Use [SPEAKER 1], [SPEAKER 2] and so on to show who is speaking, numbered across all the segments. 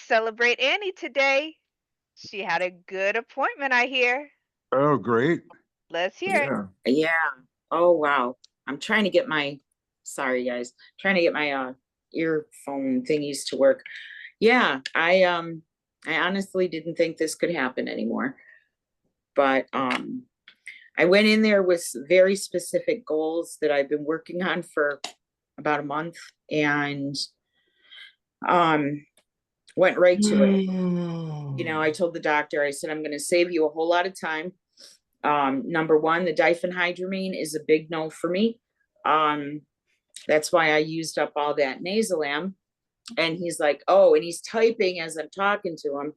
[SPEAKER 1] celebrate Annie today. She had a good appointment, I hear.
[SPEAKER 2] Oh, great.
[SPEAKER 1] Let's hear it.
[SPEAKER 2] Yeah.
[SPEAKER 3] Yeah. Oh, wow. I'm trying to get sorry guys, trying to get my earphone thingies to work. Yeah, I honestly didn't think this could happen anymore. But I went in there with very specific goals that I've been working on for about a month, and went right to it. You know, I told the doctor, I said, I'm going to save you a whole lot of time. Number one, the diphenhydramine is a big no for me. That's why I used up all that Nasolam. And he's like, oh, and he's typing as I'm talking to him.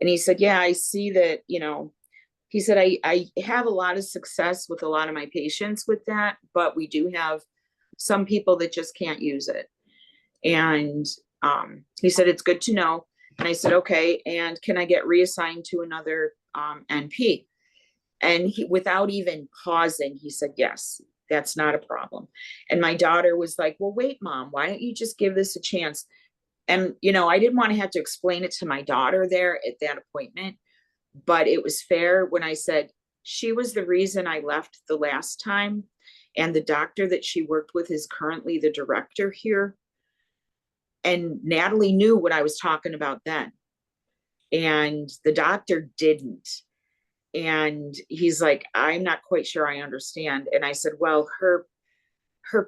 [SPEAKER 3] And he said, yeah, I see that, you know, he said, I have a lot of success with a lot of my patients with that, but we do have some people that just can't use it. And he said, it's good to know. And I said, okay, and can I get reassigned to another NP? And he, without even pausing, he said, yes, that's not a problem. And my daughter was like, well, wait, Mom, why don't you just give this a chance? And, you know, I didn't want to have to explain it to my daughter there at that appointment, but it was fair when I said, she was the reason I left the last time. And the doctor that she worked with is currently the director here. And Natalie knew what I was talking about then. And the doctor didn't. And he's like, I'm not quite sure I understand. And I said, well, her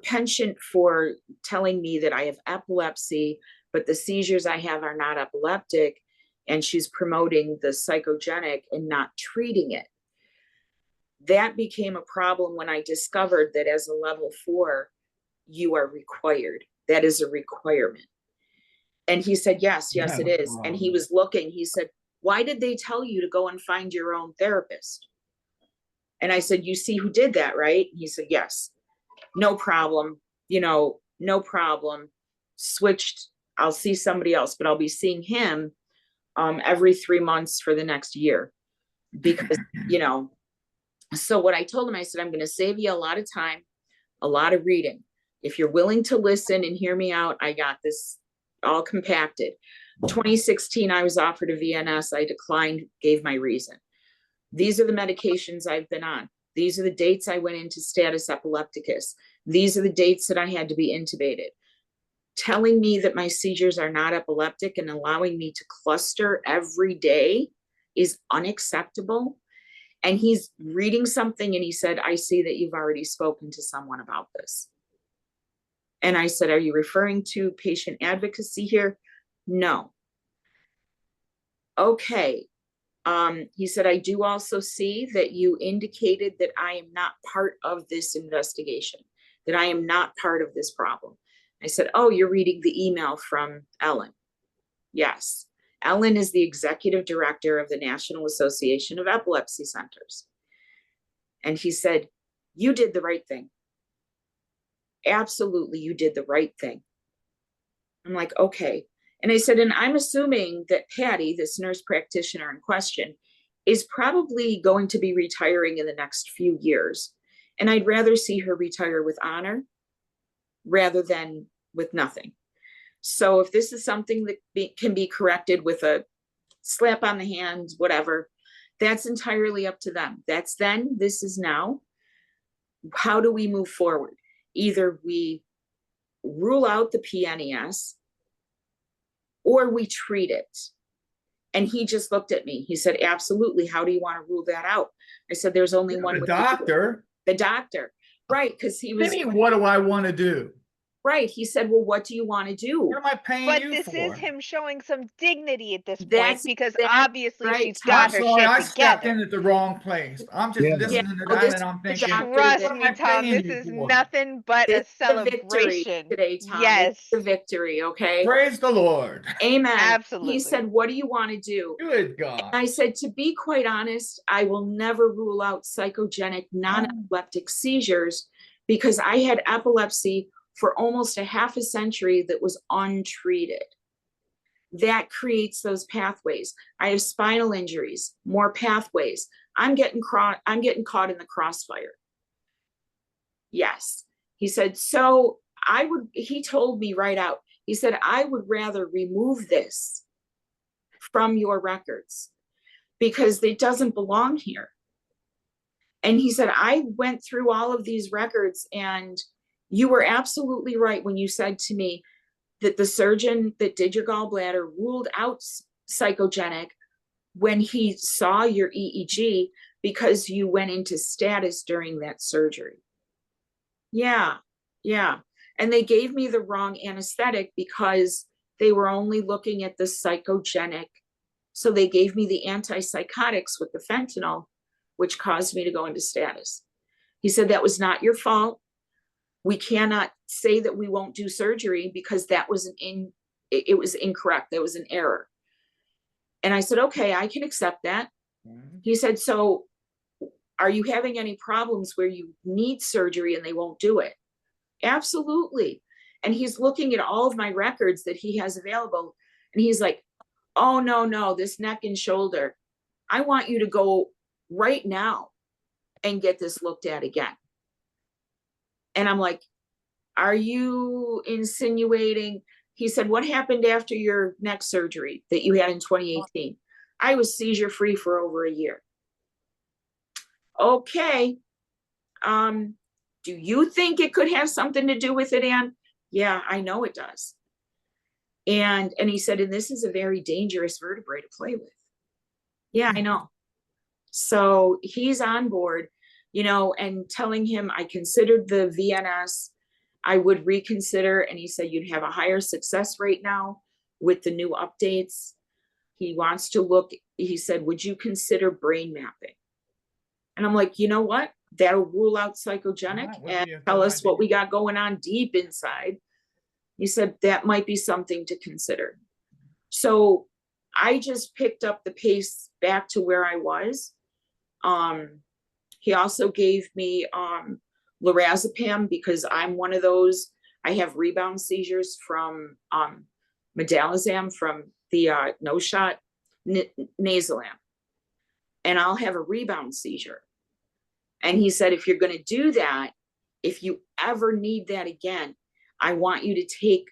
[SPEAKER 3] penchant for telling me that I have epilepsy, but the seizures I have are not epileptic, and she's promoting the psychogenic and not treating it. That became a problem when I discovered that as a level 4, you are required. That is a requirement. And he said, yes, it is. And he was looking, he said, why did they tell you to go and find your own therapist? And I said, you see who did that, right? He said, yes, no problem. You know, no problem. Switched. I'll see somebody else, but I'll be seeing him every 3 months for the next year because, you know, so what I told him, I said, I'm going to save you a lot of time, a lot of reading. If you're willing to listen and hear me out, I got this all compacted. 2016, I was offered a VNS. I declined, gave my reason. These are the medications I've been on. These are the dates I went into status epilepticus. These are the dates that I had to be intubated. Telling me that my seizures are not epileptic and allowing me to cluster every day is unacceptable. And he's reading something and he said, I see that you've already spoken to someone about this. And I said, are you referring to patient advocacy here? No. Okay. He said, I do also see that you indicated that I am not part of this investigation, that I am not part of this problem. I said, oh, you're reading the email from Ellen. Yes. Ellen is the executive director of the National Association of Epilepsy Centers. And he said, you did the right thing. Absolutely, you did the right thing. I'm like, okay. And I said, and I'm assuming that Patty, this nurse practitioner in question, is probably going to be retiring in the next few years. And I'd rather see her retire with honor rather than with nothing. So if this is something that can be corrected with a slap on the hand, whatever, that's entirely up to them. That's then, this is now. How do we move forward? Either we rule out the PNES or we treat it. And he just looked at me. He said, absolutely. How do you want to rule that out? I said, there's only one.
[SPEAKER 4] The doctor.
[SPEAKER 3] The doctor. Right. Because he was.
[SPEAKER 4] What do I want to do?
[SPEAKER 3] Right. He said, well, what do you want to do?
[SPEAKER 4] What am I paying
[SPEAKER 1] but
[SPEAKER 4] you
[SPEAKER 1] this
[SPEAKER 4] for?
[SPEAKER 1] is him showing some dignity at this
[SPEAKER 3] That's-
[SPEAKER 1] point because
[SPEAKER 3] that's
[SPEAKER 1] obviously
[SPEAKER 3] right,
[SPEAKER 1] she's got her
[SPEAKER 4] Sorry, I
[SPEAKER 1] shit
[SPEAKER 4] stepped
[SPEAKER 1] together.
[SPEAKER 4] in at the wrong place. I'm just listening to
[SPEAKER 3] well,
[SPEAKER 4] that
[SPEAKER 3] this
[SPEAKER 4] and I'm
[SPEAKER 3] is the
[SPEAKER 4] thinking,
[SPEAKER 3] doctor
[SPEAKER 1] Trust
[SPEAKER 4] what am
[SPEAKER 1] me,
[SPEAKER 4] I
[SPEAKER 1] Tom,
[SPEAKER 4] paying
[SPEAKER 1] this
[SPEAKER 4] you
[SPEAKER 1] is
[SPEAKER 4] for?
[SPEAKER 1] nothing but
[SPEAKER 3] This
[SPEAKER 1] a
[SPEAKER 3] is the victory
[SPEAKER 1] celebration.
[SPEAKER 3] today, Tom.
[SPEAKER 1] Yes.
[SPEAKER 3] It's the victory, okay?
[SPEAKER 4] Praise the Lord.
[SPEAKER 3] Amen.
[SPEAKER 1] Absolutely.
[SPEAKER 3] He said, what do you want to do?
[SPEAKER 4] Good God.
[SPEAKER 3] And I said, to be quite honest, I will never rule out psychogenic non-epileptic seizures because I had epilepsy for almost a half a century that was untreated. That creates those pathways. I have spinal injuries, more pathways. I'm getting caught in the crossfire. Yes. He said, so he told me right out, he said, I would rather remove this from your records because it doesn't belong here. And he said, I went through all of these records and you were absolutely right when you said to me that the surgeon that did your gallbladder ruled out psychogenic when he saw your EEG because you went into status during that surgery. Yeah. And they gave me the wrong anesthetic because they were only looking at the psychogenic. So they gave me the antipsychotics with the fentanyl, which caused me to go into status. He said, that was not your fault. We cannot say that we won't do surgery because that was it was incorrect. That was an error. And I said, okay, I can accept that. He said, so are you having any problems where you need surgery and they won't do it? Absolutely. And he's looking at all of my records that he has available. And he's like, oh, no, this neck and shoulder. I want you to go right now and get this looked at again. And I'm like, are you insinuating? He said, what happened after your neck surgery that you had in 2018? I was seizure free for over a year. Okay. Do you think it could have something to do with it, Ann? Yeah, I know it does. And he said, and this is a very dangerous vertebrae to play with. Yeah, I know. So he's on board, you know, and telling him I considered the VNS, I would reconsider. And he said, you'd have a higher success rate now with the new updates. He wants to look, he said, would you consider brain mapping? And I'm like, you know what? That'll rule out psychogenic and tell us what we got going on deep inside. He said, that might be something to consider. So I just picked up the pace back to where I was. He also gave me lorazepam because I'm one of those, I have rebound seizures from medalazam, from the no shot nasalam. And I'll have a rebound seizure. And he said, if you're going to do that, if you ever need that again, I want you to take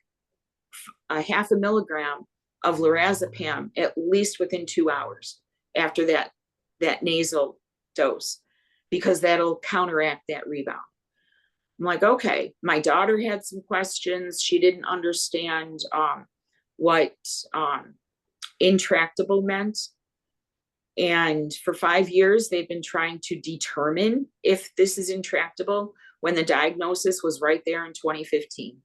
[SPEAKER 3] a 0.5 milligram of lorazepam at least within 2 hours after that nasal dose, because that'll counteract that rebound. I'm like, okay. My daughter had some questions. She didn't understand what intractable meant. And for 5 years, they've been trying to determine if this is intractable when the diagnosis was right there in 2015.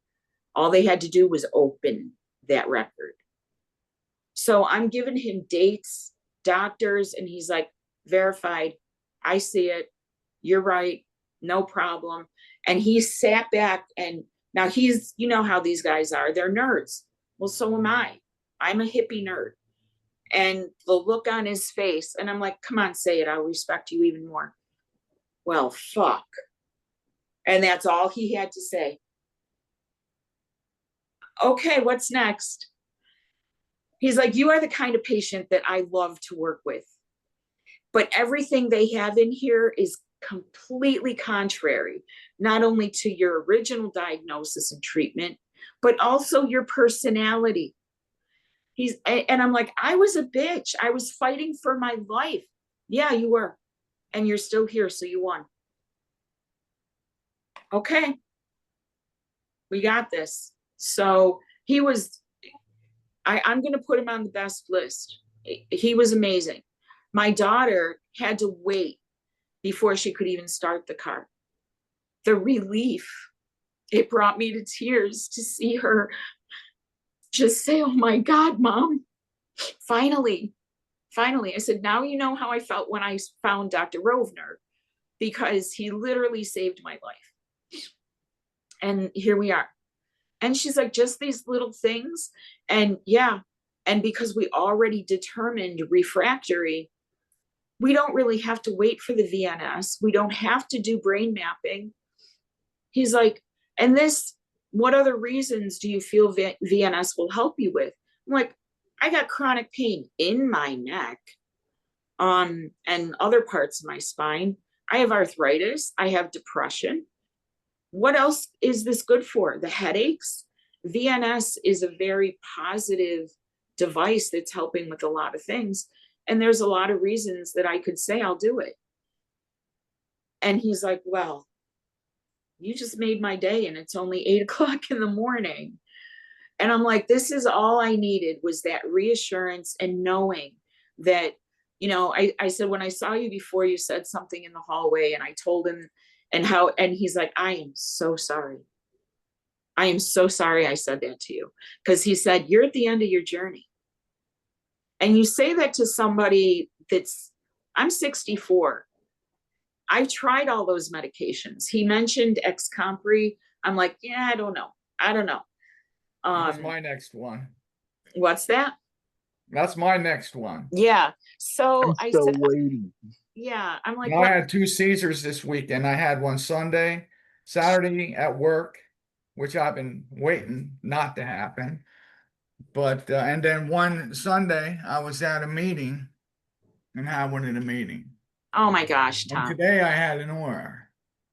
[SPEAKER 3] All they had to do was open that record. So I'm giving him dates, doctors, and he's like, verified. I see it. You're right. No problem. And he sat back, and now he's, you know how these guys are. They're nerds. Well, so am I. I'm a hippie nerd. And the look on his face, and I'm like, come on, say it. I'll respect you even more. Well, fuck. And that's all he had to say. Okay, what's next? He's like, you are the kind of patient that I love to work with. But everything they have in here is completely contrary, not only to your original diagnosis and treatment, but also your personality. And I'm like, I was a bitch. I was fighting for my life. Yeah, you were. And you're still here, so you won. Okay. We got this. So he was, I'm going to put him on the best list. He was amazing. My daughter had to wait before she could even start the car. The relief, it brought me to tears to see her just say, oh my God, Mom, finally. I said, now you know how I felt when I found Dr. Rovner, because he literally saved my life. And here we are. And she's like, just these little things. And yeah, and because we already determined refractory, we don't really have to wait for the VNS. We don't have to do brain mapping. He's like, and this, what other reasons do you feel VNS will help you with? I'm like, I got chronic pain in my neck, and other parts of my spine. I have arthritis. I have depression. What else is this good for? The headaches? VNS is a very positive device that's helping with a lot of things. And there's a lot of reasons that I could say I'll do it. And he's like, well, you just made my day and it's only 8 o'clock in the morning. And I'm like, this is all I needed, was that reassurance and knowing that, you know, I said, when I saw you before, you said something in the hallway, and I told him and he's like, I am so sorry. I am so sorry I said that to you. Because he said, you're at the end of your journey. And you say that to somebody I'm 64. I've tried all those medications. He mentioned Xcompri. I'm like, yeah, I don't know.
[SPEAKER 4] That's my next one.
[SPEAKER 3] What's that?
[SPEAKER 4] That's my next one.
[SPEAKER 3] Yeah. So
[SPEAKER 2] I'm still waiting.
[SPEAKER 3] Yeah, I'm like,
[SPEAKER 4] I had 2 seizures this weekend. I had one Sunday, Saturday at work, which I've been waiting not to happen. But, and then one Sunday, I was at a meeting and had one in a meeting.
[SPEAKER 3] oh my gosh,
[SPEAKER 4] And
[SPEAKER 3] Tom.
[SPEAKER 4] today I had an aura.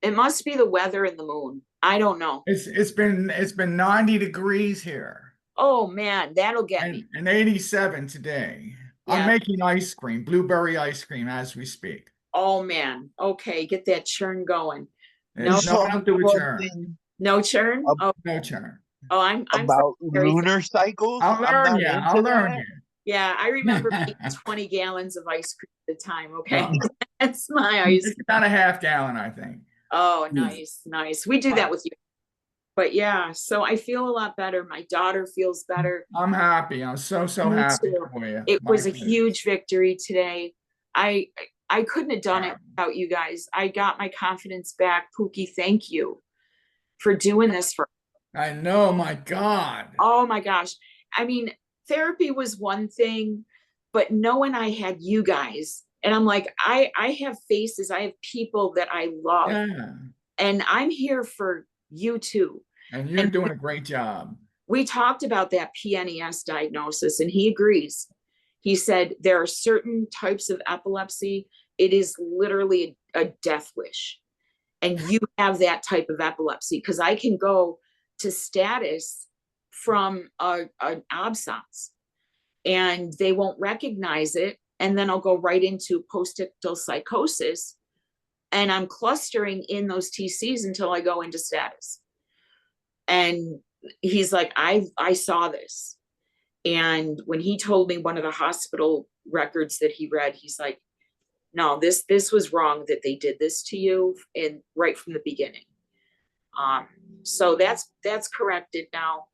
[SPEAKER 3] It must be the weather and the moon. I don't know.
[SPEAKER 4] It's been 90 degrees here.
[SPEAKER 3] Oh man, that'll get me.
[SPEAKER 4] And 87 today.
[SPEAKER 3] Yeah.
[SPEAKER 4] I'm making ice cream, blueberry ice cream as we speak.
[SPEAKER 3] Oh man. Okay, get that churn going.
[SPEAKER 4] No,
[SPEAKER 2] So
[SPEAKER 4] don't do a churn.
[SPEAKER 2] something
[SPEAKER 3] No churn? Oh,
[SPEAKER 4] No churn.
[SPEAKER 3] I'm
[SPEAKER 2] about
[SPEAKER 3] very-
[SPEAKER 2] lunar cycles.
[SPEAKER 4] I'll
[SPEAKER 2] I'm
[SPEAKER 4] learn
[SPEAKER 2] not
[SPEAKER 4] you.
[SPEAKER 2] into
[SPEAKER 4] I'll learn
[SPEAKER 2] that.
[SPEAKER 4] you.
[SPEAKER 3] yeah, I remember making 20 gallons of ice cream at the time. Okay.
[SPEAKER 4] Oh.
[SPEAKER 3] That's my ice cream.
[SPEAKER 4] It's about a half gallon, I think.
[SPEAKER 3] Oh, nice. We do that with you. But yeah, so I feel a lot better. My daughter feels better.
[SPEAKER 4] I'm happy. I'm so
[SPEAKER 3] Me
[SPEAKER 4] happy
[SPEAKER 3] too.
[SPEAKER 4] for you.
[SPEAKER 3] It
[SPEAKER 4] My
[SPEAKER 3] was a
[SPEAKER 4] goodness.
[SPEAKER 3] huge victory today. I couldn't have done it
[SPEAKER 4] Wow.
[SPEAKER 3] without you guys. I got my confidence back. Pookie, thank you for doing this for.
[SPEAKER 4] I know, my God.
[SPEAKER 3] Oh my gosh. I mean, therapy was one thing, but knowing I had you guys, and I'm like, I have faces, I have people that I love,
[SPEAKER 4] Yeah.
[SPEAKER 3] and I'm here for you too.
[SPEAKER 4] And you're
[SPEAKER 3] And-
[SPEAKER 4] doing a great job.
[SPEAKER 3] We talked about that PNES diagnosis, and he agrees. He said there are certain types of epilepsy, it is literally a death wish. And you have that type of epilepsy, because I can go to status from an absence and they won't recognize it. And then I'll go right into postictal psychosis, and I'm clustering in those TCs until I go into status. And he's like, I saw this. And when he told me one of the hospital records that he read, he's like, no, this was wrong that they did this to you, and right from the beginning. So that's corrected now.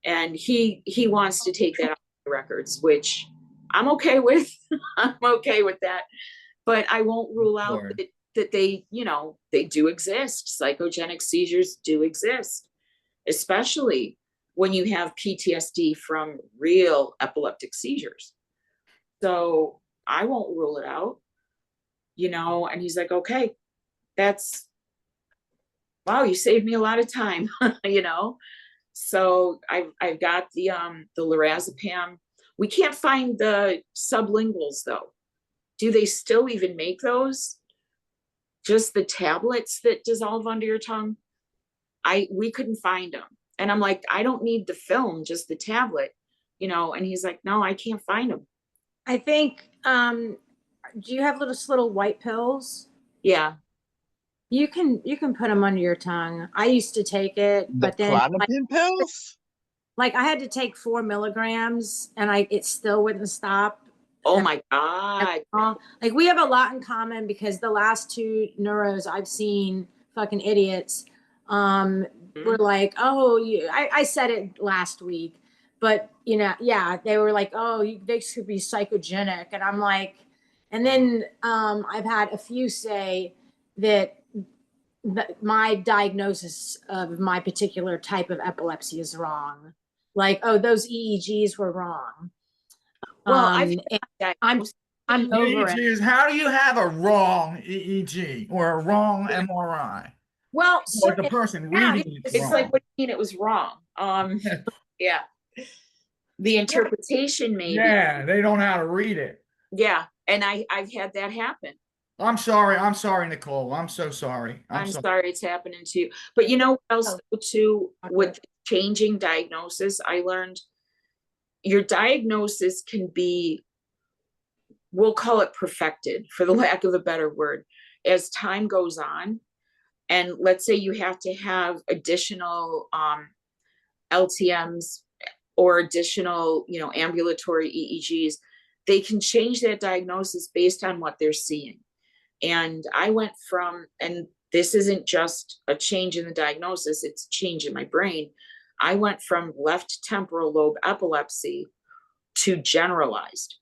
[SPEAKER 3] And he wants to take that off the records, which I'm okay with. I'm okay with that. But I won't rule out that they, you know, they do exist. Psychogenic seizures do exist, especially when you have PTSD from real epileptic seizures. So I won't rule it out, you know. And he's like, okay, wow, you saved me a lot of time, you know. So I've got the lorazepam. We can't find the sublinguals though. Do they still even make those? Just the tablets that dissolve under your tongue? We couldn't find them. And I'm like, I don't need the film, just the tablet, you know. And he's like, no, I can't find them.
[SPEAKER 5] I think, do you have little white pills?
[SPEAKER 3] Yeah.
[SPEAKER 5] You can put them under your tongue. I used to take it, but then
[SPEAKER 2] Klonopin pills?
[SPEAKER 5] like I had to take 4 milligrams and it still wouldn't stop.
[SPEAKER 3] Oh my God.
[SPEAKER 5] Like we have a lot in common, because the last 2 neuros I've seen, fucking idiots, were like, oh, I said it last week, but you know, yeah, they were like, oh, they could be psychogenic. And I'm like, and then I've had a few say that my diagnosis of my particular type of epilepsy is wrong. Like, oh, those EEGs were wrong.
[SPEAKER 3] Well,
[SPEAKER 5] I'm over
[SPEAKER 4] EEG
[SPEAKER 5] it.
[SPEAKER 4] is, how do you have a wrong EEG or a wrong MRI?
[SPEAKER 5] Well,
[SPEAKER 4] Or the person reading
[SPEAKER 3] it's
[SPEAKER 4] it wrong.
[SPEAKER 3] like, what do you mean it was wrong? Yeah. The interpretation maybe.
[SPEAKER 4] Yeah, they don't know how to read it.
[SPEAKER 3] Yeah. And I've had that happen.
[SPEAKER 4] I'm sorry, Nicole. I'm so sorry.
[SPEAKER 3] I'm sorry it's happening to you. But you know what else too, with changing diagnosis, I learned your diagnosis can be, we'll call it perfected for the lack of a better word, as time goes on. And let's say you have to have additional LTMs or additional, ambulatory EEGs. They can change that diagnosis based on what they're seeing. And I went from, and this isn't just a change in the diagnosis, it's a change in my brain. I went from left temporal lobe epilepsy to generalized,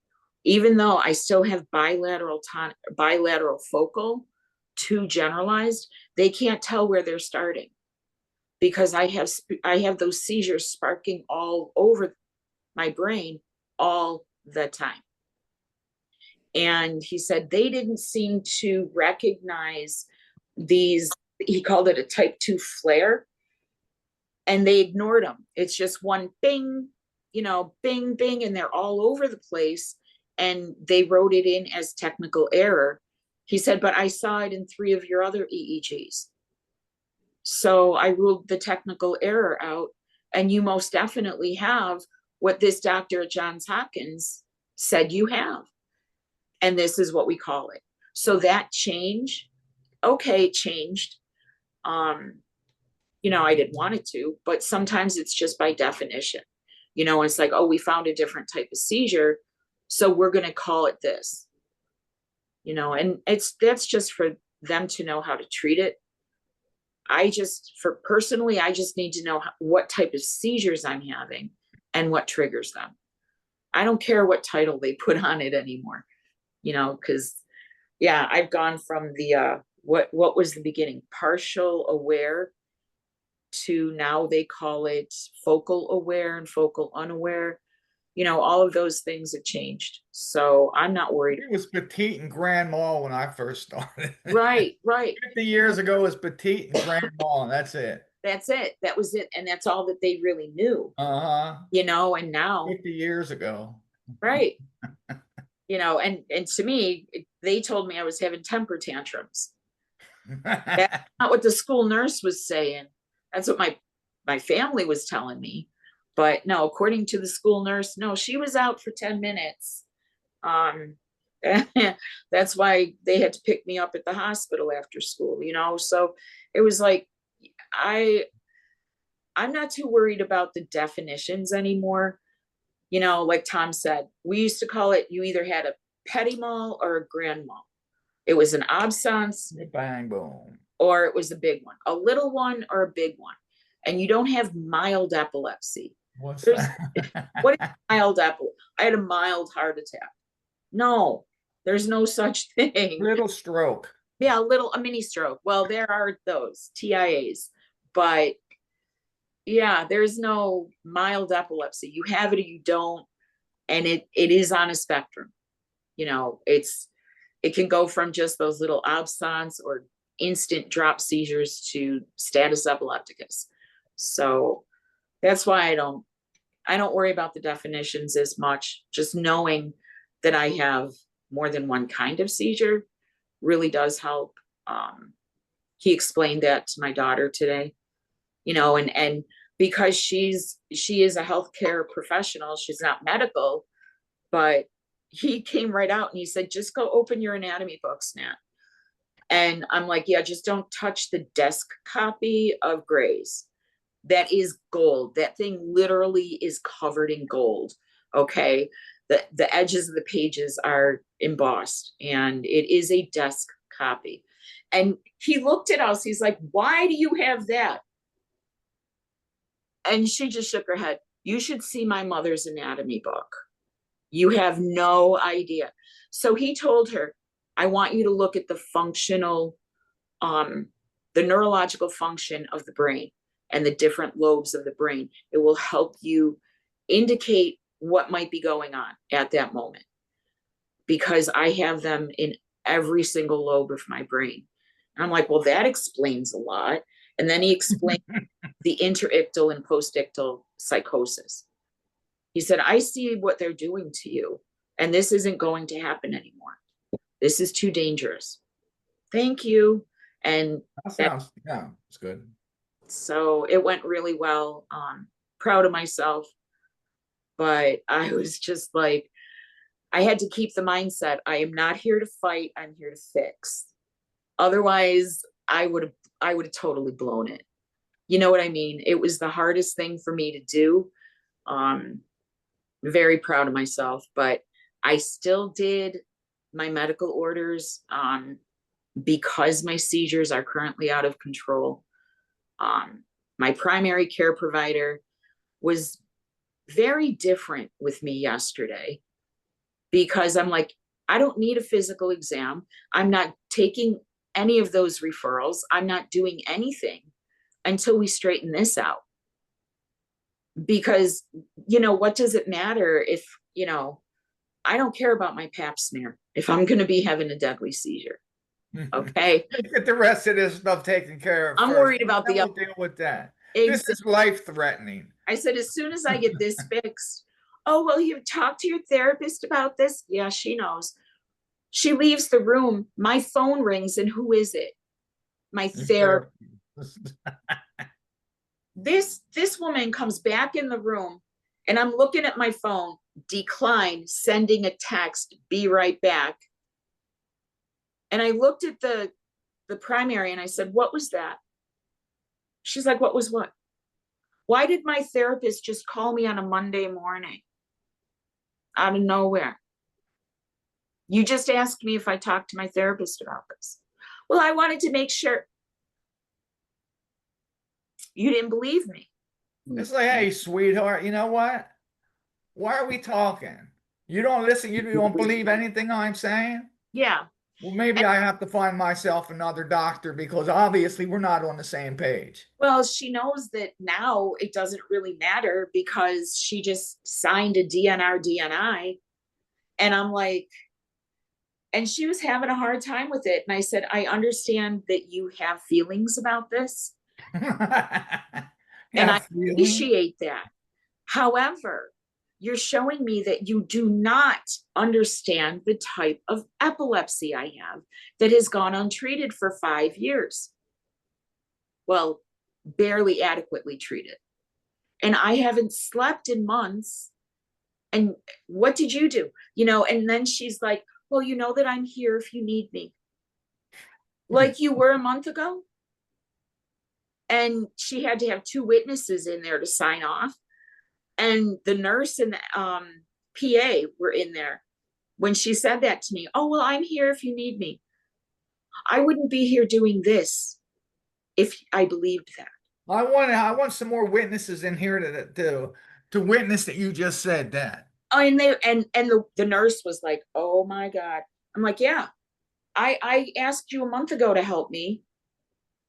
[SPEAKER 3] even though I still have bilateral focal to generalized. They can't tell where they're starting because I have those seizures sparking all over my brain all the time. And he said they didn't seem to recognize these, he called it a type 2 flare, and they ignored them. It's just one bing, bing, bing, and they're all over the place. And they wrote it in as technical error. He said, but I saw it in 3 of your other EEGs. So I ruled the technical error out, and you most definitely have what this doctor at Johns Hopkins said you have. And this is what we call it. So that change, okay, changed. I didn't want it to, but sometimes it's just by definition. It's like, oh, we found a different type of seizure, so we're going to call it this. And that's just for them to know how to treat it. Personally, I just need to know what type of seizures I'm having and what triggers them. I don't care what title they put on it anymore, because I've gone from the, what was the beginning, partial aware, to now they call it focal aware and focal unaware. All of those things have changed. So I'm not worried.
[SPEAKER 4] It was petite and grand mal when I first started.
[SPEAKER 3] Right.
[SPEAKER 4] 50 years ago it was petite and grand mal, and that's it.
[SPEAKER 3] That's it. That was it. And that's all that they really knew. And now
[SPEAKER 4] 50 years ago.
[SPEAKER 3] Right. And to me, they told me I was having temper tantrums. That's not what the school nurse was saying. That's what my family was telling me. But no, according to the school nurse, no, she was out for 10 minutes. That's why they had to pick me up at the hospital after school, so it was like, I'm not too worried about the definitions anymore. Like Tom said, we used to call it, you either had a petit mal or a grand mal. It was an absence,
[SPEAKER 4] bang, boom,
[SPEAKER 3] or it was a big one, a little one or a big one. And you don't have mild epilepsy.
[SPEAKER 4] What's that?
[SPEAKER 3] What is mild epilepsy? I had a mild heart attack. No, there's no such thing.
[SPEAKER 4] Little stroke.
[SPEAKER 3] Yeah, a mini stroke. Well, there are those TIAs, but there's no mild epilepsy. You have it or you don't, and it is on a spectrum. It can go from just those little absence or instant drop seizures to status epilepticus. So that's why I don't worry about the definitions as much. Just knowing that I have more than one kind of seizure really does help. He explained that to my daughter today, and because she is a healthcare professional, she's not medical, but he came right out and he said, just go open your anatomy books, Nat. And I'm like, yeah, just don't touch the desk copy of Gray's. That is gold. That thing literally is covered in gold. Okay. The edges of the pages are embossed, and it is a desk copy. And he looked at us. He's like, why do you have that? And she just shook her head. You should see my mother's anatomy book. You have no idea. So he told her, I want you to look at the functional, the neurological function of the brain and the different lobes of the brain. It will help you indicate what might be going on at that moment, because I have them in every single lobe of my brain. And I'm like, well, that explains a lot. And then he explained the interictal and postictal psychosis. He said, I see what they're doing to you, and this isn't going to happen anymore. This is too dangerous. Thank you. And
[SPEAKER 4] That sounds, it's good.
[SPEAKER 3] So it went really well. Proud of myself. but I was just like, I had to keep the mindset. I am not here to fight. I'm here to fix. Otherwise, I would have totally blown it. You know what I mean? It was the hardest thing for me to do. Very proud of myself, but I still did my medical orders because my seizures are currently out of control. My primary care provider was very different with me yesterday because I'm like, I don't need a physical exam. I'm not taking any of those referrals. I'm not doing anything until we straighten this out. Because, what does it matter if, I don't care about my pap smear if I'm going to be having a deadly seizure. Okay.
[SPEAKER 4] Get the rest of this stuff taken care of.
[SPEAKER 3] I'm
[SPEAKER 4] first,
[SPEAKER 3] worried about
[SPEAKER 4] then
[SPEAKER 3] the
[SPEAKER 4] we'll deal with that. This is life threatening.
[SPEAKER 3] I said, as soon as I get this fixed, oh, well, you've talked to your therapist about this? Yeah, she knows. She leaves the room. My phone rings, and who is it? My therapist. This woman comes back in the room, and I'm looking at my phone, decline, sending a text, be right back. And I looked at the primary and I said, what was that? She's like, what was what? Why did my therapist just call me on a Monday morning out of nowhere? You just asked me if I talked to my therapist about this. Well, I wanted to make sure. You didn't believe me.
[SPEAKER 4] It's like, hey, sweetheart, you know what? Why are we talking? You don't listen. You don't believe anything I'm saying?
[SPEAKER 3] Yeah.
[SPEAKER 4] Well, maybe I have to find myself another doctor because obviously we're not on the same page.
[SPEAKER 3] Well, she knows that now it doesn't really matter because she just signed a DNI. And I'm like, and she was having a hard time with it. And I said, I understand that you have feelings about this. And I appreciate that. However, you're showing me that you do not understand the type of epilepsy I have that has gone untreated for 5 years. Well, barely adequately treated. And I haven't slept in months. And what did you do? And then she's like, well, you know that I'm here if you need me. Like you were a month ago. And she had to have 2 witnesses in there to sign off. And the nurse and the PA were in there when she said that to me. Oh, well, I'm here if you need me. I wouldn't be here doing this if I believed that.
[SPEAKER 4] I want some more witnesses in here to witness that you just said that.
[SPEAKER 3] Oh, and the nurse was like, oh my God. I'm like, yeah, I asked you a month ago to help me.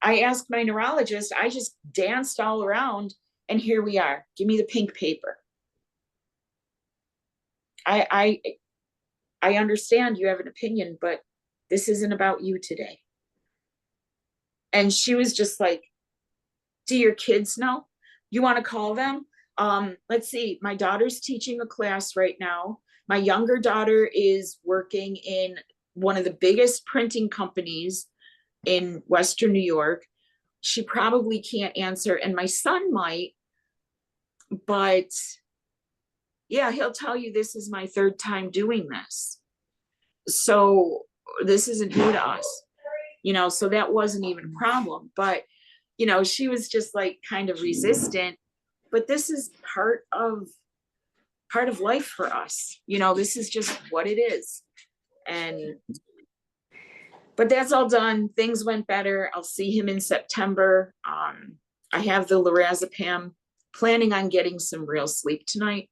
[SPEAKER 3] I asked my neurologist, I just danced all around, and here we are. Give me the pink paper. I understand you have an opinion, but this isn't about you today. And she was just like, do your kids know? You want to call them? Let's see, my daughter's teaching a class right now. My younger daughter is working in one of the biggest printing companies in Western New York. She probably can't answer, and my son might, but yeah, he'll tell you this is my 3rd time doing this. So this isn't new to us, so that wasn't even a problem. But, she was just like kind of resistant, but this is part of life for us. This is just what it is. But that's all done. Things went better. I'll see him in September. I have the lorazepam, planning on getting some real sleep tonight.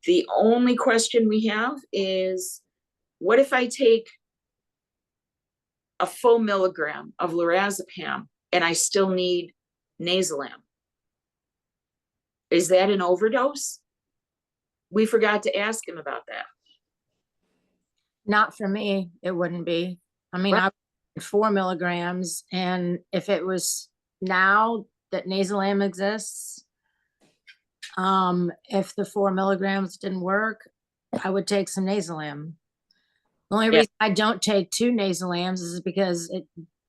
[SPEAKER 3] The only question we have is, what if I take a full milligram of lorazepam and I still need Nasalam? Is that an overdose? We forgot to ask him about that.
[SPEAKER 5] Not for me, it wouldn't be. I mean,
[SPEAKER 3] Right.
[SPEAKER 5] I 4 milligrams, and if it was now that Nasalam exists, if the 4 milligrams didn't work, I would take some Nasalam. The only reason I don't take 2 Nasalams is because it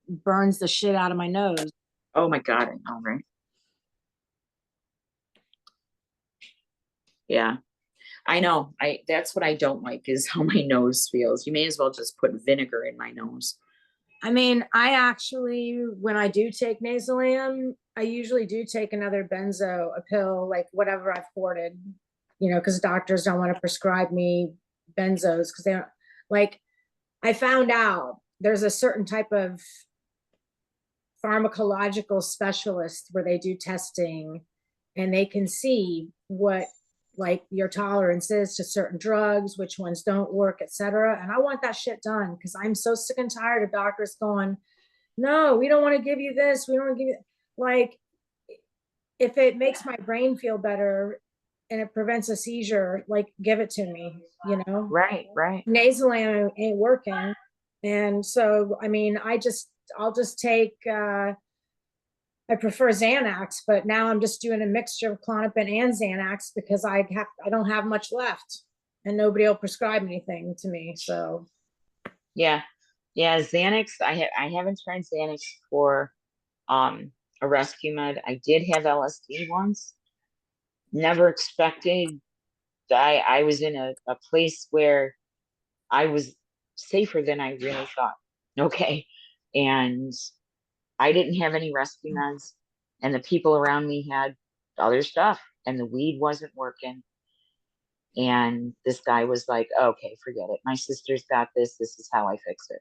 [SPEAKER 5] burns the shit out of my nose.
[SPEAKER 3] Oh my God, I know, right? Yeah. I know. That's what I don't like is how my nose feels. You may as well just put vinegar in my nose.
[SPEAKER 5] I mean, I actually, when I do take Nasolam, I usually do take another benzo, a pill, like whatever I've hoarded, because doctors don't want to prescribe me benzos because they don't like. I found out there's a certain type of pharmacological specialist where they do testing and they can see what like your tolerance is to certain drugs, which ones don't work, etc. And I want that shit done because I'm so sick and tired of doctors going, no, we don't want to give you this. We don't want to give you like if it makes my brain feel better and it prevents a seizure, like give it to me,
[SPEAKER 3] Right, right.
[SPEAKER 5] Nasolam ain't working. And so I mean, I'll just take I prefer Xanax, but now I'm just doing a mixture of Klonopin and Xanax because I don't have much left and nobody will prescribe anything to me. So
[SPEAKER 3] Yeah. Yeah, Xanax, I haven't tried Xanax for a rescue med. I did have LSD once. Never expected. I was in a place where I was safer than I really thought. Okay. And I didn't have any rescue meds, and the people around me had other stuff, and the weed wasn't working. And this guy was like, okay, forget it. My sister's got this. This is how I fix it.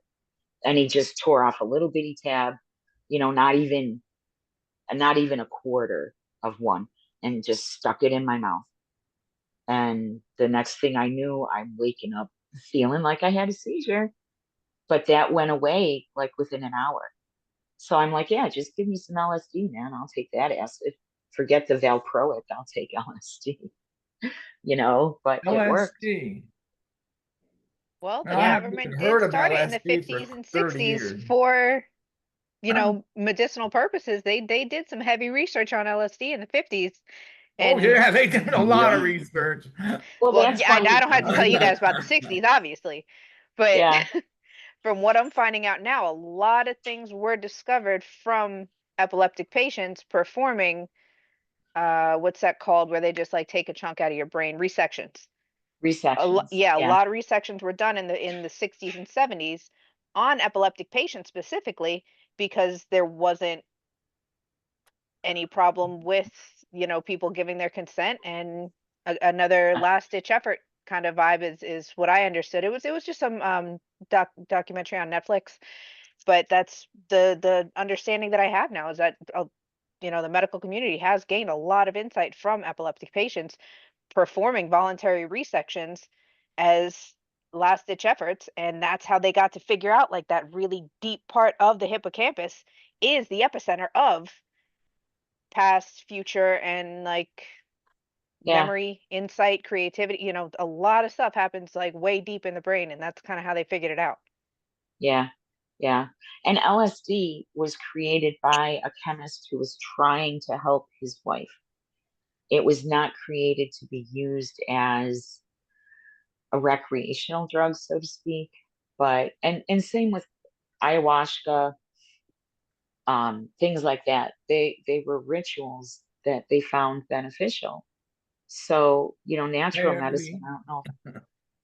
[SPEAKER 3] And he just tore off a little bitty tab, not even a quarter of one, and just stuck it in my mouth. And the next thing I knew, I'm waking up feeling like I had a seizure, but that went away like within an hour. So I'm like, yeah, just give me some LSD, man. I'll take that acid. Forget the Valproic. I'll take LSD, but it worked.
[SPEAKER 4] LSD.
[SPEAKER 1] Well, the
[SPEAKER 4] Now, I
[SPEAKER 3] Yeah.
[SPEAKER 4] haven't
[SPEAKER 1] government
[SPEAKER 4] even
[SPEAKER 1] did
[SPEAKER 4] heard of
[SPEAKER 1] start it in the
[SPEAKER 4] LSD for
[SPEAKER 1] 50s and
[SPEAKER 4] 30
[SPEAKER 1] 60s
[SPEAKER 4] years.
[SPEAKER 1] for,
[SPEAKER 4] Oh.
[SPEAKER 1] medicinal purposes. They did some heavy research on LSD in the 50s.
[SPEAKER 4] Oh,
[SPEAKER 1] And
[SPEAKER 4] yeah, they did a lot of
[SPEAKER 2] Yeah.
[SPEAKER 4] research.
[SPEAKER 3] Well,
[SPEAKER 1] well,
[SPEAKER 3] that's
[SPEAKER 1] yeah, I
[SPEAKER 3] funny.
[SPEAKER 1] don't have to tell you guys about the 60s, obviously. But
[SPEAKER 3] Yeah.
[SPEAKER 1] from what I'm finding out now, a lot of things were discovered from epileptic patients performing what's that called where they just like take a chunk out of your brain, resections.
[SPEAKER 3] Resections.
[SPEAKER 1] Yeah, a
[SPEAKER 3] Yeah.
[SPEAKER 1] lot of resections were done in the 60s and 70s on epileptic patients specifically because there wasn't any problem with, people giving their consent, and another last ditch effort kind of vibe is what I understood. It was just some documentary on Netflix, but that's the understanding that I have now is that the medical community has gained a lot of insight from epileptic patients performing voluntary resections as last ditch efforts, and that's how they got to figure out like that really deep part of the hippocampus is the epicenter of past, future, and like
[SPEAKER 3] Yeah.
[SPEAKER 1] memory, insight, creativity. A lot of stuff happens like way deep in the brain, and that's kind of how they figured it out.
[SPEAKER 3] Yeah. Yeah. And LSD was created by a chemist who was trying to help his wife. It was not created to be used as a recreational drug, so to speak. But and same with ayahuasca, things like that. They were rituals that they found beneficial. So,
[SPEAKER 4] I
[SPEAKER 3] natural
[SPEAKER 4] agree.
[SPEAKER 3] medicine, I don't know.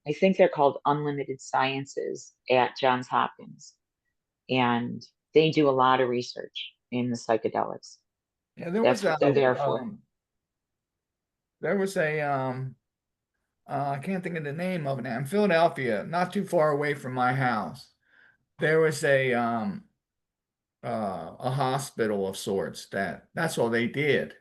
[SPEAKER 3] I think they're called Unlimited Sciences at Johns Hopkins. And they do a lot of research in the psychedelics.
[SPEAKER 4] Yeah, there was
[SPEAKER 3] That's what they're there for.
[SPEAKER 4] I can't think of the name of it now. In Philadelphia, not too far away from my house, there was a hospital of sorts that's all they did.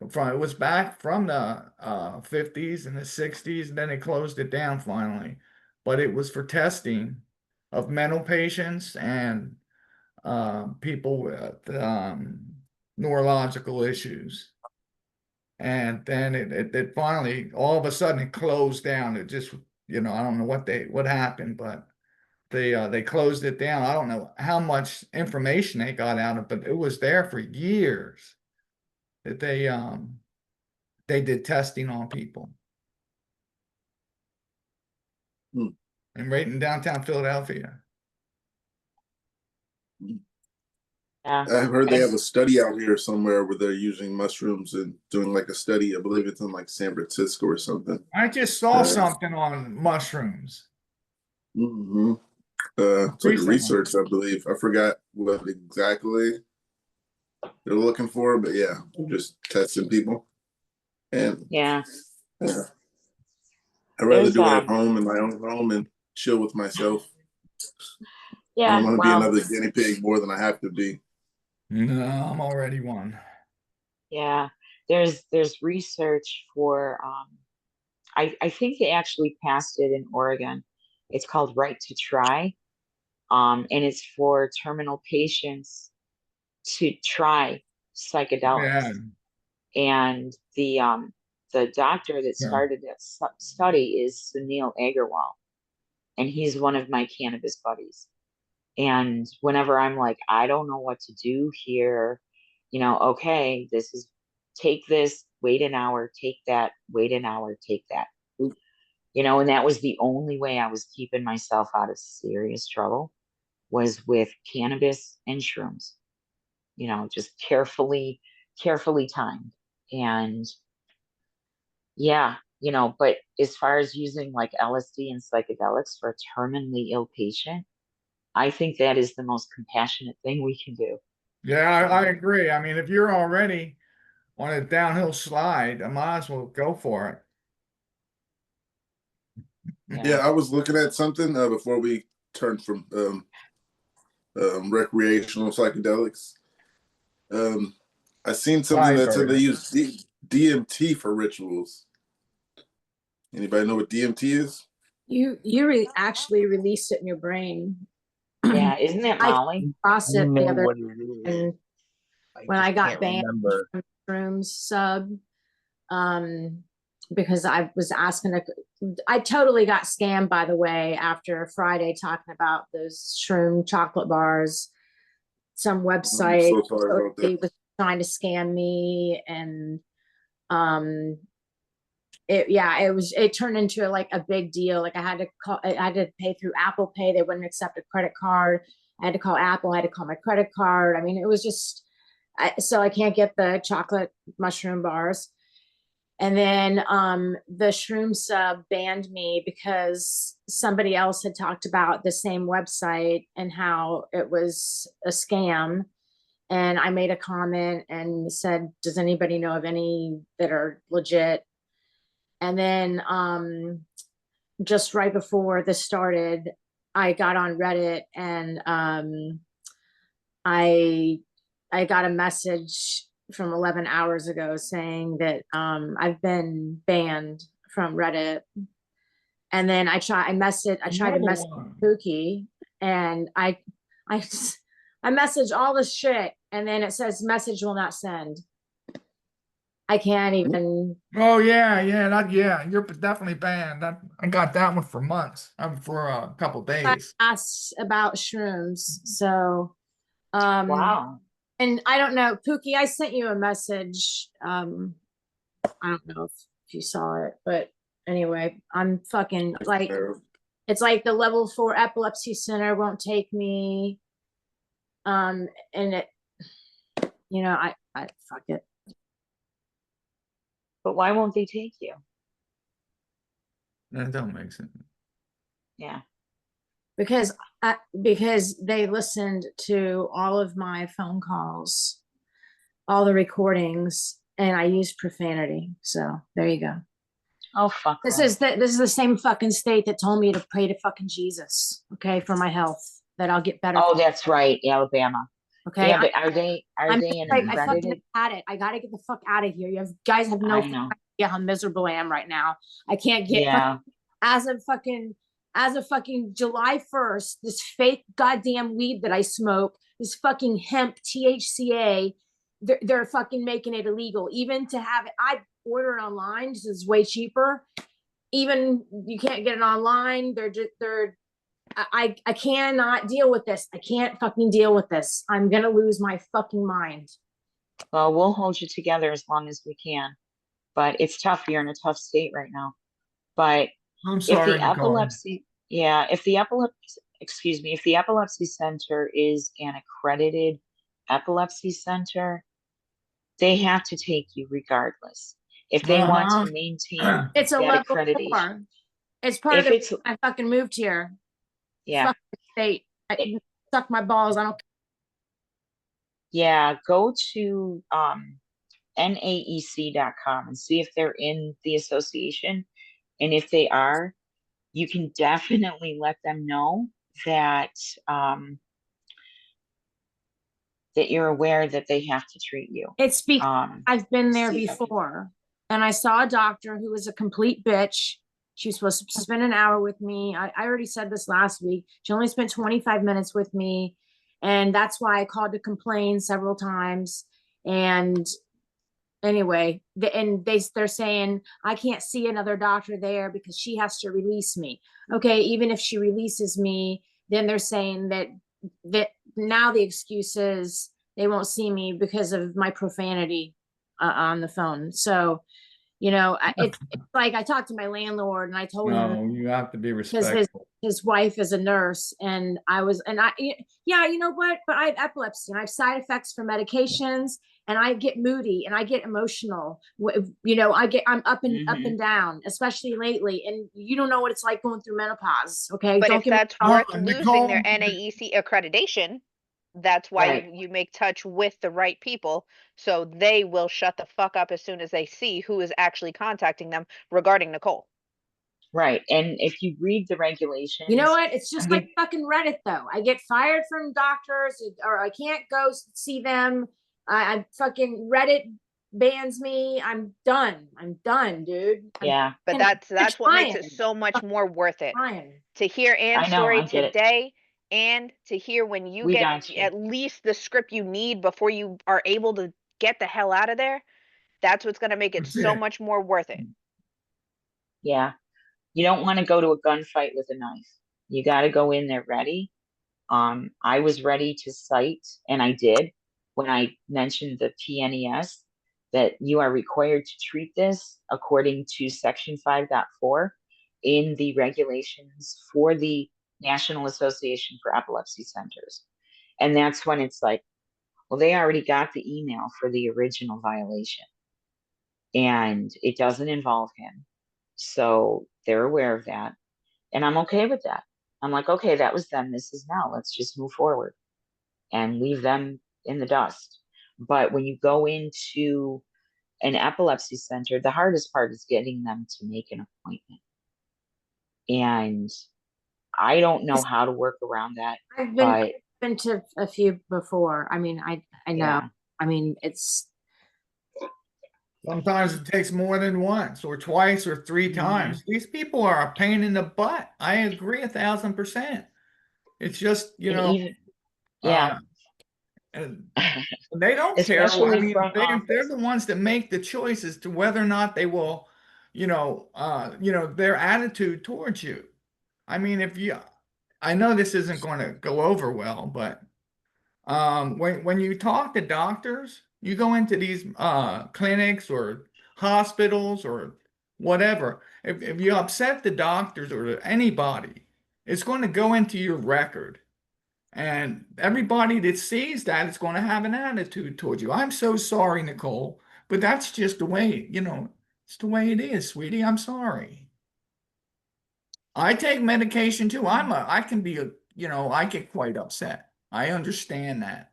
[SPEAKER 4] It was back from the 50s and the 60s, and then they closed it down finally. But it was for testing of mental patients and people with neurological issues. And then it finally, all of a sudden, it closed down. It just, I don't know what happened, but they closed it down. I don't know how much information they got out of it, but it was there for years that they did testing on people.
[SPEAKER 2] Hmm.
[SPEAKER 4] And right in downtown Philadelphia.
[SPEAKER 3] Yeah.
[SPEAKER 2] I've heard they have a study out here somewhere where they're using mushrooms and doing like a study. I believe it's in like San Francisco or something.
[SPEAKER 4] I just saw something on mushrooms
[SPEAKER 2] Mm-hmm. It's like a
[SPEAKER 4] recently.
[SPEAKER 2] research, I believe. I forgot what exactly they're looking for, but yeah, just testing people. And
[SPEAKER 3] Yeah.
[SPEAKER 2] yeah, I'd rather
[SPEAKER 3] There's
[SPEAKER 2] do it at home in my own home and chill with myself. I
[SPEAKER 3] yeah,
[SPEAKER 2] don't want to be
[SPEAKER 3] well,
[SPEAKER 2] another guinea pig more than I have to be.
[SPEAKER 4] No, I'm already one.
[SPEAKER 3] yeah. There's research for I think they actually passed it in Oregon. It's called Right to Try. And it's for terminal patients to try
[SPEAKER 4] Yeah.
[SPEAKER 3] psychedelics. And the doctor that
[SPEAKER 4] Yeah.
[SPEAKER 3] started that study is Sunil Agarwal, and he's one of my cannabis buddies. And whenever I'm like, I don't know what to do here, okay, this is take this, wait an hour, take that, wait an hour, take that. And that was the only way I was keeping myself out of serious trouble was with cannabis and shrooms, just carefully timed. And yeah, but as far as using like LSD and psychedelics for a terminally ill patient, I think that is the most compassionate thing we can do.
[SPEAKER 4] Yeah, I agree. I mean, if you're already on a downhill slide, I might as well go for it.
[SPEAKER 2] Yeah, I was looking at something before we turned from recreational psychedelics. I seen something that said they use DMT for rituals. Anybody know what DMT is?
[SPEAKER 5] You actually released it in your brain.
[SPEAKER 3] Yeah, isn't that
[SPEAKER 5] I
[SPEAKER 3] Molly?
[SPEAKER 5] crossed
[SPEAKER 2] I
[SPEAKER 5] it
[SPEAKER 2] don't
[SPEAKER 5] the
[SPEAKER 2] know
[SPEAKER 5] other
[SPEAKER 2] what it is.
[SPEAKER 5] and when
[SPEAKER 2] just
[SPEAKER 5] I got
[SPEAKER 2] can't
[SPEAKER 5] banned
[SPEAKER 2] remember.
[SPEAKER 5] from Shrooms sub, because I was asking I totally got scammed, by the way, after Friday talking about those shroom chocolate bars. Some website
[SPEAKER 2] I'm so sorry about that.
[SPEAKER 5] was trying to scam me, and it turned into like a big deal. Like I had to pay through Apple Pay. They wouldn't accept a credit card. I had to call Apple. I had to call my credit card. I mean, it was just so I can't get the chocolate mushroom bars. And then the shroom sub banned me because somebody else had talked about the same website and how it was a scam. And I made a comment and said, does anybody know of any that are legit? And then just right before this started, I got on Reddit and I got a message from 11 hours ago saying that I've been banned from Reddit. And then I tried to message Pookie, and I message all this shit, and then it says message will not send. I can't even.
[SPEAKER 4] Oh yeah, you're definitely banned. I got that one for months. For a couple days.
[SPEAKER 5] I asked about shrooms, so
[SPEAKER 3] Wow.
[SPEAKER 5] and I don't know, Pookie, I sent you a message. I don't know if you saw it, but anyway, I'm fucking like, it's like the level 4 epilepsy center won't take me. And it, I fuck it.
[SPEAKER 3] But why won't they take you?
[SPEAKER 4] That don't make sense.
[SPEAKER 3] Yeah.
[SPEAKER 5] Because they listened to all of my phone calls, all the recordings, and I used profanity. So there you go.
[SPEAKER 3] Oh fuck.
[SPEAKER 5] This is the same fucking state that told me to pray to fucking Jesus, okay, for my health, that I'll get better.
[SPEAKER 3] Oh, that's right, Alabama.
[SPEAKER 5] Okay.
[SPEAKER 3] Yeah, but are they in
[SPEAKER 5] like,
[SPEAKER 3] accredited?
[SPEAKER 5] I fucking had it. I gotta get the fuck out of here. You guys have no idea how miserable I am right now. I can't get as of fucking July 1st, this fake goddamn weed that I smoke, this fucking hemp THCA, they're fucking making it illegal. Even to have it, I order it online because it's way cheaper. Even you can't get it online. I cannot deal with this. I can't fucking deal with this. I'm gonna lose my fucking mind.
[SPEAKER 3] Well, we'll hold you together as long as we can. But it's tough. You're in a tough state right now. But
[SPEAKER 4] I'm sorry,
[SPEAKER 3] if the epilepsy, if the epilepsy center is an accredited epilepsy center, they have to take you regardless. If they want to maintain
[SPEAKER 5] It's a
[SPEAKER 3] that
[SPEAKER 5] level
[SPEAKER 3] accreditation.
[SPEAKER 5] 4. It's part
[SPEAKER 3] If
[SPEAKER 5] of
[SPEAKER 3] it's,
[SPEAKER 5] I fucking moved here.
[SPEAKER 3] yeah,
[SPEAKER 5] Fuck the state. Suck my balls. I don't.
[SPEAKER 3] yeah, go to naec.com and see if they're in the association. And if they are, you can definitely let them know that that you're aware that they have to treat you.
[SPEAKER 5] It's because I've been there
[SPEAKER 3] see if I can-
[SPEAKER 5] before, and I saw a doctor who was a complete bitch. She was supposed to spend an hour with me. I already said this last week. She only spent 25 minutes with me, and that's why I called to complain several times. And anyway, they're saying I can't see another doctor there because she has to release me. Okay, even if she releases me, then they're saying that now the excuse is they won't see me because of my profanity on the phone. So, it's like I talked to my landlord and I told him
[SPEAKER 4] No, you have to be
[SPEAKER 5] because
[SPEAKER 4] respectful.
[SPEAKER 5] his wife is a nurse, and yeah, you know what? But I have epilepsy and I have side effects from medications, and I get moody and I get emotional. I'm up and down, especially lately. And you don't know what it's like going through menopause. Okay,
[SPEAKER 1] But
[SPEAKER 5] don't
[SPEAKER 1] if
[SPEAKER 5] get me
[SPEAKER 1] that's
[SPEAKER 5] wrong.
[SPEAKER 1] worth losing
[SPEAKER 4] Nicole,
[SPEAKER 1] their NAEC accreditation, that's why
[SPEAKER 3] Right.
[SPEAKER 1] you make touch with the right people, so they will shut the fuck up as soon as they see who is actually contacting them regarding Nicole.
[SPEAKER 3] Right. And if you read the regulations,
[SPEAKER 5] You know what? It's just
[SPEAKER 3] I mean,
[SPEAKER 5] like fucking Reddit, though. I get fired from doctors, or I can't go see them. I fucking Reddit bans me. I'm done. I'm done, dude.
[SPEAKER 3] yeah,
[SPEAKER 1] But
[SPEAKER 5] And
[SPEAKER 1] that's what makes it so much more worth it
[SPEAKER 5] trying.
[SPEAKER 1] to hear Ann's
[SPEAKER 3] I know,
[SPEAKER 1] story
[SPEAKER 3] I get it.
[SPEAKER 1] today, and to hear when you
[SPEAKER 3] We
[SPEAKER 1] get
[SPEAKER 3] got you.
[SPEAKER 1] at least the script you need before you are able to get the hell out of there. That's what's going to make it
[SPEAKER 4] That's
[SPEAKER 1] so
[SPEAKER 4] it.
[SPEAKER 1] much more worth it.
[SPEAKER 3] Yeah. You don't want to go to a gunfight with a knife. You got to go in there ready. I was ready to cite, and I did when I mentioned the PNES, that you are required to treat this according to Section 5.4 in the regulations for the National Association for Epilepsy Centers. And that's when it's like, well, they already got the email for the original violation, and it doesn't involve him. So they're aware of that. And I'm okay with that. I'm like, okay, that was then. This is now. Let's just move forward and leave them in the dust. But when you go into an epilepsy center, the hardest part is getting them to make an appointment. And I don't know how to work around that.
[SPEAKER 5] I've
[SPEAKER 3] But
[SPEAKER 5] been to a few before. I mean, I know.
[SPEAKER 3] yeah,
[SPEAKER 5] I mean, it's
[SPEAKER 4] Sometimes it takes more than once or twice or three times. These people are a pain in the butt. I agree 1,000%. It's just,
[SPEAKER 3] and even, yeah,
[SPEAKER 4] and they don't care. I
[SPEAKER 3] especially
[SPEAKER 4] mean,
[SPEAKER 3] front
[SPEAKER 4] they're
[SPEAKER 3] office.
[SPEAKER 4] the ones that make the choice as to whether or not they will, their attitude towards you. I mean, I know this isn't going to go over well, but when you talk to doctors, you go into these clinics or hospitals or whatever. If you upset the doctors or anybody, it's going to go into your record. And everybody that sees that is going to have an attitude towards you. I'm so sorry, Nicole, but that's just the way, it's the way it is, sweetie. I'm sorry. I take medication too. I can be I get quite upset. I understand that.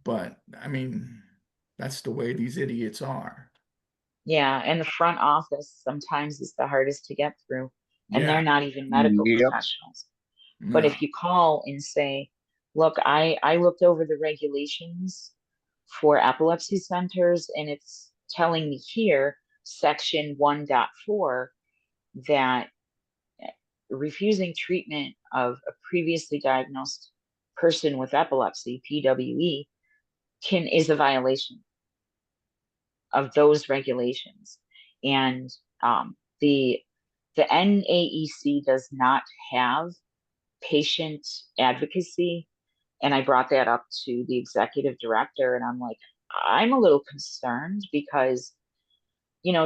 [SPEAKER 4] But I mean, that's the way these idiots are.
[SPEAKER 3] Yeah, and the front office sometimes is the hardest to get through, and they're
[SPEAKER 4] Yeah.
[SPEAKER 3] not even medical
[SPEAKER 6] Yep.
[SPEAKER 3] professionals. But
[SPEAKER 4] No.
[SPEAKER 3] if you call and say, look, I looked over the regulations for epilepsy centers, and it's telling me here, section 1.4, that refusing treatment of a previously diagnosed person with epilepsy, PWE, is a violation of those regulations. And the NAEC does not have patient advocacy. And I brought that up to the executive director, and I'm like, I'm a little concerned because,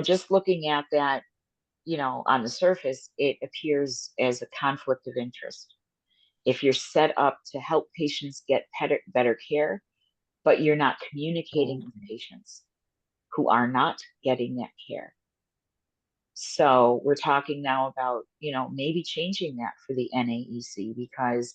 [SPEAKER 3] just looking at that, on the surface, it appears as a conflict of interest. if you're set up to help patients get better care, but you're not communicating with patients who are not getting that care. So we're talking now about, maybe changing that for the NAEC, because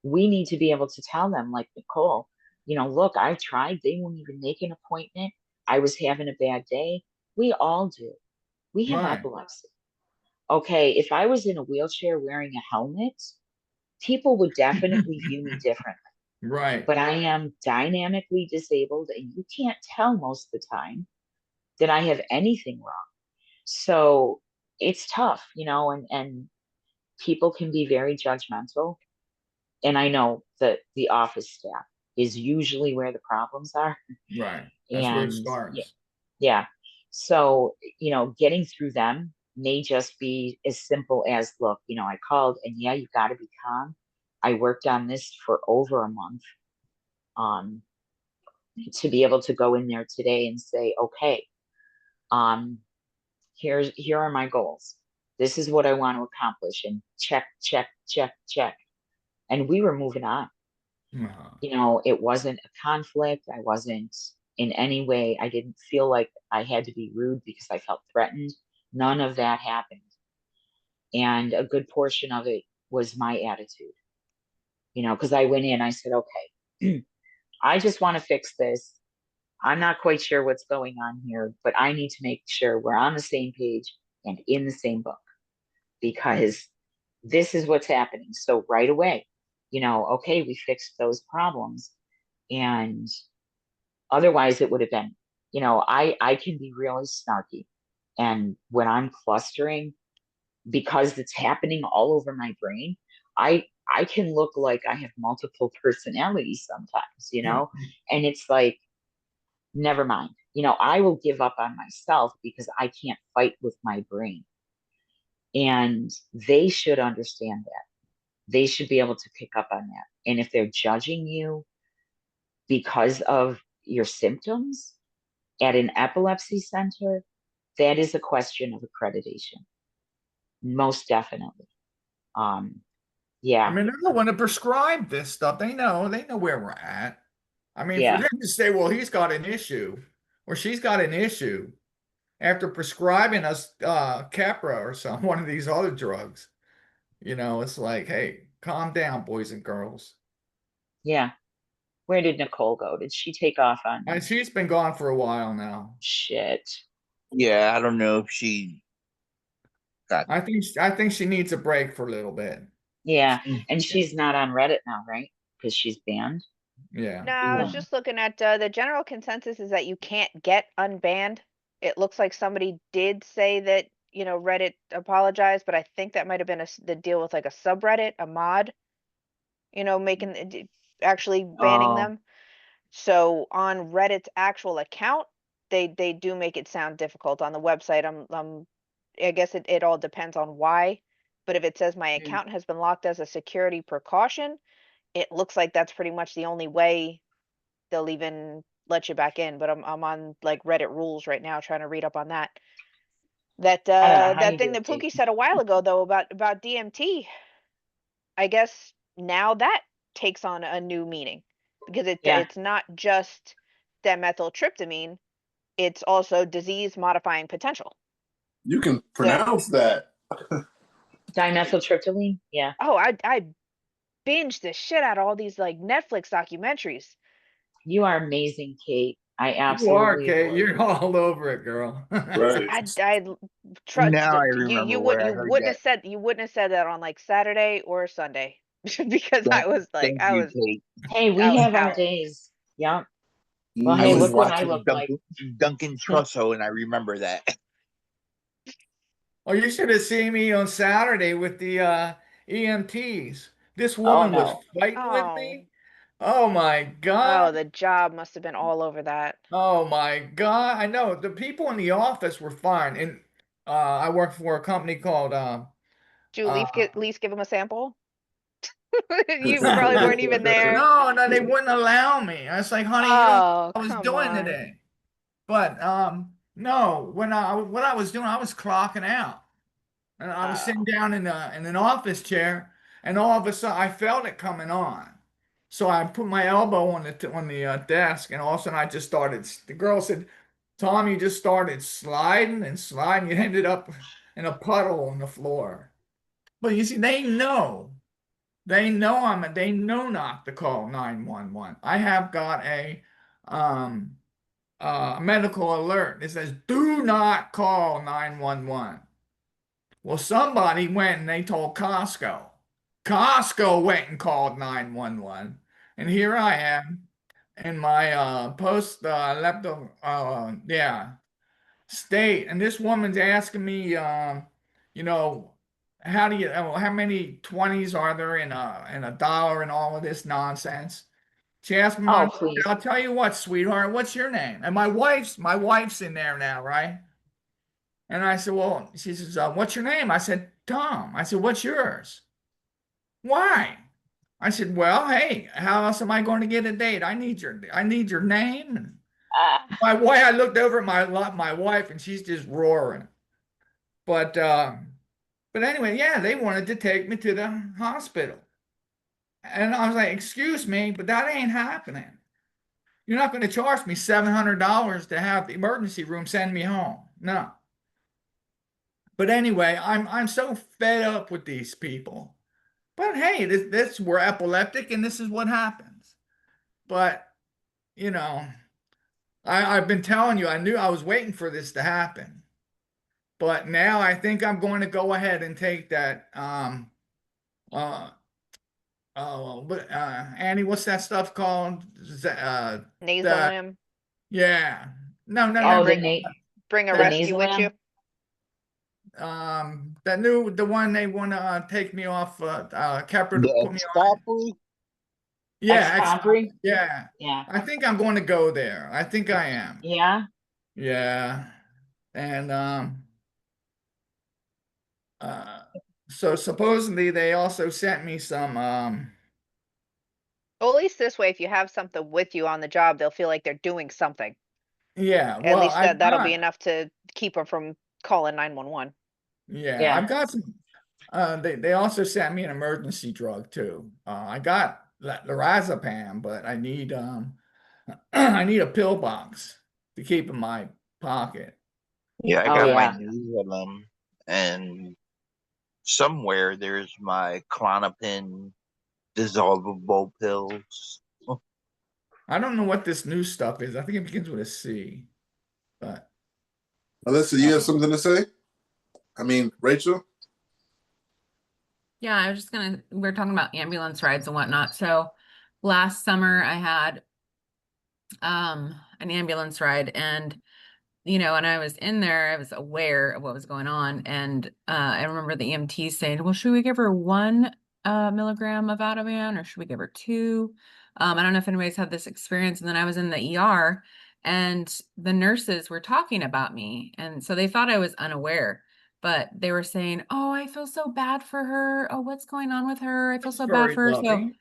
[SPEAKER 3] we need to be able to tell them, like Nicole, look, I tried, they won't even make an appointment. I was having a bad day. We all do. We have
[SPEAKER 4] Right.
[SPEAKER 3] epilepsy. Okay, if I was in a wheelchair wearing a helmet, people would definitely view me differently.
[SPEAKER 4] Right.
[SPEAKER 3] But I am dynamically disabled, and you can't tell most of the time that I have anything wrong. So it's tough, and people can be very judgmental. And I know that the office staff is usually where the problems are.
[SPEAKER 4] Right. That's where it
[SPEAKER 3] And
[SPEAKER 4] starts.
[SPEAKER 3] yeah. So, getting through them may just be as simple as, look, I called, and yeah, you got to be calm. I worked on this for over a month. To be able to go in there today and say, okay, here are my goals. This is what I want to accomplish, and check, check, check, check. And we were moving on. It wasn't a conflict. I wasn't in any way, I didn't feel like I had to be rude because I felt threatened. None of that happened. And a good portion of it was my attitude, because I went in, I said, okay, I just want to fix this. I'm not quite sure what's going on here, but I need to make sure we're on the same page and in the same book, because this is what's happening. So right away, okay, we fixed those problems. And otherwise it would have been, I can be really snarky. And when I'm clustering, because it's happening all over my brain, I can look like I have multiple personalities sometimes, and it's like, never mind. I will give up on myself because I can't fight with my brain. And they should understand that. They should be able to pick up on that. And if they're judging you because of your symptoms at an epilepsy center, that is a question of accreditation. Most definitely. Yeah.
[SPEAKER 4] I mean, they're the one to prescribe this stuff. They know where we're at. I mean, for
[SPEAKER 3] Yeah.
[SPEAKER 4] them to say, well, he's got an issue or she's got an issue after prescribing us Capra or one of these other drugs, it's like, hey, calm down, boys and girls.
[SPEAKER 3] Yeah. Where did Nicole go? Did she take off on?
[SPEAKER 4] And she's been gone for a while now.
[SPEAKER 3] Shit.
[SPEAKER 6] Yeah, I don't know if she got.
[SPEAKER 4] I think she needs a break for a little bit.
[SPEAKER 3] Yeah, and she's not on Reddit now, right? Because she's banned.
[SPEAKER 4] Yeah.
[SPEAKER 1] No, I was just looking at the general consensus is that you can't get unbanned. It looks like somebody did say that, Reddit apologized, but I think that might have been the deal with like a subreddit, a mod, actually banning
[SPEAKER 3] Oh.
[SPEAKER 1] them. So on Reddit's actual account, they do make it sound difficult. On the website, I guess it all depends on why. But if it says my account has been locked as a security precaution, it looks like that's pretty much the only way they'll even let you back in. But I'm on like Reddit rules right now trying to read up on that. That thing that Pookie said a while ago though about DMT, I guess now that takes on a new meaning, because it's not just dimethyltryptamine, it's also disease modifying potential.
[SPEAKER 2] You can pronounce that.
[SPEAKER 3] Dimethyltryptamine? Yeah.
[SPEAKER 1] Oh, I binged the shit out of all these like Netflix documentaries.
[SPEAKER 3] You are amazing, Kate. I absolutely.
[SPEAKER 4] You are, Kate. You're all over it, girl.
[SPEAKER 2] Right.
[SPEAKER 1] I trust
[SPEAKER 6] Now I remember
[SPEAKER 1] you wouldn't have said that on like Saturday or Sunday because I was like
[SPEAKER 6] Thank you, Kate.
[SPEAKER 3] Hey, we have our days. Yeah. Well, hey, look what I look like.
[SPEAKER 6] Duncan Trusso, and I remember that.
[SPEAKER 4] Oh, you should have seen me on Saturday with the EMTs. This woman was fighting with me. Oh my God.
[SPEAKER 1] Oh, the job must have been all over that.
[SPEAKER 4] Oh my God. I know the people in the office were fine. And I work for a company called
[SPEAKER 1] Did you at least give them a sample? You probably weren't even there.
[SPEAKER 4] No, they wouldn't allow me. I was like, honey, you know what I was doing today. But no, what I was doing, I was clocking out. And I was sitting down in an office chair, and all of a sudden I felt it coming on. So I put my elbow on the desk, and all of a sudden I just started. The girl said, "Tom, you just started sliding and sliding. You ended up in a puddle on the floor." But you see, they know. They know they know not to call 911. I have got a medical alert. It says, "Do not call 911." Well, somebody went and they told Costco. Costco went and called 911. And here I am in my post lepto state, and this woman's asking me, you know, how many 20s are there in a dollar and all of this nonsense. She asked me
[SPEAKER 3] Oh, please.
[SPEAKER 4] I'll tell you what, sweetheart, what's your name? And my wife's in there now, right? And I said, well, she says, what's your name? I said, Tom. I said, what's yours? Why? I said, well, hey, how else am I going to get a date? I need your name. My wife, I looked over at my wife, and she's just roaring. But anyway, yeah, they wanted to take me to the hospital. And I was like, excuse me, but that ain't happening. You're not going to charge me $700 to have the emergency room send me home. No. But anyway, I'm so fed up with these people. But hey, this we're epileptic, and this is what happens. But you know, I've been telling you, I knew I was waiting for this to happen. But now I think I'm going to go ahead and take that Annie, what's that stuff called?
[SPEAKER 1] Nasolim.
[SPEAKER 4] Yeah. No.
[SPEAKER 1] Bring a
[SPEAKER 3] the
[SPEAKER 1] rescue with you.
[SPEAKER 4] The one they want to take me off, Kepler to put me on. Yeah, yeah.
[SPEAKER 3] Yeah.
[SPEAKER 4] I think I'm going to go there. I think I am.
[SPEAKER 3] Yeah.
[SPEAKER 4] Yeah. And so supposedly they also sent me some
[SPEAKER 1] Well, at least this way, if you have something with you on the job, they'll feel like they're doing something.
[SPEAKER 4] yeah,
[SPEAKER 1] At
[SPEAKER 4] well,
[SPEAKER 1] least that'll be enough to keep them from calling 911.
[SPEAKER 4] Yeah, I've got some. They also sent me an emergency drug too. I got lorazepam, but I need I need a pill box to keep in my pocket.
[SPEAKER 6] Yeah, I
[SPEAKER 3] Oh,
[SPEAKER 6] got
[SPEAKER 3] yeah.
[SPEAKER 6] my Nasolim, and somewhere there's my Klonopin dissolvable pills.
[SPEAKER 4] I don't know what this new stuff is. I think it begins with a C. But
[SPEAKER 2] Alyssa, you have something to say? I mean, Rachel?
[SPEAKER 7] Yeah, I was just we're talking about ambulance rides and whatnot. So last summer I had an ambulance ride, and when I was in there, I was aware of what was going on. And I remember the EMT saying, well, should we give her 1 milligram of Ativan, or should we give her 2? I don't know if anybody's had this experience. And then I was in the ER, and the nurses were talking about me. And so they thought I was unaware, but they were saying, oh, I feel so bad for her. Oh, what's going on with her? I feel so bad for her. So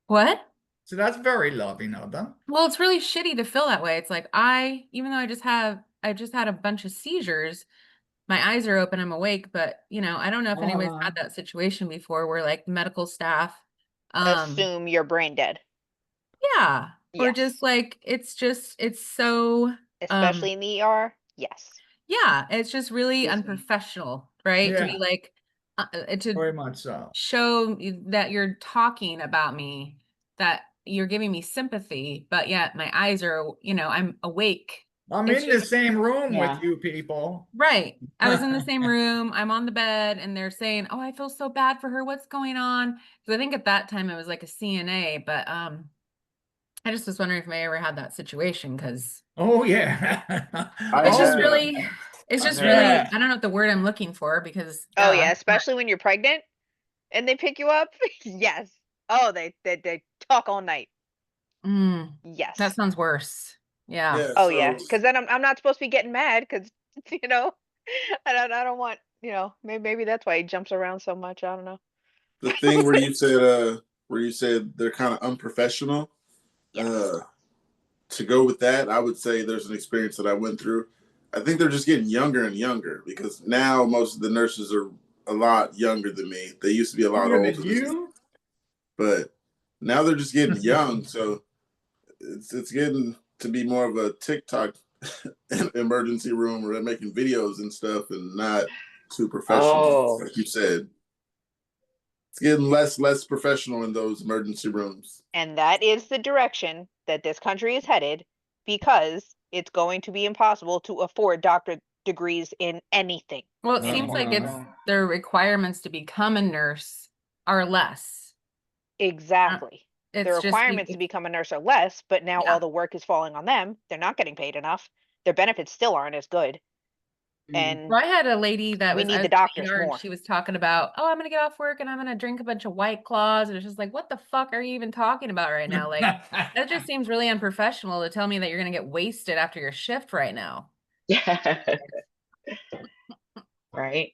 [SPEAKER 7] what?
[SPEAKER 4] So that's very loving of them.
[SPEAKER 7] Well, it's really shitty to feel that way. It's like even though I just had a bunch of seizures, my eyes are open, I'm awake, but I don't know if anybody's had that situation before where like medical staff
[SPEAKER 1] assume you're brain dead.
[SPEAKER 7] Yeah. Or just like it's so
[SPEAKER 1] especially in the ER. Yes.
[SPEAKER 7] Yeah, it's just really unprofessional, right? To be like to
[SPEAKER 4] very much so
[SPEAKER 7] show that you're talking about me, that you're giving me sympathy, but yet my eyes are, I'm awake.
[SPEAKER 4] I'm in the same room with you people.
[SPEAKER 7] Right. I was in the same room. I'm on the bed, and they're saying, oh, I feel so bad for her. What's going on? Because I think at that time it was like a CNA, but I just was wondering if I ever had that situation, because
[SPEAKER 4] oh yeah.
[SPEAKER 7] It's just really, I don't know what the word I'm looking for, because
[SPEAKER 1] oh yeah, especially when you're pregnant and they pick you up. Yes. Oh, they talk all night. Yes.
[SPEAKER 7] That sounds worse. Yeah.
[SPEAKER 1] Oh yeah, because then I'm not supposed to be getting mad, because I don't want, maybe that's why he jumps around so much. I don't know.
[SPEAKER 2] The thing where you said they're kind of unprofessional. To go with that, I would say there's an experience that I went through. I think they're just getting younger and younger, because now most of the nurses are a lot younger than me. They used to be a lot
[SPEAKER 4] Younger
[SPEAKER 2] older
[SPEAKER 4] than
[SPEAKER 2] than me,
[SPEAKER 4] you?
[SPEAKER 2] but now they're just getting young. So it's getting to be more of a TikTok emergency room where they're making videos and stuff and not too professional,
[SPEAKER 3] Oh,
[SPEAKER 2] like you said. It's getting less professional in those emergency rooms.
[SPEAKER 1] And that is the direction that this country is headed, because it's going to be impossible to afford doctorate degrees in anything.
[SPEAKER 7] Well, it
[SPEAKER 4] Oh,
[SPEAKER 7] seems like it's
[SPEAKER 4] wow.
[SPEAKER 7] their requirements to become a nurse are less.
[SPEAKER 1] Exactly. The
[SPEAKER 7] It's just
[SPEAKER 1] requirements to become a nurse are less, but now
[SPEAKER 7] Yeah.
[SPEAKER 1] all the work is falling on them. They're not getting paid enough. Their benefits still aren't as good. And
[SPEAKER 7] Well, I had a lady that
[SPEAKER 1] we
[SPEAKER 7] was,
[SPEAKER 1] need
[SPEAKER 7] I
[SPEAKER 1] the
[SPEAKER 7] was in
[SPEAKER 1] doctors
[SPEAKER 7] ER and
[SPEAKER 1] more.
[SPEAKER 7] she was talking about, oh, I'm gonna get off work and I'm gonna drink a bunch of White Claws, and it's just like, what the fuck are you even talking about right now? Like, that just seems really unprofessional to tell me that you're gonna get wasted after your shift right now.
[SPEAKER 3] yeah. Right.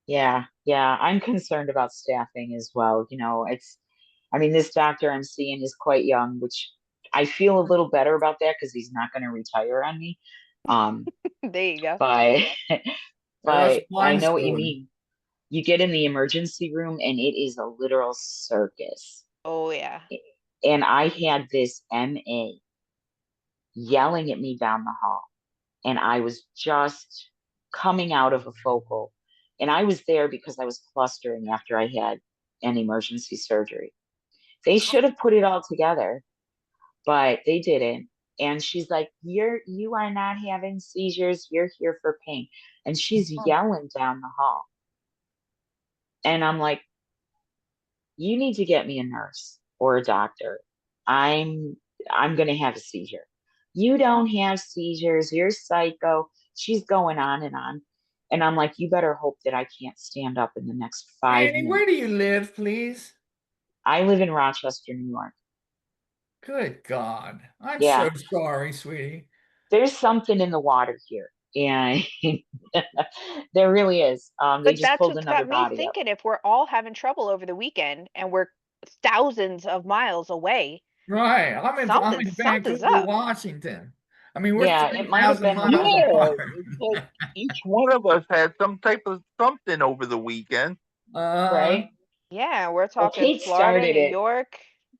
[SPEAKER 3] Yeah. Yeah. I'm concerned about staffing as well. I mean, this doctor I'm seeing is quite young, which I feel a little better about that because he's not going to retire on me. Um,
[SPEAKER 1] There you go.
[SPEAKER 3] but
[SPEAKER 4] That's a
[SPEAKER 3] but I
[SPEAKER 4] fine
[SPEAKER 3] know what you
[SPEAKER 4] story.
[SPEAKER 3] mean. You get in the emergency room and it is a literal circus.
[SPEAKER 1] Oh yeah.
[SPEAKER 3] And I had this MA yelling at me down the hall, and I was just coming out of a focal. And I was there because I was clustering after I had an emergency surgery. They should have put it all together, but they didn't. And she's like, you are not having seizures, you're here for pain. And she's yelling down the hall. And I'm like, you need to get me a nurse or a doctor. I'm I'm gonna have a seizure. You don't have seizures, you're psycho. She's going on and on. And I'm like, you better hope that I can't stand up in the next 5
[SPEAKER 4] Annie, where do
[SPEAKER 3] minutes.
[SPEAKER 4] you live, please?
[SPEAKER 3] I live in Rochester, New York.
[SPEAKER 4] Good God. I'm so
[SPEAKER 3] Yeah,
[SPEAKER 4] sorry, sweetie.
[SPEAKER 3] there's something in the water here. And there really is. They
[SPEAKER 1] But
[SPEAKER 3] just
[SPEAKER 1] that's
[SPEAKER 3] pulled
[SPEAKER 1] what's
[SPEAKER 3] another
[SPEAKER 1] got me
[SPEAKER 3] body up.
[SPEAKER 1] thinking, if we're all having trouble over the weekend and we're thousands of miles away,
[SPEAKER 4] Right. I'm in
[SPEAKER 1] something's
[SPEAKER 4] Vancouver,
[SPEAKER 1] up.
[SPEAKER 4] Washington. I mean, we're
[SPEAKER 3] Yeah, it might have
[SPEAKER 4] 3,000
[SPEAKER 3] been the
[SPEAKER 4] miles
[SPEAKER 3] weather.
[SPEAKER 6] Yeah,
[SPEAKER 4] apart.
[SPEAKER 6] it's like each one of us had some type of something over the weekend.
[SPEAKER 4] Uh,
[SPEAKER 3] Right?
[SPEAKER 1] Yeah, we're
[SPEAKER 3] Well,
[SPEAKER 1] talking
[SPEAKER 3] Kate
[SPEAKER 1] Florida,
[SPEAKER 3] started
[SPEAKER 1] New
[SPEAKER 3] it.
[SPEAKER 1] York,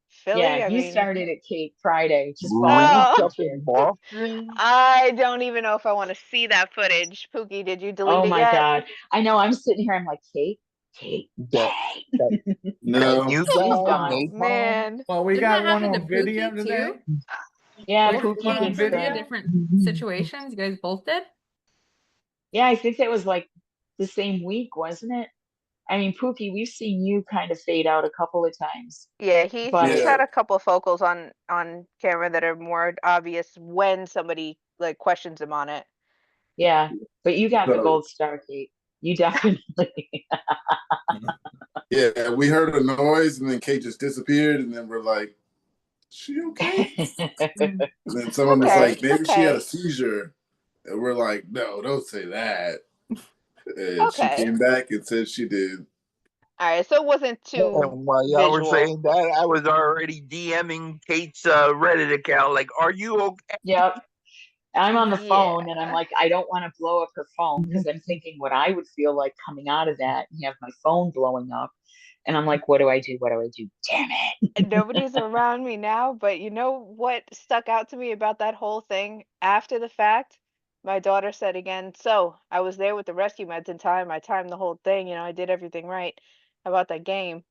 [SPEAKER 1] Philly.
[SPEAKER 3] Yeah,
[SPEAKER 1] I
[SPEAKER 3] you
[SPEAKER 1] mean,
[SPEAKER 3] started at Cape Friday, just following
[SPEAKER 1] oh,
[SPEAKER 6] Reach
[SPEAKER 3] me
[SPEAKER 6] up
[SPEAKER 3] here.
[SPEAKER 6] in Boston.
[SPEAKER 1] I don't even know if I want to see that footage. Pookie, did you delete
[SPEAKER 3] Oh
[SPEAKER 1] it
[SPEAKER 3] my
[SPEAKER 1] yet?
[SPEAKER 3] God. I know I'm sitting here, I'm like, Kate,
[SPEAKER 6] That, that, that
[SPEAKER 2] No,
[SPEAKER 6] you
[SPEAKER 3] she's
[SPEAKER 6] got
[SPEAKER 3] gone.
[SPEAKER 1] Oh
[SPEAKER 6] napalm.
[SPEAKER 1] man.
[SPEAKER 4] well, we
[SPEAKER 7] Didn't that
[SPEAKER 4] got one
[SPEAKER 7] happen to
[SPEAKER 4] on video
[SPEAKER 7] Pookie
[SPEAKER 4] today.
[SPEAKER 7] too?
[SPEAKER 3] Yeah,
[SPEAKER 4] Both
[SPEAKER 7] Didn't
[SPEAKER 4] one
[SPEAKER 3] Pookie
[SPEAKER 7] he
[SPEAKER 4] on
[SPEAKER 3] gets
[SPEAKER 7] hit in
[SPEAKER 3] the,
[SPEAKER 4] video.
[SPEAKER 7] different situations? You guys both did?
[SPEAKER 3] yeah, I think that was like the same week, wasn't it? I mean, Pookie, we've seen you kind of fade out a couple of times,
[SPEAKER 1] Yeah, he's
[SPEAKER 3] but
[SPEAKER 2] yeah.
[SPEAKER 1] had a couple of focals on camera that are more obvious when somebody like questions him on it.
[SPEAKER 3] yeah, but you got the
[SPEAKER 2] So
[SPEAKER 3] gold star, Kate. You definitely.
[SPEAKER 2] yeah, we heard a noise and then Kate just disappeared, and then we're like, "Is she okay?"
[SPEAKER 7] Mm.
[SPEAKER 2] And then someone was
[SPEAKER 1] Okay,
[SPEAKER 2] like, "Maybe she had a
[SPEAKER 1] okay,
[SPEAKER 2] seizure," and we're like, "No, don't say that." And she
[SPEAKER 1] okay.
[SPEAKER 2] came back and said she did.
[SPEAKER 1] All right, so it wasn't too
[SPEAKER 6] And while y'all were
[SPEAKER 1] visual.
[SPEAKER 6] saying that, I was already DMing Kate's Reddit account, like, "Are you okay?"
[SPEAKER 3] Yep. I'm on the
[SPEAKER 1] Yeah.
[SPEAKER 3] phone and I'm like, I don't want to blow up her phone because I'm thinking what I would feel like coming out of that and have my phone blowing up. And I'm like, what do I do? What do I do? Damn it.
[SPEAKER 1] And nobody's around me now, but you know what stuck out to me about that whole thing after the fact? My daughter said again, so I was there with the rescue meds in time. I timed the whole thing, I did everything right. How about that game?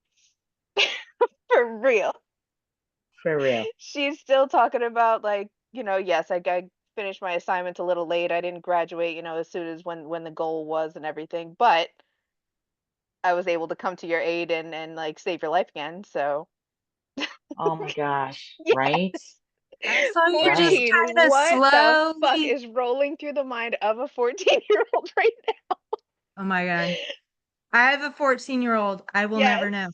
[SPEAKER 1] For real.
[SPEAKER 3] For real.
[SPEAKER 1] She's still talking about like, yes, I finished my assignment a little late. I didn't graduate, as soon as when the goal was and everything, but I was able to come to your aid and like save your life again. So
[SPEAKER 3] Oh my gosh.
[SPEAKER 1] yeah.
[SPEAKER 3] Right?
[SPEAKER 5] So you're just
[SPEAKER 3] Right.
[SPEAKER 1] 14.
[SPEAKER 5] kind of
[SPEAKER 1] What the fuck
[SPEAKER 5] slowly.
[SPEAKER 1] is rolling through the mind of a 14-year-old right now?
[SPEAKER 5] Oh my God. I have a 14-year-old. I will
[SPEAKER 1] Yes.
[SPEAKER 5] never know.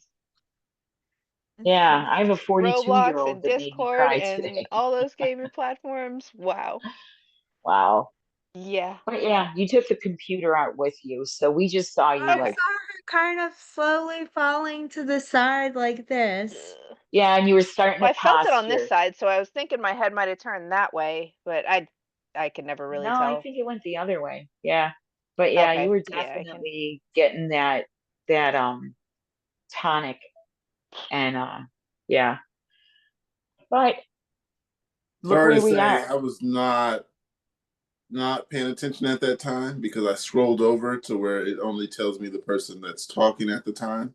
[SPEAKER 3] Yeah. I have a 42 year
[SPEAKER 1] Roblox
[SPEAKER 3] old
[SPEAKER 1] and
[SPEAKER 3] that made me
[SPEAKER 1] Discord
[SPEAKER 3] cry
[SPEAKER 1] and
[SPEAKER 3] today.
[SPEAKER 1] all those gaming platforms. Wow.
[SPEAKER 3] Wow.
[SPEAKER 1] Yeah.
[SPEAKER 3] But yeah, you took the computer out with you. So we just saw you
[SPEAKER 5] I saw
[SPEAKER 3] like,
[SPEAKER 5] her kind of slowly falling to the side like this.
[SPEAKER 1] Ugh.
[SPEAKER 3] yeah, and you were starting
[SPEAKER 1] Well,
[SPEAKER 3] to
[SPEAKER 1] I felt it on this
[SPEAKER 3] posture.
[SPEAKER 1] side, so I was thinking my head might have turned that way, but I can never really
[SPEAKER 3] No, I
[SPEAKER 1] tell.
[SPEAKER 3] think it went the other way. Yeah. But yeah, you
[SPEAKER 1] Okay.
[SPEAKER 3] were
[SPEAKER 1] Yeah, I can.
[SPEAKER 3] definitely getting that tonic, and yeah. But look
[SPEAKER 2] Sorry to
[SPEAKER 3] where we
[SPEAKER 2] say,
[SPEAKER 3] are.
[SPEAKER 2] I was not paying attention at that time because I scrolled over to where it only tells me the person that's talking at the time.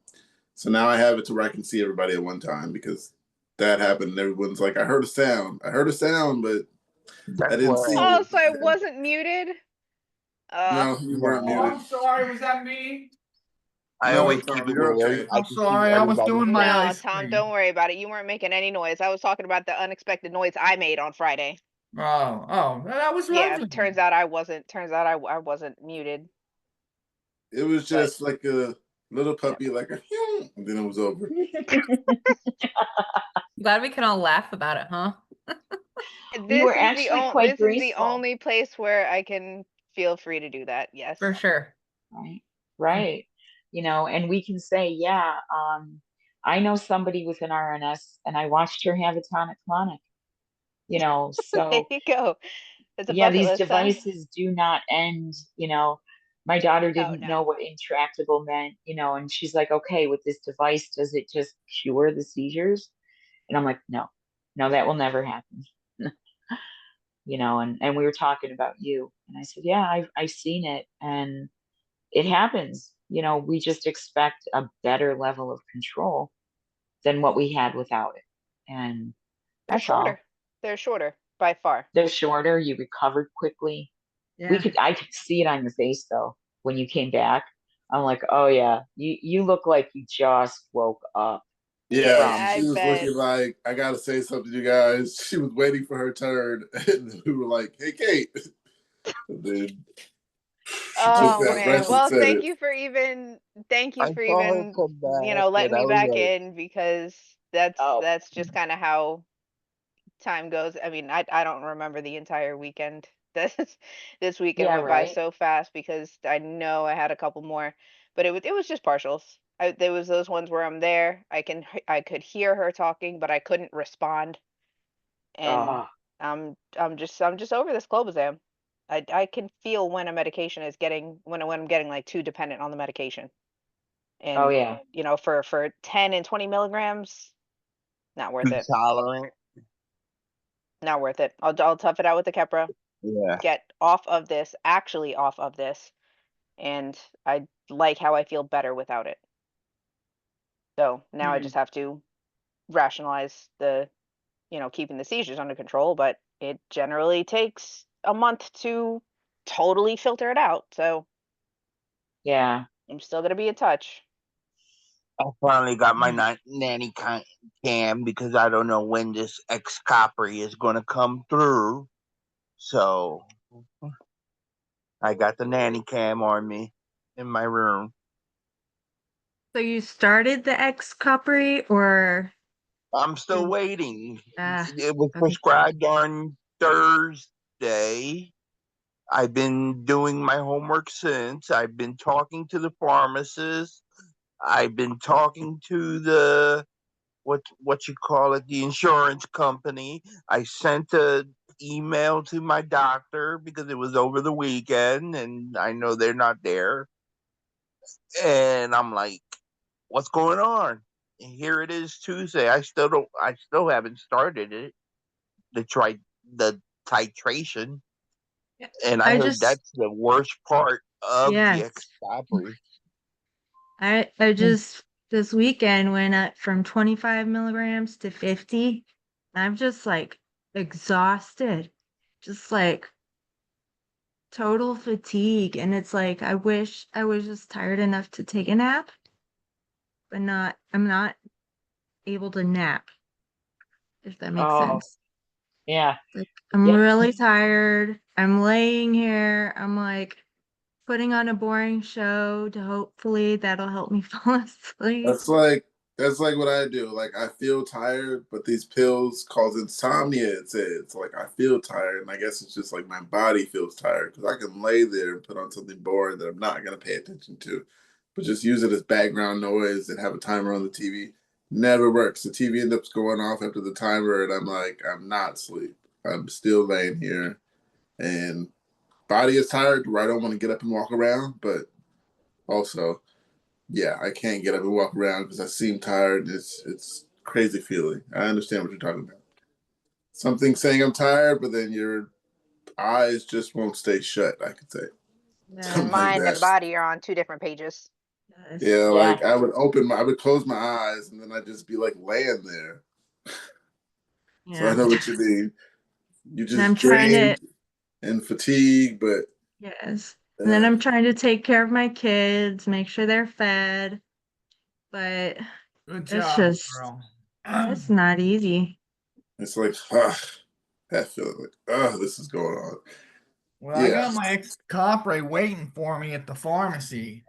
[SPEAKER 2] So now I have it to where I can see everybody at one time because that happened. And everyone's like, I heard a sound. I heard a sound, but I
[SPEAKER 6] That's
[SPEAKER 2] didn't
[SPEAKER 6] why
[SPEAKER 2] see
[SPEAKER 6] I,
[SPEAKER 2] what
[SPEAKER 1] Oh,
[SPEAKER 2] was
[SPEAKER 1] so I
[SPEAKER 2] there.
[SPEAKER 1] wasn't muted?
[SPEAKER 2] No, you weren't
[SPEAKER 4] Oh,
[SPEAKER 6] no,
[SPEAKER 2] muted.
[SPEAKER 4] I'm sorry. Was that me?
[SPEAKER 6] I
[SPEAKER 2] No,
[SPEAKER 6] always
[SPEAKER 2] Tom,
[SPEAKER 6] keep it
[SPEAKER 2] you're
[SPEAKER 6] where
[SPEAKER 2] okay.
[SPEAKER 6] I
[SPEAKER 4] I'm
[SPEAKER 6] can see
[SPEAKER 4] sorry. I was
[SPEAKER 6] everybody.
[SPEAKER 4] doing my
[SPEAKER 1] No,
[SPEAKER 4] ice
[SPEAKER 1] Tom,
[SPEAKER 4] cream.
[SPEAKER 1] don't worry about it. You weren't making any noise. I was talking about the unexpected noise I made on Friday.
[SPEAKER 4] Oh, that was
[SPEAKER 1] Yeah,
[SPEAKER 4] lovely.
[SPEAKER 1] turns out I wasn't muted.
[SPEAKER 2] It was
[SPEAKER 1] But
[SPEAKER 2] just like a little
[SPEAKER 1] yeah.
[SPEAKER 2] puppy, like a and then it was over.
[SPEAKER 7] Glad we can all laugh about it, huh?
[SPEAKER 3] We were actually quite
[SPEAKER 1] This is the
[SPEAKER 3] graceful,
[SPEAKER 1] only place where I can feel free to do that. Yes.
[SPEAKER 7] For sure.
[SPEAKER 3] right? Right. You know, and we can say, yeah, I know somebody with an RNS, and I watched her have a tonic clonic. You know,
[SPEAKER 1] There
[SPEAKER 3] so
[SPEAKER 1] you go. It's a
[SPEAKER 3] yeah,
[SPEAKER 1] bucket
[SPEAKER 3] these
[SPEAKER 1] list, huh?
[SPEAKER 3] devices do not end. You know, my daughter
[SPEAKER 1] No,
[SPEAKER 3] didn't know
[SPEAKER 1] no.
[SPEAKER 3] what intractable meant, you know, and she's like, okay, with this device, does it just cure the seizures? And I'm like, no, no, that will never happen. You know, and we were talking about you, and I said, yeah, I've seen it, and it happens. You know, we just expect a better level of control than what we had without it. And
[SPEAKER 1] They're
[SPEAKER 3] that's all.
[SPEAKER 1] shorter. They're shorter by far.
[SPEAKER 3] They're shorter, you recovered quickly.
[SPEAKER 5] Yeah.
[SPEAKER 3] I could see it on your face though when you came back. I'm like, oh yeah, you look like you just woke up
[SPEAKER 2] Yeah,
[SPEAKER 1] Yeah,
[SPEAKER 3] from
[SPEAKER 1] I
[SPEAKER 2] she was
[SPEAKER 1] bet.
[SPEAKER 2] looking like, I gotta say something to you guys. She was waiting for her turn, and we were like, "Hey, Kate." And then she took
[SPEAKER 1] Oh
[SPEAKER 2] that
[SPEAKER 1] man.
[SPEAKER 2] breath and
[SPEAKER 1] Well,
[SPEAKER 2] said it.
[SPEAKER 1] thank you
[SPEAKER 6] I
[SPEAKER 1] for
[SPEAKER 6] saw her
[SPEAKER 1] even,
[SPEAKER 6] come back,
[SPEAKER 1] letting
[SPEAKER 6] and I
[SPEAKER 1] me
[SPEAKER 6] was
[SPEAKER 1] back
[SPEAKER 6] like,
[SPEAKER 1] in because
[SPEAKER 3] oh
[SPEAKER 1] that's just kind of how time goes. I mean, I don't remember the entire weekend. This weekend
[SPEAKER 3] yeah,
[SPEAKER 1] went by
[SPEAKER 3] right.
[SPEAKER 1] so fast because I know I had a couple more, but it was just partials. There was those ones where I'm there, I could hear her talking, but I couldn't respond, and
[SPEAKER 3] Oh,
[SPEAKER 1] I'm just over this clobazam. I can feel when a medication is getting when I'm getting like too dependent on the medication,
[SPEAKER 3] oh
[SPEAKER 1] and
[SPEAKER 3] yeah.
[SPEAKER 1] for 10 and 20 milligrams, not worth
[SPEAKER 6] too
[SPEAKER 1] it.
[SPEAKER 6] tolerant.
[SPEAKER 1] Not worth it. I'll tough it out with the Keppra,
[SPEAKER 6] Yeah.
[SPEAKER 1] get actually off of this, and I like how I feel better without it. So now I
[SPEAKER 3] Hmm.
[SPEAKER 1] just have to rationalize keeping the seizures under control, but it generally takes a month to totally filter it out. So
[SPEAKER 3] Yeah.
[SPEAKER 1] I'm still gonna be in touch.
[SPEAKER 6] I finally got my
[SPEAKER 3] Mm.
[SPEAKER 6] nanny cam because I don't know when this ex coppery is going to come through. So I got the nanny cam on me in my room.
[SPEAKER 7] So you started the X coppery or
[SPEAKER 6] I'm still waiting.
[SPEAKER 7] ah
[SPEAKER 6] It was
[SPEAKER 7] okay.
[SPEAKER 6] prescribed on Thursday. I've been doing my homework since. I've been talking to the pharmacist. I've been talking to the what you call it, the insurance company. I sent a email to my doctor because it was over the weekend and I know they're not there. And I'm like, what's going on? And here it is Tuesday. I still haven't started it. The the titration. And I
[SPEAKER 7] I
[SPEAKER 6] heard
[SPEAKER 7] just
[SPEAKER 6] that's the worst part of the
[SPEAKER 7] yes.
[SPEAKER 6] expiry.
[SPEAKER 7] I just this weekend went up from 25 milligrams to 50. I'm just like exhausted. Just like total fatigue. And it's like I wish I was just tired enough to take a nap, but I'm not able to nap, if that makes
[SPEAKER 3] Oh,
[SPEAKER 7] sense.
[SPEAKER 3] yeah.
[SPEAKER 7] Like I'm
[SPEAKER 3] Yep.
[SPEAKER 7] really tired. I'm laying here. I'm like putting on a boring show to hopefully that'll help me fall asleep.
[SPEAKER 2] That's like what I do. Like I feel tired, but these pills cause insomnia. It says like I feel tired, and I guess it's just like my body feels tired because I can lay there and put on something boring that I'm not gonna pay attention to, but just use it as background noise and have a timer on the TV. Never works. The TV ends up going off after the timer, and I'm like, I'm not asleep. I'm still laying here, and body is tired where I don't want to get up and walk around, but also, yeah, I can't get up and walk around because I seem tired. It's crazy feeling. I understand what you're talking about. Something saying I'm tired, but then your eyes just won't stay shut, I could say.
[SPEAKER 1] Your
[SPEAKER 2] Something like
[SPEAKER 1] mind and
[SPEAKER 2] that.
[SPEAKER 1] body are on two different pages.
[SPEAKER 5] Yes.
[SPEAKER 2] Yeah,
[SPEAKER 3] Yeah.
[SPEAKER 2] like I would close my eyes and then I'd just be like laying there. So I
[SPEAKER 8] Yeah.
[SPEAKER 2] know what you mean. You
[SPEAKER 8] And I'm
[SPEAKER 2] just
[SPEAKER 8] trying to,
[SPEAKER 2] drained and fatigued, but
[SPEAKER 8] yes. And then I'm trying to take care of my kids, make sure they're fed. But
[SPEAKER 4] Good
[SPEAKER 8] it's
[SPEAKER 4] job,
[SPEAKER 8] just,
[SPEAKER 4] girl.
[SPEAKER 8] it's not easy.
[SPEAKER 2] it's like, that feeling like, this is going on.
[SPEAKER 4] Well, I
[SPEAKER 2] Yeah.
[SPEAKER 4] got my ex-copre waiting for me at the pharmacy,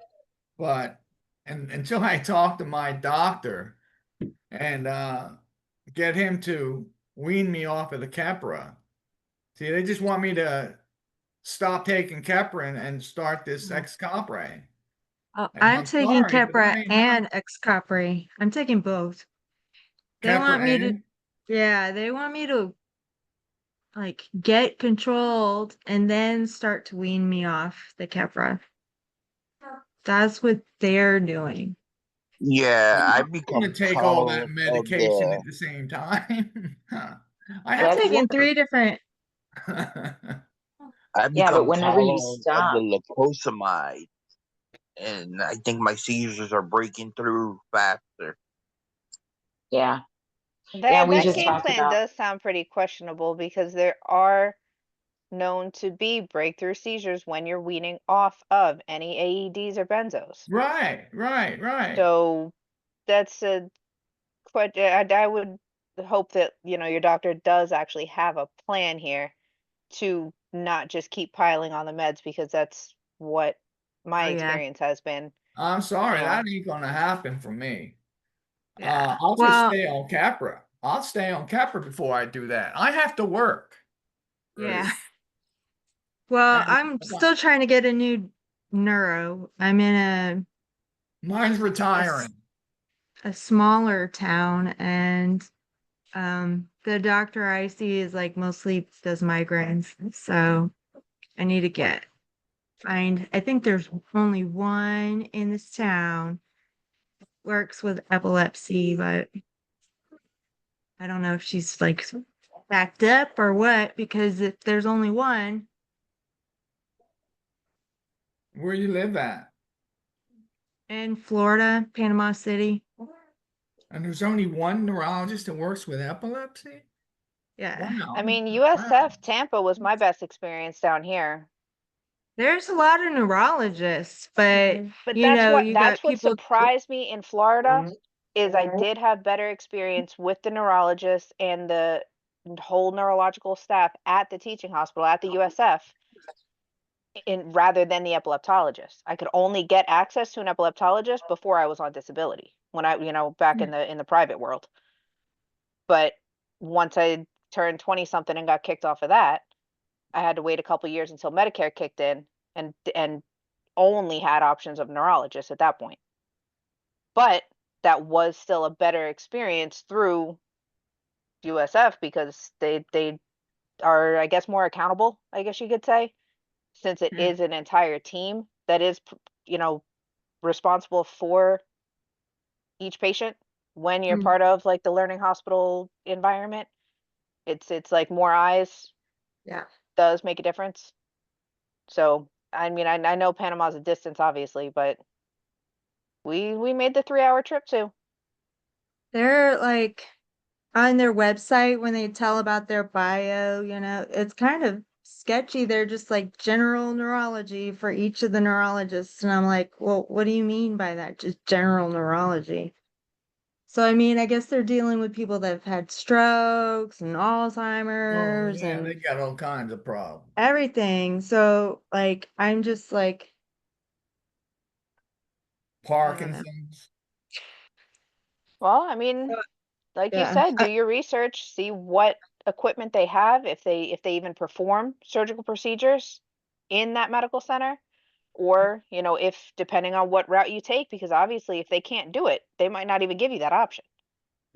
[SPEAKER 4] but until I talk to my doctor and get him to wean me off of the Keppra. See, they just want me to stop taking Keppra and start this ex-copre.
[SPEAKER 8] Oh,
[SPEAKER 4] And
[SPEAKER 8] I'm
[SPEAKER 4] I'm
[SPEAKER 8] taking
[SPEAKER 4] sorry, but
[SPEAKER 8] Keppra
[SPEAKER 4] that ain't
[SPEAKER 8] and Excopri. I'm taking both. They want me to,
[SPEAKER 4] Keppra
[SPEAKER 8] yeah, they want me to like get controlled and then start to wean me off the Keppra. That's what they're doing.
[SPEAKER 6] Yeah, I
[SPEAKER 4] I'm
[SPEAKER 6] become
[SPEAKER 4] gonna take all that
[SPEAKER 6] tolerant of
[SPEAKER 4] medication at the same time. I
[SPEAKER 8] I'm
[SPEAKER 4] have to
[SPEAKER 8] taking
[SPEAKER 4] work.
[SPEAKER 8] 3 different.
[SPEAKER 6] I
[SPEAKER 3] Yeah, but
[SPEAKER 6] become
[SPEAKER 3] whenever you
[SPEAKER 6] tolerant of
[SPEAKER 3] stop,
[SPEAKER 6] the lacosamide, and I think my seizures are breaking through faster.
[SPEAKER 3] yeah.
[SPEAKER 1] That
[SPEAKER 3] we
[SPEAKER 1] that
[SPEAKER 3] just
[SPEAKER 1] game
[SPEAKER 3] talked
[SPEAKER 1] plan
[SPEAKER 3] about-
[SPEAKER 1] does sound pretty questionable because there are known to be breakthrough seizures when you're weaning off of any AEDs or benzos.
[SPEAKER 4] Right.
[SPEAKER 1] So that's a I would hope that, your doctor does actually have a plan here to not just keep piling on the meds because that's what my
[SPEAKER 8] Oh, yeah.
[SPEAKER 1] experience has been.
[SPEAKER 4] I'm sorry,
[SPEAKER 1] Yeah.
[SPEAKER 4] that ain't gonna happen for me.
[SPEAKER 8] Yeah.
[SPEAKER 4] I'll just
[SPEAKER 8] Well,
[SPEAKER 4] stay on Capra. I'll stay on Capra before I do that. I have to work.
[SPEAKER 8] yeah. Well,
[SPEAKER 4] And
[SPEAKER 8] I'm still trying to get a new neuro. I'm in
[SPEAKER 4] mine's retiring.
[SPEAKER 8] a smaller town, and the doctor I see is like mostly does migraines. So I need to I think there's only one in this town works with epilepsy, but I don't know if she's like backed up or what, because if there's only one.
[SPEAKER 4] Where you live at?
[SPEAKER 8] In Florida, Panama City.
[SPEAKER 4] And there's only one neurologist that works with epilepsy?
[SPEAKER 8] Yeah.
[SPEAKER 4] Wow.
[SPEAKER 1] I mean, USF Tampa was my best experience down here.
[SPEAKER 8] There's a lot of neurologists, but
[SPEAKER 1] But
[SPEAKER 8] you know, you got
[SPEAKER 1] that's what
[SPEAKER 8] people.
[SPEAKER 1] surprised me in Florida is I did have better experience with the neurologist and the whole neurological staff at the teaching hospital at the USF rather than the epileptologist. I could only get access to an epileptologist before I was on disability when I, back in the private world. But once I turned 20 something and got kicked off of that, I had to wait a couple years until Medicare kicked in and only had options of neurologists at that point. But that was still a better experience through USF because they are, I guess, more accountable, I guess you could say, since it is an entire team that is, responsible for each patient when you're part of like the learning hospital environment. It's like more eyes
[SPEAKER 8] Yeah.
[SPEAKER 1] does make a difference. So I mean, I know Panama's a distance, obviously, but we made the 3-hour trip too.
[SPEAKER 8] They're like on their website when they tell about their bio, it's kind of sketchy. They're just like general neurology for each of the neurologists. And I'm like, well, what do you mean by that? Just general neurology. So, I mean, I guess they're dealing with people that have had strokes and
[SPEAKER 4] Oh,
[SPEAKER 8] Alzheimer's
[SPEAKER 4] yeah, they
[SPEAKER 8] and
[SPEAKER 4] got all kinds of problems.
[SPEAKER 8] everything. So, like, I'm just like,
[SPEAKER 4] Parkinson's.
[SPEAKER 1] Well, I mean, like you
[SPEAKER 8] yeah.
[SPEAKER 1] said, do your research, see what equipment they have, if they even perform surgical procedures in that medical center, or, if depending on what route you take, because obviously if they can't do it, they might not even give you that option.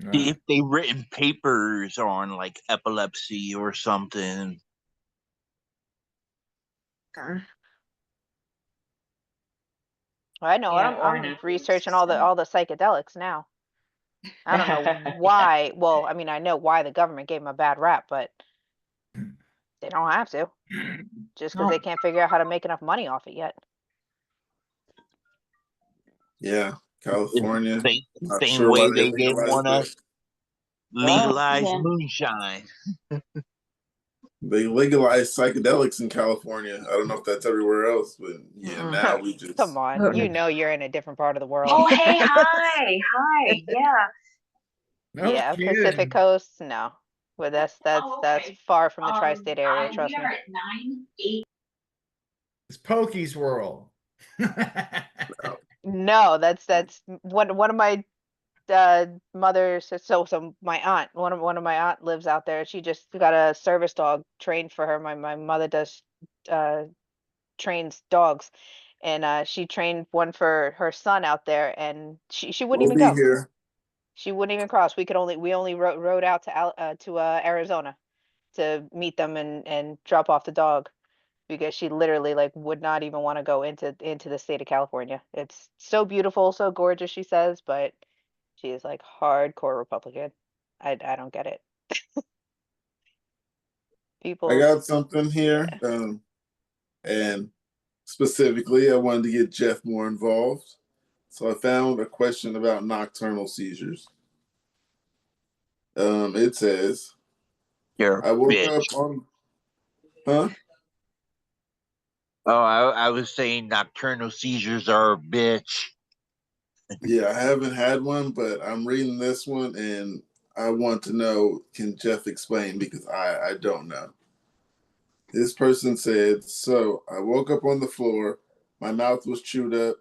[SPEAKER 4] Right.
[SPEAKER 6] If they written papers on like epilepsy or something.
[SPEAKER 1] I know.
[SPEAKER 3] Yeah, or
[SPEAKER 1] I'm
[SPEAKER 3] an
[SPEAKER 1] researching all the psychedelics now. I don't know why. Well, I mean, I know why the government gave them a bad rap, but they don't have to. Just because
[SPEAKER 3] No.
[SPEAKER 1] they can't figure out how to make enough money off it yet.
[SPEAKER 2] Yeah, California.
[SPEAKER 6] Same,
[SPEAKER 2] Not
[SPEAKER 6] same
[SPEAKER 2] sure
[SPEAKER 6] way
[SPEAKER 2] why they
[SPEAKER 6] they didn't
[SPEAKER 2] legalized
[SPEAKER 6] want to
[SPEAKER 2] that.
[SPEAKER 6] legalize
[SPEAKER 3] yeah.
[SPEAKER 6] moonshine.
[SPEAKER 2] They legalized psychedelics in California. I don't know if that's everywhere else, but yeah,
[SPEAKER 3] Mm-mm.
[SPEAKER 2] now we just
[SPEAKER 1] Come on, you know you're in a different part of the world.
[SPEAKER 3] Oh, hey, hi, yeah.
[SPEAKER 4] No
[SPEAKER 1] Yeah, Pacific
[SPEAKER 4] kidding.
[SPEAKER 1] Coast, no. But that's
[SPEAKER 3] Oh,
[SPEAKER 1] that's
[SPEAKER 3] okay.
[SPEAKER 1] far from the tri-state area,
[SPEAKER 3] We
[SPEAKER 1] trust
[SPEAKER 3] are
[SPEAKER 1] me.
[SPEAKER 3] at 9:08.
[SPEAKER 4] It's Pokey's world.
[SPEAKER 1] No, that's one of my mothers. So my aunt, one of my aunt lives out there. She just got a service dog trained for her. My mother does uh trains dogs, and she trained one for her son out there, and she wouldn't
[SPEAKER 2] we'll
[SPEAKER 1] even
[SPEAKER 2] be
[SPEAKER 1] go.
[SPEAKER 2] here.
[SPEAKER 1] She wouldn't even cross. We only rode out to Arizona to meet them and drop off the dog because she literally like would not even want to go into the state of California. It's so beautiful, so gorgeous, she says, but she is like hardcore Republican. I don't get it.
[SPEAKER 2] I
[SPEAKER 1] People,
[SPEAKER 2] got something here,
[SPEAKER 1] yeah.
[SPEAKER 2] and specifically, I wanted to get Jeff more involved. So I found a question about nocturnal seizures. It says,
[SPEAKER 6] You're a
[SPEAKER 2] I woke
[SPEAKER 6] bitch.
[SPEAKER 2] up on, huh?
[SPEAKER 6] Oh, I was saying nocturnal seizures are a bitch.
[SPEAKER 2] Yeah, I haven't had one, but I'm reading this one and I want to know, can Jeff explain? Because I don't know. This person said, so I woke up on the floor, my mouth was chewed up,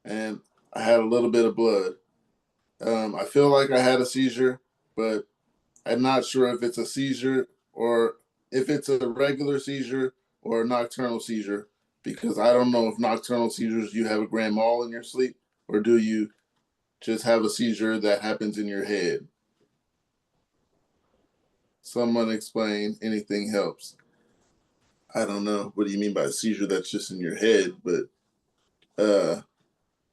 [SPEAKER 2] and I had a little bit of blood. I feel like I had a seizure, but I'm not sure if it's a seizure or if it's a regular seizure or a nocturnal seizure, because I don't know if nocturnal seizures you have a grand mal in your sleep, or do you just have a seizure that happens in your head? Someone explain, anything helps. I don't know. What do you mean by a seizure that's just in your head? But
[SPEAKER 6] I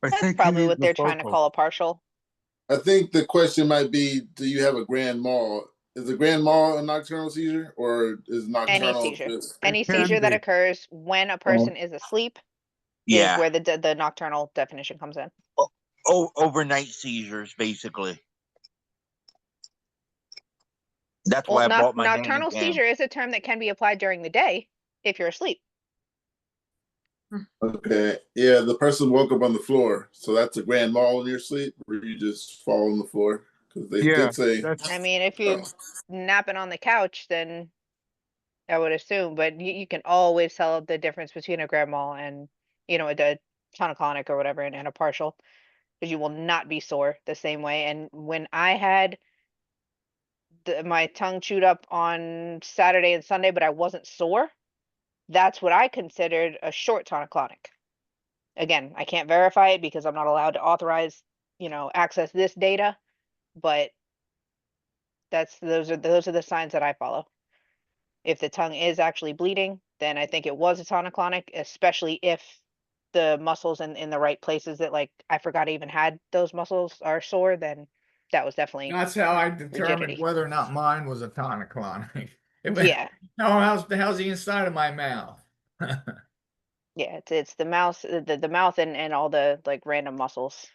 [SPEAKER 1] That's
[SPEAKER 6] think he
[SPEAKER 1] probably
[SPEAKER 6] needs
[SPEAKER 1] what
[SPEAKER 6] the
[SPEAKER 1] they're trying to
[SPEAKER 6] focal.
[SPEAKER 1] call a partial.
[SPEAKER 2] I think the question might be, do you have a grand mal? Is a grand mal a nocturnal seizure, or is
[SPEAKER 1] Any
[SPEAKER 2] nocturnal
[SPEAKER 1] seizure.
[SPEAKER 2] just
[SPEAKER 6] It
[SPEAKER 1] Any
[SPEAKER 6] can
[SPEAKER 1] seizure that
[SPEAKER 6] be.
[SPEAKER 1] occurs when a person is asleep is
[SPEAKER 6] Yeah.
[SPEAKER 1] where the nocturnal definition comes in.
[SPEAKER 6] Overnight seizures, basically. That's
[SPEAKER 1] Well,
[SPEAKER 6] why I bought my nanny
[SPEAKER 1] nocturnal
[SPEAKER 6] cam.
[SPEAKER 1] seizure is a term that can be applied during the day if you're asleep.
[SPEAKER 2] okay? Yeah, the person woke up on the floor, so that's a grand mal in your sleep, or you just fall on the floor? Because they
[SPEAKER 6] Yeah,
[SPEAKER 2] did say,
[SPEAKER 6] that's
[SPEAKER 1] I mean, if
[SPEAKER 2] oh,
[SPEAKER 1] you're napping on the couch, then I would assume, but you can always tell the difference between a grand mal and, a tonic-clonic or whatever and a partial, because you will not be sore the same way. And when I had my tongue chewed up on Saturday and Sunday, but I wasn't sore, that's what I considered a short tonic-clonic. Again, I can't verify it because I'm not allowed to authorize, access this data, but those are the signs that I follow. If the tongue is actually bleeding, then I think it was a tonic-clonic, especially if the muscles in the right places that like I forgot I even had those muscles are sore, then that was definitely
[SPEAKER 4] That's how I determined
[SPEAKER 1] rigidity.
[SPEAKER 4] whether or not mine was a tonic-clonic.
[SPEAKER 1] Yeah.
[SPEAKER 4] How's the inside of my mouth?
[SPEAKER 1] Yeah, it's the mouth, the mouth and all the like random muscles.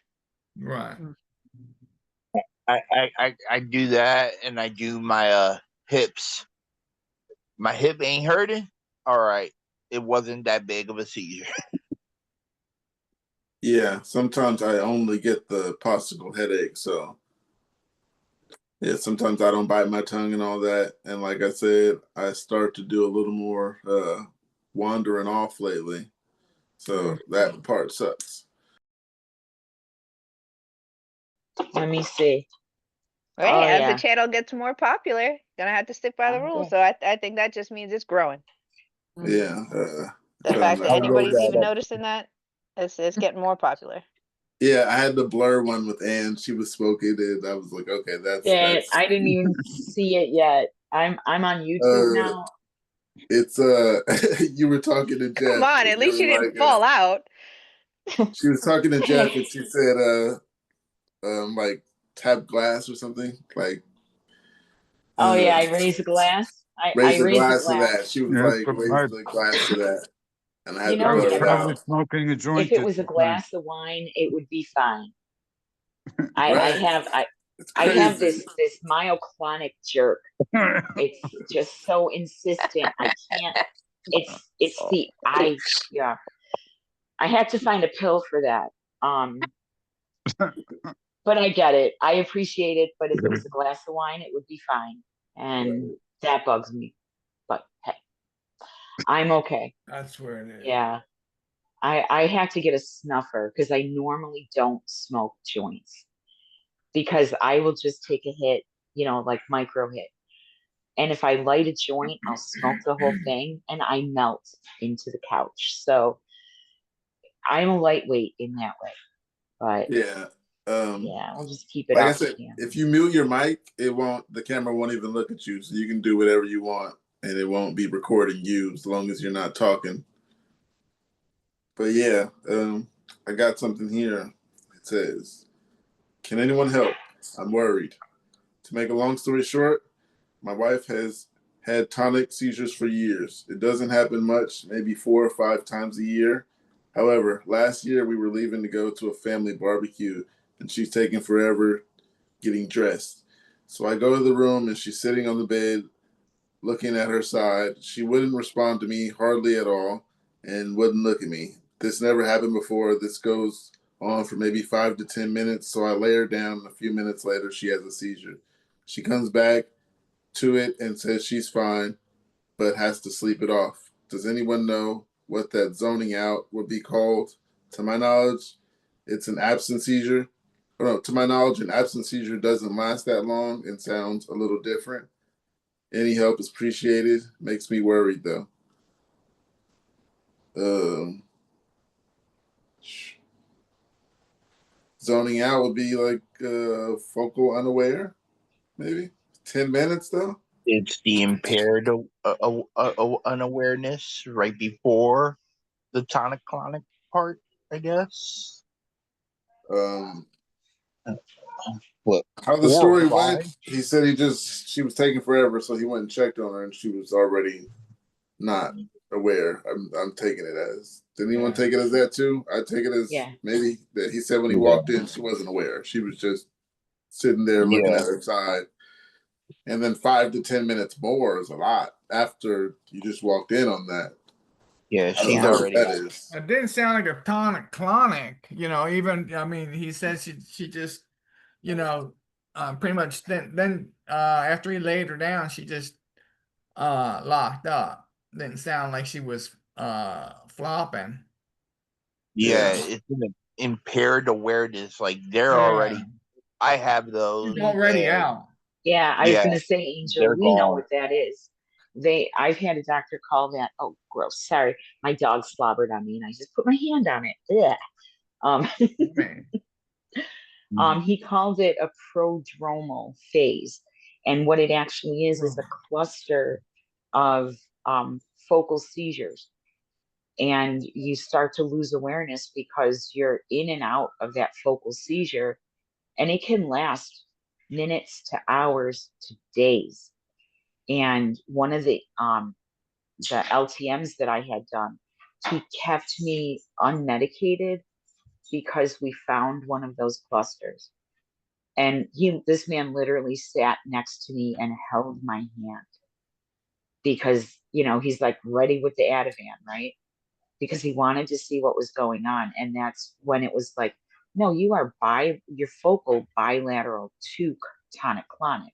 [SPEAKER 4] Right.
[SPEAKER 6] I do that, and I do my hips. My hip ain't hurting. All right, it wasn't that big of a seizure.
[SPEAKER 2] yeah. Sometimes I only get the popsicle headache, so yeah. Sometimes I don't bite my tongue and all that, and like I said, I start to do a little more wandering off lately, so that part sucks.
[SPEAKER 3] Let me see.
[SPEAKER 1] Hey,
[SPEAKER 3] Oh,
[SPEAKER 1] as the
[SPEAKER 3] yeah.
[SPEAKER 1] channel gets more popular, gonna have to stick by the rules.
[SPEAKER 3] Okay.
[SPEAKER 1] So I think that just means it's growing.
[SPEAKER 2] Yeah,
[SPEAKER 1] The
[SPEAKER 2] found
[SPEAKER 1] fact that
[SPEAKER 2] that
[SPEAKER 6] I'll roll
[SPEAKER 1] anybody's
[SPEAKER 2] out.
[SPEAKER 1] even
[SPEAKER 6] that up.
[SPEAKER 1] noticing that, it's getting more popular.
[SPEAKER 2] Yeah, I had the blur one with Anne. She was smoking, and I was like, okay,
[SPEAKER 3] Yeah,
[SPEAKER 2] that's
[SPEAKER 3] I didn't even see it yet. I'm on YouTube
[SPEAKER 2] uh
[SPEAKER 3] now.
[SPEAKER 2] It's you were talking to
[SPEAKER 1] Come
[SPEAKER 2] Jeff,
[SPEAKER 1] on,
[SPEAKER 2] and
[SPEAKER 1] at
[SPEAKER 2] you
[SPEAKER 1] least you
[SPEAKER 2] were
[SPEAKER 1] didn't
[SPEAKER 2] like,
[SPEAKER 1] fall out.
[SPEAKER 2] she was talking to Jeff, and she said, like tap glass or something, like,
[SPEAKER 3] Oh yeah,
[SPEAKER 2] uh,
[SPEAKER 3] I raised a glass. I
[SPEAKER 2] raise the
[SPEAKER 3] raised a
[SPEAKER 2] glass to
[SPEAKER 3] glass.
[SPEAKER 2] that. She was
[SPEAKER 9] Yeah,
[SPEAKER 2] like, raise the glass to that, and I
[SPEAKER 3] You
[SPEAKER 2] had to
[SPEAKER 3] know,
[SPEAKER 9] I was
[SPEAKER 2] put
[SPEAKER 3] if
[SPEAKER 2] her
[SPEAKER 3] it was
[SPEAKER 9] probably
[SPEAKER 2] out.
[SPEAKER 9] smoking a
[SPEAKER 3] if
[SPEAKER 9] joint
[SPEAKER 3] it
[SPEAKER 9] at
[SPEAKER 3] was a
[SPEAKER 9] the time.
[SPEAKER 3] glass of wine, it would be fine. I
[SPEAKER 2] Right?
[SPEAKER 3] have
[SPEAKER 2] It's
[SPEAKER 3] I have
[SPEAKER 2] crazy.
[SPEAKER 3] this myoclonic jerk. It's just so insistent. I can't. It's the I yeah. I had to find a pill for that. Um, but I get it. I appreciate it. But if it was a glass of wine, it would be fine. And that bugs me. But hey, I'm okay.
[SPEAKER 4] That's where it is.
[SPEAKER 3] Yeah. I had to get a snuffer because I normally don't smoke joints because I will just take a hit, like micro hit. And if I light a joint, I'll smoke the whole thing and I melt into the couch. So I'm a lightweight in that way. But
[SPEAKER 2] Yeah.
[SPEAKER 3] yeah, I'll just keep it
[SPEAKER 2] Like I
[SPEAKER 3] off the
[SPEAKER 2] said,
[SPEAKER 3] camera.
[SPEAKER 2] if you mute your mic, the camera won't even look at you. So you can do whatever you want and it won't be recording you as long as you're not talking. But yeah, I got something here. It says, "Can anyone help? I'm worried." To make a long story short, my wife has had tonic seizures for years. It doesn't happen much, maybe 4 or 5 times a year. However, last year we were leaving to go to a family barbecue and she's taking forever getting dressed. So I go to the room and she's sitting on the bed looking at her side. She wouldn't respond to me hardly at all and wouldn't look at me. This never happened before. This goes on for maybe 5 to 10 minutes. So I lay her down and a few minutes later she has a seizure. She comes back to it and says she's fine, but has to sleep it off. Does anyone know what that zoning out would be called? To my knowledge, it's an absent seizure. Oh, no, to my knowledge, an absent seizure doesn't last that long and sounds a little different. Any help is appreciated. Makes me worried though. Um, Zoning out would be like focal unaware, maybe 10 minutes though.
[SPEAKER 6] It's the impaired unawareness right before the tonic-clonic part, I guess.
[SPEAKER 2] Um,
[SPEAKER 6] What?
[SPEAKER 2] how the
[SPEAKER 6] Or
[SPEAKER 2] story
[SPEAKER 6] why?
[SPEAKER 2] went, he said she was taking forever, so he went and checked on her, and she was already not aware. I'm taking it as. Did anyone take it as that too? I take it as
[SPEAKER 3] Yeah.
[SPEAKER 2] maybe that he said when he
[SPEAKER 6] Yeah.
[SPEAKER 2] walked in, she wasn't aware. She was just sitting there looking
[SPEAKER 6] Yeah.
[SPEAKER 2] at her side. And then 5 to 10 minutes more is a lot after you just walked in on that.
[SPEAKER 6] Yeah,
[SPEAKER 2] I don't
[SPEAKER 6] she's
[SPEAKER 2] know what
[SPEAKER 6] already
[SPEAKER 2] that
[SPEAKER 6] like,
[SPEAKER 2] is.
[SPEAKER 4] It didn't sound like a tonic clonic, even, I mean, he said she just, pretty much then after he laid her down, she just locked up. Didn't sound like she was flopping.
[SPEAKER 6] yeah,
[SPEAKER 2] Yeah.
[SPEAKER 6] it's an impaired awareness. Like they're
[SPEAKER 4] Yeah.
[SPEAKER 6] already. I have those.
[SPEAKER 4] She's already
[SPEAKER 6] and
[SPEAKER 4] out.
[SPEAKER 3] Yeah, I was
[SPEAKER 6] Yeah,
[SPEAKER 3] gonna say, Angel,
[SPEAKER 6] they're
[SPEAKER 3] we know
[SPEAKER 6] gone.
[SPEAKER 3] what that is. I've had a doctor call that. Oh, gross. Sorry, my dog slobbered on me, and I just put my hand on it. Ugh.
[SPEAKER 4] Man.
[SPEAKER 3] He called it a prodromal phase, and what it actually is a cluster of focal seizures, and you start to lose awareness because you're in and out of that focal seizure, and it can last minutes to hours to days. And one of the LTMs that I had done, he kept me unmedicated because we found one of those clusters. And this man literally sat next to me and held my hand because, he's like ready with the Ativan, right? Because he wanted to see what was going on. And that's when it was like, no, you're focal bilateral to tonic-clonic.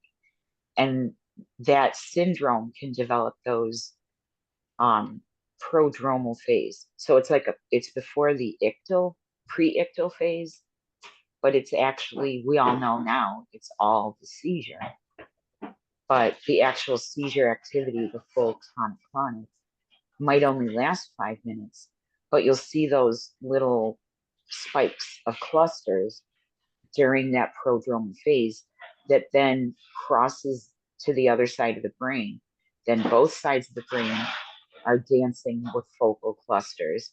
[SPEAKER 3] And that syndrome can develop those prodromal phase. So it's before the pre-ictal phase, but it's actually, we all know now, it's all the seizure. But the actual seizure activity, the full tonic-clonic, might only last 5 minutes, but you'll see those little spikes of clusters during that prodromal phase that then crosses to the other side of the brain then both sides of the brain are dancing with focal clusters,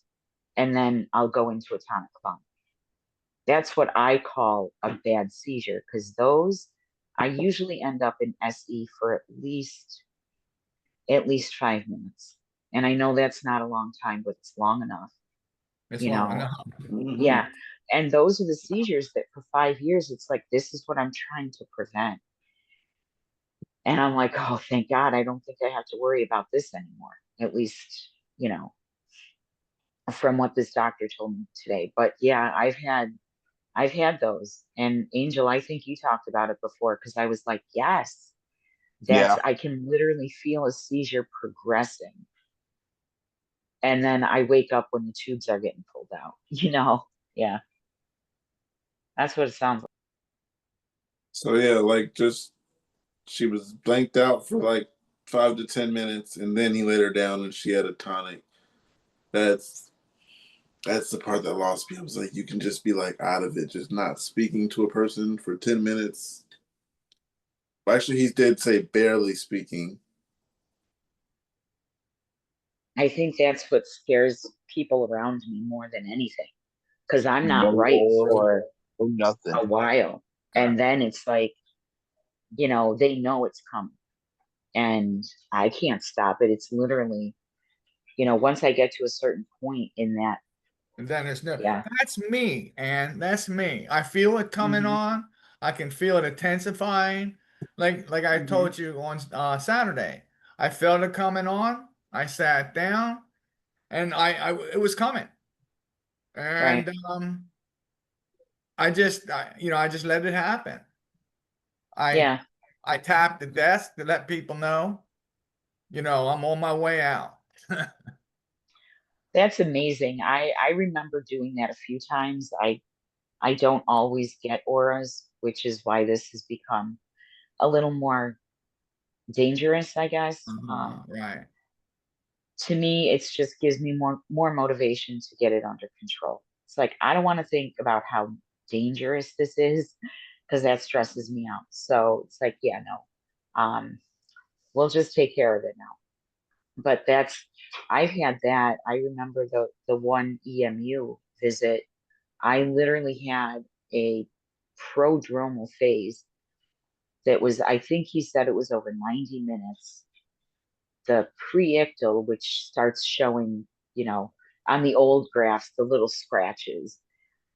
[SPEAKER 3] and then I'll go into a tonic clonic. That's what I call a bad seizure, because those I usually end up in SE for at least 5 minutes. And I know that's not a long time, but it's long enough.
[SPEAKER 4] It's
[SPEAKER 3] You
[SPEAKER 4] long
[SPEAKER 3] know,
[SPEAKER 4] enough.
[SPEAKER 3] yeah. And those are the seizures that for 5 years, it's like, this is what I'm trying to prevent. And I'm like, oh, thank God, I don't think I have to worry about this anymore. At least, from what this doctor told me today. But yeah, I've had those. And Angel, I think you talked about it before, because I was like, yes,
[SPEAKER 6] Yeah.
[SPEAKER 3] I can literally feel a seizure progressing. And then I wake up when the tubes are getting pulled out, Yeah. That's what it sounds like.
[SPEAKER 2] So yeah, like just she was blanked out for like 5 to 10 minutes, and then he laid her down and she had a tonic. That's the part that lost me. I was like, you can just be like out of it, just not speaking to a person for 10 minutes. Actually, he did say barely speaking.
[SPEAKER 3] I think that's what scares people around me more than anything, because I'm
[SPEAKER 6] No
[SPEAKER 3] not right
[SPEAKER 6] word,
[SPEAKER 3] for
[SPEAKER 6] no nothing.
[SPEAKER 3] a while. And then it's like, they know it's coming, and I can't stop it. It's literally, once I get to a certain point in that,
[SPEAKER 4] And then it's no,
[SPEAKER 3] yeah.
[SPEAKER 4] that's me, and that's me. I feel it coming on. I can feel it intensifying. Like I told you on Saturday, I felt it coming on. I sat down, and it was coming,
[SPEAKER 3] Right.
[SPEAKER 4] and I just I just let it happen.
[SPEAKER 3] Yeah.
[SPEAKER 4] I tapped the desk to let people know, I'm on my way out.
[SPEAKER 3] That's amazing. I remember doing that a few times. I don't always get auras, which is why this has become a little more dangerous, I guess.
[SPEAKER 4] Right.
[SPEAKER 3] To me, it's just gives me more motivation to get it under control. It's like, I don't want to think about how dangerous this is, because that stresses me out. So it's like, yeah, no, we'll just take care of it now. But I've had that. I remember the one EMU visit. I literally had a prodromal phase that was, I think he said it was over 90 minutes. The preictal, which starts showing, on the old graphs, the little scratches,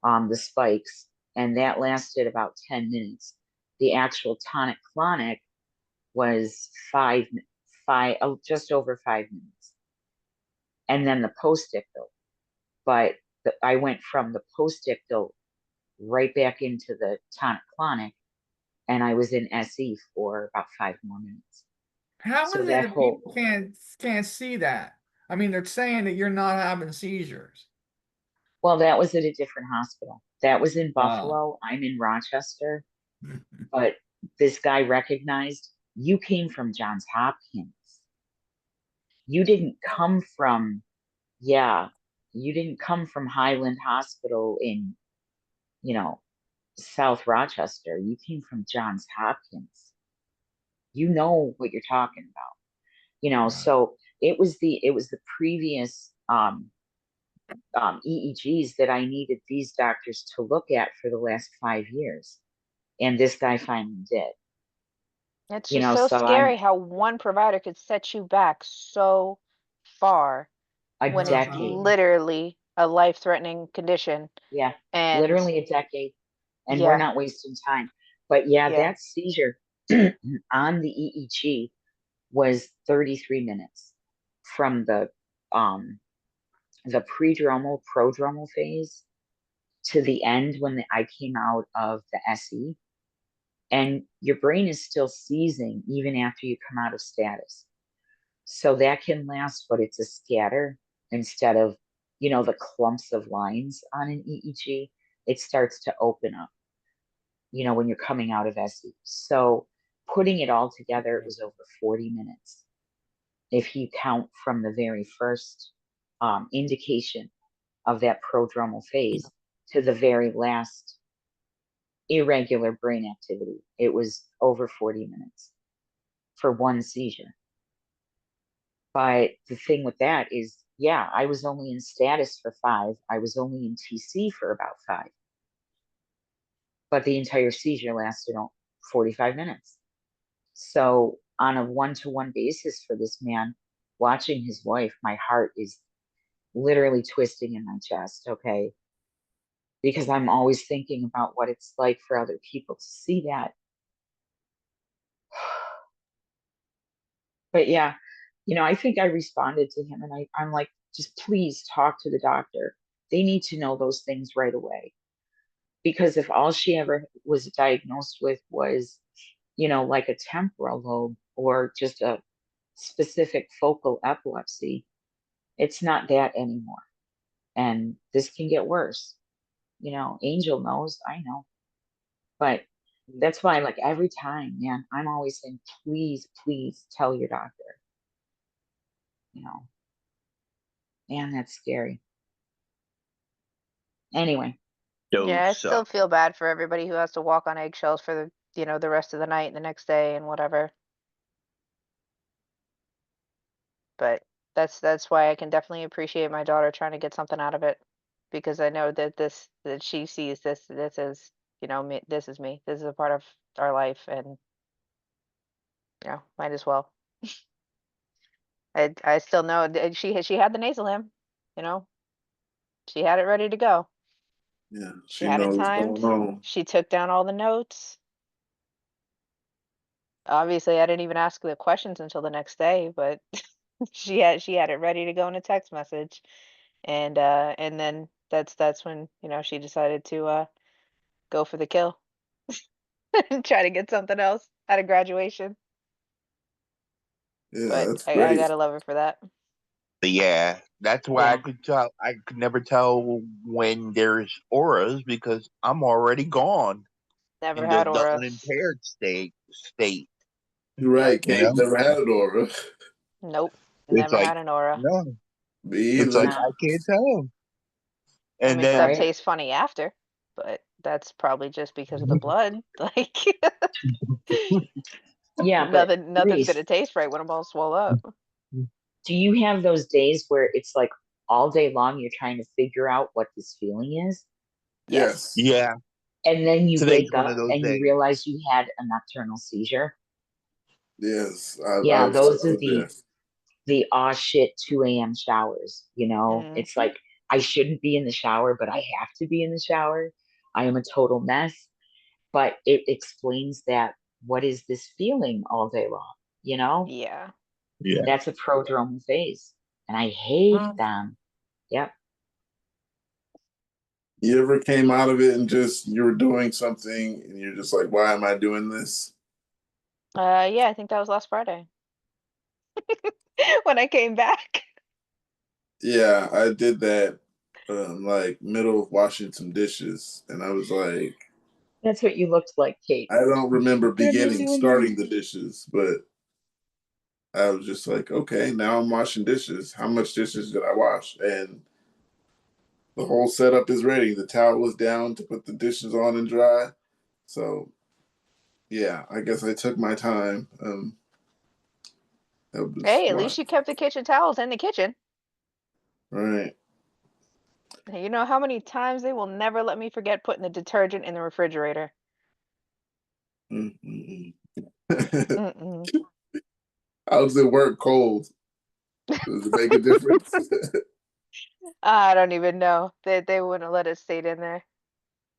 [SPEAKER 3] the spikes, and that lasted about 10 minutes. The actual tonic clonic was just over 5 minutes. And then the postictal. But I went from the postictal right back into the tonic clonic, and I was in SE for about 5 more minutes.
[SPEAKER 4] How
[SPEAKER 3] So
[SPEAKER 4] is it
[SPEAKER 3] that
[SPEAKER 4] that
[SPEAKER 3] whole,
[SPEAKER 4] people can't see that? I mean, they're saying that you're not having seizures.
[SPEAKER 3] well, that was at a different hospital. That was in
[SPEAKER 4] Oh.
[SPEAKER 3] Buffalo. I'm in Rochester. But this guy recognized, you came from Johns Hopkins. You didn't come from, you didn't come from Highland Hospital in, South Rochester. You came from Johns Hopkins. You know what you're talking about.
[SPEAKER 4] Right.
[SPEAKER 3] So it was the previous EEGs that I needed these doctors to look at for the last 5 years, and this guy finally did.
[SPEAKER 1] It's just so
[SPEAKER 3] So
[SPEAKER 1] scary how one provider could set you back so far when it's
[SPEAKER 3] decade.
[SPEAKER 1] literally a life-threatening condition.
[SPEAKER 3] Yeah,
[SPEAKER 1] And
[SPEAKER 3] literally a decade, and we're
[SPEAKER 1] yeah,
[SPEAKER 3] not wasting time. But yeah,
[SPEAKER 1] yeah.
[SPEAKER 3] that seizure on the EEG was 33 minutes from the prodromal phase to the end when I came out of the SE. And your brain is still seizing even after you come out of status. So that can last, but it's a scatter instead of, the clumps of lines on an EEG. It starts to open up, when you're coming out of SE. So putting it all together, it was over 40 minutes. If you count from the very first indication of that prodromal phase to the very last irregular brain activity, it was over 40 minutes for one seizure. But the thing with that is, yeah, I was only in status for 5. I was only in TC for about 5. But the entire seizure lasted 45 minutes. So on a one-to-one basis for this man, watching his wife, my heart is literally twisting in my chest, okay? Because I'm always thinking about what it's like for other people to see that. But yeah, I think I responded to him, and I'm like, just please talk to the doctor. They need to know those things right away. Because if all she ever was diagnosed with was, like a temporal lobe or just a specific focal epilepsy, it's not that anymore. And this can get worse. Angel knows, I know. But that's why, like, every time, man, I'm always saying, please, please tell your doctor. Man, that's scary. Anyway.
[SPEAKER 1] Yeah, I still
[SPEAKER 6] So
[SPEAKER 1] feel bad for everybody who has to walk on eggshells for the rest of the night and the next day and whatever. But that's why I can definitely appreciate my daughter trying to get something out of it, because I know that she sees this is me, this is me, this is a part of our life, and might as well. I still know that she had the nasal hymn, you know, she had it ready to go.
[SPEAKER 2] Yeah,
[SPEAKER 1] She
[SPEAKER 2] she
[SPEAKER 1] had it
[SPEAKER 2] knows what's
[SPEAKER 1] timed.
[SPEAKER 2] going on.
[SPEAKER 1] She took down all the notes. Obviously, I didn't even ask the questions until the next day, but she had it ready to go in a text message, and then that's when she decided to go for the kill and try to get something else out of graduation.
[SPEAKER 2] Yeah,
[SPEAKER 1] But
[SPEAKER 2] that's
[SPEAKER 1] I
[SPEAKER 2] great.
[SPEAKER 1] gotta love her for that.
[SPEAKER 6] yeah, that's why
[SPEAKER 3] Yeah.
[SPEAKER 6] I could never tell when there's auras because I'm already gone
[SPEAKER 1] Never
[SPEAKER 6] in
[SPEAKER 1] had
[SPEAKER 6] the
[SPEAKER 1] aura.
[SPEAKER 6] unimpaired state.
[SPEAKER 2] You're
[SPEAKER 1] Yep.
[SPEAKER 2] right,
[SPEAKER 6] You
[SPEAKER 2] Kate.
[SPEAKER 6] know,
[SPEAKER 2] Never had it, Aura.
[SPEAKER 1] Nope.
[SPEAKER 6] it's
[SPEAKER 1] Never
[SPEAKER 6] like
[SPEAKER 1] had an aura.
[SPEAKER 6] no,
[SPEAKER 2] Me
[SPEAKER 6] it's
[SPEAKER 2] either.
[SPEAKER 6] like
[SPEAKER 3] No.
[SPEAKER 6] I can't tell.
[SPEAKER 1] I
[SPEAKER 6] And
[SPEAKER 1] mean,
[SPEAKER 6] then
[SPEAKER 1] stuff
[SPEAKER 3] Right.
[SPEAKER 1] tastes funny after, but that's probably just because of the blood. Like
[SPEAKER 3] Yeah, but
[SPEAKER 1] nothing's
[SPEAKER 3] Reese,
[SPEAKER 1] gonna taste right when I'm all swole up.
[SPEAKER 3] do you have those days where it's like all day long you're trying to figure out what this feeling is?
[SPEAKER 1] Yes.
[SPEAKER 2] Yes.
[SPEAKER 6] yeah,
[SPEAKER 3] And then you
[SPEAKER 6] today's
[SPEAKER 3] wake
[SPEAKER 6] one of
[SPEAKER 3] up
[SPEAKER 6] those
[SPEAKER 3] and you
[SPEAKER 6] days.
[SPEAKER 3] realize you had a nocturnal seizure?
[SPEAKER 2] Yes.
[SPEAKER 3] Yeah,
[SPEAKER 2] I've
[SPEAKER 3] those are
[SPEAKER 2] suffered there.
[SPEAKER 3] the aw shit 2 a.m. showers.
[SPEAKER 1] Mm.
[SPEAKER 3] It's like I shouldn't be in the shower, but I have to be in the shower. I am a total mess. But it explains that what is this feeling all day long?
[SPEAKER 1] Yeah.
[SPEAKER 6] Yeah.
[SPEAKER 3] That's a prodromal phase. And I hate them. Yep.
[SPEAKER 2] You ever came out of it and just you were doing something and you're just like, why am I doing this?
[SPEAKER 1] Yeah, I think that was last Friday when I came back.
[SPEAKER 2] Yeah, I did that like middle of washing some dishes, and I was like,
[SPEAKER 3] That's what you looked like, Kate.
[SPEAKER 2] I don't remember
[SPEAKER 3] What am I doing
[SPEAKER 2] starting
[SPEAKER 3] here?
[SPEAKER 2] the dishes, but I was just like, okay, now I'm washing dishes. How much dishes did I wash? And the whole setup is ready. The towel was down to put the dishes on and dry. So yeah, I guess I took my time. That was
[SPEAKER 1] Hey, at
[SPEAKER 2] why.
[SPEAKER 1] least you kept the kitchen towels in the kitchen.
[SPEAKER 2] Right.
[SPEAKER 1] You know how many times they will never let me forget putting the detergent in the refrigerator.
[SPEAKER 2] Mm-mm.
[SPEAKER 1] Mm-mm.
[SPEAKER 2] How does it work cold? Does it make a difference?
[SPEAKER 1] I don't even know. They wouldn't let it stay in there.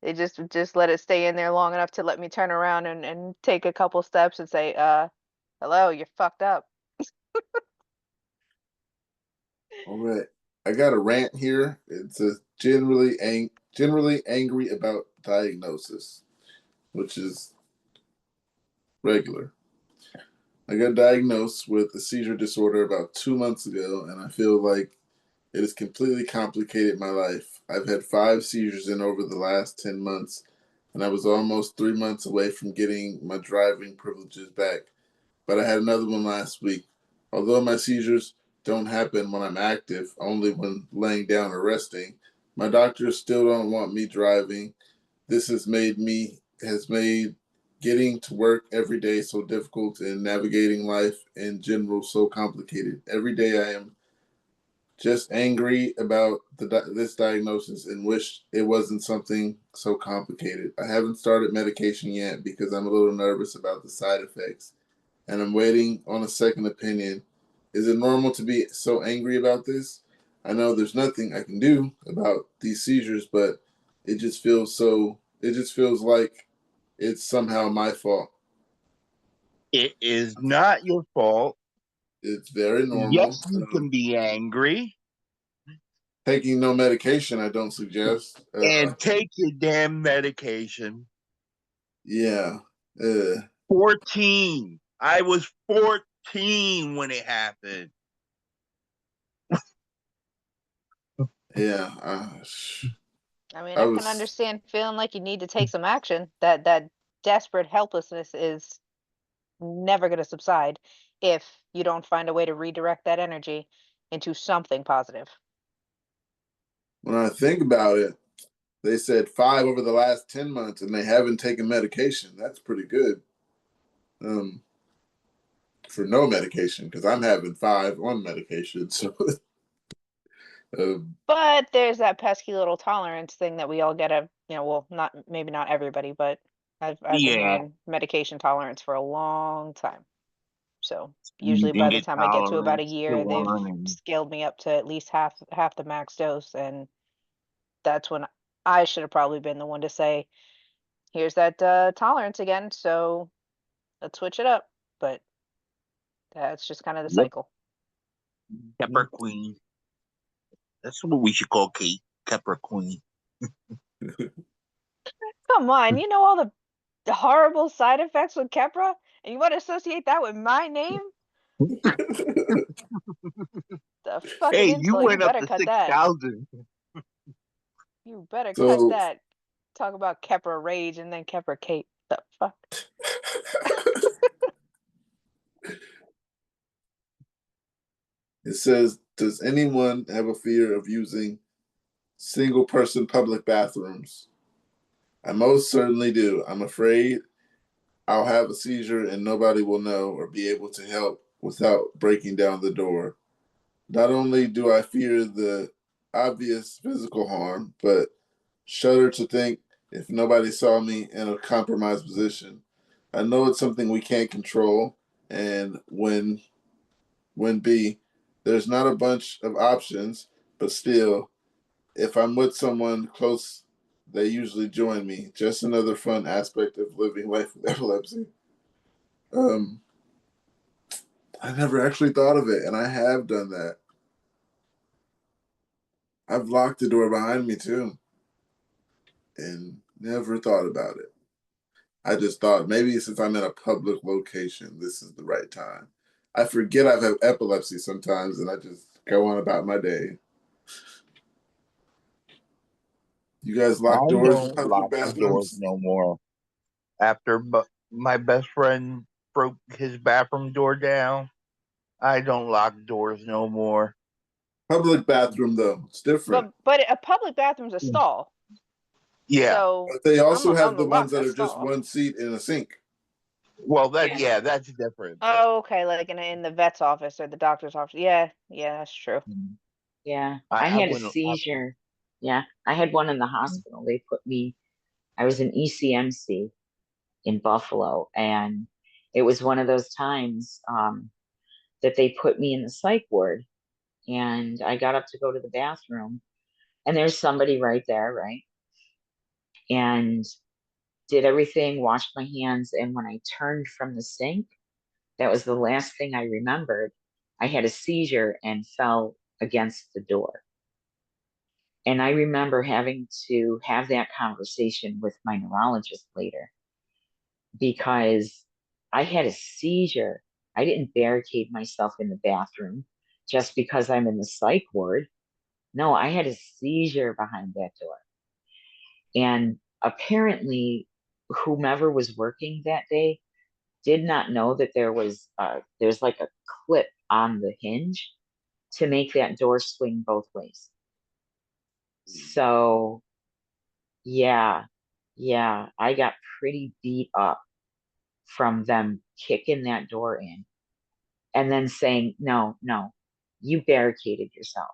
[SPEAKER 1] They just let it stay in there long enough to let me turn around and take a couple steps and say, hello, you're fucked up.
[SPEAKER 2] All right. I got a rant here. It's a generally angry about diagnosis, which is regular. I got diagnosed with a seizure disorder about 2 months ago, and I feel like it has completely complicated my life. I've had 5 seizures in over the last 10 months, and I was almost 3 months away from getting my driving privileges back. But I had another one last week. Although my seizures don't happen when I'm active, only when laying down or resting, my doctors still don't want me driving. This has made getting to work every day so difficult and navigating life in general so complicated. Every day I am just angry about this diagnosis and wish it wasn't something so complicated. I haven't started medication yet because I'm a little nervous about the side effects, and I'm waiting on a second opinion. Is it normal to be so angry about this? I know there's nothing I can do about these seizures, but it just feels so. It just feels like it's somehow my fault.
[SPEAKER 6] It is not your fault.
[SPEAKER 2] It's very normal.
[SPEAKER 6] Yes, you can be angry
[SPEAKER 2] Taking no medication, I don't suggest.
[SPEAKER 6] and take your damn medication.
[SPEAKER 2] Yeah.
[SPEAKER 6] 14. I was 14 when it happened.
[SPEAKER 2] Yeah.
[SPEAKER 1] I mean,
[SPEAKER 2] I
[SPEAKER 1] I can
[SPEAKER 2] was.
[SPEAKER 1] understand feeling like you need to take some action. That desperate helplessness is never going to subside if you don't find a way to redirect that energy into something positive.
[SPEAKER 2] When I think about it, they said 5 over the last 10 months, and they haven't taken medication. That's pretty good. For no medication, because I'm having 5 on medication. So,
[SPEAKER 1] But there's that pesky little tolerance thing that we all get well, maybe not everybody, but I've been
[SPEAKER 6] Yeah,
[SPEAKER 1] having medication tolerance for a long time. So
[SPEAKER 6] you
[SPEAKER 1] usually
[SPEAKER 6] can
[SPEAKER 1] by the
[SPEAKER 6] get
[SPEAKER 1] time I get to about a
[SPEAKER 6] tolerance to
[SPEAKER 1] year, they've
[SPEAKER 6] one, and
[SPEAKER 1] scaled me up to at least half the max dose, and that's when I should have probably been the one to say, "Here's that tolerance again, so let's switch it up." But that's just kind of the
[SPEAKER 6] yep,
[SPEAKER 1] cycle.
[SPEAKER 6] Pepper Queen. That's what we should call Kate, Pepper Queen.
[SPEAKER 1] Come on, you know all the horrible side effects with Keppra, and you want to associate that with my name? The fucking
[SPEAKER 6] Hey, you
[SPEAKER 1] insult. You
[SPEAKER 6] went up
[SPEAKER 1] better
[SPEAKER 6] to
[SPEAKER 1] cut that.
[SPEAKER 6] 6,000.
[SPEAKER 1] You better cut
[SPEAKER 2] so
[SPEAKER 1] that. Talk about Keppra rage and then Keppra Kate. The fuck?
[SPEAKER 2] it says, does anyone have a fear of using single-person public bathrooms? I most certainly do. I'm afraid I'll have a seizure and nobody will know or be able to help without breaking down the door. Not only do I fear the obvious physical harm, but shudder to think if nobody saw me in a compromised position. I know it's something we can't control, and when B, there's not a bunch of options, but still, if I'm with someone close, they usually join me. Just another fun aspect of living life with epilepsy. Um, I never actually thought of it, and I have done that. I've locked the door behind me too, and never thought about it. I just thought maybe since I'm in a public location, this is the right time. I forget I've had epilepsy sometimes, and I just go on about my day. You guys
[SPEAKER 6] I
[SPEAKER 2] lock doors in
[SPEAKER 6] don't
[SPEAKER 2] public
[SPEAKER 6] lock the doors
[SPEAKER 2] bathrooms?
[SPEAKER 6] no more. After my best friend broke his bathroom door down, I don't lock doors no more.
[SPEAKER 2] Public bathroom though, it's different.
[SPEAKER 1] But a public bathroom's a stall.
[SPEAKER 6] Yeah.
[SPEAKER 1] So
[SPEAKER 2] But they also
[SPEAKER 1] I'm
[SPEAKER 2] have
[SPEAKER 1] gonna
[SPEAKER 2] the ones
[SPEAKER 1] lock
[SPEAKER 2] that
[SPEAKER 1] that
[SPEAKER 2] are just
[SPEAKER 1] stall.
[SPEAKER 2] one seat in a sink.
[SPEAKER 6] Well, that's different.
[SPEAKER 1] Oh, okay, like in the vet's office or the doctor's office. Yeah, that's true.
[SPEAKER 3] Yeah, I
[SPEAKER 6] I
[SPEAKER 3] had a
[SPEAKER 6] wouldn't.
[SPEAKER 3] seizure. Yeah, I had one in the hospital. I was in ECMC in Buffalo, and it was one of those times that they put me in the psych ward, and I got up to go to the bathroom, and there's somebody right there, right? And did everything, washed my hands, and when I turned from the sink, that was the last thing I remembered. I had a seizure and fell against the door. And I remember having to have that conversation with my neurologist later because I had a seizure. I didn't barricade myself in the bathroom just because I'm in the psych ward. No, I had a seizure behind that door. And apparently, whomever was working that day did not know that there's like a clip on the hinge to make that door swing both ways. So yeah, I got pretty beat up from them kicking that door in and then saying, no, you barricaded yourself.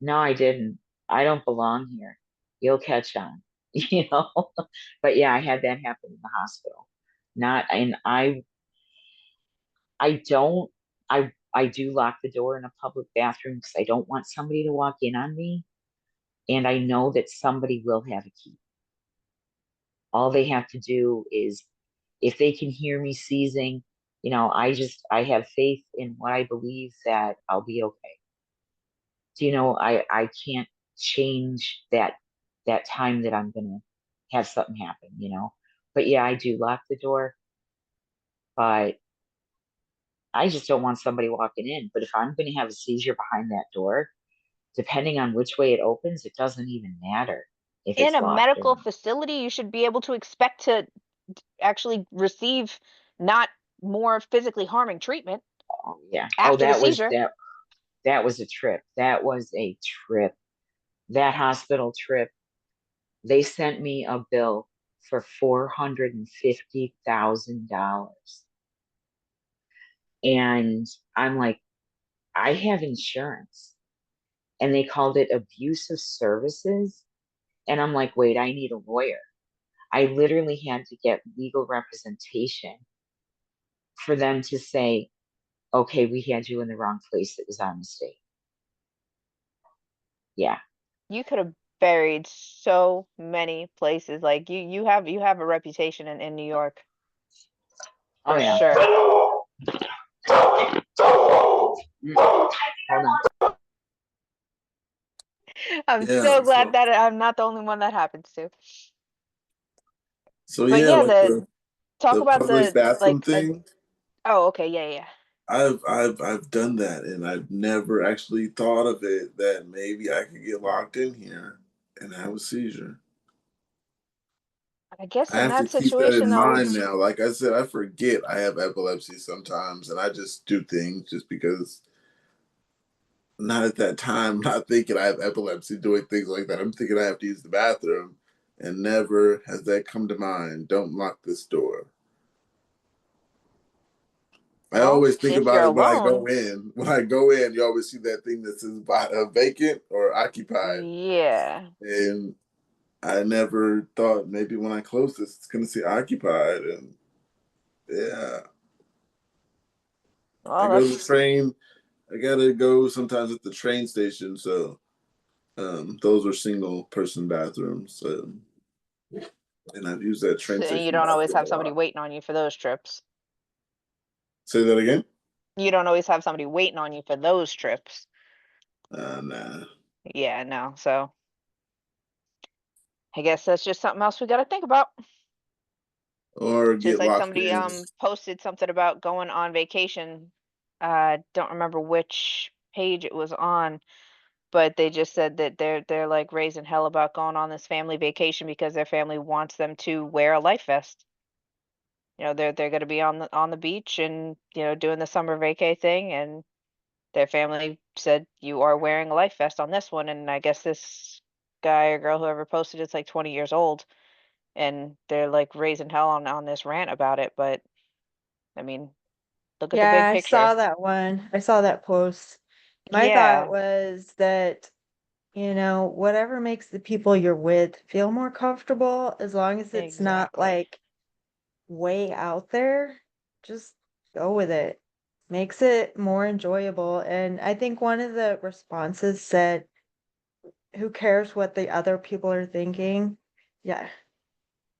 [SPEAKER 3] No, I didn't. I don't belong here. You'll catch on, you know? But yeah, I had that happen in the hospital. Not, and I don't, I do lock the door in a public bathroom because I don't want somebody to walk in on me. And I know that somebody will have a key. All they have to do is, if they can hear me seizing, you know, I have faith in what I believe that I'll be okay. Do you know, I can't change that time that I'm gonna have something happen, you know. But yeah, I do lock the door, but I just don't want somebody walking in. But if I'm gonna have a seizure behind that door, depending on which way it opens, it doesn't even matter if
[SPEAKER 1] In
[SPEAKER 3] it's
[SPEAKER 1] a
[SPEAKER 3] locked or
[SPEAKER 1] medical
[SPEAKER 3] not.
[SPEAKER 1] facility, you should be able to expect to actually receive not more physically harming treatment
[SPEAKER 3] Oh yeah. Oh,
[SPEAKER 1] after the seizure.
[SPEAKER 3] that was a trip. That was a trip. That hospital trip, they sent me a bill for $450,000. And I'm like, I have insurance. And they called it abusive services. And I'm like, wait, I need a lawyer. I literally had to get legal representation for them to say, okay, we had you in the wrong place. It was our mistake. Yeah.
[SPEAKER 1] You could have buried so many places. Like you have a reputation in New York
[SPEAKER 3] Oh
[SPEAKER 1] for
[SPEAKER 3] yeah.
[SPEAKER 1] sure.
[SPEAKER 3] Hold on.
[SPEAKER 1] I'm
[SPEAKER 2] Yeah.
[SPEAKER 1] so glad that I'm not the only one that happens to.
[SPEAKER 2] So
[SPEAKER 1] But
[SPEAKER 2] yeah,
[SPEAKER 1] yeah,
[SPEAKER 2] like
[SPEAKER 1] talk
[SPEAKER 2] the
[SPEAKER 1] about
[SPEAKER 2] public
[SPEAKER 1] the
[SPEAKER 2] bathroom
[SPEAKER 1] like
[SPEAKER 2] thing.
[SPEAKER 1] oh, okay, yeah.
[SPEAKER 2] I've done that, and I've never actually thought of it that maybe I could get locked in here and have a seizure.
[SPEAKER 1] I guess
[SPEAKER 2] I
[SPEAKER 1] in
[SPEAKER 2] have to
[SPEAKER 1] that
[SPEAKER 2] keep that
[SPEAKER 1] situation
[SPEAKER 2] in
[SPEAKER 1] though,
[SPEAKER 2] mind now. Like I said, I forget I have epilepsy sometimes, and I just do things just because. Not at that time, not thinking I have epilepsy, doing things like that. I'm thinking I have to use the bathroom, and never has that come to mind. Don't lock this door. I
[SPEAKER 1] well,
[SPEAKER 2] always think
[SPEAKER 1] if you're
[SPEAKER 2] about it when I go
[SPEAKER 1] alone,
[SPEAKER 2] in. When I go in, you always see that thing that says vacant or occupied.
[SPEAKER 1] yeah.
[SPEAKER 2] And I never thought maybe when I close this, it's going to say occupied. And yeah, I
[SPEAKER 1] Well,
[SPEAKER 2] go to the
[SPEAKER 1] that's
[SPEAKER 2] train. I got to go sometimes at the train station. So those are single person bathrooms. And I've used that train
[SPEAKER 1] you
[SPEAKER 2] station
[SPEAKER 1] don't always
[SPEAKER 2] bathroom
[SPEAKER 1] have
[SPEAKER 2] a
[SPEAKER 1] somebody
[SPEAKER 2] lot.
[SPEAKER 1] waiting on you for those trips.
[SPEAKER 2] Say that again?
[SPEAKER 1] You don't always have somebody waiting on you for those trips.
[SPEAKER 2] Nah.
[SPEAKER 1] Yeah, no. So I guess that's just something else we got to think about.
[SPEAKER 2] Or
[SPEAKER 1] Just
[SPEAKER 2] get
[SPEAKER 1] like
[SPEAKER 2] locked
[SPEAKER 1] somebody
[SPEAKER 2] in.
[SPEAKER 1] posted something about going on vacation. Don't remember which page it was on, but they just said that they're like raising hell about going on this family vacation because their family wants them to wear a life vest. You know, they're going to be on the beach and, you know, doing the summer vacay thing, and their family said you are wearing a life vest on this one. And I guess this guy or girl, whoever posted it's like 20 years old, and they're like raising hell on this rant about it. But I mean, look at the
[SPEAKER 8] Yeah,
[SPEAKER 1] big
[SPEAKER 8] I
[SPEAKER 1] picture.
[SPEAKER 8] saw that one. I saw that post. My thought
[SPEAKER 1] Yeah,
[SPEAKER 8] was that, whatever makes the people you're with feel more comfortable, as long as it's not
[SPEAKER 1] exactly.
[SPEAKER 8] like way out there, just go with it. Makes it more enjoyable. And I think one of the responses said, who cares what the other people are thinking? Yeah.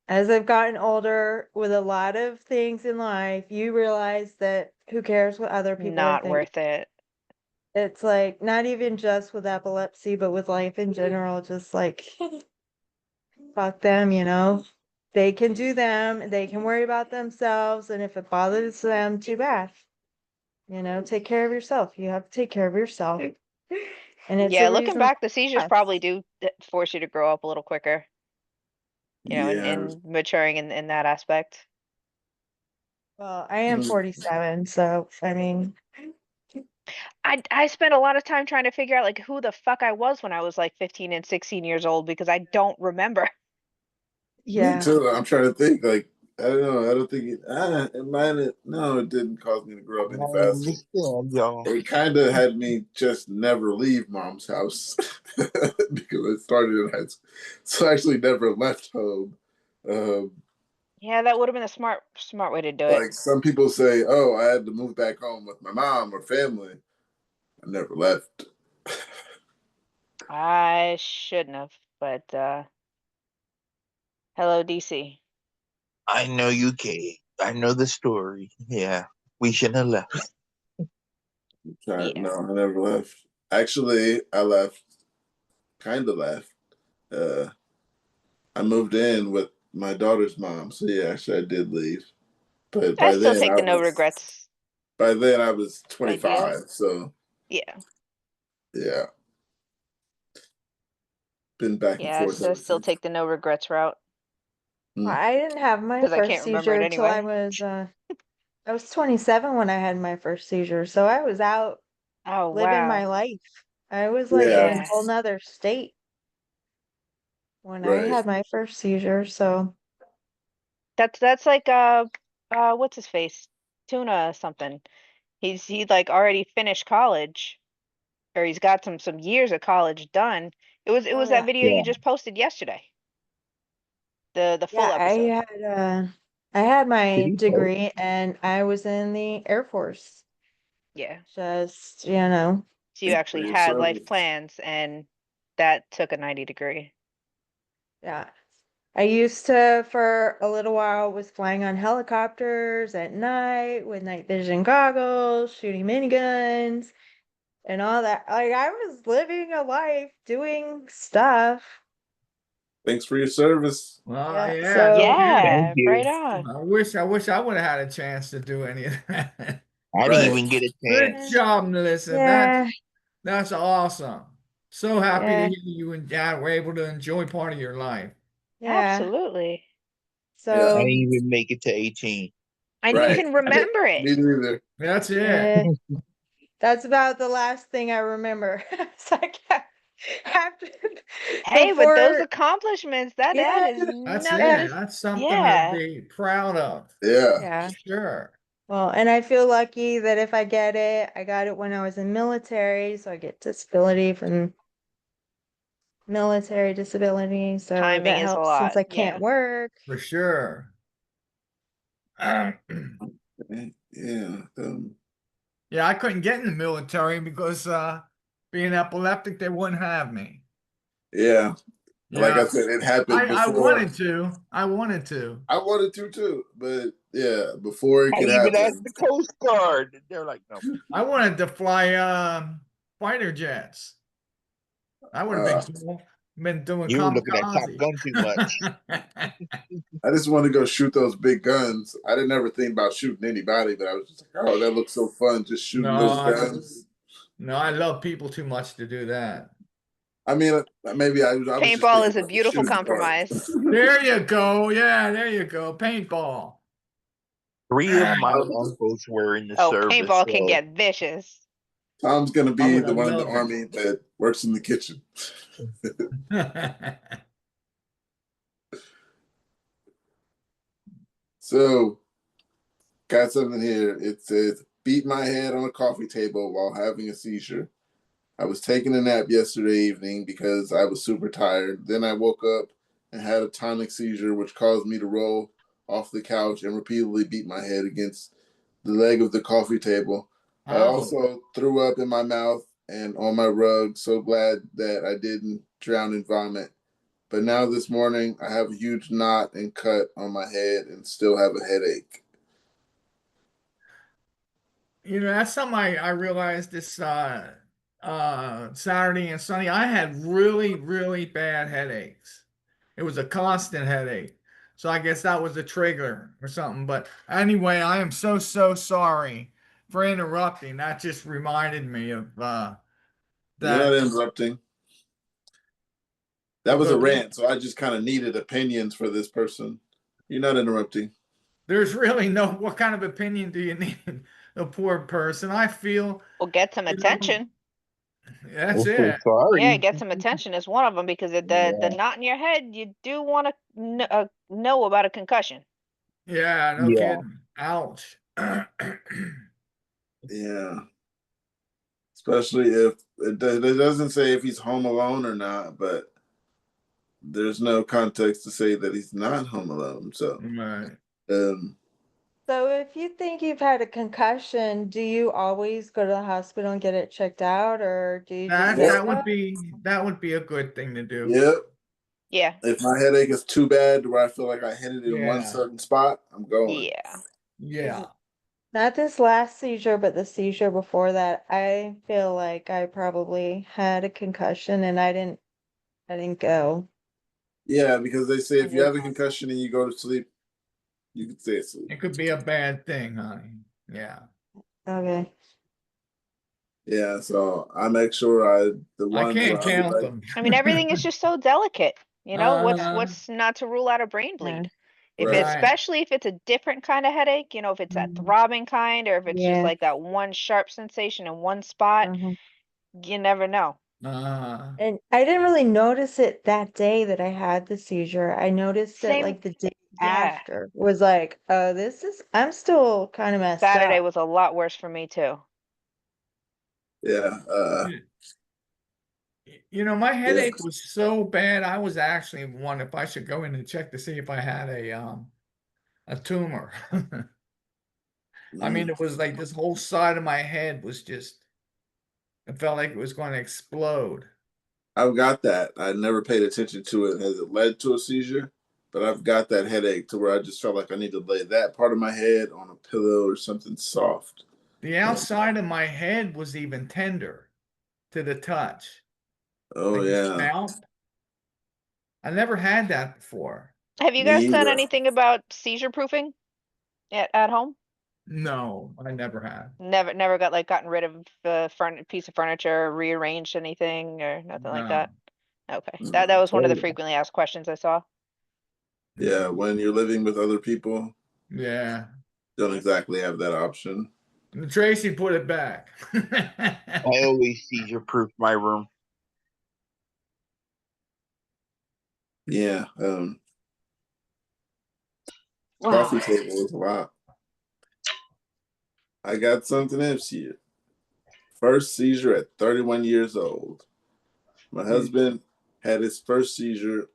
[SPEAKER 8] As I've gotten older with a lot of things in life, you realize that who cares what other people are
[SPEAKER 1] Not
[SPEAKER 8] thinking?
[SPEAKER 1] worth it.
[SPEAKER 8] It's like not even just with epilepsy, but with life in general, just like fuck them, They can do them, they can worry about themselves, and if it bothers them, too bad. Take care of yourself. You have to take care of yourself. And it's
[SPEAKER 1] Yeah,
[SPEAKER 8] a
[SPEAKER 1] looking
[SPEAKER 8] reason.
[SPEAKER 1] back, the seizures probably do force you to grow up a little quicker, you know,
[SPEAKER 2] Yeah.
[SPEAKER 1] in maturing in that aspect.
[SPEAKER 8] Well, I am
[SPEAKER 2] Mm.
[SPEAKER 8] 47, so I mean,
[SPEAKER 1] I spent a lot of time trying to figure out like who the fuck I was when I was like 15 and 16 years old because I don't remember.
[SPEAKER 2] Me
[SPEAKER 8] yeah.
[SPEAKER 2] too. I'm trying to think. Like I don't know. I don't think it might have. No, it didn't cause me to grow up
[SPEAKER 6] I
[SPEAKER 2] any faster.
[SPEAKER 6] understand, y'all.
[SPEAKER 2] It kind of had me just never leave mom's house because I started in high school, so I actually never left home. Um,
[SPEAKER 1] Yeah, that would have been a smart way to do it.
[SPEAKER 2] like some people say, "Oh, I had to move back home with my mom or family." I never left.
[SPEAKER 1] I shouldn't have, but hello, DC.
[SPEAKER 6] I know you can. I know the story. Yeah, we shouldn't have left.
[SPEAKER 1] Yeah.
[SPEAKER 2] No, I never left. Actually, I left. Kind of left. Uh, I moved in with my daughter's mom, so yeah, actually, I did leave. But
[SPEAKER 1] I still take the no regrets
[SPEAKER 2] by then I was
[SPEAKER 1] idea.
[SPEAKER 2] 25, so
[SPEAKER 1] Yeah.
[SPEAKER 2] yeah, been back and
[SPEAKER 1] Yeah,
[SPEAKER 2] forth
[SPEAKER 1] so I
[SPEAKER 2] ever
[SPEAKER 1] still
[SPEAKER 2] since.
[SPEAKER 1] take the no regrets route
[SPEAKER 8] I didn't have my
[SPEAKER 1] because I
[SPEAKER 8] first
[SPEAKER 1] can't remember it
[SPEAKER 8] seizure till
[SPEAKER 1] anyway.
[SPEAKER 8] I was 27 when I had my first seizure. So I was out
[SPEAKER 1] Oh,
[SPEAKER 8] living my
[SPEAKER 1] wow.
[SPEAKER 8] life. I was like in a
[SPEAKER 2] Yeah,
[SPEAKER 1] Yeah.
[SPEAKER 8] whole nother state when I
[SPEAKER 2] right.
[SPEAKER 8] had my first seizure. So
[SPEAKER 1] That's like what's his face? Tuna something. He like already finished college, or he's got some years of college done. It
[SPEAKER 8] oh
[SPEAKER 1] was that
[SPEAKER 8] yeah.
[SPEAKER 1] video you
[SPEAKER 6] Yeah.
[SPEAKER 1] just posted yesterday. The
[SPEAKER 8] Yeah,
[SPEAKER 1] full episode.
[SPEAKER 8] I had
[SPEAKER 6] Did
[SPEAKER 8] my
[SPEAKER 6] he post?
[SPEAKER 8] degree and I was in the Air Force.
[SPEAKER 1] Yeah.
[SPEAKER 8] Just, you know,
[SPEAKER 1] So you
[SPEAKER 2] Thank you for
[SPEAKER 1] actually
[SPEAKER 2] your
[SPEAKER 1] had life
[SPEAKER 2] service.
[SPEAKER 1] plans and that took a 90-degree.
[SPEAKER 8] yeah. I used to, for a little while, was flying on helicopters at night with night vision goggles, shooting miniguns, and all that. Like, I was living a life doing stuff.
[SPEAKER 2] Thanks for your service.
[SPEAKER 4] Well,
[SPEAKER 8] Yeah.
[SPEAKER 4] yeah, no
[SPEAKER 8] So,
[SPEAKER 6] Thank
[SPEAKER 4] kidding.
[SPEAKER 1] Yeah, right
[SPEAKER 6] you.
[SPEAKER 1] on.
[SPEAKER 4] I wish I would have had a chance to do any of that.
[SPEAKER 6] I didn't
[SPEAKER 2] Right.
[SPEAKER 6] even get a
[SPEAKER 4] Good
[SPEAKER 6] chance.
[SPEAKER 4] job, Melissa.
[SPEAKER 8] yeah,
[SPEAKER 4] That's awesome. So happy to
[SPEAKER 8] yeah,
[SPEAKER 4] hear you and Dad were able to enjoy part of your life.
[SPEAKER 8] yeah.
[SPEAKER 1] Absolutely.
[SPEAKER 2] Yeah.
[SPEAKER 6] I
[SPEAKER 8] So,
[SPEAKER 6] didn't even make it to 18.
[SPEAKER 1] I didn't
[SPEAKER 2] Right.
[SPEAKER 1] even remember it.
[SPEAKER 2] Me neither.
[SPEAKER 4] That's it.
[SPEAKER 8] yeah, that's about the last thing I remember. It's like after,
[SPEAKER 1] Hey, but those
[SPEAKER 8] before,
[SPEAKER 1] accomplishments, that
[SPEAKER 8] yeah,
[SPEAKER 1] is
[SPEAKER 4] That's
[SPEAKER 8] yeah,
[SPEAKER 4] it.
[SPEAKER 1] nothing.
[SPEAKER 4] That's something to
[SPEAKER 1] Yeah.
[SPEAKER 4] be proud of.
[SPEAKER 2] Yeah.
[SPEAKER 8] yeah.
[SPEAKER 4] Sure.
[SPEAKER 8] Well, and I feel lucky that if I get it, I got it when I was in military, so I get disability from military disability, so
[SPEAKER 1] Timing
[SPEAKER 8] that
[SPEAKER 1] is a
[SPEAKER 8] helps since
[SPEAKER 1] lot.
[SPEAKER 8] I
[SPEAKER 1] Yeah.
[SPEAKER 8] can't work.
[SPEAKER 4] For sure.
[SPEAKER 2] Yeah.
[SPEAKER 4] Yeah, I couldn't get in the military because being epileptic, they wouldn't have me.
[SPEAKER 2] Yeah. Like I
[SPEAKER 4] Yeah.
[SPEAKER 2] said, it happened
[SPEAKER 4] I
[SPEAKER 2] before.
[SPEAKER 4] wanted to. I wanted to.
[SPEAKER 2] I wanted to too, but yeah, before it
[SPEAKER 6] I
[SPEAKER 2] could
[SPEAKER 6] even asked
[SPEAKER 2] happen.
[SPEAKER 6] the Coast Guard. They're like, no.
[SPEAKER 4] I wanted to fly fighter jets. That would have
[SPEAKER 2] Uh,
[SPEAKER 4] been cool. Been doing
[SPEAKER 6] You were looking at Top
[SPEAKER 4] kamikaze.
[SPEAKER 6] Gun too much.
[SPEAKER 2] I just want to go shoot those big guns. I didn't ever think about shooting anybody, but I was just like, oh, that looks so fun, just shooting those
[SPEAKER 4] No,
[SPEAKER 2] guns.
[SPEAKER 4] no, I love people too much to do that.
[SPEAKER 2] I mean, maybe I was just
[SPEAKER 1] Paintball
[SPEAKER 2] thinking
[SPEAKER 1] is a
[SPEAKER 2] about the
[SPEAKER 1] beautiful
[SPEAKER 2] shooting part.
[SPEAKER 1] compromise.
[SPEAKER 4] There you go. Yeah, there you go. Paintball.
[SPEAKER 6] 3 of my uncles were in the
[SPEAKER 1] Oh,
[SPEAKER 6] service,
[SPEAKER 1] paintball can
[SPEAKER 6] so
[SPEAKER 1] get vicious.
[SPEAKER 2] Tom's gonna
[SPEAKER 4] I
[SPEAKER 2] be
[SPEAKER 4] would
[SPEAKER 2] the
[SPEAKER 4] have
[SPEAKER 2] one in the
[SPEAKER 4] loved
[SPEAKER 2] army that works in the kitchen.
[SPEAKER 4] it.
[SPEAKER 2] So, got something here. It says, beat my head on a coffee table while having a seizure. I was taking a nap yesterday evening because I was super tired. Then I woke up and had a tonic seizure, which caused me to roll off the couch and repeatedly beat my head against the leg of the coffee table. I
[SPEAKER 4] Oh,
[SPEAKER 2] also threw up in my mouth and on my rug. So glad that I didn't drown in vomit. But now this morning, I have a huge knot and cut on my head and still have a headache.
[SPEAKER 4] you know, that's something I realized this Saturday and Sunday. I had really, really bad headaches. It was a constant headache. So I guess that was a trigger or something. But anyway, I am so, so sorry for interrupting. That just reminded me of
[SPEAKER 2] You're not
[SPEAKER 4] that.
[SPEAKER 2] interrupting. That was a rant, so I just kind of needed opinions for this person. You're not interrupting.
[SPEAKER 4] There's really no, what kind of opinion do you need? The poor person. I feel,
[SPEAKER 1] Well, get some
[SPEAKER 4] you know,
[SPEAKER 1] attention.
[SPEAKER 4] that's
[SPEAKER 6] I'm so
[SPEAKER 4] it.
[SPEAKER 1] Yeah,
[SPEAKER 6] sorry.
[SPEAKER 1] get some attention is one of them because the
[SPEAKER 6] Yeah.
[SPEAKER 1] knot in your head, you do want to know about a concussion.
[SPEAKER 4] Yeah, no
[SPEAKER 6] Yeah.
[SPEAKER 4] kidding. Ouch.
[SPEAKER 2] Yeah. Especially if it doesn't say if he's home alone or not, but there's no context to say that he's not home alone. So,
[SPEAKER 4] Right.
[SPEAKER 2] um,
[SPEAKER 8] So if you think you've had a concussion, do you always go to the hospital and get it checked out, or do you just
[SPEAKER 4] That
[SPEAKER 2] Yep.
[SPEAKER 8] say,
[SPEAKER 4] that would be a good thing to do.
[SPEAKER 2] yep.
[SPEAKER 1] Yeah.
[SPEAKER 2] If my headache is too bad where I feel like I hit it in one
[SPEAKER 4] Yeah.
[SPEAKER 2] certain spot, I'm going.
[SPEAKER 1] Yeah.
[SPEAKER 4] Yeah.
[SPEAKER 8] not this last seizure, but the seizure before that, I feel like I probably had a concussion and I didn't go.
[SPEAKER 2] Yeah, because they say if you have a concussion and you go to sleep, you can stay asleep.
[SPEAKER 4] It could be a bad thing, honey. Yeah.
[SPEAKER 8] Okay.
[SPEAKER 2] Yeah, so I make sure the
[SPEAKER 4] I
[SPEAKER 2] ones
[SPEAKER 4] can't
[SPEAKER 2] where I'm
[SPEAKER 4] count
[SPEAKER 2] like,
[SPEAKER 4] them.
[SPEAKER 1] I mean, everything is just so delicate.
[SPEAKER 4] Uh,
[SPEAKER 1] What's not to rule out a brain
[SPEAKER 8] Yeah.
[SPEAKER 1] bleed?
[SPEAKER 2] right.
[SPEAKER 1] Especially if it's a different kind of headache, if it's that throbbing kind, or if it's just
[SPEAKER 8] Yeah.
[SPEAKER 1] like that one sharp sensation in one spot,
[SPEAKER 8] Mhm.
[SPEAKER 1] you never know.
[SPEAKER 8] And I didn't really notice it that day that I had the seizure. I noticed it
[SPEAKER 1] Same,
[SPEAKER 8] like the day
[SPEAKER 1] yeah.
[SPEAKER 8] after. Was like, oh, I'm still kind of messed
[SPEAKER 1] Saturday
[SPEAKER 8] up.
[SPEAKER 1] was a lot worse for me too.
[SPEAKER 2] Yeah,
[SPEAKER 4] My
[SPEAKER 2] yeah.
[SPEAKER 4] headache was so bad. I was actually wondering if I should go in and check to see if I had a tumor. I mean, it was like this whole side of my head was just, it felt like it was going to explode.
[SPEAKER 2] I've got that. I never paid attention to it. Has it led to a seizure? But I've got that headache to where I just felt like I need to lay that part of my head on a pillow or something soft.
[SPEAKER 4] The outside of my head was even tender to the touch.
[SPEAKER 2] Oh,
[SPEAKER 4] Like the
[SPEAKER 2] yeah.
[SPEAKER 4] scalp. I never had that before.
[SPEAKER 1] Have you
[SPEAKER 2] Me
[SPEAKER 1] guys done
[SPEAKER 2] either.
[SPEAKER 1] anything about seizure proofing at home?
[SPEAKER 4] No, I never had.
[SPEAKER 1] Never gotten rid of a piece of furniture, rearranged anything, or nothing like
[SPEAKER 4] No.
[SPEAKER 1] that. Okay, that was one of the
[SPEAKER 2] Oh,
[SPEAKER 1] frequently asked questions I saw.
[SPEAKER 2] yeah, when you're living with other people,
[SPEAKER 4] Yeah.
[SPEAKER 2] don't exactly have that option.
[SPEAKER 4] And Tracy put it back.
[SPEAKER 6] I always seizure proof my room.
[SPEAKER 2] Yeah,
[SPEAKER 8] Wow.
[SPEAKER 2] coffee table is a lot. I got something else here. First seizure at 31 years old. My husband had his first seizure.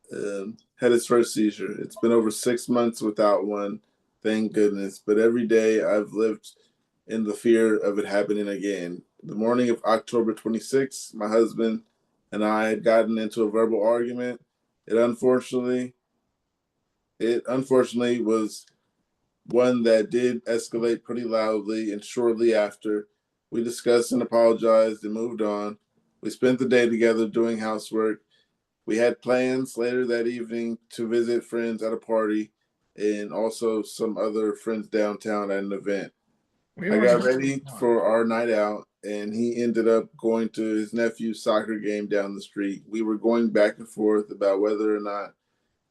[SPEAKER 2] It's been over 6 months without one, thank goodness. But every day I've lived in the fear of it happening again. The morning of October 26th, my husband and I had gotten into a verbal argument. It unfortunately was one that did escalate pretty loudly, and shortly after, we discussed and apologized and moved on. We spent the day together doing housework. We had plans later that evening to visit friends at a party and also some other friends downtown at an event.
[SPEAKER 4] We
[SPEAKER 2] I
[SPEAKER 4] were
[SPEAKER 2] got ready for our night out, and he ended up going to his nephew's soccer game down the street. We were going back and forth about whether or not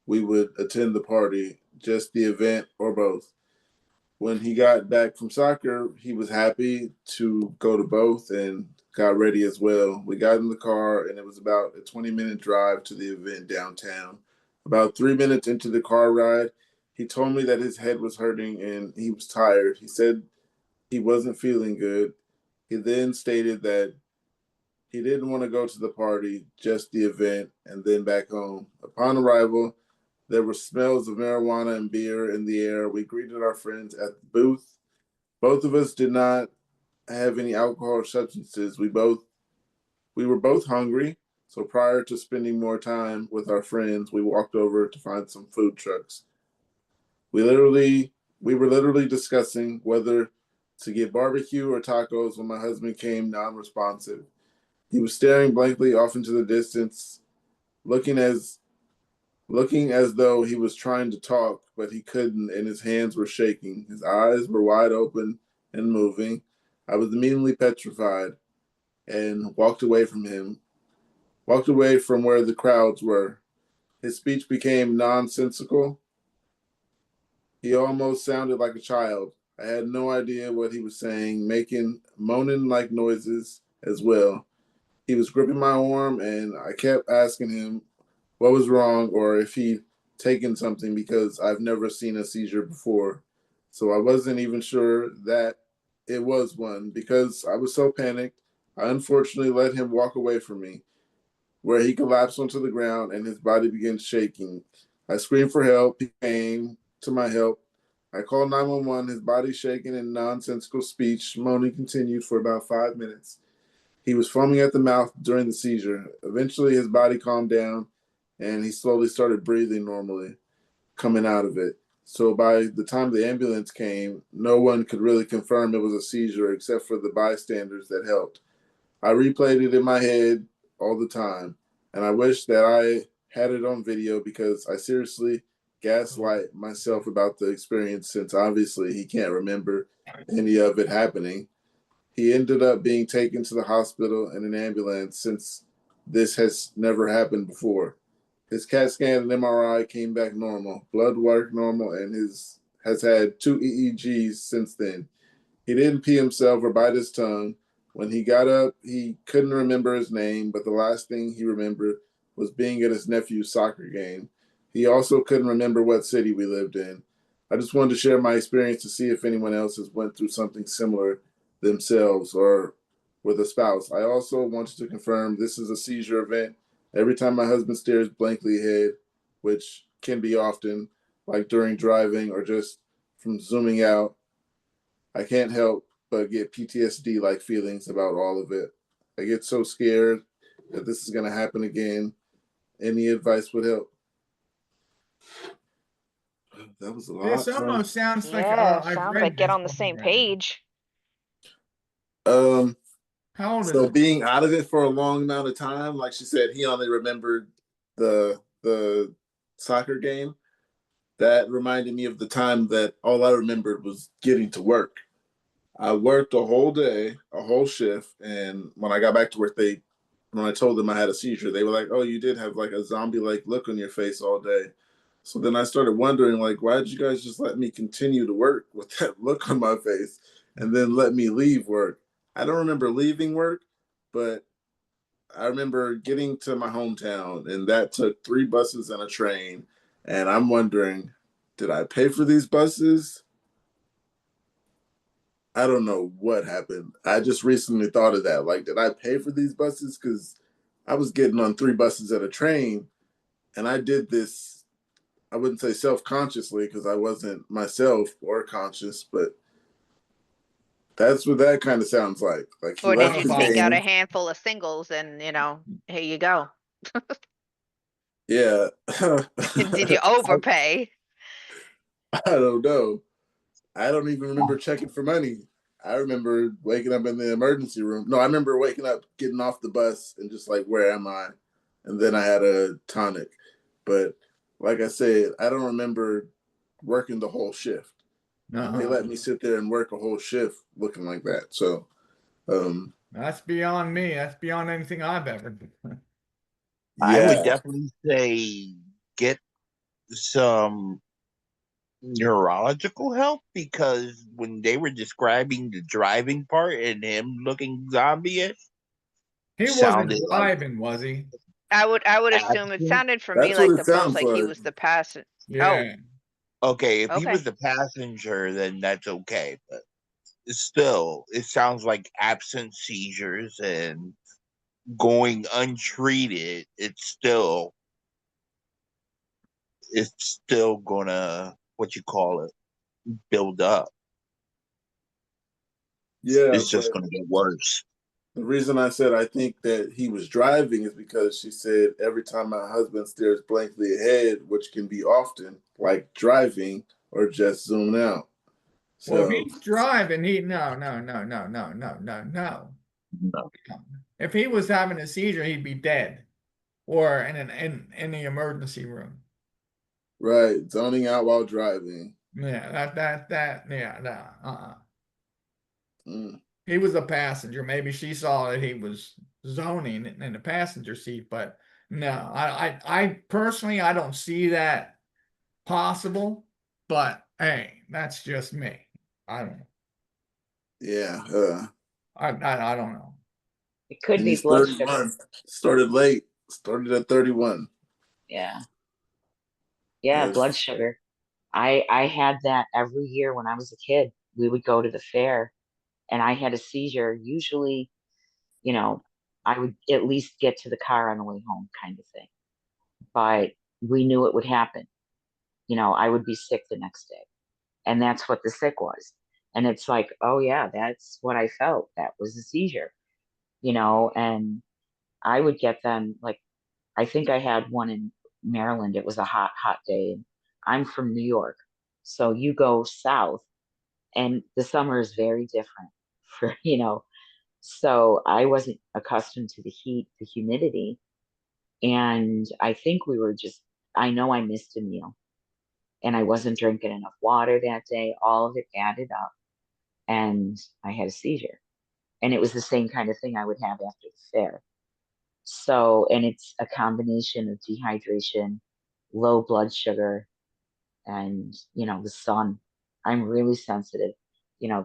[SPEAKER 2] we would attend the party, just the event, or both. When he got back from soccer, he was happy to go to both and got ready as well. We got in the car, and it was about a 20-minute drive to the event downtown. About 3 minutes into the car ride, he told me that his head was hurting and he was tired. He said he wasn't feeling good. He then stated that he didn't want to go to the party, just the event, and then back home. Upon arrival, there were smells of marijuana and beer in the air. We greeted our friends at the booth. Both of us did not have any alcohol or substances. We were both hungry, so prior to spending more time with our friends, we walked over to find some food trucks. We were literally discussing whether to get barbecue or tacos when my husband came non-responsive. He was staring blankly off into the distance, looking as though he was trying to talk, but he couldn't, and his hands were shaking. His eyes were wide open and moving. I was immediately petrified and walked away from him, walked away from where the crowds were. His speech became nonsensical. He almost sounded like a child. I had no idea what he was saying, moaning like noises as well. He was gripping my arm, and I kept asking him what was wrong or if he taken something because I've never seen a seizure before. So I wasn't even sure that it was one because I was so panicked. I unfortunately let him walk away from me, where he collapsed onto the ground and his body began shaking. I screamed for help. He came to my help. I called 911, his body shaking in nonsensical speech. Moaning continued for about 5 minutes. He was foaming at the mouth during the seizure. Eventually, his body calmed down and he slowly started breathing normally, coming out of it. So by the time the ambulance came, no one could really confirm it was a seizure except for the bystanders that helped. I replayed it in my head all the time, and I wish that I had it on video because I seriously gaslight myself about the experience since obviously he can't remember any of it happening. He ended up being taken to the hospital in an ambulance since this has never happened before. His CAT scan and MRI came back normal, blood work normal, and his has had 2 EEGs since then. He didn't pee himself or bite his tongue. When he got up, he couldn't remember his name, but the last thing he remembered was being at his nephew's soccer game. He also couldn't remember what city we lived in. I just wanted to share my experience to see if anyone else has went through something similar themselves or with a spouse. I also wanted to confirm this is a seizure event. Every time my husband stares blankly ahead, which can be often, like during driving or just from zooming out, I can't help but get PTSD-like feelings about all of it. I get so scared that this is going to happen again. Any advice would help. That was a lot.
[SPEAKER 4] This almost sounds like
[SPEAKER 1] Yeah,
[SPEAKER 4] I've
[SPEAKER 1] sounds
[SPEAKER 4] read
[SPEAKER 1] like get
[SPEAKER 4] this
[SPEAKER 1] on the
[SPEAKER 4] one
[SPEAKER 1] same
[SPEAKER 4] already.
[SPEAKER 1] page.
[SPEAKER 2] Um,
[SPEAKER 4] How old is
[SPEAKER 2] so
[SPEAKER 4] it?
[SPEAKER 2] being out of it for a long amount of time, like she said, he only remembered the soccer game. That reminded me of the time that all I remembered was getting to work. I worked a whole day, a whole shift, and when I got back to work, when I told them I had a seizure, they were like, "Oh, you did have like a zombie-like look on your face all day." So then I started wondering, like, why did you guys just let me continue to work with that look on my face and then let me leave work? I don't remember leaving work, but I remember getting to my hometown, and that took 3 buses and a train. And I'm wondering, did I pay for these buses? I don't know what happened. I just recently thought of that. Like, did I pay for these buses? Because I was getting on 3 buses at a train, and I did this, I wouldn't say self-consciously because I wasn't myself or conscious, but that's what that kind of sounds like. Like he
[SPEAKER 1] Or did
[SPEAKER 2] left
[SPEAKER 1] you
[SPEAKER 2] his
[SPEAKER 1] sneak out a
[SPEAKER 2] name.
[SPEAKER 1] handful of singles and, here you go?
[SPEAKER 2] Yeah.
[SPEAKER 1] Did you overpay?
[SPEAKER 2] I don't know. I don't even remember checking for money. I remember waking up in the emergency room. No, I remember waking up, getting off the bus, and just like, where am I? And then I had a tonic. But like I said, I don't remember working the whole shift. They let me sit there and work a whole shift looking like that. So,
[SPEAKER 4] That's beyond me. That's beyond anything I've ever done.
[SPEAKER 6] I would
[SPEAKER 2] yeah,
[SPEAKER 6] definitely say get some neurological help because when they were describing the driving part and him looking zombie-ish,
[SPEAKER 4] He wasn't
[SPEAKER 6] sounded like
[SPEAKER 4] driving, was he?
[SPEAKER 1] I would assume it
[SPEAKER 6] absent.
[SPEAKER 1] sounded for me
[SPEAKER 2] that's what
[SPEAKER 1] like
[SPEAKER 2] it
[SPEAKER 1] almost
[SPEAKER 2] sounds
[SPEAKER 1] like he
[SPEAKER 2] like.
[SPEAKER 1] was the passenger. Oh,
[SPEAKER 4] Yeah.
[SPEAKER 6] Okay, if he was
[SPEAKER 1] okay.
[SPEAKER 6] the passenger, then that's okay. But still, it sounds like absent seizures and going untreated. It's still gonna what you call it build up.
[SPEAKER 2] Yeah,
[SPEAKER 6] It's just
[SPEAKER 2] but
[SPEAKER 6] gonna get worse.
[SPEAKER 2] the reason I said I think that he was driving is because she said every time my husband stares blankly ahead, which can be often, like driving or just zoom out.
[SPEAKER 4] Well, if
[SPEAKER 2] So,
[SPEAKER 4] he's driving, no.
[SPEAKER 6] No.
[SPEAKER 4] If he was having a seizure, he'd be dead or in the emergency room.
[SPEAKER 2] right, zoning out while driving.
[SPEAKER 4] Yeah, yeah, no.
[SPEAKER 2] Mm,
[SPEAKER 4] He was a passenger. Maybe she saw that he was zoning in the passenger seat, but no, I personally, I don't see that possible. But hey, that's just me. I don't know.
[SPEAKER 2] yeah,
[SPEAKER 4] I don't know.
[SPEAKER 3] It could
[SPEAKER 2] and
[SPEAKER 3] be
[SPEAKER 2] he's
[SPEAKER 3] blood sugar.
[SPEAKER 2] 31. Started late. Started at 31.
[SPEAKER 3] Yeah. Yeah, blood
[SPEAKER 2] Yes.
[SPEAKER 3] sugar. I had that every year when I was a kid. We would go to the fair and I had a seizure. Usually, you know, I would at least get to the car on the way home kind of thing. But we knew it would happen. I would be sick the next day. And that's what the sick was. And it's like, oh yeah, that's what I felt. That was a seizure, and I would get them like I think I had one in Maryland. It was a hot, hot day. And I'm from New York. So you go south and the summer is very different for. So I wasn't accustomed to the heat, the humidity. And I think I know I missed a meal and I wasn't drinking enough water that day. All of it added up and I had a seizure. And it was the same kind of thing I would have after the fair. So, and it's a combination of dehydration, low blood sugar, and, the sun. I'm really sensitive.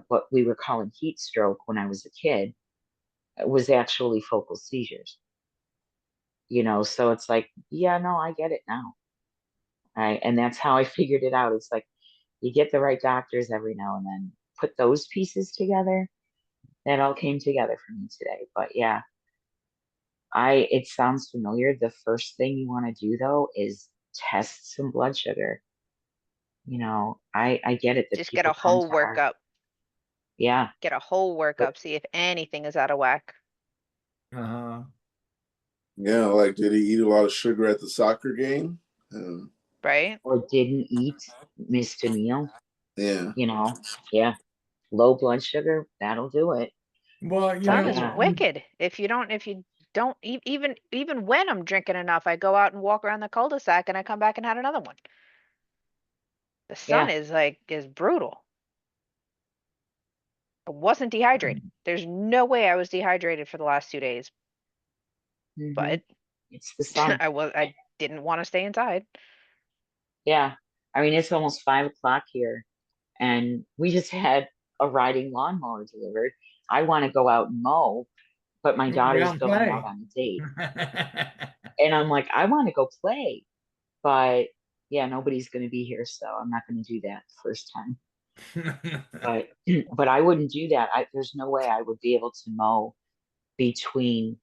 [SPEAKER 3] What we were calling heat stroke when I was a kid was actually focal seizures. So it's like, yeah, no, I get it now. And that's how I figured it out. It's like you get the right doctors every now and then, put those pieces together. That all came together for me today. But yeah, it sounds familiar. The first thing you want to do though is test some blood sugar. I get it that
[SPEAKER 1] Just get a
[SPEAKER 3] people come
[SPEAKER 1] whole
[SPEAKER 3] to our,
[SPEAKER 1] workup.
[SPEAKER 3] yeah,
[SPEAKER 1] Get a whole
[SPEAKER 3] but
[SPEAKER 1] workup. See if anything is out of whack.
[SPEAKER 4] Uh-huh.
[SPEAKER 2] Yeah, like did he eat a lot of sugar at the soccer game?
[SPEAKER 1] Right?
[SPEAKER 3] or didn't eat, missed a meal,
[SPEAKER 2] Yeah.
[SPEAKER 3] yeah, low blood sugar, that'll do it.
[SPEAKER 4] Well,
[SPEAKER 3] But
[SPEAKER 1] Sun is
[SPEAKER 3] yeah,
[SPEAKER 1] wicked. If you don't even when I'm drinking enough, I go out and walk around the cul-de-sac and I come back and had another one. The sun
[SPEAKER 3] yeah,
[SPEAKER 1] is brutal. I wasn't dehydrated. There's no way I was dehydrated for the last 2 days,
[SPEAKER 3] hmm
[SPEAKER 1] but
[SPEAKER 3] it's the sun.
[SPEAKER 1] I didn't want to stay inside.
[SPEAKER 3] Yeah, I mean it's almost 5 o'clock here, and we just had a riding lawnmower delivered. I want to go out and mow, but my
[SPEAKER 4] Get
[SPEAKER 3] daughter's
[SPEAKER 4] out and
[SPEAKER 3] going out
[SPEAKER 4] play.
[SPEAKER 3] on a date, and I'm like, I want to go play, but yeah, nobody's going to be here, so I'm not going to do that the first time. But but I wouldn't do that. There's no way I would be able to mow between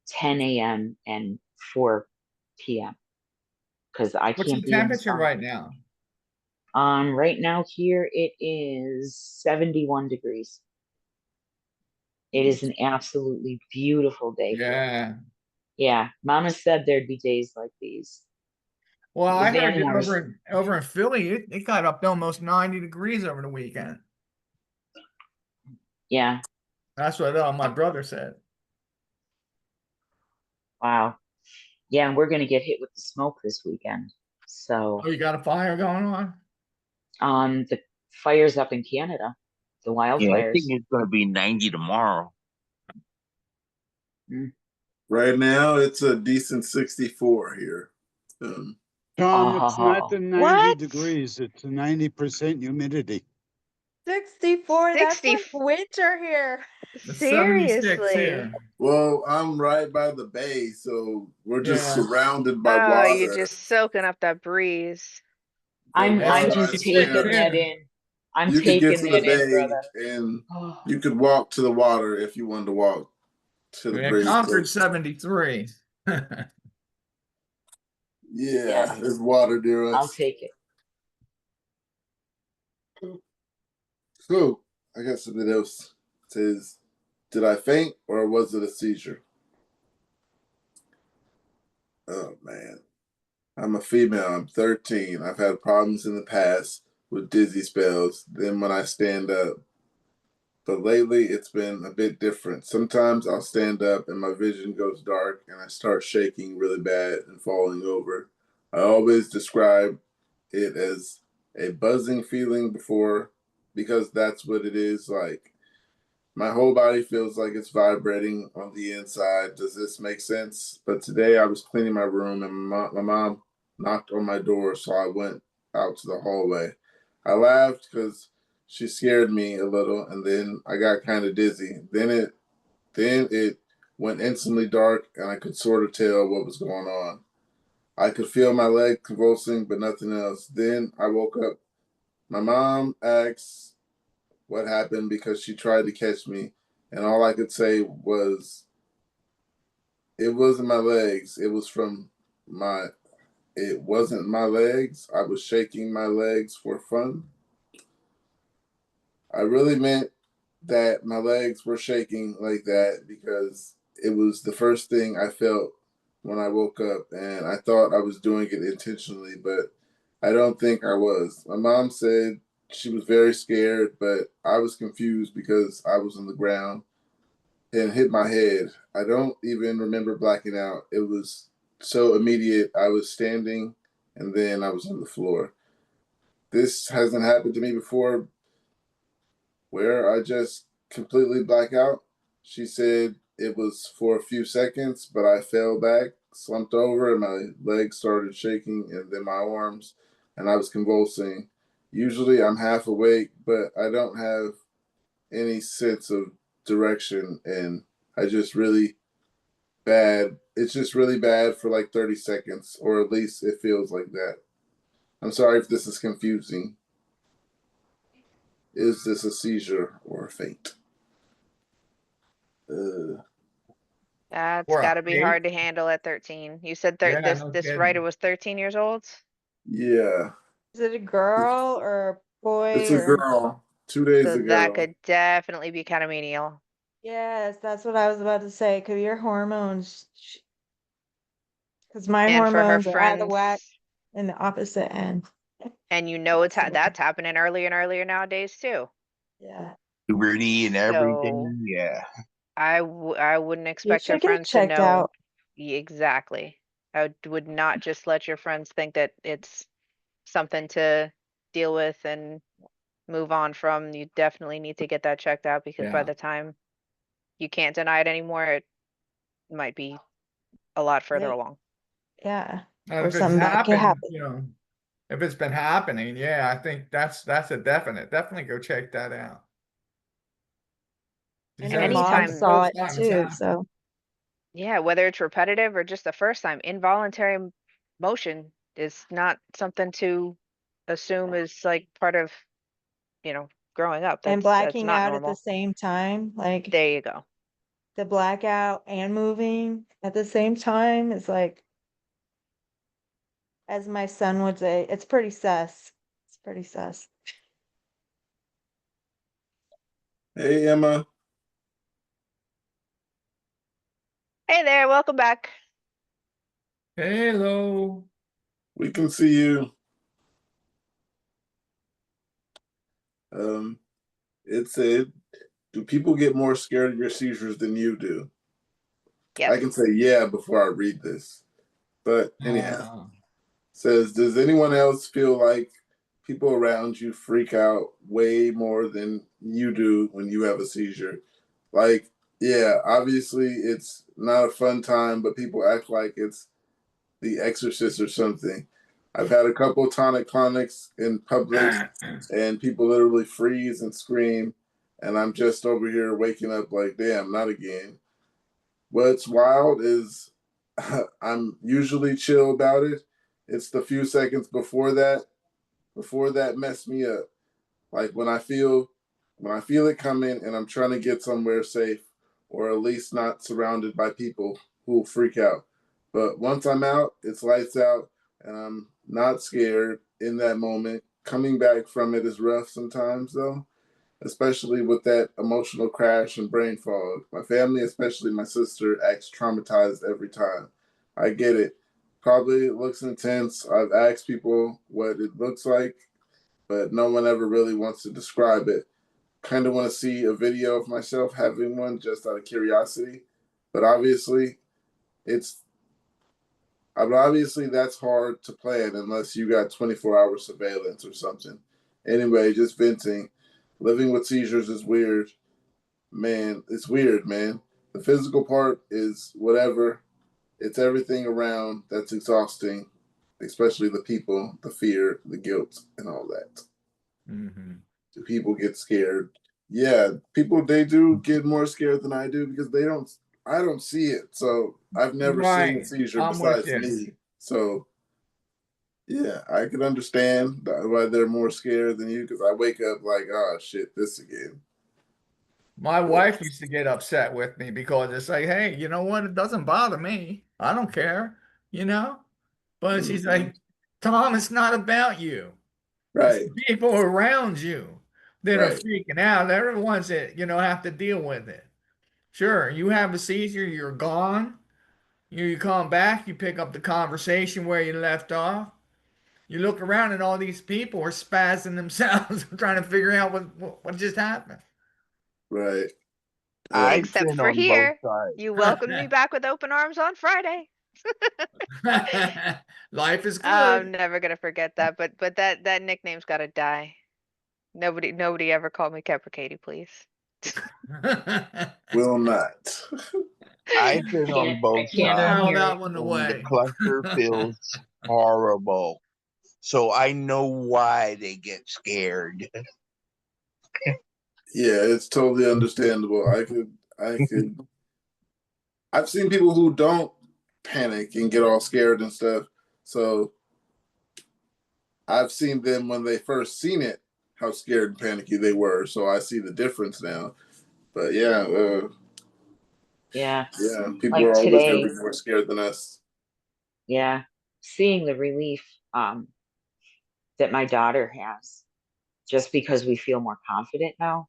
[SPEAKER 3] 10 a.m. and 4 p.m. because I
[SPEAKER 4] What's the
[SPEAKER 3] can't be in the
[SPEAKER 4] temperature
[SPEAKER 3] sun.
[SPEAKER 4] right now?
[SPEAKER 3] Right now here it is 71 degrees. It is an absolutely beautiful day here.
[SPEAKER 4] Yeah.
[SPEAKER 3] Yeah, Mama said there'd be days like these.
[SPEAKER 4] Well,
[SPEAKER 3] The
[SPEAKER 4] I heard that
[SPEAKER 3] Vanmores,
[SPEAKER 4] over in Philly, it got up to almost 90 degrees over the weekend.
[SPEAKER 3] yeah,
[SPEAKER 4] That's what my brother said.
[SPEAKER 3] wow. Yeah, and we're gonna get hit with the smoke this weekend. So,
[SPEAKER 4] Oh, you got a fire going on?
[SPEAKER 3] the fires up in Canada, the
[SPEAKER 6] Yeah, I think
[SPEAKER 3] wildfires.
[SPEAKER 6] it's going to be 90 tomorrow.
[SPEAKER 3] Mm.
[SPEAKER 2] Right now, it's a decent 64 here.
[SPEAKER 9] Tom, it's not the 90
[SPEAKER 1] What?
[SPEAKER 9] degrees, it's 90% humidity.
[SPEAKER 8] 64, that's
[SPEAKER 1] 60.
[SPEAKER 8] like winter here.
[SPEAKER 4] It's 76
[SPEAKER 1] Seriously.
[SPEAKER 4] here.
[SPEAKER 2] Well, I'm right by the bay, so we're just
[SPEAKER 4] Yeah.
[SPEAKER 2] surrounded by
[SPEAKER 1] Oh, you're
[SPEAKER 2] water.
[SPEAKER 1] just soaking up that breeze.
[SPEAKER 3] I'm
[SPEAKER 2] As
[SPEAKER 3] I'm
[SPEAKER 2] far
[SPEAKER 3] just
[SPEAKER 2] as
[SPEAKER 4] 76
[SPEAKER 3] taking
[SPEAKER 2] here,
[SPEAKER 3] that
[SPEAKER 4] here.
[SPEAKER 3] in. I'm
[SPEAKER 2] you could get
[SPEAKER 3] taking
[SPEAKER 2] to the
[SPEAKER 3] that in,
[SPEAKER 2] bay
[SPEAKER 3] brother.
[SPEAKER 2] and
[SPEAKER 3] Oh,
[SPEAKER 2] you could walk to the water if you wanted to walk to the
[SPEAKER 4] Yeah,
[SPEAKER 2] bridge.
[SPEAKER 4] Concord
[SPEAKER 2] But
[SPEAKER 4] 73.
[SPEAKER 2] yeah,
[SPEAKER 3] yeah,
[SPEAKER 2] there's water near
[SPEAKER 3] I'll
[SPEAKER 2] us.
[SPEAKER 3] take it.
[SPEAKER 2] So I got something else. It says, did I faint or was it a seizure? Oh man. I'm a female. I'm 13. I've had problems in the past with dizzy spells. Then when I stand up, but lately it's been a bit different. Sometimes I'll stand up and my vision goes dark and I start shaking really bad and falling over. I always describe it as a buzzing feeling because that's what it is like. My whole body feels like it's vibrating on the inside. Does this make sense? But today I was cleaning my room and my mom knocked on my door, so I went out to the hallway. I laughed because she scared me a little, and then I got kind of dizzy. Then it went instantly dark, and I could sort of tell what was going on. I could feel my leg convulsing, but nothing else. Then I woke up. My mom asked what happened because she tried to catch me, and all I could say was, it wasn't my legs. It wasn't my legs. I was shaking my legs for fun. I really meant that my legs were shaking like that because it was the first thing I felt when I woke up, and I thought I was doing it intentionally, but I don't think I was. My mom said she was very scared, but I was confused because I was on the ground and hit my head. I don't even remember blacking out. It was so immediate. I was standing and then I was on the floor. This hasn't happened to me before where I just completely black out. She said it was for a few seconds, but I fell back, slumped over, and my legs started shaking, and then my arms, and I was convulsing. Usually I'm half awake, but I don't have any sense of direction, and I just really bad. It's just really bad for like 30 seconds, or at least it feels like that. I'm sorry if this is confusing. Is this a seizure or a faint?
[SPEAKER 1] That's
[SPEAKER 4] Or
[SPEAKER 1] got
[SPEAKER 4] a
[SPEAKER 1] to be
[SPEAKER 4] fake?
[SPEAKER 1] hard to handle at 13. You said
[SPEAKER 4] Yeah,
[SPEAKER 1] this
[SPEAKER 4] no
[SPEAKER 1] this writer
[SPEAKER 4] kidding.
[SPEAKER 1] was 13 years old?
[SPEAKER 2] Yeah,
[SPEAKER 8] Is it a girl or a
[SPEAKER 2] it's
[SPEAKER 8] boy
[SPEAKER 2] a
[SPEAKER 8] or?
[SPEAKER 2] girl. 2 days
[SPEAKER 1] So that
[SPEAKER 2] ago.
[SPEAKER 1] could definitely be kind of menial.
[SPEAKER 8] Yes, that's what I was about to say. Cause your hormones, cause my
[SPEAKER 1] And for her
[SPEAKER 8] hormones are out of the
[SPEAKER 1] friends,
[SPEAKER 8] whack in the opposite end.
[SPEAKER 1] and you know
[SPEAKER 8] That's why.
[SPEAKER 1] that's happening earlier and earlier nowadays too.
[SPEAKER 8] Yeah.
[SPEAKER 6] Puberty and
[SPEAKER 1] So
[SPEAKER 6] everything. Yeah.
[SPEAKER 1] I wouldn't
[SPEAKER 8] You
[SPEAKER 1] expect your
[SPEAKER 8] should get
[SPEAKER 1] friends to
[SPEAKER 8] checked
[SPEAKER 1] know.
[SPEAKER 8] out.
[SPEAKER 1] Exactly. Would not just let your friends think that it's something to deal with and move on from. You definitely need to get that checked out because by
[SPEAKER 4] Yeah.
[SPEAKER 1] the time you can't deny it anymore, it might be a lot further
[SPEAKER 8] Late.
[SPEAKER 1] along.
[SPEAKER 8] Yeah.
[SPEAKER 4] And
[SPEAKER 8] Or
[SPEAKER 4] if it's
[SPEAKER 8] something bad can
[SPEAKER 4] happened,
[SPEAKER 8] happen.
[SPEAKER 4] if it's been happening, yeah, I think that's a definite. Definitely go check that out.
[SPEAKER 8] And
[SPEAKER 4] Because
[SPEAKER 1] And
[SPEAKER 8] her
[SPEAKER 4] that's
[SPEAKER 8] mom
[SPEAKER 4] not the
[SPEAKER 1] anytime,
[SPEAKER 8] saw
[SPEAKER 4] first
[SPEAKER 8] it
[SPEAKER 4] time it's
[SPEAKER 8] too.
[SPEAKER 4] happened.
[SPEAKER 8] So
[SPEAKER 1] yeah, whether it's repetitive or just the first time, involuntary motion is not something to assume is like part of, growing up.
[SPEAKER 8] and
[SPEAKER 1] That's
[SPEAKER 8] blacking
[SPEAKER 1] not
[SPEAKER 8] out at the
[SPEAKER 1] normal.
[SPEAKER 8] same time, like
[SPEAKER 1] There you go.
[SPEAKER 8] the blackout and moving at the same time is like, as my son would say, it's pretty sus. It's pretty sus.
[SPEAKER 2] Hey, Emma.
[SPEAKER 1] Hey there, welcome back.
[SPEAKER 4] Hello.
[SPEAKER 2] We can see you. It said, do people get more scared of your seizures than you do?
[SPEAKER 1] Yes.
[SPEAKER 2] I can say yeah before I read this. But anyhow,
[SPEAKER 4] Uh,
[SPEAKER 2] says, does anyone else feel like people around you freak out way more than you do when you have a seizure? Like, yeah, obviously it's not a fun time, but people act like it's The Exorcist or something. I've had a couple of tonic clonics in public, and people literally freeze and scream, and I'm just over here waking up like, damn, not again. What's wild is I'm usually chill about it. It's the few seconds before that messed me up. Like when I feel it coming and I'm trying to get somewhere safe or at least not surrounded by people who freak out. But once I'm out, it's lights out and I'm not scared in that moment. Coming back from it is rough sometimes though, especially with that emotional crash and brain fog. My family, especially my sister, acts traumatized every time. I get it. Probably it looks intense. I've asked people what it looks like, but no one ever really wants to describe it. Kind of want to see a video of myself having one just out of curiosity, but it's obviously that's hard to plan unless you got 24-hour surveillance or something. Anyway, just venting. Living with seizures is weird, man. It's weird, man. The physical part is whatever. It's everything around that's exhausting, especially the people, the fear, the guilt, and all that.
[SPEAKER 4] mhm.
[SPEAKER 2] Do people get scared? Yeah, people they do get more scared than I do because I don't see it. So I've never seen a
[SPEAKER 4] Right.
[SPEAKER 2] seizure
[SPEAKER 4] I'm with
[SPEAKER 2] besides
[SPEAKER 4] you.
[SPEAKER 2] me. So Yeah, I can understand why they're more scared than you, because I wake up like, oh shit, this again.
[SPEAKER 4] My wife used to get upset with me because it's like, hey, you know what? It doesn't bother me. I don't care, you know? But she's
[SPEAKER 2] Mhm.
[SPEAKER 4] like, Tom, it's not about you. It's
[SPEAKER 2] Right,
[SPEAKER 4] the people around you that are
[SPEAKER 2] right,
[SPEAKER 4] freaking out. They're the ones that, have to deal with it. Sure, you have a seizure, you're gone. You come back, you pick up the conversation where you left off. You look around and all these people are spazzing themselves trying to figure out what just happened.
[SPEAKER 2] right.
[SPEAKER 6] I've
[SPEAKER 1] Except
[SPEAKER 6] been
[SPEAKER 1] for
[SPEAKER 6] on both
[SPEAKER 1] here,
[SPEAKER 6] sides.
[SPEAKER 1] you welcomed me back with open arms on Friday.
[SPEAKER 4] Life is
[SPEAKER 1] I'm
[SPEAKER 4] good.
[SPEAKER 1] never gonna forget that, but that nickname's gotta die. Nobody ever called me Katie, please.
[SPEAKER 2] Will not.
[SPEAKER 6] I've been on
[SPEAKER 3] I
[SPEAKER 6] both
[SPEAKER 3] can't
[SPEAKER 6] sides,
[SPEAKER 4] File
[SPEAKER 3] unhear
[SPEAKER 4] that
[SPEAKER 3] it.
[SPEAKER 4] one
[SPEAKER 6] and the
[SPEAKER 4] away.
[SPEAKER 6] cluster feels horrible. So I know why they get scared.
[SPEAKER 2] Yeah, it's totally understandable. I've seen people who don't panic and get all scared and stuff. So I've seen them when they first seen it, how scared and panicky they were. So I see the difference now. But
[SPEAKER 3] Yeah.
[SPEAKER 2] yeah, people
[SPEAKER 3] Like
[SPEAKER 2] are always going to
[SPEAKER 3] today,
[SPEAKER 2] be more scared than us.
[SPEAKER 3] yeah, seeing the relief that my daughter has just because we feel more confident now.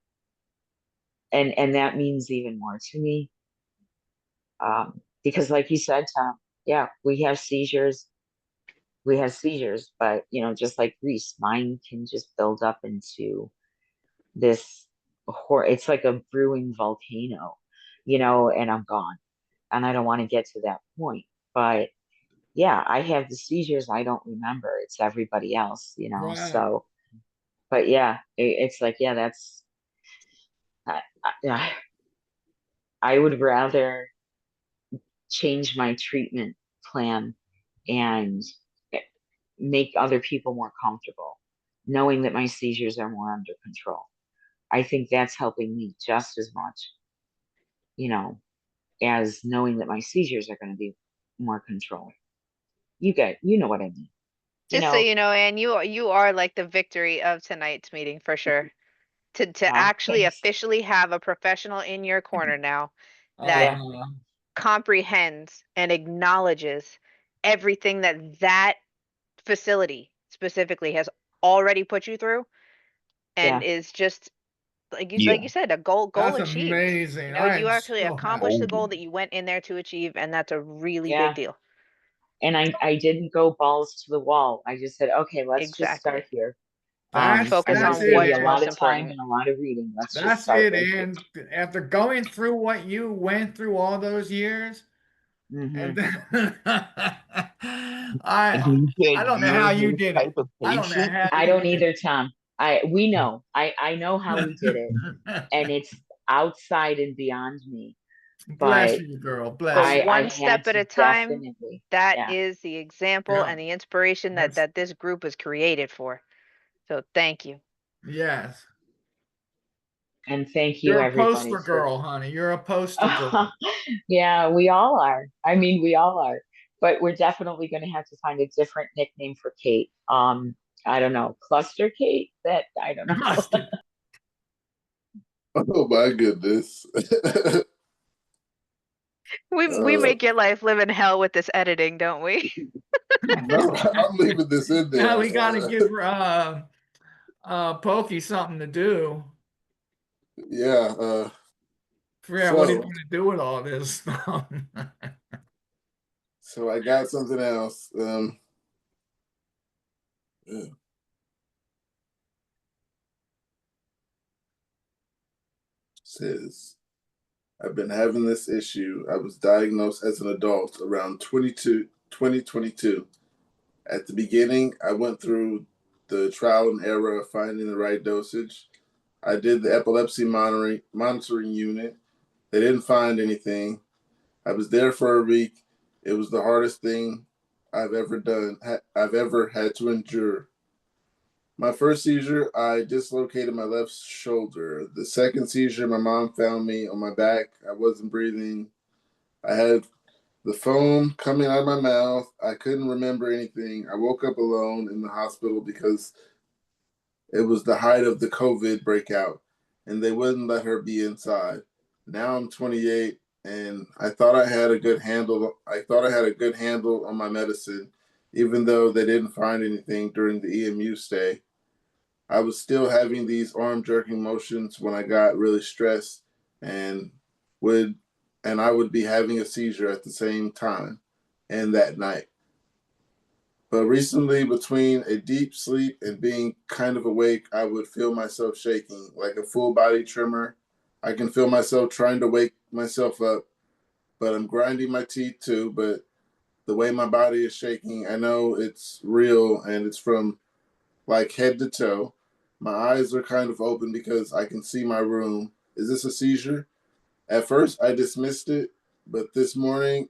[SPEAKER 3] And that means even more to me. Because like you said, Tom, yeah, we have seizures, but just like Reese, mine can just build up into this it's like a brewing volcano, and I'm gone. And I don't want to get to that point. But yeah, I have the seizures I don't remember. It's everybody else,
[SPEAKER 4] Right.
[SPEAKER 3] so but yeah, it's like, yeah, that's I, I would rather change my treatment plan and make other people more comfortable, knowing that my seizures are more under control. I think that's helping me just as much, you know, as knowing that my seizures are going to be more controlled. You know what I mean. You
[SPEAKER 1] Just so
[SPEAKER 3] know,
[SPEAKER 1] you know, Anne, you are like the victory of tonight's meeting for sure. To actually
[SPEAKER 3] thanks.
[SPEAKER 1] officially have a professional in your corner now that
[SPEAKER 3] Yeah,
[SPEAKER 4] Uh,
[SPEAKER 1] comprehends and acknowledges everything that facility specifically has already put you through and
[SPEAKER 3] yeah,
[SPEAKER 1] is just like
[SPEAKER 6] Yeah.
[SPEAKER 1] you said, a goal
[SPEAKER 4] that's
[SPEAKER 1] achieved.
[SPEAKER 4] amazing.
[SPEAKER 1] You know,
[SPEAKER 4] I
[SPEAKER 1] you
[SPEAKER 4] am
[SPEAKER 1] actually
[SPEAKER 4] so
[SPEAKER 1] accomplished
[SPEAKER 4] happy.
[SPEAKER 1] the goal
[SPEAKER 6] Oh,
[SPEAKER 1] that you went in there to achieve, and that's a really big
[SPEAKER 3] yeah.
[SPEAKER 1] deal.
[SPEAKER 3] And I didn't go balls to the wall. I just said, okay, let's just start
[SPEAKER 1] Exactly.
[SPEAKER 3] here. I'm
[SPEAKER 1] Focus
[SPEAKER 3] going to
[SPEAKER 4] That's
[SPEAKER 1] on
[SPEAKER 3] save
[SPEAKER 4] it,
[SPEAKER 3] you a
[SPEAKER 1] what's
[SPEAKER 4] and
[SPEAKER 3] lot
[SPEAKER 1] most
[SPEAKER 3] of time
[SPEAKER 1] important.
[SPEAKER 3] and a lot of reading. Let's just
[SPEAKER 4] that's
[SPEAKER 3] start
[SPEAKER 4] it.
[SPEAKER 3] right here.
[SPEAKER 4] And after going through what you went through all those years,
[SPEAKER 3] Hmm.
[SPEAKER 4] and then
[SPEAKER 6] and
[SPEAKER 4] I
[SPEAKER 6] he said
[SPEAKER 4] I don't know
[SPEAKER 6] you're
[SPEAKER 4] how you
[SPEAKER 6] his
[SPEAKER 4] did
[SPEAKER 6] type
[SPEAKER 4] it.
[SPEAKER 6] of
[SPEAKER 4] I don't know
[SPEAKER 6] patient.
[SPEAKER 4] how
[SPEAKER 3] I
[SPEAKER 4] you
[SPEAKER 3] don't either, Tom. We know. I know how we did it, and
[SPEAKER 4] did.
[SPEAKER 3] it's outside and beyond me.
[SPEAKER 4] Bless
[SPEAKER 3] But
[SPEAKER 4] you, girl. Bless
[SPEAKER 1] But
[SPEAKER 4] you.
[SPEAKER 3] I
[SPEAKER 1] one
[SPEAKER 3] had
[SPEAKER 1] step at
[SPEAKER 3] to
[SPEAKER 1] a time,
[SPEAKER 3] definitely,
[SPEAKER 1] that
[SPEAKER 3] yeah.
[SPEAKER 1] is the example
[SPEAKER 4] Yeah.
[SPEAKER 1] and the inspiration that
[SPEAKER 4] That's
[SPEAKER 1] this group was created for. So thank you.
[SPEAKER 4] yes.
[SPEAKER 3] And thank you,
[SPEAKER 4] You're a
[SPEAKER 3] everybody,
[SPEAKER 4] poster
[SPEAKER 3] for.
[SPEAKER 4] girl, honey. You're a poster girl.
[SPEAKER 3] Yeah, we all are. I mean, we all are. But we're definitely going to have to find a different nickname for Kate. I don't know, Cluster Kate. That I don't know.
[SPEAKER 2] Oh my goodness.
[SPEAKER 1] We
[SPEAKER 2] uh,
[SPEAKER 1] make your life live in hell with this editing, don't we?
[SPEAKER 2] no, I'm leaving this in
[SPEAKER 4] Now
[SPEAKER 2] there.
[SPEAKER 4] we got to give Pokey something to do.
[SPEAKER 2] Yeah.
[SPEAKER 4] Figure out what he's
[SPEAKER 2] So
[SPEAKER 4] going to do with all this stuff.
[SPEAKER 2] so I got something else. Yeah. Says I've been having this issue. I was diagnosed as an adult around 2022. At the beginning, I went through the trial and error of finding the right dosage. I did the epilepsy monitoring unit. They didn't find anything. I was there for a week. It was the hardest thing I've ever done. I've ever had to endure. My first seizure, I dislocated my left shoulder. The second seizure, my mom found me on my back. I wasn't breathing. I had the foam coming out of my mouth. I couldn't remember anything. I woke up alone in the hospital because it was the height of the COVID breakout, and they wouldn't let her be inside. Now I'm 28, and I thought I had a good handle. I thought I had a good handle on my medicine, even though they didn't find anything during the EMU stay. I was still having these arm jerking motions when I got really stressed, and would and I would be having a seizure at the same time and that night. But recently, between a deep sleep and being kind of awake, I would feel myself shaking like a full body tremor. I can feel myself trying to wake myself up, but I'm grinding my teeth too. But the way my body is shaking, I know it's real and it's from like head to toe. My eyes are kind of open because I can see my room. Is this a seizure? At first, I dismissed it, but this morning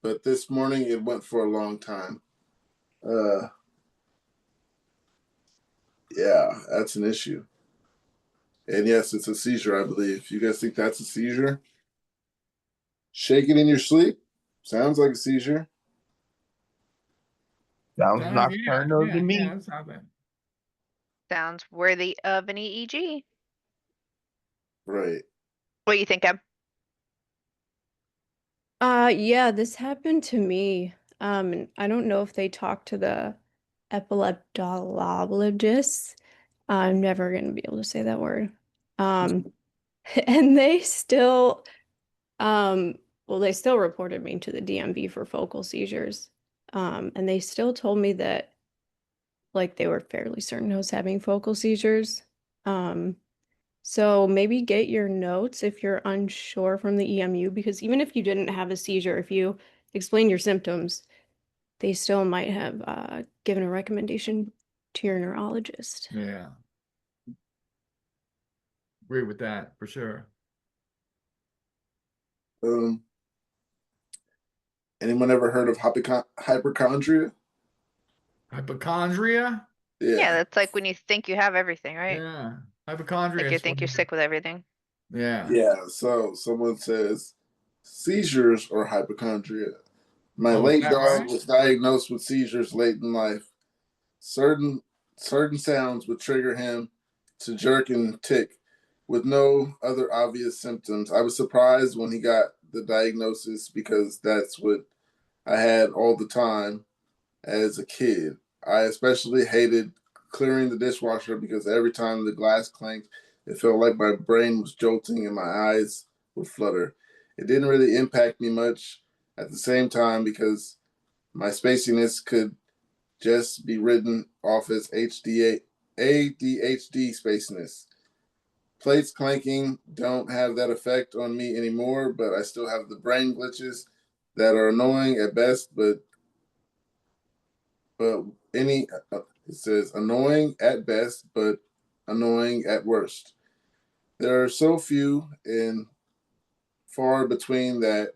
[SPEAKER 2] it went for a long time. Yeah, that's an issue. And yes, it's a seizure, I believe. You guys think that's a seizure? Shaking in your sleep? Sounds like a seizure.
[SPEAKER 6] Sounds
[SPEAKER 4] Yeah,
[SPEAKER 6] nocturnal to me.
[SPEAKER 4] that's not bad.
[SPEAKER 1] Sounds worthy of an EEG.
[SPEAKER 2] Right.
[SPEAKER 1] What do you think, Em?
[SPEAKER 10] Yeah, this happened to me. And I don't know if they talked to the epileptologist. I'm never gonna be able to say that word. Um, and they still, well, they still reported me to the DMV for focal seizures. And they still told me that, like, they were fairly certain I was having focal seizures. So maybe get your notes if you're unsure from the EMU, because even if you didn't have a seizure, if you explain your symptoms, they still might have given a recommendation to your neurologist.
[SPEAKER 4] Yeah. Agree with that for sure.
[SPEAKER 2] Anyone ever heard of hypochondria?
[SPEAKER 4] Hypochondria?
[SPEAKER 1] Yeah, that's like when you think you have everything, right?
[SPEAKER 4] Yeah. Hypochondria.
[SPEAKER 1] Like you
[SPEAKER 4] is
[SPEAKER 1] think
[SPEAKER 4] when
[SPEAKER 1] you're sick with everything.
[SPEAKER 4] Yeah.
[SPEAKER 2] Yeah, so someone says seizures or hypochondria. My
[SPEAKER 4] Oh, is
[SPEAKER 2] late
[SPEAKER 4] that
[SPEAKER 2] dog
[SPEAKER 4] right?
[SPEAKER 2] was diagnosed with seizures late in life. Certain sounds would trigger him to jerk and tick with no other obvious symptoms. I was surprised when he got the diagnosis because that's what I had all the time as a kid. I especially hated clearing the dishwasher because every time the glass clanked, it felt like my brain was jolting and my eyes would flutter. It didn't really impact me much at the same time because my spaciness could just be written off as ADHD spaciness. Plates clanking don't have that effect on me anymore, but I still have the brain glitches that are annoying at best, but any it says annoying at best, but annoying at worst. There are so few and far between that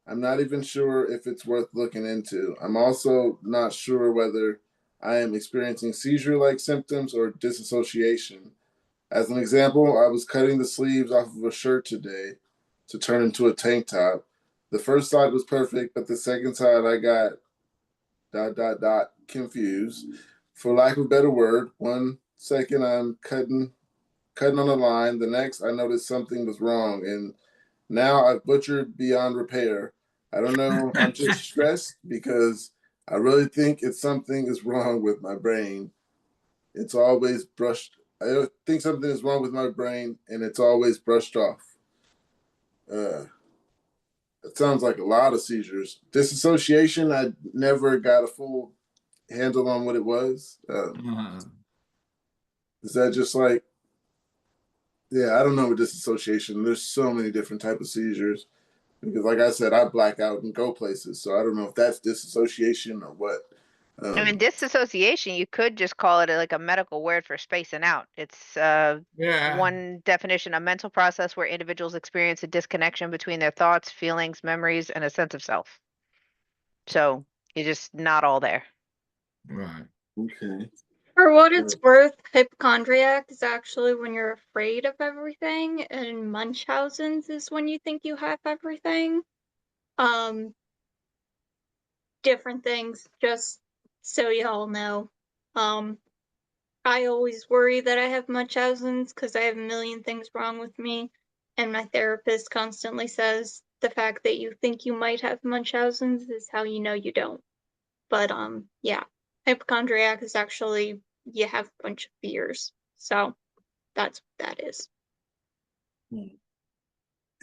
[SPEAKER 2] I'm not even sure if it's worth looking into. I'm also not sure whether I am experiencing seizure-like symptoms or disassociation. As an example, I was cutting the sleeves off of a shirt today to turn into a tank top. The first side was perfect, but the second side I got ... confused. For lack of a better word, 1 second I'm cutting on a line, the next I noticed something was wrong, and now I've butchered beyond repair. I don't know, I'm just stressed because I really think it's something is wrong with my brain. It's always brushed. I think something is wrong with my brain, and it's always brushed off. It sounds like a lot of seizures. Disassociation, I never got a full handle on what it was. Is that just like, yeah, I don't know with disassociation. There's so many different type of seizures because, like I said, I black out and go places, so I don't know if that's disassociation or what.
[SPEAKER 1] I mean, disassociation, you could just call it like a medical word for spacing out. It's
[SPEAKER 4] Yeah.
[SPEAKER 1] one definition, a mental process where individuals experience a disconnection between their thoughts, feelings, memories, and a sense of self. So you're just not all there.
[SPEAKER 4] Right.
[SPEAKER 2] Okay.
[SPEAKER 11] For what it's worth, hypochondriac is actually when you're afraid of everything, and Munchausen's is when you think you have everything. different things, just so y'all know. I always worry that I have Munchausen's because I have a million things wrong with me. And my therapist constantly says the fact that you think you might have Munchausen's is how you know you don't. But yeah, hypochondriac is actually you have a bunch of fears. So that's what that is.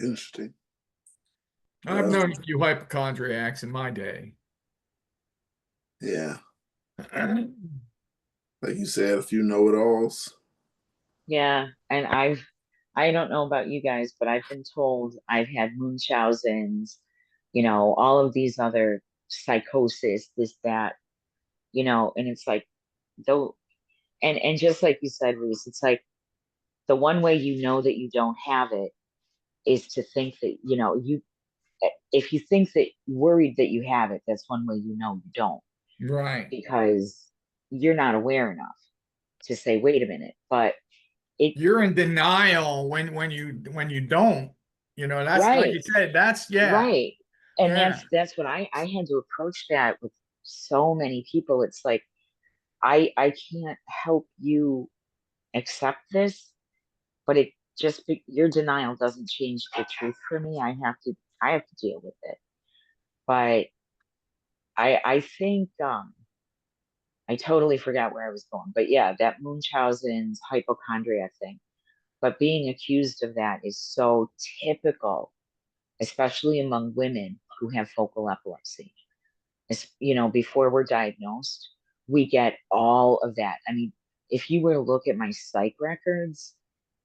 [SPEAKER 2] Interesting.
[SPEAKER 4] I've known a few hypochondriacs in my day.
[SPEAKER 2] Yeah. Like you said, a few know-it-alls.
[SPEAKER 12] Yeah, and I don't know about you guys, but I've been told I've had Munchausen's, all of these other psychosis, this, that, and it's like though, and just like you said, Reese, it's like the one way you know that you don't have it is to think that, if you think that worried that you have it, that's one way you know you don't.
[SPEAKER 4] Right.
[SPEAKER 12] Because you're not aware enough to say, wait a minute, but
[SPEAKER 4] you're in denial when you don't, that's
[SPEAKER 12] right.
[SPEAKER 4] like you said, that's
[SPEAKER 12] right. And
[SPEAKER 4] yeah.
[SPEAKER 12] that's what I had to approach that with so many people. It's like I can't help you accept this, but it just your denial doesn't change the truth for me. I have to deal with it. But I think I totally forgot where I was going. But yeah, that Munchausen's hypochondria thing. But being accused of that is so typical, especially among women who have focal epilepsy. Before we're diagnosed, we get all of that. I mean, if you were to look at my psych records,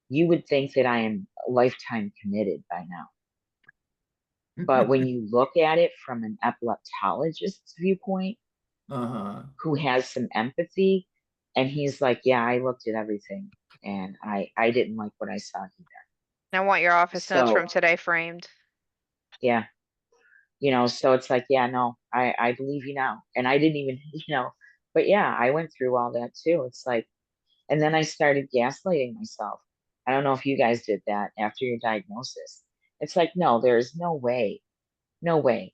[SPEAKER 12] you would think that I am lifetime committed by now. But when you look at it from an epileptologist's viewpoint, who has some empathy, and he's like, yeah, I looked at everything and I didn't like what I saw either.
[SPEAKER 1] I want your office notes from today framed.
[SPEAKER 12] Yeah. So it's like, yeah, no, I believe you now. And I didn't even, but yeah, I went through all that too. It's like, and then I started gaslighting myself. I don't know if you guys did that after your diagnosis. It's like, no, there's no way. No way.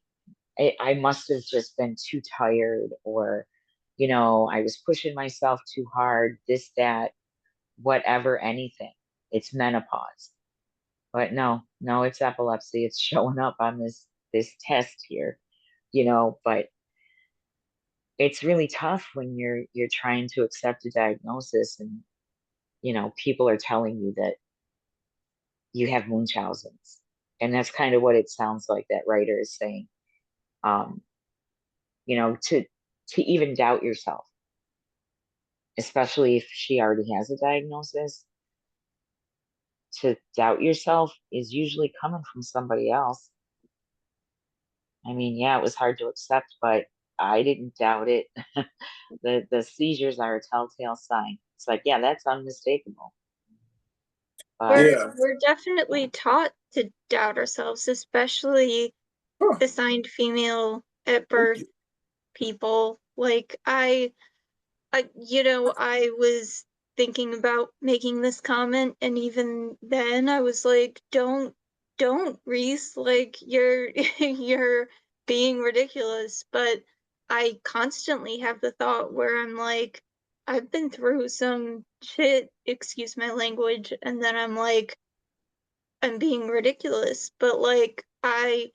[SPEAKER 12] I must have just been too tired, or, I was pushing myself too hard, this, that, whatever, anything. It's menopause. But no, it's epilepsy. It's showing up on this test here, but it's really tough when you're trying to accept a diagnosis and, people are telling you that you have Munchausen's. And that's kind of what it sounds like that writer is saying. To even doubt yourself, especially if she already has a diagnosis, to doubt yourself is usually coming from somebody else. I mean, yeah, it was hard to accept, but I didn't doubt it. The seizures are a telltale sign. It's like, yeah, that's unmistakable.
[SPEAKER 11] We're definitely taught to doubt ourselves, especially assigned female at birth people. Like I was thinking about making this comment, and even then I was like, don't, Reese, like you're you're being ridiculous. But I constantly have the thought where I'm like, I've been through some shit, excuse my language, and then I'm like, I'm being ridiculous, but like I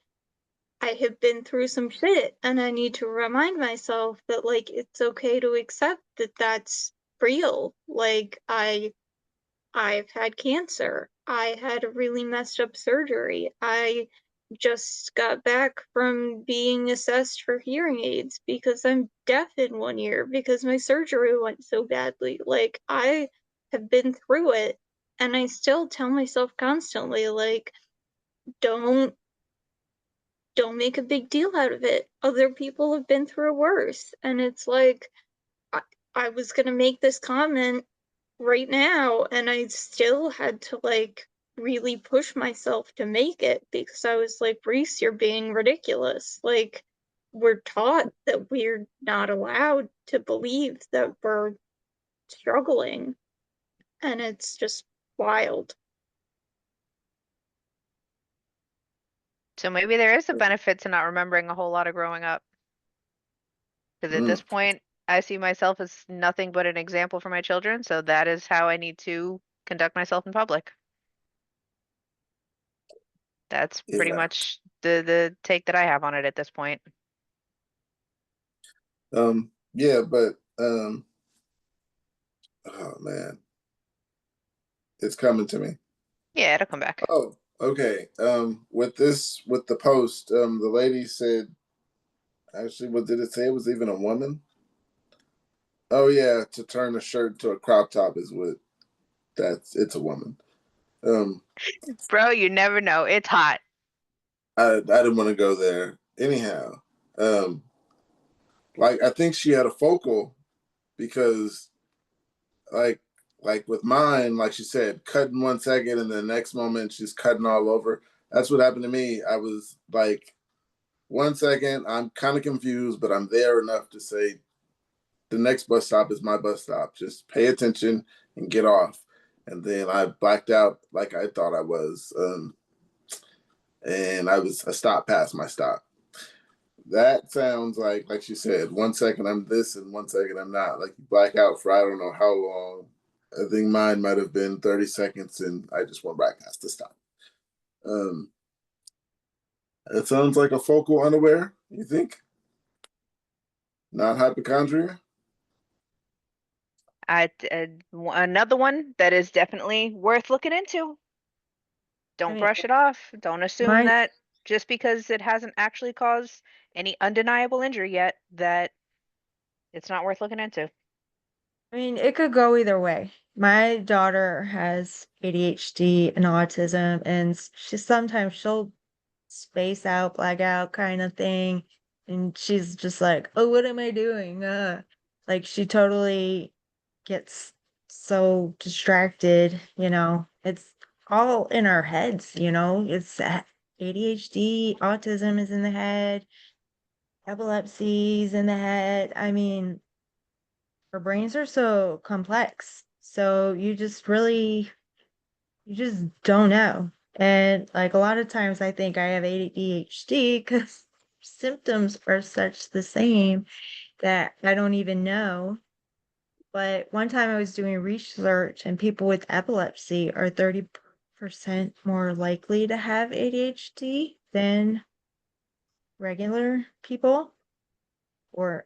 [SPEAKER 11] have been through some shit, and I need to remind myself that like it's okay to accept that that's real. Like I've had cancer. I had a really messed up surgery. I just got back from being assessed for hearing aids because I'm deaf in one ear because my surgery went so badly. Like I have been through it, and I still tell myself constantly like, don't make a big deal out of it. Other people have been through worse. And it's like, I was going to make this comment right now, and I still had to like really push myself to make it because I was like, Reese, you're being ridiculous. Like, we're taught that we're not allowed to believe that we're struggling. And it's just wild.
[SPEAKER 1] So maybe there is a benefit to not remembering a whole lot of growing up. Because at this point, I see myself as nothing but an example for my children. So that is how I need to conduct myself in public. That's pretty
[SPEAKER 2] Yeah.
[SPEAKER 1] much the take that I have on it at this point.
[SPEAKER 2] Yeah, but oh man, it's coming to me.
[SPEAKER 1] Yeah, it'll come back.
[SPEAKER 2] Oh, okay. With the post, the lady said, actually, what did it say? It was even a woman. Oh yeah, to turn a shirt to a crop top is what it's a woman.
[SPEAKER 1] Bro, you never know. It's hot.
[SPEAKER 2] I didn't want to go there. Anyhow, like I think she had a focal because like with mine, like she said, cutting 1 second and the next moment she's cutting all over. That's what happened to me. I was like 1 second, I'm kind of confused, but I'm there enough to say the next bus stop is my bus stop. Just pay attention and get off. And then I blacked out like I thought I was. And I stopped past my stop. That sounds like she said, 1 second I'm this and 1 second I'm not. Like you black out for I don't know how long. I think mine might have been 30 seconds and I just went right past the stop. It sounds like a focal unaware, you think? Not hypochondria?
[SPEAKER 1] Another one that is definitely worth looking into. Don't brush it off. Don't assume that just because it hasn't actually caused any undeniable injury yet, that it's not worth looking into.
[SPEAKER 8] I mean, it could go either way. My daughter has ADHD and autism, and she'll space out, black out kind of thing. And she's just like, oh, what am I doing? Like she totally gets so distracted, it's all in our heads, it's ADHD, autism is in the head, epilepsy's in the head. I mean, our brains are so complex. So you just don't know. And like a lot of times I think I have ADHD because symptoms are such the same that I don't even know. But one time I was doing research and people with epilepsy are 30% more likely to have ADHD than regular people, or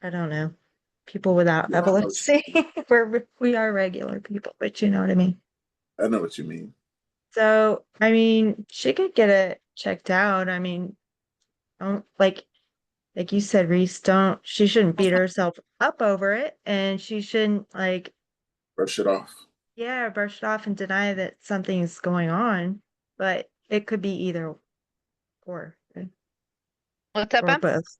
[SPEAKER 8] I don't know, people without
[SPEAKER 2] Yeah,
[SPEAKER 8] epilepsy. We are regular people, but you know what I mean.
[SPEAKER 2] I know what you mean.
[SPEAKER 8] So, I mean, she could get it checked out. I mean, don't like you said, Reese, she shouldn't beat herself up over it, and she shouldn't
[SPEAKER 2] Brush it off.
[SPEAKER 8] yeah, brush it off and deny that something's going on, but it could be either or.
[SPEAKER 1] What's up,
[SPEAKER 8] Or
[SPEAKER 1] Em?
[SPEAKER 8] both.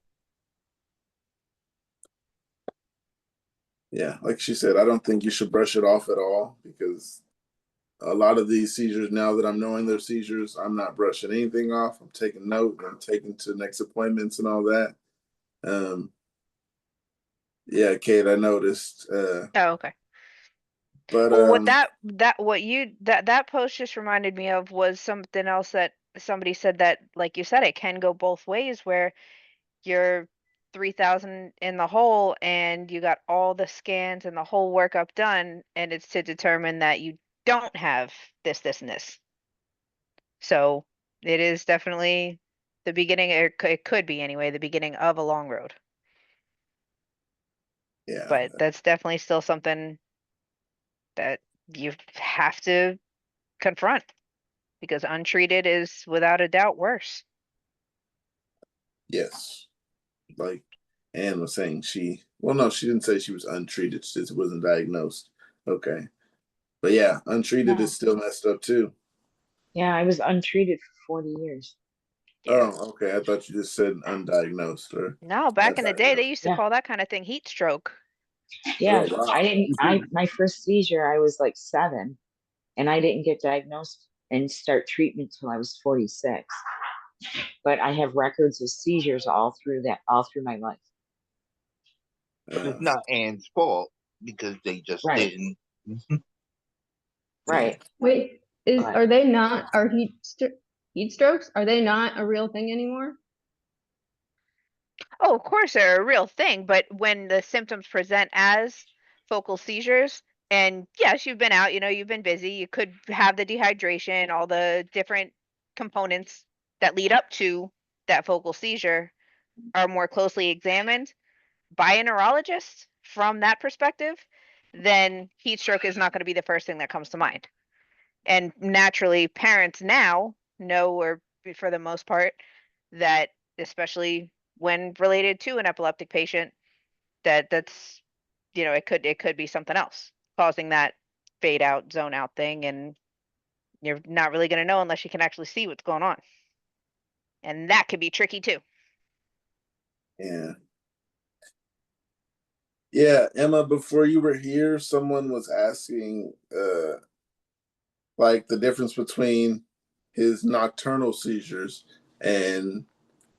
[SPEAKER 2] Yeah, like she said, I don't think you should brush it off at all because a lot of these seizures, now that I'm knowing they're seizures, I'm not brushing anything off. I'm taking note. I'm taking to next appointments and all that. Yeah, Kate, I noticed.
[SPEAKER 1] Oh, okay.
[SPEAKER 2] But
[SPEAKER 1] Well, that post just reminded me of was something else that somebody said, that, like you said, it can go both ways, where you're 3,000 in the hole and you got all the scans and the whole workup done, and it's to determine that you don't have this, and this. So it is definitely the beginning, or it could be anyway, the beginning of a long road.
[SPEAKER 2] yeah,
[SPEAKER 1] But that's definitely still something that you have to confront, because untreated is without a doubt worse.
[SPEAKER 2] yes. Like Anne was saying, no, she didn't say she was untreated. She just wasn't diagnosed. Okay. But yeah, untreated is still messed up too.
[SPEAKER 12] Yeah, I was untreated for 40 years.
[SPEAKER 1] Yeah.
[SPEAKER 2] Oh, okay. I thought you just said undiagnosed or
[SPEAKER 1] No, back in the day, they used to
[SPEAKER 12] Yeah.
[SPEAKER 1] call that kind of thing heat stroke.
[SPEAKER 12] Yeah,
[SPEAKER 2] Oh, wow.
[SPEAKER 12] my first seizure, I was like 7, and I didn't get diagnosed and start treatment till I was 46. But I have records of seizures all through my life.
[SPEAKER 6] But it's not Anne's fault because they just
[SPEAKER 12] Right.
[SPEAKER 6] didn't.
[SPEAKER 12] Right.
[SPEAKER 10] Wait,
[SPEAKER 12] But-
[SPEAKER 10] are they not, are heat heat strokes? Are they not a real thing anymore?
[SPEAKER 1] Oh, of course they're a real thing, but when the symptoms present as focal seizures, and yes, you've been out, you've been busy, you could have the dehydration, all the different components that lead up to that focal seizure are more closely examined by a neurologist from that perspective, then heat stroke is not going to be the first thing that comes to mind. And naturally, parents now know, or for the most part, that especially when related to an epileptic patient, that's it could be something else causing that fade out, zone out thing, and you're not really going to know unless you can actually see what's going on, and that could be tricky too.
[SPEAKER 2] Yeah. Yeah, Emma, before you were here, someone was asking like the difference between his nocturnal seizures and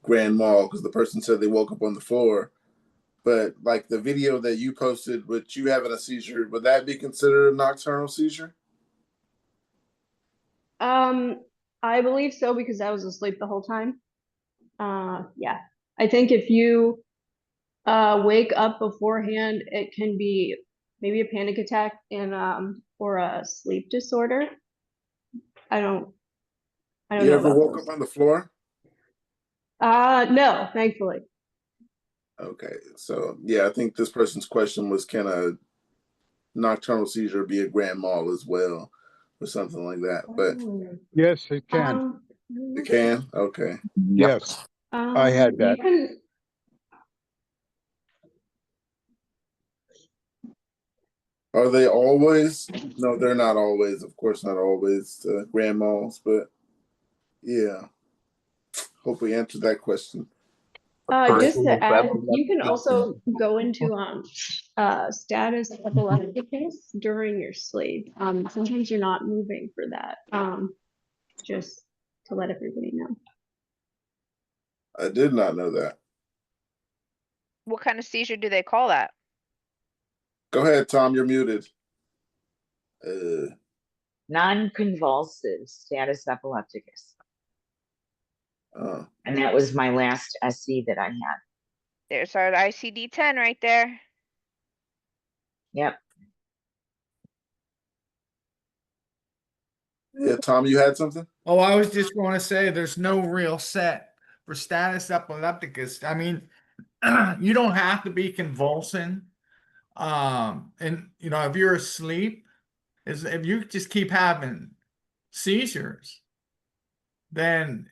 [SPEAKER 2] grand mal, because the person said they woke up on the floor. But like the video that you posted with you having a seizure, would that be considered a nocturnal seizure?
[SPEAKER 10] I believe so because I was asleep the whole time. Yeah. I think if you wake up beforehand, it can be maybe a panic attack and or a sleep disorder. I don't
[SPEAKER 2] You
[SPEAKER 10] know
[SPEAKER 2] ever
[SPEAKER 10] about
[SPEAKER 2] woke
[SPEAKER 10] those.
[SPEAKER 2] up on the floor?
[SPEAKER 10] No, thankfully.
[SPEAKER 2] Okay, so yeah, I think this person's question was, can a nocturnal seizure be a grand mal as well, or something like that? But
[SPEAKER 9] Yes, it can.
[SPEAKER 2] it can. Okay.
[SPEAKER 9] Yes, I had that.
[SPEAKER 10] You can.
[SPEAKER 2] Are they always? No, they're not always. Of course, not always grand mals, but yeah. Hope we answered that question.
[SPEAKER 10] Just to add, you can
[SPEAKER 6] Epilepsy
[SPEAKER 10] also go into status epilepticus during your sleep. Sometimes you're not moving for that. Just to let everybody know.
[SPEAKER 2] I did not know that.
[SPEAKER 1] What kind of seizure do they call that?
[SPEAKER 2] Go ahead, Tom. You're muted.
[SPEAKER 12] Non-convulsive status epilepticus.
[SPEAKER 2] Oh.
[SPEAKER 12] And that was my last SC that I had.
[SPEAKER 1] There's our ICD-10 right there.
[SPEAKER 12] Yep.
[SPEAKER 2] Yeah, Tom, you had something?
[SPEAKER 4] Oh, I was just going to say there's no real set for status epilepticus. I mean, you don't have to be convulsing. And if you're asleep, if you just keep having seizures, then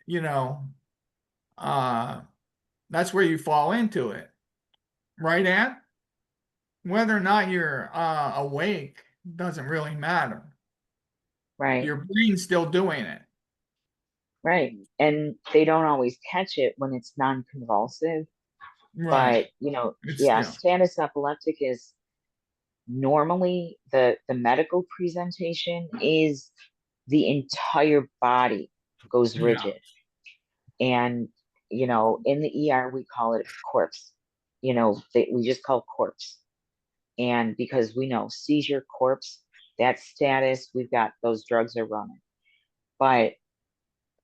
[SPEAKER 4] that's where you fall into it. Right, Ann? Whether or not you're awake doesn't really matter.
[SPEAKER 12] Right.
[SPEAKER 4] Your brain's still doing it.
[SPEAKER 12] Right. And they don't always catch it when it's non-convulsive.
[SPEAKER 4] Right.
[SPEAKER 12] But,
[SPEAKER 4] It's
[SPEAKER 12] yeah,
[SPEAKER 4] still.
[SPEAKER 12] status epilepticus, normally the medical presentation is the entire body goes
[SPEAKER 4] Yeah.
[SPEAKER 12] rigid. And, in the ER, we call it corpse. We just call it corpse. And because we know seizure, corpse, that status, we've got those drugs are running. But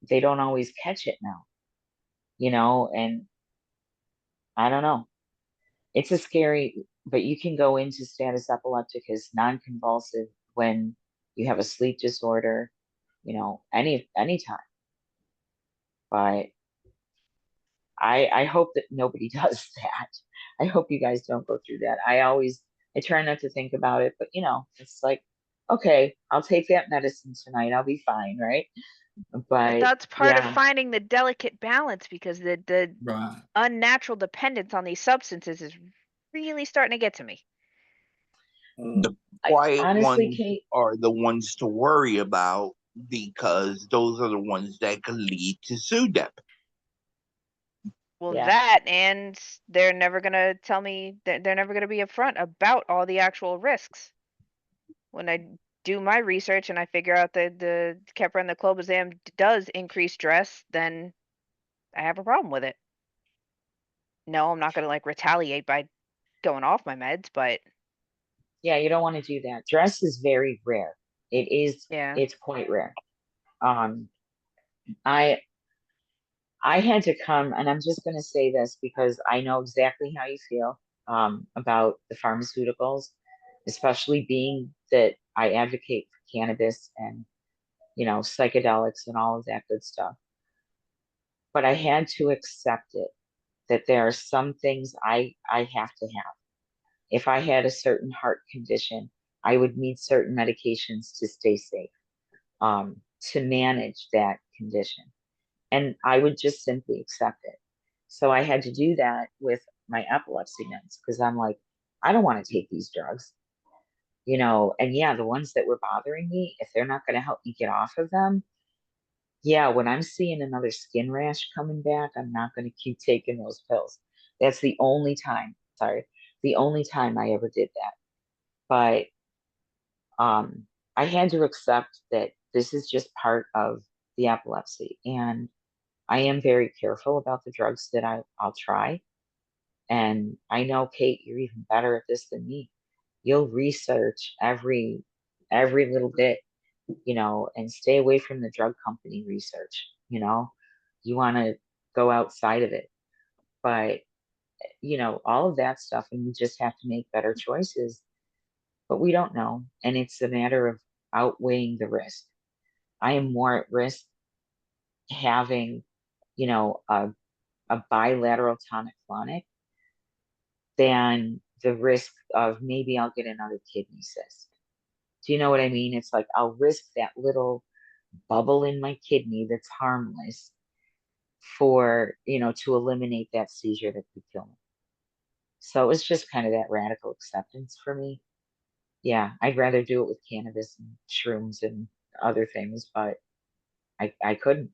[SPEAKER 12] they don't always catch it now, and I don't know. It's a scary, but you can go into status epilepticus non-convulsive when you have a sleep disorder, anytime. But I hope that nobody does that. I hope you guys don't go through that. I try not to think about it, but it's like, okay, I'll take that medicine tonight. I'll be fine, right? But
[SPEAKER 1] That's part of
[SPEAKER 12] yeah,
[SPEAKER 1] finding the delicate balance, because the
[SPEAKER 4] Right.
[SPEAKER 1] unnatural dependence on these substances is really starting to get to me.
[SPEAKER 6] The
[SPEAKER 12] I
[SPEAKER 6] quiet
[SPEAKER 12] honestly,
[SPEAKER 6] ones
[SPEAKER 12] Kate,
[SPEAKER 6] are the ones to worry about, because those are the ones that can lead to SUDEP.
[SPEAKER 1] Well,
[SPEAKER 12] yeah,
[SPEAKER 1] that, and they're never gonna tell me that they're never gonna be upfront about all the actual risks. When I do my research and I figure out that the Keppra and the clobazam does increase stress, then I have a problem with it. No, I'm not gonna like retaliate by going off my meds, but
[SPEAKER 12] yeah, you don't want to do that. Dress is very rare.
[SPEAKER 1] yeah.
[SPEAKER 12] It's quite rare. Um, I had to come, and I'm just going to say this because I know exactly how you feel about the pharmaceuticals, especially being that I advocate for cannabis and, psychedelics and all of that good stuff. But I had to accept it, that there are some things I have to have. If I had a certain heart condition, I would need certain medications to stay safe, to manage that condition. And I would just simply accept it. So I had to do that with my epilepsy meds because I'm like, I don't want to take these drugs, and yeah, the ones that were bothering me, if they're not going to help me get off of them, yeah, when I'm seeing another skin rash coming back, I'm not going to keep taking those pills. That's the only time, the only time I ever did that. But I had to accept that this is just part of the epilepsy. And I am very careful about the drugs that I'll try. And I know, Kate, you're even better at this than me. You'll research every little bit, and stay away from the drug company research. You want to go outside of it. But, all of that stuff, and we just have to make better choices. But we don't know. And it's a matter of outweighing the risk. I am more at risk having, a bilateral tonic-clonic than the risk of maybe I'll get another kidney cyst. Do you know what I mean? It's like I'll risk that little bubble in my kidney that's harmless for, to eliminate that seizure that could kill me. So it's just kind of that radical acceptance for me. Yeah, I'd rather do it with cannabis and shrooms and other things, but I couldn't.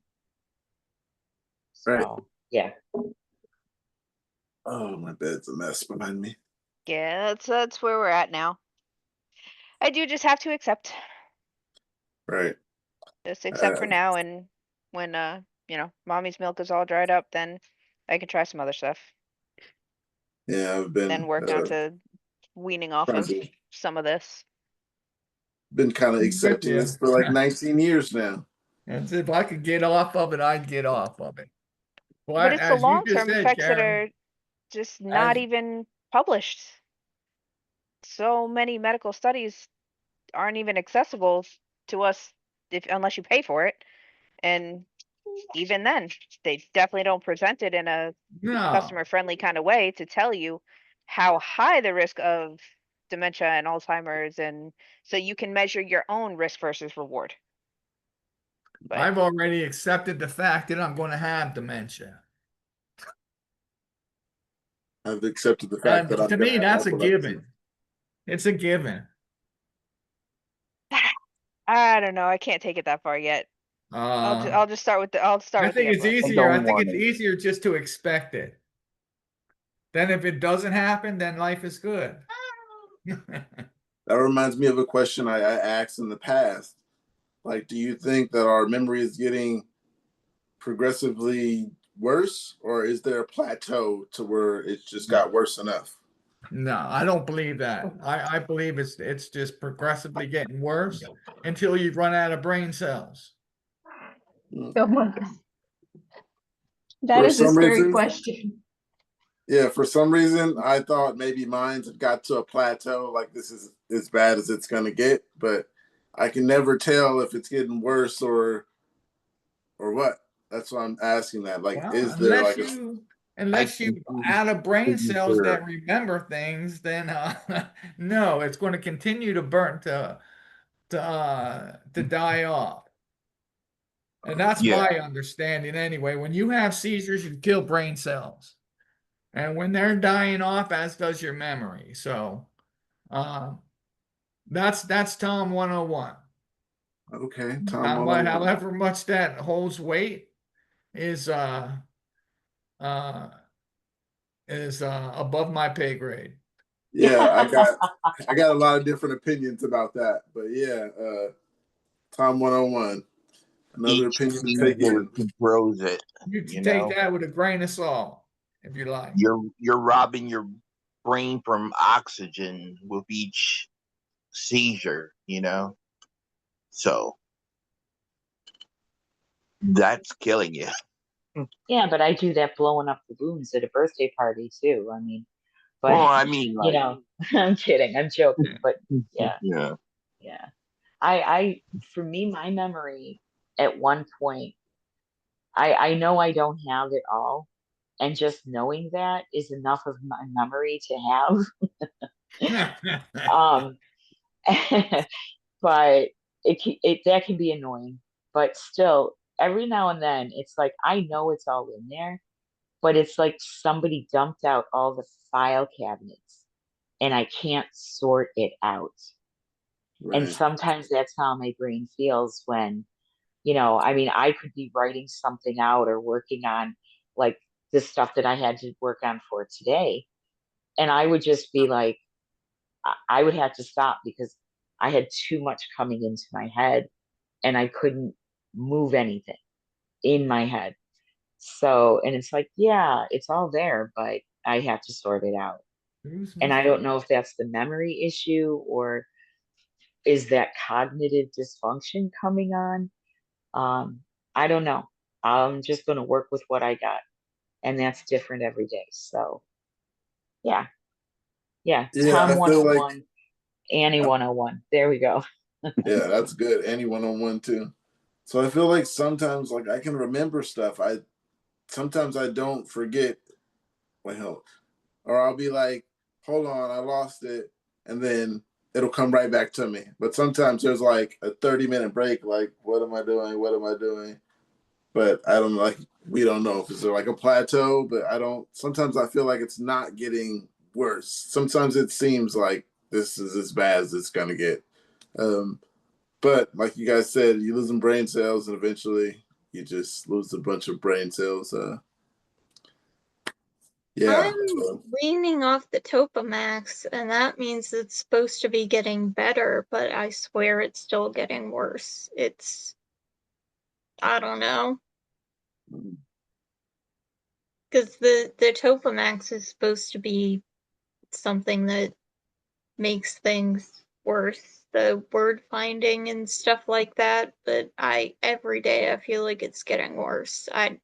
[SPEAKER 2] Right.
[SPEAKER 12] So, yeah.
[SPEAKER 2] Oh, my bed's a mess behind me.
[SPEAKER 1] Yeah, that's where we're at now. I do just have to accept.
[SPEAKER 2] Right.
[SPEAKER 1] Just accept for now, and when mommy's milk is all dried up, then I can try some other stuff.
[SPEAKER 2] Yeah, I've been
[SPEAKER 1] Then work on to weaning off
[SPEAKER 2] trying
[SPEAKER 1] of
[SPEAKER 2] to-
[SPEAKER 1] some of this.
[SPEAKER 2] been kind of accepting
[SPEAKER 4] Yeah.
[SPEAKER 2] this for like 19 years now.
[SPEAKER 4] And if I could get off of it, I'd get off of it.
[SPEAKER 1] But it's the
[SPEAKER 4] as you just
[SPEAKER 1] long-term
[SPEAKER 4] said,
[SPEAKER 1] effects that
[SPEAKER 4] Karen,
[SPEAKER 1] are just not
[SPEAKER 4] as
[SPEAKER 1] even published. So many medical studies aren't even accessible to us unless you pay for it. And even then, they definitely don't present it in a
[SPEAKER 4] no,
[SPEAKER 1] customer-friendly kind of way to tell you how high the risk of dementia and Alzheimer's, and so you can measure your own risk versus reward. But
[SPEAKER 4] I've already accepted the fact that I'm going to have dementia.
[SPEAKER 2] I've accepted the fact
[SPEAKER 4] And
[SPEAKER 2] that I'm
[SPEAKER 4] to
[SPEAKER 2] gonna
[SPEAKER 4] me,
[SPEAKER 2] have
[SPEAKER 4] that's a
[SPEAKER 2] epilepsy.
[SPEAKER 4] given. It's a given.
[SPEAKER 1] I don't know. I can't take it that far yet. I'll just start with the
[SPEAKER 4] I think it's
[SPEAKER 1] epilepsy.
[SPEAKER 4] easier. I
[SPEAKER 6] don't
[SPEAKER 4] think
[SPEAKER 6] want
[SPEAKER 4] it's
[SPEAKER 6] it.
[SPEAKER 4] easier just to expect it. Then if it doesn't happen, then life is good.
[SPEAKER 2] That reminds me of a question I asked in the past. Like, do you think that our memory is getting progressively worse, or is there a plateau to where it's just got worse enough?
[SPEAKER 4] No, I don't believe that. I believe it's just progressively getting worse until you run out of brain cells.
[SPEAKER 10] Oh my God. That
[SPEAKER 2] For
[SPEAKER 10] is a
[SPEAKER 2] some
[SPEAKER 10] scary
[SPEAKER 2] reason-
[SPEAKER 10] question.
[SPEAKER 2] Yeah, for some reason, I thought maybe mine had got to a plateau, like this is as bad as it's gonna get, but I can never tell if it's getting worse or what. That's why I'm asking that. Like,
[SPEAKER 4] Well,
[SPEAKER 2] is there like
[SPEAKER 4] unless you out of brain cells that remember things, then no, it's going to continue to burn to die off. And that's
[SPEAKER 6] Yeah.
[SPEAKER 4] my understanding anyway. When you have seizures, you kill brain cells. And when they're dying off, as does your memory. So that's Tom 101.
[SPEAKER 2] okay, Tom 101.
[SPEAKER 4] However much that holds weight is above my pay grade.
[SPEAKER 2] Yeah, I got a lot of different opinions about that, but yeah, Tom 101. Another opinion to take in.
[SPEAKER 6] Grows it.
[SPEAKER 4] You can
[SPEAKER 6] You
[SPEAKER 4] take
[SPEAKER 6] know?
[SPEAKER 4] that with a grain of salt, if you like.
[SPEAKER 6] You're robbing your brain from oxygen with each seizure, So That's killing you.
[SPEAKER 12] Yeah, but I do that blowing up the balloons at a birthday party too. I mean, but
[SPEAKER 6] Well, I mean,
[SPEAKER 12] you
[SPEAKER 6] like,
[SPEAKER 12] know, I'm kidding, I'm joking, but yeah,
[SPEAKER 6] yeah.
[SPEAKER 12] yeah. I for me, my memory at one point, I know I don't have it all, and just knowing that is enough of my memory to have. Um, but it that can be annoying. But still, every now and then, it's like I know it's all in there, but it's like somebody dumped out all the file cabinets, and I can't sort it out. And
[SPEAKER 2] Right.
[SPEAKER 12] sometimes that's how my brain feels when, I mean, I could be writing something out or working on like the stuff that I had to work on for today. And I would just be like, I would have to stop because I had too much coming into my head and I couldn't move anything in my head. So, and it's like, yeah, it's all there, but I have to sort it out. And I don't know if that's the memory issue or is that cognitive dysfunction coming on. I don't know. I'm just going to work with what I got, and that's different every day. So, yeah, yeah.
[SPEAKER 2] Yeah,
[SPEAKER 12] Tom
[SPEAKER 2] I feel like
[SPEAKER 12] 101, Annie 101. There we go.
[SPEAKER 2] yeah, that's good. Any one-on-one too. So I feel like sometimes like I can remember stuff. Sometimes I don't forget. Well, or I'll be like, hold on, I lost it, and then it'll come right back to me. But sometimes there's like a 30-minute break, like, what am I doing? What am I doing? But I don't like we don't know if it's like a plateau, but I don't sometimes I feel like it's not getting worse. Sometimes it seems like this is as bad as it's gonna get. Um, but like you guys said, you losing brain cells and eventually you just lose a bunch of brain cells. Yeah.
[SPEAKER 11] I'm weaning off the Topamax, and that means it's supposed to be getting better, but I swear it's still getting worse. I don't know. Because the Topamax is supposed to be something that makes things worse, the word finding and stuff like that, but every day I feel like it's getting worse. I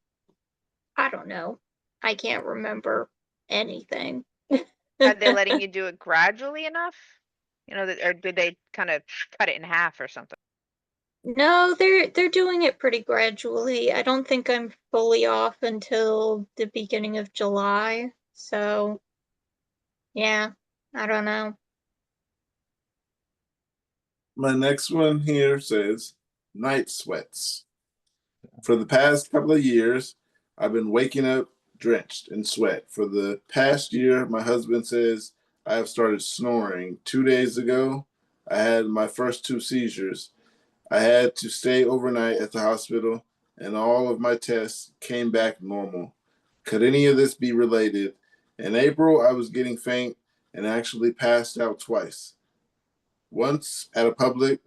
[SPEAKER 11] don't know. I can't remember anything.
[SPEAKER 1] Are they letting you do it gradually enough? Or did they kind of cut it in half or something?
[SPEAKER 11] No, they're doing it pretty gradually. I don't think I'm fully off until the beginning of July. So, yeah, I don't know.
[SPEAKER 2] My next one here says night sweats. For the past couple of years, I've been waking up drenched in sweat. For the past year, my husband says I have started snoring. 2 days ago, I had my first two seizures. I had to stay overnight at the hospital, and all of my tests came back normal. Could any of this be related? In April, I was getting faint and actually passed out twice. Once in public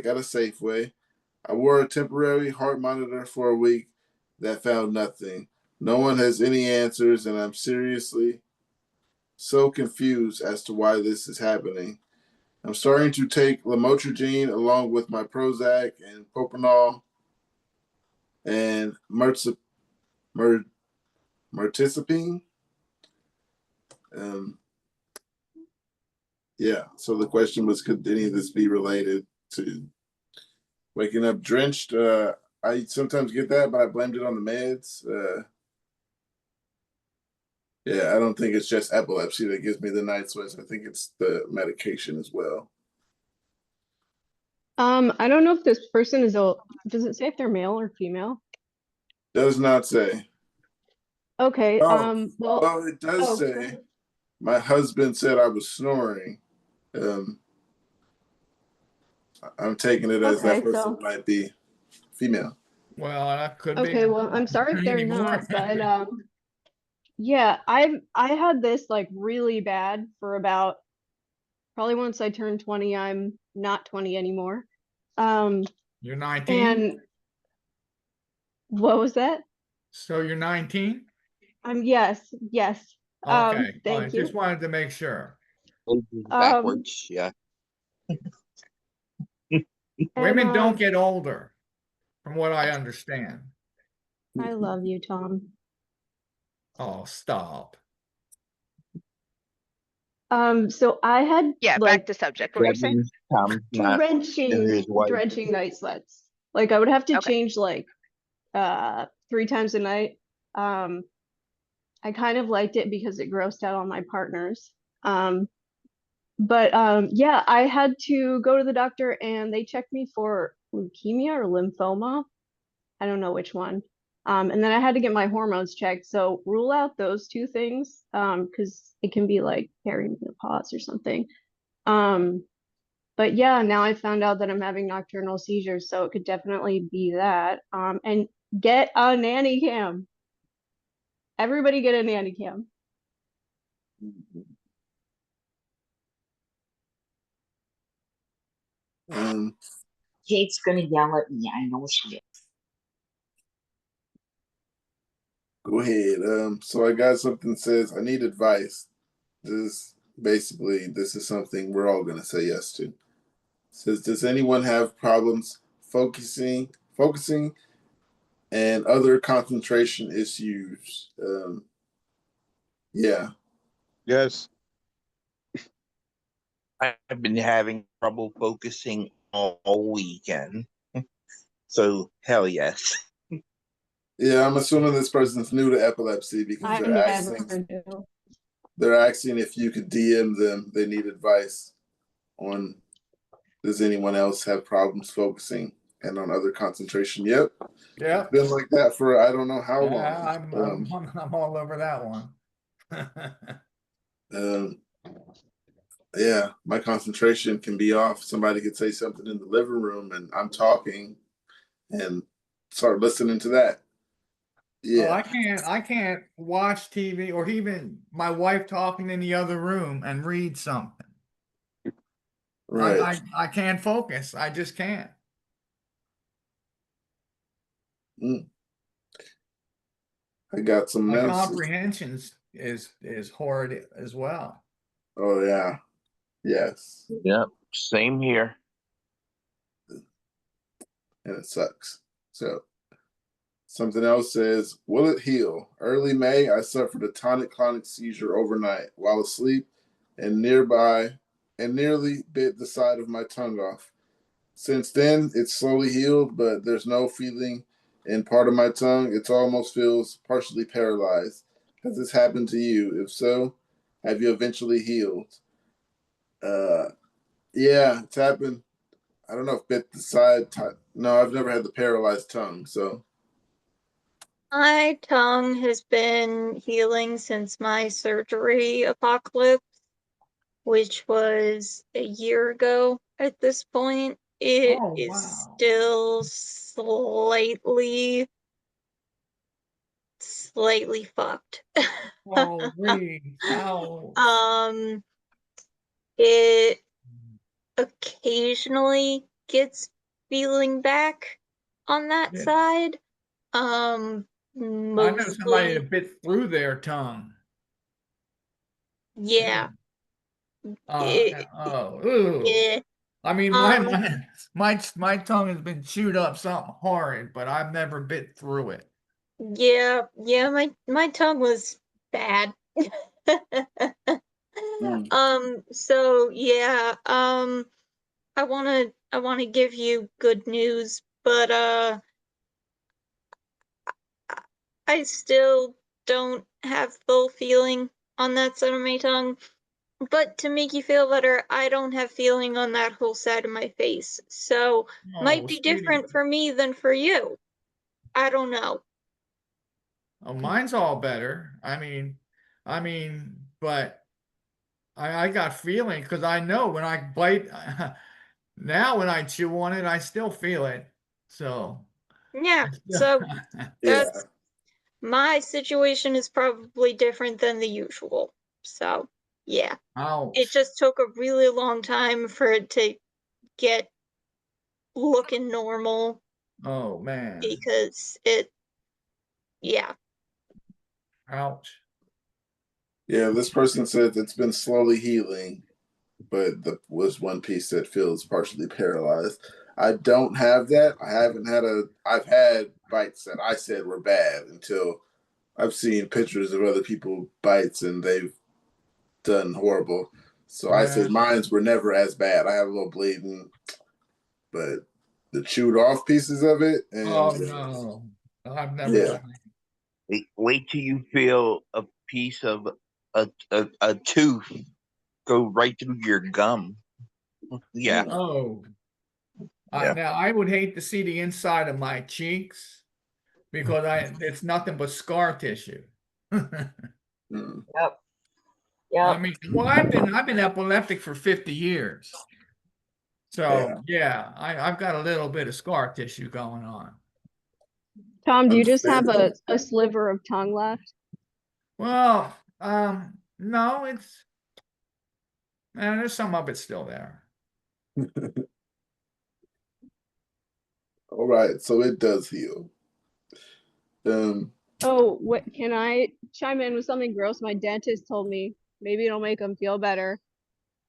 [SPEAKER 2] at a Safeway. I wore a temporary heart monitor for a week that found nothing. No one has any answers, and I'm seriously so confused as to why this is happening. I'm starting to take lamotrigine along with my Prozac and propanol and mirtazapine. Yeah, so the question was, could any of this be related to waking up drenched? I sometimes get that, but I blamed it on the meds. Yeah, I don't think it's just epilepsy that gives me the night sweats. I think it's the medication as well.
[SPEAKER 10] I don't know if this person does it say if they're male or female?
[SPEAKER 2] Does not say.
[SPEAKER 10] Okay,
[SPEAKER 2] well, it does say my husband said I was snoring. I'm taking it as that person might be female.
[SPEAKER 4] Well, that could be.
[SPEAKER 10] Okay, well, I'm sorry if they're
[SPEAKER 4] anymore.
[SPEAKER 10] not, but yeah, I had this like really bad for about probably once I turned 20. I'm not 20 anymore.
[SPEAKER 4] You're 19?
[SPEAKER 10] And what was that?
[SPEAKER 4] So you're 19?
[SPEAKER 10] Yes.
[SPEAKER 4] Okay.
[SPEAKER 10] Thank you.
[SPEAKER 4] Just wanted to make sure.
[SPEAKER 6] Backwards, yeah.
[SPEAKER 4] Women don't get older from what I understand.
[SPEAKER 10] I love you, Tom.
[SPEAKER 4] Oh, stop.
[SPEAKER 10] So I had
[SPEAKER 1] Yeah, back
[SPEAKER 10] like
[SPEAKER 1] to subject. What were you
[SPEAKER 6] That
[SPEAKER 1] saying?
[SPEAKER 6] means Tom's not into his wife.
[SPEAKER 10] drenching night sweats. Like I would have to
[SPEAKER 1] Okay.
[SPEAKER 10] change like 3 times a night. I kind of liked it because it grossed out all my partners. But yeah, I had to go to the doctor and they checked me for leukemia or lymphoma. I don't know which one. And then I had to get my hormones checked. So rule out those two things because it can be like perimenopause or something. But yeah, now I found out that I'm having nocturnal seizures, so it could definitely be that. And get a nanny cam. Everybody get a nanny cam.
[SPEAKER 12] Kate's gonna yell at me. I know she is.
[SPEAKER 2] Go ahead. So I got something that says I need advice. This is something we're all gonna say yes to. It says, does anyone have problems focusing and other concentration issues? Yeah.
[SPEAKER 9] Yes.
[SPEAKER 6] I've been having trouble focusing all weekend. So hell yes.
[SPEAKER 2] Yeah, I'm assuming this person's new to epilepsy because
[SPEAKER 10] I never do.
[SPEAKER 2] they're asking if you could DM them. They need advice on, does anyone else have problems focusing and on other concentration? Yep.
[SPEAKER 4] Yeah.
[SPEAKER 2] It's been like that for I don't know how
[SPEAKER 4] Yeah,
[SPEAKER 2] long.
[SPEAKER 4] I'm all over that one.
[SPEAKER 2] Yeah, my concentration can be off. Somebody could say something in the living room and I'm talking and start listening to that.
[SPEAKER 4] Oh,
[SPEAKER 2] Yeah.
[SPEAKER 4] I can't watch TV or even my wife talking in the other room and read something.
[SPEAKER 2] Right.
[SPEAKER 4] I can't focus. I just can't.
[SPEAKER 2] I got some
[SPEAKER 4] My
[SPEAKER 2] else.
[SPEAKER 4] comprehension is horrid as well.
[SPEAKER 2] Oh yeah. Yes.
[SPEAKER 6] Yep. Same here.
[SPEAKER 2] And it sucks. So something else says, will it heal? Early May, I suffered a tonic-clonic seizure overnight while asleep and nearly bit the side of my tongue off. Since then, it's slowly healed, but there's no feeling in part of my tongue. It almost feels partially paralyzed. Has this happened to you? If so, have you eventually healed? Yeah, it's happened. I don't know if bit the side. No, I've never had the paralyzed tongue, so.
[SPEAKER 11] My tongue has been healing since my surgery apocalypse, which was a year ago at this point. It
[SPEAKER 4] Oh,
[SPEAKER 11] is
[SPEAKER 4] wow.
[SPEAKER 11] still slightly fucked.
[SPEAKER 4] Oh, how?
[SPEAKER 11] It occasionally gets feeling back on that
[SPEAKER 4] Yeah.
[SPEAKER 11] side.
[SPEAKER 4] I know somebody
[SPEAKER 11] Mostly,
[SPEAKER 4] that bit through their tongue.
[SPEAKER 11] yeah.
[SPEAKER 4] Ooh.
[SPEAKER 11] Yeah.
[SPEAKER 4] I mean, my tongue has been chewed up something horrid, but I've never bit through it.
[SPEAKER 11] Yeah, my tongue was bad. So yeah, I wanna give you good news, but I still don't have full feeling on that side of my tongue. But to make you feel better, I don't have feeling on that whole side of my face. So might
[SPEAKER 4] Oh,
[SPEAKER 11] be
[SPEAKER 4] sweetie.
[SPEAKER 11] different for me than for you. I don't know.
[SPEAKER 4] Oh, mine's all better. But I got feeling because I know when I bite, now when I chew on it, I still feel it. So,
[SPEAKER 11] Yeah, so
[SPEAKER 2] Yeah.
[SPEAKER 11] that's my situation is probably different than the usual. So yeah. It
[SPEAKER 4] ouch.
[SPEAKER 11] just took a really long time for it to get looking normal
[SPEAKER 4] Oh, man.
[SPEAKER 11] because yeah.
[SPEAKER 4] Ouch.
[SPEAKER 2] Yeah, this person said it's been slowly healing, but was one piece that feels partially paralyzed. I don't have that. I've had bites that I said were bad until I've seen pictures of other people bites and they've done horrible. So I said
[SPEAKER 4] Yeah.
[SPEAKER 2] mines were never as bad. I have a little bleeding, but the chewed off pieces of it and
[SPEAKER 4] Oh no, I've never
[SPEAKER 2] yeah.
[SPEAKER 4] done that.
[SPEAKER 6] Wait till you feel a piece of a tooth go right through your gum. Yeah.
[SPEAKER 4] Oh,
[SPEAKER 6] Yeah.
[SPEAKER 4] now I would hate to see the inside of my cheeks because it's nothing but scar tissue.
[SPEAKER 2] Mm.
[SPEAKER 12] Yep.
[SPEAKER 4] I
[SPEAKER 12] Yep.
[SPEAKER 4] mean, well, I've been epileptic for 50 years. So yeah, I've got a little bit of scar tissue going on.
[SPEAKER 10] Tom, do you just have
[SPEAKER 2] Understandable.
[SPEAKER 10] a sliver of tongue left?
[SPEAKER 4] Well, no, there's some of it still there.
[SPEAKER 2] All right, so it does heal.
[SPEAKER 10] Oh, what can I chime in with something gross? My dentist told me maybe it'll make him feel better.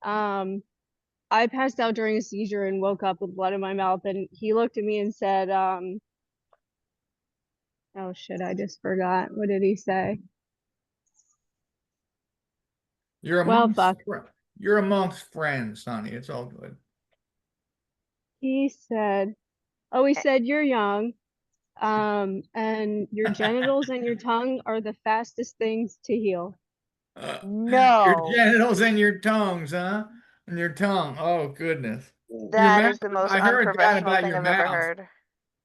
[SPEAKER 10] I passed out during a seizure and woke up with blood in my mouth, and he looked at me and said, oh shit, I just forgot. What did he say?
[SPEAKER 4] You're
[SPEAKER 10] Well,
[SPEAKER 4] amongst
[SPEAKER 10] fuck.
[SPEAKER 4] you're amongst friends, honey. It's all good.
[SPEAKER 10] He said, he said, you're young, and your genitals and your tongue are the fastest things to heal.
[SPEAKER 4] Your
[SPEAKER 1] No,
[SPEAKER 4] genitals and your tongues, huh? And your tongue. Oh goodness. Your
[SPEAKER 1] that
[SPEAKER 4] mouth.
[SPEAKER 1] is the most
[SPEAKER 4] I heard that
[SPEAKER 1] unprofessional
[SPEAKER 4] about
[SPEAKER 1] thing
[SPEAKER 4] your
[SPEAKER 1] I've ever
[SPEAKER 4] mouth.
[SPEAKER 1] heard.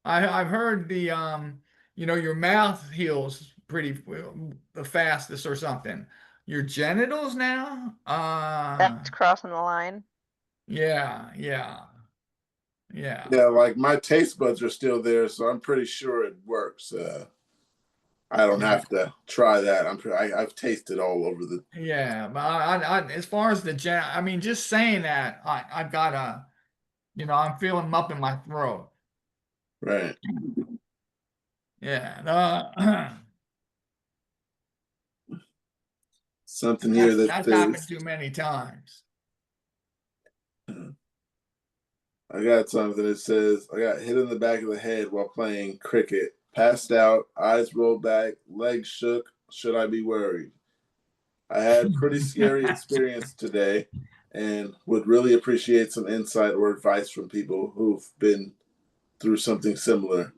[SPEAKER 4] I've heard the your mouth heals pretty the fastest or something. Your genitals now?
[SPEAKER 1] That's crossing the line.
[SPEAKER 4] Yeah.
[SPEAKER 2] Yeah, like my taste buds are still there, so I'm pretty sure it works. I don't have to try that. I've tasted all over the.
[SPEAKER 4] Yeah, but I as far as I mean, just saying that, I've got I'm feeling them up in my throat.
[SPEAKER 2] Right.
[SPEAKER 4] Yeah.
[SPEAKER 2] Something here that
[SPEAKER 4] That's happened
[SPEAKER 2] says
[SPEAKER 4] too many times.
[SPEAKER 2] I got something that says I got hit in the back of the head while playing cricket. Passed out, eyes rolled back, legs shook. Should I be worried? I had a pretty scary experience today and would really appreciate some insight or advice from people who've been through something similar.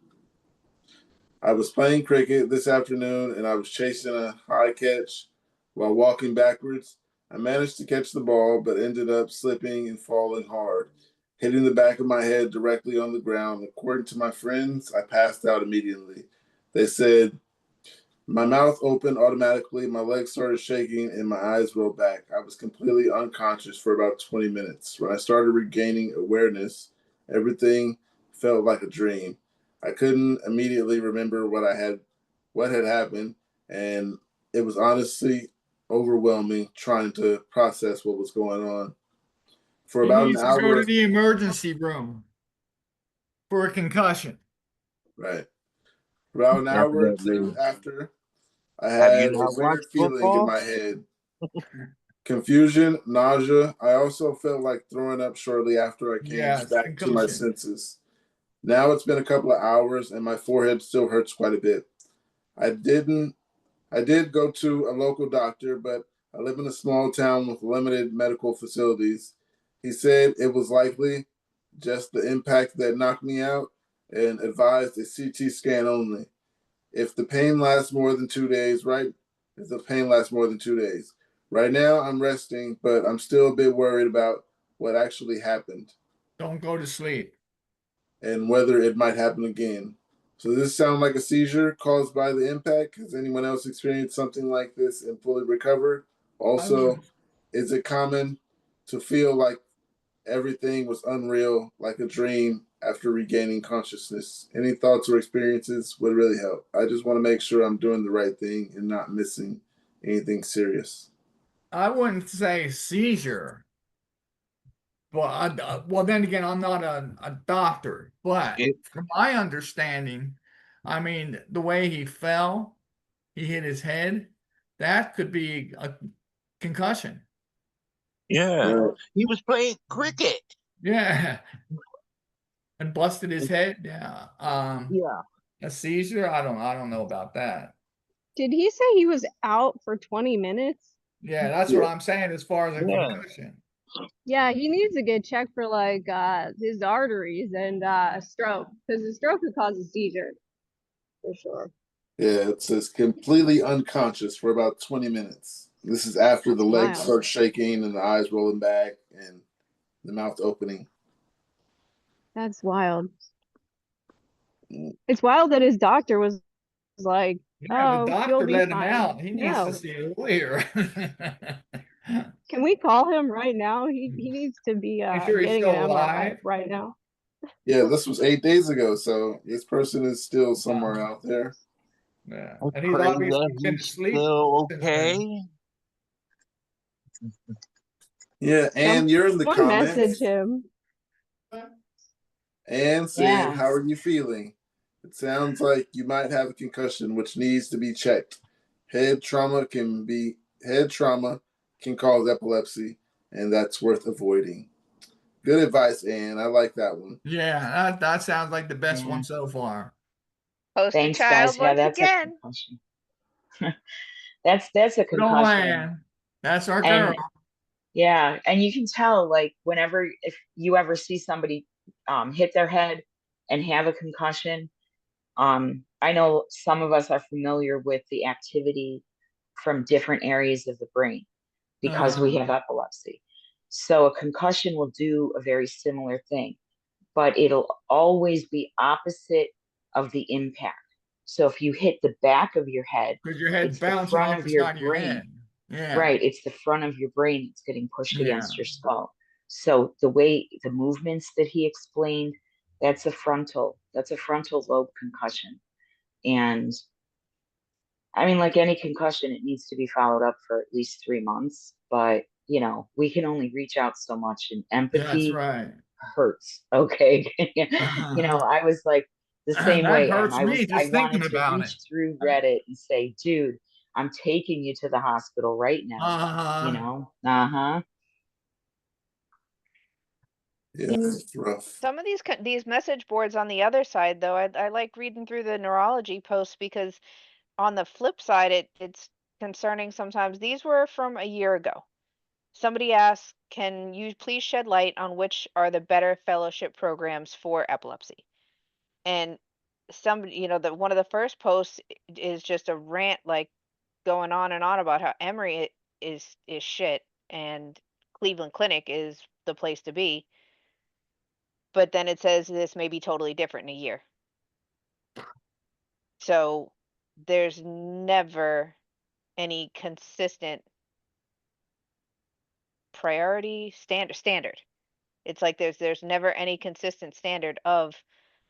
[SPEAKER 2] I was playing cricket this afternoon and I was chasing a high catch while walking backwards. I managed to catch the ball, but ended up slipping and falling hard, hitting the back of my head directly on the ground. According to my friends, I passed out immediately. They said my mouth opened automatically, my legs started shaking, and my eyes rolled back. I was completely unconscious for about 20 minutes. When I started regaining awareness, everything felt like a dream. I couldn't immediately remember what had happened, and it was honestly overwhelming trying to process what was going on. For
[SPEAKER 4] He
[SPEAKER 2] about an
[SPEAKER 4] needs to go to
[SPEAKER 2] hour,
[SPEAKER 4] the emergency room for a concussion.
[SPEAKER 2] right. About an hour or two
[SPEAKER 9] Definitely.
[SPEAKER 2] after, I
[SPEAKER 6] Have you
[SPEAKER 2] had a
[SPEAKER 6] not
[SPEAKER 2] weird
[SPEAKER 6] watched
[SPEAKER 2] feeling in
[SPEAKER 6] football?
[SPEAKER 2] my head. Confusion, nausea. I also felt like throwing up shortly after I came
[SPEAKER 4] Yeah, it's
[SPEAKER 2] back to my
[SPEAKER 4] concussion.
[SPEAKER 2] senses. Now it's been a couple of hours and my forehead still hurts quite a bit. I did go to a local doctor, but I live in a small town with limited medical facilities. He said it was likely just the impact that knocked me out and advised a CT scan only. If the pain lasts more than 2 days, right? If the pain lasts more than 2 days. Right now, I'm resting, but I'm still a bit worried about what actually happened
[SPEAKER 4] Don't go to sleep.
[SPEAKER 2] and whether it might happen again. So, does this sound like a seizure caused by the impact? Has anyone else experienced something like this and fully recovered?
[SPEAKER 4] I
[SPEAKER 2] Also,
[SPEAKER 4] wouldn't.
[SPEAKER 2] is it common to feel like everything was unreal, like a dream after regaining consciousness? Any thoughts or experiences would really help. I just want to make sure I'm doing the right thing and not missing anything serious.
[SPEAKER 4] I wouldn't say seizure. Well, then again, I'm not a doctor, but
[SPEAKER 6] It,
[SPEAKER 4] from my understanding, I mean, the way he fell, he hit his head, that could be a concussion.
[SPEAKER 6] yeah.
[SPEAKER 2] Right.
[SPEAKER 6] He was playing cricket.
[SPEAKER 4] Yeah. And busted his head. Yeah.
[SPEAKER 6] Yeah.
[SPEAKER 4] A seizure. I don't know about that.
[SPEAKER 10] Did he say he was out for 20 minutes?
[SPEAKER 4] Yeah, that's what I'm saying as far as a
[SPEAKER 6] Yeah.
[SPEAKER 4] concussion.
[SPEAKER 10] Yeah, he needs to get checked for like his arteries and a stroke, because a stroke could cause a seizure for sure.
[SPEAKER 2] Yeah, it says completely unconscious for about 20 minutes. This is after the
[SPEAKER 10] That's
[SPEAKER 2] legs
[SPEAKER 10] wild.
[SPEAKER 2] start shaking and the eyes rolling back and the mouth opening.
[SPEAKER 10] That's wild.
[SPEAKER 2] Mm.
[SPEAKER 10] It's wild that his doctor was like,
[SPEAKER 4] Yeah, the
[SPEAKER 10] "Oh, you'll
[SPEAKER 4] doctor
[SPEAKER 10] be
[SPEAKER 4] let him
[SPEAKER 10] fine."
[SPEAKER 4] out. He needs to
[SPEAKER 10] No.
[SPEAKER 4] see a lawyer.
[SPEAKER 10] Can we call him right now? He needs to be
[SPEAKER 4] You sure he's
[SPEAKER 10] getting an
[SPEAKER 4] still
[SPEAKER 10] MRI
[SPEAKER 4] alive?
[SPEAKER 10] right now.
[SPEAKER 2] Yeah, this was 8 days ago, so this person is still somewhere out there.
[SPEAKER 4] Yeah.
[SPEAKER 6] I
[SPEAKER 4] And he's
[SPEAKER 6] pray
[SPEAKER 4] obviously
[SPEAKER 6] that
[SPEAKER 4] been
[SPEAKER 6] he's
[SPEAKER 4] asleep
[SPEAKER 6] still
[SPEAKER 4] since then.
[SPEAKER 6] okay.
[SPEAKER 2] Yeah, and you're in the
[SPEAKER 10] Someone message
[SPEAKER 2] comments
[SPEAKER 10] him.
[SPEAKER 2] and saying,
[SPEAKER 3] Yeah.
[SPEAKER 2] how are you feeling? It sounds like you might have a concussion, which needs to be checked. Head trauma can cause epilepsy, and that's worth avoiding. Good advice, Ann. I like that one.
[SPEAKER 4] Yeah, that sounds like the best
[SPEAKER 3] Yeah.
[SPEAKER 4] one so far.
[SPEAKER 1] Poster
[SPEAKER 3] Thanks,
[SPEAKER 1] child
[SPEAKER 3] guys. Yeah,
[SPEAKER 1] once
[SPEAKER 3] that's a
[SPEAKER 1] again.
[SPEAKER 3] concussion. That's a
[SPEAKER 4] Good old
[SPEAKER 3] concussion.
[SPEAKER 4] Ann. That's our
[SPEAKER 3] And
[SPEAKER 4] girl.
[SPEAKER 3] yeah, and you can tell, like, whenever if you ever see somebody hit their head and have a concussion, I know some of us are familiar with the activity from different areas of the brain because we have epilepsy. So a concussion will do a very similar thing, but it'll always be opposite of the impact. So if you hit the back of your head,
[SPEAKER 4] Because your head's
[SPEAKER 3] it's the
[SPEAKER 4] bouncing
[SPEAKER 3] front
[SPEAKER 4] off
[SPEAKER 3] of
[SPEAKER 4] the
[SPEAKER 3] your
[SPEAKER 4] side of your
[SPEAKER 3] brain.
[SPEAKER 4] head. Yeah.
[SPEAKER 3] Right, it's the front of your brain that's getting pushed
[SPEAKER 4] Yeah.
[SPEAKER 3] against your skull. So the way the movements that he explained, that's a frontal lobe concussion. And I mean, like any concussion, it needs to be followed up for at least 3 months. But you know, we can only reach out so much, and
[SPEAKER 4] That's
[SPEAKER 3] empathy
[SPEAKER 4] right.
[SPEAKER 3] hurts. Okay, you know, I was like the same
[SPEAKER 4] That
[SPEAKER 3] way, and
[SPEAKER 4] hurts me
[SPEAKER 3] I
[SPEAKER 4] just thinking
[SPEAKER 3] wanted to
[SPEAKER 4] about
[SPEAKER 3] reach
[SPEAKER 4] it.
[SPEAKER 3] through Reddit and say, dude, I'm taking you to the hospital right now. You
[SPEAKER 4] Uh-huh.
[SPEAKER 3] know,
[SPEAKER 2] Yeah, it's rough.
[SPEAKER 1] Some of these message boards on the other side, though, I like reading through the neurology posts because on the flip side, it's concerning sometimes. These were from a year ago. Somebody asked, "Can you please shed light on which are the better fellowship programs for epilepsy?" And somebody, the one of the first posts is just a rant, like going on and on about how Emory is shit and Cleveland Clinic is the place to be. But then it says this may be totally different in a year. So there's never any consistent priority standard. It's like there's never any consistent standard of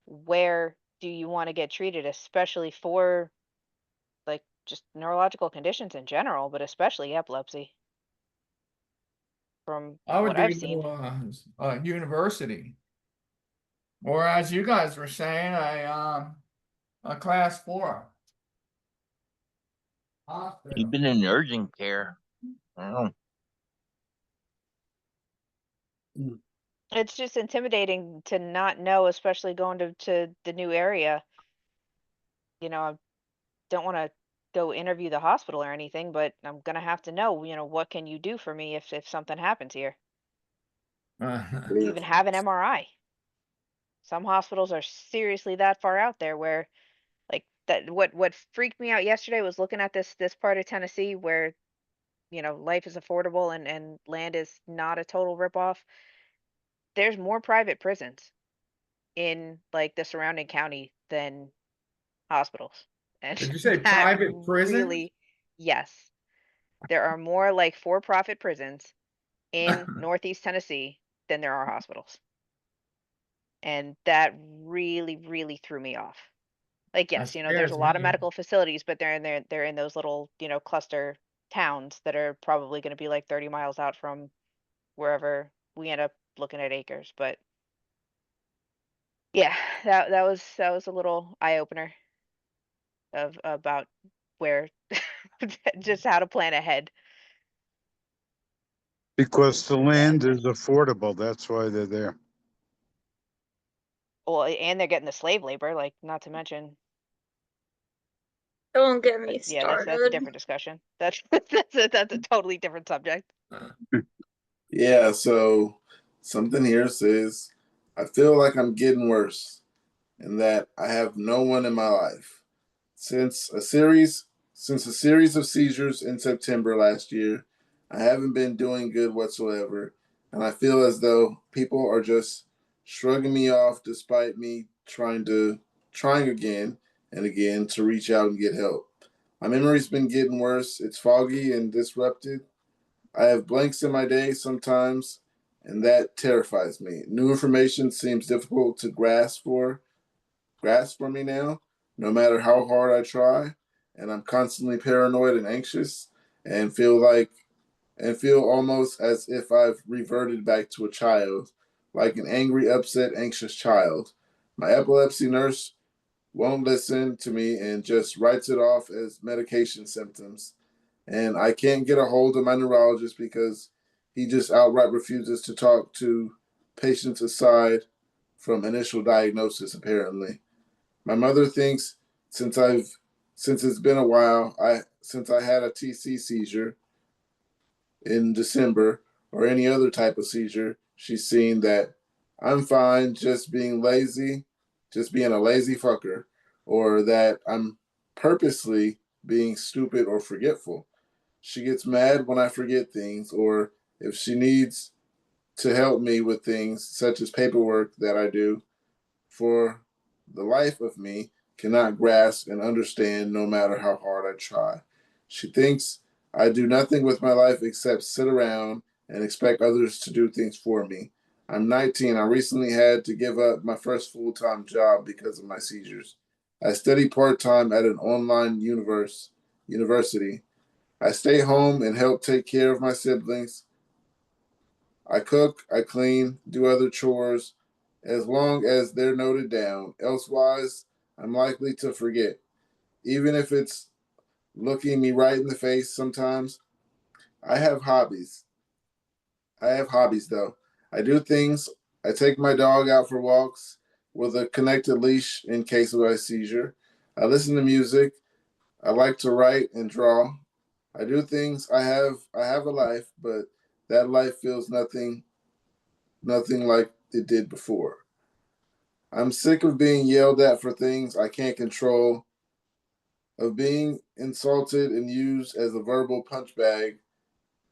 [SPEAKER 1] where do you want to get treated, especially for like just neurological conditions in general, but especially epilepsy. From
[SPEAKER 4] I would
[SPEAKER 1] what
[SPEAKER 4] do
[SPEAKER 1] I've seen.
[SPEAKER 4] University. Or as you guys were saying, a class 4. Hospital.
[SPEAKER 6] You've been in urgent care. Oh.
[SPEAKER 1] It's just intimidating to not know, especially going to the new area. I don't want to go interview the hospital or anything, but I'm gonna have to know, what can you do for me if something happens here? Even have an MRI. Some hospitals are seriously that far out there where like that what freaked me out yesterday was looking at this part of Tennessee where, life is affordable and land is not a total ripoff. There's more private prisons in like the surrounding county than hospitals. And
[SPEAKER 4] Did you say
[SPEAKER 1] that
[SPEAKER 4] private prison?
[SPEAKER 1] really, yes, there are more like for-profit prisons in Northeast Tennessee than there are hospitals. And that really, really threw me off. Like,
[SPEAKER 4] That
[SPEAKER 1] yes, there's a
[SPEAKER 4] scares
[SPEAKER 1] lot of
[SPEAKER 4] me.
[SPEAKER 1] medical facilities, but they're in those little, cluster towns that are probably going to be like 30 miles out from wherever we end up looking at acres. But yeah, that was a little eye opener of about where just how to plan ahead.
[SPEAKER 9] Because the land is affordable, that's why they're there.
[SPEAKER 1] Well, and they're getting the slave labor, like, not to mention.
[SPEAKER 11] Don't get me
[SPEAKER 1] Yeah, that's a
[SPEAKER 11] started.
[SPEAKER 1] different discussion. That's a totally different subject.
[SPEAKER 2] Yeah, so something here says, I feel like I'm getting worse and that I have no one in my life. Since a series of seizures in September last year, I haven't been doing good whatsoever, and I feel as though people are just shrugging me off despite me trying again and again to reach out and get help. My memory's been getting worse. It's foggy and disrupted. I have blanks in my day sometimes, and that terrifies me. New information seems difficult to grasp for me now, no matter how hard I try, and I'm constantly paranoid and anxious and feel almost as if I've reverted back to a child, like an angry, upset, anxious child. My epilepsy nurse won't listen to me and just writes it off as medication symptoms. And I can't get a hold of my neurologist because he just outright refuses to talk to patients aside from initial diagnosis, apparently. My mother thinks since it's been a while, since I had a TC seizure in December or any other type of seizure, she's seen that I'm fine just being lazy, just being a lazy fucker, or that I'm purposely being stupid or forgetful. She gets mad when I forget things, or if she needs to help me with things such as paperwork that I do for the life of me cannot grasp and understand no matter how hard I try. She thinks I do nothing with my life except sit around and expect others to do things for me. I'm 19. I recently had to give up my first full time job because of my seizures. I study part time at an online university. I stay home and help take care of my siblings. I cook, I clean, do other chores, as long as they're noted down. Elsewise, I'm likely to forget. Even if it's looking me right in the face sometimes, I have hobbies. I have hobbies though. I do things. I take my dog out for walks with a connected leash in case of a seizure. I listen to music. I like to write and draw. I do things. I have a life, but that life feels nothing like it did before. I'm sick of being yelled at for things I can't control, of being insulted and used as a verbal punch bag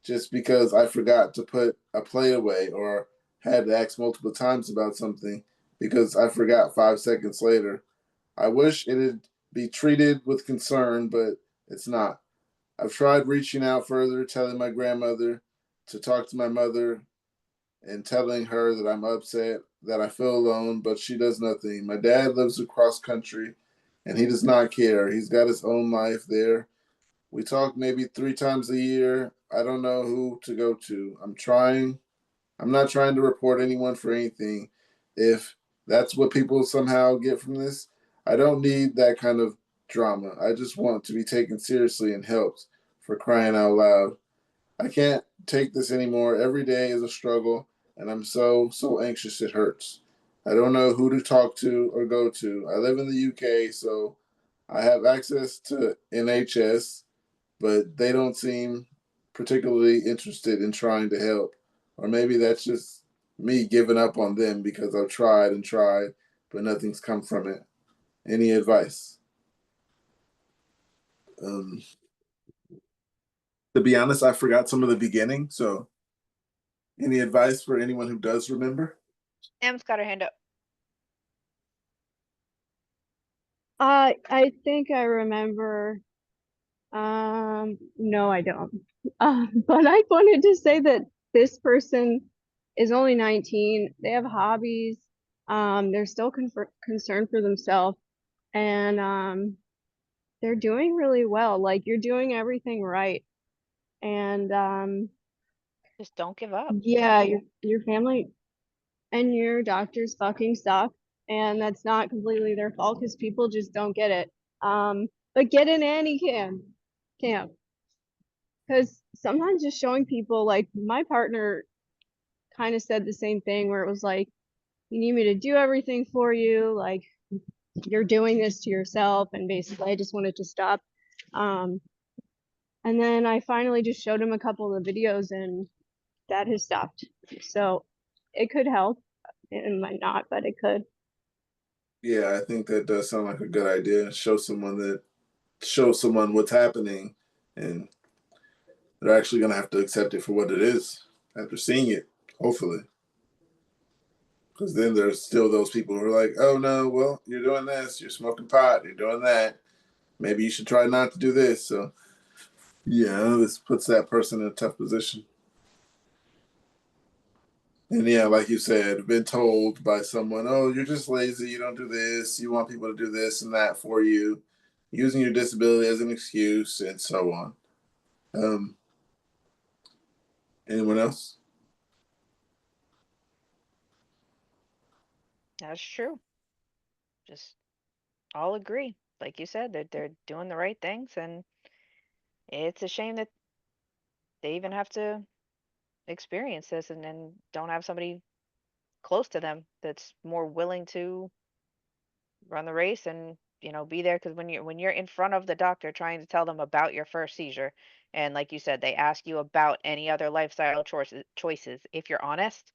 [SPEAKER 2] just because I forgot to put a plate away or had to ask multiple times about something because I forgot 5 seconds later. I wish it'd be treated with concern, but it's not. I've tried reaching out further, telling my grandmother to talk to my mother and telling her that I'm upset, that I feel alone, but she does nothing. My dad lives across country and he does not care. He's got his own life there. We talk maybe 3 times a year. I don't know who to go to. I'm not trying to report anyone for anything. If that's what people somehow get from this, I don't need that kind of drama. I just want to be taken seriously and helped, for crying out loud. I can't take this anymore. Every day is a struggle, and I'm so anxious it hurts. I don't know who to talk to or go to. I live in the UK, so I have access to NHS, but they don't seem particularly interested in trying to help. Or maybe that's just me giving up on them because I've tried and tried, but nothing's come from it. Any advice? Um, to be honest, I forgot some of the beginning, so any advice for anyone who does remember?
[SPEAKER 1] Em's got her hand up.
[SPEAKER 10] I think I remember. No, I don't. But I wanted to say that this person is only 19. They have hobbies. They're still concerned for themselves, and they're doing really well. Like you're doing everything right, and
[SPEAKER 1] Just don't give up.
[SPEAKER 10] yeah, your family and your doctors fucking suck, and that's not completely their fault because people just don't get it. But get in any camp because sometimes just showing people, like my partner kind of said the same thing where it was like you need me to do everything for you. Like, you're doing this to yourself. And basically, I just wanted to stop. And then I finally just showed him a couple of videos, and that has stopped. So it could help. It might not, but it could.
[SPEAKER 2] Yeah, I think that does sound like a good idea. Show someone what's happening, and they're actually gonna have to accept it for what it is after seeing it, hopefully. Because then there's still those people who are like, oh no, well, you're doing this, you're smoking pot, you're doing that. Maybe you should try not to do this. So yeah, this puts that person in a tough position. And yeah, like you said, been told by someone, oh, you're just lazy, you don't do this, you want people to do this and that for you, using your disability as an excuse, and so on. Anyone else?
[SPEAKER 1] That's true. Just all agree. Like you said, they're doing the right things, and it's a shame that they even have to experience this and then don't have somebody close to them that's more willing to run the race and be there. Because when you're in front of the doctor trying to tell them about your first seizure, and like you said, they ask you about any other lifestyle choices, if you're honest,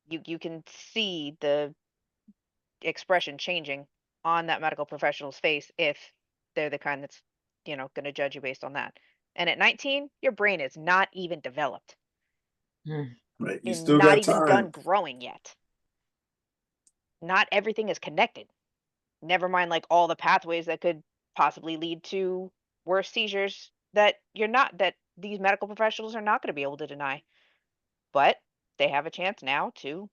[SPEAKER 1] you can see the expression changing on that medical professional's face if they're the kind that's going to judge you based on that. And at 19, your brain is not even developed
[SPEAKER 2] Right, you
[SPEAKER 1] and
[SPEAKER 2] still
[SPEAKER 1] not
[SPEAKER 2] got
[SPEAKER 1] even
[SPEAKER 2] time.
[SPEAKER 1] done growing yet. Not everything is connected. Never mind like all the pathways that could possibly lead to worse seizures that these medical professionals are not going to be able to deny. But they have a chance now to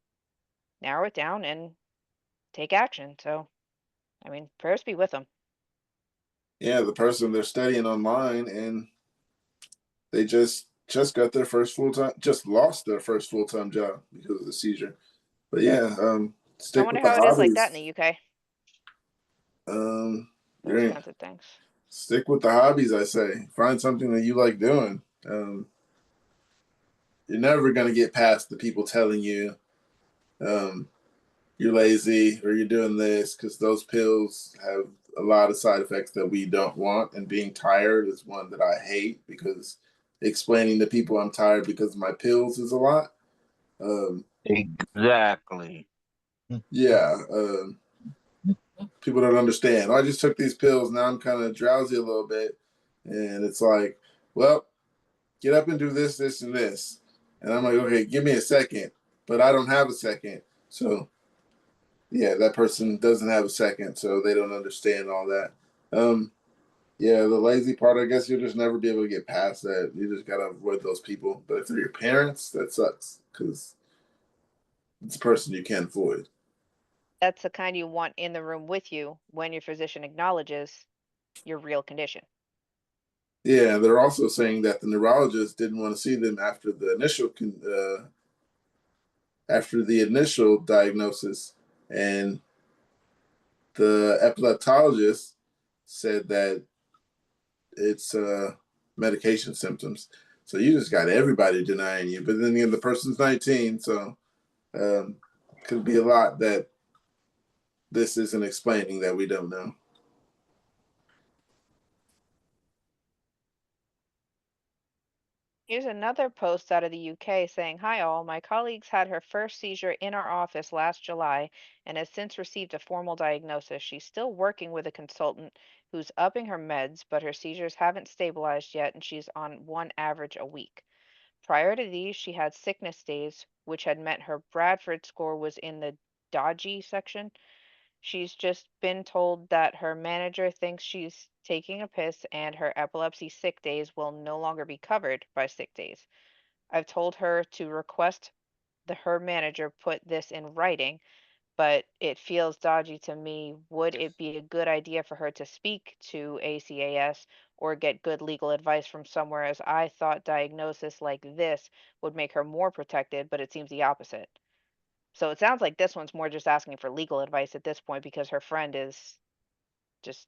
[SPEAKER 1] narrow it down and take action. So, I mean, prayers be with them.
[SPEAKER 2] Yeah, the person they're studying online, and they just got their first just lost their first full-time job because of the seizure. But yeah,
[SPEAKER 1] I
[SPEAKER 2] stick
[SPEAKER 1] wonder
[SPEAKER 2] with the
[SPEAKER 1] how it is like that in
[SPEAKER 2] hobbies.
[SPEAKER 1] the UK. Those
[SPEAKER 2] Yeah,
[SPEAKER 1] kinds of things.
[SPEAKER 2] stick with the hobbies. I say, find something that you like doing. You're never gonna get past the people telling you um, you're lazy or you're doing this, because those pills have a lot of side effects that we don't want. And being tired is one that I hate, because explaining to people I'm tired because of my pills is a lot.
[SPEAKER 6] Exactly.
[SPEAKER 2] Yeah. People don't understand. Oh, I just took these pills. Now I'm kind of drowsy a little bit. And it's like, well, get up and do this, this, and this. And I'm like, okay, give me a second. But I don't have a second. So yeah, that person doesn't have a second, so they don't understand all that. Yeah, the lazy part, I guess you'll just never be able to get past that. You just gotta avoid those people. But if they're your parents, that sucks, because it's a person you can't avoid.
[SPEAKER 1] That's the kind you want in the room with you when your physician acknowledges your real condition.
[SPEAKER 2] Yeah, they're also saying that the neurologist didn't want to see them after the initial diagnosis, and the epileptologist said that it's medication symptoms. So you just got everybody denying you. But then again, the person's 19, so could be a lot that this isn't explaining that we don't know.
[SPEAKER 1] Here's another post out of the UK saying, "Hi all, my colleagues had her first seizure in our office last July and has since received a formal diagnosis. She's still working with a consultant who's upping her meds, but her seizures haven't stabilized yet and she's on one average a week. Prior to these, she had sickness days, which had meant her Bradford score was in the dodgy section. She's just been told that her manager thinks she's taking a piss and her epilepsy sick days will no longer be covered by sick days. I've told her to request her manager put this in writing, but it feels dodgy to me. Would it be a good idea for her to speak to ACAS or get good legal advice from somewhere, as I thought diagnosis like this would make her more protected, but it seems the opposite." So it sounds like this one's more just asking for legal advice at this point because her friend is just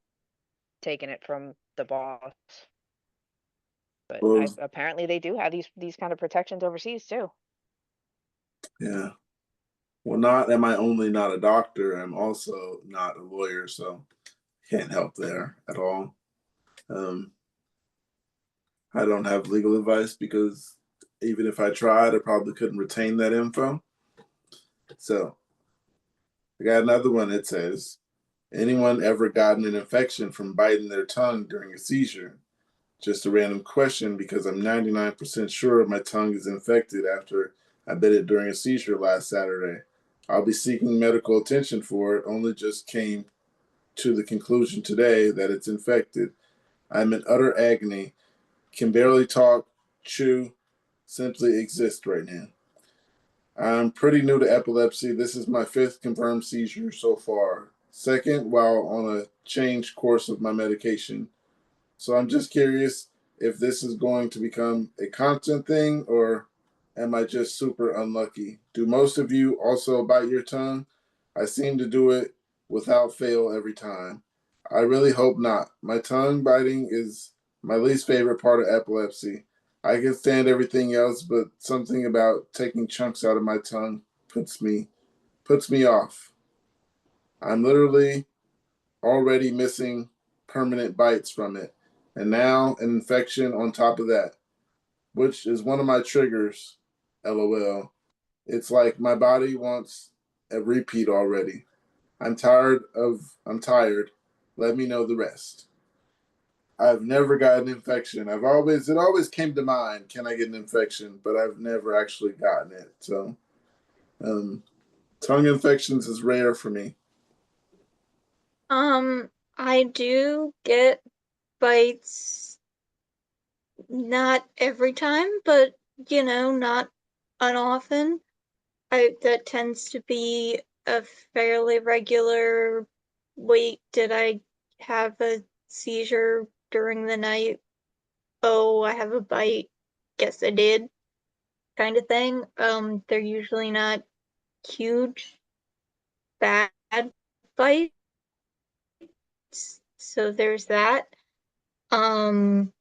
[SPEAKER 1] taking it from the boss. But
[SPEAKER 2] Well,
[SPEAKER 1] apparently they do have these kind of protections overseas too.
[SPEAKER 2] yeah. Well, not am I only not a doctor, I'm also not a lawyer, so can't help there at all. I don't have legal advice because even if I tried, I probably couldn't retain that info. So I got another one that says, anyone ever gotten an infection from biting their tongue during a seizure? Just a random question because I'm 99% sure my tongue is infected after I bit it during a seizure last Saturday. I'll be seeking medical attention for it, only just came to the conclusion today that it's infected. I'm in utter agony, can barely talk, chew, simply exist right now. I'm pretty new to epilepsy. This is my 5th confirmed seizure so far. 2nd, while on a changed course of my medication. So I'm just curious if this is going to become a constant thing or am I just super unlucky? Do most of you also bite your tongue? I seem to do it without fail every time. I really hope not. My tongue biting is my least favorite part of epilepsy. I can stand everything else, but something about taking chunks out of my tongue puts me off. I'm literally already missing permanent bites from it. And now an infection on top of that, which is one of my triggers, LOL. It's like my body wants a repeat already. I'm tired. Let me know the rest. I've never got an infection. It always came to mind, can I get an infection? But I've never actually gotten it. So tongue infections is rare for me.
[SPEAKER 11] I do get bites, not every time, but not unoften. That tends to be a fairly regular, wait, did I have a seizure during the night? Oh, I have a bite. Guess I did, kind of thing. They're usually not huge, bad bites. So there's that. Haven't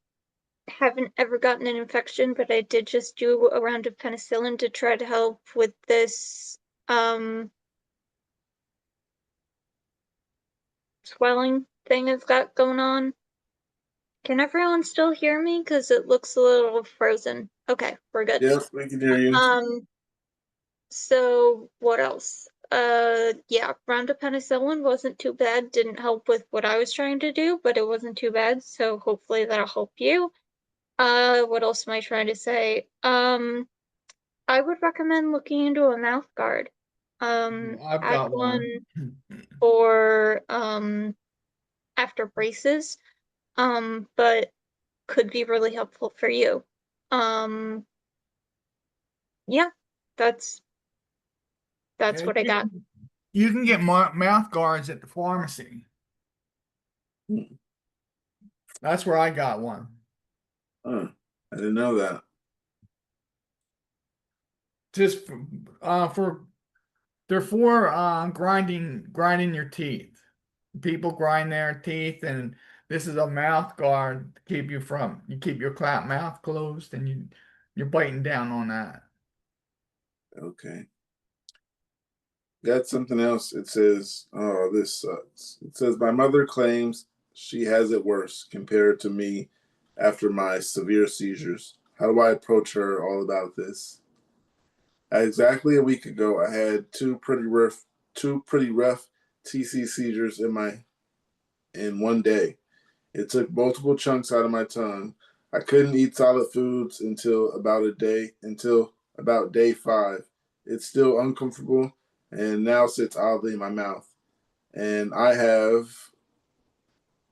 [SPEAKER 11] ever gotten an infection, but I did just do a round of penicillin to try to help with this swelling thing I've got going on. Can everyone still hear me? Because it looks a little frozen. Okay, we're good.
[SPEAKER 2] Yes, we can hear you.
[SPEAKER 11] So what else? Yeah, round of penicillin wasn't too bad. Didn't help with what I was trying to do, but it wasn't too bad. So hopefully that'll help you. What else am I trying to say? I would recommend looking into a mouth guard.
[SPEAKER 4] I've
[SPEAKER 11] Had
[SPEAKER 4] got one.
[SPEAKER 11] for after braces, but could be really helpful for you. Yeah, that's
[SPEAKER 4] Yeah,
[SPEAKER 11] what I got.
[SPEAKER 4] You can get mouth guards at the pharmacy. That's where I got one.
[SPEAKER 2] I didn't know that.
[SPEAKER 4] Just they're for grinding your teeth. People grind their teeth, and this is a mouth guard to keep you keep your mouth closed, and you're biting down on that.
[SPEAKER 2] Okay. Got something else. It says, oh, this sucks. It says, my mother claims she has it worse compared to me after my severe seizures. How do I approach her all about this? Exactly a week ago, I had two pretty rough TC seizures in one day. It took multiple chunks out of my tongue. I couldn't eat solid foods until about day 5. It's still uncomfortable and now sits oddly in my mouth. And I have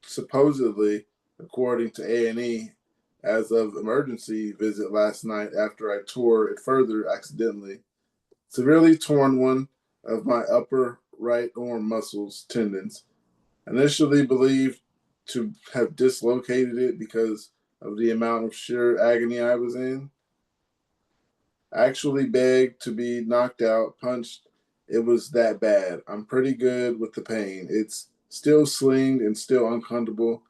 [SPEAKER 2] supposedly, according to A&E, as of emergency visit last night after I tore it further accidentally, severely torn one of my upper right arm muscles tendons. Initially believed to have dislocated it because of the amount of sheer agony I was in. Actually begged to be knocked out, punched. It was that bad. I'm pretty good with the pain. It's still slinged and still uncomfortable.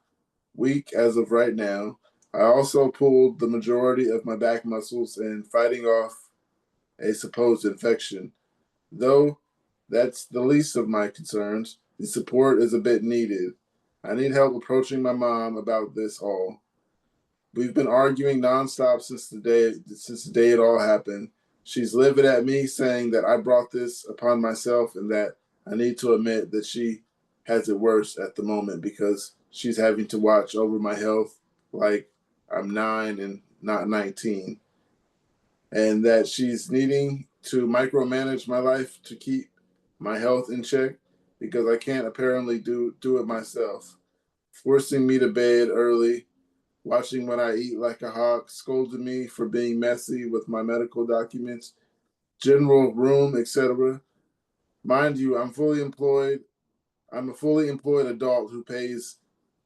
[SPEAKER 2] Weak as of right now. I also pulled the majority of my back muscles and fighting off a supposed infection. Though that's the least of my concerns, the support is a bit needed. I need help approaching my mom about this all. We've been arguing nonstop since the day it all happened. She's livid at me, saying that I brought this upon myself and that I need to admit that she has it worse at the moment because she's having to watch over my health like I'm 9 and not 19. And that she's needing to micromanage my life to keep my health in check because I can't apparently do it myself. Forcing me to bed early, watching when I eat like a hawk, scolding me for being messy with my medical documents, general room, etc. Mind you, I'm fully employed. I'm a fully employed adult who pays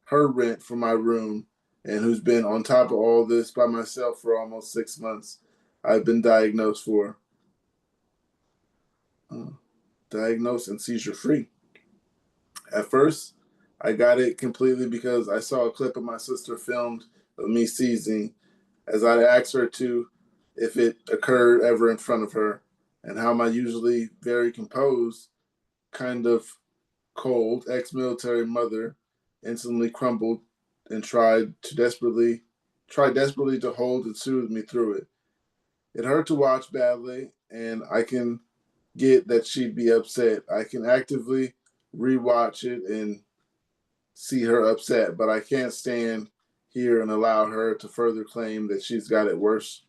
[SPEAKER 2] her rent for my room and who's been on top of all this by myself for almost 6 months. I've been diagnosed for diagnosed and seizure free. At first, I got it completely because I saw a clip of my sister filmed of me seizing as I asked her to if it occurred ever in front of her and how my usually very composed, kind of cold ex-military mother instantly crumbled and tried desperately to hold and soothe me through it. It hurt to watch badly, and I can get that she'd be upset. I can actively rewatch it and see her upset, but I can't stand here and allow her to further claim that she's got it worse,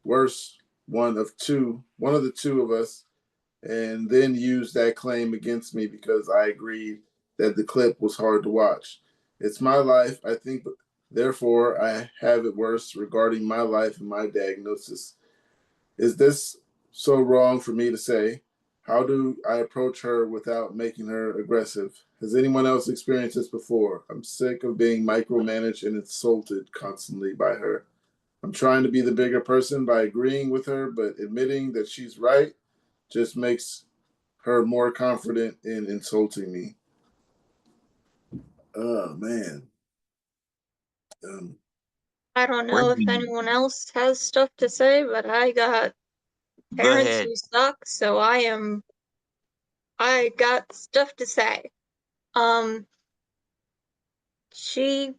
[SPEAKER 2] one of the two of us, and then use that claim against me because I agreed that the clip was hard to watch. It's my life, I think, therefore I have it worse regarding my life and my diagnosis. Is this so wrong for me to say? How do I approach her without making her aggressive? Has anyone else experienced this before? I'm sick of being micromanaged and insulted constantly by her. I'm trying to be the bigger person by agreeing with her, but admitting that she's right just makes her more confident in insulting me. Oh, man.
[SPEAKER 11] I don't know if anyone else has stuff to say, but I got
[SPEAKER 6] Go
[SPEAKER 11] parents
[SPEAKER 6] ahead.
[SPEAKER 11] who suck, so I got stuff to say. She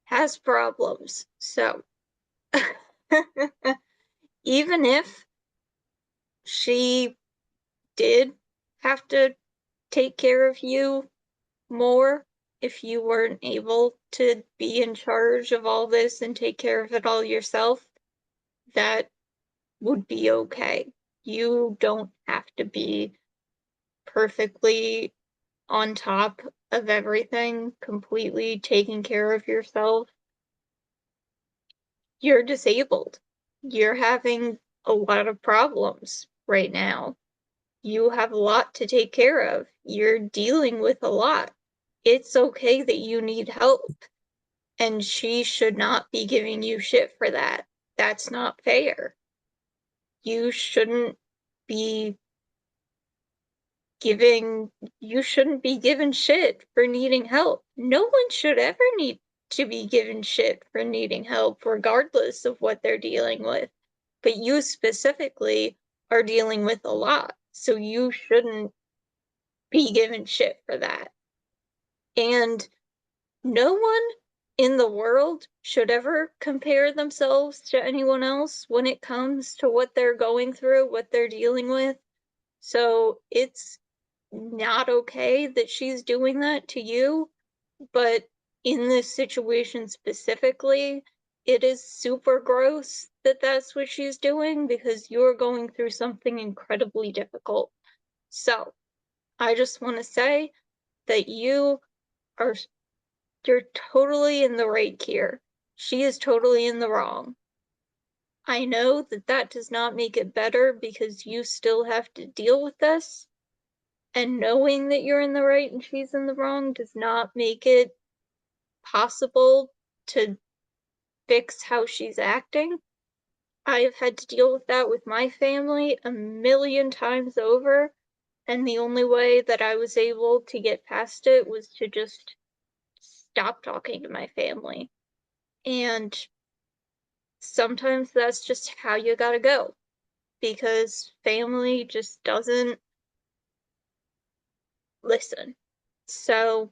[SPEAKER 11] has problems, so even if she did have to take care of you more, if you weren't able to be in charge of all this and take care of it all yourself, that would be okay. You don't have to be perfectly on top of everything, completely taking care of yourself. You're disabled. You're having a lot of problems right now. You have a lot to take care of. You're dealing with a lot. It's okay that you need help. And she should not be giving you shit for that. That's not fair. You shouldn't be given shit for needing help. No one should ever need to be given shit for needing help, regardless of what they're dealing with. But you specifically are dealing with a lot, so you shouldn't be given shit for that. And no one in the world should ever compare themselves to anyone else when it comes to what they're going through, what they're dealing with. So it's not okay that she's doing that to you, but in this situation specifically, it is super gross that that's what she's doing because you're going through something incredibly difficult. So I just want to say that you're totally in the right here. She is totally in the wrong. I know that that does not make it better because you still have to deal with this. And knowing that you're in the right and she's in the wrong does not make it possible to fix how she's acting. I have had to deal with that with my family a million times over, and the only way that I was able to get past it was to just stop talking to my family. And sometimes that's just how you gotta go, because family just doesn't listen. So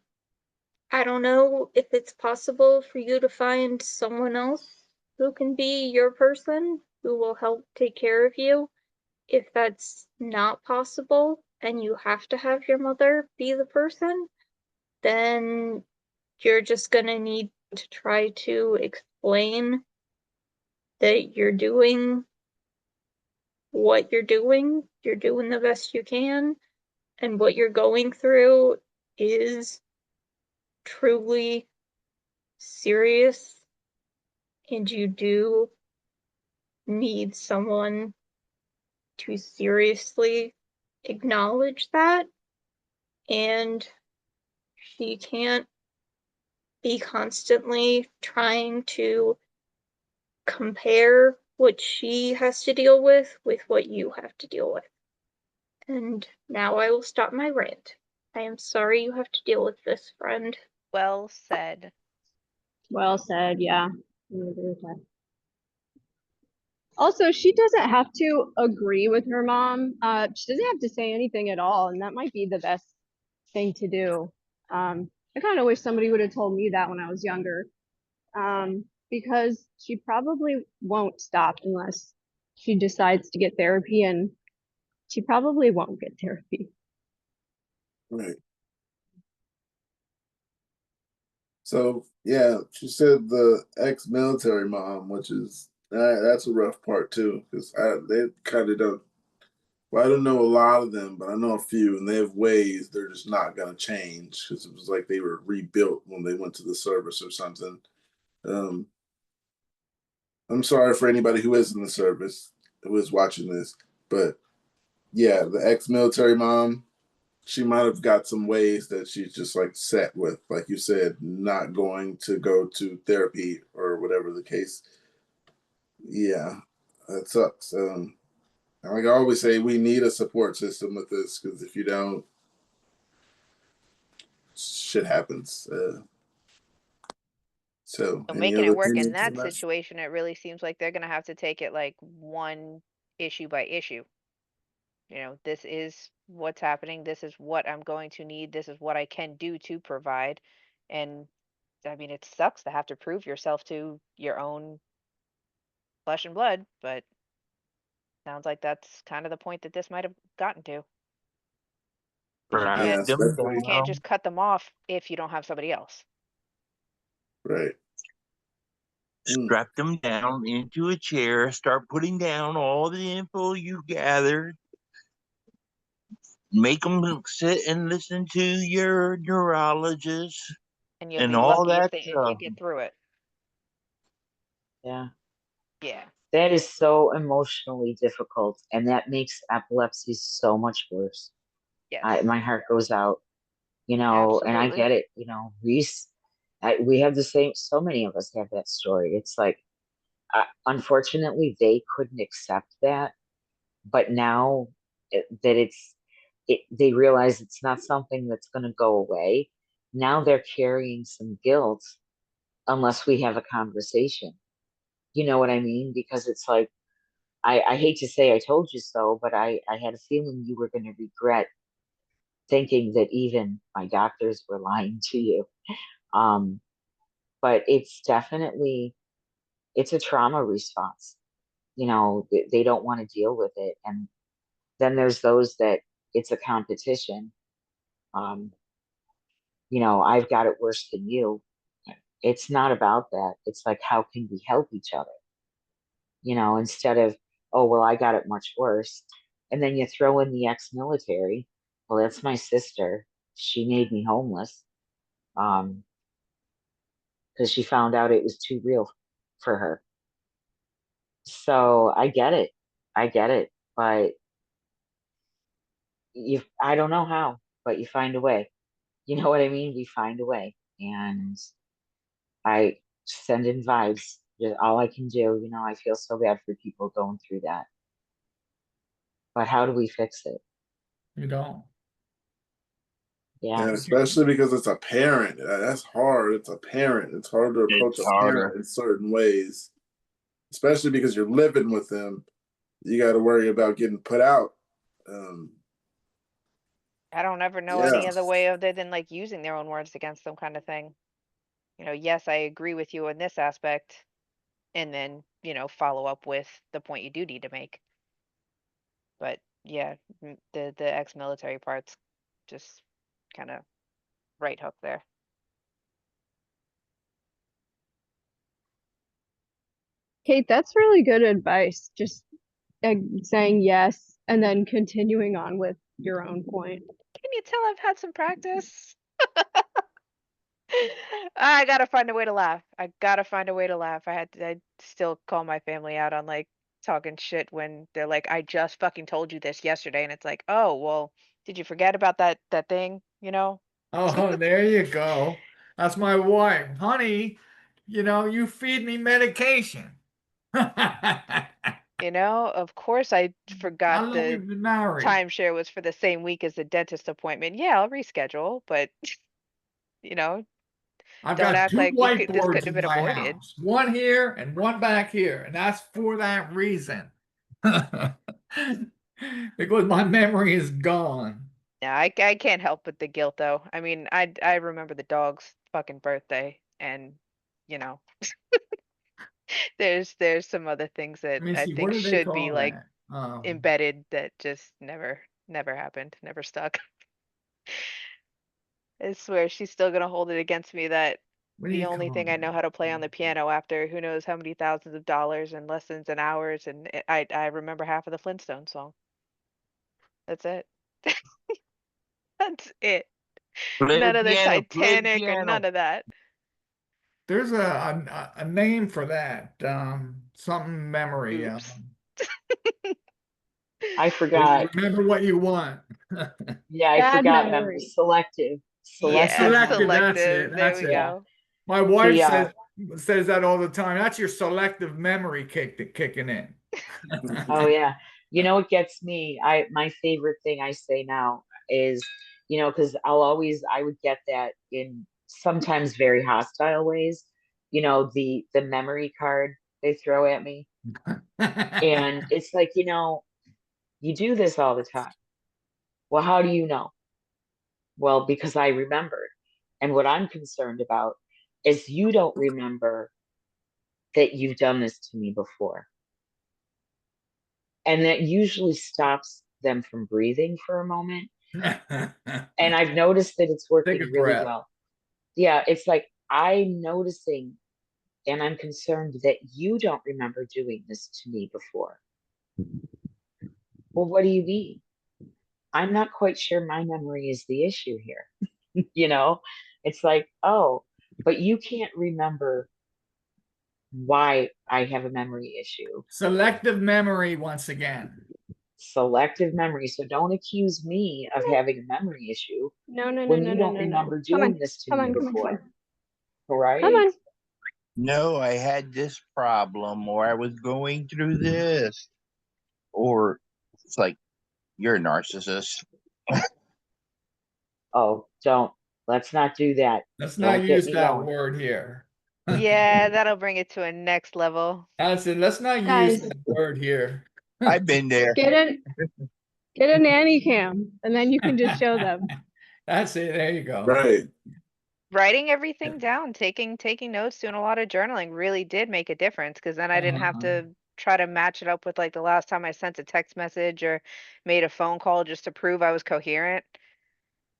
[SPEAKER 11] I don't know if it's possible for you to find someone else who can be your person who will help take care of you. If that's not possible and you have to have your mother be the person, then you're just gonna need to try to explain that you're doing what you're doing the best you can, and what you're going through is truly serious, and you do need someone to seriously acknowledge that, and she can't be constantly trying to compare what she has to deal with what you have to deal with. And now I will stop my rant. I am sorry you have to deal with this, friend.
[SPEAKER 1] Well said.
[SPEAKER 10] Well said, yeah. I agree with that. Also, she doesn't have to agree with her mom. She doesn't have to say anything at all, and that might be the best thing to do. I kind of wish somebody would have told me that when I was younger, because she probably won't stop unless she decides to get therapy, and she probably won't get therapy.
[SPEAKER 2] Right. So yeah, she said the ex-military mom, which is that's a rough part too, because they kind of don't. Well, I don't know a lot of them, but I know a few, and they have ways they're just not going to change because it was like they were rebuilt when they went to the service or something. Um, I'm sorry for anybody who is in the service who is watching this, but yeah, the ex-military mom, she might have got some ways that she's just like set with, like you said, not going to go to therapy or whatever the case. Yeah, that sucks. Like I always say, we need a support system with this because if you don't, shit happens. So,
[SPEAKER 1] So
[SPEAKER 2] any
[SPEAKER 1] making it
[SPEAKER 2] other
[SPEAKER 1] work in
[SPEAKER 2] opinions on
[SPEAKER 1] that
[SPEAKER 2] that?
[SPEAKER 1] situation, it really seems like they're gonna have to take it like one issue by issue. This is what's happening. This is what I'm going to need. This is what I can do to provide. And I mean, it sucks to have to prove yourself to your own flesh and blood, but sounds like that's kind of the point that this might have gotten to. 'Cause you
[SPEAKER 2] Yeah,
[SPEAKER 1] can't
[SPEAKER 6] Strap them
[SPEAKER 2] especially
[SPEAKER 1] you can't
[SPEAKER 6] down.
[SPEAKER 1] just cut them off if you don't have somebody else.
[SPEAKER 2] right. Mm,
[SPEAKER 6] Strap them down into a chair. Start putting down all the info you gathered. Make them sit and listen to your neurologist
[SPEAKER 1] And you'll
[SPEAKER 6] and
[SPEAKER 1] be
[SPEAKER 6] all
[SPEAKER 1] lucky
[SPEAKER 6] that
[SPEAKER 1] if you
[SPEAKER 6] stuff.
[SPEAKER 1] get through it.
[SPEAKER 12] Yeah.
[SPEAKER 1] Yeah.
[SPEAKER 12] That is so emotionally difficult, and that makes epilepsy so much worse.
[SPEAKER 1] Yes.
[SPEAKER 12] My heart goes out, and I
[SPEAKER 1] Absolutely.
[SPEAKER 12] get it. Reese, we have the same. So many of us have that story. It's like, unfortunately, they couldn't accept that, but now that they realize it's not something that's going to go away. Now they're carrying some guilt unless we have a conversation. You know what I mean? Because it's like, I hate to say I told you so, but I had a feeling you were going to regret thinking that even my doctors were lying to you. Um, but it's definitely, it's a trauma response. They don't want to deal with it. And then there's those that it's a competition. Um, I've got it worse than you. It's not about that. It's like, how can we help each other? Instead of, oh, well, I got it much worse. And then you throw in the ex-military. Well, that's my sister. She made me homeless because she found out it was too real for her. So I get it. I get it. But I don't know how, but you find a way. You know what I mean? We find a way. And I send in vibes. All I can do. I feel so bad for people going through that. But how do we fix it?
[SPEAKER 4] You don't.
[SPEAKER 12] Yeah.
[SPEAKER 2] And especially because it's a parent. That's hard. It's a parent. It's hard to approach
[SPEAKER 6] It's
[SPEAKER 2] a
[SPEAKER 6] harder.
[SPEAKER 2] parent in certain ways, especially because you're living with them. You got to worry about getting put out.
[SPEAKER 1] I don't ever know any
[SPEAKER 2] Yeah.
[SPEAKER 1] other way other than like using their own words against them kind of thing. Yes, I agree with you in this aspect, and then, follow up with the point you do need to make. But yeah, the ex-military part's just kind of right hook there.
[SPEAKER 10] Kate, that's really good advice. Just saying yes and then continuing on with your own point.
[SPEAKER 1] Can you tell I've had some practice? I gotta find a way to laugh. I gotta find a way to laugh. I still call my family out on like talking shit when they're like, I just fucking told you this yesterday, and it's like, oh well, did you forget about that thing?
[SPEAKER 4] Oh, there you go. That's my wife. Honey, you feed me medication.
[SPEAKER 1] Of course I
[SPEAKER 4] How
[SPEAKER 1] forgot
[SPEAKER 4] long
[SPEAKER 1] the
[SPEAKER 4] we've been married?
[SPEAKER 1] timeshare was for the same week as the dentist appointment. Yeah, I'll reschedule, but
[SPEAKER 4] I've
[SPEAKER 1] don't
[SPEAKER 4] got
[SPEAKER 1] act
[SPEAKER 4] two
[SPEAKER 1] like this
[SPEAKER 4] whiteboards
[SPEAKER 1] couldn't have
[SPEAKER 4] in
[SPEAKER 1] been
[SPEAKER 4] my
[SPEAKER 1] avoided.
[SPEAKER 4] house, one here and one back here, and that's for that reason. Because my memory is gone.
[SPEAKER 1] Yeah, I can't help but the guilt though. I mean, I remember the dog's fucking birthday, and you know, there's some other things that
[SPEAKER 4] Let me
[SPEAKER 1] I
[SPEAKER 4] see, what
[SPEAKER 1] think
[SPEAKER 4] do they
[SPEAKER 1] should be
[SPEAKER 4] call
[SPEAKER 1] like
[SPEAKER 4] that?
[SPEAKER 1] embedded that just never happened, never stuck. I swear she's still gonna hold it against me that
[SPEAKER 4] What do
[SPEAKER 1] the
[SPEAKER 4] you
[SPEAKER 1] only
[SPEAKER 4] call
[SPEAKER 1] thing I know how to play on the piano after who knows how many thousands of dollars and lessons and hours, and I remember half of the Flintstone song. That's it. That's it.
[SPEAKER 6] Play
[SPEAKER 1] None
[SPEAKER 6] the
[SPEAKER 1] of the
[SPEAKER 6] piano, play the
[SPEAKER 1] Titanic or none
[SPEAKER 6] piano.
[SPEAKER 1] of that.
[SPEAKER 4] There's a name for that. Something memory.
[SPEAKER 1] Oops.
[SPEAKER 12] I forgot.
[SPEAKER 4] Remember what you want.
[SPEAKER 12] Yeah, I
[SPEAKER 10] Bad
[SPEAKER 12] forgot
[SPEAKER 10] memory.
[SPEAKER 12] Selective.
[SPEAKER 1] Yeah,
[SPEAKER 12] Selective
[SPEAKER 4] Selective,
[SPEAKER 12] memory.
[SPEAKER 4] that's it.
[SPEAKER 1] selective. There
[SPEAKER 4] That's
[SPEAKER 1] we
[SPEAKER 4] it.
[SPEAKER 12] Yeah.
[SPEAKER 1] go.
[SPEAKER 4] My wife
[SPEAKER 12] The
[SPEAKER 4] says that all the time. That's your selective memory kicking in.
[SPEAKER 12] oh yeah. You know what gets me? My favorite thing I say now is, because I would get that in sometimes very hostile ways. The memory card they throw at me. And it's like, you do this all the time. Well, how do you know? Well, because I remembered. And what I'm concerned about is you don't remember that you've done this to me before. And that usually stops them from breathing for a moment. And I've noticed that it's working
[SPEAKER 4] Take a
[SPEAKER 12] really
[SPEAKER 4] breath.
[SPEAKER 12] well. Yeah, it's like I'm noticing and I'm concerned that you don't remember doing this to me before. Well, what do you mean? I'm not quite sure my memory is the issue here. It's like, oh, but you can't remember why I have a memory issue.
[SPEAKER 4] Selective memory once again.
[SPEAKER 12] Selective memory. So don't accuse me of having a memory issue
[SPEAKER 10] No, no, no,
[SPEAKER 12] when
[SPEAKER 10] no,
[SPEAKER 12] you
[SPEAKER 10] no,
[SPEAKER 12] don't
[SPEAKER 10] no, no.
[SPEAKER 12] remember
[SPEAKER 10] Come
[SPEAKER 12] doing
[SPEAKER 10] on.
[SPEAKER 12] this to
[SPEAKER 10] Come
[SPEAKER 12] me
[SPEAKER 10] on, come on, come on.
[SPEAKER 12] before. Right?
[SPEAKER 10] Come on.
[SPEAKER 6] No, I had this problem, or I was going through this. Or it's like, you're a narcissist.
[SPEAKER 12] Oh, let's not do that.
[SPEAKER 4] Let's
[SPEAKER 12] Don't
[SPEAKER 4] not
[SPEAKER 12] get
[SPEAKER 4] use
[SPEAKER 12] me
[SPEAKER 4] that
[SPEAKER 12] going.
[SPEAKER 4] word here.
[SPEAKER 1] Yeah, that'll bring it to a next level.
[SPEAKER 4] That's it. Let's not use
[SPEAKER 10] Guys.
[SPEAKER 4] that word here.
[SPEAKER 6] I've been there.
[SPEAKER 10] Get a nanny cam and then you can just show them.
[SPEAKER 4] That's it. There you go.
[SPEAKER 2] Right.
[SPEAKER 1] Writing everything down, taking notes, doing a lot of journaling really did make a difference, because then I didn't have to try to match it up with like the last time I sent a text message or made a phone call just to prove I was coherent.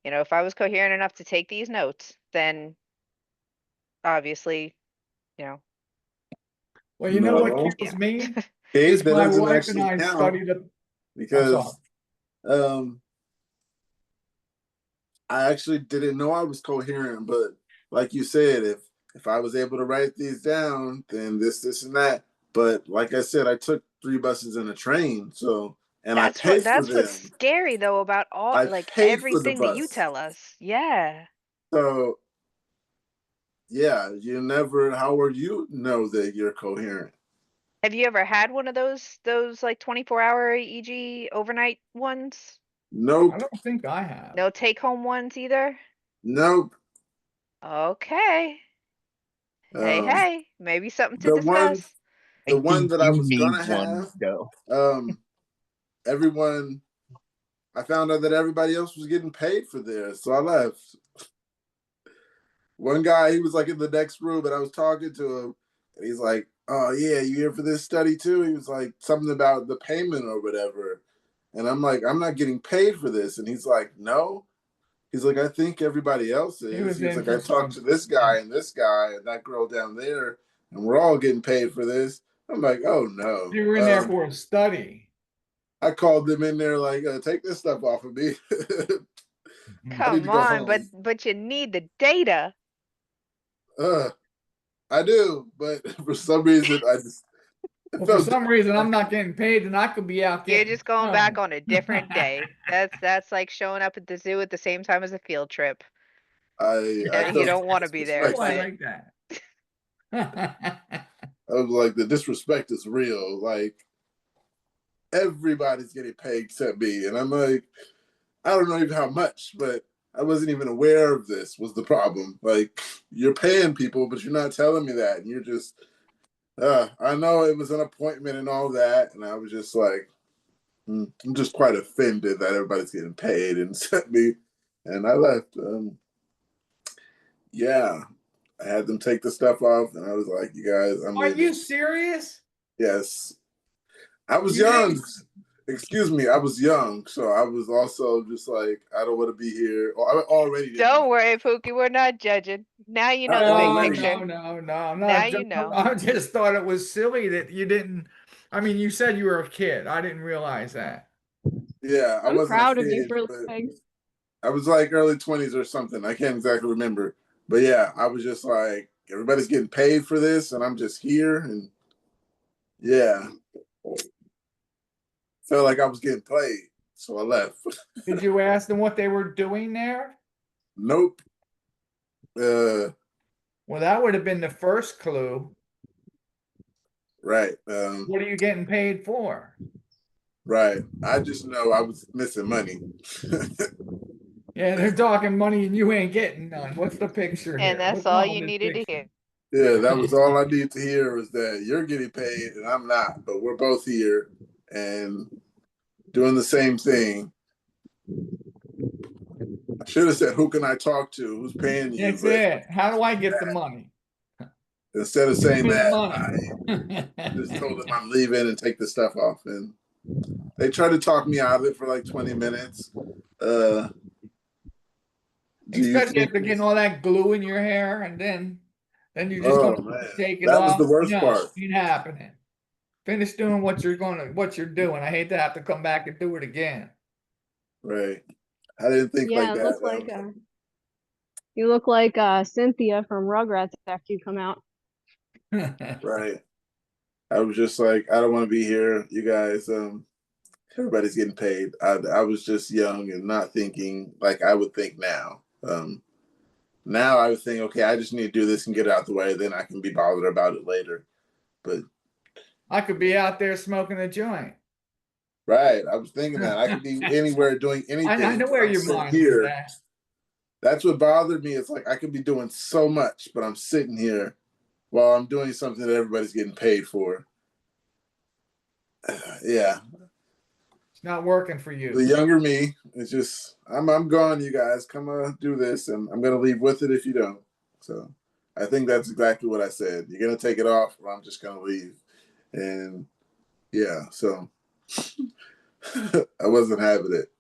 [SPEAKER 1] If I was coherent enough to take these notes, then obviously,
[SPEAKER 4] Well, you know what
[SPEAKER 2] No.
[SPEAKER 4] kills me?
[SPEAKER 2] Case
[SPEAKER 4] Is
[SPEAKER 2] that
[SPEAKER 4] my
[SPEAKER 2] doesn't
[SPEAKER 4] wife and
[SPEAKER 2] actually
[SPEAKER 4] I
[SPEAKER 2] count
[SPEAKER 4] studied it.
[SPEAKER 2] because I actually didn't know I was coherent, but like you said, if I was able to write these down, then this and that. But like I said, I took 3 buses and a train, so and I paid for
[SPEAKER 1] that's what's
[SPEAKER 2] them.
[SPEAKER 1] scary though about all
[SPEAKER 2] I
[SPEAKER 1] like
[SPEAKER 2] paid for the
[SPEAKER 1] everything that you
[SPEAKER 2] bus.
[SPEAKER 1] tell us. Yeah.
[SPEAKER 2] So yeah, how will you know that you're coherent?
[SPEAKER 1] Have you ever had one of those like 24-hour EEG overnight ones?
[SPEAKER 2] Nope.
[SPEAKER 4] I don't think I have.
[SPEAKER 1] No take-home ones either?
[SPEAKER 2] Nope.
[SPEAKER 1] Okay. Hey, maybe something to
[SPEAKER 2] The one
[SPEAKER 1] discuss.
[SPEAKER 2] the
[SPEAKER 6] I
[SPEAKER 2] one
[SPEAKER 6] think
[SPEAKER 2] that I
[SPEAKER 6] you
[SPEAKER 2] was
[SPEAKER 6] need
[SPEAKER 2] gonna
[SPEAKER 6] one,
[SPEAKER 2] have,
[SPEAKER 6] though.
[SPEAKER 2] everyone I found out that everybody else was getting paid for theirs, so I left. One guy, he was like in the next room, and I was talking to him, and he's like, "Oh yeah, you here for this study too?" He was like something about the payment or whatever, and I'm like, "I'm not getting paid for this," and he's like, "No." He's like, "I think everybody else
[SPEAKER 4] He
[SPEAKER 2] is."
[SPEAKER 4] was
[SPEAKER 2] He's
[SPEAKER 4] in
[SPEAKER 2] like,
[SPEAKER 4] for
[SPEAKER 2] "I talked to this guy and that girl down there, and we're all getting paid for this." I'm like, "Oh no."
[SPEAKER 4] You were in there for a study.
[SPEAKER 2] I called them in there like, "Take this stuff off of me. I need to
[SPEAKER 1] Come
[SPEAKER 2] go
[SPEAKER 1] on,
[SPEAKER 2] home."
[SPEAKER 1] but you need the data.
[SPEAKER 2] I do, but for some reason, I just it
[SPEAKER 4] Well, for
[SPEAKER 2] felt
[SPEAKER 4] some reason, I'm not getting paid, and I could be out
[SPEAKER 1] You're
[SPEAKER 4] getting
[SPEAKER 1] just going back
[SPEAKER 4] stoned.
[SPEAKER 1] on a different day. That's like showing up at the zoo at the same time as a field trip.
[SPEAKER 2] I
[SPEAKER 1] You
[SPEAKER 2] felt
[SPEAKER 1] don't want to be there,
[SPEAKER 4] Oh, I
[SPEAKER 2] disrespected.
[SPEAKER 1] but
[SPEAKER 4] like that.
[SPEAKER 2] I was like, the disrespect is real. Like everybody's getting paid except me, and I'm like, I don't know even how much, but I wasn't even aware of this was the problem. Like you're paying people, but you're not telling me that, and you're just. I know it was an appointment and all that, and I was just like, I'm just quite offended that everybody's getting paid and sent me, and I left. Yeah, I had them take the stuff off, and I was like, "You guys, I'm
[SPEAKER 4] Are
[SPEAKER 2] leaving."
[SPEAKER 4] you serious?
[SPEAKER 2] Yes, I was
[SPEAKER 4] You
[SPEAKER 2] young.
[SPEAKER 4] didn't?
[SPEAKER 2] Excuse me, I was young, so I was also just like, I don't want to be here. Or I already didn't.
[SPEAKER 1] don't worry, Pookie, we're not judging. Now you know the big
[SPEAKER 4] No,
[SPEAKER 2] already.
[SPEAKER 1] picture.
[SPEAKER 4] no. I'm
[SPEAKER 1] Now
[SPEAKER 4] not.
[SPEAKER 1] you know.
[SPEAKER 4] I just thought it was silly that you didn't. I mean, you said you were a kid. I didn't realize that.
[SPEAKER 2] Yeah, I
[SPEAKER 10] I'm
[SPEAKER 2] wasn't a
[SPEAKER 10] proud of you
[SPEAKER 2] kid,
[SPEAKER 10] for
[SPEAKER 2] but
[SPEAKER 10] like,
[SPEAKER 2] I was like early 20s or something. I can't exactly remember. But yeah, I was just like, everybody's getting paid for this, and I'm just here. And yeah, felt like I was getting played. So I left.
[SPEAKER 4] Did you ask them what they were doing there?
[SPEAKER 2] Nope.
[SPEAKER 4] Well, that would have been the first clue.
[SPEAKER 2] Right.
[SPEAKER 4] What are you getting paid for?
[SPEAKER 2] Right. I just know I was missing money.
[SPEAKER 4] Yeah, they're talking money and you ain't getting none. What's the picture here?
[SPEAKER 1] And that's
[SPEAKER 4] What's
[SPEAKER 1] all
[SPEAKER 4] wrong
[SPEAKER 1] you
[SPEAKER 4] with this
[SPEAKER 1] needed to
[SPEAKER 4] picture?
[SPEAKER 1] hear.
[SPEAKER 2] Yeah, that was all I needed to hear was that you're getting paid and I'm not, but we're both here and doing the same thing. I should have said, who can I talk to? Who's paying you?
[SPEAKER 4] That's
[SPEAKER 2] But
[SPEAKER 4] it. How do I get the money?
[SPEAKER 2] instead of saying
[SPEAKER 4] Give me the
[SPEAKER 2] that, I just told them
[SPEAKER 4] money.
[SPEAKER 2] I'm leaving and take the stuff off. And they tried to talk me out of it for like 20 minutes. Do you
[SPEAKER 4] Especially
[SPEAKER 2] think
[SPEAKER 4] after getting all that glue in your hair and then you're just
[SPEAKER 2] oh
[SPEAKER 4] gonna
[SPEAKER 2] man,
[SPEAKER 4] take it
[SPEAKER 2] that was the
[SPEAKER 4] off.
[SPEAKER 2] worst
[SPEAKER 4] No,
[SPEAKER 2] part.
[SPEAKER 4] ain't happening. Finish doing what you're doing. I hate to have to come back and do it again.
[SPEAKER 2] Right. I didn't think like
[SPEAKER 10] yeah, it looked
[SPEAKER 2] that.
[SPEAKER 10] like you look like Cynthia from Rugrats after you come out.
[SPEAKER 2] Right. I was just like, I don't want to be here. You guys, everybody's getting paid. I was just young and not thinking like I would think now. Now I would think, okay, I just need to do this and get it out the way. Then I can be bothered about it later. But
[SPEAKER 4] I could be out there smoking a joint.
[SPEAKER 2] right, I was thinking that I could be anywhere doing anything.
[SPEAKER 4] I know where
[SPEAKER 2] I'm
[SPEAKER 4] your
[SPEAKER 2] sitting
[SPEAKER 4] mind was
[SPEAKER 2] here.
[SPEAKER 4] at.
[SPEAKER 2] That's what bothered me. It's like I could be doing so much, but I'm sitting here while I'm doing something that everybody's getting paid for. Yeah.
[SPEAKER 4] It's not working for you.
[SPEAKER 2] The younger me, it's just I'm gone, you guys. Come do this, and I'm gonna leave with it if you don't. So I think that's exactly what I said. You're gonna take it off, or I'm just gonna leave. And yeah, so I wasn't having it.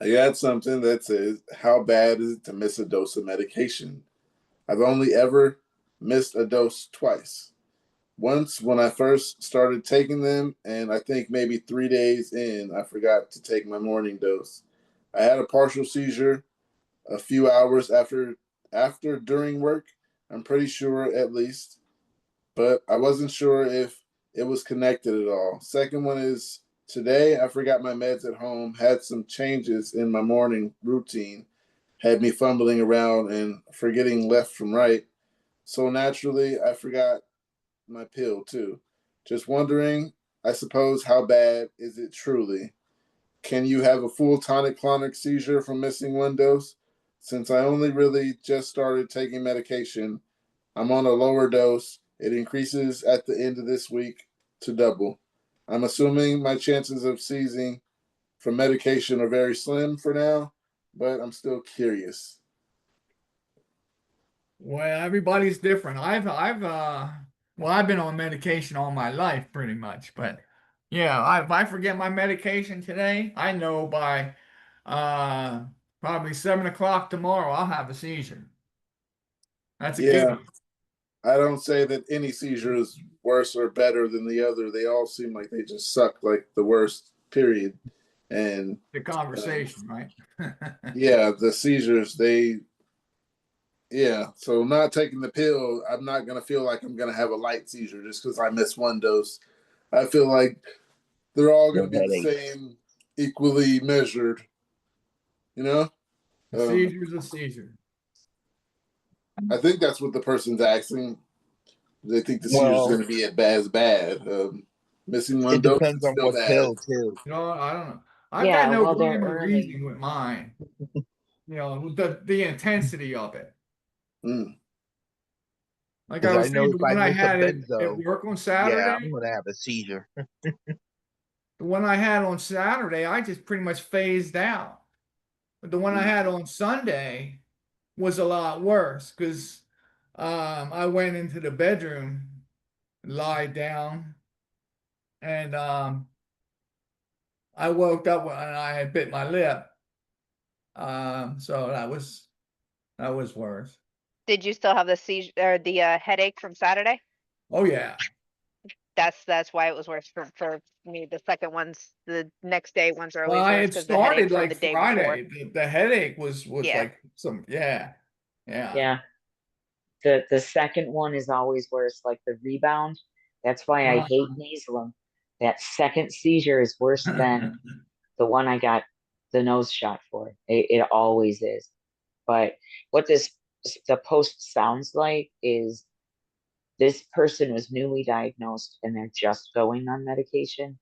[SPEAKER 2] I got something that says, how bad is it to miss a dose of medication? I've only ever missed a dose twice. Once when I first started taking them, and I think maybe 3 days in, I forgot to take my morning dose. I had a partial seizure a few hours after during work. I'm pretty sure at least, but I wasn't sure if it was connected at all. Second one is today I forgot my meds at home, had some changes in my morning routine, had me fumbling around and forgetting left from right. So naturally, I forgot my pill too. Just wondering, I suppose, how bad is it truly? Can you have a full tonic-clonic seizure from missing one dose? Since I only really just started taking medication, I'm on a lower dose. It increases at the end of this week to double. I'm assuming my chances of seizing from medication are very slim for now, but I'm still curious.
[SPEAKER 4] Well, everybody's different. Well, I've been on medication all my life pretty much, but yeah, if I forget my medication today, I know by probably 7 o'clock tomorrow I'll have a seizure. That's a
[SPEAKER 2] Yeah,
[SPEAKER 4] given.
[SPEAKER 2] I don't say that any seizure is worse or better than the other. They all seem like they just suck like the worst, period. And
[SPEAKER 4] The conversation, right?
[SPEAKER 2] yeah, the seizures, yeah. So not taking the pill, I'm not going to feel like I'm going to have a light seizure just because I miss one dose. I feel like they're all going to be the same, equally measured, you know?
[SPEAKER 4] A seizure's a seizure.
[SPEAKER 2] I think that's what the person's asking. They think the seizure is going to be as bad. Missing one
[SPEAKER 6] It
[SPEAKER 2] dose
[SPEAKER 6] depends
[SPEAKER 2] is
[SPEAKER 6] on
[SPEAKER 2] still
[SPEAKER 6] what
[SPEAKER 2] bad.
[SPEAKER 6] pill too.
[SPEAKER 4] No, I don't know. I've
[SPEAKER 12] Yeah,
[SPEAKER 4] got no
[SPEAKER 12] well, they're
[SPEAKER 4] rhyme or
[SPEAKER 12] early.
[SPEAKER 4] reason with mine. You know, the intensity of it.
[SPEAKER 2] Mm.
[SPEAKER 4] Like I
[SPEAKER 6] Because
[SPEAKER 4] was
[SPEAKER 6] I know
[SPEAKER 4] saying,
[SPEAKER 6] if
[SPEAKER 4] the
[SPEAKER 6] I
[SPEAKER 4] one I
[SPEAKER 6] miss a
[SPEAKER 4] had at
[SPEAKER 6] benzo,
[SPEAKER 4] work on
[SPEAKER 6] yeah,
[SPEAKER 4] Saturday,
[SPEAKER 6] I'm gonna have a seizure.
[SPEAKER 4] the one I had on Saturday, I just pretty much phased out. But the one I had on Sunday was a lot worse because I went into the bedroom, lied down, and I woke up and I had bit my lip. So that was worse.
[SPEAKER 1] Did you still have the seizure or the headache from Saturday?
[SPEAKER 4] Oh yeah.
[SPEAKER 1] That's why it was worse for me. The second ones, the next day ones are
[SPEAKER 4] Well,
[SPEAKER 1] always worse
[SPEAKER 4] it
[SPEAKER 1] because the headache
[SPEAKER 4] started
[SPEAKER 1] from
[SPEAKER 4] like
[SPEAKER 1] the day before.
[SPEAKER 4] Friday. The headache was
[SPEAKER 1] Yeah.
[SPEAKER 4] like yeah.
[SPEAKER 12] Yeah. The second one is always worse, like the rebound. That's why I hate nasal. That second seizure is worse than the one I got the nose shot for. It always is. But what the post sounds like is this person was newly diagnosed and they're just going on medication.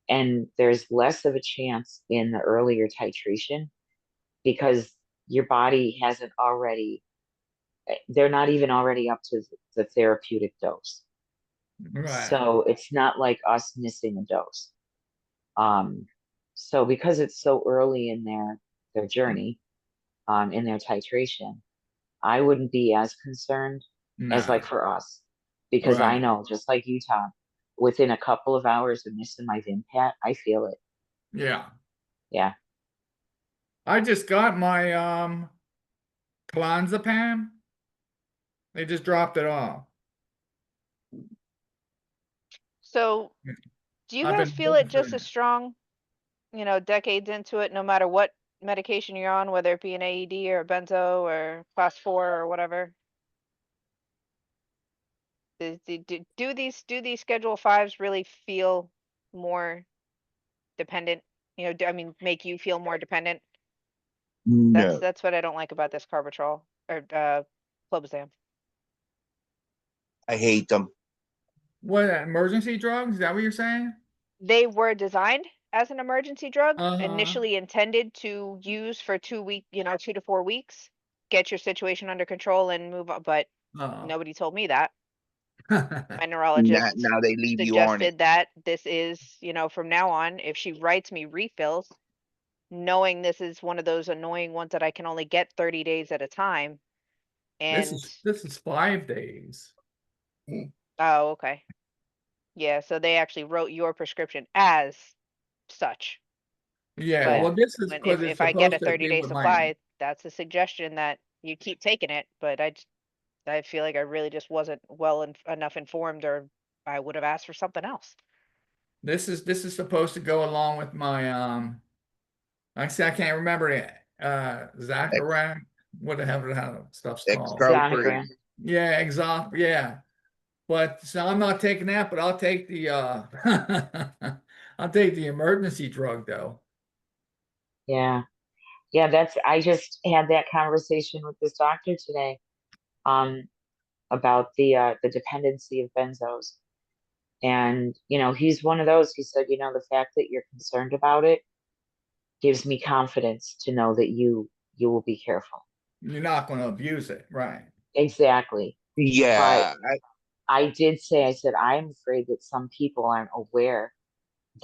[SPEAKER 12] And there's less of a chance in the earlier titration because your body hasn't already, they're not even already up to the therapeutic dose.
[SPEAKER 4] Right.
[SPEAKER 12] So it's not like us missing a dose. So because it's so early in their journey, in their titration, I wouldn't be as concerned as
[SPEAKER 4] No.
[SPEAKER 12] like for us, because I
[SPEAKER 4] Right.
[SPEAKER 12] know, just like you, Tom, within a couple of hours of missing my Vimpat, I feel it.
[SPEAKER 4] Yeah.
[SPEAKER 12] Yeah.
[SPEAKER 4] I just got my clonazepam. They just dropped it off.
[SPEAKER 1] So do you
[SPEAKER 4] I've
[SPEAKER 1] guys
[SPEAKER 4] been
[SPEAKER 1] feel it
[SPEAKER 4] looking for
[SPEAKER 1] just as strong, decades into it, no matter what medication you're on, whether it be an AED or a benzo or class 4 or whatever? Do these Schedule 5s really feel more dependent? I mean, make you feel more dependent?
[SPEAKER 6] No,
[SPEAKER 1] That's what I don't like about this Carbatrol or Clobazam.
[SPEAKER 6] I hate them.
[SPEAKER 4] What, emergency drugs? Is that what you're saying?
[SPEAKER 1] They were designed as an emergency drug,
[SPEAKER 4] Uh-huh.
[SPEAKER 1] initially intended to use for 2 to 4 weeks, get your situation under control and move on. But
[SPEAKER 4] Uh-oh.
[SPEAKER 1] nobody told me that. My
[SPEAKER 6] Now,
[SPEAKER 1] neurologist
[SPEAKER 6] now they leave you on it.
[SPEAKER 1] suggested that this is, from now on, if she writes me refills, knowing this is one of those annoying ones that I can only get 30 days at a time. And
[SPEAKER 4] This is 5 days.
[SPEAKER 1] oh, okay. Yeah, so they actually wrote your prescription as such.
[SPEAKER 4] Yeah,
[SPEAKER 1] But
[SPEAKER 4] well, this is
[SPEAKER 1] when
[SPEAKER 4] because it's
[SPEAKER 1] if I get a
[SPEAKER 4] supposed to
[SPEAKER 1] 30-day
[SPEAKER 4] be with my
[SPEAKER 1] supply, that's a suggestion that you keep taking it. But I feel like I really just wasn't enough informed, or I would have asked for something else.
[SPEAKER 4] this is supposed to go along with my actually I can't remember it. Zacarac, what the hell that stuff's called.
[SPEAKER 12] Sonogram.
[SPEAKER 4] Yeah, exactly. Yeah. But so I'm not taking that, but I'll take the I'll take the emergency drug though.
[SPEAKER 12] Yeah. Yeah, I just had that conversation with this doctor today, about the dependency of benzos. And, he's one of those, he said, the fact that you're concerned about it gives me confidence to know that you will be careful.
[SPEAKER 4] You're not going to abuse it, right?
[SPEAKER 12] Exactly. But
[SPEAKER 6] Yeah,
[SPEAKER 12] I did say, I said, I'm afraid that some people aren't aware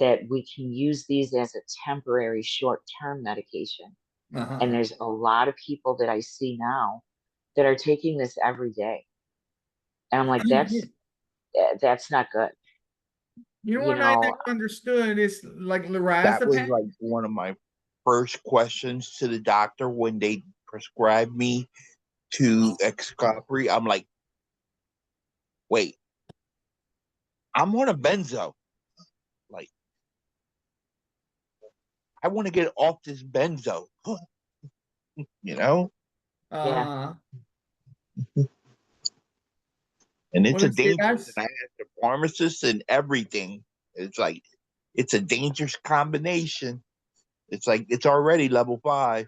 [SPEAKER 12] that we can use these as a temporary short-term medication. And there's a lot of people that I see now that are taking this every day. And I'm like, that's not good.
[SPEAKER 4] You know
[SPEAKER 12] You
[SPEAKER 4] what I
[SPEAKER 12] know,
[SPEAKER 4] never understood is like
[SPEAKER 6] That was
[SPEAKER 4] lorazepam.
[SPEAKER 6] like one of my first questions to the doctor when they prescribed me to Excopri. I'm like, wait, I'm on a benzo. Like, I want to get off this benzo. You know?
[SPEAKER 12] yeah.
[SPEAKER 6] And
[SPEAKER 4] Well,
[SPEAKER 6] it's a
[SPEAKER 4] then see,
[SPEAKER 6] dangerous, and I had the pharmacist and everything. It's like, it's a dangerous combination. It's like, it's already level 5.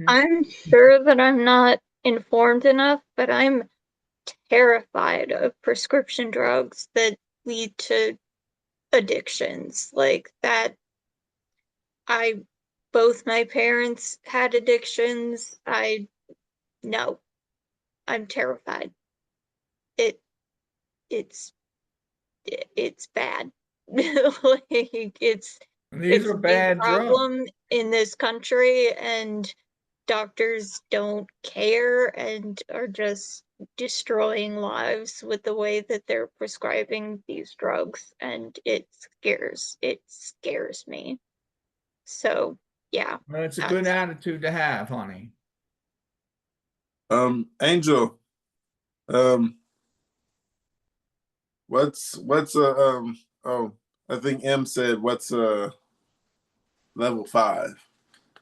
[SPEAKER 11] I'm sure that I'm not informed enough, but I'm terrified of prescription drugs that lead to addictions like that. Both my parents had addictions. No, I'm terrified. It's bad. Like
[SPEAKER 4] these
[SPEAKER 11] it's
[SPEAKER 4] are
[SPEAKER 11] a big
[SPEAKER 4] bad drugs.
[SPEAKER 11] problem in this country, and doctors don't care and are just destroying lives with the way that they're prescribing these drugs, and it scares me. So yeah,
[SPEAKER 4] Well, it's a good attitude to have, honey.
[SPEAKER 2] Angel, what's oh, I think M said what's level 5,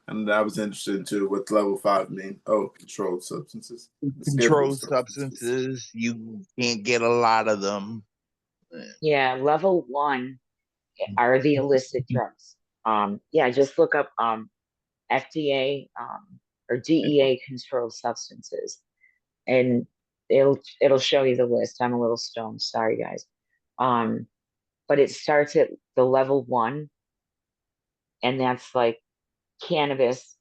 [SPEAKER 2] and I was interested in too. What's level 5 mean? Oh, controlled substances.
[SPEAKER 6] Controlled substances, you can't get a lot of them.
[SPEAKER 12] Yeah, level 1 are the illicit drugs. Yeah, just look up FDA or DEA controlled substances, and it'll show you the list. I'm a little stoned, sorry guys. But it starts at the level 1, and that's like cannabis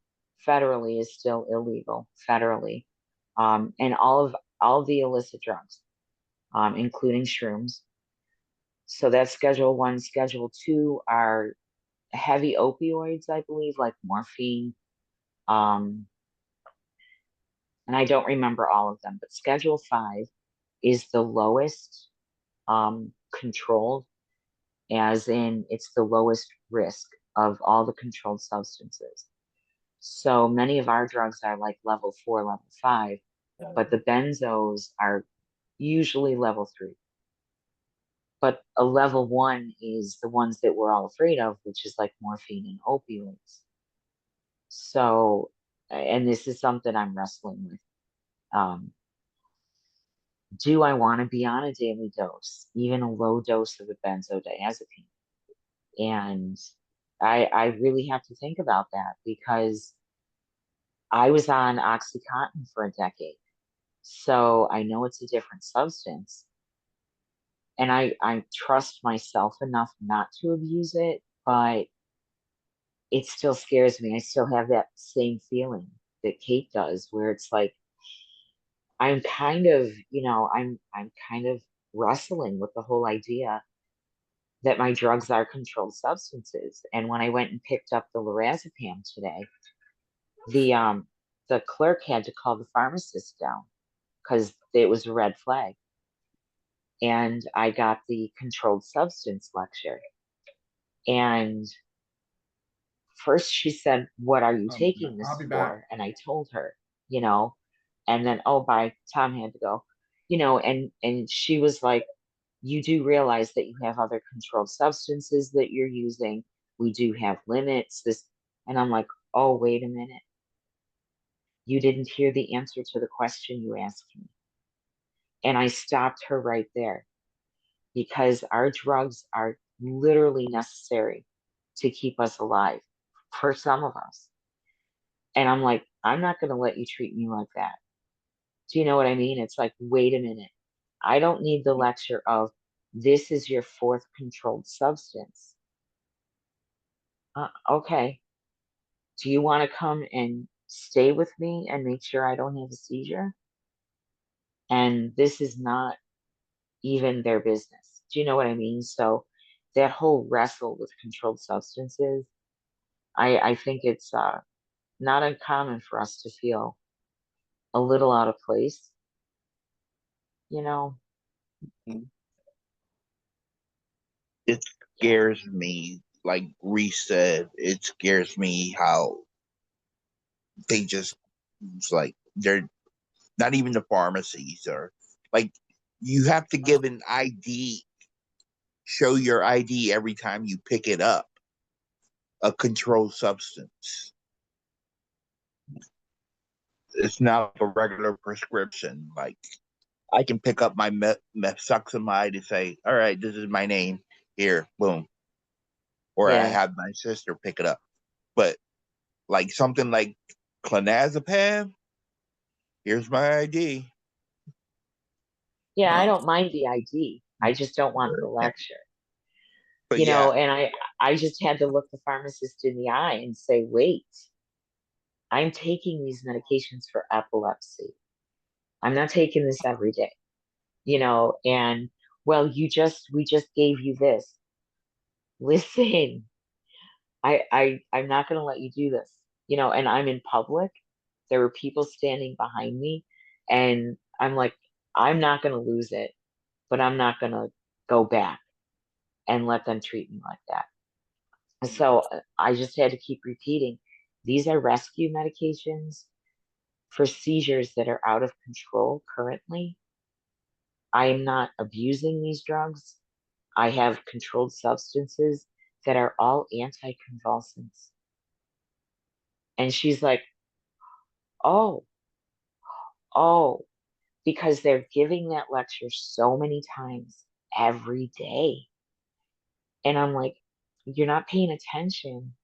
[SPEAKER 12] federally is still illegal federally, and all of the illicit drugs, including shrooms. So that's Schedule 1. Schedule 2 are heavy opioids, I believe, like morphine. And I don't remember all of them, but Schedule 5 is the lowest controlled, as in it's the lowest risk of all the controlled substances. So many of our drugs are like level 4, level 5, but the benzos are usually level 3. But a level 1 is the ones that we're all afraid of, which is like morphine and opioids. So, and this is something I'm wrestling with. Do I want to be on a daily dose, even a low dose of a benzodiazepine? And I really have to think about that, because I was on Oxycontin for a decade. So I know it's a different substance. And I trust myself enough not to abuse it, but it still scares me. I still have that same feeling that Kate does, where it's like, I'm kind of, I'm kind of wrestling with the whole idea that my drugs are controlled substances. And when I went and picked up the lorazepam today, the clerk had to call the pharmacist down because it was a red flag. And I got the controlled substance lecture. And first she said, "What are you taking this
[SPEAKER 4] I'll be
[SPEAKER 12] for?"
[SPEAKER 4] back.
[SPEAKER 12] And I told her, and then, oh, bye, Tom had to go, and she was like, "You do realize that you have other controlled substances that you're using. We do have limits." And I'm like, "Oh, wait a minute. You didn't hear the answer to the question you asked me." And I stopped her right there, because our drugs are literally necessary to keep us alive for some of us. And I'm like, I'm not going to let you treat me like that. Do you know what I mean? It's like, wait a minute. I don't need the lecture of, this is your 4th controlled substance. Okay. Do you want to come and stay with me and make sure I don't have a seizure? And this is not even their business. Do you know what I mean? So that whole wrestle with controlled substances, I think it's not uncommon for us to feel a little out of place, you know?
[SPEAKER 6] It scares me, like Reese said, it scares me how they just, it's like, they're not even the pharmacies are like, you have to give an ID, show your ID every time you pick it up, a controlled substance. It's not a regular prescription. Like, I can pick up my methoxamide and say, all right, this is my name. Here, boom. Or I
[SPEAKER 12] Yeah.
[SPEAKER 6] have my sister pick it up. But like something like clonazepam, here's my ID.
[SPEAKER 12] Yeah, I
[SPEAKER 6] No.
[SPEAKER 12] don't mind the ID. I just don't want the lecture.
[SPEAKER 6] But
[SPEAKER 12] You
[SPEAKER 6] yeah,
[SPEAKER 12] know, and I just had to look the pharmacist in the eye and say, wait, I'm taking these medications for epilepsy. I'm not taking this every day, you know, and well, we just gave you this. Listen, I'm not going to let you do this, you know, and I'm in public. There were people standing behind me, and I'm like, I'm not going to lose it, but I'm not going to go back and let them treat me like that. So I just had to keep repeating, these are rescue medications for seizures that are out of control currently. I am not abusing these drugs. I have controlled substances that are all anticonvulsants. And she's like, oh, oh, because they're giving that lecture so many times every day. And I'm like, you're not paying attention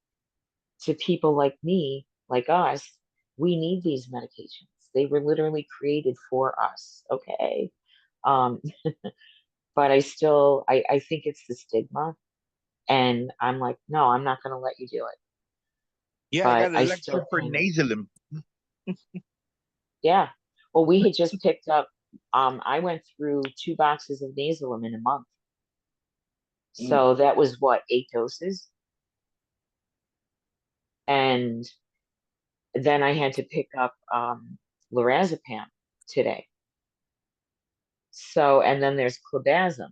[SPEAKER 12] to people like me, like us. We need these medications. They were literally created for us. Okay. Um, but I think it's the stigma. And I'm like, no, I'm not going to let you do it.
[SPEAKER 6] yeah, I
[SPEAKER 12] But
[SPEAKER 6] got a
[SPEAKER 12] I
[SPEAKER 6] lecture
[SPEAKER 12] still
[SPEAKER 6] for
[SPEAKER 12] kind of,
[SPEAKER 6] Nasalem.
[SPEAKER 12] yeah. Well, we had just picked up, I went through 2 boxes of Nasalem in a month. So that was what, 8 doses? And then I had to pick up lorazepam today. So, and then there's clobazam.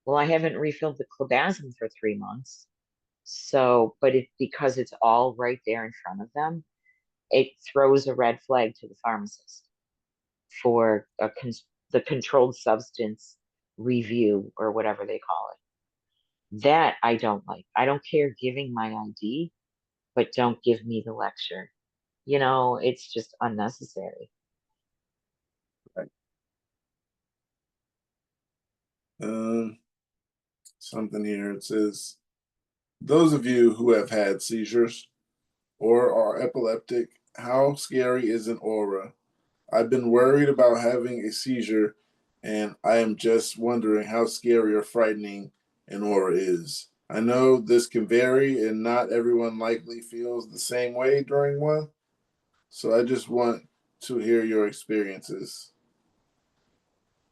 [SPEAKER 12] Well, I haven't refilled the clobazam for 3 months. So, but because it's all right there in front of them, it throws a red flag to the pharmacist for the controlled substance review or whatever they call it. That I don't like. I don't care giving my ID, but don't give me the lecture. You know, it's just unnecessary.
[SPEAKER 2] Something here. It says, those of you who have had seizures or are epileptic, how scary is an aura? I've been worried about having a seizure, and I am just wondering how scary or frightening an aura is. I know this can vary, and not everyone likely feels the same way during one. So I just want to hear your experiences.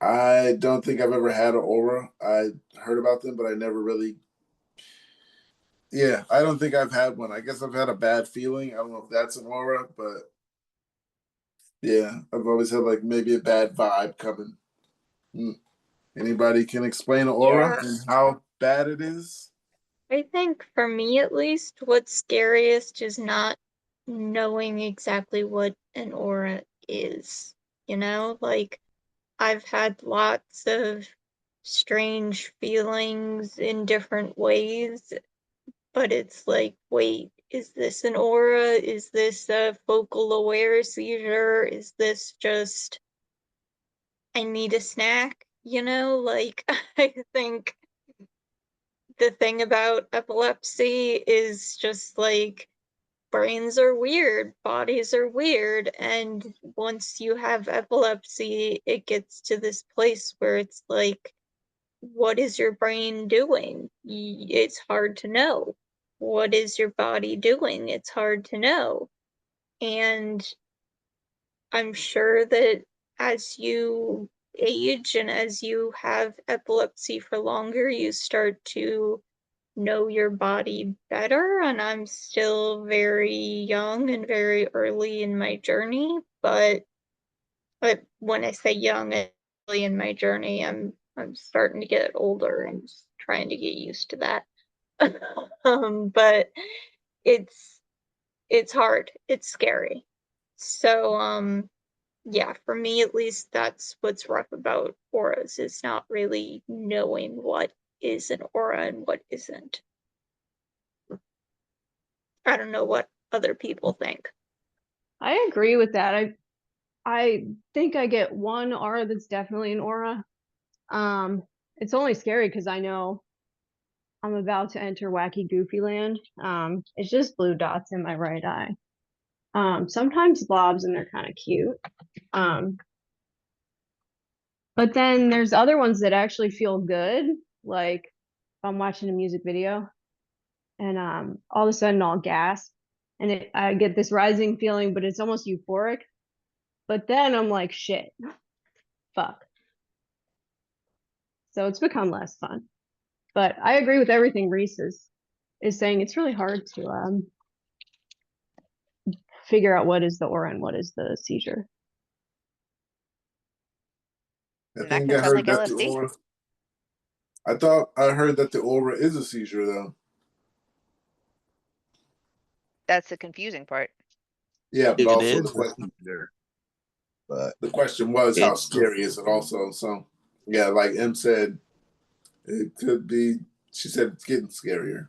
[SPEAKER 2] I don't think I've ever had an aura. I heard about them, but I never really. Yeah, I don't think I've had one. I guess I've had a bad feeling. I don't know if that's an aura, but yeah, I've always had like maybe a bad vibe coming. Anybody can explain an aura
[SPEAKER 11] Yeah.
[SPEAKER 2] and how bad it is?
[SPEAKER 11] I think for me at least, what's scariest is not knowing exactly what an aura is. You know, like I've had lots of strange feelings in different ways, but it's like, wait, is this an aura? Is this a focal aware seizure? Is this just I need a snack? You know, like I think the thing about epilepsy is just like brains are weird, bodies are weird, and once you have epilepsy, it gets to this place where it's like, what is your brain doing? It's hard to know. What is your body doing? It's hard to know. And I'm sure that as you age and as you have epilepsy for longer, you start to know your body better. And I'm still very young and very early in my journey, but when I say young and early in my journey, I'm starting to get older and just trying to get used to that. But it's hard. It's scary. So yeah, for me at least, that's what's rough about auras, is not really knowing what is an aura and what isn't. I don't know what other people think.
[SPEAKER 10] I agree with that. I think I get one aura that's definitely an aura. It's only scary because I know I'm about to enter wacky goofy land. It's just blue dots in my right eye. Sometimes blobs and they're kind of cute. But then there's other ones that actually feel good, like if I'm watching a music video and all of a sudden I'll gasp and I get this rising feeling, but it's almost euphoric. But then I'm like, shit, fuck. So it's become less fun. But I agree with everything Reese is saying. It's really hard to figure out what is the aura and what is the seizure.
[SPEAKER 2] I
[SPEAKER 1] And that
[SPEAKER 2] think
[SPEAKER 1] can
[SPEAKER 2] I
[SPEAKER 1] sound
[SPEAKER 2] heard
[SPEAKER 1] like
[SPEAKER 2] that the
[SPEAKER 1] LSD.
[SPEAKER 2] aura. I thought I heard that the aura is a seizure, though.
[SPEAKER 1] That's the confusing part.
[SPEAKER 2] Yeah, but
[SPEAKER 6] It
[SPEAKER 2] also
[SPEAKER 6] is a seizure, but
[SPEAKER 2] the question was how
[SPEAKER 6] it's
[SPEAKER 2] scary is it also? So yeah, like M said, it could be. She said it's getting scarier.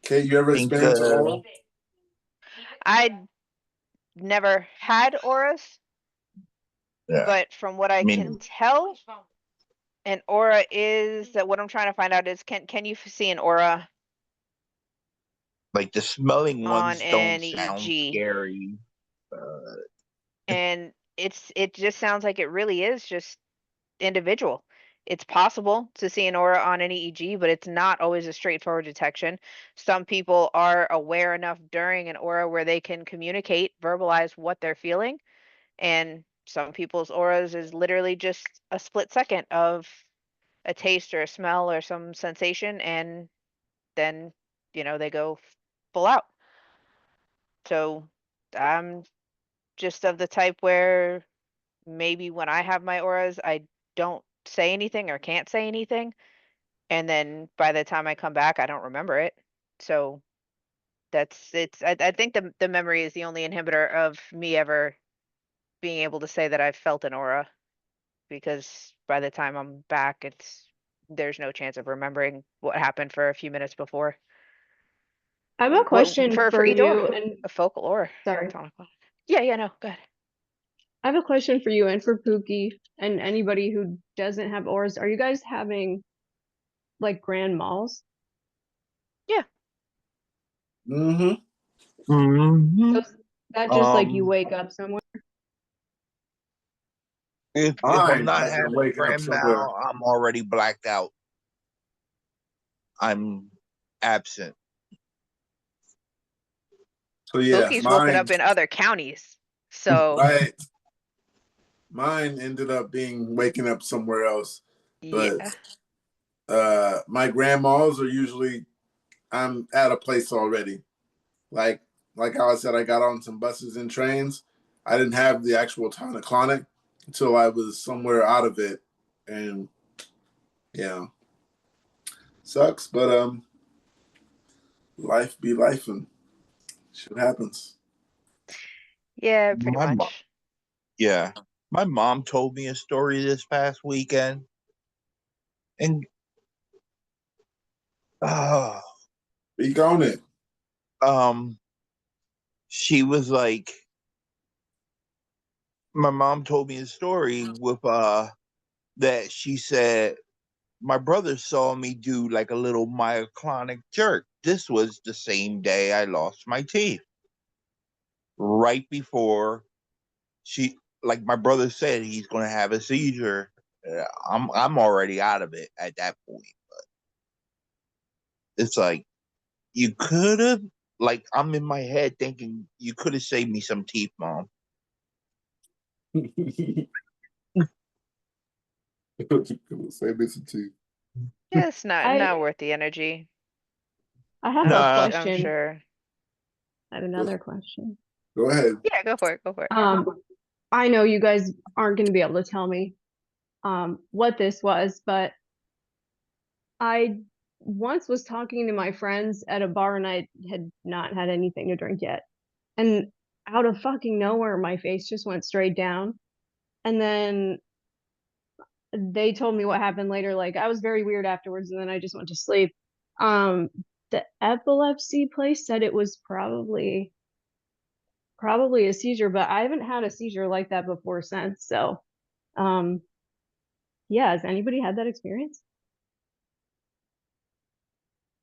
[SPEAKER 2] Kate, you ever
[SPEAKER 6] think
[SPEAKER 2] experienced an aura?
[SPEAKER 1] I never had auras,
[SPEAKER 6] yeah.
[SPEAKER 1] but from what
[SPEAKER 6] I
[SPEAKER 1] I can
[SPEAKER 6] mean,
[SPEAKER 1] tell, an aura is that what I'm trying to find out is can you see an aura
[SPEAKER 6] like the smelling
[SPEAKER 1] on
[SPEAKER 6] ones don't
[SPEAKER 1] an
[SPEAKER 6] sound
[SPEAKER 1] EEG?
[SPEAKER 6] scary.
[SPEAKER 1] And it just sounds like it really is just individual. It's possible to see an aura on an EEG, but it's not always a straightforward detection. Some people are aware enough during an aura where they can communicate, verbalize what they're feeling, and some people's auras is literally just a split second of a taste or a smell or some sensation, and then they go full out. So I'm just of the type where maybe when I have my auras, I don't say anything or can't say anything. And then by the time I come back, I don't remember it. So I think the memory is the only inhibitor of me ever being able to say that I've felt an aura, because by the time I'm back, there's no chance of remembering what happened for a few minutes before.
[SPEAKER 10] I have a question
[SPEAKER 1] For
[SPEAKER 10] for
[SPEAKER 1] either
[SPEAKER 10] you,
[SPEAKER 1] or,
[SPEAKER 10] and
[SPEAKER 1] a focal or
[SPEAKER 10] sorry,
[SPEAKER 1] tonical. Yeah, no, go ahead.
[SPEAKER 10] I have a question for you and for Pookie and anybody who doesn't have auras. Are you guys having like grand malls?
[SPEAKER 1] Yeah.
[SPEAKER 2] Mm-hmm.
[SPEAKER 6] Mm-hmm.
[SPEAKER 10] So is that just like you wake up somewhere?
[SPEAKER 6] If I'm
[SPEAKER 2] Mine
[SPEAKER 6] not
[SPEAKER 2] has been
[SPEAKER 6] having
[SPEAKER 2] waking up
[SPEAKER 6] grand
[SPEAKER 2] somewhere.
[SPEAKER 6] mal, I'm already blacked out. I'm absent.
[SPEAKER 2] So yeah,
[SPEAKER 1] Pookie's woken
[SPEAKER 2] mine
[SPEAKER 1] up in other counties. So
[SPEAKER 2] right. Mine ended up being waking up somewhere else. But
[SPEAKER 1] yeah.
[SPEAKER 2] my grandmas are usually I'm at a place already. Like how I said, I got on some buses and trains. I didn't have the actual tonic-clonic until I was somewhere out of it. And yeah. Sucks, but life be life and shit happens.
[SPEAKER 1] Yeah, pretty
[SPEAKER 6] My mom,
[SPEAKER 1] much.
[SPEAKER 6] yeah, my mom told me a story this past weekend, and uh,
[SPEAKER 2] Speak on it.
[SPEAKER 6] she was like, my mom told me a story with that she said my brother saw me do like a little myoclonic jerk. This was the same day I lost my teeth. Right before she, like my brother said, he's going to have a seizure. I'm already out of it at that point. But it's like you could have, like I'm in my head thinking you could have saved me some teeth, mom.
[SPEAKER 2] Say Missy too.
[SPEAKER 1] Yeah, it's not
[SPEAKER 10] I
[SPEAKER 1] not worth the energy.
[SPEAKER 10] I have a
[SPEAKER 6] Nah.
[SPEAKER 1] I'm
[SPEAKER 10] question.
[SPEAKER 1] sure.
[SPEAKER 10] I have another question.
[SPEAKER 2] Go ahead.
[SPEAKER 1] Yeah, go for it. Go for it.
[SPEAKER 10] I know you guys aren't going to be able to tell me what this was, but I once was talking to my friends at a bar and I had not had anything to drink yet. And out of fucking nowhere, my face just went straight down. And then they told me what happened later. Like, I was very weird afterwards, and then I just went to sleep. The epilepsy place said it was probably a seizure, but I haven't had a seizure like that before since. So, yeah, has anybody had that experience?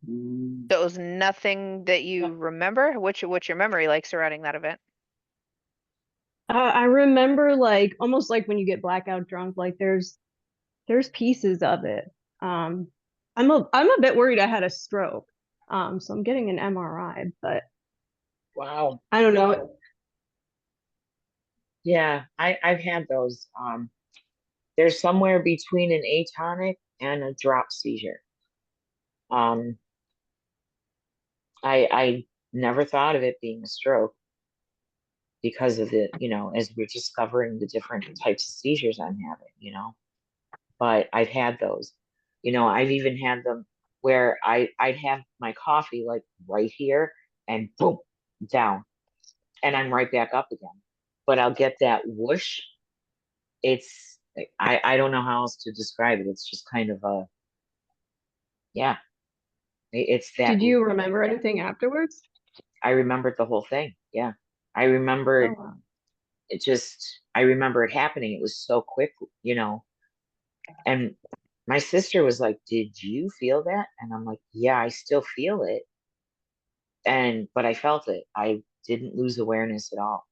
[SPEAKER 1] There was nothing that you remember? What's your memory like surrounding that event?
[SPEAKER 10] I remember like almost like when you get blackout drunk, like there's pieces of it. I'm a bit worried I had a stroke. So I'm getting an MRI, but
[SPEAKER 12] Wow.
[SPEAKER 10] I don't know.
[SPEAKER 12] Yeah, I've had those. There's somewhere between an atonic and a drop seizure. Um, I never thought of it being a stroke because of the, as we're discovering the different types of seizures I'm having. But I've had those. I've even had them where I'd have my coffee like right here and boom, down. And I'm right back up again. But I'll get that whoosh. It's I don't know how else to describe it. It's just kind of yeah. It's that
[SPEAKER 10] Did you remember anything afterwards?
[SPEAKER 12] I remembered the whole thing. Yeah. I
[SPEAKER 10] Oh,
[SPEAKER 12] remembered
[SPEAKER 10] wow.
[SPEAKER 12] I remember it happening. It was so quick, and my sister was like, "Did you feel that?" And I'm like, "Yeah, I still feel it." But I felt it. I didn't lose awareness at all.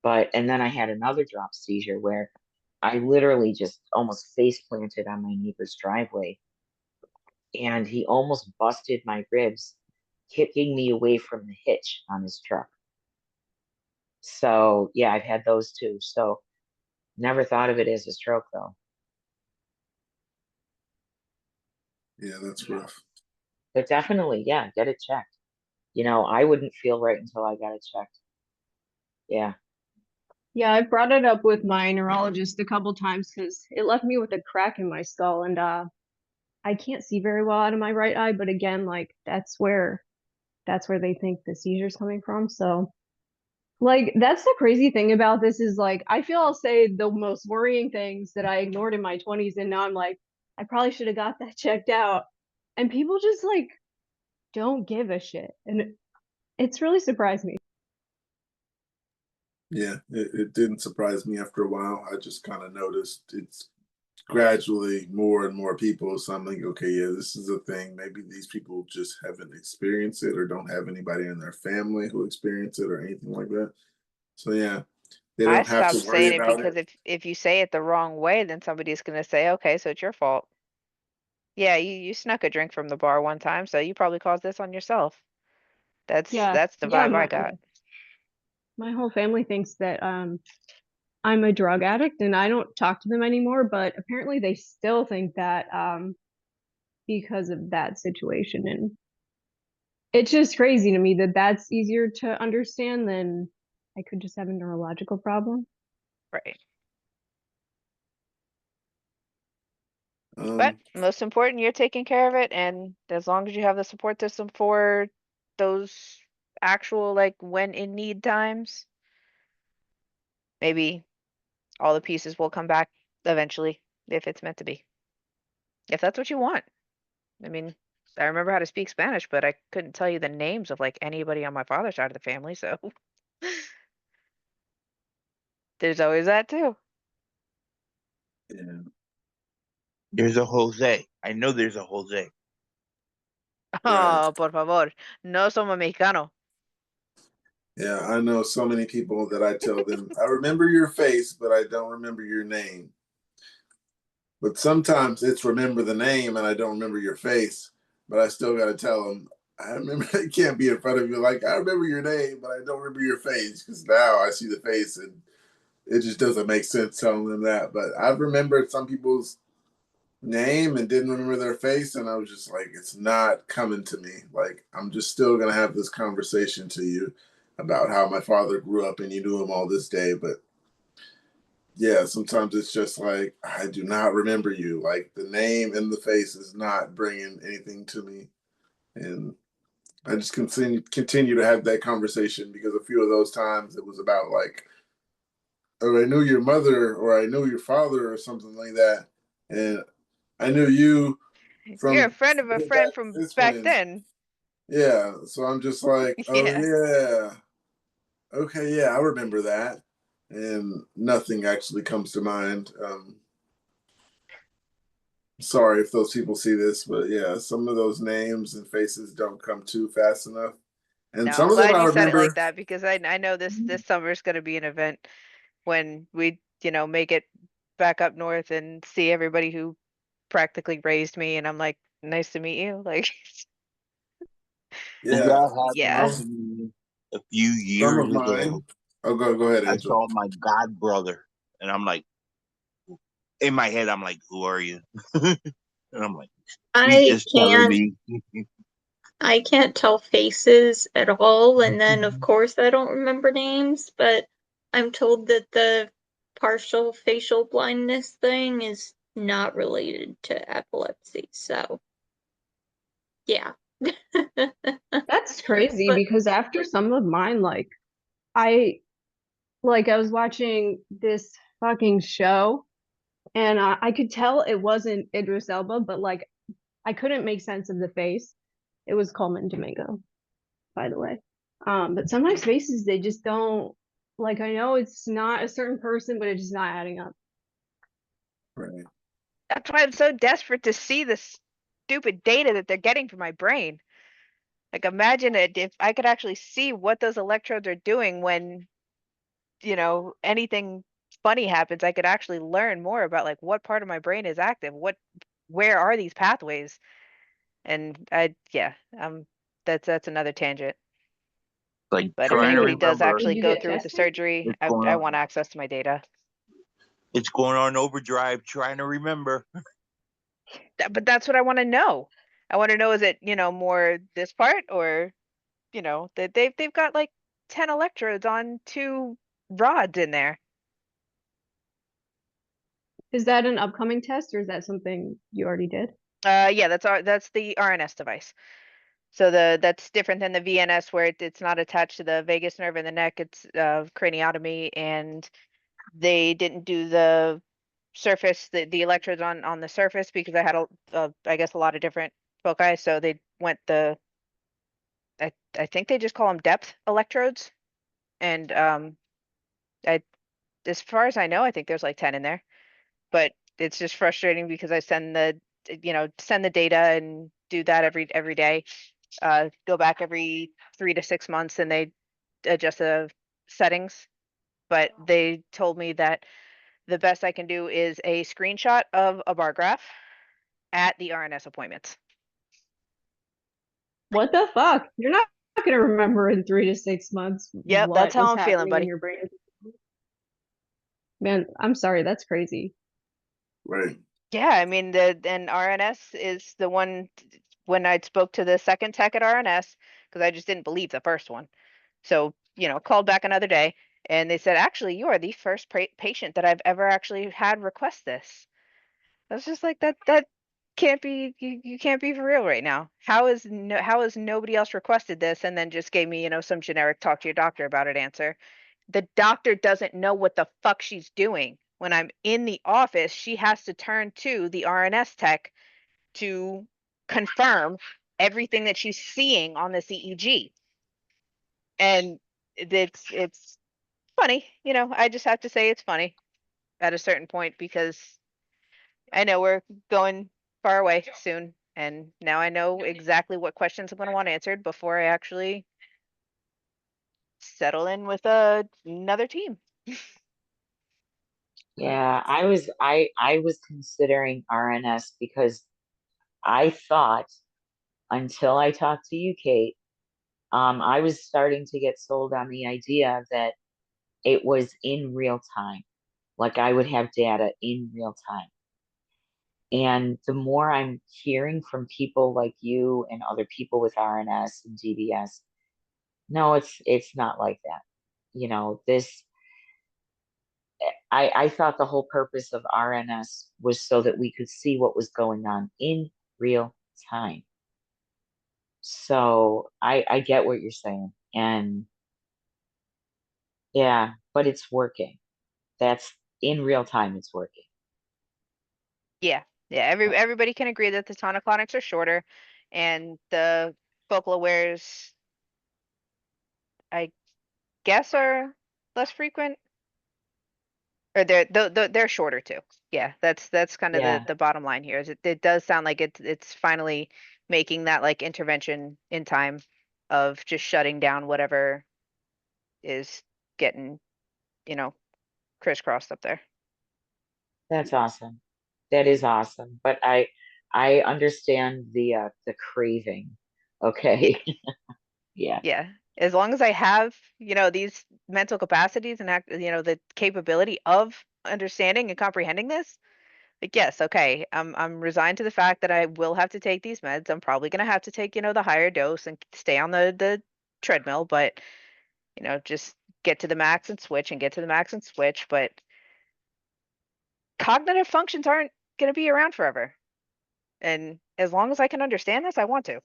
[SPEAKER 12] And then I had another drop seizure where I literally just almost face planted on my neighbor's driveway. And he almost busted my ribs, kicking me away from the hitch on his truck. So yeah, I've had those too. So never thought of it as a stroke though.
[SPEAKER 2] Yeah, that's rough.
[SPEAKER 12] But definitely, yeah, get it checked. I wouldn't feel right until I got it checked. Yeah.
[SPEAKER 10] Yeah, I brought it up with my neurologist a couple times because it left me with a crack in my skull, and I can't see very well out of my right eye. But again, like that's where they think the seizure's coming from. So, like, that's the crazy thing about this is like I feel I'll say the most worrying things that I ignored in my 20s, and now I'm like, I probably should have got that checked out. And people just like don't give a shit, and it's really surprised me.
[SPEAKER 2] Yeah, it didn't surprise me after a while. I just kind of noticed it's gradually more and more people. So I'm like, okay, yeah, this is a thing. Maybe these people just haven't experienced it or don't have anybody in their family who experienced it or anything like that. So yeah, they
[SPEAKER 1] I
[SPEAKER 2] don't have
[SPEAKER 1] stopped
[SPEAKER 2] to worry
[SPEAKER 1] saying it
[SPEAKER 2] about
[SPEAKER 1] because
[SPEAKER 2] it.
[SPEAKER 1] if you say it the wrong way, then somebody's gonna say, okay, so it's your fault. Yeah, you snuck a drink from the bar one time, so you probably caused this on yourself.
[SPEAKER 10] Yeah,
[SPEAKER 1] That's the
[SPEAKER 10] yeah,
[SPEAKER 1] vibe I got.
[SPEAKER 10] my whole family thinks that I'm a drug addict and I don't talk to them anymore, but apparently they still think that because of that situation. And it's just crazy to me that that's easier to understand than I could just have a neurological problem.
[SPEAKER 1] Right. But
[SPEAKER 2] Um,
[SPEAKER 1] most important, you're taking care of it, and as long as you have the support system for those actual like when in need times, maybe all the pieces will come back eventually if it's meant to be. If that's what you want. I mean, I remember how to speak Spanish, but I couldn't tell you the names of like anybody on my father's side of the family, so there's always that too.
[SPEAKER 2] yeah,
[SPEAKER 6] There's a Jose. I know there's a Jose.
[SPEAKER 2] right.
[SPEAKER 1] Oh, por favor. No somos mexicanos.
[SPEAKER 2] Yeah, I know so many people that I tell them, I remember your face, but I don't remember your name. But sometimes it's remember the name and I don't remember your face, but I still got to tell them, I remember, I can't be in front of you like, I remember your name, but I don't remember your face because now I see the face and it just doesn't make sense telling them that. But I've remembered some people's name and didn't remember their face, and I was just like, it's not coming to me. Like, I'm just still gonna have this conversation to you about how my father grew up and you knew him all this day, but yeah, sometimes it's just like, I do not remember you. Like, the name and the face is not bringing anything to me, and I just continue to have that conversation, because a few of those times it was about like, oh, I knew your mother or I knew your father or something like that, and I knew you
[SPEAKER 1] You're a
[SPEAKER 2] from
[SPEAKER 1] friend of a friend from
[SPEAKER 2] his
[SPEAKER 1] back
[SPEAKER 2] friends.
[SPEAKER 1] then.
[SPEAKER 2] Yeah, so I'm just like, oh
[SPEAKER 1] Yeah.
[SPEAKER 2] yeah, okay, yeah, I remember that, and nothing actually comes to mind. Sorry if those people see this, but yeah, some of those names and faces don't come too fast enough,
[SPEAKER 1] No,
[SPEAKER 2] and
[SPEAKER 1] I'm
[SPEAKER 2] some of them
[SPEAKER 1] glad
[SPEAKER 2] I
[SPEAKER 1] you said it like
[SPEAKER 2] remember.
[SPEAKER 1] that, because I know this summer is going to be an event when we, make it back up north and see everybody who practically raised me, and I'm like, nice to meet you. Like,
[SPEAKER 2] Yeah,
[SPEAKER 6] That happened
[SPEAKER 1] yeah.
[SPEAKER 6] to me a few
[SPEAKER 2] some
[SPEAKER 6] years
[SPEAKER 2] of
[SPEAKER 6] ago.
[SPEAKER 2] mine. Oh, go ahead,
[SPEAKER 6] I
[SPEAKER 2] Angel.
[SPEAKER 6] saw my god brother, and I'm like, in my head, I'm like, who are you? And I'm like, he's
[SPEAKER 11] I
[SPEAKER 6] just telling
[SPEAKER 11] can't
[SPEAKER 6] me.
[SPEAKER 11] I can't tell faces at all, and then of course I don't remember names, but I'm told that the partial facial blindness thing is not related to epilepsy. So, yeah.
[SPEAKER 10] That's crazy
[SPEAKER 11] But
[SPEAKER 10] because after some of mine, I I was watching this fucking show and I could tell it wasn't Idris Elba, but I couldn't make sense of the face. It was Coleman Domingo, by the way. But sometimes faces they just don't I know it's not a certain person, but it's just not adding up.
[SPEAKER 2] Right.
[SPEAKER 1] That's why I'm so desperate to see this stupid data that they're getting from my brain. Like, imagine it if I could actually see what those electrodes are doing when, anything funny happens. I could actually learn more about like what part of my brain is active, where are these pathways? And yeah, that's another tangent.
[SPEAKER 6] Like
[SPEAKER 1] But if
[SPEAKER 6] trying to
[SPEAKER 1] anybody
[SPEAKER 10] Did
[SPEAKER 1] does
[SPEAKER 6] remember
[SPEAKER 1] actually
[SPEAKER 10] you
[SPEAKER 1] go
[SPEAKER 10] get
[SPEAKER 1] through with the
[SPEAKER 10] tested?
[SPEAKER 1] surgery,
[SPEAKER 6] it's going
[SPEAKER 1] I
[SPEAKER 6] on.
[SPEAKER 1] want access to my data.
[SPEAKER 6] It's going on overdrive. Trying to remember.
[SPEAKER 1] But that's what I want to know. I want to know, is it, more this part, or, that they've got like 10 electrodes on 2 rods in there.
[SPEAKER 10] Is that an upcoming test or is that something you already did?
[SPEAKER 1] Yeah, that's the RNS device. So that's different than the VNS, where it's not attached to the vagus nerve in the neck. It's craniotomy, and they didn't do the surface, the electrodes on the surface, because I had I guess a lot of different foci. So they went I think they just call them depth electrodes, and I as far as I know, I think there's like 10 in there. But it's just frustrating because I send the data and do that every day. Go back every 3 to 6 months, and they adjust the settings. But they told me that the best I can do is a screenshot of a bar graph at the RNS appointments.
[SPEAKER 10] What the fuck? You're not gonna remember in 3 to 6 months
[SPEAKER 1] Yep, that's
[SPEAKER 10] what
[SPEAKER 1] how
[SPEAKER 10] was
[SPEAKER 1] I'm feeling,
[SPEAKER 10] happening in
[SPEAKER 1] buddy.
[SPEAKER 10] your brain. Man, I'm sorry, that's crazy.
[SPEAKER 2] Right.
[SPEAKER 1] Yeah, I mean, and RNS is the one. When I spoke to the second tech at RNS, because I just didn't believe the first one. So, called back another day, and they said, actually, you are the first patient that I've ever actually had request this. I was just like, that can't be, you can't be for real right now. How has nobody else requested this, and then just gave me, some generic talk to your doctor about it answer. The doctor doesn't know what the fuck she's doing. When I'm in the office, she has to turn to the RNS tech to confirm everything that she's seeing on the CEG. And it's funny, I just have to say it's funny at a certain point, because I know we're going far away soon, and now I know exactly what questions I'm going to want answered before I actually settle in with another team.
[SPEAKER 12] Yeah, I was considering RNS because I thought until I talked to you, Kate, I was starting to get sold on the idea that it was in real time. Like I would have data in real time. And the more I'm hearing from people like you and other people with RNS and DBS, no, it's not like that. You know, this I thought the whole purpose of RNS was so that we could see what was going on in real time. So I get what you're saying. And yeah, but it's working. That's in real time, it's working.
[SPEAKER 1] Yeah. Yeah. Everybody can agree that the tonic-clonics are shorter and the focal awares, I guess, are less frequent. Or they're shorter too. Yeah, that's kind of
[SPEAKER 12] Yeah,
[SPEAKER 1] the bottom line here. Is it does sound like it's finally making that like intervention in time of just shutting down whatever is getting, you know, crisscrossed up there.
[SPEAKER 12] that's awesome. That is awesome. But I understand the craving.
[SPEAKER 1] Yeah.
[SPEAKER 12] Okay. Yeah,
[SPEAKER 1] Yeah. As long as I have, these mental capacities and the capability of understanding and comprehending this, like, yes, okay. I'm resigned to the fact that I will have to take these meds. I'm probably gonna have to take, the higher dose and stay on the treadmill, but just get to the max and switch and get to the max and switch. But cognitive functions aren't gonna be around forever. And as long as I can understand this, I want to.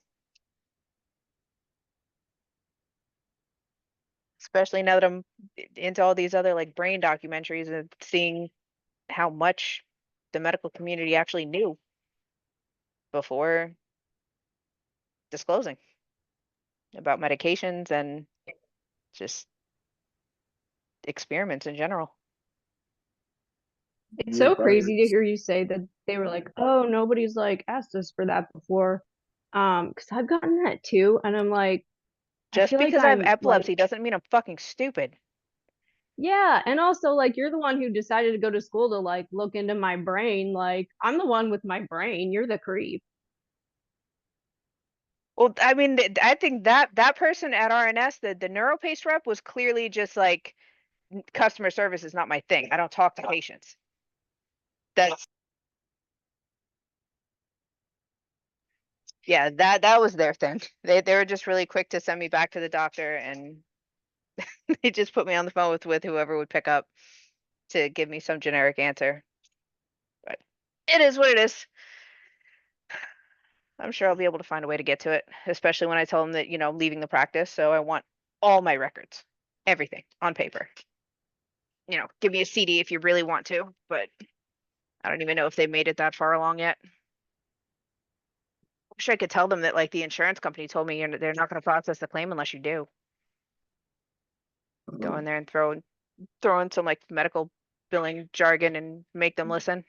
[SPEAKER 1] Especially now that I'm into all these other like brain documentaries and seeing how much the medical community actually knew before disclosing about medications and just experiments in general.
[SPEAKER 10] It's
[SPEAKER 2] You're
[SPEAKER 10] so
[SPEAKER 2] right.
[SPEAKER 10] crazy to hear you say that they were like, oh, nobody's like asked us for that before. Because I've gotten that too, and I'm like, I
[SPEAKER 1] Just
[SPEAKER 10] feel like
[SPEAKER 1] because I have
[SPEAKER 10] I'm
[SPEAKER 1] epilepsy
[SPEAKER 10] like,
[SPEAKER 1] doesn't mean I'm fucking stupid.
[SPEAKER 10] yeah, and also like you're the one who decided to go to school to like look into my brain. Like I'm the one with my brain. You're the creep.
[SPEAKER 1] Well, I mean, I think that person at RNS, the NeuroPace rep, was clearly just like, customer service is not my thing. I don't talk to patients. That's Yeah, that was their thing. They were just really quick to send me back to the doctor, and they just put me on the phone with whoever would pick up to give me some generic answer. But it is what it is. I'm sure I'll be able to find a way to get to it, especially when I tell them that, I'm leaving the practice. So I want all my records, everything on paper. Give me a CD if you really want to, but I don't even know if they made it that far along yet. Wish I could tell them that like the insurance company told me they're not going to process the claim unless you do. Go in there and throw in some like medical billing jargon and make them listen.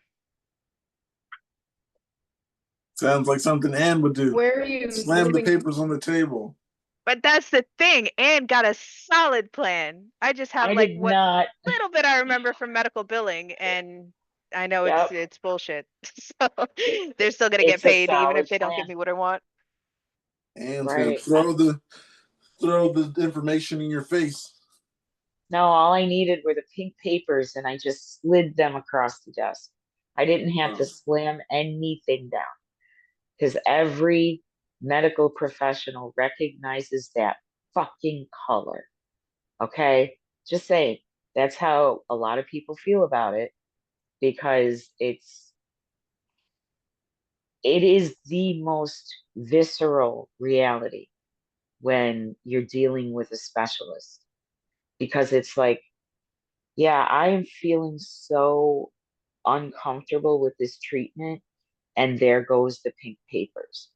[SPEAKER 2] Sounds like something Anne would do.
[SPEAKER 10] Where are you
[SPEAKER 2] Slam the
[SPEAKER 10] living?
[SPEAKER 2] papers on the table.
[SPEAKER 1] But that's the thing. Anne got a solid plan. I just have
[SPEAKER 12] I
[SPEAKER 1] like
[SPEAKER 12] did
[SPEAKER 1] what
[SPEAKER 12] not.
[SPEAKER 1] little bit I remember from medical billing, and I know
[SPEAKER 12] Yep,
[SPEAKER 1] it's bullshit. So they're still gonna get
[SPEAKER 12] it's a
[SPEAKER 1] paid even if
[SPEAKER 12] solid
[SPEAKER 1] they don't give
[SPEAKER 12] plan.
[SPEAKER 1] me what I want.
[SPEAKER 2] Anne's gonna
[SPEAKER 12] Right.
[SPEAKER 2] throw the information in your face.
[SPEAKER 12] No, all I needed were the pink papers and I just slid them across the desk. I didn't have to slam anything down because every medical professional recognizes that fucking color. Okay? Just saying. That's how a lot of people feel about it because it is the most visceral reality when you're dealing with a specialist because it's like, yeah, I am feeling so uncomfortable with this treatment, and there goes the pink papers.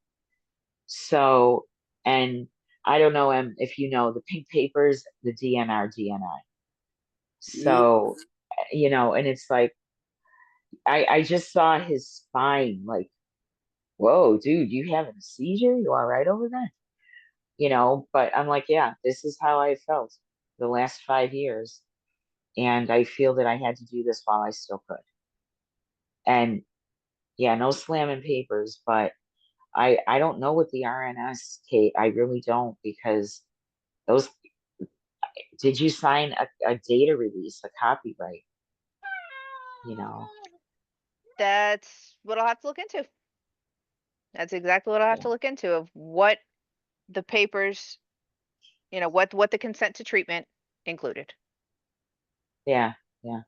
[SPEAKER 12] So, and I don't know if you know the pink papers, the DNR, DNI.
[SPEAKER 2] Yep.
[SPEAKER 12] So, and it's like, I just saw his spine, like, whoa, dude, you having a seizure? You all right over there? But I'm like, yeah, this is how I felt the last 5 years. And I feel that I had to do this while I still could. And yeah, no slamming papers, but I don't know what the RNS, Kate. I really don't because those did you sign a data release, a copyright? You know,
[SPEAKER 1] That's what I'll have to look into. That's exactly what I'll have
[SPEAKER 12] yeah,
[SPEAKER 1] to look into, of what the papers, what the consent to treatment included.
[SPEAKER 12] yeah, yeah.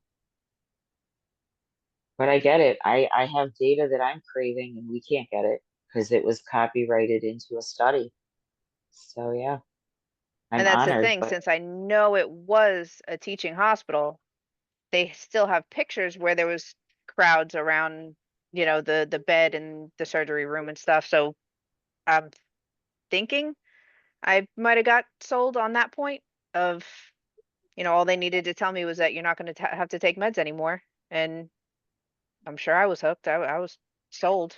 [SPEAKER 12] But I get it. I have data that I'm craving and we can't get it because it was copyrighted into a study. So yeah, I'm
[SPEAKER 1] And that's the
[SPEAKER 12] honored,
[SPEAKER 1] thing,
[SPEAKER 12] but
[SPEAKER 1] since I know it was a teaching hospital, they still have pictures where there was crowds around, the bed and the surgery room and stuff. So I'm thinking I might have got sold on that point of, all they needed to tell me was that you're not going to have to take meds anymore. And I'm sure I was hooked. I was sold.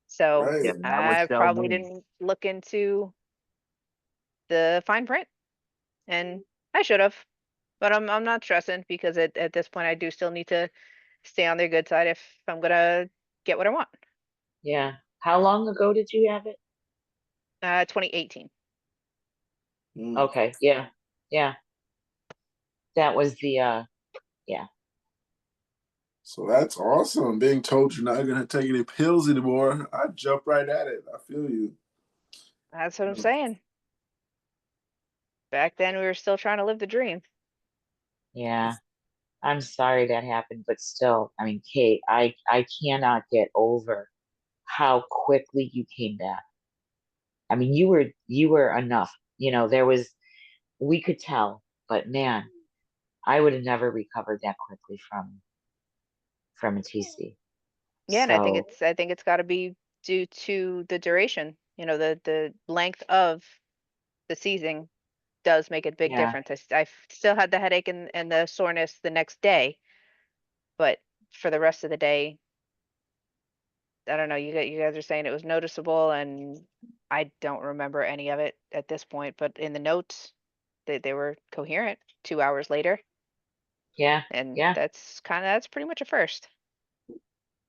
[SPEAKER 1] So
[SPEAKER 6] Yeah,
[SPEAKER 2] Right.
[SPEAKER 6] that would
[SPEAKER 1] I
[SPEAKER 6] sell
[SPEAKER 1] probably
[SPEAKER 6] me.
[SPEAKER 1] didn't look into the fine print, and I should have. But I'm not stressing, because at this point I do still need to stay on their good side if I'm gonna get what I want.
[SPEAKER 12] yeah. How long ago did you have it?
[SPEAKER 1] 2018.
[SPEAKER 2] Mm.
[SPEAKER 12] Okay, yeah, yeah. That was the yeah,
[SPEAKER 2] So that's awesome. Being told you're not gonna take any pills anymore, I jump right at it. I feel you.
[SPEAKER 1] That's what I'm saying. Back then we were still trying to live the dream.
[SPEAKER 12] yeah. I'm sorry that happened, but still, I mean, Kate, I cannot get over how quickly you came back. I mean, you were enough. You know, we could tell, but man, I would have never recovered that quickly from a TC.
[SPEAKER 1] Yeah, and I think
[SPEAKER 12] So,
[SPEAKER 1] it's got to be due to the duration. The length of the seizing does make a big
[SPEAKER 12] yeah,
[SPEAKER 1] difference. I still had the headache and the soreness the next day, but for the rest of the day, I don't know. You guys are saying it was noticeable, and I don't remember any of it at this point. But in the notes, they were coherent 2 hours later,
[SPEAKER 12] yeah,
[SPEAKER 1] and
[SPEAKER 12] yeah,
[SPEAKER 1] that's pretty much a first.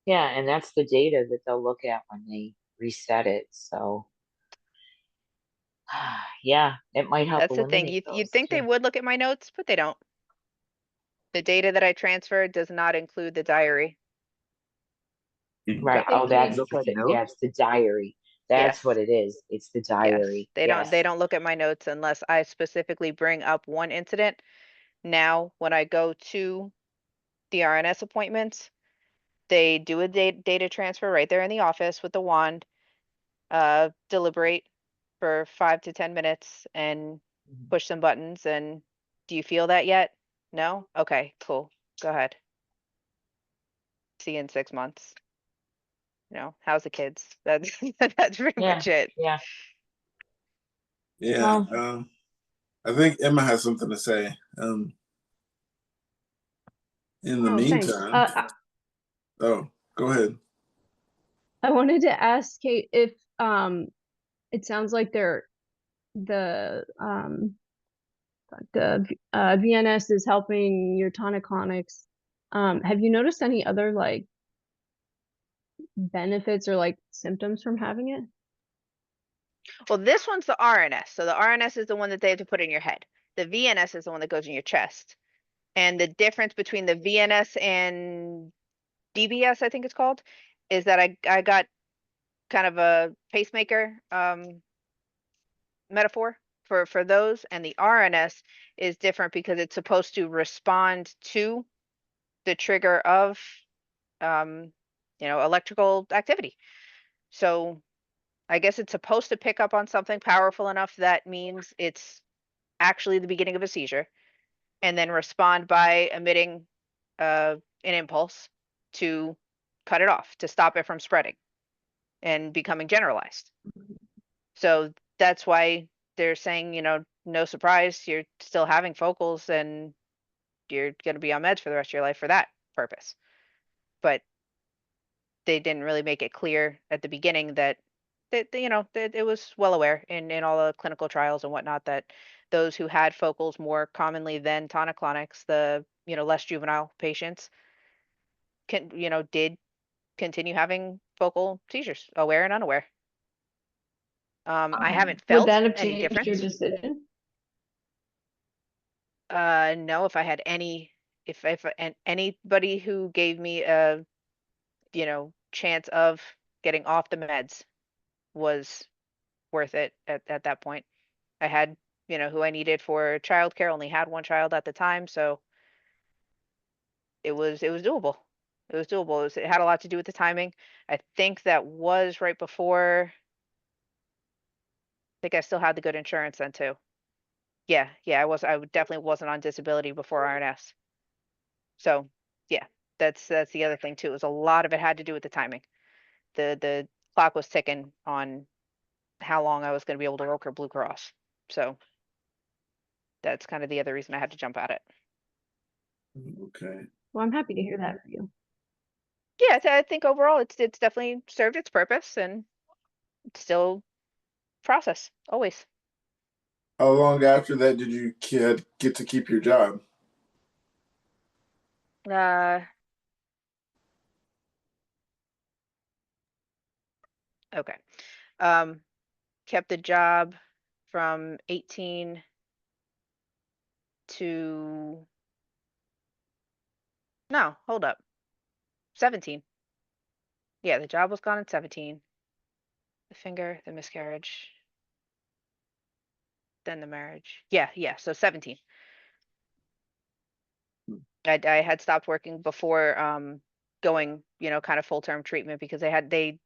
[SPEAKER 12] yeah, and that's the data that they'll look at when they reset it. So, yeah, it might help
[SPEAKER 1] That's the thing.
[SPEAKER 12] eliminate
[SPEAKER 1] You'd
[SPEAKER 12] those
[SPEAKER 1] think they
[SPEAKER 12] too.
[SPEAKER 1] would look at my notes, but they don't. The data that I transferred does not include the diary.
[SPEAKER 12] Right.
[SPEAKER 6] They
[SPEAKER 12] Oh,
[SPEAKER 6] don't
[SPEAKER 12] that's
[SPEAKER 6] look at
[SPEAKER 12] yeah,
[SPEAKER 6] notes.
[SPEAKER 12] it's the diary. That's what
[SPEAKER 1] Yes.
[SPEAKER 12] it is. It's the
[SPEAKER 1] Yes.
[SPEAKER 12] diary.
[SPEAKER 1] They don't
[SPEAKER 12] Yes.
[SPEAKER 1] they don't look at my notes unless I specifically bring up one incident. Now, when I go to the RNS appointments, they do a data transfer right there in the office with the wand, deliberate for 5 to 10 minutes and
[SPEAKER 12] Mhm.
[SPEAKER 1] push some buttons. And do you feel that yet? No? Okay, cool. Go ahead. See you in 6 months. How's the kids? That's that's pretty
[SPEAKER 12] Yeah.
[SPEAKER 1] much it.
[SPEAKER 12] Yeah.
[SPEAKER 2] Yeah.
[SPEAKER 5] Well,
[SPEAKER 2] I think Emma has something to say. In the
[SPEAKER 10] Oh, thanks.
[SPEAKER 2] meantime, oh, go ahead.
[SPEAKER 10] I wanted to ask Kate if it sounds like the VNS is helping your tonic-clonics. Have you noticed any other like benefits or like symptoms from having it?
[SPEAKER 1] Well, this one's the RNS. So the RNS is the one that they have to put in your head. The VNS is the one that goes in your chest. And the difference between the VNS and DBS, I think it's called, is that I got kind of a pacemaker metaphor for those, and the RNS is different because it's supposed to respond to the trigger of um, electrical activity. So I guess it's supposed to pick up on something powerful enough that means it's actually the beginning of a seizure, and then respond by emitting an impulse to cut it off, to stop it from spreading and becoming generalized. So that's why they're saying, no surprise, you're still having focals and you're going to be on meds for the rest of your life for that purpose. But they didn't really make it clear at the beginning that that it was well aware in all the clinical trials and whatnot that those who had focals more commonly than tonic-clonics, the less juvenile patients, did continue having focal seizures, aware and unaware. I haven't
[SPEAKER 10] Would
[SPEAKER 1] felt
[SPEAKER 10] that have
[SPEAKER 1] any
[SPEAKER 10] changed your
[SPEAKER 1] difference.
[SPEAKER 10] decision?
[SPEAKER 1] No, if I had any, if and anybody who gave me a, chance of getting off the meds was worth it at that point. I had, who I needed for childcare, only had one child at the time, so it was doable. It was doable. It had a lot to do with the timing. I think that was right before. I think I still had the good insurance then too. Yeah, yeah, definitely wasn't on disability before RNS. So yeah, that's the other thing too. Is a lot of it had to do with the timing. The clock was ticking on how long I was going to be able to work for Blue Cross. So that's kind of the other reason I had to jump at it.
[SPEAKER 2] Okay.
[SPEAKER 10] Well, I'm happy to hear that for you.
[SPEAKER 1] Yeah, I think overall it's definitely served its purpose and it's still process always.
[SPEAKER 2] How long after that did you get to keep your job?
[SPEAKER 1] Uh, okay. Kept the job from 18 to no, hold up. 17. Yeah, the job was gone at 17. The finger, the miscarriage, then the marriage. Yeah, yeah. So 17. I had stopped working before going, kind of full-term treatment because they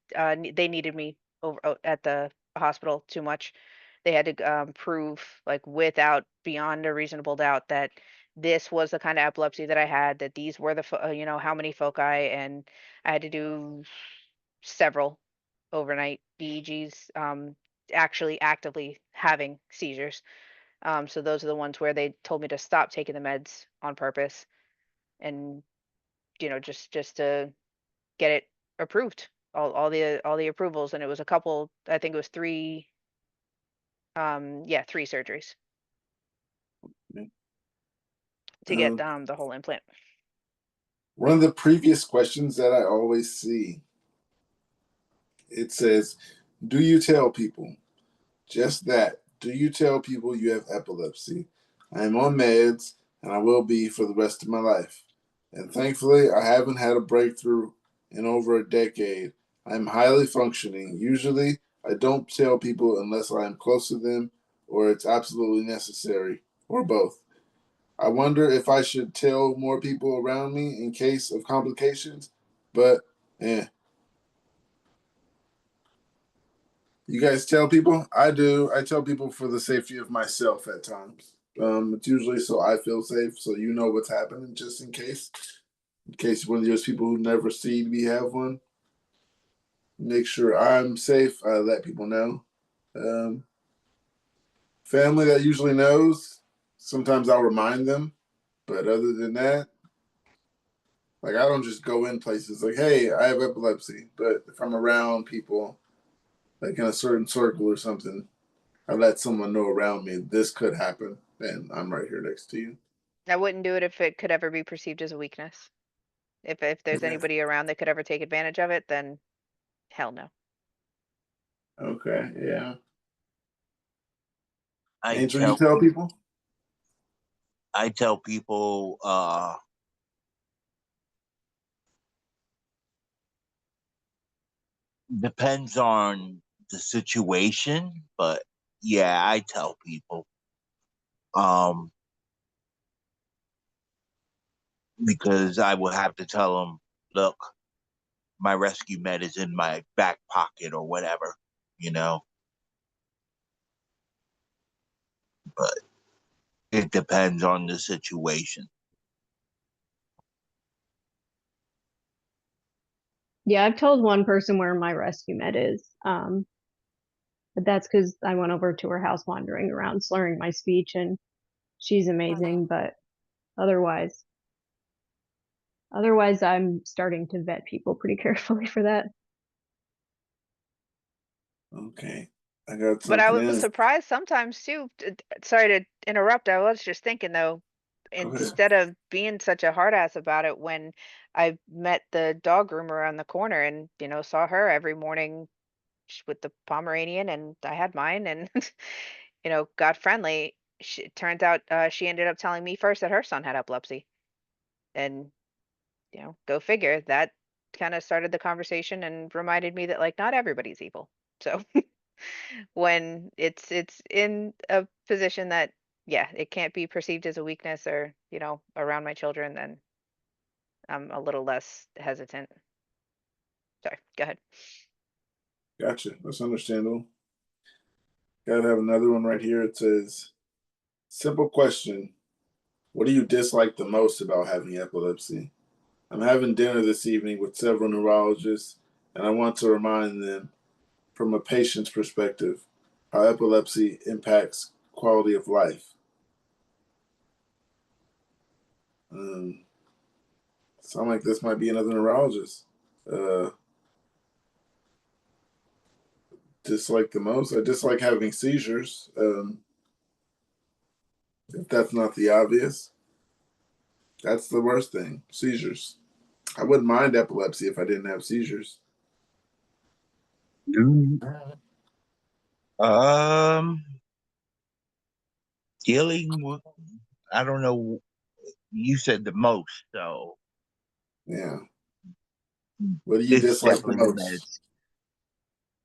[SPEAKER 1] needed me over at the hospital too much. They had to prove like without beyond a reasonable doubt that this was the kind of epilepsy that I had, that these were the how many foci, and I had to do several overnight EEGs, actually actively having seizures. So those are the ones where they told me to stop taking the meds on purpose and just to get it approved, all the approvals, and it was a couple, I think it was three, yeah, three surgeries to get the whole implant.
[SPEAKER 2] One of the previous questions that I always see, it says, do you tell people? Just that. Do you tell people you have epilepsy? I am on meds and I will be for the rest of my life. And thankfully, I haven't had a breakthrough in over a decade. I'm highly functioning. Usually, I don't tell people unless I am close to them or it's absolutely necessary, or both. I wonder if I should tell more people around me in case of complications, but eh. You guys tell people? I do. I tell people for the safety of myself at times. It's usually so I feel safe, so you know what's happening, just in case. In case one of those people who never see me have one. Make sure I'm safe. I let people know. Family that usually knows. Sometimes I'll remind them, but other than that, like I don't just go in places like, "Hey, I have epilepsy." But if I'm around people, like in a certain circle or something, I let someone know around me this could happen, and I'm right here next to you.
[SPEAKER 1] I wouldn't do it if it could ever be perceived as a weakness. If there's
[SPEAKER 2] Okay.
[SPEAKER 1] anybody around that could ever take advantage of it, then hell no.
[SPEAKER 2] Okay. Yeah.
[SPEAKER 6] I
[SPEAKER 2] Angel, you
[SPEAKER 6] tell
[SPEAKER 2] tell people?
[SPEAKER 6] I tell people depends on the situation, but yeah, I tell people. Um because I will have to tell them, look, my rescue med is in my back pocket or whatever, you know. But it depends on the situation.
[SPEAKER 10] Yeah, I've told one person where my rescue med is. But that's because I went over to her house wandering around, slurring my speech, and she's amazing. But otherwise, I'm starting to vet people pretty carefully for that.
[SPEAKER 2] Okay. I got
[SPEAKER 1] But I
[SPEAKER 2] something
[SPEAKER 1] was
[SPEAKER 2] else.
[SPEAKER 1] surprised sometimes too. Sorry to interrupt. I was just thinking though,
[SPEAKER 2] Go ahead.
[SPEAKER 1] instead of being such a hard ass about it, when I met the dog groomer on the corner and saw her every morning with the Pomeranian, and I had mine, and got friendly. it turns out she ended up telling me first that her son had epilepsy. And, go figure. That kind of started the conversation and reminded me that like not everybody's evil. So when it's in a position that, yeah, it can't be perceived as a weakness or, around my children, then I'm a little less hesitant. Sorry, go ahead.
[SPEAKER 2] Gotcha. That's understandable. Gotta have another one right here. It says, simple question. What do you dislike the most about having epilepsy? I'm having dinner this evening with several neurologists, and I want to remind them, from a patient's perspective, how epilepsy impacts quality of life. Sound like this might be another neurologist. Dislike the most? I dislike having seizures. If that's not the obvious, that's the worst thing. Seizures. I wouldn't mind epilepsy if I didn't have seizures.
[SPEAKER 6] Dealing with, I don't know, you said the most, so.
[SPEAKER 2] Yeah. What do you
[SPEAKER 6] It's
[SPEAKER 2] dislike the
[SPEAKER 6] definitely the
[SPEAKER 2] most?
[SPEAKER 6] meds.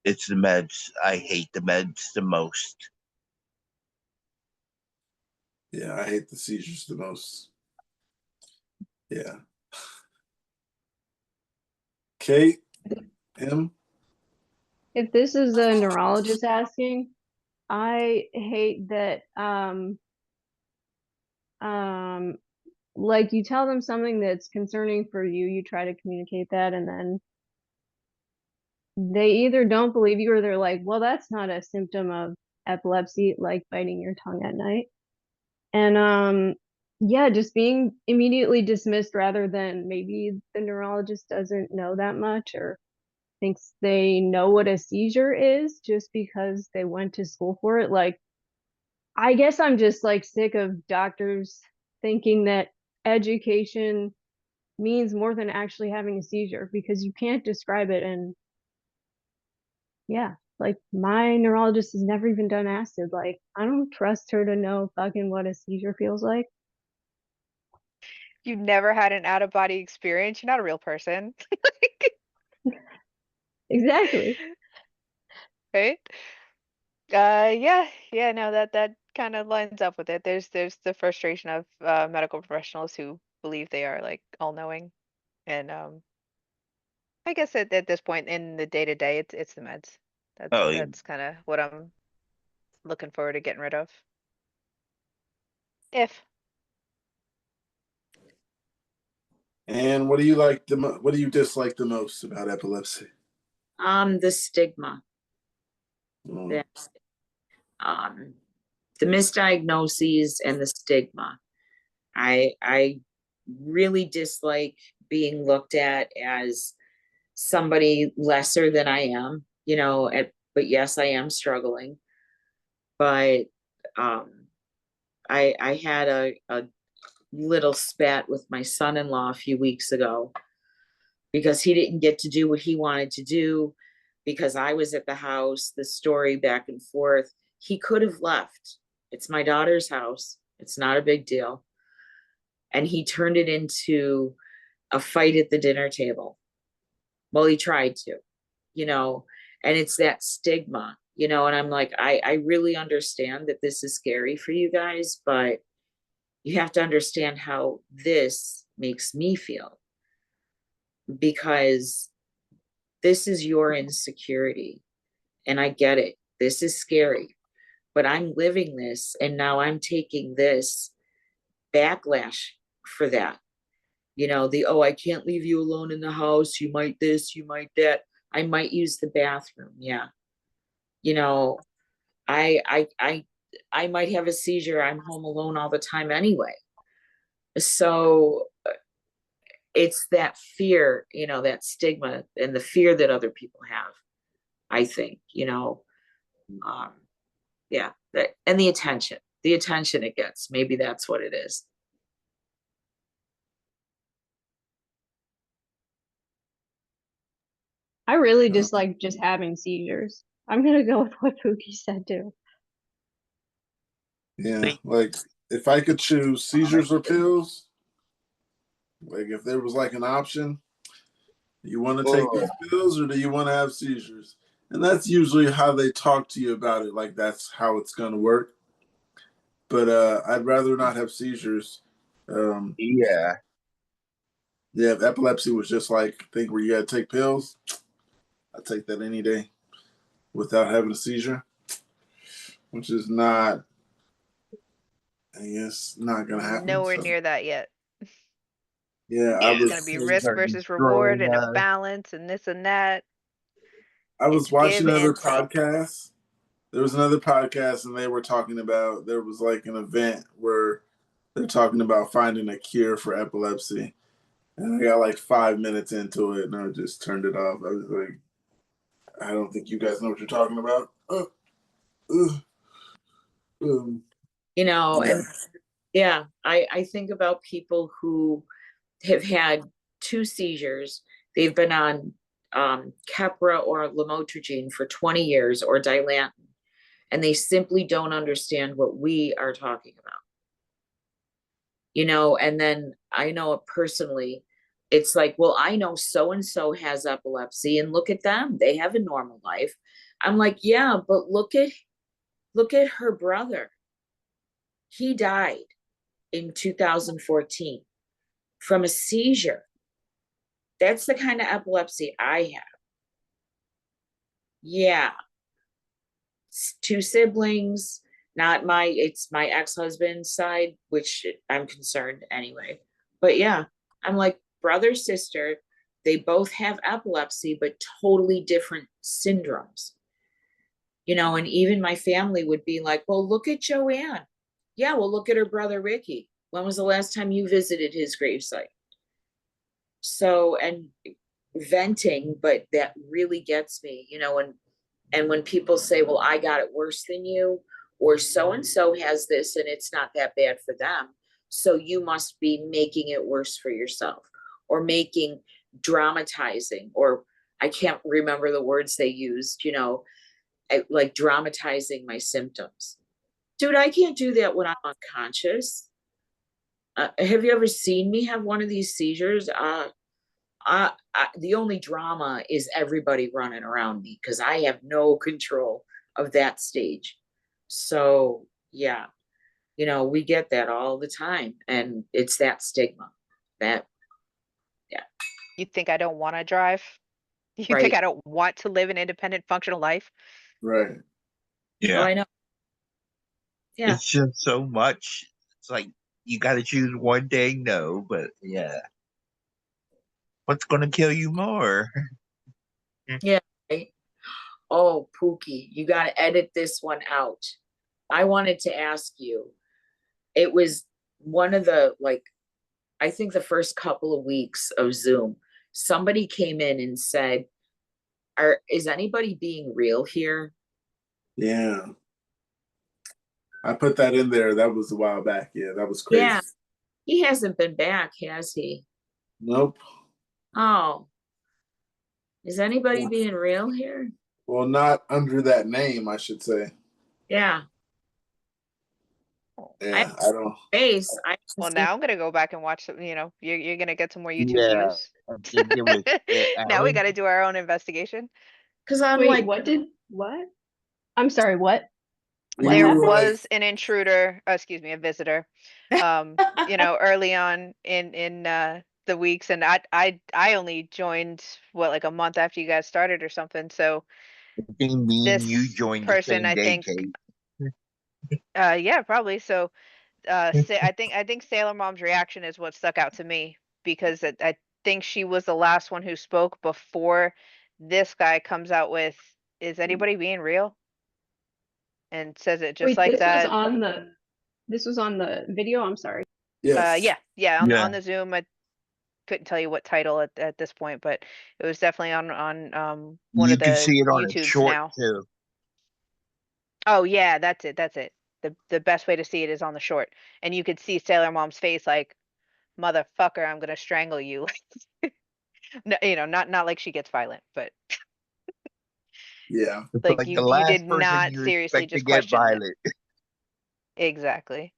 [SPEAKER 6] It's the meds. I hate the meds the most.
[SPEAKER 2] Yeah, I hate the seizures the most. Yeah. Kate, M.
[SPEAKER 10] If this is a neurologist asking, I hate that like you tell them something that's concerning for you, you try to communicate that, and then they either don't believe you or they're like, well, that's not a symptom of epilepsy, like biting your tongue at night. And yeah, just being immediately dismissed rather than maybe the neurologist doesn't know that much or thinks they know what a seizure is just because they went to school for it. Like, I guess I'm just like sick of doctors thinking that education means more than actually having a seizure because you can't describe it. And yeah, like my neurologist has never even done acid. Like, I don't trust her to know fucking what a seizure feels like.
[SPEAKER 1] You've never had an out of body experience. You're not a real person.
[SPEAKER 10] Exactly.
[SPEAKER 1] Right? Yeah, no, that kind of lines up with it. There's the frustration of medical professionals who believe they are like all knowing. And I guess at this point in the day to day, it's the meds.
[SPEAKER 6] Oh, yeah.
[SPEAKER 1] That's kind of what I'm looking forward to getting rid of. If
[SPEAKER 2] And what do you like what do you dislike the most about epilepsy?
[SPEAKER 3] The stigma.
[SPEAKER 2] Mm.
[SPEAKER 3] That's the misdiagnoses and the stigma. I really dislike being looked at as somebody lesser than I am, but yes, I am struggling. But I had a little spat with my son-in-law a few weeks ago because he didn't get to do what he wanted to do because I was at the house, the story back and forth. He could have left. It's my daughter's house. It's not a big deal. And he turned it into a fight at the dinner table. Well, he tried to, and it's that stigma, and I'm like, I really understand that this is scary for you guys, but you have to understand how this makes me feel because this is your insecurity. And I get it. This is scary, but I'm living this and now I'm taking this backlash for that. I can't leave you alone in the house. You might this, you might that. I might use the bathroom. Yeah. I might have a seizure. I'm home alone all the time anyway. So it's that fear, that stigma and the fear that other people have, I think, yeah, and the attention it gets, maybe that's what it is.
[SPEAKER 10] I really dislike just having seizures. I'm gonna go with what Pookie said too.
[SPEAKER 2] Yeah, like if I could choose seizures or pills, like if there was like an option, you want to take these pills or do you want to have seizures? And that's usually how they talk to you about it. Like that's how it's going to work. But I'd rather not have seizures.
[SPEAKER 6] Yeah.
[SPEAKER 2] Yeah, if epilepsy was just like a thing where you got to take pills, I'd take that any day without having a seizure, which is not, I guess, not going to happen.
[SPEAKER 1] Nowhere
[SPEAKER 2] So,
[SPEAKER 1] near that yet.
[SPEAKER 2] yeah, I
[SPEAKER 1] It's
[SPEAKER 2] was.
[SPEAKER 1] going to be risk versus reward and a balance and this and that.
[SPEAKER 2] I was
[SPEAKER 1] It's
[SPEAKER 2] watching
[SPEAKER 1] give
[SPEAKER 2] another
[SPEAKER 1] and take.
[SPEAKER 2] podcast. There was another podcast, and they were talking about there was like an event where they're talking about finding a cure for epilepsy. And I got like 5 minutes into it, and I just turned it off. I was like, I don't think you guys know what you're talking about.
[SPEAKER 3] You know,
[SPEAKER 2] Yeah.
[SPEAKER 3] and yeah, I think about people who have had 2 seizures. They've been on Keppra or lamotrigine for 20 years or Dilantin, and they simply don't understand what we are talking about. You know, and then I know it personally. It's like, well, I know so and so has epilepsy, and look at them. They have a normal life. I'm like, yeah, but look at her brother. He died in 2014 from a seizure. That's the kind of epilepsy I have. Yeah. 2 siblings, it's my ex-husband's side, which I'm concerned anyway. But yeah, I'm like brother, sister, they both have epilepsy, but totally different syndromes. You know, and even my family would be like, well, look at Joanne. Yeah, well, look at her brother, Ricky. When was the last time you visited his gravesite? So, and venting, but that really gets me, you know, and when people say, well, I got it worse than you, or so-and-so has this and it's not that bad for them, so you must be making it worse for yourself, or dramatizing, or I can't remember the words they used, you know, like dramatizing my symptoms. Dude, I can't do that when I'm unconscious. Have you ever seen me have one of these seizures? The only drama is everybody running around me because I have no control of that stage. So yeah, you know, we get that all the time, and it's that stigma that, yeah.
[SPEAKER 1] You think I don't want to drive? You think
[SPEAKER 3] Right.
[SPEAKER 1] I don't want to live an independent, functional life?
[SPEAKER 2] Right.
[SPEAKER 3] Oh,
[SPEAKER 6] Yeah.
[SPEAKER 3] I know. Yeah.
[SPEAKER 6] It's just so much. It's like you got to choose one thing. No, but yeah. What's going to kill you more?
[SPEAKER 3] Yeah. Right? Oh, Pookie, you got to edit this one out. I wanted to ask you, it was one of the, like, I think the first couple of weeks of Zoom, somebody came in and said, is anybody being real here?
[SPEAKER 2] Yeah. I put that in there. That was a while back. Yeah, that was crazy.
[SPEAKER 3] Yeah. He hasn't been back, has he?
[SPEAKER 2] Nope.
[SPEAKER 3] Oh. Is anybody being real here?
[SPEAKER 2] Well, not under that name, I should say.
[SPEAKER 3] Yeah.
[SPEAKER 2] Yeah, I don't.
[SPEAKER 1] Well, now I'm gonna go back and watch some. You know, you're gonna get some more YouTube
[SPEAKER 6] Yeah,
[SPEAKER 1] views.
[SPEAKER 6] I think it was
[SPEAKER 1] Now we
[SPEAKER 6] Alan.
[SPEAKER 1] got to do our own investigation.
[SPEAKER 3] Because I'm
[SPEAKER 10] Wait,
[SPEAKER 3] like,
[SPEAKER 10] what? I'm sorry, what? What
[SPEAKER 1] There
[SPEAKER 10] happened?
[SPEAKER 1] was an intruder, excuse me, a visitor. You know, early on in the weeks, and I only joined like a month after you guys started or something. So
[SPEAKER 6] I think me and you
[SPEAKER 1] this
[SPEAKER 6] joined the
[SPEAKER 1] person,
[SPEAKER 6] same
[SPEAKER 1] I
[SPEAKER 6] day,
[SPEAKER 1] think,
[SPEAKER 6] Kate.
[SPEAKER 1] yeah, probably. So I think Sailor Mom's reaction is what stuck out to me, because I think she was the last one who spoke before this guy comes out with, "Is anybody being real?" and says it just
[SPEAKER 10] Wait,
[SPEAKER 1] like
[SPEAKER 10] this was
[SPEAKER 1] that.
[SPEAKER 10] on the video. I'm sorry.
[SPEAKER 2] Yes.
[SPEAKER 1] Yeah,
[SPEAKER 6] Yeah.
[SPEAKER 1] on the Zoom. I couldn't tell you what title at this point, but it was definitely on one
[SPEAKER 6] You
[SPEAKER 1] of
[SPEAKER 6] can
[SPEAKER 1] the
[SPEAKER 6] see it on a
[SPEAKER 1] YouTubes
[SPEAKER 6] short
[SPEAKER 1] now.
[SPEAKER 6] too.
[SPEAKER 1] Oh yeah, that's it. The best way to see it is on the short, and you could see Sailor Mom's face like, "Motherfucker, I'm gonna strangle you." No, you know, not like she gets violent, but
[SPEAKER 2] Yeah.
[SPEAKER 6] It's
[SPEAKER 1] like
[SPEAKER 6] like the
[SPEAKER 1] you did
[SPEAKER 6] last person
[SPEAKER 1] not
[SPEAKER 6] you
[SPEAKER 1] seriously
[SPEAKER 6] expect to
[SPEAKER 1] just
[SPEAKER 6] get
[SPEAKER 1] question.
[SPEAKER 6] violent.
[SPEAKER 1] Exactly.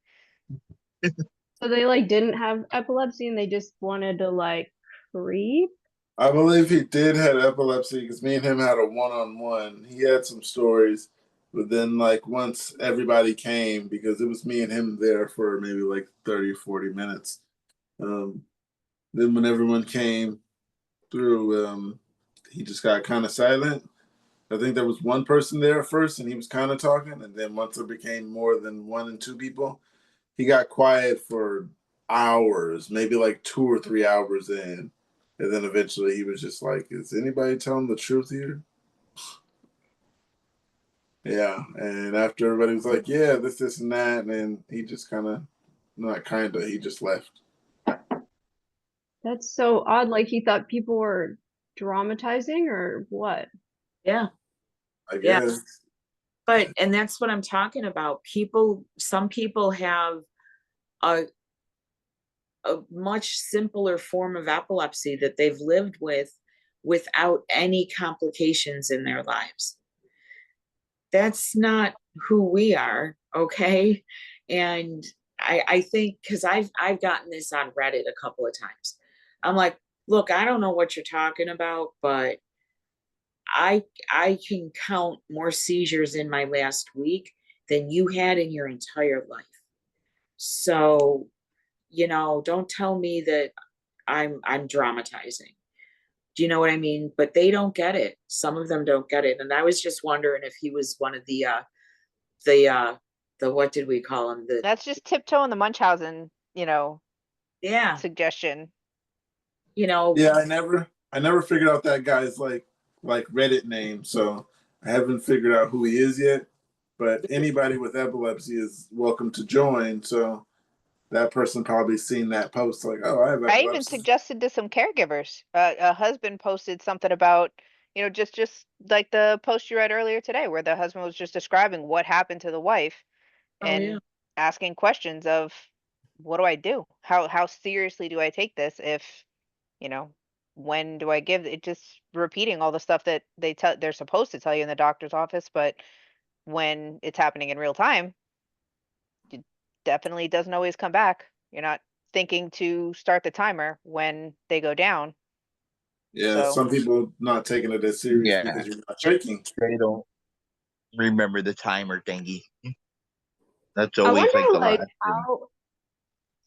[SPEAKER 10] So they like didn't have epilepsy and they just wanted to like creep.
[SPEAKER 2] I believe he did have epilepsy because me and him had a one-on-one. He had some stories, but then like once everybody came, because it was me and him there for maybe like 30 or 40 minutes. Then when everyone came through, he just got kind of silent. I think there was one person there at first and he was kind of talking, and then once it became more than one and two people, he got quiet for hours, maybe like 2 or 3 hours in. And then eventually he was just like, is anybody telling the truth here? Yeah. And after everybody was like, yeah, this, and that, and then he just he just left.
[SPEAKER 10] That's so odd. Like he thought people were dramatizing or what?
[SPEAKER 3] Yeah.
[SPEAKER 2] I
[SPEAKER 3] Yeah.
[SPEAKER 2] guess.
[SPEAKER 3] But, and that's what I'm talking about. Some people have a much simpler form of epilepsy that they've lived with without any complications in their lives. That's not who we are, okay? And I think, because I've gotten this on Reddit a couple of times. I'm like, look, I don't know what you're talking about, but I can count more seizures in my last week than you had in your entire life. So, don't tell me that I'm dramatizing. Do you know what I mean? But they don't get it. Some of them don't get it. And I was just wondering if he was one of the what did we call him?
[SPEAKER 1] That's just tiptoeing the Munchausen,
[SPEAKER 3] Yeah,
[SPEAKER 1] suggestion.
[SPEAKER 2] Yeah, I never figured out that guy's like Reddit name, so I haven't figured out who he is yet. But anybody with epilepsy is welcome to join. So that person probably seen that post like, oh, I have
[SPEAKER 1] I even
[SPEAKER 2] epilepsy.
[SPEAKER 1] suggested to some caregivers. A husband posted something about, just like the post you read earlier today, where the husband was just describing what happened to the wife
[SPEAKER 3] Oh, yeah.
[SPEAKER 1] and asking questions of, what do I do? How seriously do I take this? If, when do I give it? Just repeating all the stuff that they're supposed to tell you in the doctor's office, but when it's happening in real time, it definitely doesn't always come back. You're not thinking to start the timer when they go down.
[SPEAKER 2] Yeah,
[SPEAKER 1] So
[SPEAKER 2] some people not taking it as serious
[SPEAKER 6] Yeah,
[SPEAKER 2] because you're not shaking.
[SPEAKER 6] they don't remember the timer thingy. That's
[SPEAKER 10] I
[SPEAKER 6] always
[SPEAKER 10] wonder
[SPEAKER 6] like the
[SPEAKER 10] like
[SPEAKER 6] last thing.
[SPEAKER 10] how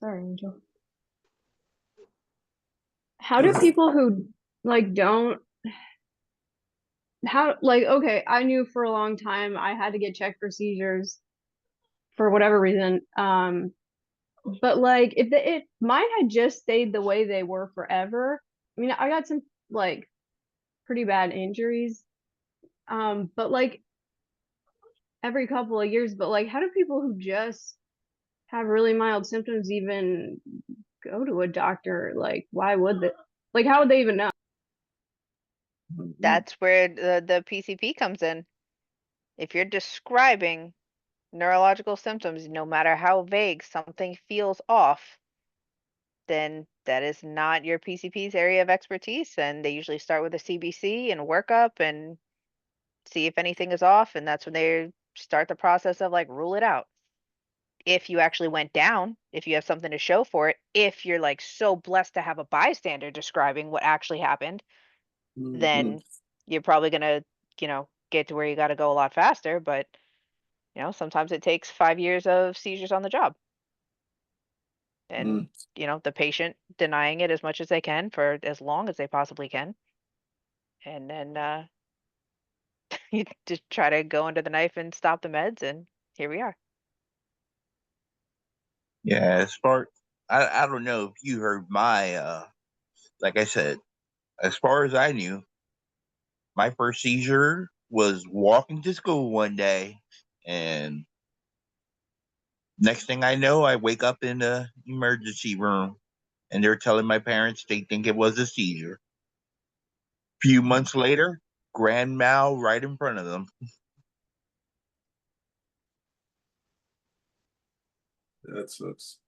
[SPEAKER 10] sorry, Angel. How do people who like don't how like okay, I knew for a long time I had to get checked for seizures for whatever reason. But like if mine had just stayed the way they were forever, I mean I got some like pretty bad injuries. But like every couple of years, but like how do people who just have really mild symptoms even go to a doctor? Like why would they, like how would they even know?
[SPEAKER 1] that's where the PCP comes in. If you're describing neurological symptoms, no matter how vague, something feels off, then that is not your PCP's area of expertise. And they usually start with a CBC and work up and see if anything is off. And that's when they start the process of like, rule it out. If you actually went down, if you have something to show for it, if you're like so blessed to have a bystander describing what actually happened, then you're probably going to, get to where you got to go a lot faster. But, sometimes it takes 5 years of seizures on the job. And, the patient denying it as much as they can for as long as they possibly can. And then you just try to go under the knife and stop the meds. And here we are.
[SPEAKER 6] Yeah, I don't know if you heard my like I said, as far as I knew, my first seizure was walking to school one day, and next thing I know, I wake up in the emergency room, and they're telling my parents they think it was a seizure. Few months later, grand mal right in front of them.
[SPEAKER 2] That sucks.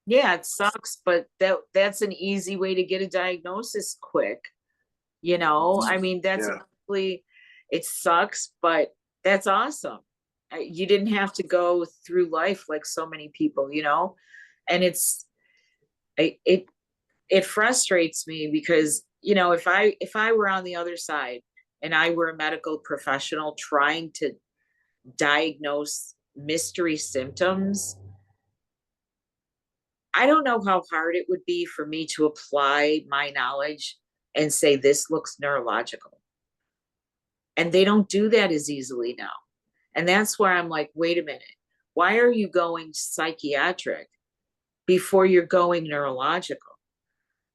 [SPEAKER 3] Yeah, it sucks, but that's an easy way to get a diagnosis quick. I mean, that's
[SPEAKER 2] Yeah.
[SPEAKER 3] honestly, it sucks, but that's awesome. you didn't have to go through life like so many people, you know? And it frustrates me because, you know, if I were on the other side and I were a medical professional trying to diagnose mystery symptoms, I don't know how hard it would be for me to apply my knowledge and say this looks neurological. And they don't do that as easily now. And that's where I'm like, wait a minute, why are you going psychiatric before you're going neurological?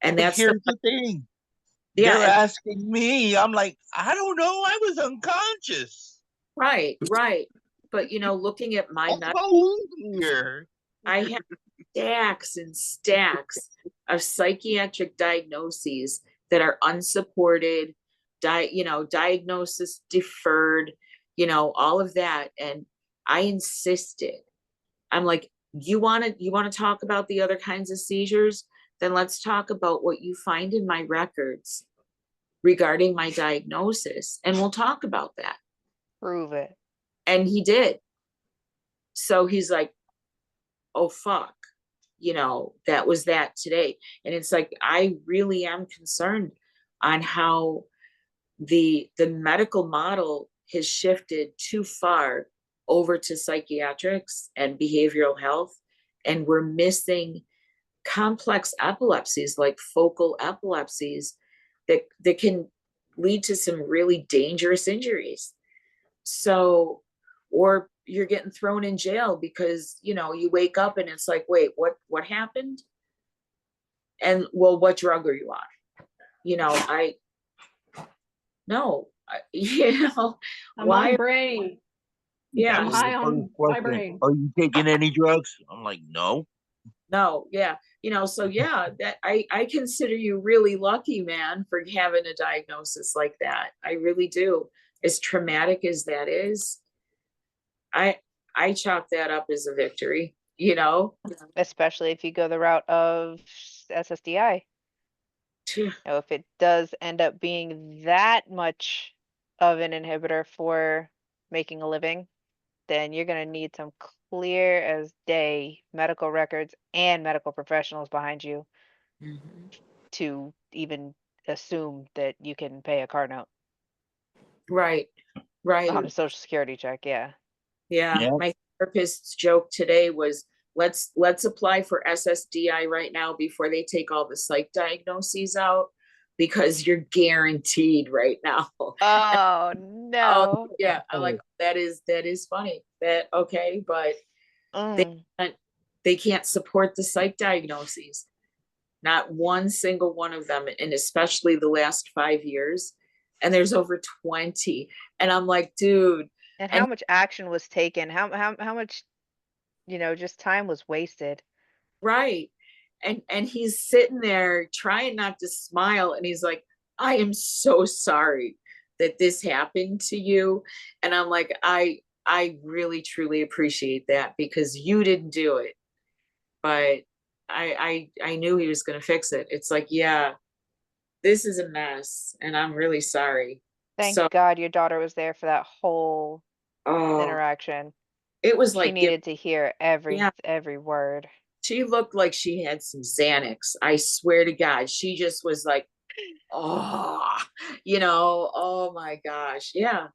[SPEAKER 3] And
[SPEAKER 6] But
[SPEAKER 3] that's
[SPEAKER 6] here's the thing.
[SPEAKER 3] yeah,
[SPEAKER 6] They're asking me. I'm like, I don't know. I was unconscious.
[SPEAKER 3] right. But you know, looking at my
[SPEAKER 6] Here.
[SPEAKER 3] I have stacks and stacks of psychiatric diagnoses that are unsupported, diagnosis deferred, you know, all of that. And I insisted. I'm like, you want to talk about the other kinds of seizures? Then let's talk about what you find in my records regarding my diagnosis, and we'll talk about that.
[SPEAKER 1] Prove it.
[SPEAKER 3] And he did. So he's like, oh fuck, you know, that was that today. And it's like, I really am concerned on how the medical model has shifted too far over to psychiatrics and behavioral health, and we're missing complex epilepsies like focal epilepsies that can lead to some really dangerous injuries. So, or you're getting thrown in jail because, you know, you wake up and it's like, wait, what happened? And well, what drug are you on? You know, you know,
[SPEAKER 10] I'm
[SPEAKER 3] why?
[SPEAKER 10] on brain.
[SPEAKER 3] Yeah.
[SPEAKER 10] I'm high on my brain.
[SPEAKER 6] Are you taking any drugs? I'm like, no.
[SPEAKER 3] No, yeah. You know, so yeah, that I consider you really lucky, man, for having a diagnosis like that. I really do. As traumatic as that is, I chalk that up as a victory, you know?
[SPEAKER 1] Especially if you go the route of SSDI. Now, if it does end up being that much of an inhibitor for making a living, then you're going to need some clear as day medical records and medical professionals behind you to even assume that you can pay a car note
[SPEAKER 3] Right.
[SPEAKER 1] on a social security check. Yeah.
[SPEAKER 3] Yeah. My therapist's joke today was, let's apply for SSDI right now before they take all the psych diagnoses out, because you're guaranteed right now.
[SPEAKER 1] Oh no.
[SPEAKER 3] Yeah. I'm like, that is funny. That okay, but they can't support the psych diagnoses. Not one single one of them, and especially the last 5 years. And there's over 20. And I'm like, dude.
[SPEAKER 1] And how much action was taken? How much, you know, just time was wasted.
[SPEAKER 3] Right. And he's sitting there trying not to smile, and he's like, I am so sorry that this happened to you. And I'm like, I really truly appreciate that, because you didn't do it. But I knew he was going to fix it. It's like, yeah, this is a mess, and I'm really sorry.
[SPEAKER 1] Thank God your daughter was there for that whole interaction.
[SPEAKER 3] It was
[SPEAKER 1] she
[SPEAKER 3] like
[SPEAKER 1] needed to hear every word.
[SPEAKER 3] She looked like she had some Xanax. I swear to God, she just was like, oh, you know, oh my gosh. Yeah.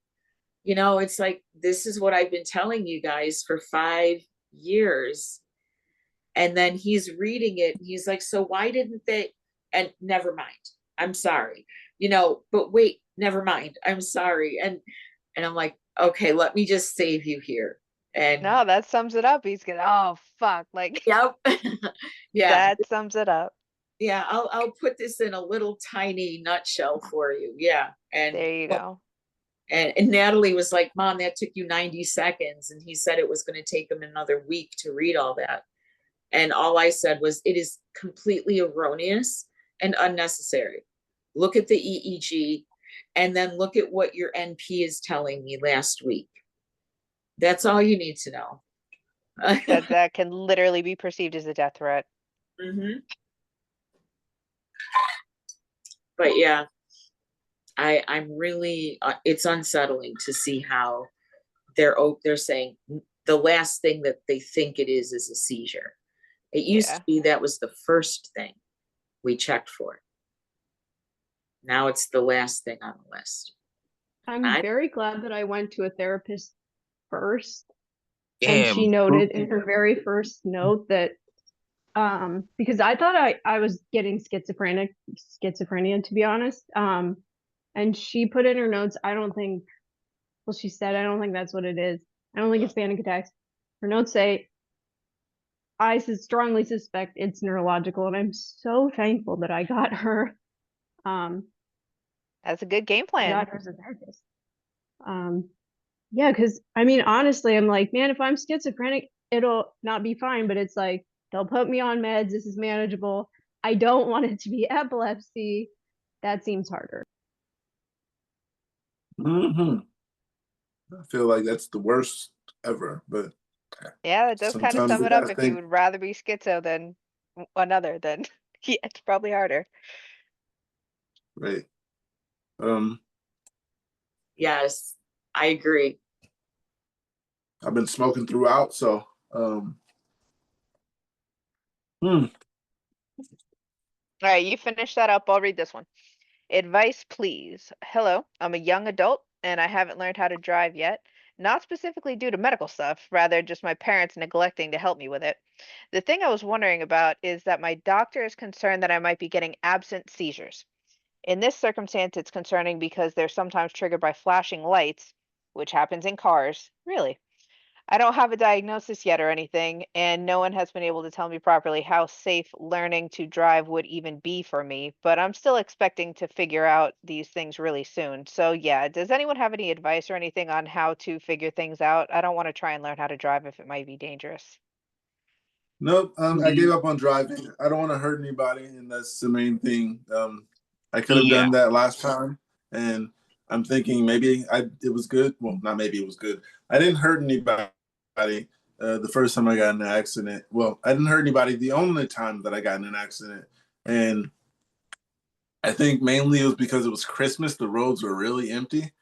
[SPEAKER 3] You know, it's like, this is what I've been telling you guys for 5 years. And then he's reading it. And he's like, so why didn't they? And never mind. I'm sorry. You know, but wait, never mind. I'm sorry. And I'm like, okay, let me just save you here. And
[SPEAKER 1] no, that sums it up. He's gonna, oh fuck, like,
[SPEAKER 3] yep. Yeah,
[SPEAKER 1] that sums it up.
[SPEAKER 3] Yeah, I'll put this in a little tiny nutshell for you. Yeah. And
[SPEAKER 1] there you go.
[SPEAKER 3] And Natalie was like, Mom, that took you 90 seconds. And he said it was going to take him another week to read all that. And all I said was, it is completely erroneous and unnecessary. Look at the EEG, and then look at what your NP is telling me last week. That's all you need to know.
[SPEAKER 1] that can literally be perceived as a death threat.
[SPEAKER 3] But yeah, I'm really, it's unsettling to see how they're saying the last thing that they think it is a seizure. It used
[SPEAKER 1] Yeah.
[SPEAKER 3] to be that was the first thing we checked for. Now it's the last thing on the list.
[SPEAKER 10] I'm very glad that I went to a therapist first. And
[SPEAKER 6] Damn.
[SPEAKER 10] she noted in her very first note that because I thought I was getting schizophrenia, to be honest. And she put in her notes, she said, I don't think that's what it is. I don't think it's panic attacks. Her notes say, I strongly suspect it's neurological, and I'm so thankful that I got her.
[SPEAKER 1] That's a good game
[SPEAKER 10] I
[SPEAKER 1] plan.
[SPEAKER 10] got her as a therapist. Yeah, because I mean, honestly, I'm like, man, if I'm schizophrenic, it'll not be fine, but it's like they'll put me on meds. This is manageable. I don't want it to be epilepsy. That seems harder.
[SPEAKER 2] I feel like that's the worst ever, but
[SPEAKER 1] Yeah, that does kind of
[SPEAKER 2] sometimes
[SPEAKER 1] sum
[SPEAKER 2] you
[SPEAKER 1] it up.
[SPEAKER 2] gotta
[SPEAKER 1] If you
[SPEAKER 2] think.
[SPEAKER 1] would rather be schizo than another, then yeah, it's probably harder.
[SPEAKER 2] Right.
[SPEAKER 3] Yes, I agree.
[SPEAKER 2] I've been smoking throughout, so
[SPEAKER 1] All right, you finish that up. I'll read this one. Advice, please. Hello, I'm a young adult and I haven't learned how to drive yet. Not specifically due to medical stuff, rather just my parents neglecting to help me with it. The thing I was wondering about is that my doctor is concerned that I might be getting absent seizures. In this circumstance, it's concerning because they're sometimes triggered by flashing lights, which happens in cars. Really? I don't have a diagnosis yet or anything, and no one has been able to tell me properly how safe learning to drive would even be for me, but I'm still expecting to figure out these things really soon. So, yeah, does anyone have any advice or anything on how to figure things out? I don't want to try and learn how to drive if it might be dangerous.
[SPEAKER 2] nope. I gave up on driving. I don't want to hurt anybody, and that's the main thing. I could have done that last time, and I'm thinking maybe it was good. Well, not maybe it was good. I didn't hurt anybody the first time I got in an accident. Well, I didn't hurt anybody the only time that I got in an accident, and I think mainly it was because it was Christmas. The roads were really empty,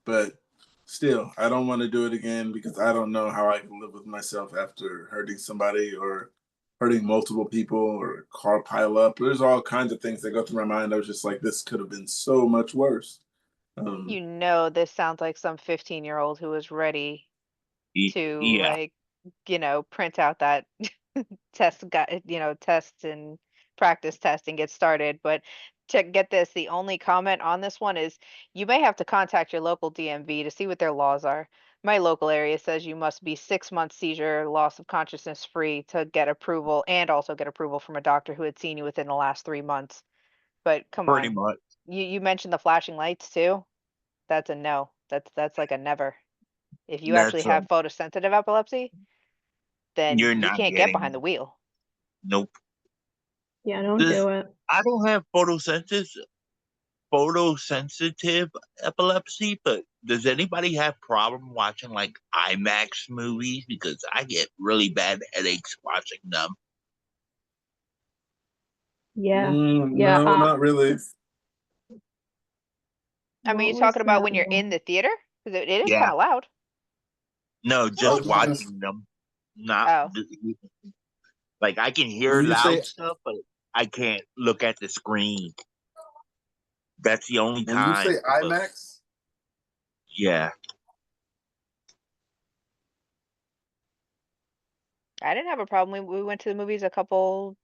[SPEAKER 2] but still, I don't want to do it again because I don't know how I can live with myself after hurting somebody or hurting multiple people or a car pile up. There's all kinds of things that go through my mind. I was just like, this could have been so much worse.
[SPEAKER 1] You know, this sounds like some 15-year-old who was ready to,
[SPEAKER 6] Yeah.
[SPEAKER 1] like, print out that test, test and practice test and get started. But get this, the only comment on this one is you may have to contact your local DMV to see what their laws are. My local area says you must be 6 months seizure, loss of consciousness free to get approval, and also get approval from a doctor who had seen you within the last 3 months. But come
[SPEAKER 6] Pretty
[SPEAKER 1] on,
[SPEAKER 6] much.
[SPEAKER 1] you mentioned the flashing lights too. That's a no. That's like a never. If you actually
[SPEAKER 6] That's
[SPEAKER 1] have photosensitive epilepsy, then
[SPEAKER 6] you're
[SPEAKER 1] you
[SPEAKER 6] not
[SPEAKER 1] can't get
[SPEAKER 6] getting
[SPEAKER 1] behind the wheel.
[SPEAKER 6] nope.
[SPEAKER 10] Yeah, don't do it.
[SPEAKER 6] I don't have photosensitive epilepsy, but does anybody have problem watching like IMAX movies? Because I get really bad headaches watching them.
[SPEAKER 10] Yeah. Yeah.
[SPEAKER 2] No, not really.
[SPEAKER 1] I mean,
[SPEAKER 10] What
[SPEAKER 1] you're
[SPEAKER 10] was
[SPEAKER 1] talking about
[SPEAKER 10] that
[SPEAKER 1] when you're in
[SPEAKER 10] one?
[SPEAKER 1] the theater? Because it is kind
[SPEAKER 6] Yeah.
[SPEAKER 1] of loud.
[SPEAKER 6] No, just
[SPEAKER 2] Well,
[SPEAKER 6] watching them. Not
[SPEAKER 1] Oh,
[SPEAKER 6] like I can hear
[SPEAKER 2] when you say
[SPEAKER 6] loud stuff, but I can't look at the screen. That's the only
[SPEAKER 2] when you say
[SPEAKER 6] time. But
[SPEAKER 2] IMAX,
[SPEAKER 6] yeah,
[SPEAKER 1] I didn't have a problem. We went to the movies a couple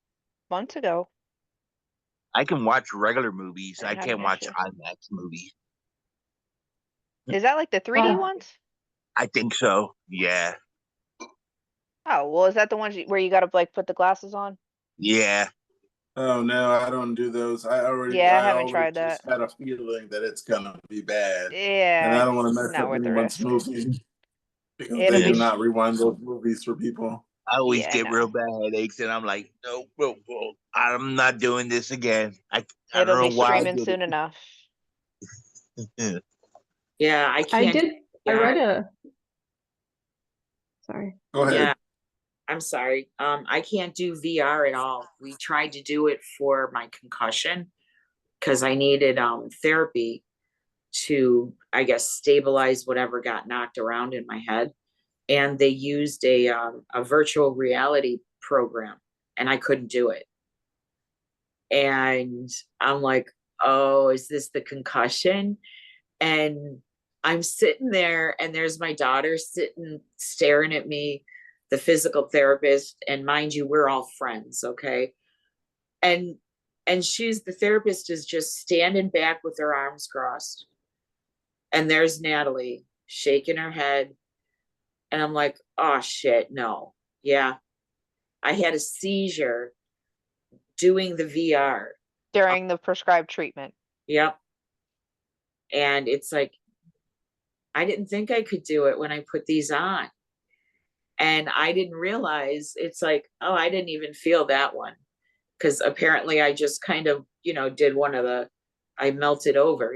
[SPEAKER 1] months ago.
[SPEAKER 6] I can watch regular movies.
[SPEAKER 1] I
[SPEAKER 6] I
[SPEAKER 1] didn't have an
[SPEAKER 6] can't watch
[SPEAKER 1] issue.
[SPEAKER 6] IMAX movies.
[SPEAKER 1] Is that like the 3D ones?
[SPEAKER 6] I think so. Yeah.
[SPEAKER 1] Oh, well, is that the ones where you got to like put the glasses on?
[SPEAKER 6] Yeah.
[SPEAKER 2] oh no, I don't do those.
[SPEAKER 1] Yeah, I
[SPEAKER 2] I
[SPEAKER 1] haven't
[SPEAKER 2] already
[SPEAKER 1] tried
[SPEAKER 2] just
[SPEAKER 1] that.
[SPEAKER 2] had a feeling that it's gonna be bad, and
[SPEAKER 1] Yeah,
[SPEAKER 2] I don't want to
[SPEAKER 1] it's
[SPEAKER 2] mess
[SPEAKER 1] not
[SPEAKER 2] up
[SPEAKER 1] worth the
[SPEAKER 2] anyone's
[SPEAKER 1] risk.
[SPEAKER 2] movie because
[SPEAKER 1] It'll
[SPEAKER 2] they
[SPEAKER 1] be,
[SPEAKER 2] do not rewind those movies for people.
[SPEAKER 6] I always
[SPEAKER 1] yeah,
[SPEAKER 6] get real
[SPEAKER 1] no.
[SPEAKER 6] bad headaches, and I'm like, no, I'm not doing this again. I don't
[SPEAKER 1] It'll
[SPEAKER 6] know
[SPEAKER 1] be
[SPEAKER 6] why I
[SPEAKER 1] streaming
[SPEAKER 6] did
[SPEAKER 1] soon enough.
[SPEAKER 6] it.
[SPEAKER 3] Yeah, I can't.
[SPEAKER 10] I read sorry.
[SPEAKER 2] Go ahead.
[SPEAKER 3] Yeah, I'm sorry. I can't do VR at all. We tried to do it for my concussion because I needed therapy to, I guess, stabilize whatever got knocked around in my head. And they used a virtual reality program, and I couldn't do it. And I'm like, oh, is this the concussion? And I'm sitting there, and there's my daughter sitting, staring at me, the physical therapist. And mind you, we're all friends, okay? And she's, the therapist is just standing back with her arms crossed. And there's Natalie shaking her head. And I'm like, oh shit, no. Yeah. I had a seizure doing the VR.
[SPEAKER 1] During the prescribed treatment.
[SPEAKER 3] Yep. And it's like, I didn't think I could do it when I put these on. And I didn't realize, it's like, oh, I didn't even feel that one. Because apparently I just kind of, did one of the, I melted over,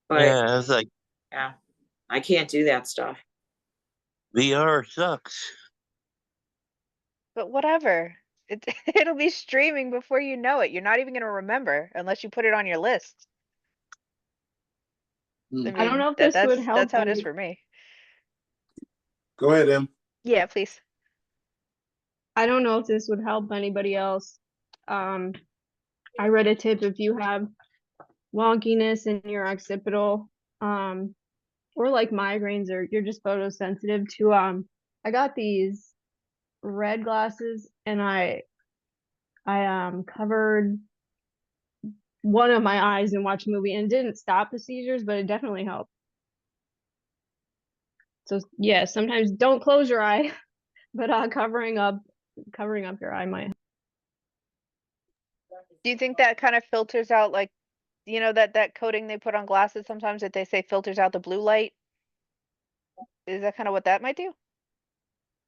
[SPEAKER 3] But
[SPEAKER 6] Yeah, it's like
[SPEAKER 3] yeah, I can't do that stuff.
[SPEAKER 6] VR sucks.
[SPEAKER 1] But whatever. It'll be streaming before you know it. You're not even going to remember unless you put it on your list. I
[SPEAKER 10] I don't
[SPEAKER 1] mean,
[SPEAKER 10] know if this would help
[SPEAKER 1] that's how it is
[SPEAKER 10] any-
[SPEAKER 1] for me.
[SPEAKER 2] Go ahead, Em.
[SPEAKER 1] Yeah, please.
[SPEAKER 10] I don't know if this would help anybody else. I read a tip if you have wonkiness in your occipital, or like migraines, or you're just photosensitive to, I got these red glasses, and I covered one of my eyes and watched a movie, and it didn't stop the seizures, but it definitely helped. So yeah, sometimes don't close your eye, but covering up your eye might.
[SPEAKER 1] Do you think that kind of filters out, like, that coating they put on glasses sometimes that they say filters out the blue light? Is that kind of what that might do?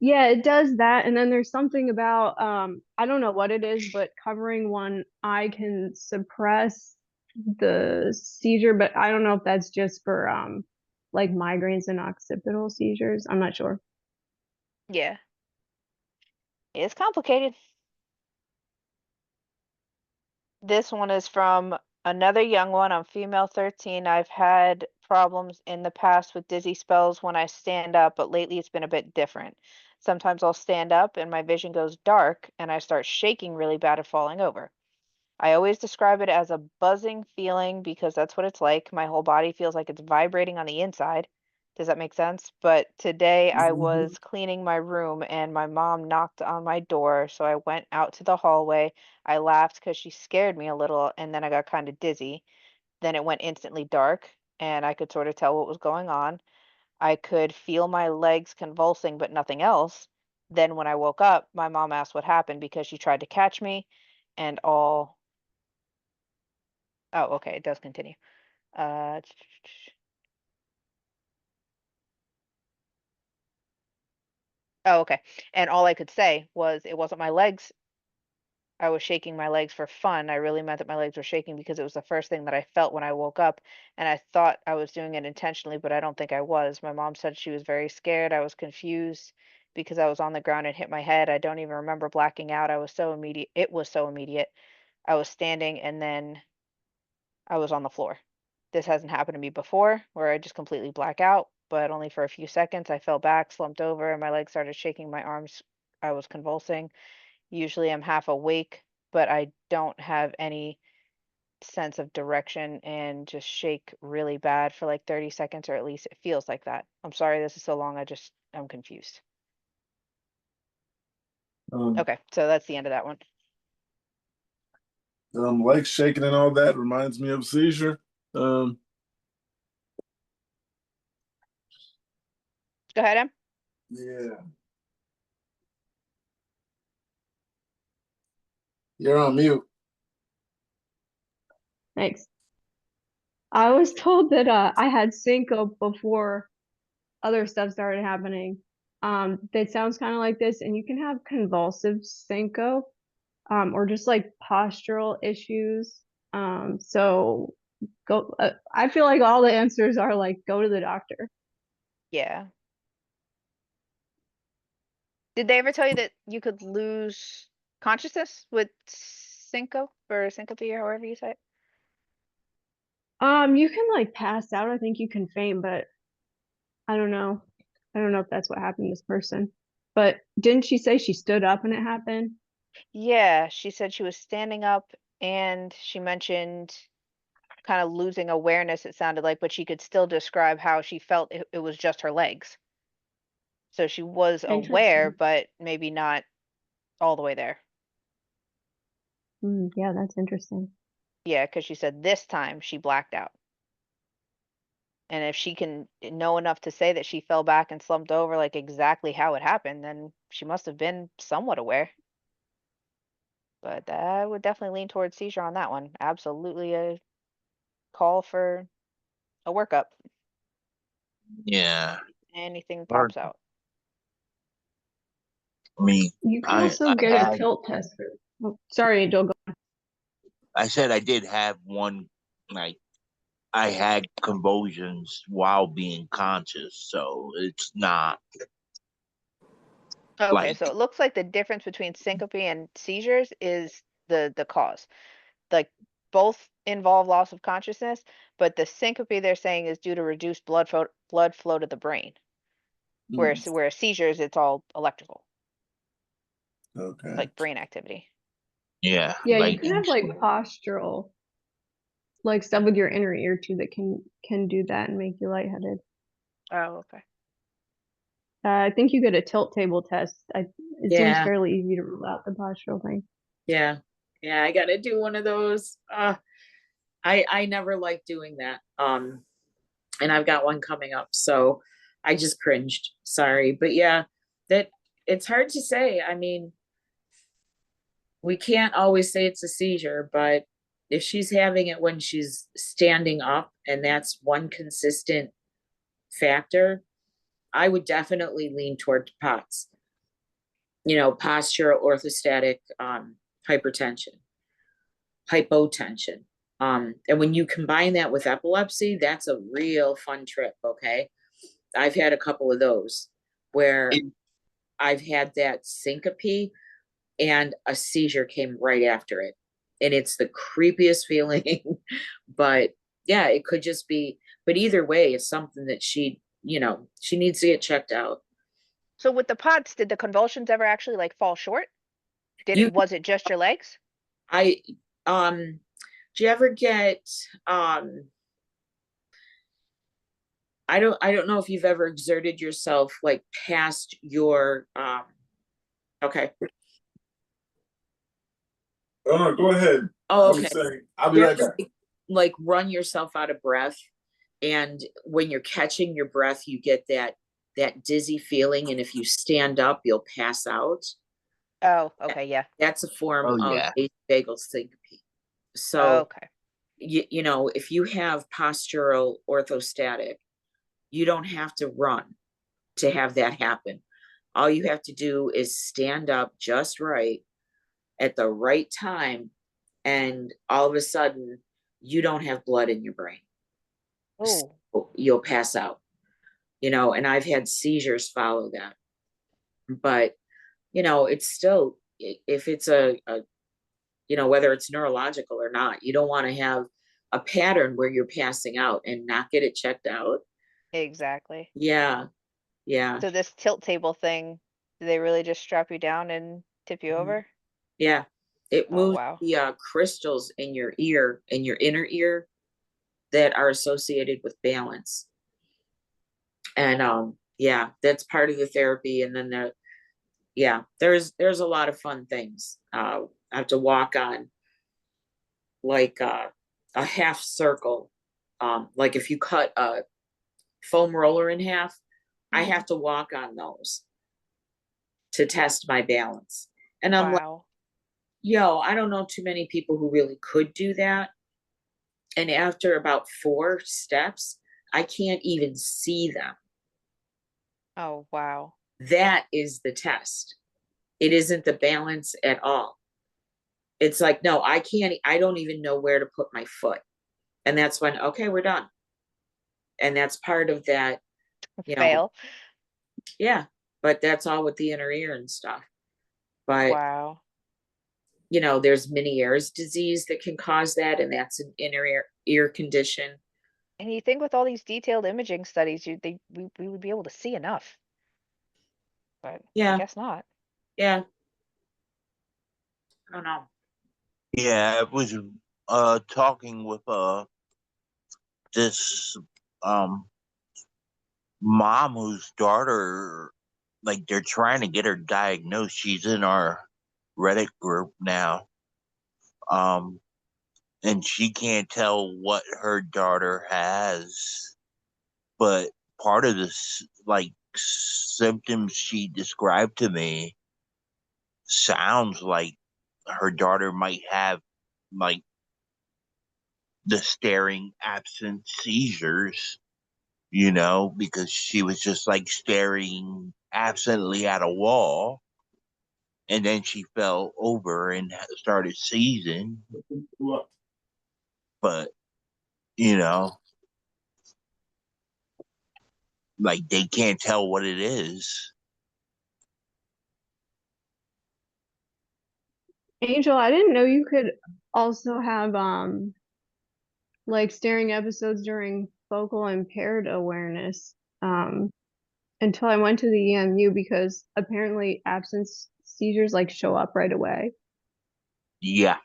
[SPEAKER 10] Yeah, it does that. And then there's something about, I don't know what it is, but covering one eye can suppress the seizure, but I don't know if that's just for like migraines and occipital seizures. I'm not sure.
[SPEAKER 1] Yeah. It's complicated. This one is from another young one. I'm female 13. I've had problems in the past with dizzy spells when I stand up, but lately it's been a bit different. Sometimes I'll stand up and my vision goes dark and I start shaking really bad and falling over. I always describe it as a buzzing feeling because that's what it's like. My whole body feels like it's vibrating on the inside. Does that make sense? But today I was cleaning my room and my mom knocked on my door. So I went out to the hallway. I laughed because she scared me a little and then I got kind of dizzy. Then it went instantly dark and I could sort of tell what was going on. I could feel my legs convulsing, but nothing else. Then when I woke up, my mom asked what happened because she tried to catch me and all. Oh, okay, it does continue. Uh, oh, okay. And all I could say was it wasn't my legs. I was shaking my legs for fun. I really meant that my legs were shaking because it was the first thing that I felt when I woke up. And I thought I was doing it intentionally, but I don't think I was. My mom said she was very scared. I was confused because I was on the ground and hit my head. I don't even remember blacking out. I was so immediate. It was so immediate. I was standing and then I was on the floor. This hasn't happened to me before where I just completely black out, but only for a few seconds. I fell back, slumped over, and my legs started shaking. My arms, I was convulsing. Usually I'm half awake, but I don't have any sense of direction and just shake really bad for like 30 seconds, or at least it feels like that. I'm sorry this is so long. I'm confused. Okay, so that's the end of that one.
[SPEAKER 2] Legs shaking and all that reminds me of seizure.
[SPEAKER 1] Go ahead, Em.
[SPEAKER 2] Yeah. You're on mute.
[SPEAKER 10] Thanks. I was told that I had syncope before other stuff started happening. That sounds kind of like this, and you can have convulsive syncope, or just like postural issues. So go. I feel like all the answers are like go to the doctor.
[SPEAKER 1] Yeah. Did they ever tell you that you could lose consciousness with syncope or syncope or however you say it?
[SPEAKER 10] You can like pass out. I think you can faint, but I don't know. I don't know if that's what happened to this person. But didn't she say she stood up and it happened?
[SPEAKER 1] Yeah, she said she was standing up and she mentioned kind of losing awareness, it sounded like, but she could still describe how she felt it was just her legs. So she was aware,
[SPEAKER 10] Interesting.
[SPEAKER 1] but maybe not all the way there.
[SPEAKER 10] Yeah, that's interesting.
[SPEAKER 1] Yeah, because she said this time she blacked out. And if she can know enough to say that she fell back and slumped over, like exactly how it happened, then she must have been somewhat aware. But I would definitely lean towards seizure on that one. Absolutely a call for a workup.
[SPEAKER 6] Yeah.
[SPEAKER 1] Anything
[SPEAKER 6] Or,
[SPEAKER 1] pops out.
[SPEAKER 6] I mean,
[SPEAKER 10] You can
[SPEAKER 6] I
[SPEAKER 10] also
[SPEAKER 6] I
[SPEAKER 10] get a
[SPEAKER 6] had
[SPEAKER 10] tilt test for. Oh, sorry, Joel. Go.
[SPEAKER 6] I said I did have one, like I had convulsions while being conscious, so it's not
[SPEAKER 1] Okay,
[SPEAKER 6] like
[SPEAKER 1] so it looks like the difference between syncope and seizures is the cause. Like both involve loss of consciousness, but the syncope they're saying is due to reduced blood flow to the brain. Whereas seizures, it's all electrical,
[SPEAKER 2] Okay.
[SPEAKER 1] like brain activity.
[SPEAKER 6] yeah,
[SPEAKER 10] Yeah, you
[SPEAKER 6] like
[SPEAKER 10] can have like postural, like stuff with your inner ear too that can do that and make you lightheaded.
[SPEAKER 1] Oh, okay.
[SPEAKER 10] I think you get a tilt table test. It seems
[SPEAKER 3] Yeah,
[SPEAKER 10] fairly easy to rule out the postural thing.
[SPEAKER 3] yeah, yeah. I gotta do one of those. I never like doing that. And I've got one coming up, so I just cringed. Sorry, but yeah, that it's hard to say. I mean, we can't always say it's a seizure, but if she's having it when she's standing up, and that's one consistent factor, I would definitely lean toward POTS. You know, postural orthostatic hypertension, hypotension. And when you combine that with epilepsy, that's a real fun trip. Okay. I've had a couple of those where I've had that syncope and a seizure came right after it. And it's the creepiest feeling. But yeah, it could just be, but either way, it's something that she needs to get checked out.
[SPEAKER 1] So with the POTS, did the convulsions ever actually like fall short?
[SPEAKER 3] You,
[SPEAKER 1] Was it just your legs?
[SPEAKER 3] I, um, do you ever get, um, I don't know if you've ever exerted yourself like past your, okay.
[SPEAKER 2] Oh no, go ahead.
[SPEAKER 3] Oh,
[SPEAKER 2] I was
[SPEAKER 3] okay.
[SPEAKER 2] saying, I'll be
[SPEAKER 3] You
[SPEAKER 2] right
[SPEAKER 3] ever,
[SPEAKER 2] back.
[SPEAKER 3] like run yourself out of breath, and when you're catching your breath, you get that dizzy feeling, and if you stand up, you'll pass out.
[SPEAKER 1] Oh, okay, yeah.
[SPEAKER 3] That's a form
[SPEAKER 6] oh
[SPEAKER 3] of
[SPEAKER 6] yeah.
[SPEAKER 3] vagal syncope. So,
[SPEAKER 1] Okay.
[SPEAKER 3] you know, if you have postural orthostatic, you don't have to run to have that happen. All you have to do is stand up just right at the right time, and all of a sudden, you don't have blood in your brain.
[SPEAKER 1] Oh,
[SPEAKER 3] So you'll pass out, you know, and I've had seizures follow that. But, you know, it's still, if it's you know, whether it's neurological or not, you don't want to have a pattern where you're passing out and not get it checked out.
[SPEAKER 1] exactly.
[SPEAKER 3] Yeah. Yeah.
[SPEAKER 1] So this tilt table thing, do they really just strap you down and tip you over?
[SPEAKER 3] Yeah. It
[SPEAKER 1] Oh,
[SPEAKER 3] moves
[SPEAKER 1] wow.
[SPEAKER 3] the crystals in your ear, in your inner ear, that are associated with balance. And yeah, that's part of the therapy. And then there's a lot of fun things. I have to walk on like a half circle. Like if you cut a foam roller in half, I have to walk on those to test my balance. And I'm like,
[SPEAKER 1] Wow.
[SPEAKER 3] yo, I don't know too many people who really could do that. And after about 4 steps, I can't even see them.
[SPEAKER 1] Oh, wow.
[SPEAKER 3] That is the test. It isn't the balance at all. It's like, no, I don't even know where to put my foot. And that's when, okay, we're done. And that's part of that, you know,
[SPEAKER 1] Fail.
[SPEAKER 3] yeah, but that's all with the inner ear and stuff. But
[SPEAKER 1] Wow.
[SPEAKER 3] you know, there's Meniere's disease that can cause that, and that's an inner ear condition.
[SPEAKER 1] And you think with all these detailed imaging studies, we would be able to see enough. But I
[SPEAKER 3] Yeah,
[SPEAKER 1] guess not.
[SPEAKER 3] yeah. I don't know.
[SPEAKER 6] Yeah, I was talking with this mom whose daughter, like, they're trying to get her diagnosed. She's in our Reddit group now. And she can't tell what her daughter has, but part of this, like, symptoms she described to me sounds like her daughter might have, like, the staring absent seizures, you know, because she was just like staring absently at a wall, and then she fell over and started seizing. But, you know, like, they can't tell what it is.
[SPEAKER 10] Angel, I didn't know you could also have like staring episodes during focal impaired awareness until I went to the EMU, because apparently absence seizures like show up right away.
[SPEAKER 6] Yeah,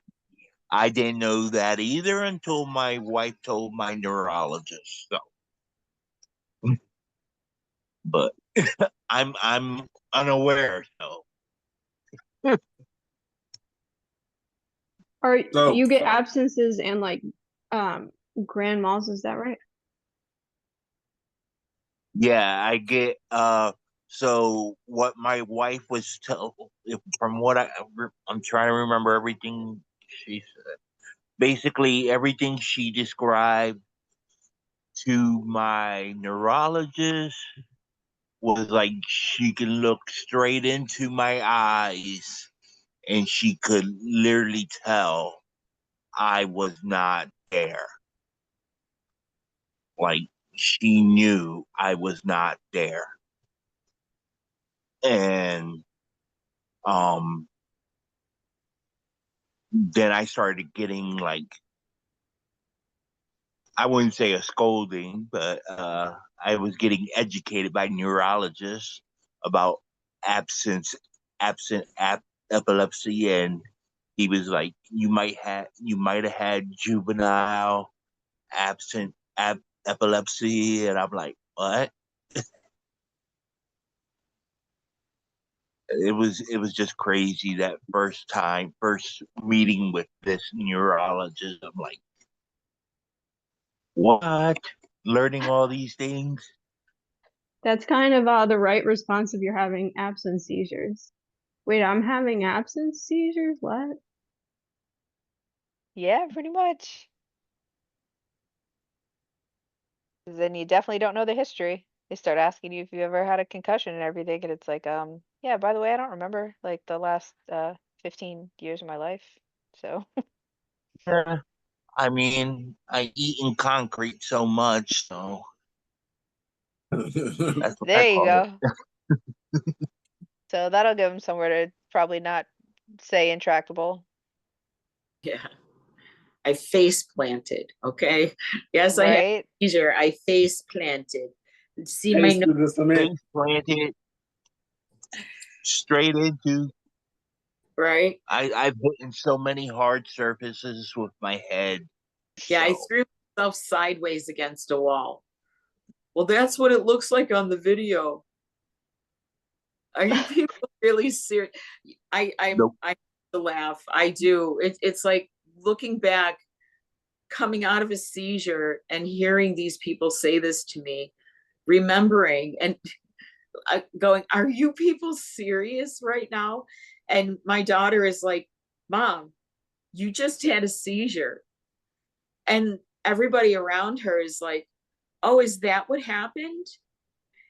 [SPEAKER 6] I didn't know that either until my wife told my neurologist. So, but I'm unaware. So,
[SPEAKER 10] Or
[SPEAKER 2] So
[SPEAKER 10] you get absences and like grand malls, is that right?
[SPEAKER 6] yeah, I get. So what my wife was told, from what I'm trying to remember everything she said. Basically, everything she described to my neurologist was like she could look straight into my eyes and she could literally tell I was not there. Like, she knew I was not there. And um then I started getting, like, I wouldn't say a scolding, but I was getting educated by neurologists about absence absent epilepsy, and he was like, you might have had juvenile absent epilepsy, and I'm like, what? It was just crazy that first meeting with this neurologist. I'm like, what? Learning all these things?
[SPEAKER 10] That's kind of the right response if you're having absence seizures. Wait, I'm having absence seizures? What?
[SPEAKER 1] Yeah, pretty much. 'Cause then you definitely don't know the history. They start asking you if you ever had a concussion and everything, and it's like, yeah, by the way, I don't remember like the last 15 years of my life. So
[SPEAKER 6] Yeah. I mean, I eat in concrete so much, so that's what I
[SPEAKER 1] there you
[SPEAKER 6] call it.
[SPEAKER 1] go. So that'll give them somewhere to probably not say intractable.
[SPEAKER 3] Yeah. I face planted. Okay. Yes, I had a
[SPEAKER 1] Right?
[SPEAKER 3] seizure. I face planted. See my nose,
[SPEAKER 6] Face planted straight into.
[SPEAKER 3] right?
[SPEAKER 6] I've hit in so many hard surfaces with my head.
[SPEAKER 3] Yeah, I
[SPEAKER 6] So
[SPEAKER 3] threw myself sideways against a wall. Well, that's what it looks like on the video. Are you people really serious? I
[SPEAKER 6] nope.
[SPEAKER 3] have to laugh. I do. It's like looking back, coming out of a seizure and hearing these people say this to me, remembering and going, are you people serious right now? And my daughter is like, Mom, you just had a seizure. And everybody around her is like, oh, is that what happened?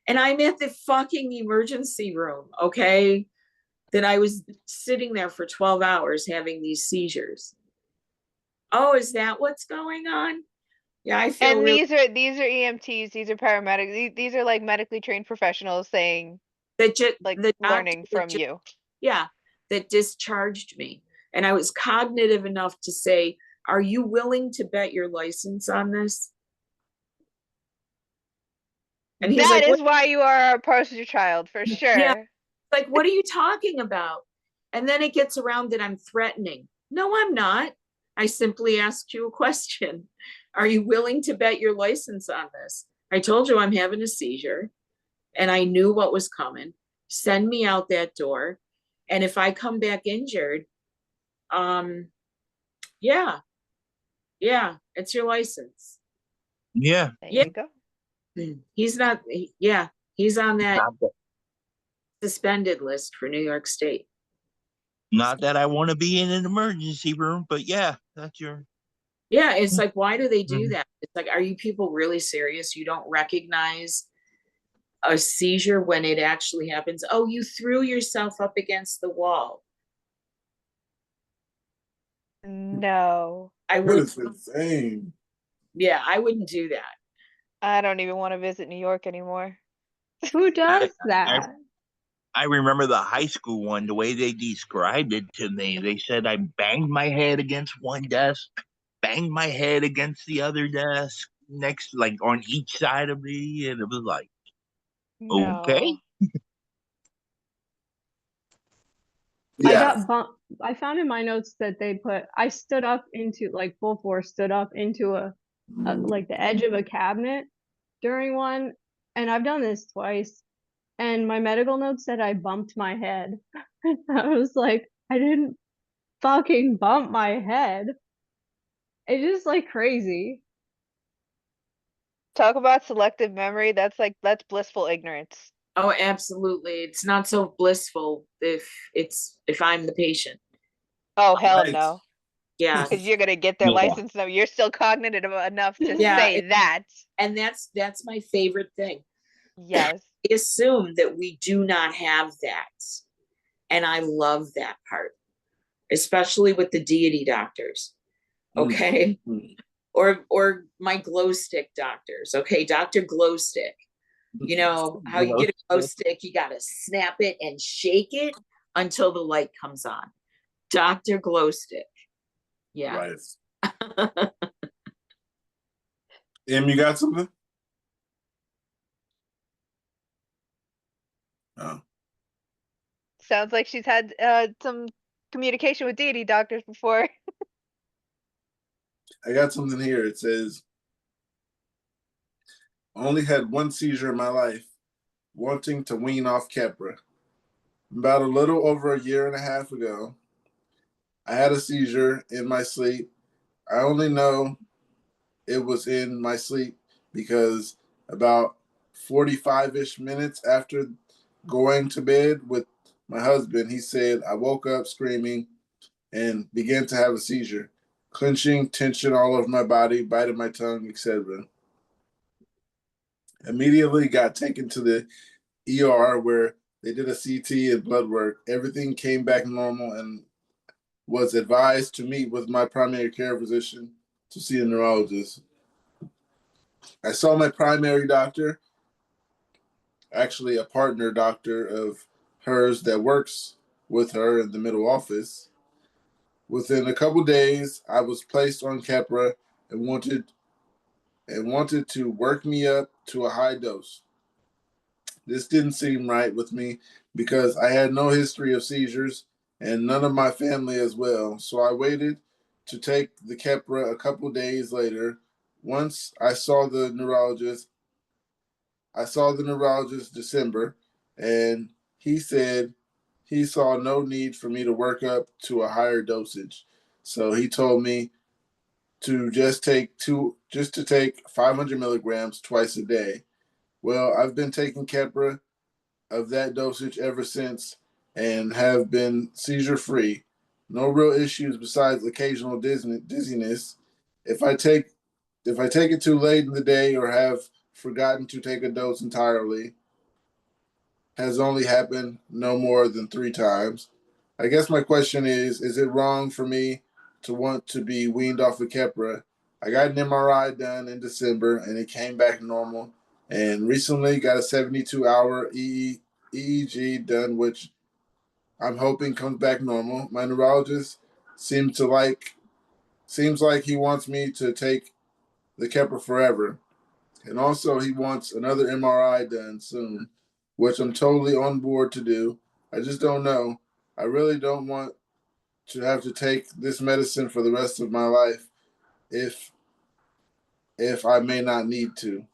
[SPEAKER 3] And I'm at the fucking emergency room, okay? That I was sitting there for 12 hours having these seizures. Oh, is that what's going on? Yeah, I feel
[SPEAKER 1] And
[SPEAKER 3] really
[SPEAKER 1] these are EMTs, these are paramedics, these are like medically trained professionals saying,
[SPEAKER 3] that
[SPEAKER 1] like,
[SPEAKER 3] the doctor
[SPEAKER 1] learning from you.
[SPEAKER 3] yeah, that discharged me. And I was cognitive enough to say, are you willing to bet your license on this? And he's
[SPEAKER 1] That
[SPEAKER 3] like,
[SPEAKER 1] is why you are our poster child, for sure.
[SPEAKER 3] Yeah. Like, what are you talking about? And then it gets around that I'm threatening. No, I'm not. I simply asked you a question. Are you willing to bet your license on this? I told you I'm having a seizure and I knew what was coming. Send me out that door. And if I come back injured, yeah, it's your license.
[SPEAKER 6] Yeah.
[SPEAKER 1] There
[SPEAKER 3] Yeah.
[SPEAKER 1] you go.
[SPEAKER 3] He's not, he's on that suspended list for New York State.
[SPEAKER 6] Not that I want to be in an emergency room, but yeah, that's your.
[SPEAKER 3] Yeah, it's like, why do they do that? It's like, are you people really serious? You don't recognize a seizure when it actually happens? Oh, you threw yourself up against the wall.
[SPEAKER 1] No.
[SPEAKER 3] I
[SPEAKER 2] That
[SPEAKER 3] would.
[SPEAKER 2] is insane.
[SPEAKER 3] Yeah, I wouldn't do that.
[SPEAKER 1] I don't even want to visit New York anymore.
[SPEAKER 10] Who does that?
[SPEAKER 6] I remember the high school one, the way they described it to me. They said I banged my head against one desk, banged my head against the other desk, next, like on each side of me. And it was like, okay.
[SPEAKER 1] No.
[SPEAKER 2] Yeah.
[SPEAKER 10] I found in my notes that they put, I stood up into, like, full force, stood up into a like the edge of a cabinet during one, and I've done this twice, and my medical notes said I bumped my head. I was like, I didn't fucking bump my head. It's just like crazy.
[SPEAKER 1] Talk about selective memory. That's blissful ignorance.
[SPEAKER 3] Oh, absolutely. It's not so blissful if I'm the patient.
[SPEAKER 1] Oh, hell
[SPEAKER 2] Right.
[SPEAKER 1] no.
[SPEAKER 3] Yeah.
[SPEAKER 1] Because you're gonna get their
[SPEAKER 6] Yeah.
[SPEAKER 1] license number. You're still cognitive enough to
[SPEAKER 3] Yeah,
[SPEAKER 1] say that.
[SPEAKER 3] And that's my favorite thing.
[SPEAKER 1] Yes.
[SPEAKER 3] I assume that we do not have that. And I love that part, especially with the deity doctors. Okay. Or my glow stick doctors. Okay, Dr. Glow Stick. You know how you get a glow stick, you gotta snap it and shake it until the light comes on. Dr. Glow Stick. Yeah.
[SPEAKER 2] Right. Em, you got something? Oh.
[SPEAKER 1] Sounds like she's had some communication with deity doctors before.
[SPEAKER 2] I got something here. It says, only had one seizure in my life, wanting to wean off Keppra. About a little over a year and a half ago, I had a seizure in my sleep. I only know it was in my sleep because about 45-ish minutes after going to bed with my husband, he said, I woke up screaming and began to have a seizure, clenching, tension all over my body, biting my tongue, etc. Immediately got taken to the ER where they did a CT and blood work. Everything came back normal and was advised to meet with my primary care physician to see a neurologist. I saw my primary doctor, actually a partner doctor of hers that works with her in the middle office. Within a couple days, I was placed on Keppra and wanted to work me up to a high dose. This didn't seem right with me because I had no history of seizures and none of my family as well. So I waited to take the Keppra a couple days later. Once I saw the neurologist December, and he said he saw no need for me to work up to a higher dosage. So he told me to just take 500 milligrams twice a day. Well, I've been taking Keppra of that dosage ever since and have been seizure free. No real issues besides occasional dizziness. If I take it too late in the day or have forgotten to take a dose entirely, has only happened no more than 3 times. I guess my question is it wrong for me to want to be weaned off of Keppra? I got an MRI done in December and it came back normal. And recently got a 72-hour EEG done, which I'm hoping comes back normal. My neurologist seems like he wants me to take the Keppra forever. And also he wants another MRI done soon, which I'm totally on board to do. I just don't know. I really don't want to have to take this medicine for the rest of my life if I may not need to.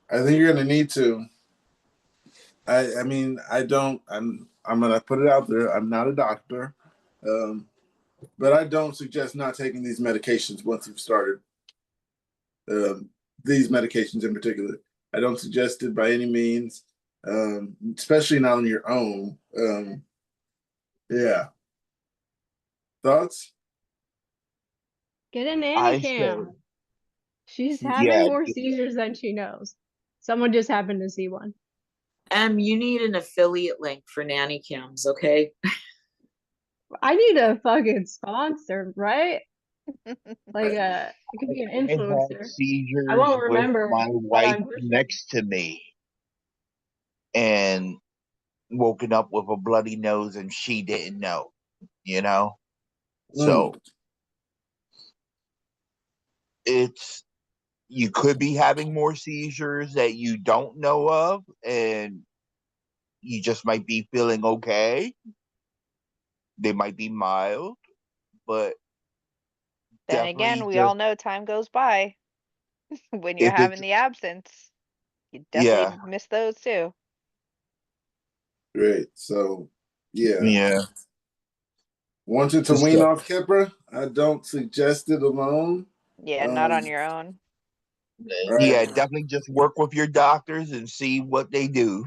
[SPEAKER 2] I think you're gonna need to. I mean, I'm gonna put it out there. I'm not a doctor. But I don't suggest not taking these medications once you've started. These medications in particular. I don't suggest it by any means, especially not on your own. Yeah. Thoughts?
[SPEAKER 10] Get a nanny
[SPEAKER 6] I say,
[SPEAKER 10] cam. She's having
[SPEAKER 6] yeah,
[SPEAKER 10] more seizures than she knows. Someone just happened to see one.
[SPEAKER 3] You need an affiliate link for nanny cams, okay?
[SPEAKER 10] I need a fucking sponsor, right? Like it could be an
[SPEAKER 6] I had
[SPEAKER 10] influencer. I
[SPEAKER 6] seizures
[SPEAKER 10] won't
[SPEAKER 6] with
[SPEAKER 10] remember,
[SPEAKER 6] my
[SPEAKER 10] but
[SPEAKER 6] wife
[SPEAKER 10] I'm pretty sure.
[SPEAKER 6] next to me and woken up with a bloody nose and she didn't know, you know? So it's, you could be having more seizures that you don't know of, and you just might be feeling okay. They might be mild, but
[SPEAKER 1] Then again,
[SPEAKER 6] definitely
[SPEAKER 1] we
[SPEAKER 6] just,
[SPEAKER 1] all know time goes by when you're
[SPEAKER 6] if
[SPEAKER 1] having
[SPEAKER 6] it's,
[SPEAKER 1] the absence. You
[SPEAKER 6] yeah,
[SPEAKER 1] definitely miss those too.
[SPEAKER 2] Great. So, yeah.
[SPEAKER 6] yeah.
[SPEAKER 2] Wanted to wean
[SPEAKER 6] So,
[SPEAKER 2] off Keppra. I don't suggest it alone.
[SPEAKER 1] Yeah, not on your own.
[SPEAKER 6] yeah,
[SPEAKER 2] Right.
[SPEAKER 6] definitely just work with your doctors and see what they do.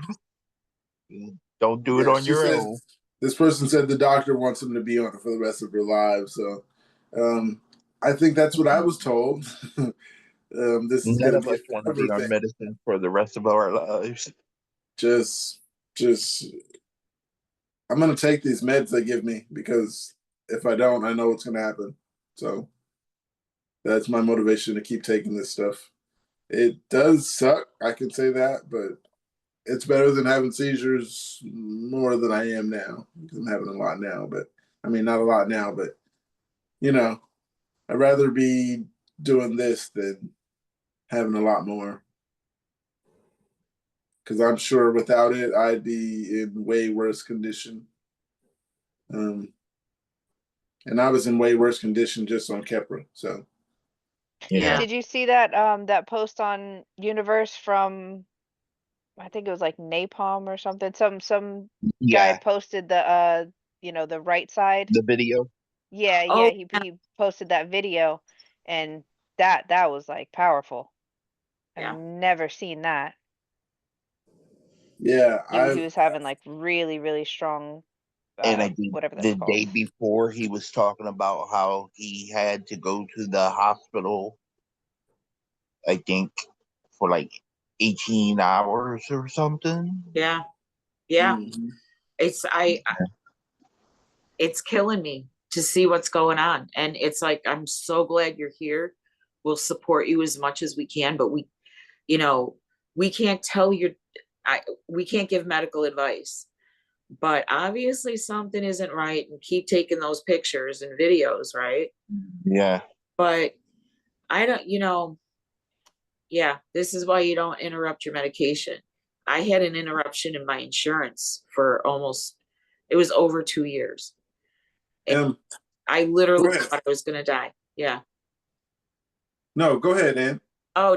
[SPEAKER 6] Don't do it
[SPEAKER 2] Yeah,
[SPEAKER 6] on
[SPEAKER 2] she
[SPEAKER 6] your
[SPEAKER 2] said
[SPEAKER 6] own.
[SPEAKER 2] this person said the doctor wants them to be on it for the rest of their lives. So I think that's what I was told. This is
[SPEAKER 6] None
[SPEAKER 2] gonna
[SPEAKER 6] of
[SPEAKER 2] be a
[SPEAKER 6] us want to
[SPEAKER 2] forever
[SPEAKER 6] be on
[SPEAKER 2] thing.
[SPEAKER 6] medicine for the rest of our lives.
[SPEAKER 2] Just I'm gonna take these meds they give me because if I don't, I know what's gonna happen. So that's my motivation to keep taking this stuff. It does suck, I can say that, but it's better than having seizures more than I am now. Because I'm having a lot now, but I mean not a lot now, but you know, I'd rather be doing this than having a lot more. Because I'm sure without it, I'd be in way worse condition. And I was in way worse condition just on Keppra. So
[SPEAKER 3] Yeah.
[SPEAKER 1] Did you see that post on Universe from, I think it was like Napalm or something? Some guy
[SPEAKER 6] Yeah,
[SPEAKER 1] posted the right side.
[SPEAKER 6] the video.
[SPEAKER 1] Yeah,
[SPEAKER 3] Oh,
[SPEAKER 1] he posted that video, and that was like powerful. I've
[SPEAKER 3] yeah.
[SPEAKER 1] never seen that.
[SPEAKER 2] yeah,
[SPEAKER 1] He was having like really, really strong
[SPEAKER 6] And I think
[SPEAKER 1] whatever that's
[SPEAKER 6] the
[SPEAKER 1] called.
[SPEAKER 6] day before he was talking about how he had to go to the hospital, I think, for like 18 hours or something.
[SPEAKER 3] Yeah. Yeah.
[SPEAKER 2] mhm.
[SPEAKER 3] It's killing me to see what's going on. And it's like, I'm so glad you're here. We'll support you as much as we can, but we can't tell you, we can't give medical advice, but obviously something isn't right, and keep taking those pictures and videos, right?
[SPEAKER 6] Yeah.
[SPEAKER 3] But I don't, yeah, this is why you don't interrupt your medication. I had an interruption in my insurance for it was over 2 years. And I literally thought I was going to die. Yeah.
[SPEAKER 2] No, go ahead, Ann.
[SPEAKER 3] Oh,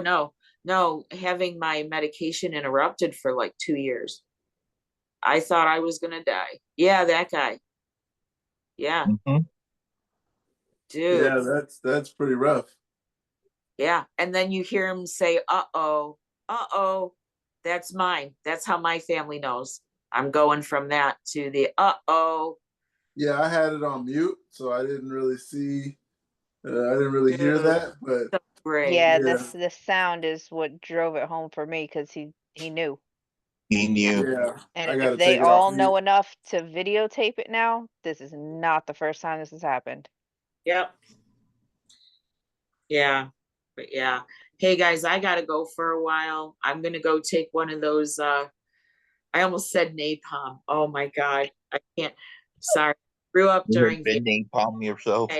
[SPEAKER 3] no, having my medication interrupted for like 2 years. I thought I was going to die. Yeah, that guy. Yeah.
[SPEAKER 6] Mhm.
[SPEAKER 3] Dude.
[SPEAKER 2] Yeah, that's pretty rough.
[SPEAKER 3] Yeah. And then you hear him say, uh-oh, that's mine. That's how my family knows. I'm going from that to the uh-oh.
[SPEAKER 2] Yeah, I had it on mute, so I didn't really see. I didn't really hear
[SPEAKER 3] Dude,
[SPEAKER 2] that, but
[SPEAKER 3] so great.
[SPEAKER 1] Yeah,
[SPEAKER 2] yeah,
[SPEAKER 1] the sound is what drove it home for me because he knew.
[SPEAKER 6] He knew.
[SPEAKER 2] yeah,
[SPEAKER 1] And
[SPEAKER 2] I got
[SPEAKER 1] if
[SPEAKER 2] to
[SPEAKER 1] they
[SPEAKER 2] take it off
[SPEAKER 1] all
[SPEAKER 2] mute.
[SPEAKER 1] know enough to videotape it now, this is not the first time this has happened.
[SPEAKER 3] Yep. Yeah. But yeah. Hey guys, I gotta go for a while. I'm gonna go take one of those I almost said napalm. Oh my God. I can't. Sorry. grew up
[SPEAKER 6] You
[SPEAKER 3] during
[SPEAKER 6] had been napalm yourself.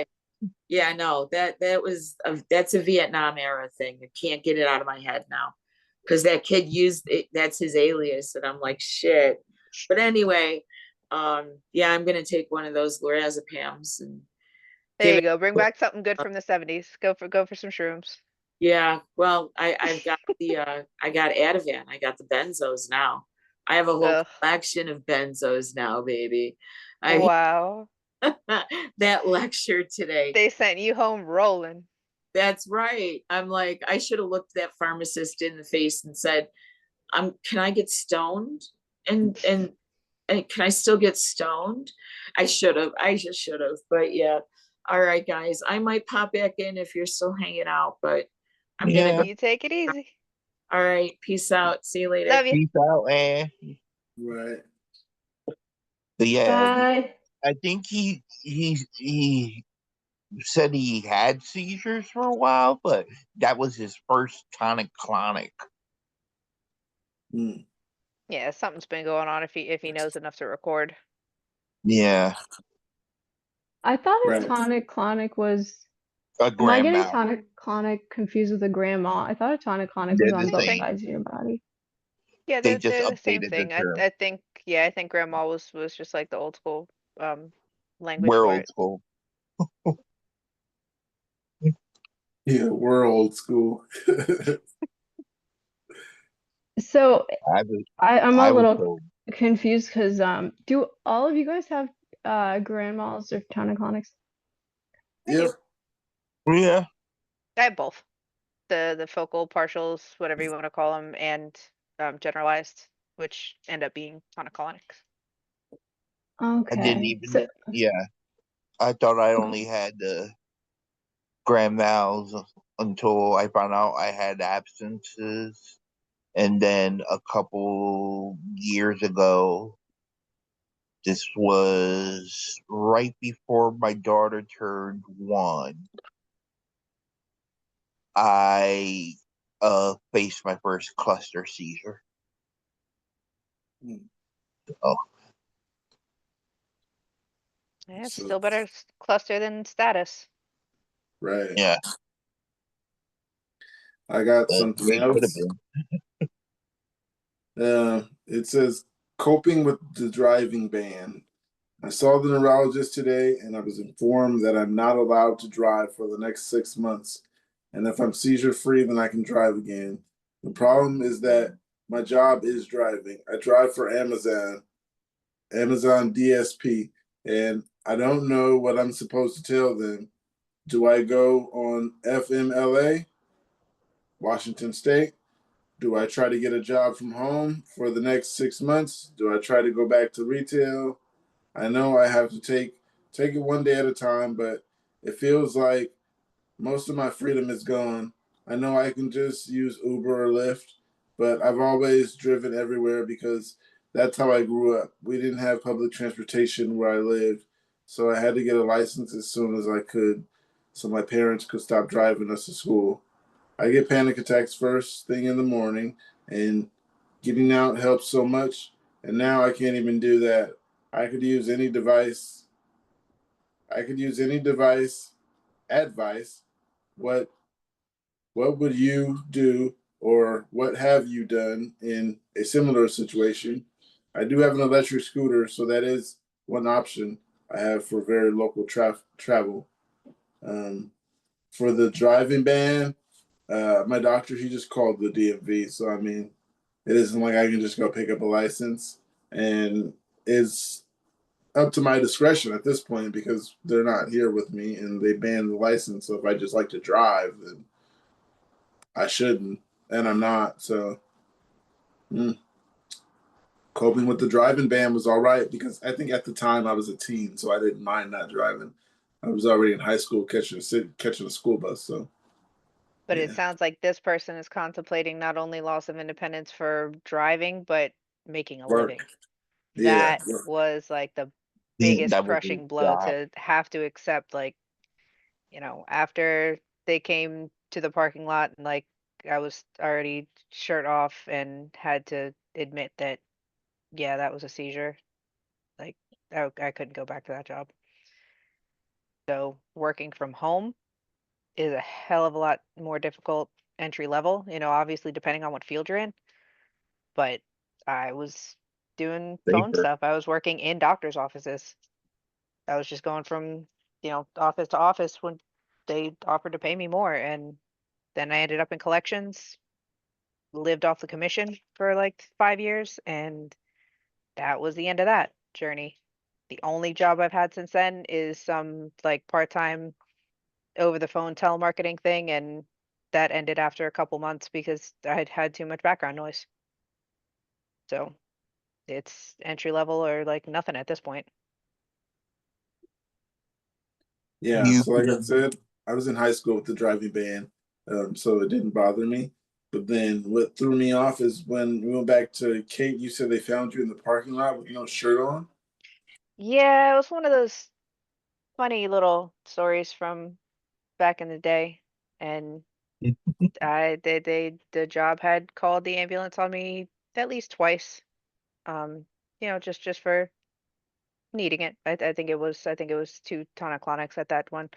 [SPEAKER 3] Yeah, no, that's a Vietnam era thing. I can't get it out of my head now. Because that kid used it, that's his alias, and I'm like, shit. But anyway, yeah, I'm gonna take one of those lorazepams and
[SPEAKER 1] There
[SPEAKER 3] give
[SPEAKER 1] you
[SPEAKER 3] it.
[SPEAKER 1] go. Bring back something good from the 70s. Go for some shrooms.
[SPEAKER 3] Yeah, well, I've got I got Ativan, I got the benzos now. I have a whole
[SPEAKER 1] Ugh.
[SPEAKER 3] collection of benzos now, baby. I
[SPEAKER 1] Wow.
[SPEAKER 3] that lecture today.
[SPEAKER 1] They sent you home rolling.
[SPEAKER 3] That's right. I'm like, I should have looked that pharmacist in the face and said, can I get stoned? And can I still get stoned? I should have. I just should have. But yeah. All right, guys. I might pop back in if you're still hanging out, but I'm gonna go.
[SPEAKER 1] You take it easy.
[SPEAKER 3] All right. Peace out. See you later.
[SPEAKER 1] Love you.
[SPEAKER 6] Peace out, man.
[SPEAKER 2] Right.
[SPEAKER 6] But yeah,
[SPEAKER 10] Bye.
[SPEAKER 6] I think he said he had seizures for a while, but that was his first tonic-clonic.
[SPEAKER 2] Mm.
[SPEAKER 1] Yeah, something's been going on if he knows enough to record.
[SPEAKER 6] Yeah,
[SPEAKER 10] I thought a
[SPEAKER 2] Right.
[SPEAKER 10] tonic-clonic was.
[SPEAKER 6] a
[SPEAKER 10] Am I
[SPEAKER 6] grand
[SPEAKER 10] getting
[SPEAKER 6] mal.
[SPEAKER 10] tonic-clonic confused with a grandma? I thought a tonic-clonic
[SPEAKER 6] They're
[SPEAKER 10] was on
[SPEAKER 6] the
[SPEAKER 10] both
[SPEAKER 6] same.
[SPEAKER 10] sides of your body.
[SPEAKER 1] Yeah,
[SPEAKER 6] They just
[SPEAKER 1] they're the same
[SPEAKER 6] updated the
[SPEAKER 1] thing. I
[SPEAKER 6] term.
[SPEAKER 1] think I think grandma was just like the old school language
[SPEAKER 6] We're
[SPEAKER 1] for
[SPEAKER 6] old
[SPEAKER 1] it.
[SPEAKER 6] school.
[SPEAKER 2] Yeah, we're old school.
[SPEAKER 10] So I'm
[SPEAKER 6] I
[SPEAKER 10] a
[SPEAKER 6] was
[SPEAKER 10] little
[SPEAKER 6] told.
[SPEAKER 10] confused because do all of you guys have grandmas or tonic-clonics?
[SPEAKER 2] Yep.
[SPEAKER 6] Yeah,
[SPEAKER 1] I have both. The focal partials, whatever you want to call them, and generalized, which end up being tonic-clonics.
[SPEAKER 6] I didn't
[SPEAKER 10] Okay.
[SPEAKER 6] even.
[SPEAKER 10] So
[SPEAKER 6] Yeah, I thought I only had the grand mals until I found out I had absences, and then a couple years ago, this was right before my daughter turned 1. I faced my first cluster seizure.
[SPEAKER 2] Mm.
[SPEAKER 6] Oh,
[SPEAKER 1] Yeah, it's
[SPEAKER 2] So,
[SPEAKER 1] still better cluster than status.
[SPEAKER 2] right.
[SPEAKER 6] yeah,
[SPEAKER 2] I got something
[SPEAKER 6] it could have
[SPEAKER 2] else.
[SPEAKER 6] been.
[SPEAKER 2] It says coping with the driving ban. I saw the neurologist today and I was informed that I'm not allowed to drive for the next 6 months. And if I'm seizure free, then I can drive again. The problem is that my job is driving. I drive for Amazon DSP, and I don't know what I'm supposed to tell them. Do I go on FMLA, Washington State? Do I try to get a job from home for the next 6 months? Do I try to go back to retail? I know I have to take it one day at a time, but it feels like most of my freedom is gone. I know I can just use Uber or Lyft, but I've always driven everywhere because that's how I grew up. We didn't have public transportation where I lived, so I had to get a license as soon as I could so my parents could stop driving us to school. I get panic attacks first thing in the morning, and getting out helps so much, and now I can't even do that. I could use any device. I could use any device advice. What what would you do, or what have you done in a similar situation? I do have an electric scooter, so that is one option I have for very local travel. Um, for the driving ban, my doctor, he just called the DMV, so I mean, it isn't like I can just go pick up a license, and it's up to my discretion at this point because they're not here with me and they banned the license. So if I just like to drive, then I shouldn't, and I'm not. So coping with the driving ban was all right because I think at the time I was a teen, so I didn't mind not driving. I was already in high school catching a school bus. So
[SPEAKER 1] But it
[SPEAKER 2] yeah,
[SPEAKER 1] sounds like this person is contemplating not only loss of independence for driving, but making a
[SPEAKER 2] work.
[SPEAKER 1] living.
[SPEAKER 2] Yeah,
[SPEAKER 1] That was like the
[SPEAKER 6] Yeah,
[SPEAKER 1] biggest
[SPEAKER 6] that was his
[SPEAKER 1] crushing blow
[SPEAKER 6] job.
[SPEAKER 1] to have to accept, like, after they came to the parking lot and like I was already shirt off and had to admit that, yeah, that was a seizure. Like I couldn't go back to that job. So working from home is a hell of a lot more difficult entry level, obviously depending on what field you're in. But I was doing phone
[SPEAKER 6] Safer.
[SPEAKER 1] stuff. I was working in doctor's offices. I was just going from, office to office when they offered to pay me more. And then I ended up in collections, lived off the commission for like 5 years, and that was the end of that journey. The only job I've had since then is some like part-time over the phone telemarketing thing, and that ended after a couple months because I had had too much background noise. So it's entry level or like nothing at this point.
[SPEAKER 2] Yeah,
[SPEAKER 6] You
[SPEAKER 2] so like I said, I was in high school with the driving ban, so it didn't bother me. But then what threw me off is when we went back to Kate, you said they found you in the parking lot with no shirt on.
[SPEAKER 1] Yeah, it was one of those funny little stories from back in the day. And the job had called the ambulance on me at least twice. Just for needing it. I think it was 2 tonic-clonics at that one.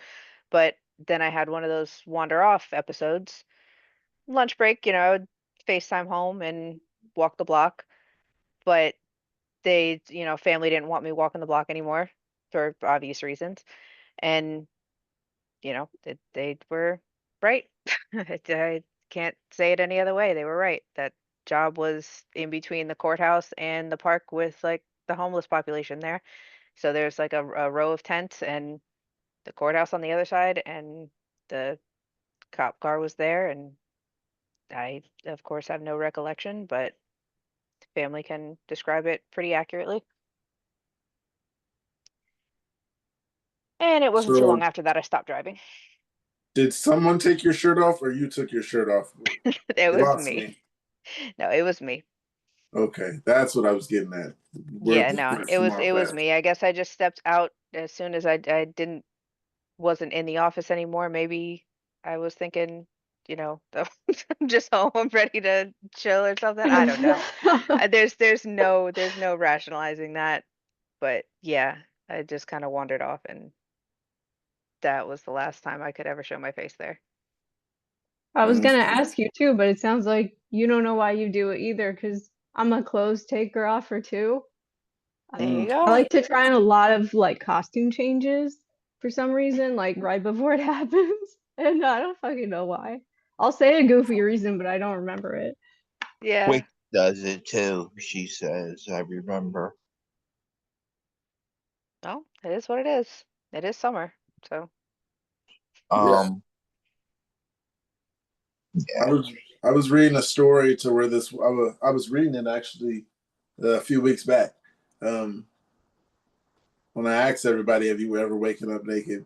[SPEAKER 1] But then I had one of those wander off episodes. Lunch break, I would FaceTime home and walk the block. But family didn't want me walking the block anymore for obvious reasons. And, they were right. I can't say it any other way. They were right. That job was in between the courthouse and the park with like the homeless population there. So there's like a row of tents and the courthouse on the other side, and the cop car was there. And I, of course, have no recollection, but family can describe it pretty accurately. And it wasn't too long
[SPEAKER 2] So
[SPEAKER 1] after that I stopped driving.
[SPEAKER 2] did someone take your shirt off or you took your shirt off?
[SPEAKER 1] It
[SPEAKER 2] You
[SPEAKER 1] was
[SPEAKER 2] lost
[SPEAKER 1] me.
[SPEAKER 2] me.
[SPEAKER 1] No, it was me.
[SPEAKER 2] Okay, that's what I was getting at. Where
[SPEAKER 1] Yeah,
[SPEAKER 2] the
[SPEAKER 1] no, it
[SPEAKER 2] question
[SPEAKER 1] was
[SPEAKER 2] mark
[SPEAKER 1] it was
[SPEAKER 2] left.
[SPEAKER 1] me. I guess I just stepped out as soon as I didn't wasn't in the office anymore. Maybe I was thinking, I'm just home, I'm ready to chill or something. I don't know. There's no rationalizing that. But yeah, I just kind of wandered off, and that was the last time I could ever show my face there.
[SPEAKER 10] I was gonna
[SPEAKER 2] Okay.
[SPEAKER 10] ask you too, but it sounds like you don't know why you do it either, because I'm a clothes taker offer too.
[SPEAKER 1] There you
[SPEAKER 10] I
[SPEAKER 1] go.
[SPEAKER 10] like to try on a lot of like costume changes for some reason, like right before it happens. And I don't fucking know why. I'll say a goofy reason, but I don't remember it.
[SPEAKER 1] Yeah.
[SPEAKER 6] Quick does it too, she says. I remember.
[SPEAKER 1] No, it is what it is. It is summer, so
[SPEAKER 2] Yeah,
[SPEAKER 6] Um,
[SPEAKER 2] I
[SPEAKER 6] yeah.
[SPEAKER 2] was I was reading a story to where I was reading it actually a few weeks back. Um, when I asked everybody, "Have you ever waken up naked?"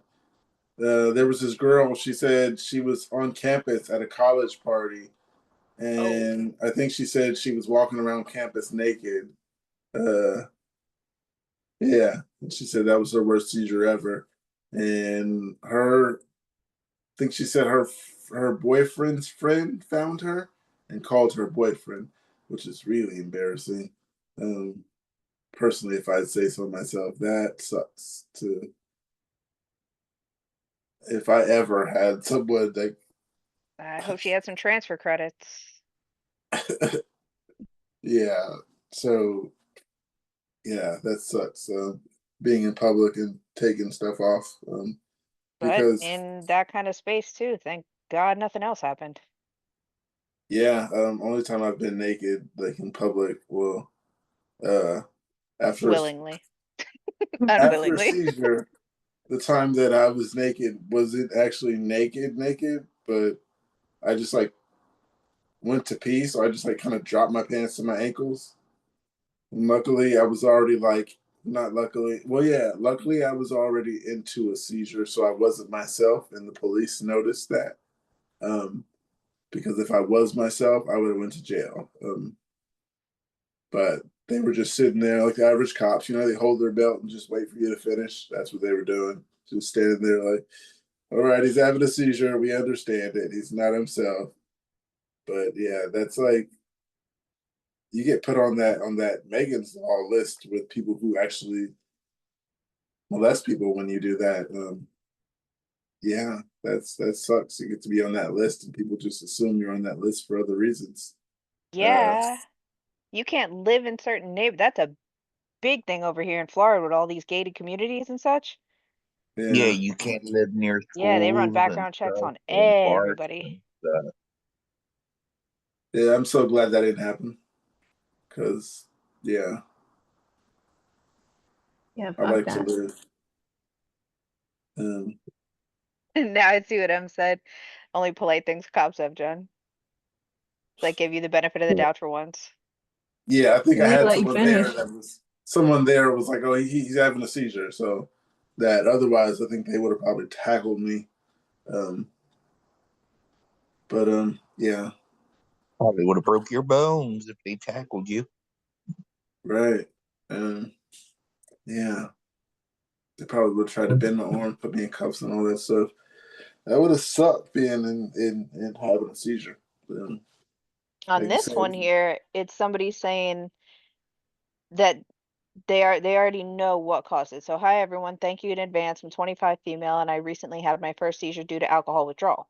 [SPEAKER 2] There was this girl. She said she was on campus at a college party,
[SPEAKER 1] oh,
[SPEAKER 2] and I think she said she was walking around campus naked. Uh, yeah, and she said that was her worst seizure ever. And I think she said her boyfriend's friend found her and called her boyfriend, which is really embarrassing. Um, Personally, if I'd say so myself, that sucks. To if I ever had someone that,
[SPEAKER 1] I hope she had some transfer credits.
[SPEAKER 2] yeah. So yeah, that sucks. Being in public and taking stuff off,
[SPEAKER 1] But
[SPEAKER 2] because
[SPEAKER 1] in that kind of space too, thank God nothing else happened.
[SPEAKER 2] yeah, only time I've been naked like in public, well, uh, after
[SPEAKER 1] Willingly.
[SPEAKER 2] after a
[SPEAKER 1] Unwillingly.
[SPEAKER 2] seizure, the time that I was naked wasn't actually naked, but I just like went to pee, so I just like kind of dropped my pants to my ankles. And luckily, I was already like, not luckily, well, yeah, luckily I was already into a seizure, so I wasn't myself, and the police noticed that. Um, because if I was myself, I would have went to jail. But they were just sitting there like the average cops. They hold their belt and just wait for you to finish. That's what they were doing. Just standing there like, all right, he's having a seizure. We understand it. He's not himself. But yeah, that's like you get put on that Megan's Law list with people who actually molest people when you do that. Yeah, that sucks. You get to be on that list, and people just assume you're on that list for other reasons. Uh,
[SPEAKER 1] Yeah. You can't live in certain neighbor. That's a big thing over here in Florida with all these gated communities and such.
[SPEAKER 6] Yeah,
[SPEAKER 2] yeah,
[SPEAKER 6] you can't live near
[SPEAKER 1] Yeah, they run
[SPEAKER 6] schools and
[SPEAKER 1] background checks
[SPEAKER 6] stuff
[SPEAKER 1] on
[SPEAKER 6] and parks
[SPEAKER 1] everybody.
[SPEAKER 6] and stuff.
[SPEAKER 2] yeah. I'm so glad that didn't happen. Cause yeah,
[SPEAKER 10] Yeah,
[SPEAKER 2] I
[SPEAKER 10] fuck
[SPEAKER 2] like to
[SPEAKER 10] that.
[SPEAKER 2] live. Um,
[SPEAKER 1] Now I see what M said. Only polite things cops have done. Like give you the benefit of the
[SPEAKER 10] Yeah.
[SPEAKER 1] doubt for once.
[SPEAKER 2] yeah, I think I
[SPEAKER 10] Let me
[SPEAKER 2] had
[SPEAKER 10] let you finish.
[SPEAKER 2] someone there was like, oh, he's having a seizure. So that otherwise, I think they would have probably tackled me. Um, but yeah,
[SPEAKER 6] Probably would have broke your bones if they tackled you.
[SPEAKER 2] right. Um, yeah, they probably would have tried to bend my arm, put me in cuffs, and all that stuff. That would have sucked being in having a seizure. Um,
[SPEAKER 1] On
[SPEAKER 2] like you
[SPEAKER 1] this one
[SPEAKER 2] said,
[SPEAKER 1] here, it's somebody saying that they already know what caused it. So hi everyone, thank you in advance. I'm 25 female and I recently had my first seizure due to alcohol withdrawal.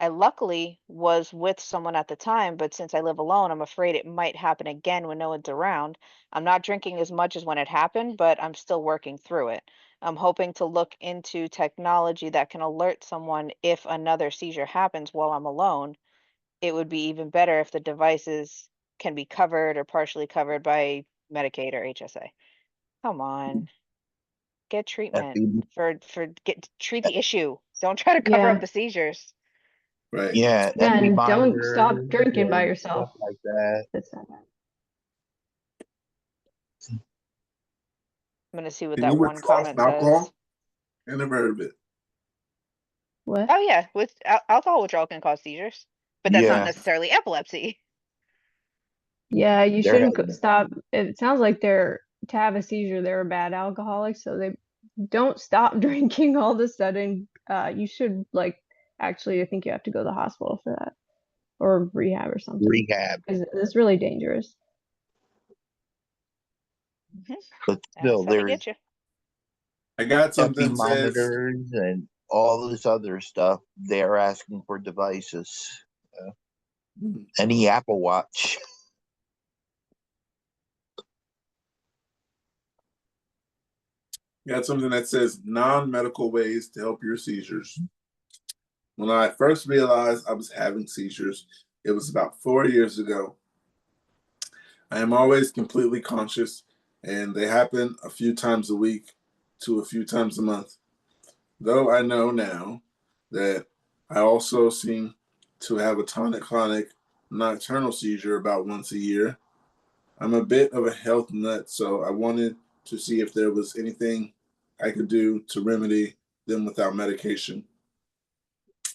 [SPEAKER 1] I luckily was with someone at the time, but since I live alone, I'm afraid it might happen again when no one's around. I'm not drinking as much as when it happened, but I'm still working through it. I'm hoping to look into technology that can alert someone if another seizure happens while I'm alone. It would be even better if the devices can be covered or partially covered by Medicaid or HSA. Come on, get treatment
[SPEAKER 6] Epi-
[SPEAKER 1] for get treat the issue. Don't try to cover up
[SPEAKER 10] Yeah.
[SPEAKER 1] the seizures.
[SPEAKER 2] right.
[SPEAKER 6] yeah,
[SPEAKER 10] Yeah,
[SPEAKER 6] epi
[SPEAKER 10] and don't stop
[SPEAKER 6] monitors
[SPEAKER 10] drinking by
[SPEAKER 6] and
[SPEAKER 10] yourself.
[SPEAKER 6] stuff like that.
[SPEAKER 10] That's not bad.
[SPEAKER 1] I'm gonna see what
[SPEAKER 2] Can you
[SPEAKER 1] that one
[SPEAKER 2] withdraw from
[SPEAKER 1] comment says.
[SPEAKER 2] alcohol? I never heard of it.
[SPEAKER 10] What?
[SPEAKER 1] Oh yeah, with alcohol withdrawal can cause seizures, but that's not
[SPEAKER 6] Yeah,
[SPEAKER 1] necessarily epilepsy.
[SPEAKER 10] Yeah, you
[SPEAKER 6] there
[SPEAKER 10] shouldn't
[SPEAKER 6] has
[SPEAKER 10] stop. It sounds like they're to have a seizure, they're a bad alcoholic, so they don't stop drinking all of a sudden. You should like actually, I think you have to go to the hospital for that or rehab or something
[SPEAKER 6] rehab,
[SPEAKER 10] because it's really dangerous.
[SPEAKER 1] Mhm.
[SPEAKER 6] but
[SPEAKER 1] That's
[SPEAKER 6] still,
[SPEAKER 1] how they get
[SPEAKER 6] there's
[SPEAKER 1] you.
[SPEAKER 2] I got
[SPEAKER 6] epi
[SPEAKER 2] something that says,
[SPEAKER 6] monitors and all this other stuff. They're asking for devices. Uh,
[SPEAKER 2] hmm,
[SPEAKER 6] any Apple Watch.
[SPEAKER 2] got something that says non-medical ways to help your seizures. When I first realized I was having seizures, it was about 4 years ago. I am always completely conscious, and they happen a few times a week to a few times a month. Though I know now that I also seem to have a tonic-clonic nocturnal seizure about once a year. I'm a bit of a health nut, so I wanted to see if there was anything I could do to remedy them without medication.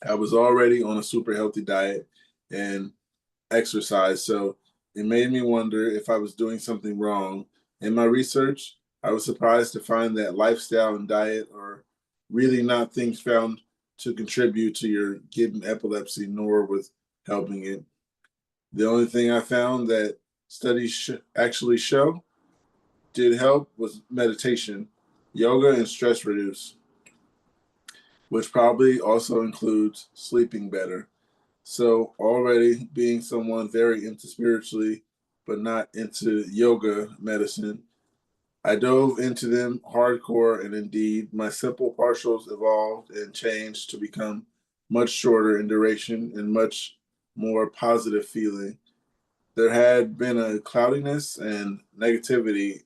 [SPEAKER 2] I was already on a super healthy diet and exercise, so it made me wonder if I was doing something wrong. In my research, I was surprised to find that lifestyle and diet are really not things found to contribute to your getting epilepsy, nor with helping it. The only thing I found that studies actually show did help was meditation, yoga, and stress reduce, which probably also includes sleeping better. So already being someone very into spiritually, but not into yoga medicine, I dove into them hardcore, and indeed, my simple partials evolved and changed to become much shorter in duration and much more positive feeling. There had been a cloudiness and negativity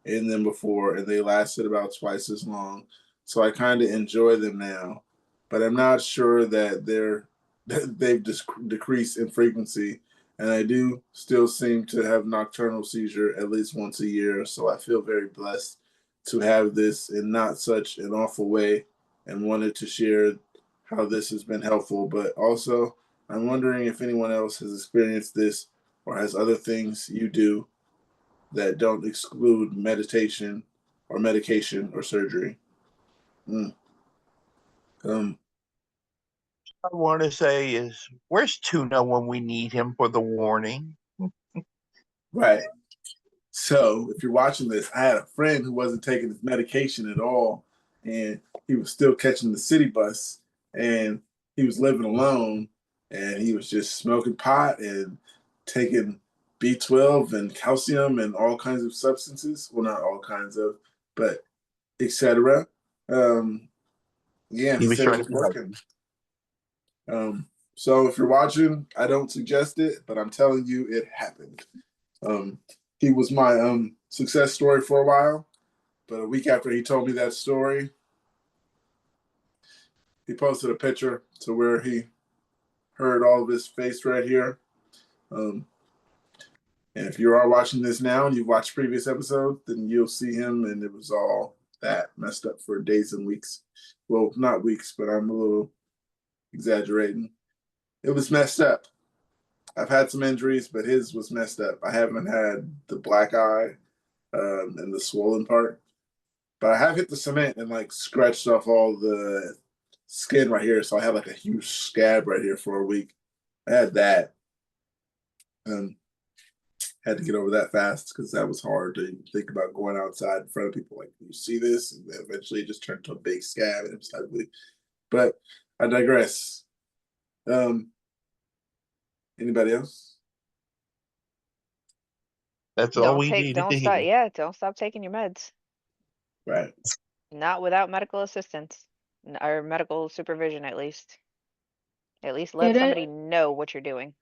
[SPEAKER 2] in them before, and they lasted about twice as long. So I kind of enjoy them now, but I'm not sure that they've decreased in frequency, and I do still seem to have nocturnal seizure at least once a year. So I feel very blessed to have this in not such an awful way, and wanted to share how this has been helpful. But also, I'm wondering if anyone else has experienced this or has other things you do that don't exclude meditation or medication or surgery. Mm. Um,
[SPEAKER 6] I want to say is, where's Tuna when we need him for the warning?
[SPEAKER 2] right. So if you're watching this, I had a friend who wasn't taking his medication at all, and he was still catching the city bus. and he was living alone, and he was just smoking pot and taking B12 and calcium and all kinds of substances. Well, not all kinds of, but etc. Yeah,
[SPEAKER 6] He
[SPEAKER 2] he
[SPEAKER 6] was
[SPEAKER 2] said it
[SPEAKER 6] trying to
[SPEAKER 2] was
[SPEAKER 6] be healthy.
[SPEAKER 2] working. So if you're watching, I don't suggest it, but I'm telling you, it happened. He was my success story for a while, but a week after he told me that story, he posted a picture to where he heard all of his face right here. And if you are watching this now and you've watched previous episodes, then you'll see him, and it was all that messed up for days and weeks. Well, not weeks, but I'm a little exaggerating. It was messed up. I've had some injuries, but his was messed up. I haven't had the black eye and the swollen part, but I have hit the cement and like scratched off all the skin right here. So I had like a huge scab right here for a week. I had that. Had to get over that fast because that was hard to think about going outside in front of people. Like, you see this, and eventually it just turned to a big scab, and it was ugly. But I digress. Anybody else?
[SPEAKER 6] That's all we needed
[SPEAKER 1] Don't
[SPEAKER 6] to
[SPEAKER 1] stop.
[SPEAKER 6] hear.
[SPEAKER 1] Yeah, don't stop taking your meds.
[SPEAKER 2] Right.
[SPEAKER 1] Not without medical assistance or medical supervision, at least. At least let
[SPEAKER 10] Get
[SPEAKER 1] somebody
[SPEAKER 10] it?
[SPEAKER 1] know what you're doing.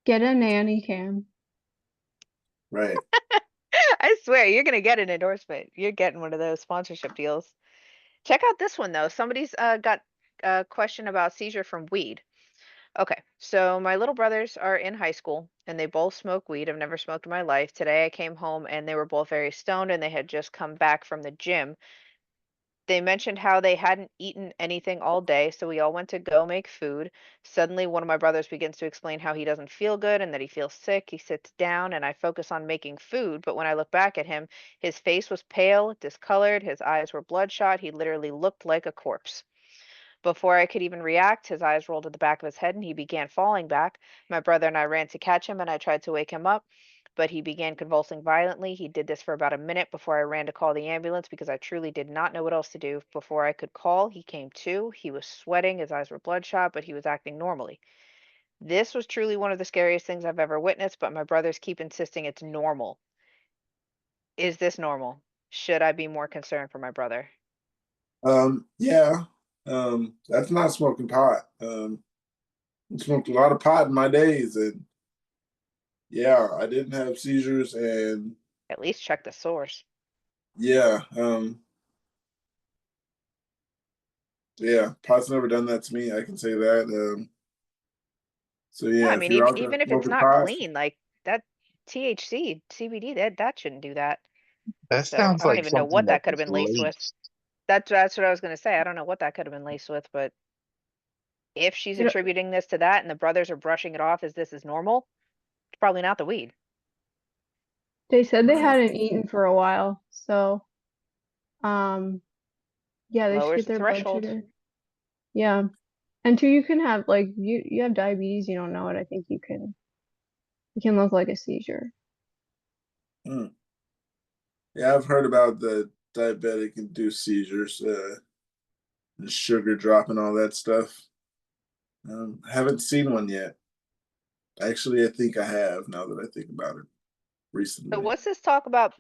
[SPEAKER 10] Get a nanny cam.
[SPEAKER 2] Right.
[SPEAKER 1] I swear, you're gonna get an endorsement. You're getting one of those sponsorship deals. Check out this one though. Somebody's got a question about seizure from weed. Okay, so my little brothers are in high school and they both smoke weed. I've never smoked in my life. Today I came home and they were both very stoned and they had just come back from the gym. They mentioned how they hadn't eaten anything all day, so we all went to go make food. Suddenly, one of my brothers begins to explain how he doesn't feel good and that he feels sick. He sits down, and I focus on making food, but when I look back at him, his face was pale, discolored, his eyes were bloodshot. He literally looked like a corpse. Before I could even react, his eyes rolled to the back of his head and he began falling back. My brother and I ran to catch him and I tried to wake him up, but he began convulsing violently. He did this for about a minute before I ran to call the ambulance because I truly did not know what else to do. Before I could call, he came to. He was sweating, his eyes were bloodshot, but he was acting normally. This was truly one of the scariest things I've ever witnessed, but my brothers keep insisting it's normal. Is this normal? Should I be more concerned for my brother?
[SPEAKER 2] Yeah. That's not smoking pot. I smoked a lot of pot in my days, and yeah, I didn't have seizures, and
[SPEAKER 1] At least check the source.
[SPEAKER 2] yeah, yeah, pot's never done that to me. I can say that. So
[SPEAKER 1] No,
[SPEAKER 2] yeah,
[SPEAKER 1] I
[SPEAKER 2] if
[SPEAKER 1] mean,
[SPEAKER 2] you're
[SPEAKER 1] even
[SPEAKER 2] out there
[SPEAKER 1] even if it's
[SPEAKER 2] smoking
[SPEAKER 1] not
[SPEAKER 2] pot,
[SPEAKER 1] clean, like that THC, CBD, that shouldn't do that.
[SPEAKER 6] That
[SPEAKER 1] So
[SPEAKER 6] sounds
[SPEAKER 1] I don't
[SPEAKER 6] like
[SPEAKER 1] even know
[SPEAKER 6] something
[SPEAKER 1] what
[SPEAKER 6] that
[SPEAKER 1] that could have
[SPEAKER 6] was
[SPEAKER 1] been laced with.
[SPEAKER 6] laced.
[SPEAKER 1] That's what I was gonna say. I don't know what that could have been laced with, but if she's
[SPEAKER 10] It,
[SPEAKER 1] attributing this to that and the brothers are brushing it off as this is normal, it's probably not the weed.
[SPEAKER 10] they said they
[SPEAKER 2] right?
[SPEAKER 10] hadn't eaten for a while, so yeah, they should
[SPEAKER 1] Lowers
[SPEAKER 10] get
[SPEAKER 1] the
[SPEAKER 10] their blood
[SPEAKER 1] threshold.
[SPEAKER 10] sugar. Yeah. And two, you can have like you have diabetes, you don't know it. I think you can look like a seizure.
[SPEAKER 2] Mm. Yeah, I've heard about the diabetic induced seizures, the sugar drop and all that stuff. Haven't seen one yet. Actually, I think I have now that I think about it
[SPEAKER 1] So
[SPEAKER 2] recently.
[SPEAKER 1] what's this talk about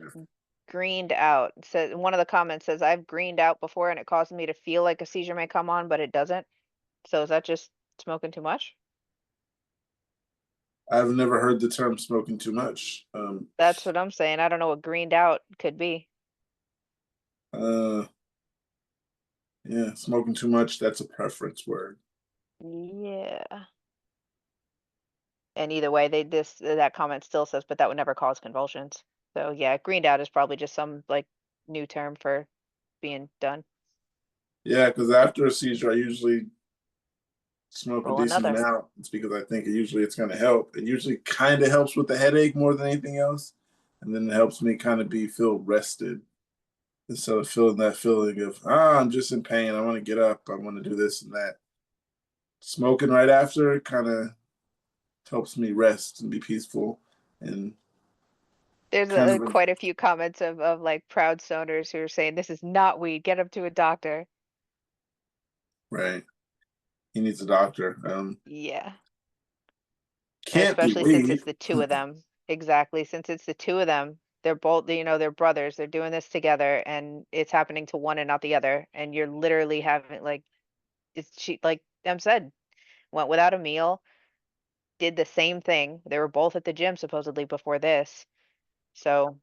[SPEAKER 1] greened out? Says one of the comments says I've greened out before and it causes me to feel like a seizure may come on, but it doesn't. So is that just smoking too much?
[SPEAKER 2] I've never heard the term smoking too much.
[SPEAKER 1] That's what I'm saying. I don't know what greened out could be.
[SPEAKER 2] Uh, yeah, smoking too much, that's a preference word.
[SPEAKER 1] Yeah. And either way, that comment still says, but that would never cause convulsions. So yeah, greened out is probably just some like new term for being done.
[SPEAKER 2] Yeah, because after a seizure, I usually smoke a
[SPEAKER 1] Roll
[SPEAKER 2] decent
[SPEAKER 1] another.
[SPEAKER 2] amount. It's because I think it's going to help. It usually kind of helps with the headache more than anything else, and then it helps me kind of feel rested instead of feeling that feeling of I'm just in pain. I want to get up. I want to do this and that. Smoking right after kind of helps me rest and be peaceful and
[SPEAKER 1] There's
[SPEAKER 2] kind of
[SPEAKER 1] quite a few comments of like proud stoners who are saying this is not weed. Get up to a doctor.
[SPEAKER 2] Right. He needs a doctor.
[SPEAKER 1] Yeah. And
[SPEAKER 2] Can't be
[SPEAKER 1] especially since
[SPEAKER 2] weed.
[SPEAKER 1] it's the two of them. Exactly. Since it's the two of them, they're both, they're brothers. They're doing this together and it's happening to one and not the other. And you're literally having like, she, like Em said, went without a meal, did the same thing. They were both at the gym supposedly before this. So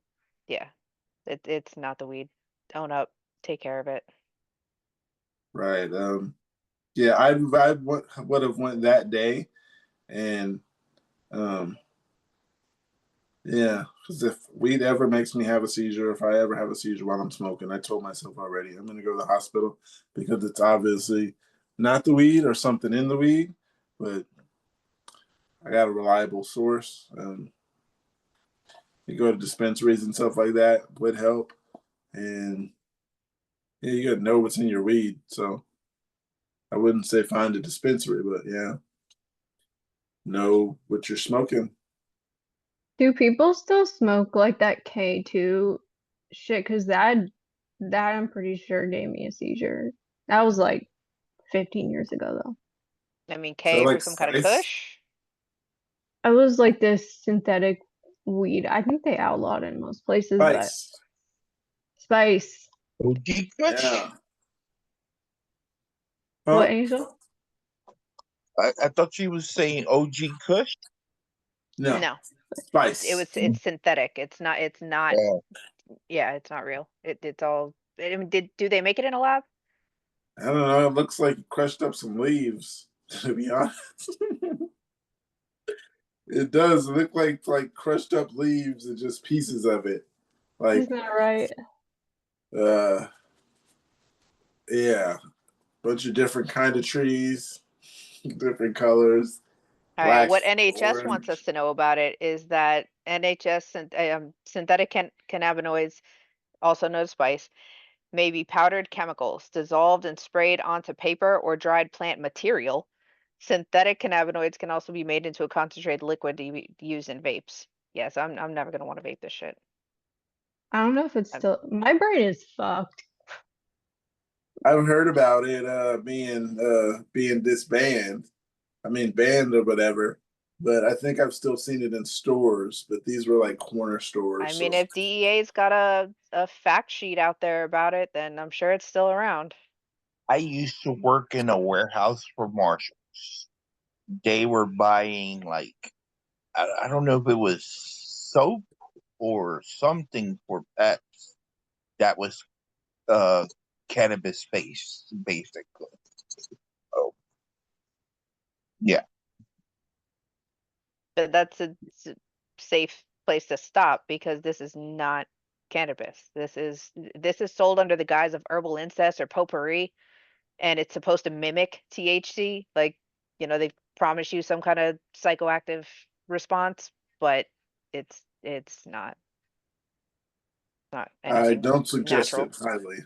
[SPEAKER 1] yeah, it's not the weed. Own up, take care of it.
[SPEAKER 2] Right. Yeah, I would have went that day, and yeah, because if weed ever makes me have a seizure, if I ever have a seizure while I'm smoking, I told myself already I'm gonna go to the hospital because it's obviously not the weed or something in the weed, but I got a reliable source. You go to dispensaries and stuff like that would help, and yeah, you gotta know what's in your weed. So I wouldn't say find a dispensary, but yeah, know what you're smoking.
[SPEAKER 10] Do people still smoke like that K2 shit? Because that I'm pretty sure gave me a seizure. That was like 15 years ago though.
[SPEAKER 1] I mean,
[SPEAKER 2] So
[SPEAKER 1] K for
[SPEAKER 2] like
[SPEAKER 1] some kind of
[SPEAKER 2] spice,
[SPEAKER 1] kush.
[SPEAKER 10] I was like this synthetic weed. I think they outlawed it in most places, but
[SPEAKER 2] spice.
[SPEAKER 10] spice.
[SPEAKER 6] OG Kush?
[SPEAKER 2] Yeah.
[SPEAKER 10] What,
[SPEAKER 2] Huh?
[SPEAKER 10] Angel?
[SPEAKER 6] I thought she was saying OG Kush.
[SPEAKER 2] No.
[SPEAKER 1] No,
[SPEAKER 2] Spice.
[SPEAKER 1] it's synthetic. It's not,
[SPEAKER 6] Oh,
[SPEAKER 1] yeah, it's not real. It's all, I mean, do they make it in a lab?
[SPEAKER 2] I don't know. It looks like you crushed up some leaves, to be honest. It does look like crushed up leaves and just pieces of it. Like
[SPEAKER 10] Isn't that right?
[SPEAKER 2] uh yeah. Bunch of different kind of trees, different colors,
[SPEAKER 1] All right,
[SPEAKER 2] black,
[SPEAKER 1] what NHS wants us
[SPEAKER 2] orange.
[SPEAKER 1] to know about it is that synthetic cannabinoids, also known as spice, may be powdered chemicals dissolved and sprayed onto paper or dried plant material. Synthetic cannabinoids can also be made into a concentrated liquid to be used in vapes. Yes, I'm never gonna want to vape this shit.
[SPEAKER 10] I don't know if it's
[SPEAKER 1] I'm-
[SPEAKER 10] still, my brain is fucked.
[SPEAKER 2] I've heard about it being disbanded. I mean banned or whatever. But I think I've still seen it in stores, but these were like corner
[SPEAKER 1] I
[SPEAKER 2] stores. So
[SPEAKER 1] mean, if DEA's got a fact sheet out there about it, then I'm sure it's still around.
[SPEAKER 6] I used to work in a warehouse for Marshalls. They were buying like I don't know if it was soap or something for pets that was uh cannabis based, basically. Oh yeah.
[SPEAKER 1] But that's a safe place to stop because this is not cannabis. This is sold under the guise of herbal incest or potpourri, and it's supposed to mimic THC. Like, they promise you some kind of psychoactive response, but it's not
[SPEAKER 2] I
[SPEAKER 1] anything
[SPEAKER 2] don't suggest
[SPEAKER 1] natural.
[SPEAKER 2] it highly.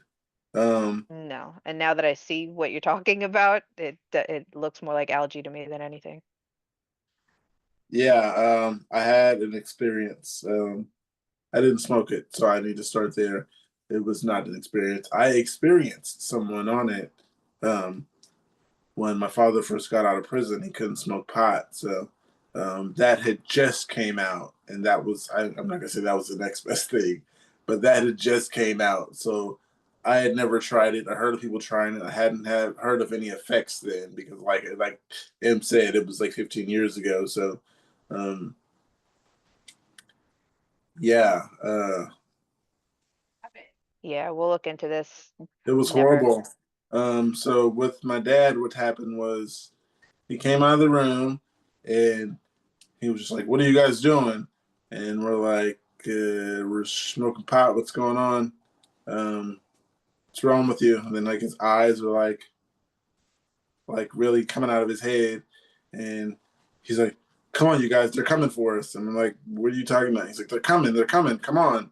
[SPEAKER 2] Um,
[SPEAKER 1] No. And now that I see what you're talking about, it looks more like algae to me than anything.
[SPEAKER 2] yeah, I had an experience. I didn't smoke it, so I need to start there. It was not an experience. I experienced someone on it. Um, when my father first got out of prison, he couldn't smoke pot, so that had just came out, and that was I'm not gonna say that was the next best thing, but that had just came out, so I had never tried it. I heard of people trying it. I hadn't had heard of any effects then because, like Em said, it was like 15 years ago. So, um, yeah,
[SPEAKER 1] Yeah, we'll look into this.
[SPEAKER 2] it was
[SPEAKER 1] Never.
[SPEAKER 2] horrible. So with my dad, what happened was he came out of the room and he was just like, "What are you guys doing?" And we're like, "We're smoking pot. What's going on? What's wrong with you?" And then like his eyes were like really coming out of his head, and he's like, "Come on, you guys, they're coming for us." And I'm like, "What are you talking about?" He's like, they're coming, come on."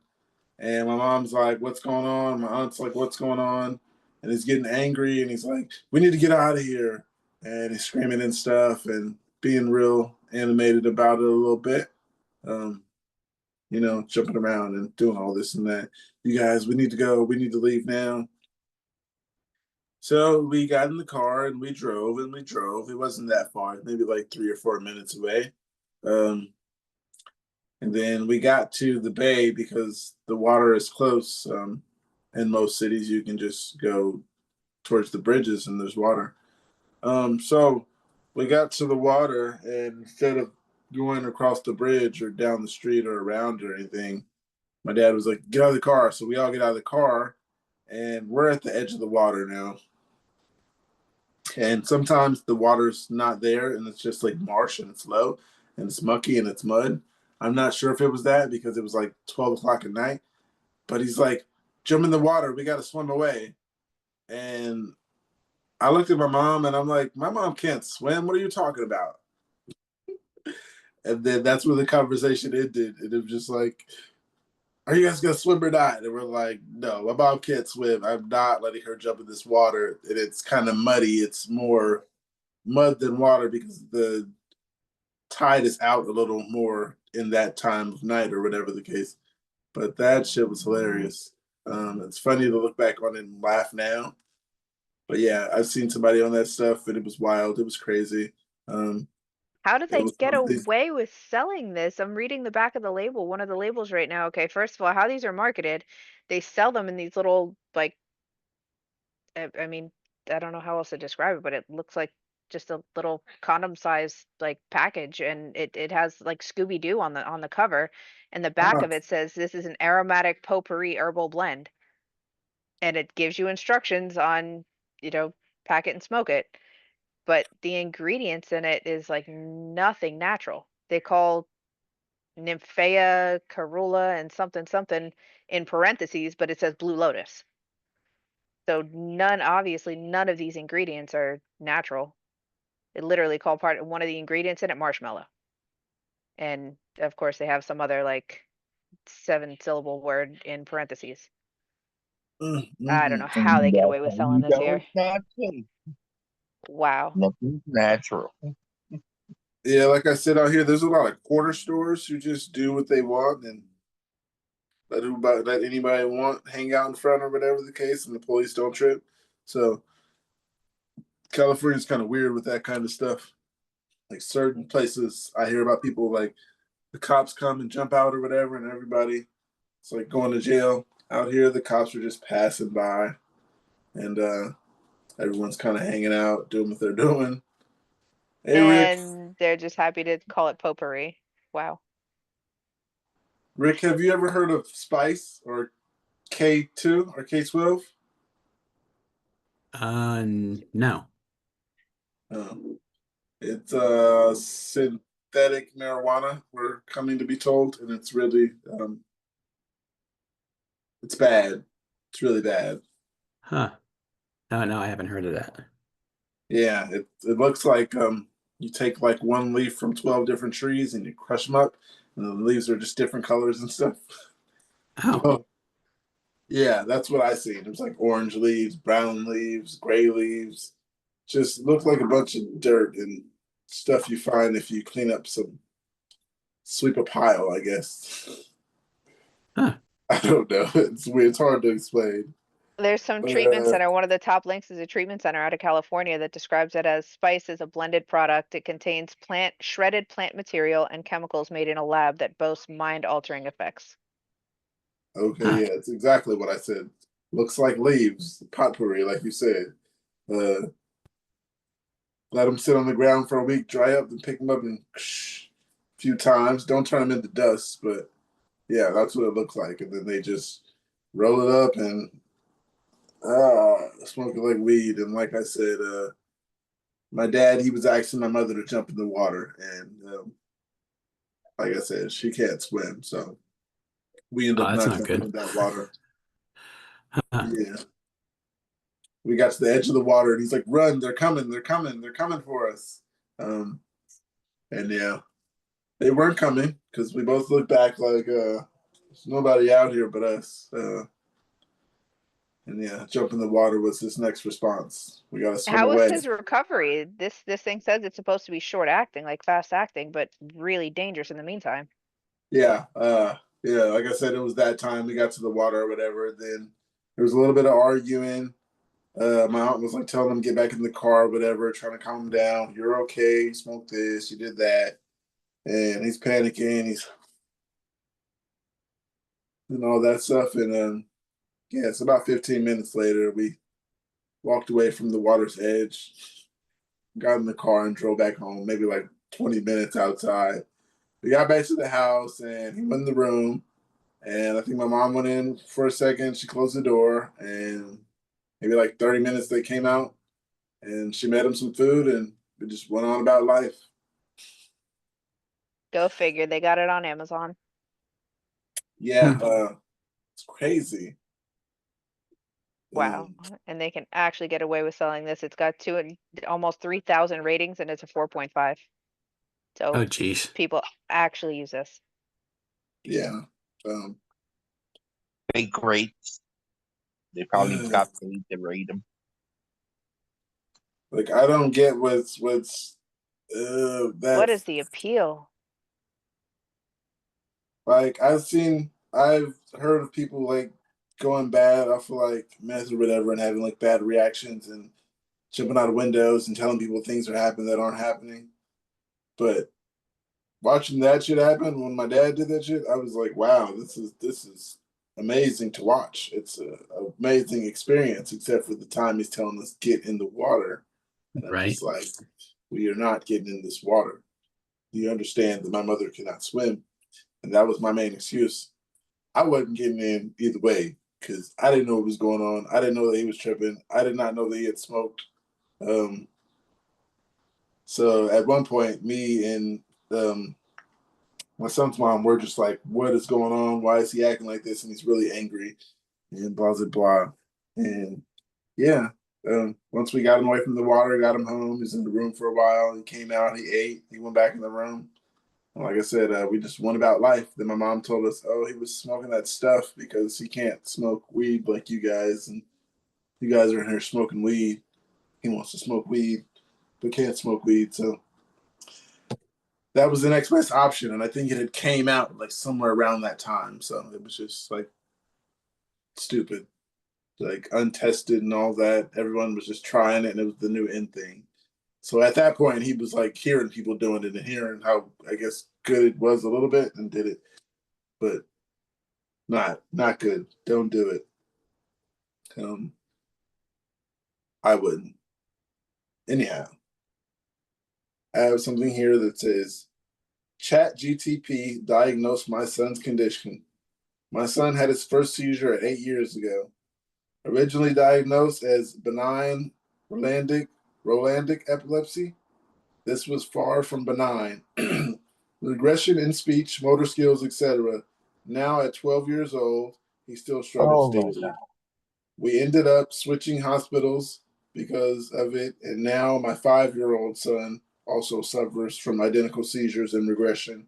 [SPEAKER 2] And my mom's like, "What's going on?" My aunt's like, "What's going on?" And he's getting angry, and he's like, "We need to get out of here." And he's screaming and stuff, and being real animated about it a little bit. Um, jumping around and doing all this and that. You guys, we need to go. We need to leave now. So we got in the car and we drove and we drove. It wasn't that far, maybe like 3 or 4 minutes away. And then we got to the bay because the water is close. In most cities, you can just go towards the bridges and there's water. So we got to the water, and instead of going across the bridge or down the street or around or anything, my dad was like, "Get out of the car." So we all get out of the car, and we're at the edge of the water now. And sometimes the water's not there, and it's just like marsh and it's low and it's mucky and it's mud. I'm not sure if it was that because it was like 12 o'clock at night, but he's like, "Jump in the water. We got to swim away." And I looked at my mom and I'm like, "My mom can't swim. What are you talking about?" And then that's where the conversation ended. And it was just like, "Are you guys going to swim or not?" And we're like, "No, my mom can't swim. I'm not letting her jump in this water." And it's kind of muddy. It's more mud than water because the tide is out a little more in that time of night or whatever the case. But that shit was hilarious. It's funny to look back on it and laugh now. But yeah, I've seen somebody on that stuff and it was wild. It was crazy.
[SPEAKER 1] How did
[SPEAKER 2] It
[SPEAKER 1] they
[SPEAKER 2] was
[SPEAKER 1] get
[SPEAKER 2] one of these.
[SPEAKER 1] away with selling this? I'm reading the back of the label, one of the labels right now. Okay, first of all, how these are marketed, they sell them in these little like I mean, I don't know how else to describe it, but it looks like just a little condom size like package, and it has like Scooby Doo on the cover, and the back
[SPEAKER 2] Ah,
[SPEAKER 1] of it says this is an aromatic potpourri herbal blend, and it gives you instructions on, you know, pack it and smoke it. But the ingredients in it is like nothing natural. They call Nymphaea carula and something something in parentheses, but it says Blue Lotus. So obviously none of these ingredients are natural. It literally called part one of the ingredients in it marshmallow. And of course they have some other like 7-syllable word in parentheses. I don't know how they get
[SPEAKER 6] That's
[SPEAKER 1] away with
[SPEAKER 6] how
[SPEAKER 1] selling
[SPEAKER 6] you
[SPEAKER 1] this
[SPEAKER 6] know
[SPEAKER 1] here.
[SPEAKER 6] it's not safe.
[SPEAKER 1] Wow.
[SPEAKER 6] Nothing's natural.
[SPEAKER 2] yeah, like I said out here, there's a lot of quarter stores who just do what they want and let anybody want hang out in front or whatever the case, and the police don't trip. So California's kind of weird with that kind of stuff. Like certain places, I hear about people like the cops come and jump out or whatever, and everybody it's like going to jail. Out here, the cops are just passing by, and everyone's kind of hanging out, doing what they're doing. Hey, Rick.
[SPEAKER 1] And they're just happy to call it potpourri. Wow.
[SPEAKER 2] Rick, have you ever heard of Spice or K2 or K12?
[SPEAKER 13] No.
[SPEAKER 2] Um, it's synthetic marijuana. We're coming to be told, and it's really it's bad. It's really bad.
[SPEAKER 13] Huh. No, I haven't heard of that.
[SPEAKER 2] Yeah, it looks like you take like one leaf from 12 different trees and you crush them up, and the leaves are just different colors and stuff.
[SPEAKER 13] Oh,
[SPEAKER 2] So, yeah, that's what I seen. It was like orange leaves, brown leaves, gray leaves. Just looked like a bunch of dirt and stuff you find if you clean up sweep a pile, I guess.
[SPEAKER 13] huh.
[SPEAKER 2] I don't know. It's weird. It's hard to explain.
[SPEAKER 1] There's some
[SPEAKER 2] But
[SPEAKER 1] treatment center. One of the top links is a treatment center out of California that describes it as Spice is a blended product. It contains shredded plant material and chemicals made in a lab that boasts mind-altering effects.
[SPEAKER 2] okay,
[SPEAKER 13] Huh.
[SPEAKER 2] yeah, it's exactly what I said. Looks like leaves, potpourri, like you said. Uh, Let them sit on the ground for a week, dry up, and pick them up and a few times. Don't turn them into dust, but yeah, that's what it looks like. And then they just roll it up and smoke it like weed. And like I said, my dad, he was asking my mother to jump in the water, and like I said, she can't swim, so we end
[SPEAKER 13] Oh,
[SPEAKER 2] up
[SPEAKER 13] that's
[SPEAKER 2] not
[SPEAKER 13] not
[SPEAKER 2] jumping
[SPEAKER 13] good.
[SPEAKER 2] in that water.
[SPEAKER 13] Huh.
[SPEAKER 2] Yeah, we got to the edge of the water, and he's like, "Run! They're coming! They're coming! They're coming for us!" Um, and yeah, they weren't coming because we both looked back like there's nobody out here but us. And yeah, jump in the water was his next response. We got to swim
[SPEAKER 1] How was
[SPEAKER 2] away.
[SPEAKER 1] his recovery? This thing says it's supposed to be short acting, like fast acting, but really dangerous in the meantime.
[SPEAKER 2] Yeah, yeah. Like I said, it was that time we got to the water or whatever. Then there was a little bit of arguing. My aunt was like telling him to get back in the car, whatever, trying to calm him down. You're okay. You smoked this. You did that, and he's panicking. He's and all that stuff. And yeah, it's about 15 minutes later. We walked away from the water's edge, got in the car, and drove back home. Maybe like 20 minutes outside. We got back to the house, and he went in the room. And I think my mom went in for a second. She closed the door, and maybe like 30 minutes they came out, and she made him some food, and we just went on about life.
[SPEAKER 1] Go figure. They got it on Amazon.
[SPEAKER 2] Yeah, it's crazy.
[SPEAKER 1] Wow. And they can actually get away with selling this. It's got almost 3,000 ratings, and it's a 4.5. So
[SPEAKER 13] Oh, geez.
[SPEAKER 1] people actually use this.
[SPEAKER 2] Yeah.
[SPEAKER 6] Fake rates. They probably got paid to rate them.
[SPEAKER 2] Like, I don't get what's
[SPEAKER 1] What is the appeal?
[SPEAKER 2] Like, I've heard of people like going bad off of like meth or whatever and having like bad reactions and jumping out of windows and telling people things are happening that aren't happening. But watching that shit happen when my dad did that shit, I was like, wow, this is amazing to watch. It's an amazing experience, except for the time he's telling us get in the water. And I'm
[SPEAKER 13] Right.
[SPEAKER 2] just like, we are not getting in this water. You understand that my mother cannot swim. And that was my main excuse. I wasn't getting in either way because I didn't know what was going on. I didn't know that he was tripping. I did not know that he had smoked. So at one point, me and my son's mom were just like, what is going on? Why is he acting like this? And he's really angry and blah, blah, blah. And yeah, once we got him away from the water, got him home, he was in the room for a while. He came out, he ate, he went back in the room. And like I said, we just went about life. Then my mom told us, oh, he was smoking that stuff because he can't smoke weed like you guys. And you guys are in here smoking weed. He wants to smoke weed, but can't smoke weed. So that was the next best option. And I think it had came out like somewhere around that time. So it was just like stupid, like untested and all that. Everyone was just trying it and it was the new in thing. So at that point, he was like hearing people doing it and hearing how, I guess, good it was a little bit and did it. But not good. Don't do it. I wouldn't. Anyhow, I have something here that says, Chat GTP diagnosed my son's condition. My son had his first seizure at 8 years ago. Originally diagnosed as benign Rolandic epilepsy, this was far from benign. Regression in speech, motor skills, etc. Now at 12 years old, he still struggles daily. We ended up switching hospitals because of it, and now my 5-year-old son also suffers from identical seizures and regression.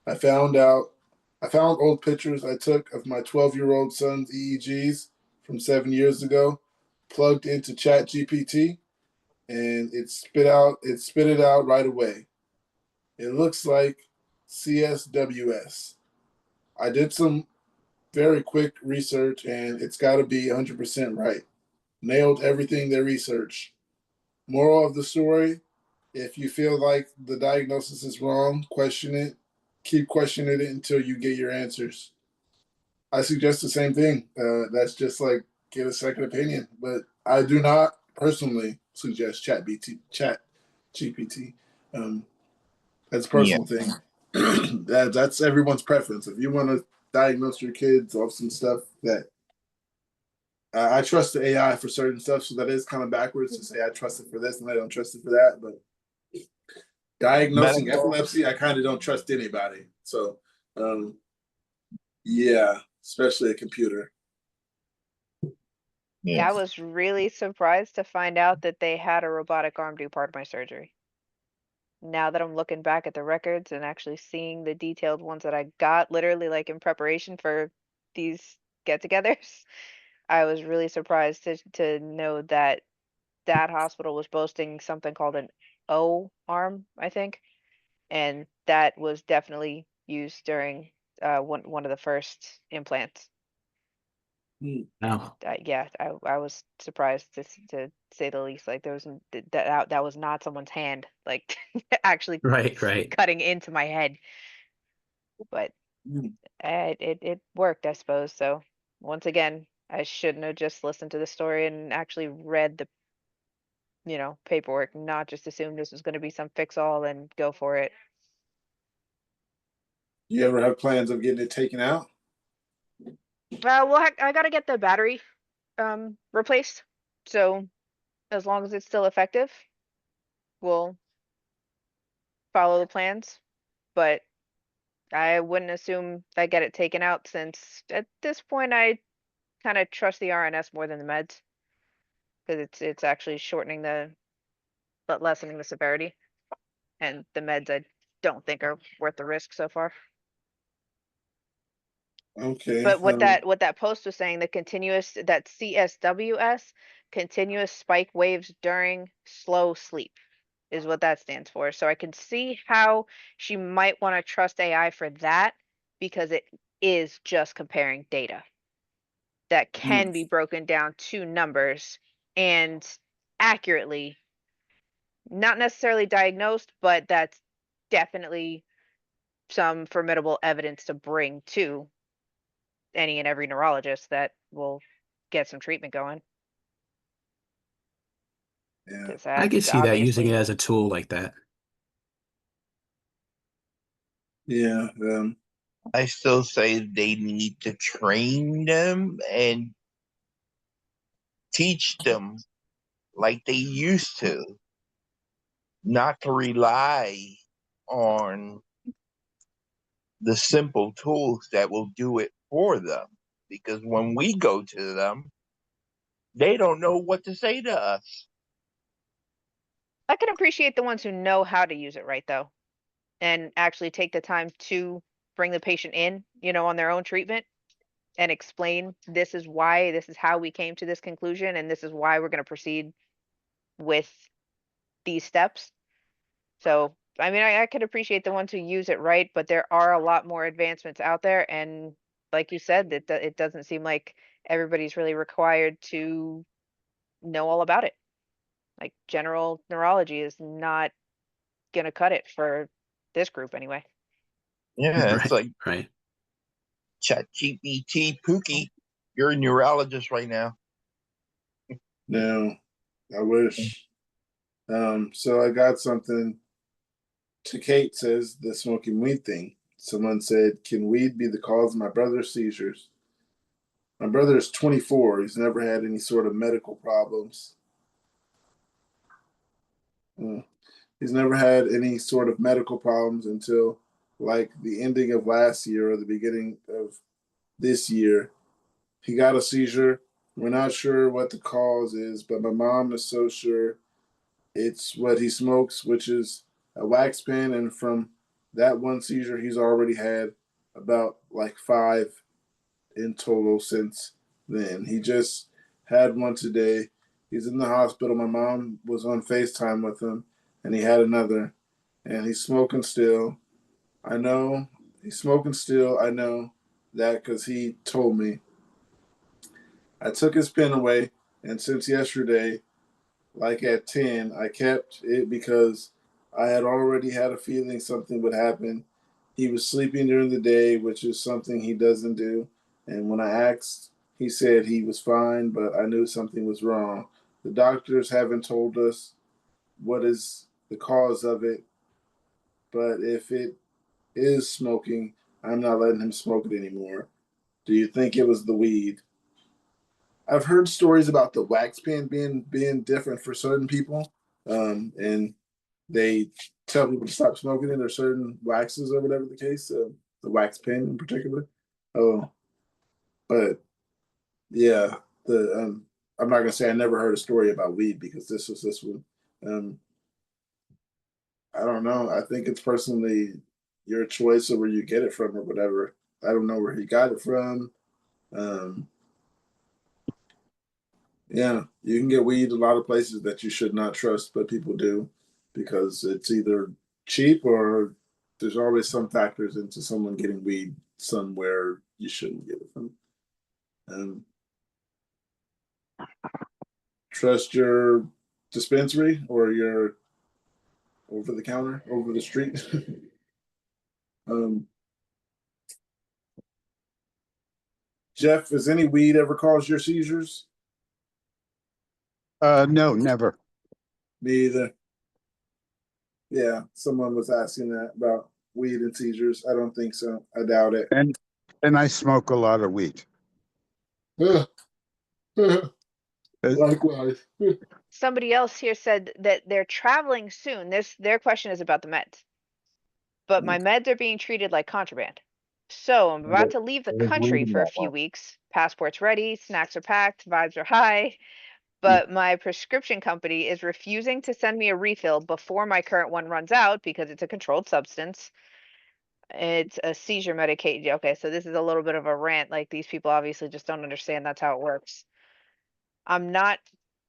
[SPEAKER 2] I found old pictures I took of my 12-year-old son's EEGs from 7 years ago, plugged into Chat GPT, and it spit it out right away. It looks like CSWS. I did some very quick research, and it's got to be 100% right. Nailed everything they researched. Moral of the story, if you feel like the diagnosis is wrong, question it. Keep questioning it until you get your answers. I suggest the same thing. That's just like get a second opinion. But I do not personally suggest Chat GPT. That's a personal thing. That's everyone's preference. If you want to diagnose your kids off some stuff that I trust the AI for certain stuff, so that is kind of backwards to say I trust it for this and I don't trust it for that. But diagnosing epilepsy, I kind of don't trust anybody. So, yeah, especially a computer.
[SPEAKER 1] Yeah, I was really surprised to find out that they had a robotic arm do part of my surgery. Now that I'm looking back at the records and actually seeing the detailed ones that I got literally like in preparation for these get-togethers, I was really surprised to know that that hospital was boasting something called an O arm, I think, and that was definitely used during one of the first implants.
[SPEAKER 13] No.
[SPEAKER 1] Yeah, I was surprised to say the least. Like there was that was not someone's hand, like actually
[SPEAKER 13] Right.
[SPEAKER 1] cutting into my head. But it worked, I suppose. So once again, I shouldn't have just listened to the story and actually read the paperwork, not just assume this was going to be some fix all and go for it.
[SPEAKER 2] You ever have plans of getting it taken out?
[SPEAKER 1] Well, I got to get the battery replaced. So as long as it's still effective, we'll follow the plans. But I wouldn't assume I get it taken out since at this point I kind of trust the RNS more than the meds because it's actually shortening but lessening the severity, and the meds I don't think are worth the risk so far.
[SPEAKER 2] Okay.
[SPEAKER 1] But what that post was saying, that CSWS, continuous spike waves during slow sleep, is what that stands for. So I can see how she might want to trust AI for that because it is just comparing data that can be broken down to numbers and accurately, not necessarily diagnosed, but that's definitely some formidable evidence to bring to any and every neurologist that will get some treatment going.
[SPEAKER 2] Yeah.
[SPEAKER 1] 'Cause
[SPEAKER 13] I could
[SPEAKER 1] that's
[SPEAKER 13] see that using it
[SPEAKER 1] obviously
[SPEAKER 13] as a tool like that.
[SPEAKER 2] Yeah.
[SPEAKER 6] I still say they need to train them and teach them like they used to, not to rely on the simple tools that will do it for them. Because when we go to them, they don't know what to say to us.
[SPEAKER 1] I can appreciate the ones who know how to use it right though, and actually take the time to bring the patient in, on their own treatment and explain this is why, this is how we came to this conclusion, and this is why we're going to proceed with these steps. So, I mean, I could appreciate the ones who use it right, but there are a lot more advancements out there, and like you said, it doesn't seem like everybody's really required to know all about it. Like general neurology is not going to cut it for this group anyway.
[SPEAKER 6] Yeah, it's like
[SPEAKER 13] Right.
[SPEAKER 6] ChatGPT Pookie. You're a neurologist right now.
[SPEAKER 2] No, I wish. So I got something. To Kate says the smoking weed thing. Someone said, "Can weed be the cause of my brother's seizures?" My brother is 24. He's never had any sort of medical problems. He's never had any sort of medical problems until like the ending of last year or the beginning of this year. He got a seizure. We're not sure what the cause is, but my mom is so sure it's what he smokes, which is a wax pen. And from that one seizure, he's already had about like 5 in total since then. He just had one today. He's in the hospital. My mom was on FaceTime with him, and he had another. And he's smoking still. I know he's smoking still. I know that because he told me. I took his pen away, and since yesterday, like at 10, I kept it because I had already had a feeling something would happen. He was sleeping during the day, which is something he doesn't do. And when I asked, he said he was fine, but I knew something was wrong. The doctors haven't told us what is the cause of it, but if it is smoking, I'm not letting him smoke it anymore. Do you think it was the weed? I've heard stories about the wax pen being different for certain people, and they tell people to stop smoking it or certain waxes or whatever the case. The wax pen in particular. Oh, but yeah, the I'm not gonna say I never heard a story about weed because this was this one. I don't know. I think it's personally your choice of where you get it from or whatever. I don't know where he got it from. Um, Yeah, you can get weed a lot of places that you should not trust, but people do because it's either cheap or there's always some factors into someone getting weed somewhere you shouldn't get it from. Um, trust your dispensary or your over the counter, over the street. Jeff, has any weed ever caused your seizures?
[SPEAKER 9] No, never.
[SPEAKER 2] Me either. Yeah, someone was asking that about weed and seizures. I don't think so. I doubt it.
[SPEAKER 9] And I smoke a lot of weed.
[SPEAKER 2] Likewise.
[SPEAKER 1] Somebody else here said that they're traveling soon. Their question is about the meds. But my meds are being treated like contraband. So I'm about to leave the country for a few weeks. Passport's ready, snacks are packed, vibes are high. But my prescription company is refusing to send me a refill before my current one runs out because it's a controlled substance. It's a seizure medication. Okay, so this is a little bit of a rant. Like, these people obviously just don't understand that's how it works. I'm not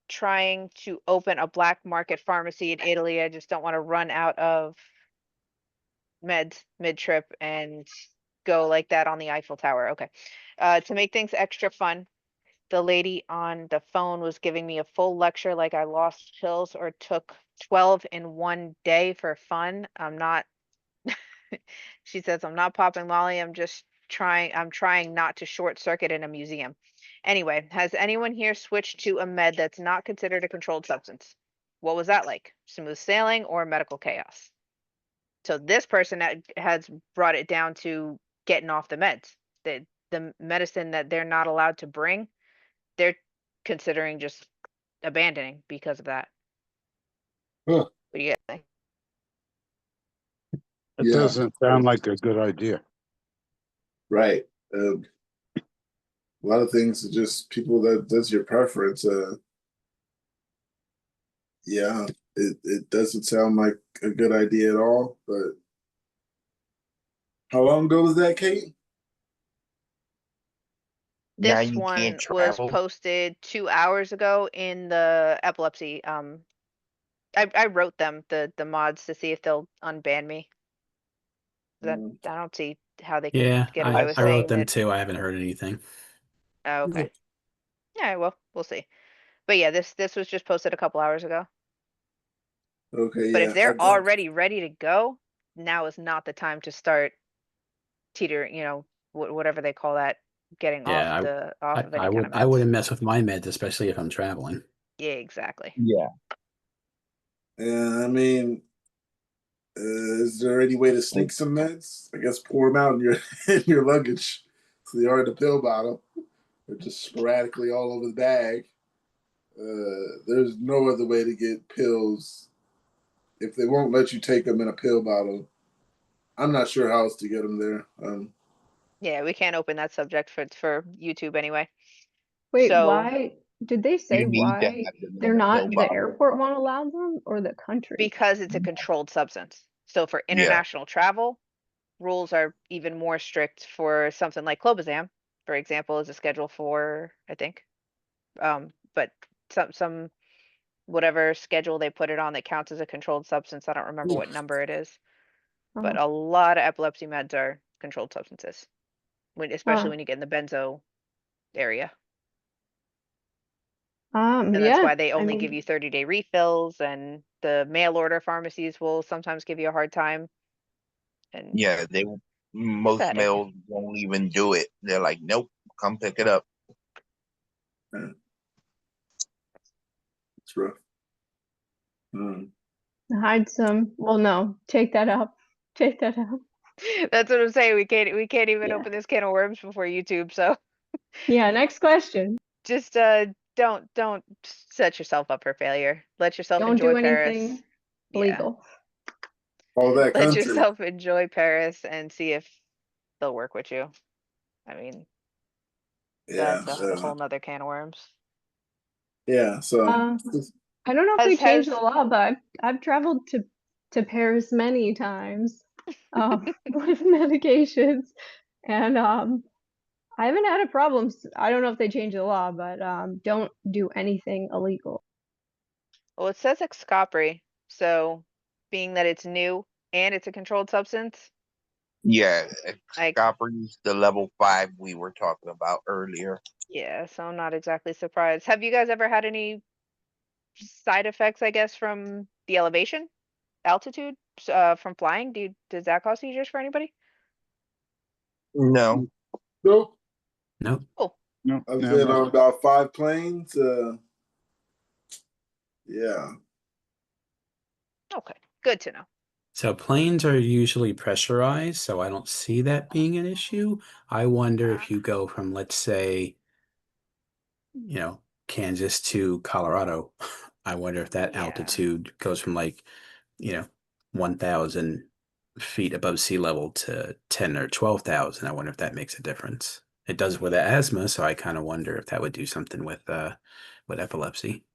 [SPEAKER 1] trying to open a black market pharmacy in Italy. I just don't want to run out of meds mid-trip and go like that on the Eiffel Tower. Okay. To make things extra fun, the lady on the phone was giving me a full lecture like I lost pills or took 12 in one day for fun. I'm not she says, I'm not popping Molly. I'm trying not to short circuit in a museum. Anyway, has anyone here switched to a med that's not considered a controlled substance? What was that like? Smooth sailing or medical chaos? So this person has brought it down to getting off the meds. The medicine that they're not allowed to bring, they're considering just abandoning because of that.
[SPEAKER 2] Huh.
[SPEAKER 1] What do you guys think?
[SPEAKER 9] It doesn't sound like a good idea.
[SPEAKER 2] Right. A lot of things are just people that's your preference. Yeah, it doesn't sound like a good idea at all. But how long ago was that, Kate?
[SPEAKER 6] Now
[SPEAKER 1] This
[SPEAKER 6] you can't
[SPEAKER 1] one was
[SPEAKER 6] travel.
[SPEAKER 1] posted 2 hours ago in the epilepsy. I wrote them the mods to see if they'll unban me. I don't see how they can
[SPEAKER 13] Yeah,
[SPEAKER 1] get away with
[SPEAKER 13] I wrote
[SPEAKER 1] saying
[SPEAKER 13] them
[SPEAKER 1] that.
[SPEAKER 13] too. I haven't heard anything.
[SPEAKER 1] Oh, okay. Yeah, well, we'll see. But yeah, this was just posted a couple hours ago.
[SPEAKER 2] Okay,
[SPEAKER 1] But
[SPEAKER 2] yeah.
[SPEAKER 1] if they're already ready to go, now is not the time to start teetering, whatever they call that, getting off
[SPEAKER 13] Yeah,
[SPEAKER 1] of any
[SPEAKER 13] I
[SPEAKER 1] kind of
[SPEAKER 13] I
[SPEAKER 1] meds.
[SPEAKER 13] wouldn't mess with my meds, especially if I'm traveling.
[SPEAKER 1] Yeah, exactly.
[SPEAKER 6] Yeah.
[SPEAKER 2] Yeah, I mean, is there any way to sneak some meds? I guess pour them out in your in your luggage, so they are in the pill bottle, or just sporadically all over the bag. There's no other way to get pills if they won't let you take them in a pill bottle. I'm not sure how else to get them there.
[SPEAKER 1] Yeah, we can't open that subject for YouTube anyway.
[SPEAKER 10] Wait,
[SPEAKER 1] So
[SPEAKER 10] why did they say
[SPEAKER 6] You need to
[SPEAKER 10] why
[SPEAKER 6] have them
[SPEAKER 10] they're
[SPEAKER 6] in a pill
[SPEAKER 10] not, the
[SPEAKER 6] bottle.
[SPEAKER 10] airport won't allow them or the country?
[SPEAKER 1] because it's a controlled substance. So for
[SPEAKER 6] Yeah.
[SPEAKER 1] international travel, rules are even more strict for something like clobazam, for example, is a Schedule 4, I think. But some whatever schedule they put it on that counts as a controlled substance. I don't remember what number it is. But a lot of epilepsy meds are controlled substances, especially when you get in the benzo area. And that's
[SPEAKER 10] Yeah,
[SPEAKER 1] why they
[SPEAKER 10] I
[SPEAKER 1] only give
[SPEAKER 10] mean,
[SPEAKER 1] you 30-day refills, and the mail order pharmacies will sometimes give you a hard time. And
[SPEAKER 6] Yeah, most
[SPEAKER 1] pathetic.
[SPEAKER 6] males won't even do it. They're like, nope, come pick it up.
[SPEAKER 2] It's rough.
[SPEAKER 10] hide some. Well, no, take that out. Take that out.
[SPEAKER 1] That's what I'm saying. We can't even open this can of worms before YouTube. So
[SPEAKER 10] Yeah, next question.
[SPEAKER 1] just don't set yourself up for failure. Let yourself
[SPEAKER 10] Don't
[SPEAKER 1] enjoy
[SPEAKER 10] do
[SPEAKER 1] Paris.
[SPEAKER 10] anything
[SPEAKER 1] Yeah.
[SPEAKER 10] illegal.
[SPEAKER 2] All that
[SPEAKER 1] Let
[SPEAKER 2] country.
[SPEAKER 1] yourself enjoy Paris and see if they'll work with you. I mean,
[SPEAKER 2] Yeah.
[SPEAKER 1] that's a whole nother can of worms.
[SPEAKER 2] Yeah. So
[SPEAKER 10] I don't know if they changed the
[SPEAKER 1] has
[SPEAKER 10] law, but I've traveled to Paris many times with medications, and I haven't had a problem. I don't know if they changed the law, but don't do anything illegal.
[SPEAKER 1] well, it says Xcopri, so being that it's new and it's a controlled substance,
[SPEAKER 6] Yeah,
[SPEAKER 1] like
[SPEAKER 6] Copper's the level 5 we were talking about earlier.
[SPEAKER 1] yeah, so I'm not exactly surprised. Have you guys ever had any side effects, I guess, from the altitude, from flying? Does that cause seizures for anybody?
[SPEAKER 6] No.
[SPEAKER 2] Nope.
[SPEAKER 13] Nope.
[SPEAKER 1] Oh,
[SPEAKER 9] No,
[SPEAKER 2] I've been
[SPEAKER 9] never.
[SPEAKER 2] on about 5 planes. Yeah.
[SPEAKER 1] okay, good to know.
[SPEAKER 13] So planes are usually pressurized, so I don't see that being an issue. I wonder if you go from, let's say, Kansas to Colorado. I wonder if that
[SPEAKER 1] Yeah.
[SPEAKER 13] altitude goes from 1,000 feet above sea level to 10 or 12,000. I wonder if that makes a difference. It does with asthma, so I kind of wonder if that would do something with epilepsy.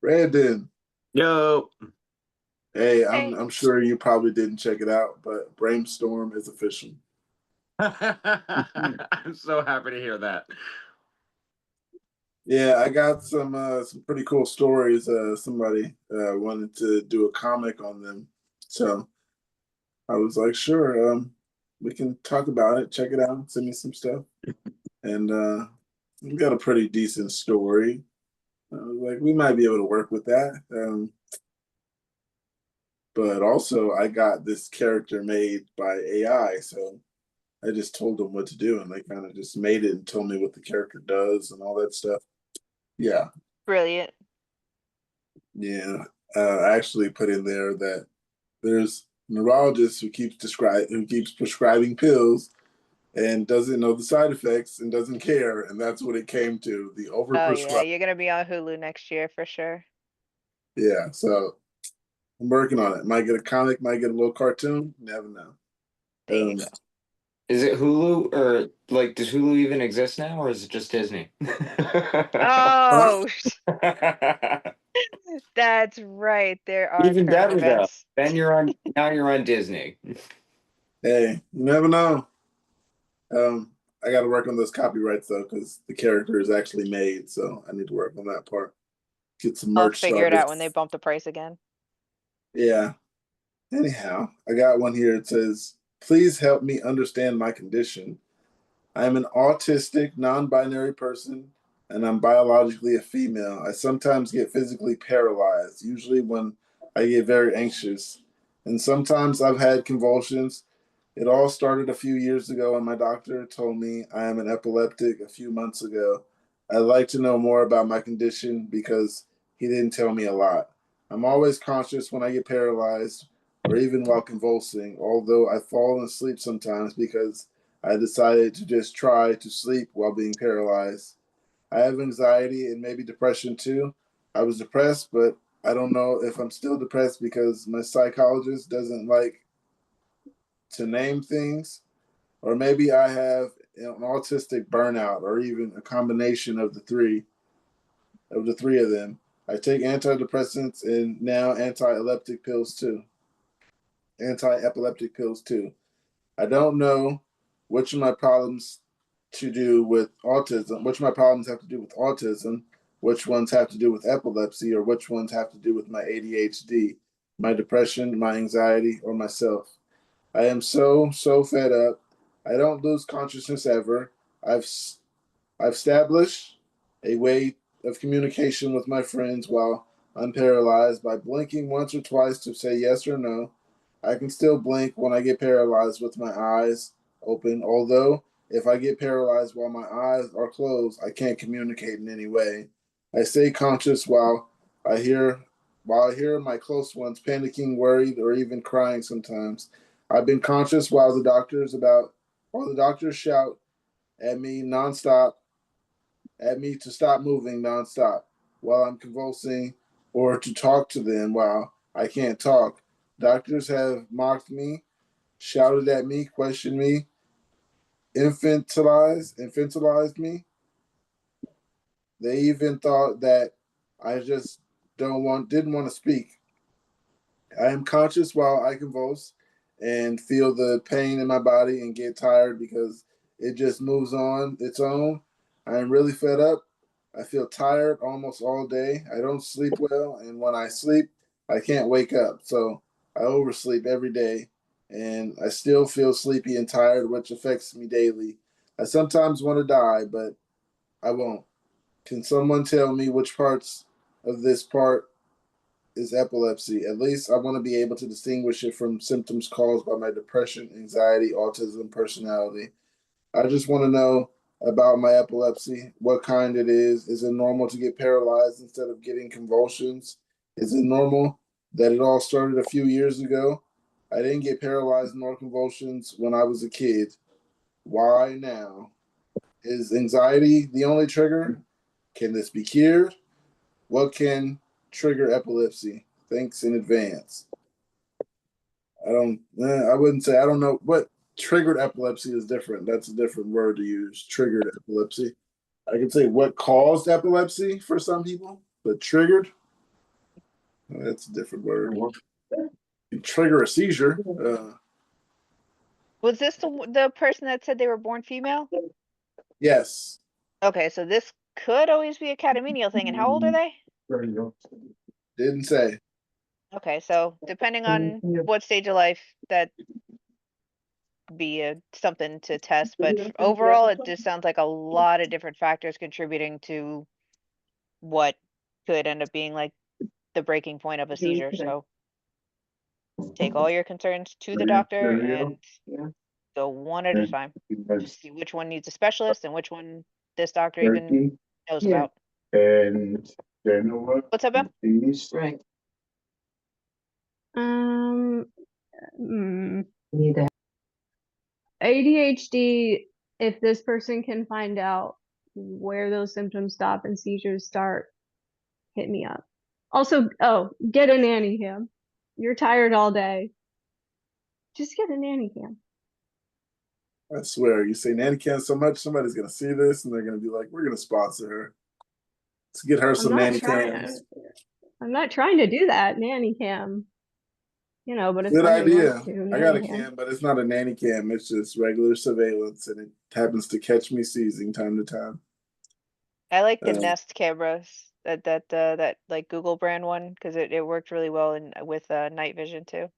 [SPEAKER 2] Brandon.
[SPEAKER 14] Yo.
[SPEAKER 2] Hey,
[SPEAKER 1] Hey.
[SPEAKER 2] I'm sure you probably didn't check it out, but Brainstorm is official.
[SPEAKER 14] I'm so happy to hear that.
[SPEAKER 2] Yeah, I got some pretty cool stories. Somebody wanted to do a comic on them, so I was like, sure, we can talk about it. Check it out. Send me some stuff, and we got a pretty decent story. I was like, we might be able to work with that. But also, I got this character made by AI, so I just told them what to do, and they kind of just made it and told me what the character does and all that stuff. Yeah.
[SPEAKER 1] Brilliant.
[SPEAKER 2] Yeah, I actually put in there that there's a neurologist who keeps prescribing pills and doesn't know the side effects and doesn't care, and that's what it came to, the
[SPEAKER 1] Oh yeah,
[SPEAKER 2] overprescribing.
[SPEAKER 1] you're gonna be on Hulu next year for sure.
[SPEAKER 2] Yeah, so I'm working on it. Might get a comic, might get a little cartoon. Never know.
[SPEAKER 1] There you go.
[SPEAKER 14] Is it Hulu or does Hulu even exist now or is it just Disney?
[SPEAKER 1] Oh, that's right. There are
[SPEAKER 14] Even
[SPEAKER 1] current
[SPEAKER 14] better though.
[SPEAKER 1] events.
[SPEAKER 14] Then now you're on Disney.
[SPEAKER 2] Hey, you never know. I got to work on those copyrights though, because the character is actually made, so I need to work on that part. Get some
[SPEAKER 1] I'll
[SPEAKER 2] merch
[SPEAKER 1] figure it
[SPEAKER 2] started.
[SPEAKER 1] out when they bump the price again.
[SPEAKER 2] Yeah. Anyhow, I got one here. It says, "Please help me understand my condition. I am an autistic, non-binary person, and I'm biologically a female. I sometimes get physically paralyzed, usually when I get very anxious, and sometimes I've had convulsions. It all started a few years ago, and my doctor told me I am an epileptic a few months ago. I'd like to know more about my condition because he didn't tell me a lot. I'm always conscious when I get paralyzed or even while convulsing, although I fall asleep sometimes because I decided to just try to sleep while being paralyzed. I have anxiety and maybe depression too. I was depressed, but I don't know if I'm still depressed because my psychologist doesn't like to name things, or maybe I have an autistic burnout, or even a combination of the three of them. I take antidepressants and now anti-epileptic pills too. I don't know which of my problems to do with autism, which of my problems have to do with autism, which ones have to do with epilepsy, or which ones have to do with my ADHD, my depression, my anxiety, or myself. I am so fed up. I don't lose consciousness ever. I've established a way of communication with my friends while I'm paralyzed by blinking once or twice to say yes or no. I can still blink when I get paralyzed with my eyes open, although if I get paralyzed while my eyes are closed, I can't communicate in any way. I stay conscious I hear my close ones panicking, worried, or even crying sometimes. I've been conscious while the doctors shout at me nonstop at me to stop moving nonstop while I'm convulsing, or to talk to them while I can't talk. Doctors have mocked me, shouted at me, questioned me, infantilized me. They even thought that I just didn't want to speak. I am conscious while I convulse and feel the pain in my body and get tired because it just moves on its own. I am really fed up. I feel tired almost all day. I don't sleep well, and when I sleep, I can't wake up. So I oversleep every day, and I still feel sleepy and tired, which affects me daily. I sometimes want to die, but I won't. Can someone tell me which parts of this part is epilepsy. At least I want to be able to distinguish it from symptoms caused by my depression, anxiety, autism, personality. I just want to know about my epilepsy, what kind it is. Is it normal to get paralyzed instead of getting convulsions? Is it normal that it all started a few years ago? I didn't get paralyzed nor convulsions when I was a kid. Why now? Is anxiety the only trigger? Can this be cured? What can trigger epilepsy? Thanks in advance. I wouldn't say, I don't know what triggered epilepsy is different. That's a different word to use. Triggered epilepsy. I can say what caused epilepsy for some people, but triggered, that's a different word. You trigger a seizure.
[SPEAKER 1] Was this the person that said they were born female?
[SPEAKER 2] Yes.
[SPEAKER 1] Okay, so this could always be a catamenial thing. And how old are they?
[SPEAKER 2] Didn't say.
[SPEAKER 1] Okay, so depending on what stage of life, that be something to test. But overall, it just sounds like a lot of different factors contributing to what could end up being like the breaking point of a seizure. So take all your concerns to the doctor and go one at a time. Just see which one needs a specialist and which one this doctor even knows about.
[SPEAKER 9] And
[SPEAKER 1] What's up, Em?
[SPEAKER 12] Right.
[SPEAKER 10] ADHD, if this person can find out where those symptoms stop and seizures start, hit me up. Also, get a nanny cam. You're tired all day. Just get a nanny cam.
[SPEAKER 2] I swear, you say nanny cam so much, somebody's gonna see this and they're gonna be like, "We're gonna sponsor her. Let's get her some nanny cams."
[SPEAKER 10] I'm not trying to do that, nanny cam. But if
[SPEAKER 2] Good
[SPEAKER 10] somebody
[SPEAKER 2] idea.
[SPEAKER 10] wants to,
[SPEAKER 2] I got a
[SPEAKER 10] nanny
[SPEAKER 2] cam, but it's not a nanny cam. It's just regular surveillance, and it happens to catch me seizing time to time.
[SPEAKER 1] I like the Nest cameras, that like Google brand one, because it worked really well with night vision too.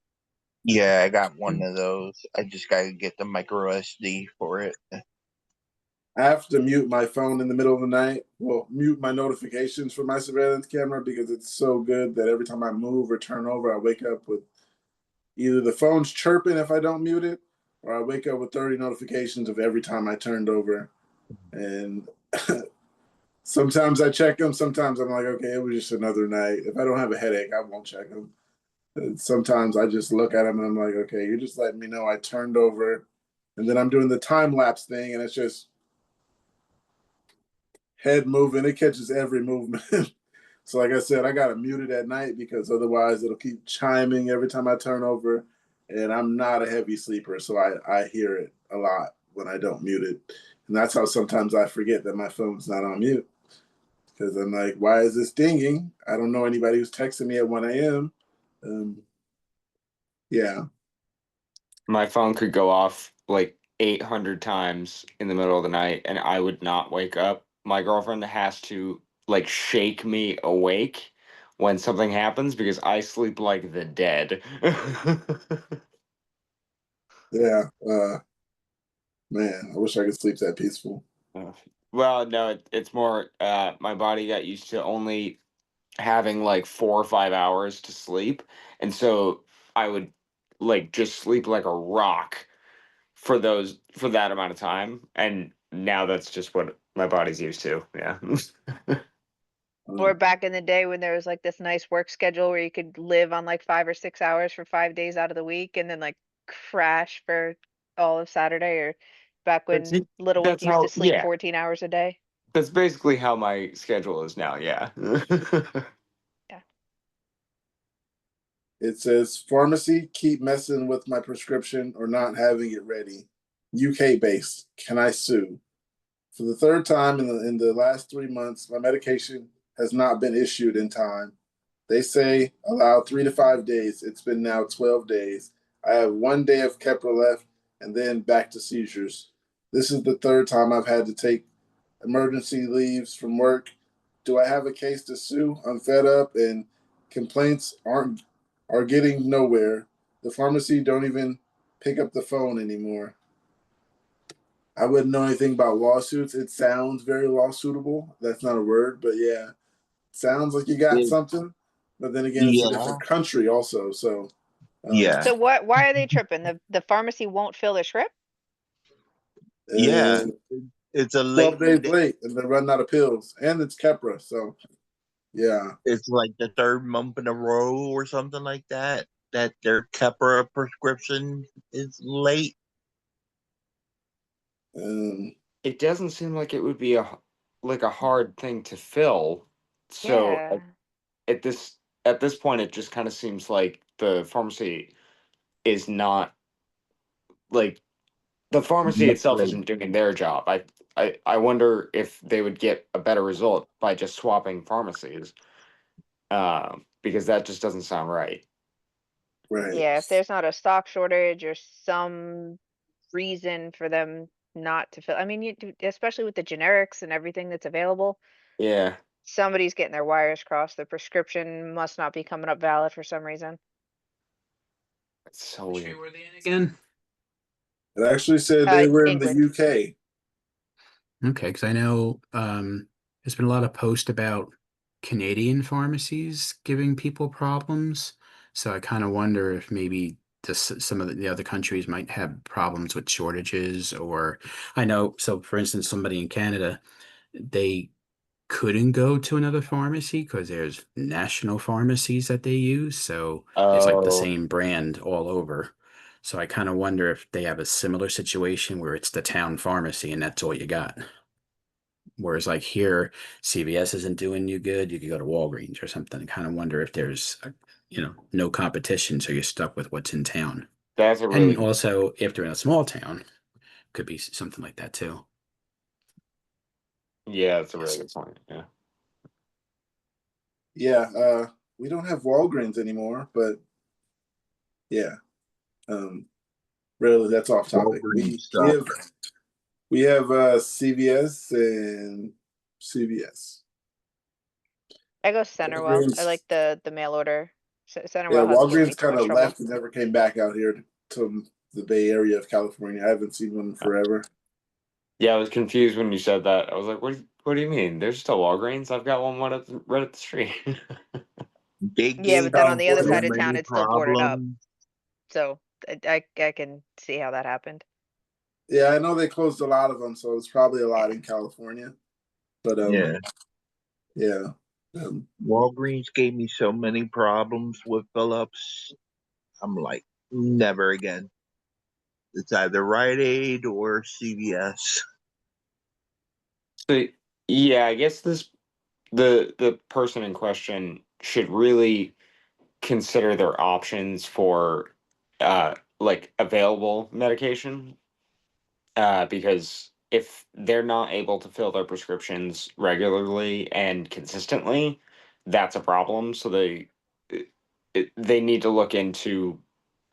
[SPEAKER 6] Yeah, I got one of those. I just gotta get the micro SD for it.
[SPEAKER 2] I have to mute my phone in the middle of the night. Well, mute my notifications for my surveillance camera because it's so good that every time I move or turn over, I wake up with either the phone's chirping if I don't mute it, or I wake up with 30 notifications of every time I turned over. And sometimes I check them. Sometimes I'm like, okay, it was just another night. If I don't have a headache, I won't check them. And sometimes I just look at them and I'm like, okay, you're just letting me know I turned over. And then I'm doing the time lapse thing, and it's just head moving. It catches every movement. So like I said, I got to mute it at night because otherwise it'll keep chiming every time I turn over. And I'm not a heavy sleeper, so I hear it a lot when I don't mute it. And that's how sometimes I forget that my phone's not on mute. Because I'm like, why is this dinging? I don't know anybody who's texting me at 1 a.m. Yeah.
[SPEAKER 14] My phone could go off like 800 times in the middle of the night and I would not wake up. My girlfriend has to like shake me awake when something happens because I sleep like the dead.
[SPEAKER 2] Yeah. Man, I wish I could sleep that peaceful.
[SPEAKER 14] Well, no, it's more my body got used to only having like 4 or 5 hours to sleep, and so I would like just sleep like a rock for that amount of time, and now that's just what my body's used to. Yeah.
[SPEAKER 1] Or back in the day when there was like this nice work schedule where you could live on like 5 or 6 hours for 5 days out of the week and then like crash for all of Saturday, or back when little ones
[SPEAKER 14] That's
[SPEAKER 1] used to
[SPEAKER 14] how,
[SPEAKER 1] sleep
[SPEAKER 14] yeah.
[SPEAKER 1] 14 hours a day.
[SPEAKER 14] That's basically how my schedule is now. Yeah.
[SPEAKER 1] Yeah.
[SPEAKER 2] It says pharmacy keep messing with my prescription or not having it ready. UK based. Can I sue? For the third time in the last 3 months, my medication has not been issued in time. They say allow 3 to 5 days. It's been now 12 days. I have 1 day of Keppra left and then back to seizures. This is the third time I've had to take emergency leaves from work. Do I have a case to sue? I'm fed up and complaints are getting nowhere. The pharmacy don't even pick up the phone anymore. I wouldn't know anything about lawsuits. It sounds very lawsuitable. That's not a word, but yeah. sounds like you got something, but then again, it's a
[SPEAKER 6] Yeah,
[SPEAKER 2] different country also. So
[SPEAKER 6] yeah,
[SPEAKER 1] So why are they tripping? The pharmacy won't fill their script?
[SPEAKER 6] yeah.
[SPEAKER 2] uh,
[SPEAKER 6] It's a
[SPEAKER 2] 12
[SPEAKER 6] late.
[SPEAKER 2] days late, and they're running out of pills, and it's Keppra. So yeah,
[SPEAKER 6] It's like the third month in a row or something like that. That their Keppra prescription is late.
[SPEAKER 2] um,
[SPEAKER 14] It doesn't seem like it would be a hard thing to fill. So
[SPEAKER 1] Yeah.
[SPEAKER 14] at this point, it just kind of seems like the pharmacy is not like the pharmacy itself isn't doing their job. I wonder if they would get a better result by just swapping pharmacies, because that just doesn't sound right.
[SPEAKER 2] right.
[SPEAKER 1] Yeah, if there's not a stock shortage or some reason for them not to fill. I mean, especially with the generics and everything that's available,
[SPEAKER 14] Yeah,
[SPEAKER 1] somebody's getting their wires crossed. The prescription must not be coming up valid for some reason.
[SPEAKER 14] it's so weird.
[SPEAKER 15] Were they in again?
[SPEAKER 2] It actually said they were in the
[SPEAKER 1] England.
[SPEAKER 2] UK.
[SPEAKER 13] Okay, because I know there's been a lot of posts about Canadian pharmacies giving people problems. So I kind of wonder if maybe some of the other countries might have problems with shortages, or I know, so for instance, somebody in Canada, they couldn't go to another pharmacy because there's national pharmacies that they use. So it's like the
[SPEAKER 14] Oh,
[SPEAKER 13] same brand all over. So I kind of wonder if they have a similar situation where it's the town pharmacy and that's all you got. Whereas like here, CVS isn't doing you good. You could go to Walgreens or something. I kind of wonder if there's, no competition, so you're stuck with what's in town.
[SPEAKER 14] that's a
[SPEAKER 13] And
[SPEAKER 14] really
[SPEAKER 13] also, if they're in a small town, could be something like that too.
[SPEAKER 14] yeah, that's a really good point. Yeah.
[SPEAKER 2] Yeah, we don't have Walgreens anymore, but yeah. Really, that's off topic.
[SPEAKER 6] Walgreens
[SPEAKER 2] We have CVS and CVS.
[SPEAKER 1] I go Centerwell. I like the mail order.
[SPEAKER 2] Yeah,
[SPEAKER 1] Centerwell hasn't given me
[SPEAKER 2] Walgreens
[SPEAKER 1] too
[SPEAKER 2] kind
[SPEAKER 1] much
[SPEAKER 2] of
[SPEAKER 1] trouble.
[SPEAKER 2] left and never came back out here to the Bay Area of California. I haven't seen one forever.
[SPEAKER 14] Yeah, I was confused when you said that. I was like, "What do you mean? There's still Walgreens? I've got one right at the street."
[SPEAKER 6] They
[SPEAKER 1] Yeah,
[SPEAKER 6] gave
[SPEAKER 1] but then on the other
[SPEAKER 6] so
[SPEAKER 1] side of
[SPEAKER 6] many
[SPEAKER 1] town, it's still boarded up.
[SPEAKER 6] problems.
[SPEAKER 1] So I can see how that happened.
[SPEAKER 2] Yeah, I know they closed a lot of them, so it's probably a lot in California. But yeah.
[SPEAKER 6] Walgreens gave me so many problems with Phillips. I'm like, never again. It's either Rite Aid or CVS.
[SPEAKER 14] So yeah, I guess the person in question should really consider their options for like available medication, because if they're not able to fill their prescriptions regularly and consistently, that's a problem. So they need to look into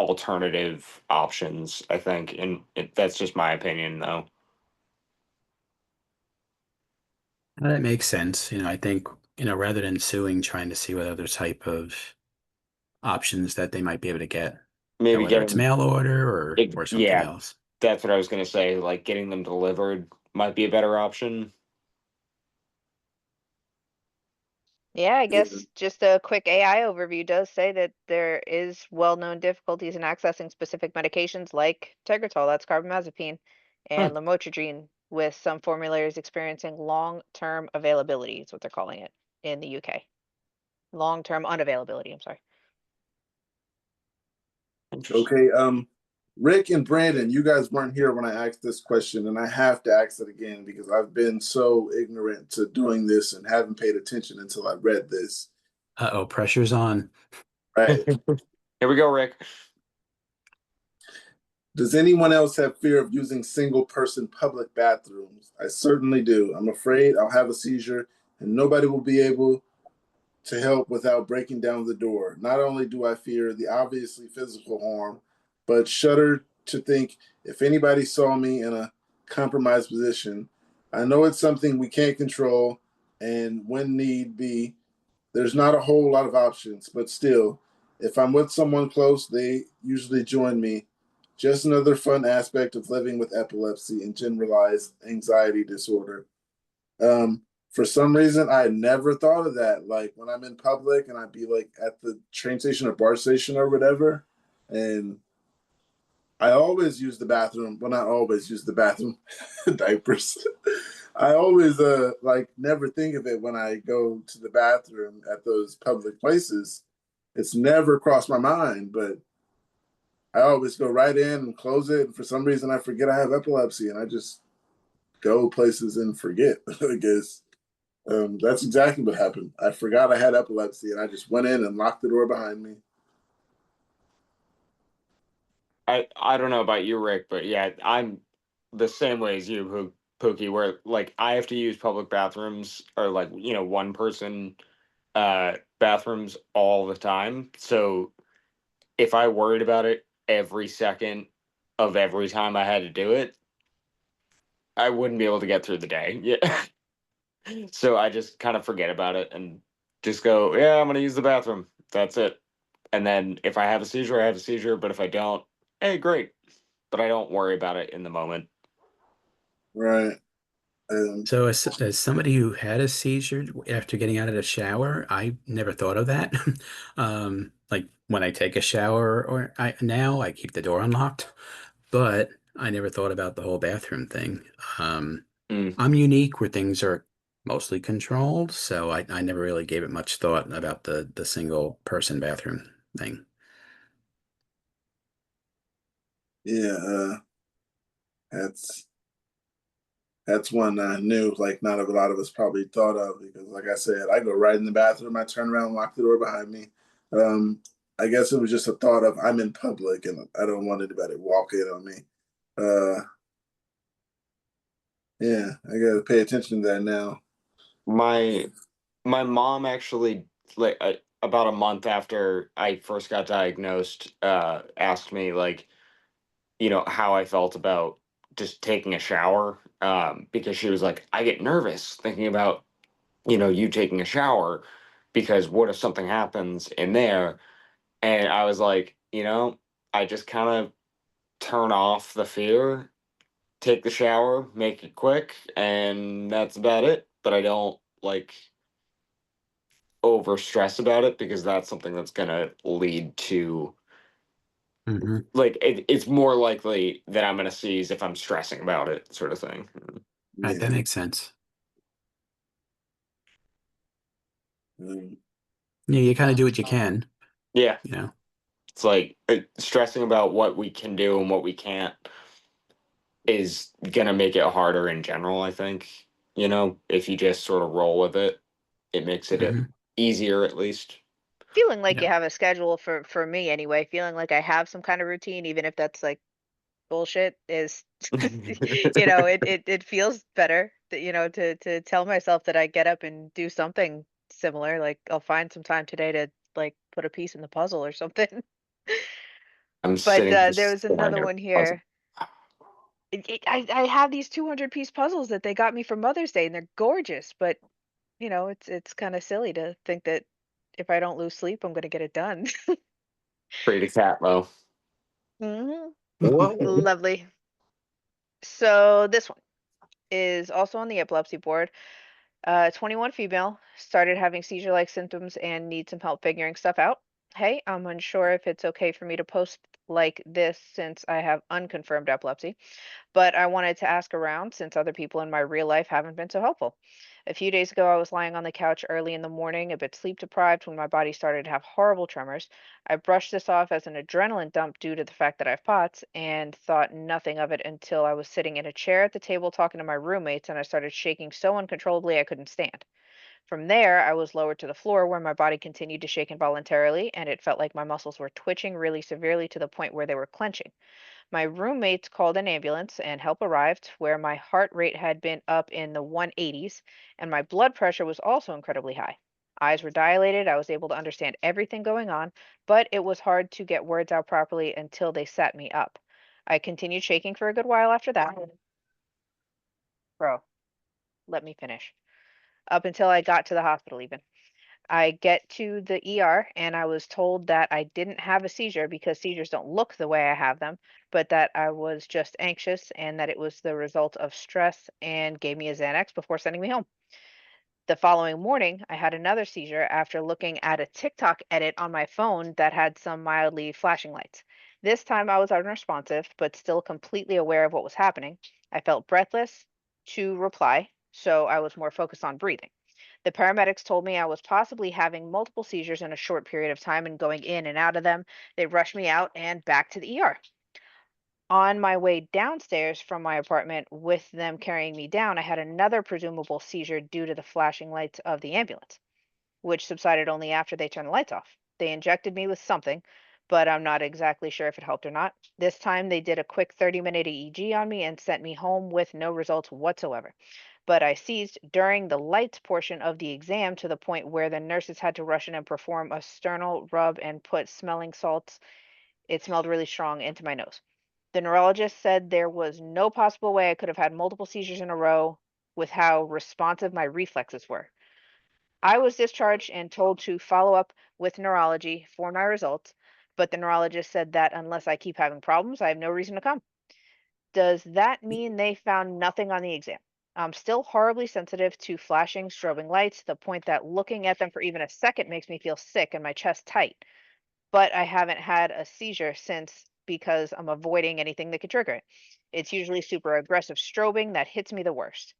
[SPEAKER 14] alternative options, I think, and that's just my opinion, though.
[SPEAKER 13] That makes sense. I think, rather than suing, trying to see what other type of options that they might be able to get,
[SPEAKER 14] Maybe
[SPEAKER 13] whether it's
[SPEAKER 14] getting
[SPEAKER 13] mail order or something
[SPEAKER 14] yeah,
[SPEAKER 13] else.
[SPEAKER 14] that's what I was gonna say. Like getting them delivered might be a better option.
[SPEAKER 1] Yeah, I guess just a quick AI overview does say that there is well-known difficulties in accessing specific medications like Tegretol, that's carbamazepine, and lamotrigine, with some formularies experiencing long-term availability, is what they're calling it in the UK. Long-term unavailability, I'm sorry.
[SPEAKER 2] Okay, Rick and Brandon, you guys weren't here when I asked this question, and I have to ask it again because I've been so ignorant to doing this and haven't paid attention until I read this.
[SPEAKER 13] Uh-oh, pressure's on.
[SPEAKER 2] Right.
[SPEAKER 14] Here we go, Rick.
[SPEAKER 2] Does anyone else have fear of using single-person public bathrooms? I certainly do. I'm afraid I'll have a seizure and nobody will be able to help without breaking down the door. Not only do I fear the obviously physical harm, but shudder to think if anybody saw me in a compromised position. I know it's something we can't control, and when need be, there's not a whole lot of options, but still, if I'm with someone close, they usually join me. Just another fun aspect of living with epilepsy and generalized anxiety disorder. for some reason, I never thought of that. Like when I'm in public and I'd be like at the train station or bar station or whatever, and I always use the bathroom. Well, not always use the bathroom, diapers. I always like never think of it when I go to the bathroom at those public places. It's never crossed my mind, but I always go right in and close it. And for some reason, I forget I have epilepsy, and I just go places and forget. I guess that's exactly what happened. I forgot I had epilepsy, and I just went in and locked the door behind me.
[SPEAKER 14] I don't know about you, Rick, but yeah, I'm the same way as you, Pookie, where like I have to use public bathrooms or like, you know, one person bathrooms all the time. So if I worried about it every second of every time I had to do it, I wouldn't be able to get through the day. Yeah. So I just kind of forget about it and just go, yeah, I'm gonna use the bathroom. That's it. And then if I have a seizure, I have a seizure. But if I don't, hey, great. But I don't worry about it in the moment.
[SPEAKER 2] Right.
[SPEAKER 13] So as somebody who had a seizure after getting out of the shower, I never thought of that. Like when I take a shower or now I keep the door unlocked, but I never thought about the whole bathroom thing. I'm unique where things are mostly controlled, so I never really gave it much thought about the single person bathroom thing.
[SPEAKER 2] Yeah, that's one I knew like not a lot of us probably thought of because, like I said, I go right in the bathroom, I turn around, lock the door behind me. Um, I guess it was just a thought of I'm in public and I don't want anybody walking on me. Yeah, I gotta pay attention to that now.
[SPEAKER 14] My mom actually like about a month after I first got diagnosed, asked me like, you know, how I felt about just taking a shower. Because she was like, I get nervous thinking about, you know, you taking a shower because what if something happens in there? And I was like, you know, I just kind of turn off the fear, take the shower, make it quick, and that's about it. But I don't like over stress about it because that's something that's gonna lead to like it's more likely that I'm gonna seize if I'm stressing about it, sort of thing.
[SPEAKER 13] Right, that makes sense. Yeah, you kind of do what you can.
[SPEAKER 14] Yeah.
[SPEAKER 13] You know.
[SPEAKER 14] It's like stressing about what we can do and what we can't is gonna make it harder in general, I think. You know, if you just sort of roll with it, it makes it easier at least.
[SPEAKER 1] Feeling like you have a schedule for me anyway, feeling like I have some kind of routine, even if that's like bullshit, is you know, it feels better that, you know, to tell myself that I get up and do something similar. Like I'll find some time today to like put a piece in the puzzle or something.
[SPEAKER 14] I'm
[SPEAKER 1] But
[SPEAKER 14] sitting
[SPEAKER 1] there
[SPEAKER 14] just
[SPEAKER 1] was
[SPEAKER 14] on
[SPEAKER 1] another
[SPEAKER 14] your
[SPEAKER 1] one
[SPEAKER 14] puzzle.
[SPEAKER 1] here. I have these 200-piece puzzles that they got me for Mother's Day, and they're gorgeous. But you know, it's kind of silly to think that if I don't lose sleep, I'm gonna get it done.
[SPEAKER 14] Free to cat low.
[SPEAKER 1] Lovely. So this one is also on the epilepsy board. 21 female, started having seizure-like symptoms and need some help figuring stuff out. Hey, I'm unsure if it's okay for me to post like this since I have unconfirmed epilepsy, but I wanted to ask around since other people in my real life haven't been so helpful. A few days ago, I was lying on the couch early in the morning, a bit sleep deprived when my body started to have horrible tremors. I brushed this off as an adrenaline dump due to the fact that I have POTS and thought nothing of it until I was sitting in a chair at the table talking to my roommates and I started shaking so uncontrollably I couldn't stand. From there, I was lowered to the floor where my body continued to shake involuntarily and it felt like my muscles were twitching really severely to the point where they were clenching. My roommates called an ambulance and help arrived, where my heart rate had been up in the 180s and my blood pressure was also incredibly high. Eyes were dilated. I was able to understand everything going on, but it was hard to get words out properly until they sat me up. I continued shaking for a good while after that. Bro, let me finish. Up until I got to the hospital, even. I get to the ER and I was told that I didn't have a seizure because seizures don't look the way I have them, but that I was just anxious and that it was the result of stress and gave me a Xanax before sending me home. The following morning, I had another seizure after looking at a TikTok edit on my phone that had some mildly flashing lights. This time I was unresponsive, but still completely aware of what was happening. I felt breathless to reply, so I was more focused on breathing. The paramedics told me I was possibly having multiple seizures in a short period of time and going in and out of them. They rushed me out and back to the ER. On my way downstairs from my apartment with them carrying me down, I had another presumable seizure due to the flashing lights of the ambulance, which subsided only after they turned the lights off. They injected me with something, but I'm not exactly sure if it helped or not. This time they did a quick 30-minute EEG on me and sent me home with no results whatsoever. But I seized during the lights portion of the exam to the point where the nurses had to rush in and perform a sternal rub and put smelling salts, it smelled really strong, into my nose. The neurologist said there was no possible way I could have had multiple seizures in a row with how responsive my reflexes were. I was discharged and told to follow up with neurology for my results, but the neurologist said that unless I keep having problems, I have no reason to come. Does that mean they found nothing on the exam? I'm still horribly sensitive to flashing, strobing lights, to the point that looking at them for even a second makes me feel sick and my chest tight. But I haven't had a seizure since because I'm avoiding anything that could trigger it. It's usually super aggressive strobing that hits me the worst.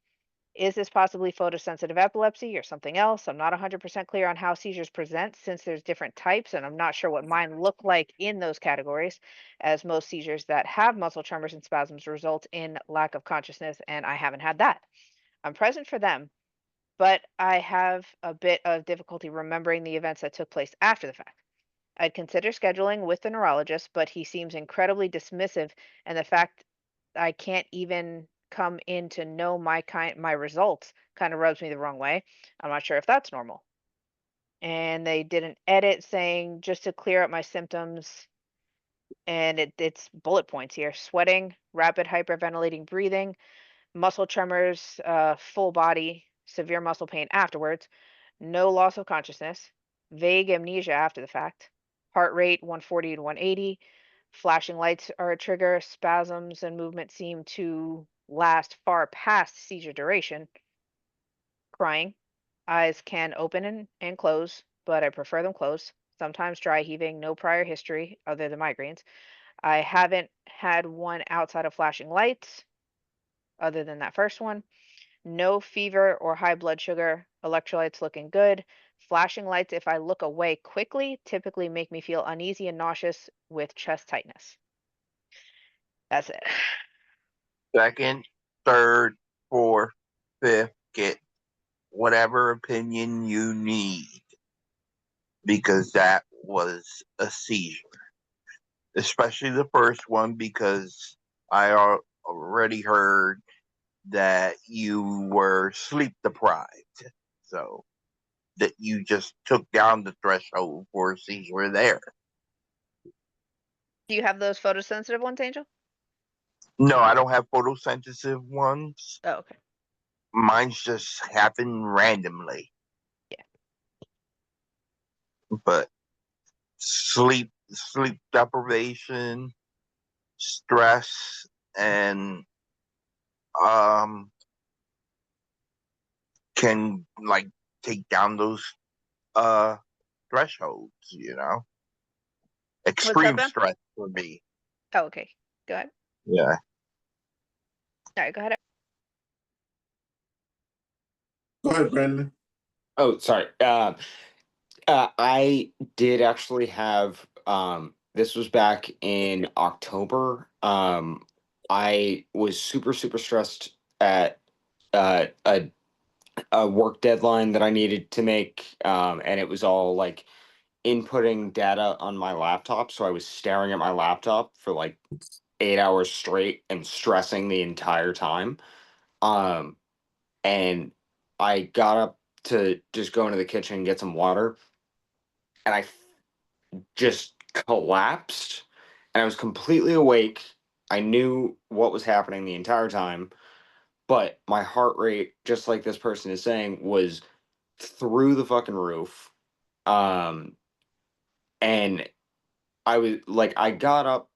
[SPEAKER 1] Is this possibly photosensitive epilepsy or something else? I'm not 100% clear on how seizures present since there's different types, and I'm not sure what mine look like in those categories, as most seizures that have muscle tremors and spasms result in lack of consciousness, and I haven't had that. I'm present for them, but I have a bit of difficulty remembering the events that took place after the fact. I'd consider scheduling with the neurologist, but he seems incredibly dismissive, and the fact I can't even come in to know my results kind of rubs me the wrong way. I'm not sure if that's normal. And they did an edit saying just to clear up my symptoms, and it's bullet points here: sweating, rapid hyperventilating breathing, muscle tremors, full body, severe muscle pain afterwards, no loss of consciousness, vague amnesia after the fact, heart rate 140 to 180, flashing lights are a trigger, spasms and movement seem to last far past seizure duration, crying, eyes can open and close, but I prefer them closed, sometimes dry heaving, no prior history other than migraines. I haven't had one outside of flashing lights other than that first one. No fever or high blood sugar. Electrolytes looking good. Flashing lights, if I look away quickly, typically make me feel uneasy and nauseous with chest tightness. That's it.
[SPEAKER 6] Second, third, fourth, fifth, get whatever opinion you need because that was a seizure. Especially the first one because I already heard that you were sleep deprived. So that you just took down the threshold for a seizure there.
[SPEAKER 1] Do you have those photosensitive ones, Angel?
[SPEAKER 6] No, I don't have photosensitive ones.
[SPEAKER 1] Oh, okay.
[SPEAKER 6] Mine's just happen randomly.
[SPEAKER 1] Yeah.
[SPEAKER 6] But sleep deprivation, stress, and can like take down those thresholds, you know. Extreme stress for me.
[SPEAKER 1] Oh, okay. Go ahead.
[SPEAKER 6] Yeah.
[SPEAKER 1] All right, go ahead.
[SPEAKER 2] Go ahead, Brandon.
[SPEAKER 14] Oh, sorry. I did actually have this was back in October. I was super stressed at a work deadline that I needed to make, and it was all like inputting data on my laptop. So I was staring at my laptop for like 8 hours straight and stressing the entire time. And I got up to just go into the kitchen and get some water, and I just collapsed, and I was completely awake. I knew what was happening the entire time, but my heart rate, just like this person is saying, was through the fucking roof. And I was like, I got up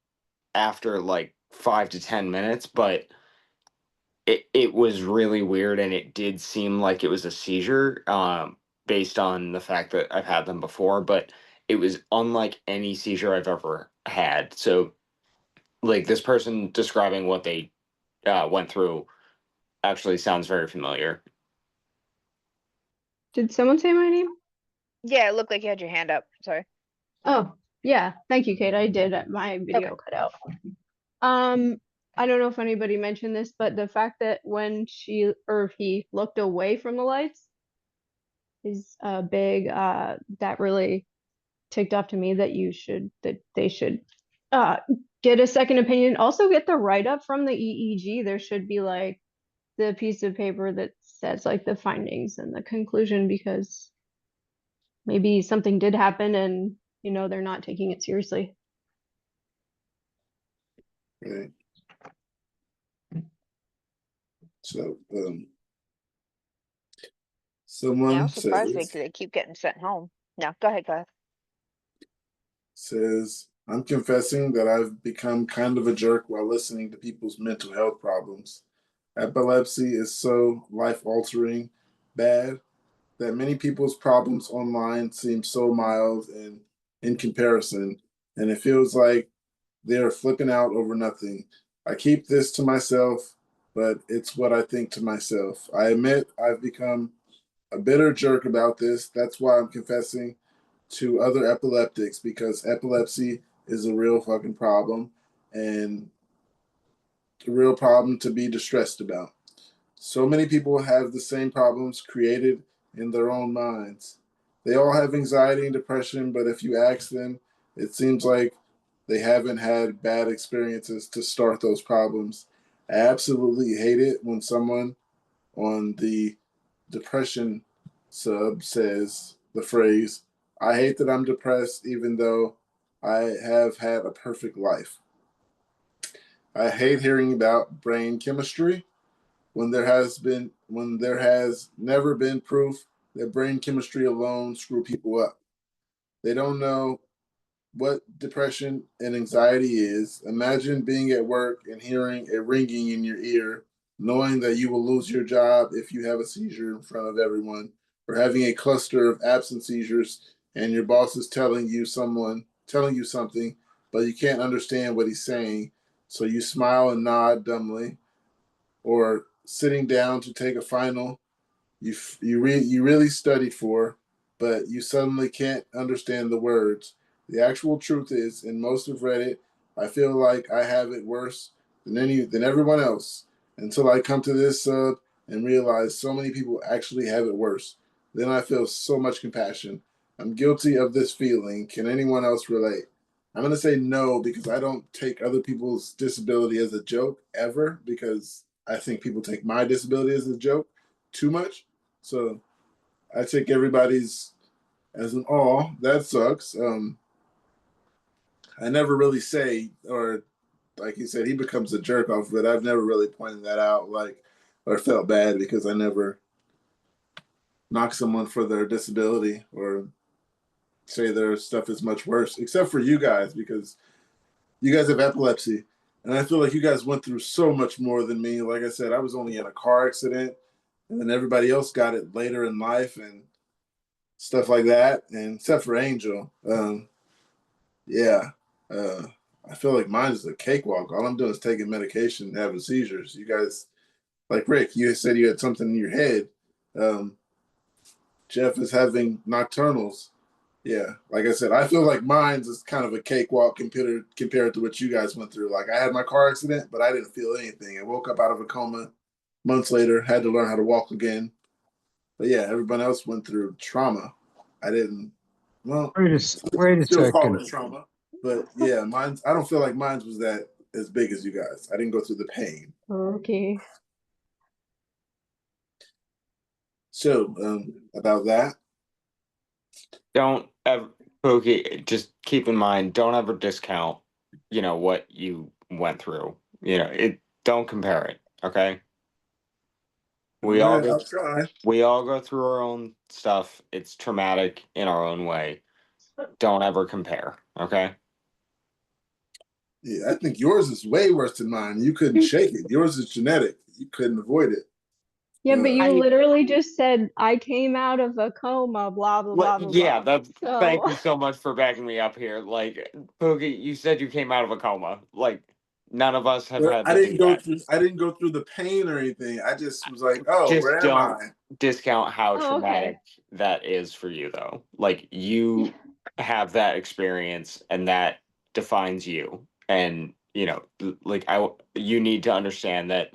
[SPEAKER 14] after like 5 to 10 minutes, but it was really weird, and it did seem like it was a seizure, based on the fact that I've had them before, but it was unlike any seizure I've ever had. So, like, this person describing what they went through actually sounds very familiar.
[SPEAKER 10] Did someone say my name?
[SPEAKER 1] Yeah, it looked like you had your hand up. Sorry.
[SPEAKER 10] Oh, yeah. Thank you, Kate. I did. My video cut out. I don't know if anybody mentioned this, but the fact that when she or he looked away from the lights is big. That really ticked off to me that they should get a second opinion. Also get the write-up from the EEG. There should be like the piece of paper that says like the findings and the conclusion, because maybe something did happen and they're not taking it seriously.
[SPEAKER 2] Right. So,
[SPEAKER 1] Yeah,
[SPEAKER 2] someone
[SPEAKER 1] I'm surprised
[SPEAKER 2] says,
[SPEAKER 1] they keep getting sent home. No, go ahead, guys.
[SPEAKER 2] I'm confessing that I've become kind of a jerk while listening to people's mental health problems. Epilepsy is so life-altering bad that many people's problems online seem so mild and in comparison, and it feels like they're flipping out over nothing. I keep this to myself, but it's what I think to myself. I admit I've become a bitter jerk about this. That's why I'm confessing to other epileptics, because epilepsy is a real fucking problem and a real problem to be distressed about. So many people have the same problems created in their own minds. They all have anxiety and depression, but if you ask them, it seems like they haven't had bad experiences to start those problems. I absolutely hate it when someone on the depression sub says the phrase, I hate that I'm depressed even though I have had a perfect life. I hate hearing about brain chemistry when there has never been proof that brain chemistry alone screw people up. They don't know what depression and anxiety is. Imagine being at work and hearing a ringing in your ear, knowing that you will lose your job if you have a seizure in front of everyone, or having a cluster of absent seizures and your boss is telling you something, but you can't understand what he's saying, so you smile and nod dumbly, or sitting down to take a final you really studied for, but you suddenly can't understand the words. The actual truth is, and most have read it, I feel like I have it worse than everyone else until I come to this sub and realize so many people actually have it worse. Then I feel so much compassion. I'm guilty of this feeling. Can anyone else relate? I'm going to say no, because I don't take other people's disability as a joke ever, because I think people take my disability as a joke too much. So I take everybody's as an oh, that sucks. I never really say, or like you said, he becomes a jerk off, but I've never really pointed that out, like, or felt bad, because I never knock someone for their disability or say their stuff is much worse, except for you guys, because you guys have epilepsy. And I feel like you guys went through so much more than me. Like I said, I was only in a car accident, and then everybody else got it later in life and stuff like that. And except for Angel, yeah, I feel like mine is a cakewalk. All I'm doing is taking medication and having seizures. You guys, like Rick, you said you had something in your head. Jeff is having nocturnals. Yeah, like I said, I feel like mine's is kind of a cakewalk compared to what you guys went through. Like, I had my car accident, but I didn't feel anything. I woke up out of a coma months later, had to learn how to walk again. But yeah, everyone else went through trauma. I didn't. Well,
[SPEAKER 9] Wait a
[SPEAKER 2] still call
[SPEAKER 9] second.
[SPEAKER 2] it trauma. But yeah, mine's. I don't feel like mine's was that as big as you guys. I didn't go through the pain.
[SPEAKER 10] Okay.
[SPEAKER 2] So about that,
[SPEAKER 14] Don't ever, Pookie, just keep in mind, don't ever discount, what you went through. Don't compare it, okay? We all
[SPEAKER 2] I'll
[SPEAKER 14] go,
[SPEAKER 2] try.
[SPEAKER 14] we all go through our own stuff. It's traumatic in our own way. Don't ever compare, okay?
[SPEAKER 2] Yeah, I think yours is way worse than mine. You couldn't shake it. Yours is genetic. You couldn't avoid it.
[SPEAKER 10] Yeah, but you
[SPEAKER 3] I-
[SPEAKER 10] literally just said I came out of a coma, blah blah blah blah
[SPEAKER 14] Yeah,
[SPEAKER 10] blah.
[SPEAKER 14] thank
[SPEAKER 10] So
[SPEAKER 14] you so much for backing me up here. Like, Pookie, you said you came out of a coma. Like, none of us have
[SPEAKER 2] But
[SPEAKER 14] had to do that.
[SPEAKER 2] I didn't go through the pain or anything. I just was like, oh,
[SPEAKER 14] Just
[SPEAKER 2] where am
[SPEAKER 14] don't
[SPEAKER 2] I?
[SPEAKER 14] discount how
[SPEAKER 10] Oh, okay.
[SPEAKER 14] traumatic that is for you, though. Like, you have that experience, and that defines you. And like you need to understand that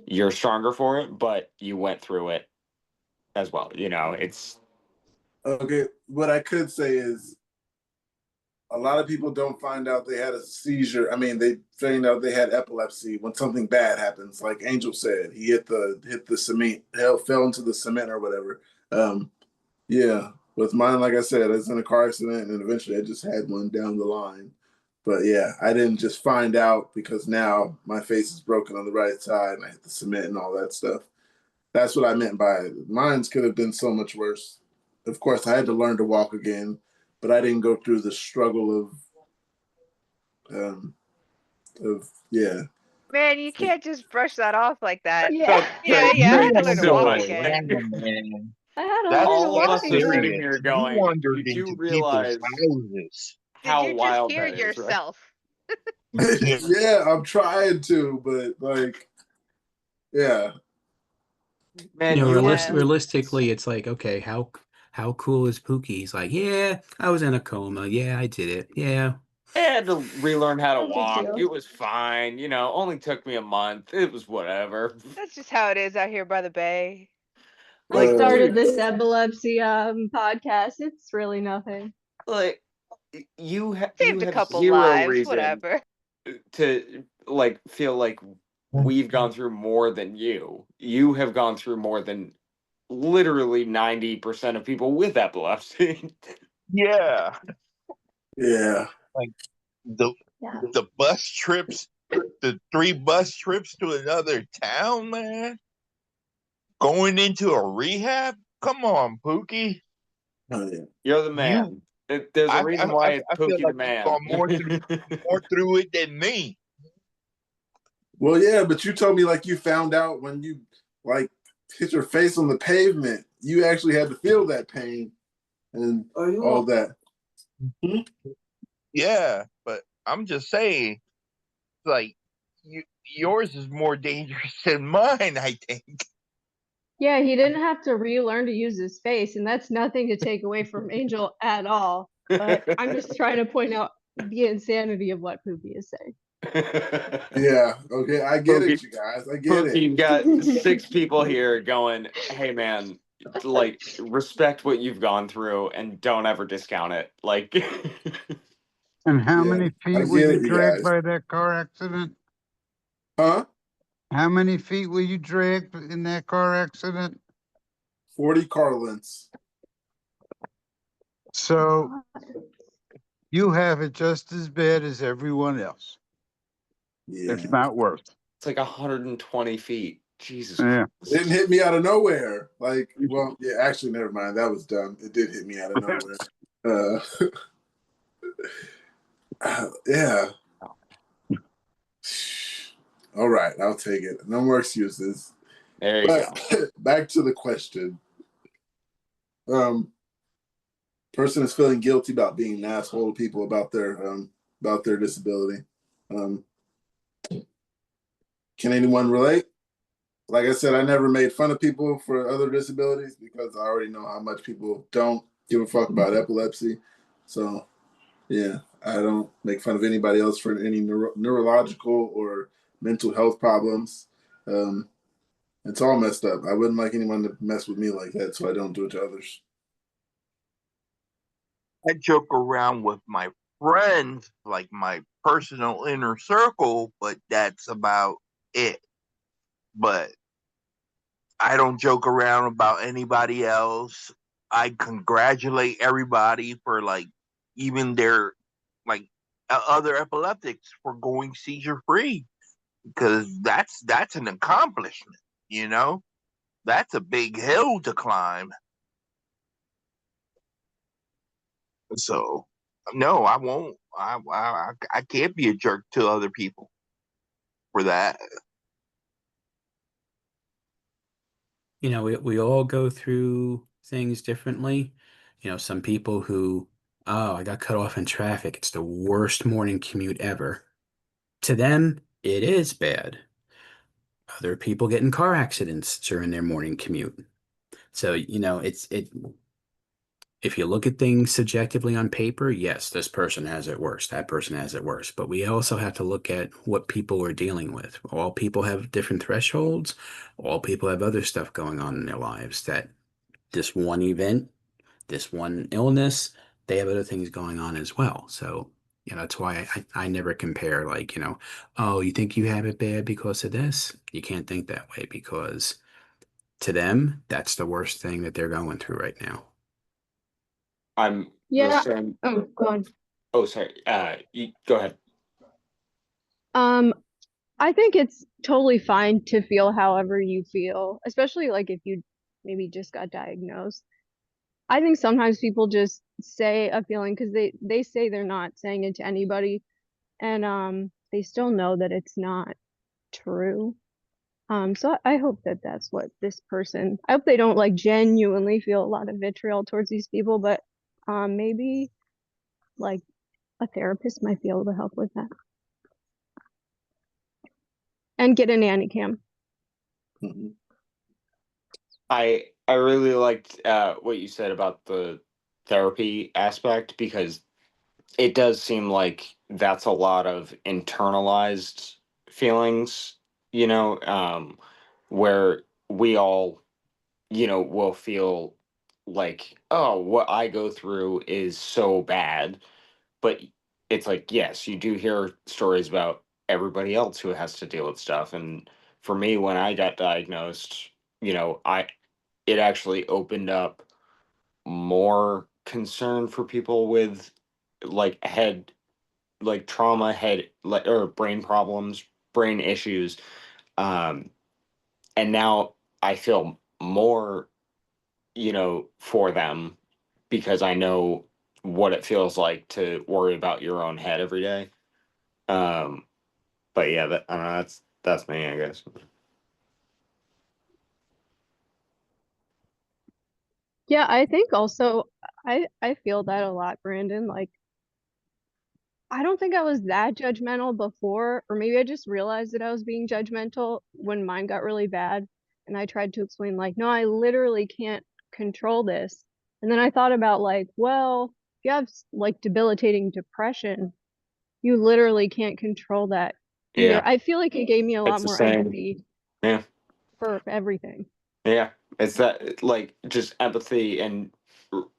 [SPEAKER 14] you're stronger for it, but you went through it as well. It's
[SPEAKER 2] Okay, what I could say is a lot of people don't find out they had a seizure. I mean, they find out they had epilepsy when something bad happens. Like Angel said, he hit the cement, fell into the cement or whatever. Yeah, with mine, like I said, I was in a car accident, and eventually I just had one down the line. But yeah, I didn't just find out because now my face is broken on the right side, and I hit the cement and all that stuff. That's what I meant by it. Mine's could have been so much worse. Of course, I had to learn to walk again, but I didn't go through the struggle of yeah.
[SPEAKER 1] Man, you can't just brush that off like that.
[SPEAKER 10] Yeah.
[SPEAKER 1] Yeah,
[SPEAKER 6] You
[SPEAKER 1] I had to
[SPEAKER 6] wanna
[SPEAKER 1] learn to
[SPEAKER 14] so
[SPEAKER 6] go
[SPEAKER 1] walk
[SPEAKER 14] much.
[SPEAKER 1] again.
[SPEAKER 6] around, man.
[SPEAKER 10] I had to
[SPEAKER 6] That's
[SPEAKER 10] learn to
[SPEAKER 14] All of
[SPEAKER 6] that's
[SPEAKER 10] walk
[SPEAKER 14] us are
[SPEAKER 10] again.
[SPEAKER 14] sitting
[SPEAKER 6] serious.
[SPEAKER 14] here
[SPEAKER 6] You
[SPEAKER 14] going,
[SPEAKER 6] wandered
[SPEAKER 14] you do
[SPEAKER 6] into people's
[SPEAKER 14] realize
[SPEAKER 6] houses.
[SPEAKER 1] Did
[SPEAKER 14] how
[SPEAKER 1] you just
[SPEAKER 14] wild
[SPEAKER 1] hear
[SPEAKER 14] that is, right?
[SPEAKER 1] yourself?
[SPEAKER 6] Yeah.
[SPEAKER 2] Yeah, I'm trying to, but like, yeah,
[SPEAKER 14] Man, you were
[SPEAKER 1] Yeah.
[SPEAKER 13] Realistically, it's like, okay, how cool is Pookie? He's like, yeah, I was in a coma. Yeah, I did it. Yeah.
[SPEAKER 14] I had to relearn how to
[SPEAKER 10] No big
[SPEAKER 14] walk.
[SPEAKER 10] deal.
[SPEAKER 14] It was fine. Only took me a month. It was whatever.
[SPEAKER 1] That's just how it is out here by the bay.
[SPEAKER 10] I
[SPEAKER 14] Like,
[SPEAKER 10] started
[SPEAKER 14] dude,
[SPEAKER 10] this epilepsy podcast. It's really nothing.
[SPEAKER 14] like you
[SPEAKER 1] Saved a
[SPEAKER 14] have
[SPEAKER 1] couple
[SPEAKER 14] zero
[SPEAKER 1] lives,
[SPEAKER 14] reason
[SPEAKER 1] whatever.
[SPEAKER 14] to like feel like we've gone through more than you. You have gone through more than literally 90% of people with epilepsy.
[SPEAKER 6] Yeah.
[SPEAKER 2] yeah.
[SPEAKER 6] Like the
[SPEAKER 10] Yeah.
[SPEAKER 6] the bus trips, the 3 bus trips to another town, man. Going into a rehab? Come on, Pookie.
[SPEAKER 2] Oh, yeah.
[SPEAKER 14] You're the
[SPEAKER 6] You
[SPEAKER 14] man. There's a reason why it's
[SPEAKER 6] I feel
[SPEAKER 14] Pookie the
[SPEAKER 6] like you've
[SPEAKER 14] man.
[SPEAKER 6] gone more through it than me.
[SPEAKER 2] Well, yeah, but you told me like you found out when you like hit your face on the pavement. You actually had to feel that pain and all that.
[SPEAKER 6] Yeah, but I'm just saying, like, yours is more dangerous than mine, I think.
[SPEAKER 10] Yeah, he didn't have to relearn to use his face, and that's nothing to take away from Angel at all. But I'm just trying to point out the insanity of what Poopy is saying.
[SPEAKER 2] Yeah. Okay, I get
[SPEAKER 14] Pookie,
[SPEAKER 2] it, you guys. I get it.
[SPEAKER 14] You've got 6 people here going, hey man, like respect what you've gone through and don't ever discount it. Like
[SPEAKER 9] And how
[SPEAKER 2] Yeah,
[SPEAKER 9] many
[SPEAKER 2] I
[SPEAKER 9] feet were
[SPEAKER 2] get
[SPEAKER 9] you
[SPEAKER 2] it, you
[SPEAKER 9] dragged
[SPEAKER 2] guys.
[SPEAKER 9] by that car accident?
[SPEAKER 2] Huh?
[SPEAKER 9] How many feet were you dragged in that car accident?
[SPEAKER 2] 40 car lengths.
[SPEAKER 9] So you have it just as bad as everyone else,
[SPEAKER 2] Yeah.
[SPEAKER 9] if not worse.
[SPEAKER 14] it's like 120 feet. Jesus
[SPEAKER 9] Yeah.
[SPEAKER 2] It didn't hit me out of nowhere. Like, well, yeah, actually, never mind. That was dumb. It did hit me out of nowhere. Yeah. All right, I'll take it. No more excuses.
[SPEAKER 14] There you
[SPEAKER 2] But
[SPEAKER 14] go.
[SPEAKER 2] back to the question. Person is feeling guilty about being an asshole to people about their disability. Can anyone relate? Like I said, I never made fun of people for other disabilities because I already know how much people don't give a fuck about epilepsy. So, yeah, I don't make fun of anybody else for any neurological or mental health problems. It's all messed up. I wouldn't like anyone to mess with me like that, so I don't do it to others.
[SPEAKER 6] I joke around with my friends, like my personal inner circle, but that's about it. But I don't joke around about anybody else. I congratulate everybody for like even their like other epileptics for going seizure free because that's an accomplishment, you know? That's a big hill to climb. So no, I won't I can't be a jerk to other people for that.
[SPEAKER 13] You know, we all go through things differently. You know, some people who, oh, I got cut off in traffic. It's the worst morning commute ever. To them, it is bad. Other people get in car accidents during their morning commute. So, you know, if you look at things subjectively on paper, yes, this person has it worse, that person has it worse. But we also have to look at what people are dealing with. All people have different thresholds. All people have other stuff going on in their lives that this one event, this one illness, they have other things going on as well. So, you know, that's why I never compare, like, you know, oh, you think you have it bad because of this? You can't think that way because to them, that's the worst thing that they're going through right now.
[SPEAKER 14] I'm the
[SPEAKER 10] Yeah.
[SPEAKER 14] same.
[SPEAKER 10] Oh, go on.
[SPEAKER 14] Oh, sorry. You go ahead.
[SPEAKER 10] I think it's totally fine to feel however you feel, especially like if you maybe just got diagnosed. I think sometimes people just say a feeling because they say they're not saying it to anybody, and they still know that it's not true. So I hope that that's what this person. I hope they don't like genuinely feel a lot of vitriol towards these people, but maybe like a therapist might be able to help with that and get a nanny cam.
[SPEAKER 14] I really liked what you said about the therapy aspect because it does seem like that's a lot of internalized feelings, you know, where we all, you know, will feel like, oh, what I go through is so bad. But it's like, yes, you do hear stories about everybody else who has to deal with stuff. And for me, when I got diagnosed, you know, it actually opened up more concern for people with like like trauma, head, like, or brain problems, brain issues. Um, and now I feel more, you know, for them because I know what it feels like to worry about your own head every day. Um, but yeah, I don't know, that's me, I guess.
[SPEAKER 10] Yeah, I think also I feel that a lot, Brandon. Like I don't think I was that judgmental before, or maybe I just realized that I was being judgmental when mine got really bad. And I tried to explain, like, no, I literally can't control this. And then I thought about, like, well, if you have like debilitating depression, you literally can't control that either.
[SPEAKER 14] Yeah,
[SPEAKER 10] I feel like it gave me a lot
[SPEAKER 14] it's the
[SPEAKER 10] more
[SPEAKER 14] same.
[SPEAKER 10] empathy
[SPEAKER 14] Yeah,
[SPEAKER 10] for everything.
[SPEAKER 14] yeah. It's that like just empathy and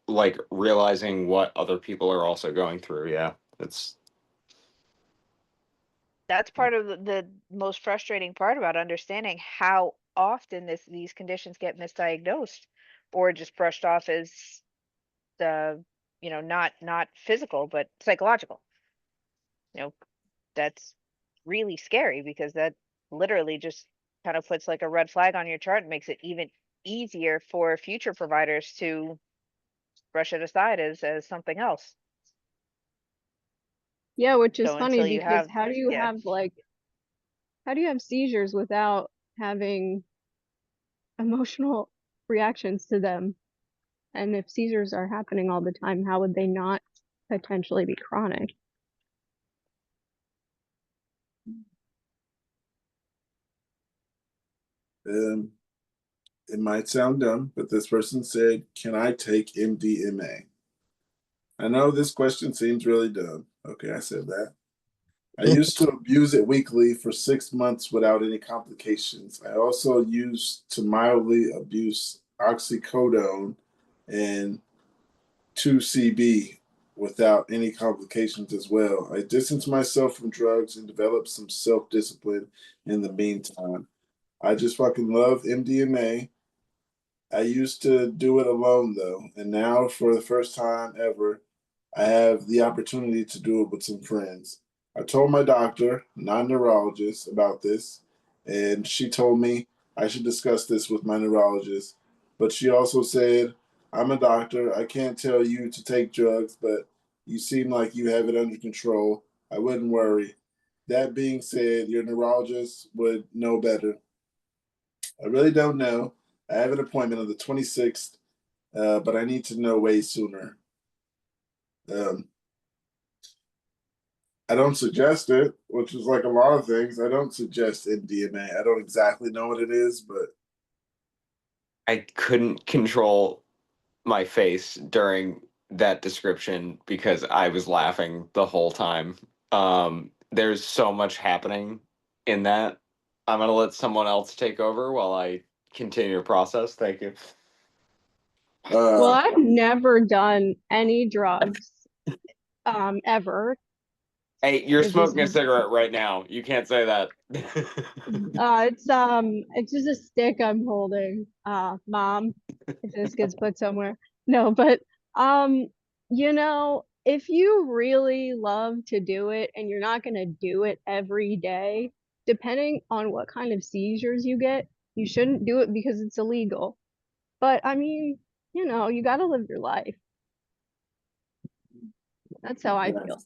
[SPEAKER 14] like realizing what other people are also going through. Yeah, it's
[SPEAKER 1] That's part of the most frustrating part about understanding how often these conditions get misdiagnosed or just brushed off as the, not physical but psychological. You know, that's really scary because that literally just kind of puts like a red flag on your chart and makes it even easier for future providers to brush it aside as something else.
[SPEAKER 10] Yeah, which is
[SPEAKER 1] So
[SPEAKER 10] funny
[SPEAKER 1] until you
[SPEAKER 10] because
[SPEAKER 1] have, yeah,
[SPEAKER 10] how do you have seizures without having emotional reactions to them? And if seizures are happening all the time, how would they not potentially be chronic?
[SPEAKER 2] Um, it might sound dumb, but this person said, "Can I take MDMA?" I know this question seems really dumb. Okay, I said that. I used to abuse it weekly for 6 months without any complications. I also used to mildly abuse oxycodone and 2CB without any complications as well. I distanced myself from drugs and developed some self discipline in the meantime. I just fucking love MDMA. I used to do it alone though, and now for the first time ever, I have the opportunity to do it with some friends. I told my doctor, non-neurologist, about this, and she told me I should discuss this with my neurologist. But she also said, "I'm a doctor. I can't tell you to take drugs, but You seem like you have it under control. I wouldn't worry. That being said, your neurologist would know better. I really don't know. I have an appointment on the 26th, but I need to know way sooner. Um, I don't suggest it, which is like a lot of things. I don't suggest MDMA. I don't exactly know what it is, but
[SPEAKER 14] I couldn't control my face during that description because I was laughing the whole time. There's so much happening in that. I'm gonna let someone else take over while I continue to process. Thank you.
[SPEAKER 10] Well, I've never done any drugs, ever.
[SPEAKER 14] Hey, you're
[SPEAKER 10] This is
[SPEAKER 14] smoking a cigarette right now. You can't say that.
[SPEAKER 10] it's just a stick I'm holding. Mom, if this gets put somewhere. No, but you know, if you really love to do it and you're not gonna do it every day, depending on what kind of seizures you get, you shouldn't do it because it's illegal. But I mean, you know, you gotta live your life. That's how I feel.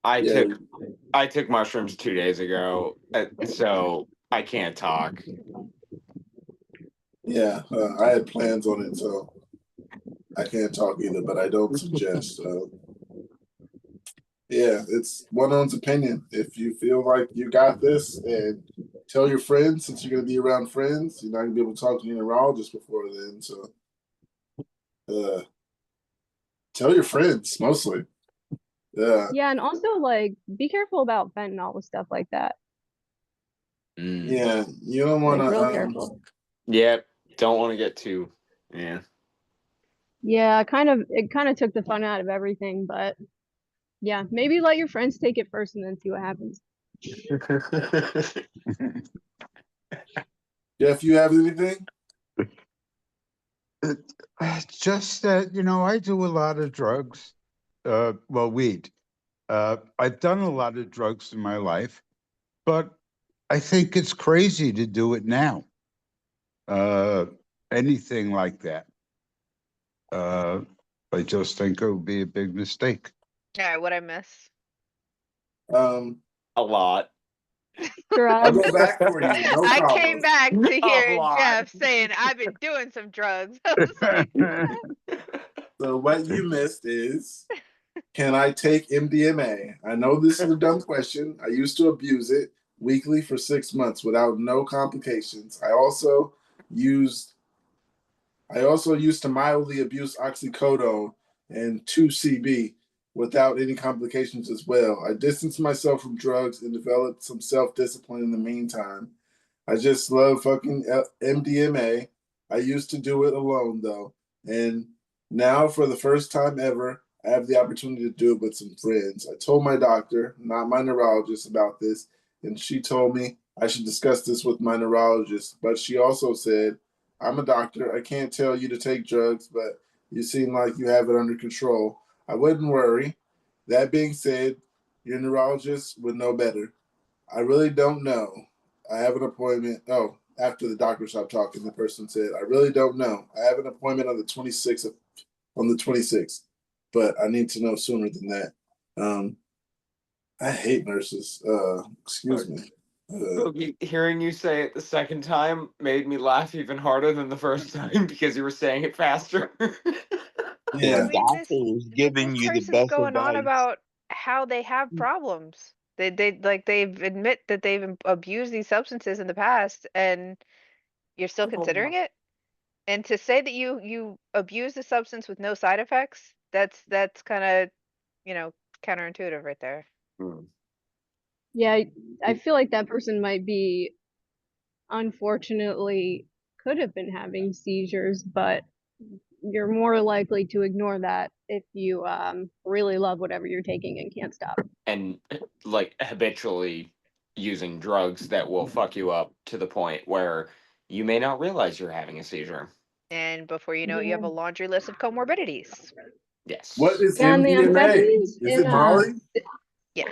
[SPEAKER 14] I took mushrooms 2 days ago, so I can't talk.
[SPEAKER 2] yeah, I had plans on it, so I can't talk either. But I don't suggest. Yeah, it's one one's opinion. If you feel like you got this, and tell your friends, since you're going to be around friends, you're not going to be able to talk to your neurologist before then. So, tell your friends mostly.
[SPEAKER 10] Yeah, and also like be careful about fentanyl with stuff like that.
[SPEAKER 2] Yeah, you don't want
[SPEAKER 10] Like real
[SPEAKER 2] to.
[SPEAKER 10] careful.
[SPEAKER 14] Yeah, don't want to get too. Yeah.
[SPEAKER 10] Yeah, it kind of took the fun out of everything, but yeah, maybe let your friends take it first and then see what happens.
[SPEAKER 2] Jeff, you have anything?
[SPEAKER 9] Just that, I do a lot of drugs. Well, weed. I've done a lot of drugs in my life, but I think it's crazy to do it now. Anything like that. I just think it would be a big mistake.
[SPEAKER 1] All right, what I miss?
[SPEAKER 14] A lot.
[SPEAKER 2] I'll go back for you. No
[SPEAKER 1] I
[SPEAKER 2] problem.
[SPEAKER 1] came back to hear
[SPEAKER 14] lot.
[SPEAKER 1] Jeff saying I've been doing some drugs. I was like,
[SPEAKER 2] So what you missed is, can I take MDMA? I know this is a dumb question. I used to abuse it weekly for 6 months without no complications. I also used to mildly abuse oxycodone and 2CB without any complications as well. I distanced myself from drugs and developed some self-discipline in the meantime. I just love fucking MDMA. I used to do it alone though. And now for the first time ever, I have the opportunity to do it with some friends. I told my doctor, not my neurologist, about this, and she told me I should discuss this with my neurologist. But she also said, I'm a doctor. I can't tell you to take drugs, but you seem like you have it under control. I wouldn't worry. That being said, your neurologist would know better. I really don't know. I have an appointment. Oh, after the doctor stopped talking, the person said, I really don't know. I have an appointment on the 26th, but I need to know sooner than that. I hate nurses. Excuse me.
[SPEAKER 14] Hearing you say it the second time made me laugh even harder than the first time because you were saying it faster.
[SPEAKER 2] Yeah.
[SPEAKER 1] I mean,
[SPEAKER 6] Doctor's giving
[SPEAKER 1] this
[SPEAKER 6] you the
[SPEAKER 1] person's
[SPEAKER 6] best
[SPEAKER 1] going on
[SPEAKER 6] advice.
[SPEAKER 1] about how they have problems. They've admit that they've abused these substances in the past, and you're still considering it. And to say that you abuse the substance with no side effects, that's kind of, counterintuitive right there.
[SPEAKER 10] Yeah, I feel like that person might be, unfortunately, could have been having seizures, but you're more likely to ignore that if you really love whatever you're taking and can't stop.
[SPEAKER 14] And like habitually using drugs that will fuck you up to the point where you may not realize you're having a seizure.
[SPEAKER 1] And before you know it, you have a laundry list of comorbidities.
[SPEAKER 14] Yes.
[SPEAKER 2] What is
[SPEAKER 10] Yeah, and the
[SPEAKER 2] MDMA?
[SPEAKER 10] amphetamines
[SPEAKER 2] Is
[SPEAKER 10] in
[SPEAKER 2] it Molly?
[SPEAKER 1] Yeah.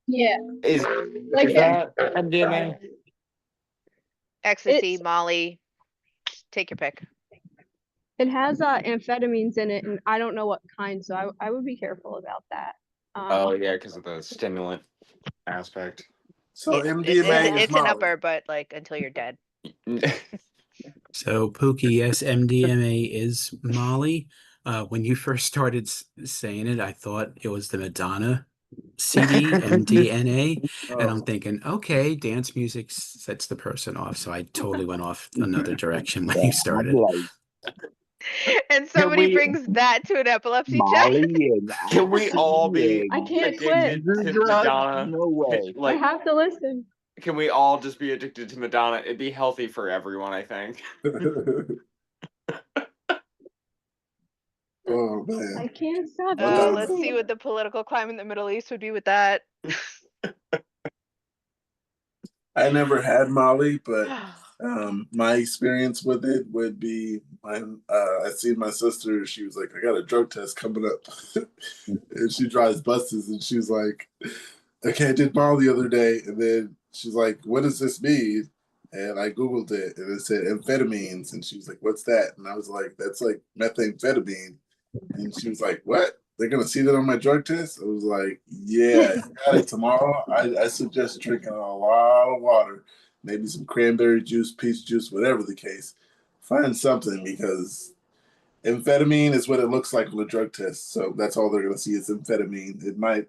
[SPEAKER 10] yeah,
[SPEAKER 14] Is
[SPEAKER 10] like
[SPEAKER 14] that MDMA?
[SPEAKER 1] Ecstasy,
[SPEAKER 10] it's
[SPEAKER 1] Molly, take your pick.
[SPEAKER 10] It has amphetamines in it, and I don't know what kind, so I would be careful about that.
[SPEAKER 14] Oh yeah, because of the stimulant aspect.
[SPEAKER 2] So
[SPEAKER 1] Yeah,
[SPEAKER 2] MDMA is
[SPEAKER 1] it's an
[SPEAKER 2] Molly.
[SPEAKER 1] upper, but like until you're dead.
[SPEAKER 13] So, Pookie, yes, MDMA is Molly. When you first started saying it, I thought it was the Madonna CD, MDNA, and I'm
[SPEAKER 2] Oh,
[SPEAKER 13] thinking, okay, dance music sets the person off. So I totally went off another direction when
[SPEAKER 6] Yeah,
[SPEAKER 13] you
[SPEAKER 6] I'm
[SPEAKER 13] started.
[SPEAKER 6] like,
[SPEAKER 1] And
[SPEAKER 14] Can
[SPEAKER 1] somebody
[SPEAKER 14] we
[SPEAKER 1] brings that to an epilepsy check.
[SPEAKER 6] Molly and
[SPEAKER 14] can we all be
[SPEAKER 6] ecstasy
[SPEAKER 10] I
[SPEAKER 6] and
[SPEAKER 10] can't quit.
[SPEAKER 14] addicted
[SPEAKER 6] seizure
[SPEAKER 14] to
[SPEAKER 6] drugs?
[SPEAKER 14] Madonna?
[SPEAKER 6] No way.
[SPEAKER 10] I
[SPEAKER 14] Like,
[SPEAKER 10] have to listen.
[SPEAKER 14] can we all just be addicted to Madonna? It'd be healthy for everyone, I think.
[SPEAKER 2] oh
[SPEAKER 10] I
[SPEAKER 2] man.
[SPEAKER 10] can't stop
[SPEAKER 1] Let's
[SPEAKER 2] Madonna.
[SPEAKER 1] see
[SPEAKER 10] dancing.
[SPEAKER 1] what the political climate in the Middle East would be with that.
[SPEAKER 2] I never had Molly, but my experience with it would be when I seen my sister. She was like, "I got a drug test coming up," and she drives buses, and she was like, "Okay, I did Molly the other day," and then she's like, "What does this mean?" And I googled it, and it said amphetamines, and she was like, "What's that?" And I was like, "That's like methamphetamine." And she was like, "What? They're gonna see that on my drug test?" I was like, "Yeah, if you got it tomorrow, I suggest drinking a lot of water, maybe some cranberry juice, peach juice, whatever the case. Find something because amphetamine is what it looks like on the drug test. So that's all they're gonna see is amphetamine.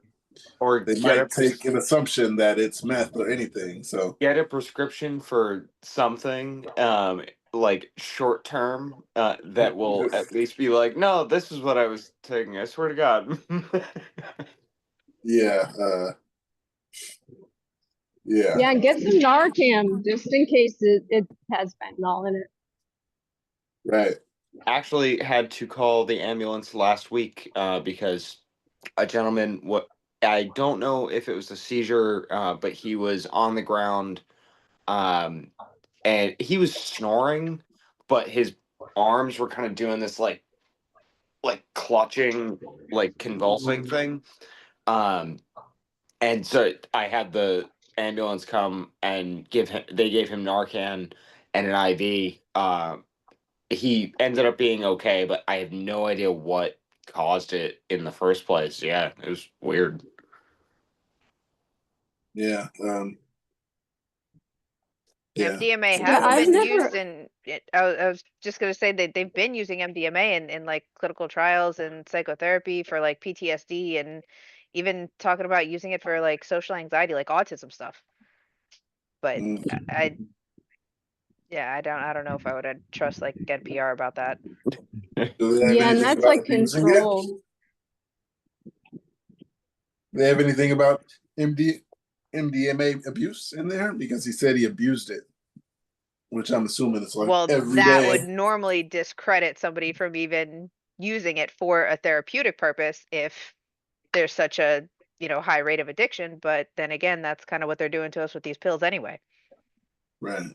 [SPEAKER 14] Or
[SPEAKER 2] They might take an assumption that it's meth or anything. So
[SPEAKER 14] get a prescription for something, like short term, that will at least be like, no, this is what I was taking. I swear to God.
[SPEAKER 2] yeah, yeah,
[SPEAKER 10] Yeah, and get some Narcan just in case it has fentanyl in it.
[SPEAKER 2] right.
[SPEAKER 14] Actually had to call the ambulance last week because a gentleman, what I don't know if it was a seizure, but he was on the ground, and he was snoring, but his arms were kind of doing this like clutching, like convulsing thing. Um, and so I had the ambulance come and they gave him Narcan and an IV. He ended up being okay, but I have no idea what caused it in the first place. Yeah, it was weird.
[SPEAKER 2] Yeah, yeah.
[SPEAKER 1] MDMA
[SPEAKER 10] Yeah,
[SPEAKER 1] has
[SPEAKER 10] I've
[SPEAKER 1] been
[SPEAKER 10] never.
[SPEAKER 1] used I was just going to say that they've been using MDMA in like clinical trials and psychotherapy for like PTSD and even talking about using it for like social anxiety, like autism stuff. But
[SPEAKER 2] Mm.
[SPEAKER 1] yeah, I don't know if I would trust like NPR about that.
[SPEAKER 2] Do they have
[SPEAKER 10] Yeah, and
[SPEAKER 2] anything
[SPEAKER 10] that's
[SPEAKER 2] about
[SPEAKER 10] like
[SPEAKER 2] abusing it?
[SPEAKER 10] controlled.
[SPEAKER 2] Do they have anything about MDMA abuse in there? Because he said he abused it, which I'm assuming it's like
[SPEAKER 1] Well,
[SPEAKER 2] every
[SPEAKER 1] that would
[SPEAKER 2] day.
[SPEAKER 1] normally discredit somebody from even using it for a therapeutic purpose if there's such a, high rate of addiction. But then again, that's kind of what they're doing to us with these pills anyway.
[SPEAKER 2] Right.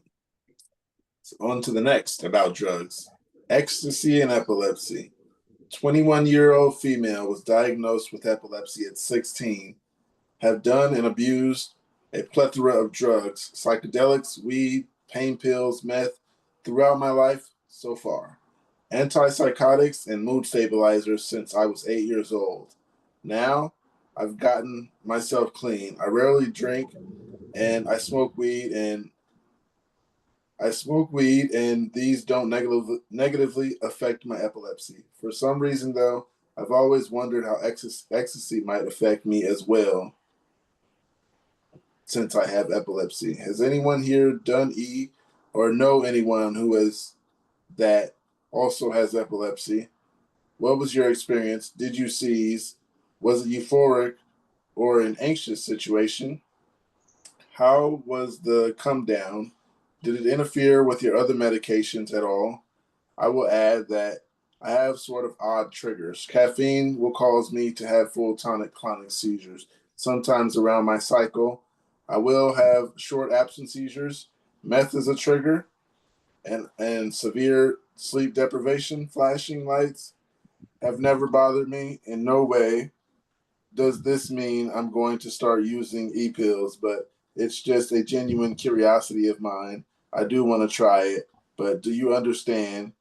[SPEAKER 2] So on to the next about drugs. Ecstasy and epilepsy. 21-year-old female was diagnosed with epilepsy at 16. Have done and abused a plethora of drugs, psychedelics, weed, pain pills, meth, throughout my life so far. Antipsychotics and mood stabilizers since I was 8 years old. Now, I've gotten myself clean. I rarely drink and I smoke weed and these don't negatively affect my epilepsy. For some reason though, I've always wondered how ecstasy might affect me as well since I have epilepsy. Has anyone here done E or know anyone who has that also has epilepsy? What was your experience? Did you seize? Was it euphoric or an anxious situation? How was the come down? Did it interfere with your other medications at all? I will add that I have sort of odd triggers. Caffeine will cause me to have full tonic clonic seizures, sometimes around my cycle. I will have short absence seizures. Meth is a trigger, and severe sleep deprivation, flashing lights have never bothered me. In no way does this mean I'm going to start using e-pills, but it's just a genuine curiosity of mine. I do want to try it, but do you understand?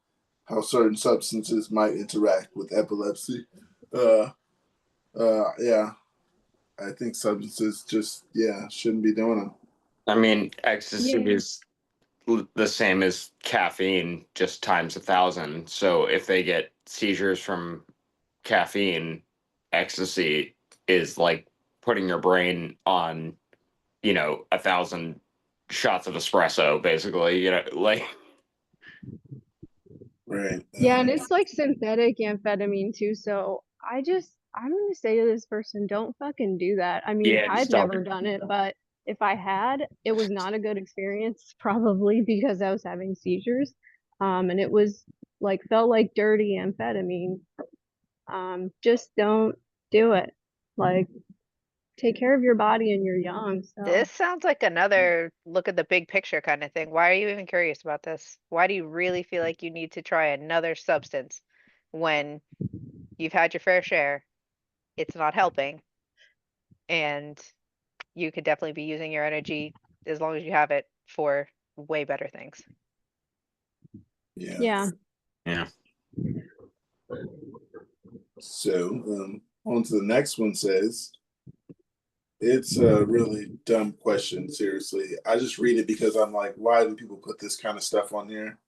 [SPEAKER 2] how certain substances might interact with epilepsy. Yeah, I think substances just shouldn't be doing them.
[SPEAKER 14] I mean, ecstasy
[SPEAKER 10] Yeah.
[SPEAKER 14] is the same as caffeine, just times 1,000. So if they get seizures from caffeine, ecstasy is like putting your brain on, 1,000 shots of espresso, basically. Like
[SPEAKER 2] Right.
[SPEAKER 10] Yeah, and it's like synthetic amphetamine too. So I'm gonna say to this person, don't fucking do that. I mean,
[SPEAKER 14] yeah,
[SPEAKER 10] I've
[SPEAKER 14] just don't.
[SPEAKER 10] never done it, but if I had, it was not a good experience, probably because I was having seizures. And it was like felt like dirty amphetamine. Just don't do it. Like, take care of your body and you're young. So
[SPEAKER 1] This sounds like another look at the big picture kind of thing. Why are you even curious about this? Why do you really feel like you need to try another substance when you've had your fair share? It's not helping, and you could definitely be using your energy as long as you have it for way better things.
[SPEAKER 2] Yeah.
[SPEAKER 10] yeah.
[SPEAKER 14] Yeah.
[SPEAKER 2] So on to the next one says, it's a really dumb question, seriously. I just read it because I'm like, why do people put this kind of stuff on here?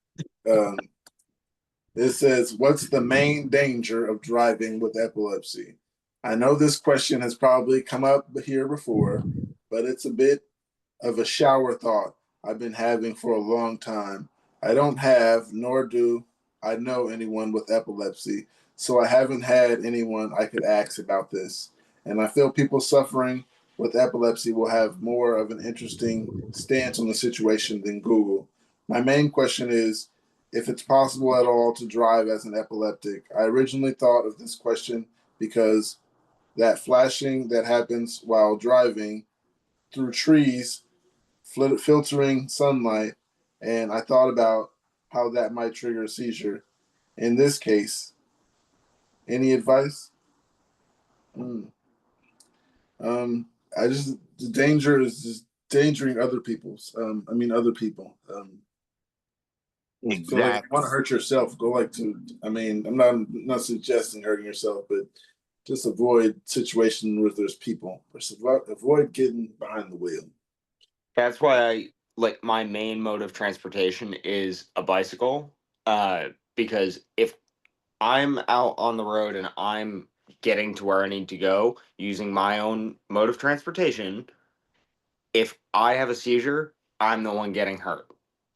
[SPEAKER 2] It says, what's the main danger of driving with epilepsy? I know this question has probably come up here before, but it's a bit of a shower thought I've been having for a long time. I don't have, nor do I know anyone with epilepsy, so I haven't had anyone I could ask about this. And I feel people suffering with epilepsy will have more of an interesting stance on the situation than Google. My main question is if it's possible at all to drive as an epileptic. I originally thought of this question because that flashing that happens while driving through trees filtering sunlight, and I thought about how that might trigger a seizure. In this case, any advice? Mm. I just the danger is just endangering other people's. Other people. So like, if you want to hurt yourself, go like to. I mean, I'm not suggesting hurting yourself, but just avoid situations where there's people. Just avoid getting behind the wheel.
[SPEAKER 14] That's why like my main mode of transportation is a bicycle. Because if I'm out on the road and I'm getting to where I need to go using my own mode of transportation, if I have a seizure, I'm the one getting hurt.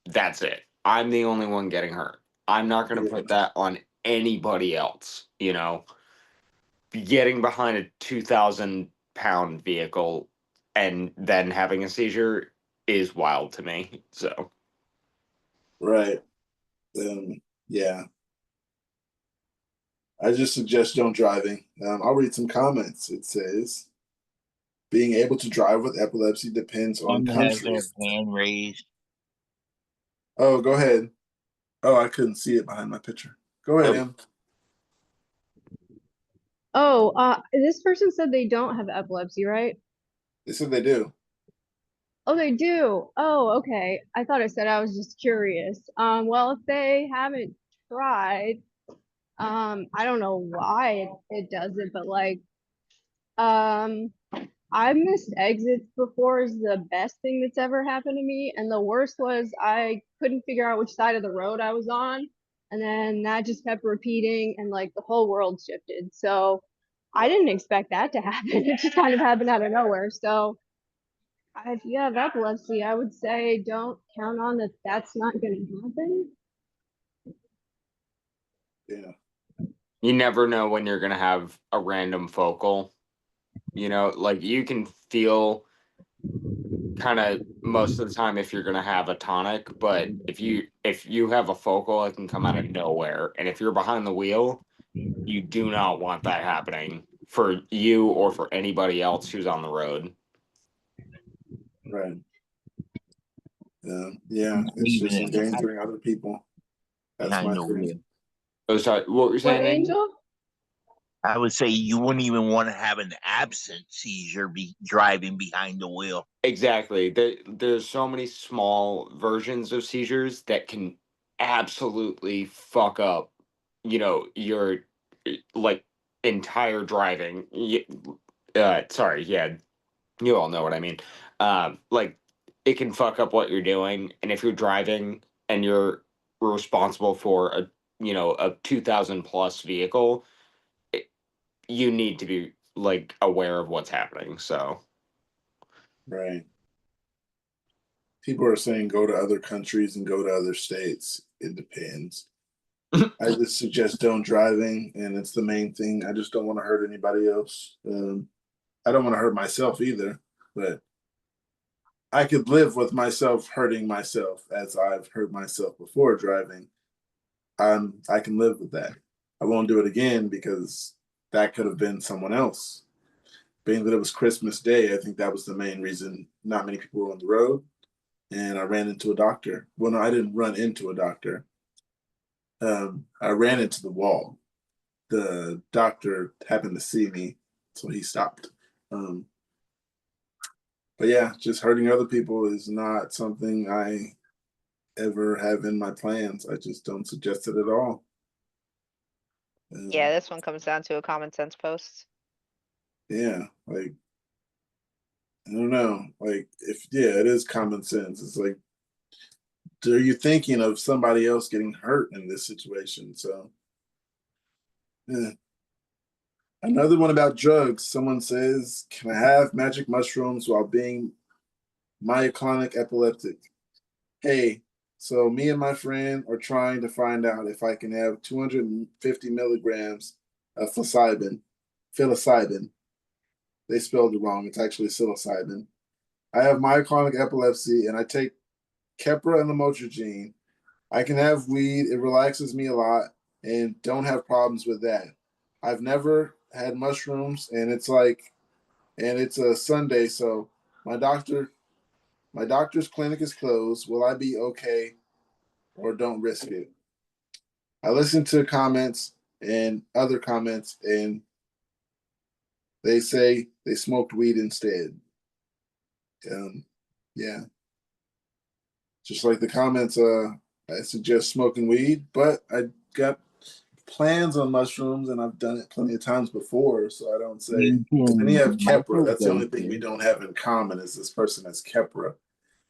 [SPEAKER 14] That's it. I'm the only one getting hurt. I'm not going to put that on anybody else, Getting behind a 2,000-pound vehicle and then having a seizure is wild to me. So,
[SPEAKER 2] right. Yeah. I just suggest don't driving. I'll read some comments. It says, being able to drive with epilepsy depends on
[SPEAKER 6] Has their
[SPEAKER 2] countries.
[SPEAKER 6] hand raised.
[SPEAKER 2] Oh, go ahead. Oh, I couldn't see it behind my picture. Go ahead, Em.
[SPEAKER 10] Oh, this person said they don't have epilepsy, right?
[SPEAKER 2] They said they do.
[SPEAKER 10] Oh, they do. Oh, okay. I thought it said I was just curious. Well, if they haven't tried, I don't know why it does it, but like, um, I've missed exits before is the best thing that's ever happened to me. And the worst was I couldn't figure out which side of the road I was on. And then that just kept repeating and like the whole world shifted. So I didn't expect that to happen. It just kind of happened out of nowhere. So if you have epilepsy, I would say don't count on that that's not going to happen.
[SPEAKER 2] Yeah.
[SPEAKER 14] you never know when you're going to have a random focal. Like you can feel kind of most of the time if you're going to have a tonic, but if you have a focal, it can come out of nowhere. And if you're behind the wheel, you do not want that happening for you or for anybody else who's on the road.
[SPEAKER 2] Right. Yeah, it's just endangering other people. That's my thing.
[SPEAKER 14] Oh, sorry, what were you saying, Angel?
[SPEAKER 6] I would say you wouldn't even want to have an absent seizure driving behind the wheel.
[SPEAKER 14] Exactly. There's so many small versions of seizures that can absolutely fuck up, your like entire driving. Sorry, yeah, you all know what I mean. Like it can fuck up what you're doing, and if you're driving and you're responsible for a 2000 plus vehicle, you need to be like aware of what's happening. So
[SPEAKER 2] Right. People are saying go to other countries and go to other states. It depends. I just suggest don't driving, and it's the main thing. I just don't want to hurt anybody else. I don't want to hurt myself either, but I could live with myself hurting myself as I've hurt myself before driving. I can live with that. I won't do it again because that could have been someone else. Being that it was Christmas Day, I think that was the main reason not many people were on the road. And I ran into a doctor. Well, no, I didn't run into a doctor. I ran into the wall. The doctor happened to see me, so he stopped. But yeah, just hurting other people is not something I ever have in my plans. I just don't suggest it at all.
[SPEAKER 1] Yeah, this one comes down to a common sense post.
[SPEAKER 2] Yeah, like I don't know. Like it is common sense. It's like, are you thinking of somebody else getting hurt in this situation? So yeah. Another one about drugs. Someone says, can I have magic mushrooms while being myoclonic epileptic? Hey, so me and my friend are trying to find out if I can have 250 milligrams of psilocybin. They spelled it wrong. It's actually psilocybin. I have myoclonic epilepsy and I take Keppra and lamotrigine. I can have weed. It relaxes me a lot and don't have problems with that. I've never had mushrooms and it's a Sunday, so my doctor's clinic is closed. Will I be okay or don't risk it? I listened to comments and other comments and they say they smoked weed instead. Yeah. Just like the comments, I suggest smoking weed, but I got plans on mushrooms and I've done it plenty of times before, so I don't say. And then you have Keppra. That's the only thing we don't have in common is this person has Keppra.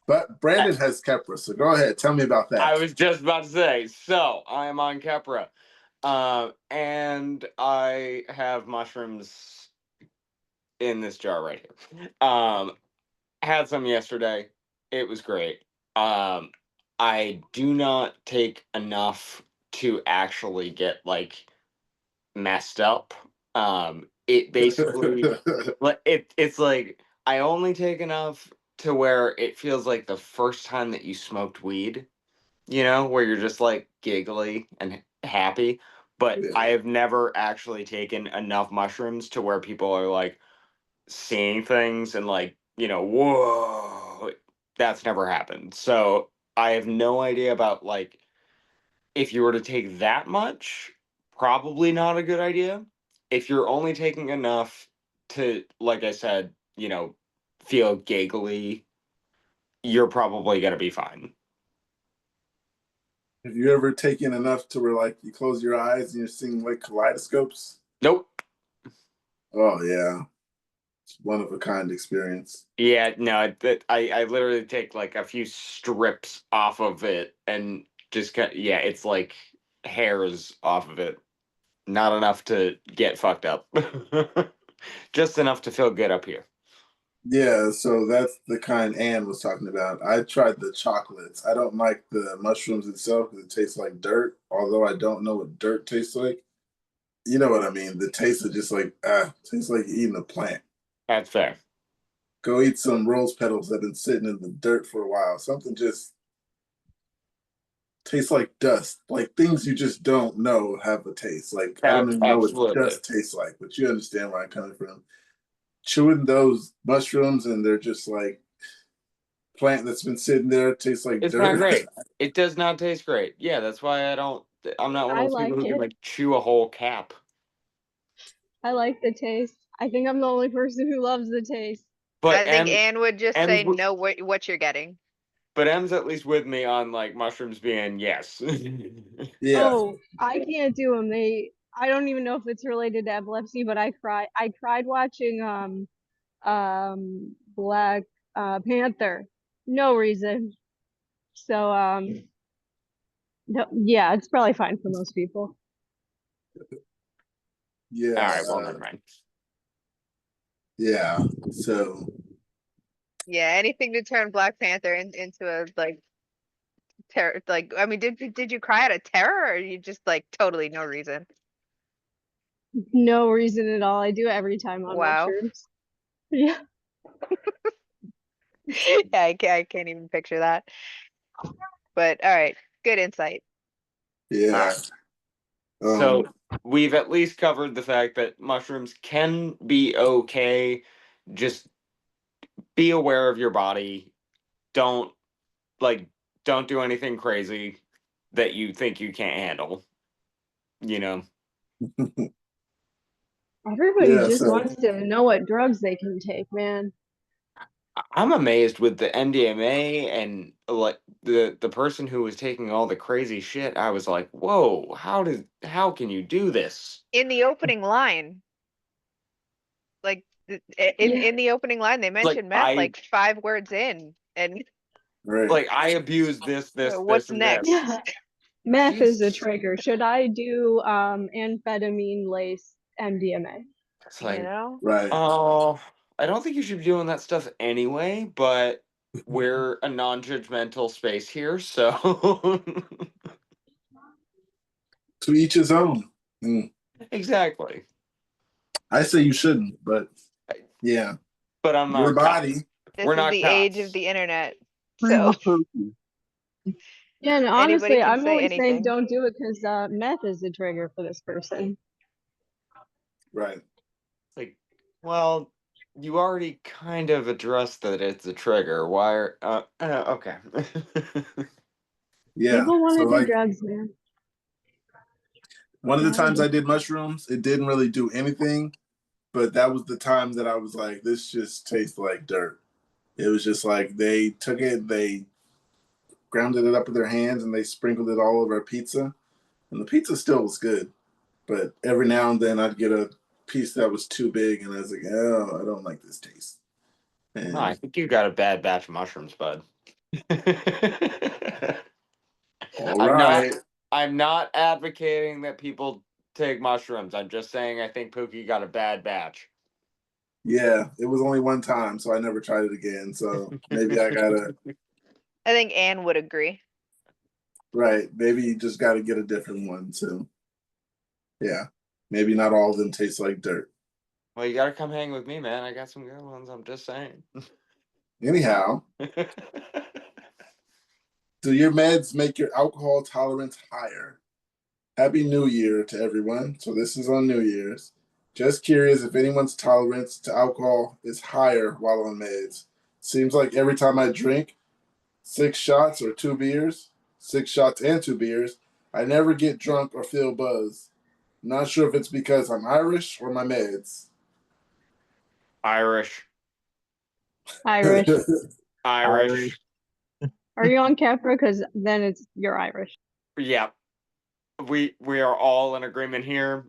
[SPEAKER 2] But Brandon has Keppra, so go ahead. Tell me about that.
[SPEAKER 14] I was just about to say, so I am on Keppra. And I have mushrooms in this jar right here. Had some yesterday. It was great. I do not take enough to actually get like messed up. It basically it's like I only take enough to where it feels like the first time that you smoked weed, where you're just like giggly and happy. But I have never actually taken enough mushrooms to where people are like seeing things and like, whoa, that's never happened. So I have no idea about like if you were to take that much, probably not a good idea. If you're only taking enough to, like I said, feel giggly, you're probably gonna be fine.
[SPEAKER 2] Have you ever taken enough to where like you close your eyes and you're seeing like kaleidoscopes?
[SPEAKER 14] Nope.
[SPEAKER 2] Oh yeah. It's one of a kind experience.
[SPEAKER 14] Yeah, no, I literally take like a few strips off of it and just it's like hairs off of it. Not enough to get fucked up. Just enough to feel good up here.
[SPEAKER 2] Yeah, so that's the kind Ann was talking about. I tried the chocolates. I don't like the mushrooms itself because it tastes like dirt, although I don't know what dirt tastes like. You know what I mean? The taste is just like, tastes like eating a plant.
[SPEAKER 14] That's fair.
[SPEAKER 2] Go eat some rose petals that have been sitting in the dirt for a while. Something just tastes like dust. Like things you just don't know have a taste. Like I don't even know what dust tastes like, but you understand where I'm coming from. Chewing those mushrooms and they're just like plant that's been sitting there tastes like
[SPEAKER 14] it's
[SPEAKER 2] dirt.
[SPEAKER 14] Not great. It does not taste great. Yeah, that's why I'm not one of those people who can like chew a whole cap.
[SPEAKER 10] I like the taste. I think I'm the only person who loves the taste.
[SPEAKER 14] But
[SPEAKER 1] I think Anne would just say know what you're getting.
[SPEAKER 14] but M's at least with me on like mushrooms being yes.
[SPEAKER 2] Yeah.
[SPEAKER 10] Oh, I can't do them. I don't even know if it's related to epilepsy, but I cried watching Black Panther. No reason. So no, yeah, it's probably fine for most people.
[SPEAKER 2] Yeah.
[SPEAKER 14] All right, well, never mind.
[SPEAKER 2] Yeah. So
[SPEAKER 1] Yeah, anything to turn Black Panther into a like terror. Like, I mean, did you cry out of terror, or you just like totally no reason?
[SPEAKER 10] No reason at all. I do it every time on
[SPEAKER 1] Wow.
[SPEAKER 10] mushrooms. Yeah.
[SPEAKER 1] Yeah, I can't even picture that. But all right, good insight.
[SPEAKER 2] yeah.
[SPEAKER 14] So we've at least covered the fact that mushrooms can be okay. Just be aware of your body. Don't don't do anything crazy that you think you can't handle. You know.
[SPEAKER 10] Everybody
[SPEAKER 2] Yeah,
[SPEAKER 10] just
[SPEAKER 2] so
[SPEAKER 10] wants to know what drugs they can take, man.
[SPEAKER 14] I'm amazed with the NDMA and like the person who was taking all the crazy shit. I was like, "Whoa, how can you do this?"
[SPEAKER 1] In the opening line, like
[SPEAKER 10] Yeah.
[SPEAKER 1] in the opening line, they
[SPEAKER 14] Like
[SPEAKER 1] mentioned meth like 5 words in, and
[SPEAKER 2] right.
[SPEAKER 14] I abuse this,
[SPEAKER 1] what's
[SPEAKER 14] and this.
[SPEAKER 1] next?
[SPEAKER 10] Yeah. Meth is a
[SPEAKER 14] Jesus.
[SPEAKER 10] trigger. Should I do amphetamine laced MDMA?
[SPEAKER 14] It's
[SPEAKER 1] You
[SPEAKER 14] like,
[SPEAKER 1] know?
[SPEAKER 2] Right.
[SPEAKER 14] oh, I don't think you should be doing that stuff anyway, but we're a non-judgmental space here, so
[SPEAKER 2] To each his own. Mm.
[SPEAKER 14] exactly.
[SPEAKER 2] I say you shouldn't, but yeah.
[SPEAKER 14] But I'm
[SPEAKER 2] Your
[SPEAKER 14] not
[SPEAKER 2] body.
[SPEAKER 1] This
[SPEAKER 14] We're
[SPEAKER 1] is
[SPEAKER 14] not
[SPEAKER 1] the age of
[SPEAKER 14] cops.
[SPEAKER 1] the internet,
[SPEAKER 6] Agree
[SPEAKER 1] so
[SPEAKER 6] with Pookie.
[SPEAKER 10] Yeah, and
[SPEAKER 1] anybody
[SPEAKER 10] honestly,
[SPEAKER 1] can
[SPEAKER 10] I'm
[SPEAKER 1] say
[SPEAKER 10] only saying
[SPEAKER 1] anything.
[SPEAKER 10] don't do it because meth is the trigger for this person.
[SPEAKER 2] Right.
[SPEAKER 14] Like, well, you already kind of addressed that it's a trigger. Why are okay.
[SPEAKER 2] Yeah.
[SPEAKER 10] People want
[SPEAKER 2] So
[SPEAKER 10] to do
[SPEAKER 2] like
[SPEAKER 10] drugs, man.
[SPEAKER 2] one of the
[SPEAKER 10] Gotta
[SPEAKER 2] times
[SPEAKER 10] do
[SPEAKER 2] I did mushrooms, it didn't really do anything, but that was the time that I was like, this just tastes like dirt. It was just like they took it, they grounded it up with their hands, and they sprinkled it all over a pizza. And the pizza still was good, but every now and then I'd get a piece that was too big, and I was like, oh, I don't like this taste.
[SPEAKER 14] No, I
[SPEAKER 2] And
[SPEAKER 14] think you got a bad batch of mushrooms, bud.
[SPEAKER 2] all
[SPEAKER 14] I'm not
[SPEAKER 2] right.
[SPEAKER 14] I'm not advocating that people take mushrooms. I'm just saying I think Pookie got a bad batch.
[SPEAKER 2] Yeah, it was only one time, so I never tried it again. So maybe I gotta,
[SPEAKER 1] I think Anne would agree.
[SPEAKER 2] right, maybe you just gotta get a different one. So yeah, maybe not all of them taste like dirt.
[SPEAKER 14] Well, you gotta come hang with me, man. I got some good ones. I'm just saying.
[SPEAKER 2] Anyhow, do your meds make your alcohol tolerance higher? Happy New Year to everyone. So this is on New Year's. Just curious if anyone's tolerance to alcohol is higher while on meds. Seems like every time I drink 6 shots or 2 beers, 6 shots and 2 beers, I never get drunk or feel buzzed. Not sure if it's because I'm Irish or my meds.
[SPEAKER 14] Irish.
[SPEAKER 10] Irish.
[SPEAKER 14] Irish.
[SPEAKER 10] Are you on Kefra? Because then you're Irish.
[SPEAKER 14] Yeah. We are all in agreement here.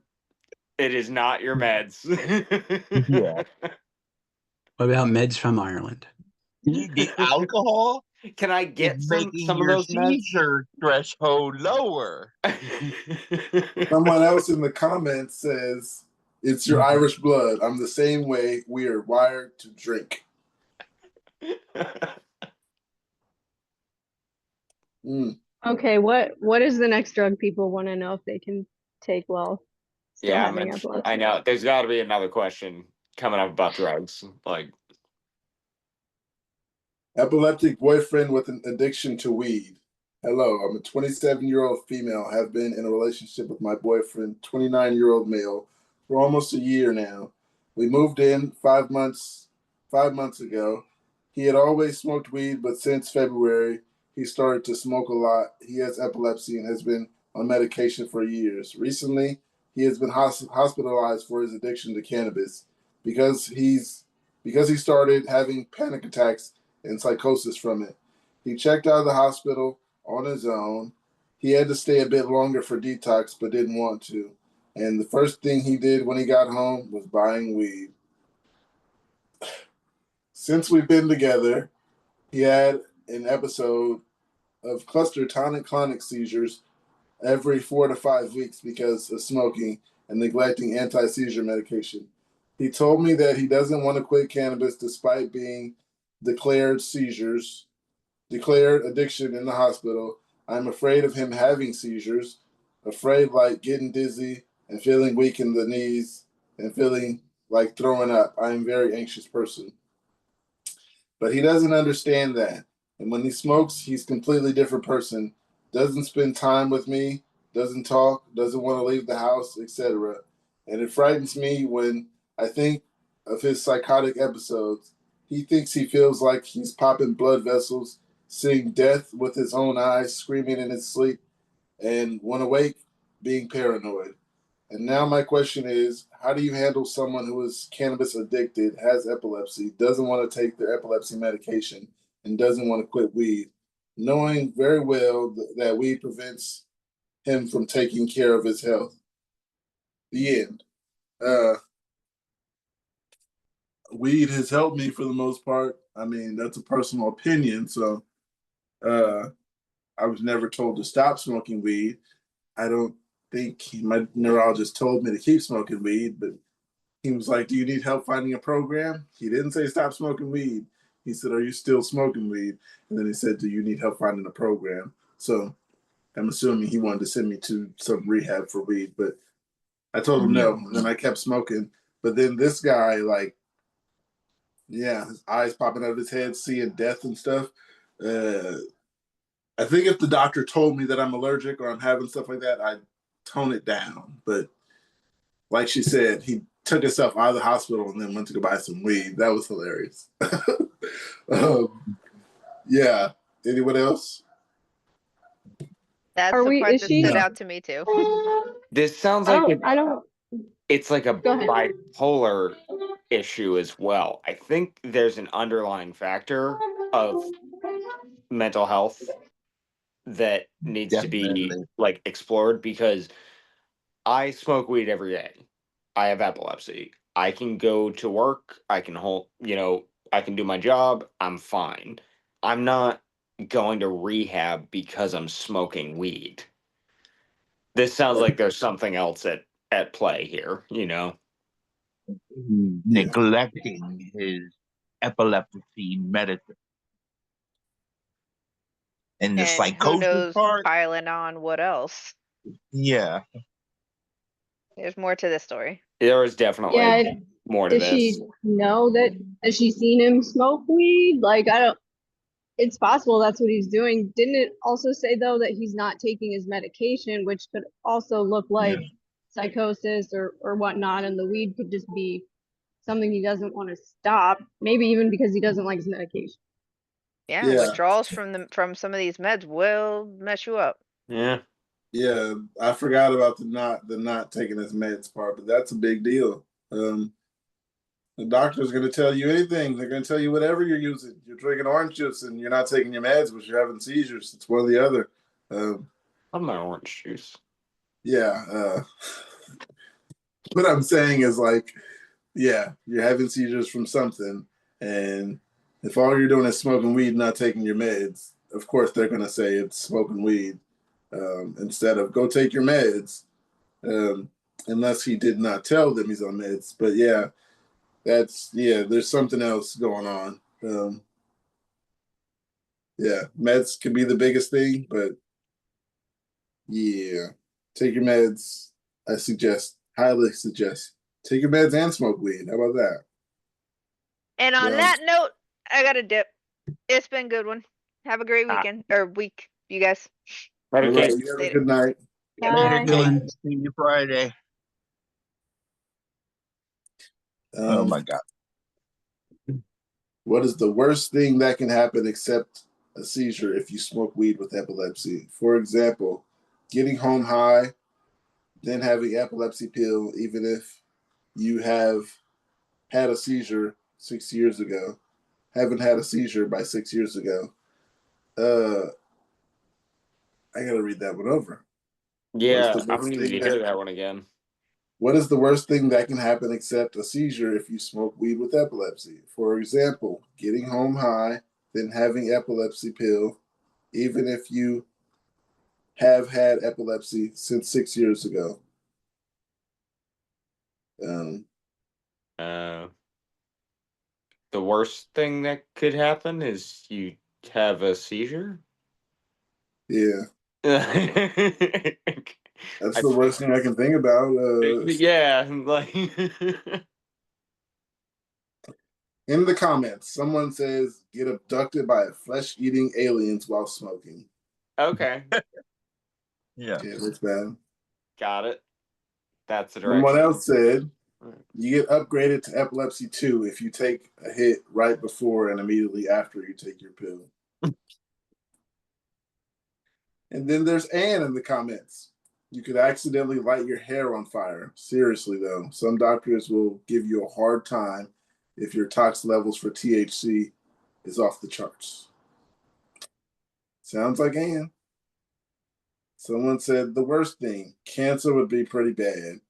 [SPEAKER 14] It is not your meds.
[SPEAKER 6] Yeah.
[SPEAKER 13] What about meds from Ireland?
[SPEAKER 6] The alcohol
[SPEAKER 14] Can I
[SPEAKER 6] is
[SPEAKER 14] get
[SPEAKER 6] making
[SPEAKER 14] some of
[SPEAKER 6] your
[SPEAKER 14] those meds?
[SPEAKER 6] seizure threshold lower.
[SPEAKER 2] Someone else in the comments says, it's your Irish blood. I'm the same way. We are wired to drink. Mm.
[SPEAKER 10] Okay, what is the next drug people want to know if they can take while still
[SPEAKER 14] Yeah,
[SPEAKER 10] having epilepsy?
[SPEAKER 14] I know. There's got to be another question coming up about drugs. Like,
[SPEAKER 2] Epileptic boyfriend with an addiction to weed. Hello, I'm a 27-year-old female. Have been in a relationship with my boyfriend, 29-year-old male, for almost a year now. We moved in 5 months ago. He had always smoked weed, but since February, he started to smoke a lot. He has epilepsy and has been on medication for years. Recently, he has been hospitalized for his addiction to cannabis because he started having panic attacks and psychosis from it. He checked out of the hospital on his own. He had to stay a bit longer for detox, but didn't want to. And the first thing he did when he got home was buying weed. Since we've been together, he had an episode of cluster tonic-clonic seizures every 4 to 5 weeks because of smoking and neglecting anti-seizure medication. He told me that he doesn't want to quit cannabis despite being declared addiction in the hospital. I'm afraid of him having seizures, afraid like getting dizzy and feeling weak in the knees and feeling like throwing up. I am a very anxious person. But he doesn't understand that. And when he smokes, he's a completely different person. Doesn't spend time with me, doesn't talk, doesn't want to leave the house, etc. And it frightens me when I think of his psychotic episodes. He thinks he feels like he's popping blood vessels, seeing death with his own eyes, screaming in his sleep, and when awake, being paranoid. And now my question is, how do you handle someone who is cannabis addicted, has epilepsy, doesn't want to take their epilepsy medication, and doesn't want to quit weed, knowing very well that weed prevents him from taking care of his health? The end. Weed has helped me for the most part. I mean, that's a personal opinion. So I was never told to stop smoking weed. I don't think my neurologist told me to keep smoking weed, but he was like, do you need help finding a program? He didn't say stop smoking weed. He said, are you still smoking weed? And then he said, do you need help finding a program? So I'm assuming he wanted to send me to some rehab for weed, but I told him no. And then I kept smoking. But then this guy, like, yeah, his eyes popping out of his head, seeing death and stuff. I think if the doctor told me that I'm allergic or I'm having stuff like that, I'd tone it down. But like she said, he took himself out of the hospital and then went to go buy some weed. That was hilarious. Yeah. Anyone else?
[SPEAKER 1] That's
[SPEAKER 10] Are
[SPEAKER 1] the
[SPEAKER 10] we,
[SPEAKER 1] part
[SPEAKER 10] is
[SPEAKER 1] that
[SPEAKER 10] she?
[SPEAKER 1] stood
[SPEAKER 2] No.
[SPEAKER 1] out to me too.
[SPEAKER 14] This sounds
[SPEAKER 10] I
[SPEAKER 14] like
[SPEAKER 10] don't, I don't,
[SPEAKER 14] it's like a
[SPEAKER 10] go ahead.
[SPEAKER 14] bipolar issue as well. I think there's an underlying factor of mental health that needs to be
[SPEAKER 6] Definitely.
[SPEAKER 14] like explored because I smoke weed every day. I have epilepsy. I can go to work, I can I can do my job, I'm fine. I'm not going to rehab because I'm smoking weed. This sounds like there's something else at play here, you know.
[SPEAKER 6] He's
[SPEAKER 2] Yeah.
[SPEAKER 6] neglecting his epilepsy medicine. And the
[SPEAKER 1] And who
[SPEAKER 6] psychosis
[SPEAKER 1] knows,
[SPEAKER 6] part,
[SPEAKER 1] piling on what else?
[SPEAKER 6] yeah.
[SPEAKER 1] There's more to this story.
[SPEAKER 14] There is definitely
[SPEAKER 10] Yeah,
[SPEAKER 14] more to
[SPEAKER 10] does
[SPEAKER 14] this.
[SPEAKER 10] she know that, has she seen him smoke weed? Like, I don't, it's possible that's what he's doing. Didn't it also say though that he's not taking his medication, which could also look like psychosis or whatnot, and the weed could just be something he doesn't want to stop, maybe even because he doesn't like his medication.
[SPEAKER 1] Yeah,
[SPEAKER 2] Yeah.
[SPEAKER 1] withdrawals from some of these meds will mess you up.
[SPEAKER 14] Yeah.
[SPEAKER 2] Yeah. I forgot about the not taking his meds part, but that's a big deal. The doctor's going to tell you anything. They're going to tell you whatever you're using. You're drinking orange juice and you're not taking your meds, but you're having seizures. It's one or the other.
[SPEAKER 14] I'm my orange juice.
[SPEAKER 2] Yeah. What I'm saying is like, yeah, you're having seizures from something. And if all you're doing is smoking weed, not taking your meds, of course they're going to say it's smoking weed instead of go take your meds, unless he did not tell them he's on meds. But yeah, there's something else going on. Yeah, meds can be the biggest thing, but yeah, take your meds. Highly suggest, take your meds and smoke weed. How about that?
[SPEAKER 1] And on
[SPEAKER 2] Yeah.
[SPEAKER 1] that note, I got to dip. It's been a good one. Have a great
[SPEAKER 14] Ah.
[SPEAKER 1] weekend or week, you guys.
[SPEAKER 2] All right,
[SPEAKER 14] Okay.
[SPEAKER 2] you have a good night.
[SPEAKER 6] Later,
[SPEAKER 10] Bye.
[SPEAKER 6] Dylan. See you Friday. Oh my God.
[SPEAKER 2] What is the worst thing that can happen except a seizure if you smoke weed with epilepsy? For example, getting home high, then having epilepsy pill, even if you have had a seizure 6 years ago, haven't had a seizure by 6 years ago. I gotta read that one over.
[SPEAKER 14] Yeah,
[SPEAKER 2] What's the
[SPEAKER 14] I'm
[SPEAKER 2] worst
[SPEAKER 14] gonna need
[SPEAKER 2] thing
[SPEAKER 14] to hear that one again.
[SPEAKER 2] What is the worst thing that can happen except a seizure if you smoke weed with epilepsy? For example, getting home high, then having epilepsy pill, even if you have had epilepsy since 6 years ago. Um,
[SPEAKER 14] Uh, the worst thing that could happen is you have a seizure.
[SPEAKER 2] yeah,
[SPEAKER 14] I
[SPEAKER 2] that's the worst thing I can think about.
[SPEAKER 14] yeah, like
[SPEAKER 2] In the comments, someone says get abducted by flesh-eating aliens while smoking.
[SPEAKER 14] okay,
[SPEAKER 9] Yeah.
[SPEAKER 2] Yeah, that's bad.
[SPEAKER 14] got it. That's the
[SPEAKER 2] Someone
[SPEAKER 14] direction.
[SPEAKER 2] else said you get upgraded to epilepsy 2 if you take a hit right before and immediately after you take your pill. And then there's Anne in the comments. You could accidentally light your hair on fire. Seriously, though, some doctors will give you a hard time if your tox levels for THC is off the charts. Sounds like Anne. Someone said the worst thing, cancer would be pretty bad.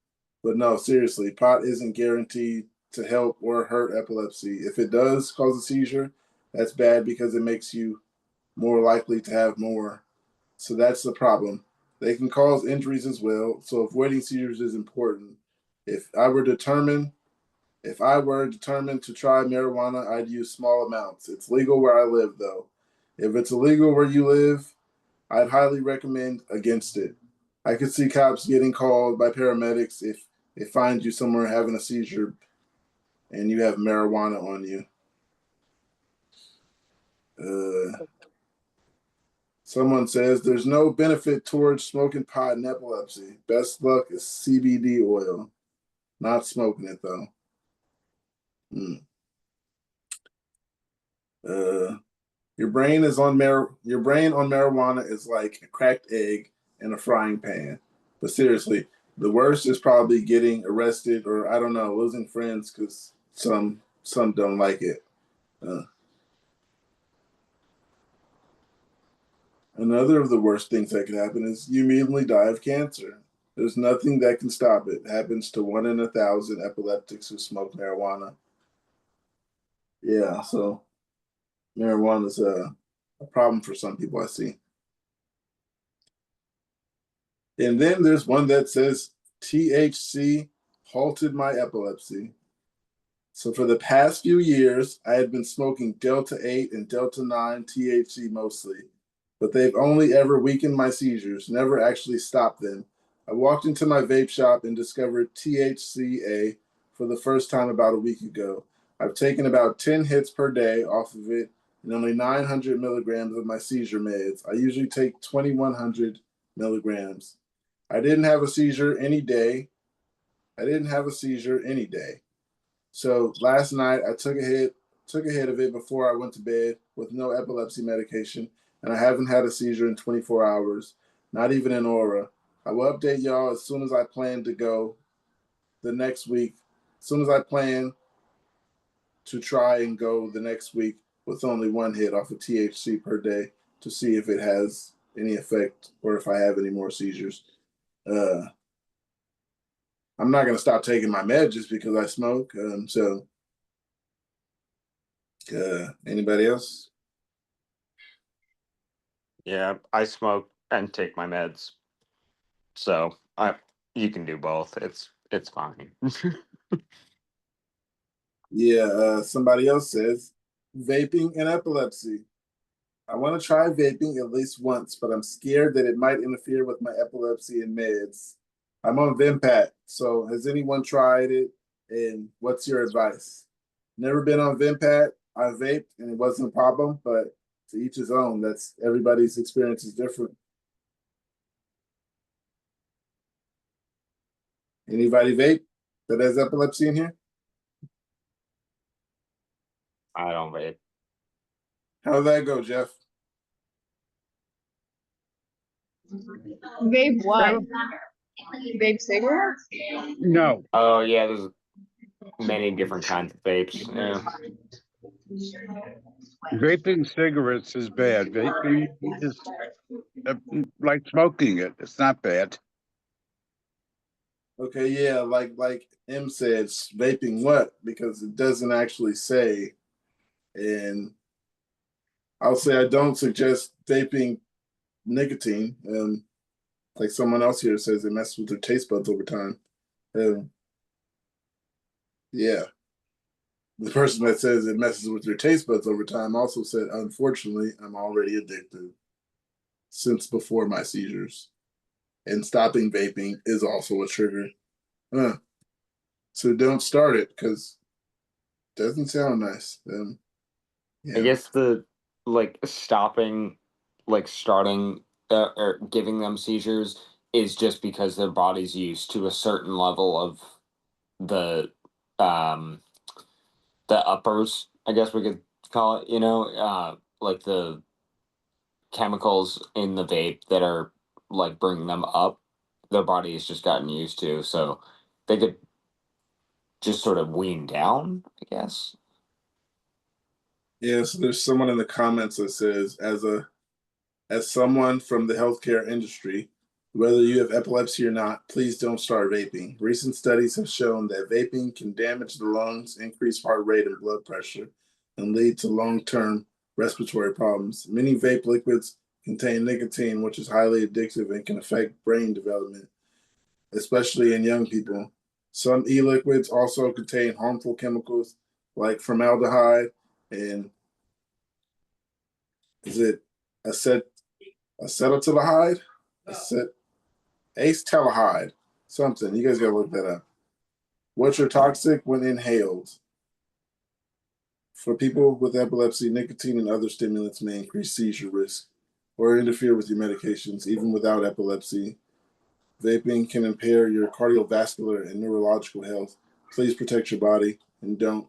[SPEAKER 2] But no, seriously, pot isn't guaranteed to help or hurt epilepsy. If it does cause a seizure, that's bad because it makes you more likely to have more. So that's the problem. They can cause injuries as well. So avoiding seizures is important. If I were determined to try marijuana, I'd use small amounts. It's legal where I live though. If it's illegal where you live, I'd highly recommend against it. I could see cops getting called by paramedics if they find you somewhere having a seizure and you have marijuana on you. Someone says there's no benefit towards smoking pot in epilepsy. Best luck is CBD oil. Not smoking it though. Your brain on marijuana is like a cracked egg in a frying pan. But seriously, the worst is probably getting arrested or I don't know, losing friends because some don't like it. Another of the worst things that could happen is you immediately die of cancer. There's nothing that can stop it. It happens to 1 in 1,000 epileptics who smoke marijuana. Yeah, so marijuana is a problem for some people, I see. And then there's one that says THC halted my epilepsy. So for the past few years, I had been smoking Delta 8 and Delta 9 THC mostly, but they've only ever weakened my seizures, never actually stopped them. I walked into my vape shop and discovered THCA for the first time about a week ago. I've taken about 10 hits per day off of it and only 900 milligrams of my seizure meds. I usually take 2,100 milligrams. I didn't have a seizure any day. So last night I took a hit of it before I went to bed with no epilepsy medication, and I haven't had a seizure in 24 hours, not even an aura. I will update y'all as soon as I plan to go the next week. As soon as I plan to try and go the next week with only one hit off of THC per day to see if it has any effect or if I have any more seizures. I'm not going to stop taking my med just because I smoke. Anybody else?
[SPEAKER 14] Yeah, I smoke and take my meds, so you can do both. It's fine.
[SPEAKER 2] Yeah, somebody else says vaping and epilepsy. I want to try vaping at least once, but I'm scared that it might interfere with my epilepsy and meds. I'm on Vimpat, so has anyone tried it? And what's your advice? Never been on Vimpat. I vaped and it wasn't a problem, but to each his own. That's everybody's experience is different. Anybody vape that has epilepsy in here?
[SPEAKER 14] I don't vape.
[SPEAKER 2] How did that go, Jeff?
[SPEAKER 15] Vape what? Vape cigarettes?
[SPEAKER 9] No.
[SPEAKER 14] Oh yeah, there's many different kinds of vapes. Yeah.
[SPEAKER 9] Vaping cigarettes is bad. Vaping is like smoking it. It's not bad.
[SPEAKER 2] Okay, yeah, like M said, vaping what? Because it doesn't actually say. And I'll say I don't suggest vaping nicotine. Like someone else here says, it messes with their taste buds over time. Yeah. The person that says it messes with your taste buds over time also said, unfortunately, I'm already addicted since before my seizures. And stopping vaping is also a trigger. So don't start it because it doesn't sound nice.
[SPEAKER 14] I
[SPEAKER 2] Yeah.
[SPEAKER 14] guess the stopping, starting or giving them seizures is just because their body's used to a certain level of the um the uppers, I guess we could call it, like the chemicals in the vape that are like bringing them up, their body has just gotten used to. So they could just sort of wean down, I guess.
[SPEAKER 2] Yeah, so there's someone in the comments that says, as someone from the healthcare industry, whether you have epilepsy or not, please don't start vaping. Recent studies have shown that vaping can damage the lungs, increase heart rate and blood pressure, and lead to long-term respiratory problems. Many vape liquids contain nicotine, which is highly addictive and can affect brain development, especially in young people. Some e-liquids also contain harmful chemicals like formaldehyde and is it acetaldehyde? Acetaldehyde, something. You guys gotta look that up. Which are toxic when inhaled. For people with epilepsy, nicotine and other stimulants may increase seizure risk or interfere with your medications, even without epilepsy. Vaping can impair your cardiovascular and neurological health. Please protect your body and don't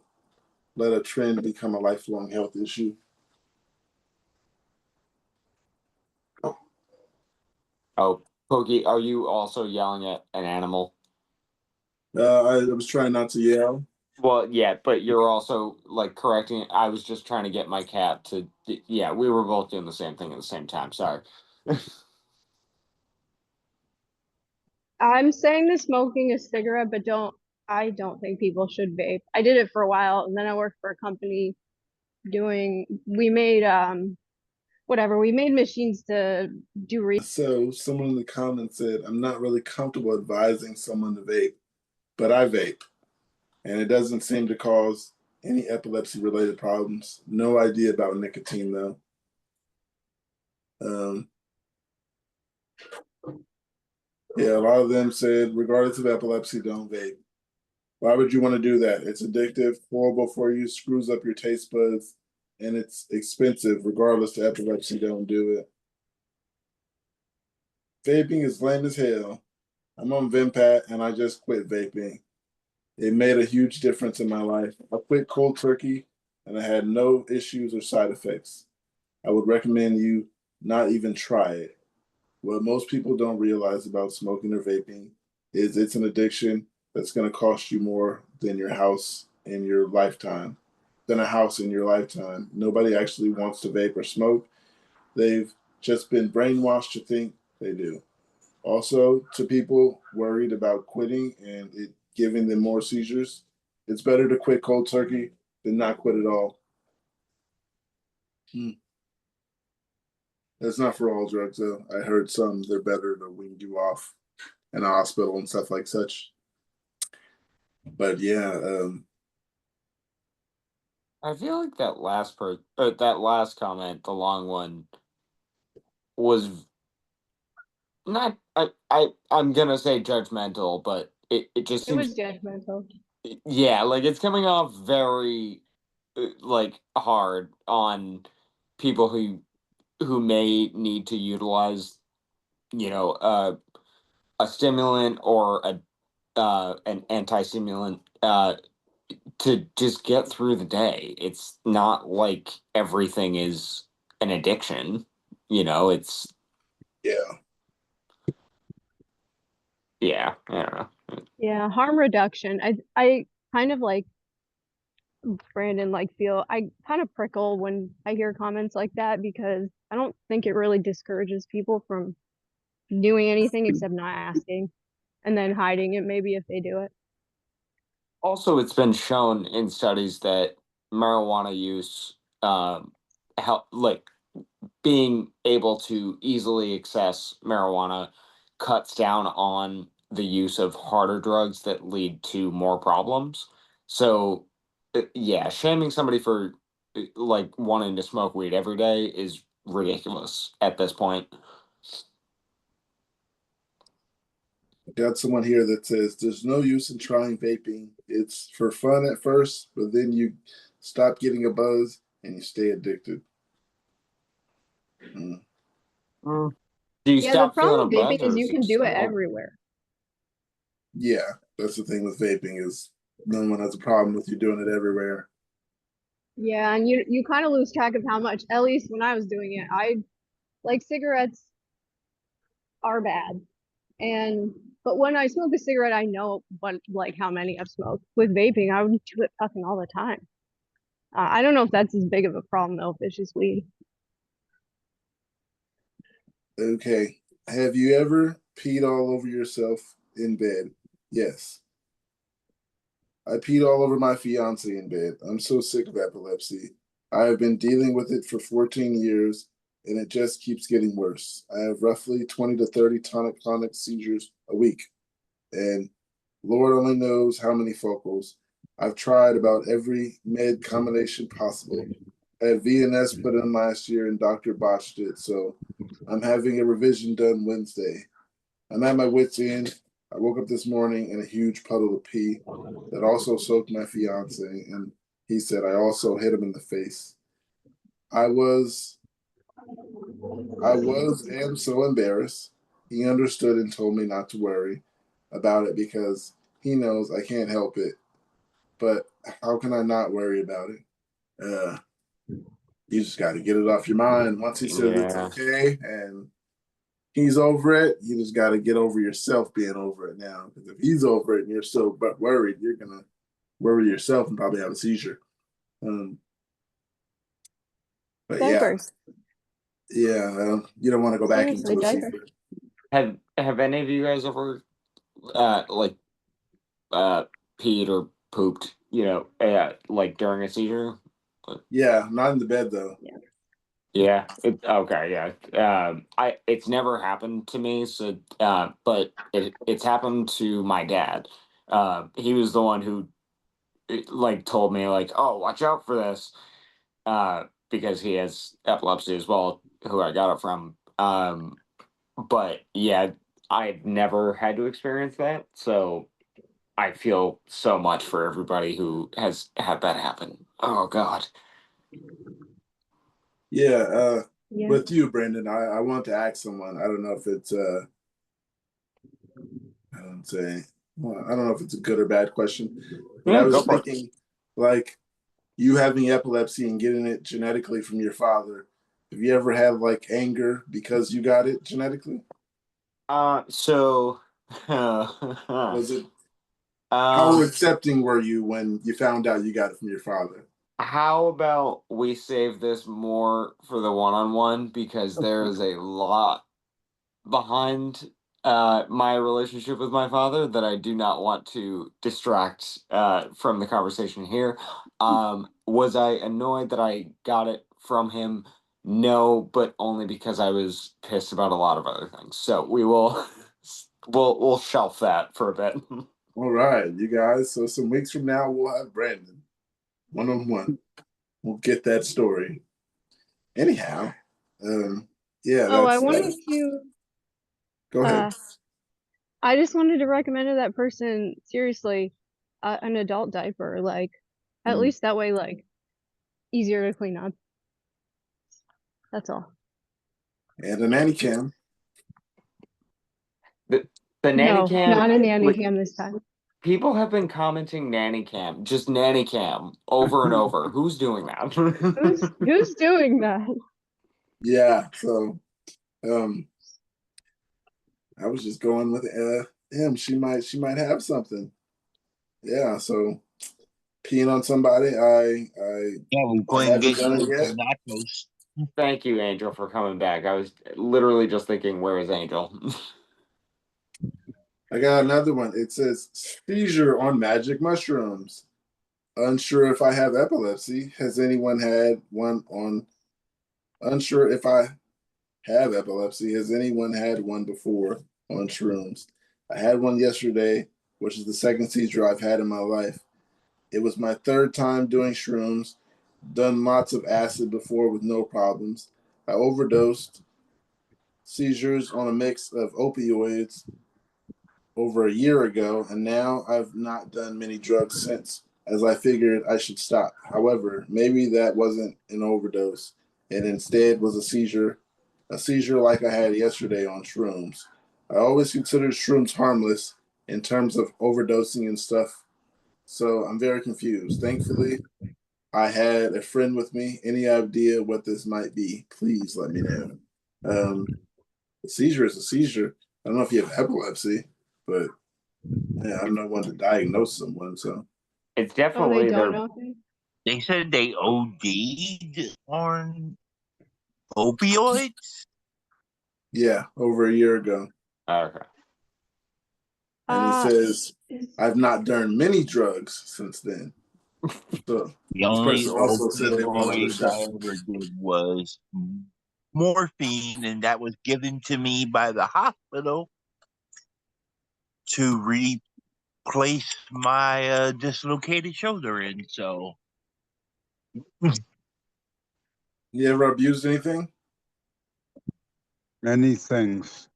[SPEAKER 2] let a trend become a lifelong health issue.
[SPEAKER 14] Oh, Pokey, are you also yelling at an animal?
[SPEAKER 2] I was trying not to yell.
[SPEAKER 14] Well, yeah, but you're also like correcting. I was just trying to get my cat to. Yeah, we were both doing the same thing at the same time. Sorry.
[SPEAKER 15] I'm saying the smoking a cigarette, but I don't think people should vape. I did it for a while and then I worked for a company we made we made machines to do
[SPEAKER 2] So someone in the comments said, I'm not really comfortable advising someone to vape, but I vape. And it doesn't seem to cause any epilepsy related problems. No idea about nicotine though. Yeah, a lot of them said, regardless of epilepsy, don't vape. Why would you want to do that? It's addictive, horrible for you, screws up your taste buds, and it's expensive. Regardless of epilepsy, don't do it. Vaping is lame as hell. I'm on Vimpat and I just quit vaping. It made a huge difference in my life. I quit cold turkey and I had no issues or side effects. I would recommend you not even try it. What most people don't realize about smoking or vaping is it's an addiction that's going to cost you more than your house in your lifetime, than a house in your lifetime. Nobody actually wants to vape or smoke. They've just been brainwashed to think they do. Also, to people worried about quitting and it giving them more seizures, it's better to quit cold turkey than not quit at all. That's not for all drugs, though. I heard some they're better to wean you off in a hospital and stuff like such. But yeah,
[SPEAKER 14] I feel like that last comment, the long one, was not. I'm gonna say judgmental, but it just
[SPEAKER 15] it was
[SPEAKER 14] seems.
[SPEAKER 15] judgmental.
[SPEAKER 14] Yeah, like it's coming off very hard on people who may need to utilize, a stimulant or an anti-stimulant to just get through the day. It's not like everything is an addiction, it's
[SPEAKER 2] yeah.
[SPEAKER 14] yeah, I don't know.
[SPEAKER 15] Yeah, harm reduction. I kind of like Brandon, like I kind of prickle when I hear comments like that because I don't think it really discourages people from doing anything except not asking and then hiding it maybe if they do it.
[SPEAKER 14] Also, it's been shown in studies that marijuana use help like being able to easily access marijuana cuts down on the use of harder drugs that lead to more problems. So, yeah, shaming somebody for like wanting to smoke weed every day is ridiculous at this point.
[SPEAKER 2] Got someone here that says there's no use in trying vaping. It's for fun at first, but then you stop getting a buzz and you stay addicted.
[SPEAKER 14] Do you
[SPEAKER 15] Yeah, the
[SPEAKER 14] stop feeling a
[SPEAKER 15] problem with
[SPEAKER 14] buzz
[SPEAKER 15] vaping is
[SPEAKER 14] or
[SPEAKER 15] you
[SPEAKER 14] is it
[SPEAKER 15] can
[SPEAKER 14] just
[SPEAKER 15] do it
[SPEAKER 14] like,
[SPEAKER 15] everywhere.
[SPEAKER 2] Yeah, that's the thing with vaping is no one has a problem with you doing it everywhere.
[SPEAKER 15] Yeah, and you kind of lose track of how much, at least when I was doing it, like cigarettes are bad. But when I smoke a cigarette, I know like how many I've smoked. With vaping, I would do it fucking all the time. I don't know if that's as big of a problem though, if it's just weed.
[SPEAKER 2] Okay. Have you ever peed all over yourself in bed? Yes. I peed all over my fiance in bed. I'm so sick of epilepsy. I have been dealing with it for 14 years and it just keeps getting worse. I have roughly 20 to 30 tonic-clonic seizures a week. And Lord only knows how many focals. I've tried about every med combination possible. I had VNS put in last year and doctor botched it, so I'm having a revision done Wednesday. I'm at my wit's end. I woke up this morning in a huge puddle of pee that also soaked my fiance, and he said I also hit him in the face. I was am so embarrassed. He understood and told me not to worry about it because he knows I can't help it. But how can I not worry about it? You just got to get it off your mind. Once he says it's
[SPEAKER 14] yeah.
[SPEAKER 2] okay and he's over it, you just got to get over yourself being over it now. Because if he's over it and you're still worried, you're going to worry yourself and probably have a seizure. But
[SPEAKER 15] Diapers.
[SPEAKER 2] yeah, you don't want to go back
[SPEAKER 15] Seriously,
[SPEAKER 2] into a
[SPEAKER 15] diaper.
[SPEAKER 2] seizure.
[SPEAKER 14] Have any of you guys ever like peed or pooped, like during a seizure?
[SPEAKER 2] Yeah, not in the bed though.
[SPEAKER 14] Yeah. Okay. Yeah. It's never happened to me. So, but it's happened to my dad. He was the one who like told me like, oh, watch out for this. Because he has epilepsy as well, who I got it from. But yeah, I've never had to experience that. So I feel so much for everybody who has had that happen. Oh God.
[SPEAKER 2] Yeah,
[SPEAKER 15] Yeah.
[SPEAKER 2] with you, Brandon, I want to ask someone. I don't know if it's I don't know if it's a good or bad question, but I
[SPEAKER 14] Yeah, go
[SPEAKER 2] was
[SPEAKER 14] for it.
[SPEAKER 2] thinking like you having epilepsy and getting it genetically from your father. Have you ever had like anger because you got it genetically?
[SPEAKER 14] So
[SPEAKER 2] Was it how
[SPEAKER 14] um
[SPEAKER 2] accepting were you when you found out you got it from your father?
[SPEAKER 14] how about we save this more for the one-on-one because there is a lot behind my relationship with my father that I do not want to distract from the conversation here. Was I annoyed that I got it from him? No, but only because I was pissed about a lot of other things. So we will we'll shelf that for a bit.
[SPEAKER 2] All right, you guys. So some weeks from now we'll have Brandon one-on-one. We'll get that story. Anyhow, yeah,
[SPEAKER 15] Oh, I
[SPEAKER 2] that's
[SPEAKER 15] wanted to
[SPEAKER 2] go ahead.
[SPEAKER 15] I just wanted to recommend to that person seriously an adult diaper, like at least that way, like easier to clean up. That's all.
[SPEAKER 2] And a nanny cam.
[SPEAKER 14] The nanny
[SPEAKER 15] No,
[SPEAKER 14] cam,
[SPEAKER 15] not a nanny
[SPEAKER 14] like,
[SPEAKER 15] cam this time.
[SPEAKER 14] people have been commenting nanny cam, just nanny cam over and over. Who's doing that?
[SPEAKER 15] Who's doing that?
[SPEAKER 2] Yeah, so I was just going with him. She might have something. Yeah, so peeing on somebody.
[SPEAKER 6] Yeah, we're
[SPEAKER 2] I
[SPEAKER 6] going to
[SPEAKER 2] haven't
[SPEAKER 6] get
[SPEAKER 2] done it
[SPEAKER 6] you
[SPEAKER 2] yet.
[SPEAKER 6] some nachos.
[SPEAKER 14] Thank you, Angel, for coming back. I was literally just thinking, where is Angel?
[SPEAKER 2] I got another one. It says seizure on magic mushrooms. Unsure if I have epilepsy. Has anyone had one on? Unsure if I have epilepsy. Has anyone had one before on shrooms? I had one yesterday, which is the second seizure I've had in my life. It was my third time doing shrooms. Done lots of acid before with no problems. I overdosed. Seizures on a mix of opioids over a year ago, and now I've not done many drugs since, as I figured I should stop. However, maybe that wasn't an overdose, and instead was a seizure like I had yesterday on shrooms. I always considered shrooms harmless in terms of overdosing and stuff, so I'm very confused. Thankfully, I had a friend with me. Any idea what this might be? Please let me know. A seizure is a seizure. I don't know if you have epilepsy, but yeah, I'm not one to diagnose someone. So
[SPEAKER 14] It's
[SPEAKER 15] Oh, they
[SPEAKER 14] definitely
[SPEAKER 15] don't
[SPEAKER 14] their.
[SPEAKER 15] know things?
[SPEAKER 6] They said they OD'd on opioids.
[SPEAKER 2] yeah, over a year ago,
[SPEAKER 14] Okay.
[SPEAKER 2] and he
[SPEAKER 15] Uh,
[SPEAKER 2] says
[SPEAKER 15] is
[SPEAKER 2] I've not done many drugs since then. So
[SPEAKER 6] The
[SPEAKER 2] this
[SPEAKER 6] only
[SPEAKER 2] person also said they wanted a
[SPEAKER 6] opioid
[SPEAKER 2] shot.
[SPEAKER 6] I ever did was morphine, and that was given to me by the hospital to replace my dislocated shoulder in. So
[SPEAKER 2] You ever abused anything?
[SPEAKER 9] Many things.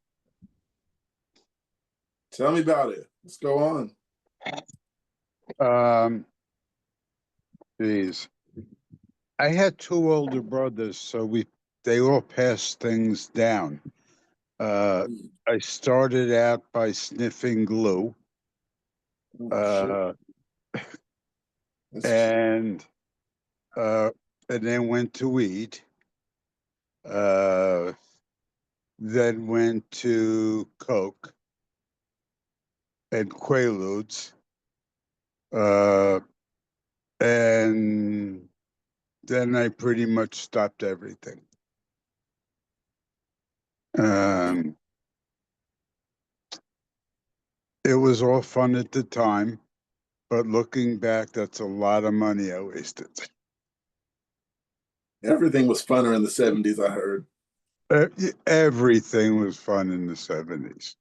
[SPEAKER 2] Tell me about it. Let's go on.
[SPEAKER 9] Um, geez. I had two older brothers, so they all passed things down. I started out by sniffing glue,
[SPEAKER 2] Oh, shit. That's
[SPEAKER 9] and then went to weed. Then went to coke and quaaludes, and then I pretty much stopped everything. Um, it was all fun at the time, but looking back, that's a lot of money I wasted.
[SPEAKER 2] everything was funner in the 70s, I heard.
[SPEAKER 9] Everything was fun in the 70s.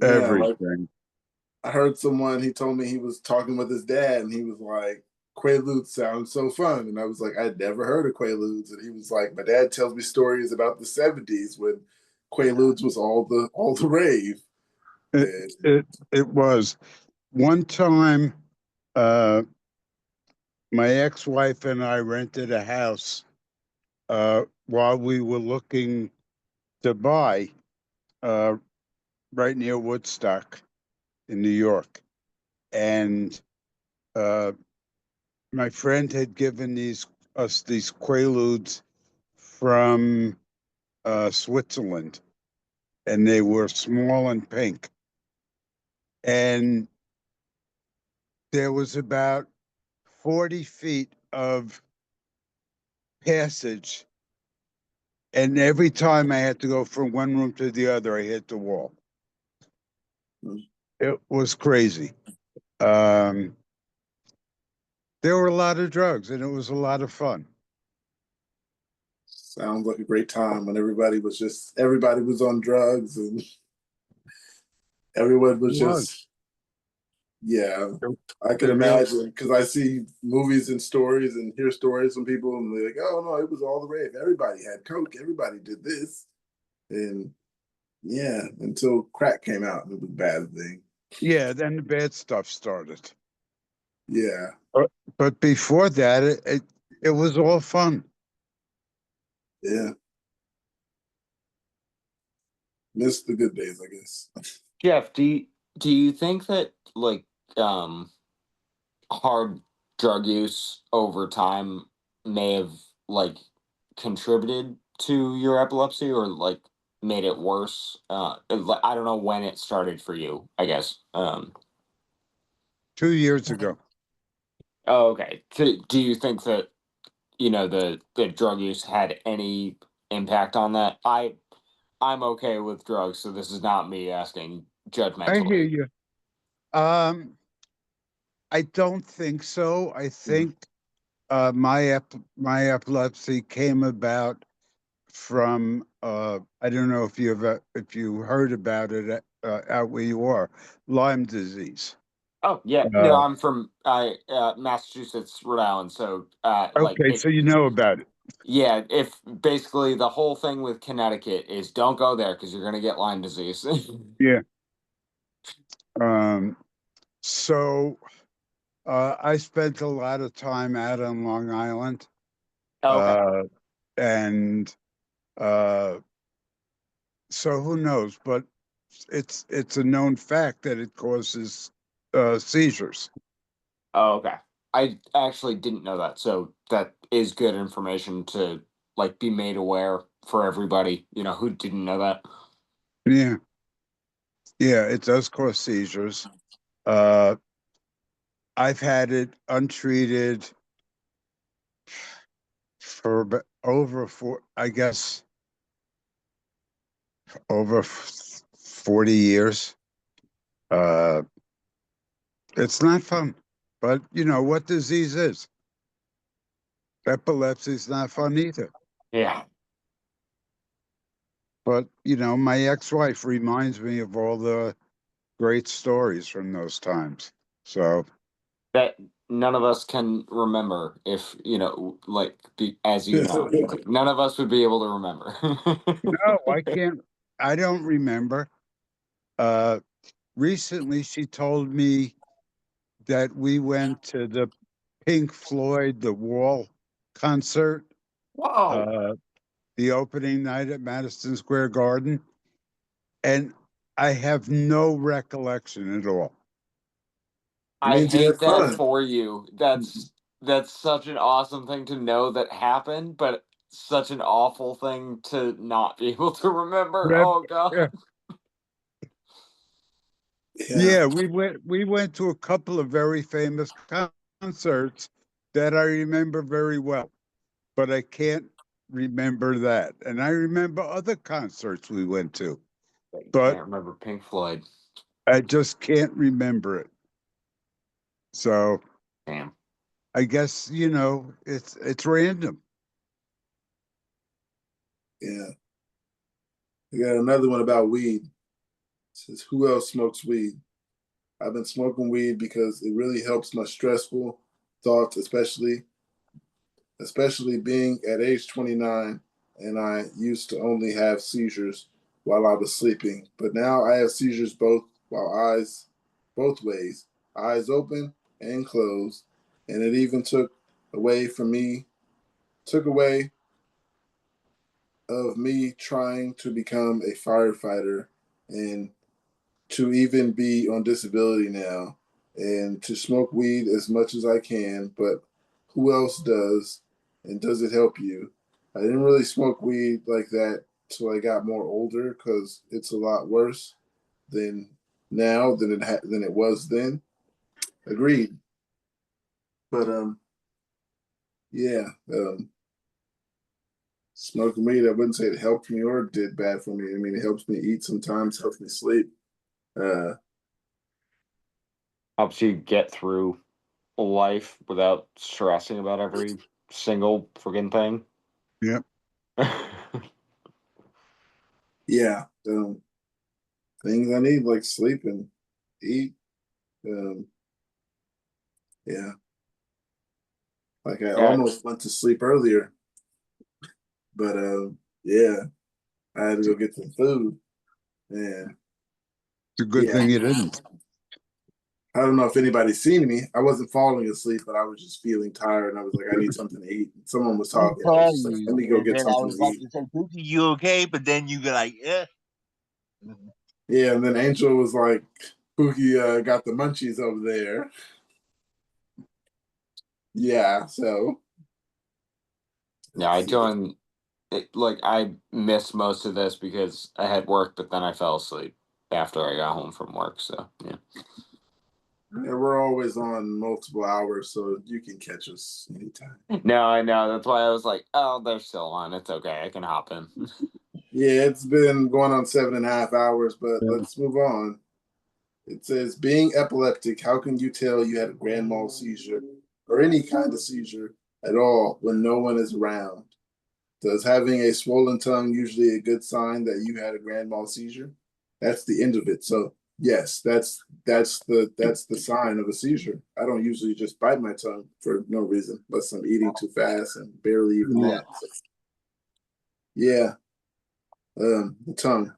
[SPEAKER 2] Yeah, like
[SPEAKER 9] Everything.
[SPEAKER 2] I heard someone, he told me he was talking with his dad and he was like, Quaaludes sound so fun. And I was like, I'd never heard of Quaaludes. And he was like, my dad tells me stories about the 70s when Quaaludes was all the rave.
[SPEAKER 9] It,
[SPEAKER 2] And
[SPEAKER 9] it was. One time, my ex-wife and I rented a house while we were looking to buy uh, right near Woodstock in New York. And my friend had given us these Quaaludes from Switzerland, and they were small and pink. And there was about 40 feet of passage, and every time I had to go from one room to the other, I hit the wall. It was crazy. There were a lot of drugs, and it was a lot of fun.
[SPEAKER 2] sounds like a great time when everybody was on drugs and everyone was
[SPEAKER 9] It was.
[SPEAKER 2] just, yeah, I
[SPEAKER 9] It
[SPEAKER 2] can
[SPEAKER 9] really,
[SPEAKER 2] imagine because I see movies and stories and hear stories from people and they're like, oh no, it was all the rave. Everybody had coke. Everybody did this. And yeah, until crack came out, it was a bad thing.
[SPEAKER 9] yeah, then the bad stuff started.
[SPEAKER 2] Yeah,
[SPEAKER 9] But before that, it was all fun.
[SPEAKER 2] yeah. Missed the good days, I guess.
[SPEAKER 14] Jeff, do you think that like hard drug use over time may have like contributed to your epilepsy or like made it worse? I don't know when it started for you, I guess.
[SPEAKER 9] 2 years ago.
[SPEAKER 14] Oh, okay. Do you think that, the drug use had any impact on that? I'm okay with drugs, so this is not me asking
[SPEAKER 9] I hear
[SPEAKER 14] judgmentally.
[SPEAKER 9] you. I don't think so. I think my epilepsy came about from I don't know if you heard about it out where you are, Lyme disease.
[SPEAKER 14] Oh yeah, no,
[SPEAKER 9] Uh,
[SPEAKER 14] I'm from Massachusetts, Rhode Island, so like
[SPEAKER 9] okay,
[SPEAKER 14] it.
[SPEAKER 9] so you know about it.
[SPEAKER 14] Yeah, if basically the whole thing with Connecticut is don't go there because you're gonna get Lyme disease.
[SPEAKER 9] Yeah. Um, so I spent a lot of time out on Long Island,
[SPEAKER 14] Okay.
[SPEAKER 9] and so who knows? But it's a known fact that it causes seizures.
[SPEAKER 14] Oh, okay. I actually didn't know that, so that is good information to like be made aware for everybody, who didn't know that.
[SPEAKER 9] Yeah, yeah, it does cause seizures. Uh, I've had it untreated for over I guess, over 40 years. Uh, it's not fun, but you know what disease is? Epilepsy is not fun either.
[SPEAKER 14] Yeah.
[SPEAKER 9] But you know, my ex-wife reminds me of all the great stories from those times. So
[SPEAKER 14] That none of us can remember if, like as you know, like, none of us would be able to remember.
[SPEAKER 9] no, I can't. I don't remember. Uh, Recently, she told me that we went to the Pink Floyd The Wall concert,
[SPEAKER 14] Whoa.
[SPEAKER 9] uh, the opening night at Madison Square Garden, and I have no recollection at all.
[SPEAKER 2] It
[SPEAKER 14] I
[SPEAKER 2] means you
[SPEAKER 14] hate
[SPEAKER 2] had
[SPEAKER 14] that
[SPEAKER 2] fun.
[SPEAKER 14] for you. That's such an awesome thing to know that happened, but such an awful thing to not be able to remember.
[SPEAKER 9] Yep,
[SPEAKER 14] Oh god.
[SPEAKER 9] yeah.
[SPEAKER 2] Yeah.
[SPEAKER 9] Yeah, we went to a couple of very famous concerts that I remember very well, but I can't remember that. And I remember other concerts we went to,
[SPEAKER 14] But you
[SPEAKER 9] but
[SPEAKER 14] can't remember Pink Floyd.
[SPEAKER 9] I just can't remember it. So
[SPEAKER 14] Damn.
[SPEAKER 9] I guess, you know, it's random.
[SPEAKER 2] Yeah. We got another one about weed. It says, who else smokes weed? I've been smoking weed because it really helps my stressful thoughts, especially being at age 29, and I used to only have seizures while I was sleeping. But now I have seizures both ways, eyes open and closed. And it even took away of me trying to become a firefighter and to even be on disability now and to smoke weed as much as I can, but who else does? And does it help you? I didn't really smoke weed like that till I got more older because it's a lot worse than now than it was then. Agreed. But yeah, smoking weed, I wouldn't say it helped me or did bad for me. I mean, it helps me eat sometimes, helps me sleep. Uh,
[SPEAKER 14] Helps you get through life without stressing about every single friggin' thing.
[SPEAKER 9] Yep.
[SPEAKER 2] yeah, things I need like sleep and eat. Yeah, like I
[SPEAKER 14] Yeah.
[SPEAKER 2] almost went to sleep earlier, but yeah, I had to go get some food. Yeah,
[SPEAKER 9] It's a good
[SPEAKER 2] yeah.
[SPEAKER 9] thing you didn't.
[SPEAKER 2] I don't know if anybody's seen me. I wasn't falling asleep, but I was just feeling tired, and I was like, I need something to eat. Someone was
[SPEAKER 6] I
[SPEAKER 2] talking. I
[SPEAKER 6] saw
[SPEAKER 2] was just like,
[SPEAKER 6] you,
[SPEAKER 2] let me go
[SPEAKER 6] and
[SPEAKER 2] get
[SPEAKER 6] then I
[SPEAKER 2] something
[SPEAKER 6] was
[SPEAKER 2] to
[SPEAKER 6] about
[SPEAKER 2] eat.
[SPEAKER 6] to say, Pookie, you okay? But then you go like, yeah.
[SPEAKER 2] Yeah, and then Angel was like, Pookie got the munchies over there. Yeah, so
[SPEAKER 14] Yeah, I joined it, like I missed most of this because I had work, but then I fell asleep after I got home from work. So yeah.
[SPEAKER 2] Yeah, we're always on multiple hours, so you can catch us anytime.
[SPEAKER 14] No, I know. That's why I was like, oh, they're still on. It's okay. I can hop in.
[SPEAKER 2] Yeah, it's been going on 7.5 hours, but let's move on. It says, being epileptic, how can you tell you had a grand mal seizure or any kind of seizure at all when no one is around? Does having a swollen tongue usually a good sign that you had a grand mal seizure? That's the end of it. So yes, that's the sign of a seizure. I don't usually just bite my tongue for no reason, unless I'm eating too fast and barely even that. So, yeah, the tongue.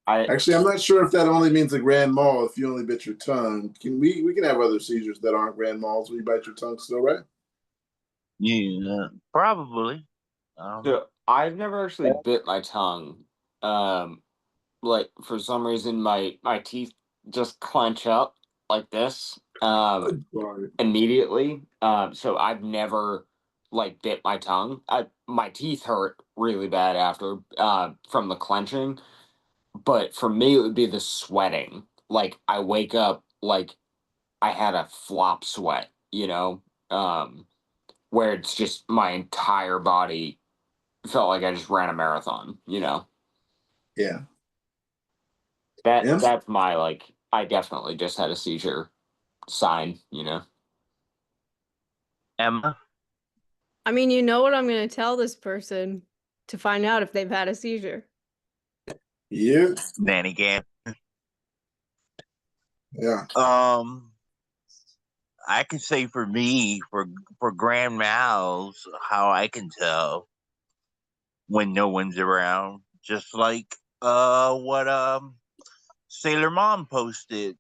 [SPEAKER 2] Actually, I'm not sure if that only means a grand mal if you only bit your tongue. We can have other seizures that aren't grand mals when you bite your tongue still, right?
[SPEAKER 6] Yeah, probably.
[SPEAKER 14] So I've never actually bit my tongue. Like for some reason my teeth just clench up like this immediately. So I've never like bit my tongue. My teeth hurt really bad after from the clenching. But for me it would be the sweating. Like I wake up like I had a flop sweat, where it's just my entire body felt like I just ran a marathon.
[SPEAKER 2] Yeah.
[SPEAKER 14] That's my like I definitely just had a seizure sign.
[SPEAKER 6] Emma?
[SPEAKER 10] I mean, you know what I'm going to tell this person to find out if they've had a seizure.
[SPEAKER 2] Yeah.
[SPEAKER 6] Nanny Gan.
[SPEAKER 2] Yeah.
[SPEAKER 6] I can say for me, for grand mals, how I can tell when no one's around, just like what Sailor Mom posted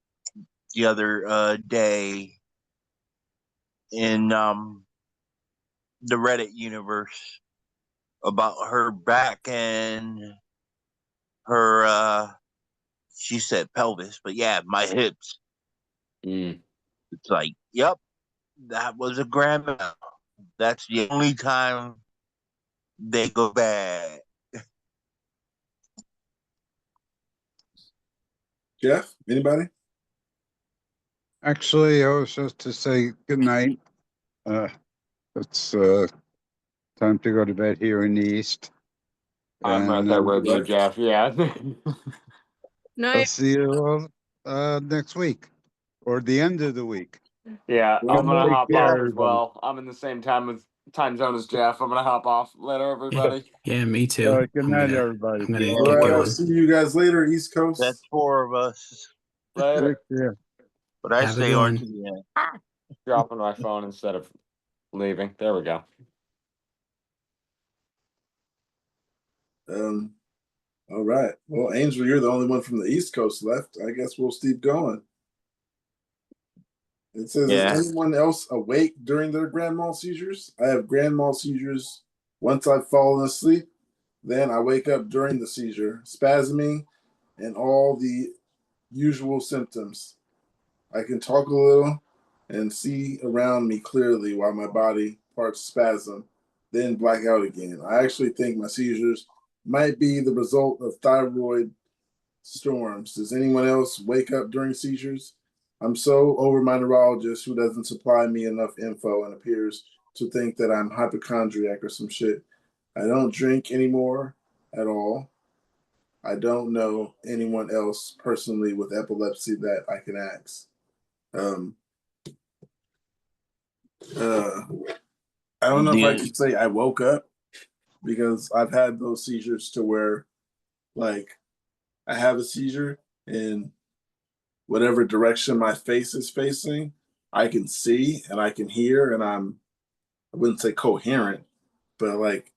[SPEAKER 6] the other day in the Reddit universe about her back and her she said pelvis, but yeah, my hips. It's like, yep, that was a grand mal. That's the only time they go bad.
[SPEAKER 2] Jeff, anybody?
[SPEAKER 9] Actually, I was just to say good night. It's time to go to bed here in the East.
[SPEAKER 14] I'm right there with you, Jeff. Yeah.
[SPEAKER 9] I'll see you all next week or the end of the week.
[SPEAKER 14] Yeah, I'm gonna
[SPEAKER 9] Take
[SPEAKER 14] hop
[SPEAKER 9] care,
[SPEAKER 14] off as
[SPEAKER 9] everybody.
[SPEAKER 14] well. I'm in the same time zone as Jeff. I'm gonna hop off. Later, everybody.
[SPEAKER 13] Yeah, me too.
[SPEAKER 9] All right, good night, everybody.
[SPEAKER 13] I'm gonna
[SPEAKER 2] All
[SPEAKER 13] get
[SPEAKER 2] right, I'll
[SPEAKER 13] going.
[SPEAKER 2] see you guys later, East Coast.
[SPEAKER 6] That's 4 of us.
[SPEAKER 14] Later.
[SPEAKER 9] Yeah.
[SPEAKER 6] But I
[SPEAKER 13] Have a
[SPEAKER 6] stay
[SPEAKER 13] good
[SPEAKER 6] on
[SPEAKER 13] one.
[SPEAKER 6] to the end.
[SPEAKER 14] Dropping my phone instead of leaving. There we go.
[SPEAKER 2] All right. Well, Angel, you're the only one from the East Coast left. I guess we'll keep going. It says,
[SPEAKER 6] Yeah.
[SPEAKER 2] is anyone else awake during their grand mal seizures? I have grand mal seizures once I've fallen asleep. Then I wake up during the seizure, spasming, and all the usual symptoms. I can talk a little and see around me clearly while my body parts spasm, then black out again. I actually think my seizures might be the result of thyroid storms. Does anyone else wake up during seizures? I'm so over my neurologist who doesn't supply me enough info and appears to think that I'm hypochondriac or some shit. I don't drink anymore at all. I don't know anyone else personally with epilepsy that I can ask. I don't know if I can say I woke up because I've had those seizures to where, like, I have a seizure and whatever direction my face is facing, I can see and I can hear, and I wouldn't say coherent, but like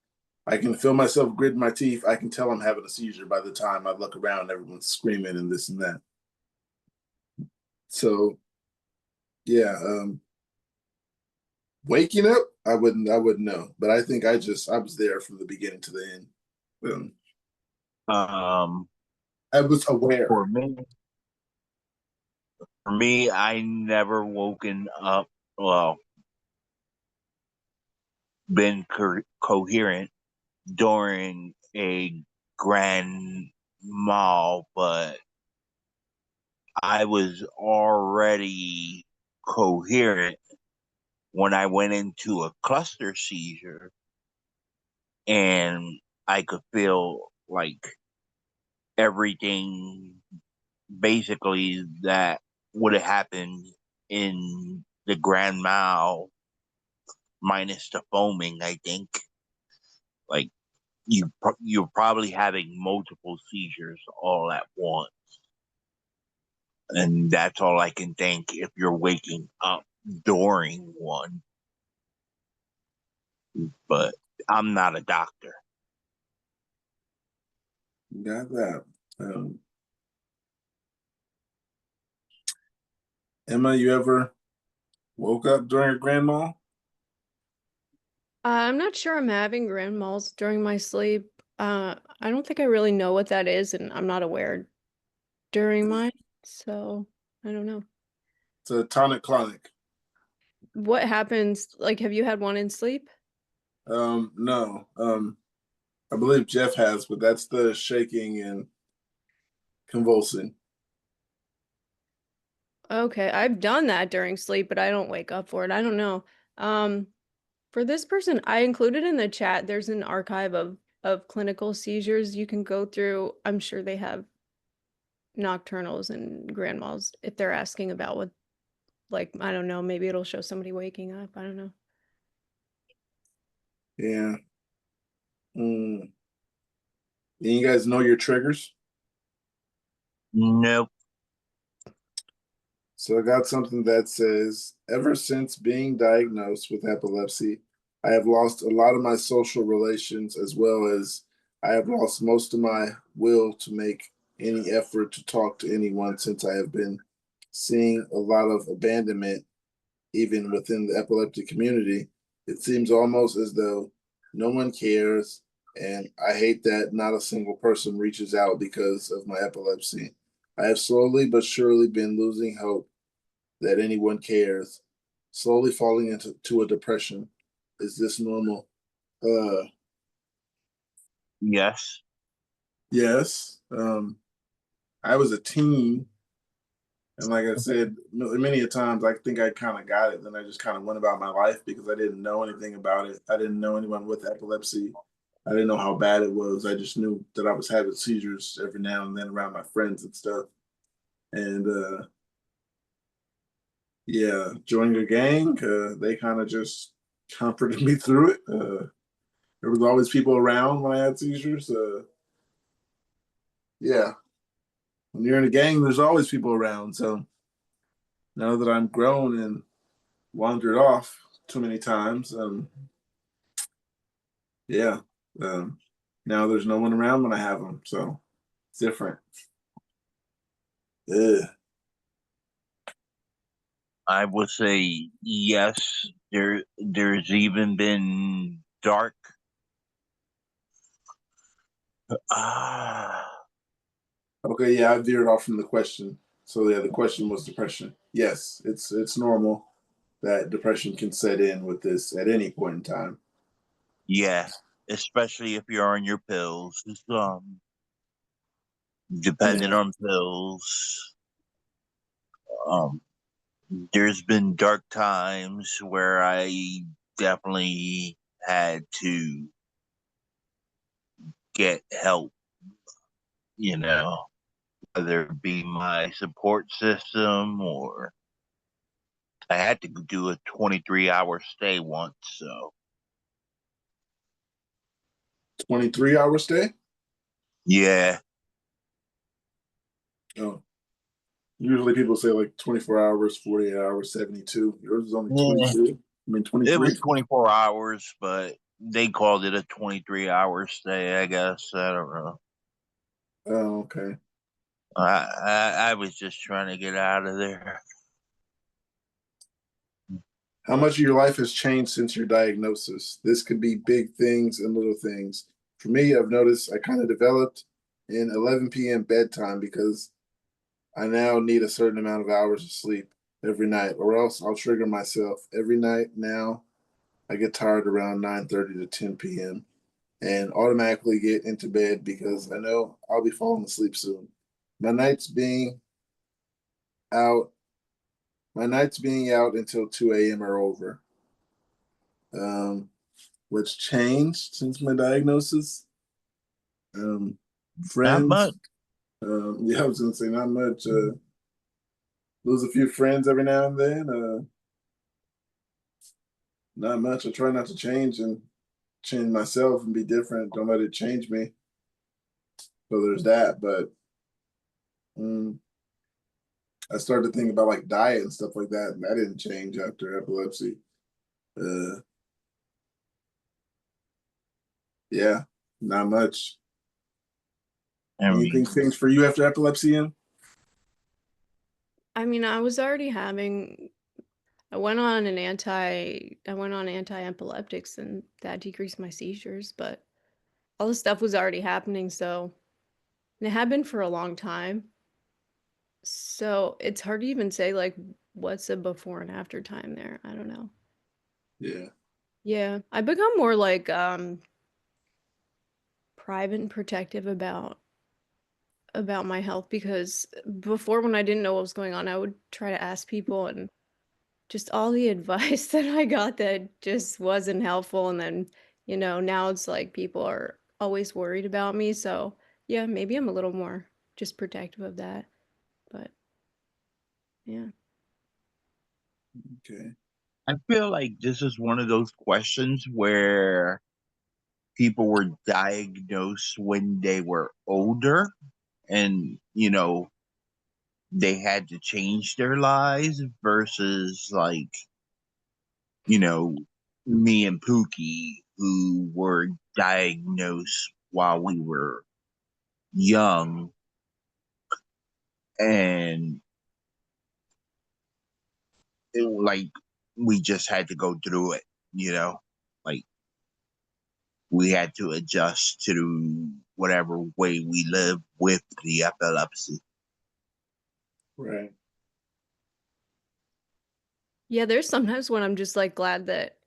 [SPEAKER 2] I can feel myself grit my teeth. I can tell I'm having a seizure by the time I look around, everyone's screaming and this and that. So yeah, waking up, I wouldn't know, but I think I was there from the beginning to the end. I was aware.
[SPEAKER 6] For me, I never woken up. Well, been coherent during a grand mal, but I was already coherent when I went into a cluster seizure, and I could feel like everything basically that would have happened in the Grand Mal minus the foaming. I think like you're probably having multiple seizures all at once, and that's all I can think if you're waking up during one. But I'm not a doctor.
[SPEAKER 2] Got that. Emma, you ever woke up during a grand mal?
[SPEAKER 10] I'm not sure I'm having grand mals during my sleep. I don't think I really know what that is, and I'm not aware during mine, so I don't know.
[SPEAKER 2] It's a tonic-clonic.
[SPEAKER 10] What happens, like, have you had one in sleep?
[SPEAKER 2] No. I believe Jeff has, but that's the shaking and convulsing.
[SPEAKER 10] Okay, I've done that during sleep, but I don't wake up for it. I don't know. For this person, I included in the chat, there's an archive of clinical seizures you can go through. I'm sure they have nocturnals and grand mals if they're asking about what, like, I don't know, maybe it'll show somebody waking up. I don't know.
[SPEAKER 2] Yeah. You guys know your triggers?
[SPEAKER 6] Nope.
[SPEAKER 2] So I got something that says, ever since being diagnosed with epilepsy, I have lost a lot of my social relations, as well as I have lost most of my will to make any effort to talk to anyone, since I have been seeing a lot of abandonment even within the epileptic community. It seems almost as though no one cares, and I hate that not a single person reaches out because of my epilepsy. I have slowly but surely been losing hope that anyone cares, slowly falling into a depression. Is this normal?
[SPEAKER 6] Yes.
[SPEAKER 2] Yes. I was a teen, and like I said, many a times I think I kind of got it. Then I just kind of went about my life because I didn't know anything about it. I didn't know anyone with epilepsy. I didn't know how bad it was. I just knew that I was having seizures every now and then around my friends and stuff. And yeah, joining a gang, they kind of just comforted me through it. There was always people around when I had seizures. Yeah, when you're in a gang, there's always people around. So now that I'm grown and wandered off too many times, yeah, now there's no one around when I have them. So it's different. Ugh.
[SPEAKER 6] I would say yes. There's even been dark.
[SPEAKER 2] Okay, yeah, I veered off from the question. So yeah, the question was depression. Yes, it's normal that depression can set in with this at any point in time.
[SPEAKER 6] Yeah, especially if you're on your pills. Depending
[SPEAKER 2] Yeah.
[SPEAKER 6] on pills. Um, there's been dark times where I definitely had to get help, you know, whether it be my support system or I had to do a 23-hour stay once. So
[SPEAKER 2] 23-hour stay?
[SPEAKER 6] yeah.
[SPEAKER 2] Oh. Usually people say like 24 hours, 48 hours, 72. Yours is only
[SPEAKER 6] Yeah.
[SPEAKER 2] 22. I mean,
[SPEAKER 6] It
[SPEAKER 2] 23.
[SPEAKER 6] was 24 hours, but they called it a 23-hour stay, I guess. I don't know.
[SPEAKER 2] Oh, okay.
[SPEAKER 6] I was just trying to get out of there.
[SPEAKER 2] How much of your life has changed since your diagnosis? This could be big things and little things. For me, I've noticed I kind of developed in 11 p.m. bedtime because I now need a certain amount of hours of sleep every night, or else I'll trigger myself every night. Now I get tired around 9:30 to 10 p.m. and automatically get into bed because I know I'll be falling asleep soon. My nights being out. My nights being out until 2 a.m. are over. Which changed since my diagnosis.
[SPEAKER 6] Not
[SPEAKER 2] Friends.
[SPEAKER 6] much.
[SPEAKER 2] Yeah, I was gonna say not much. Lose a few friends every now and then. Not much. I try not to change myself and be different. Don't let it change me. So there's that. But I started to think about like diet and stuff like that, and that didn't change after epilepsy. Yeah, not much. Anything changed for you after epilepsy?
[SPEAKER 10] I mean, I was already having, I went on anti-epileptics and that decreased my seizures, but all this stuff was already happening, so and it had been for a long time. So it's hard to even say like what's a before and after time there. I don't know.
[SPEAKER 2] Yeah.
[SPEAKER 10] Yeah, I've become more like private and protective about my health because before when I didn't know what was going on, I would try to ask people and just all the advice that I got that just wasn't helpful. And then, now it's like people are always worried about me. So yeah, maybe I'm a little more just protective of that. But yeah.
[SPEAKER 2] Okay.
[SPEAKER 6] I feel like this is one of those questions where people were diagnosed when they were older and, they had to change their lives versus like, me and Pookie who were diagnosed while we were young and like we just had to go through it, like we had to adjust to whatever way we live with the epilepsy.
[SPEAKER 2] Right.
[SPEAKER 10] Yeah, there's sometimes when I'm just like glad that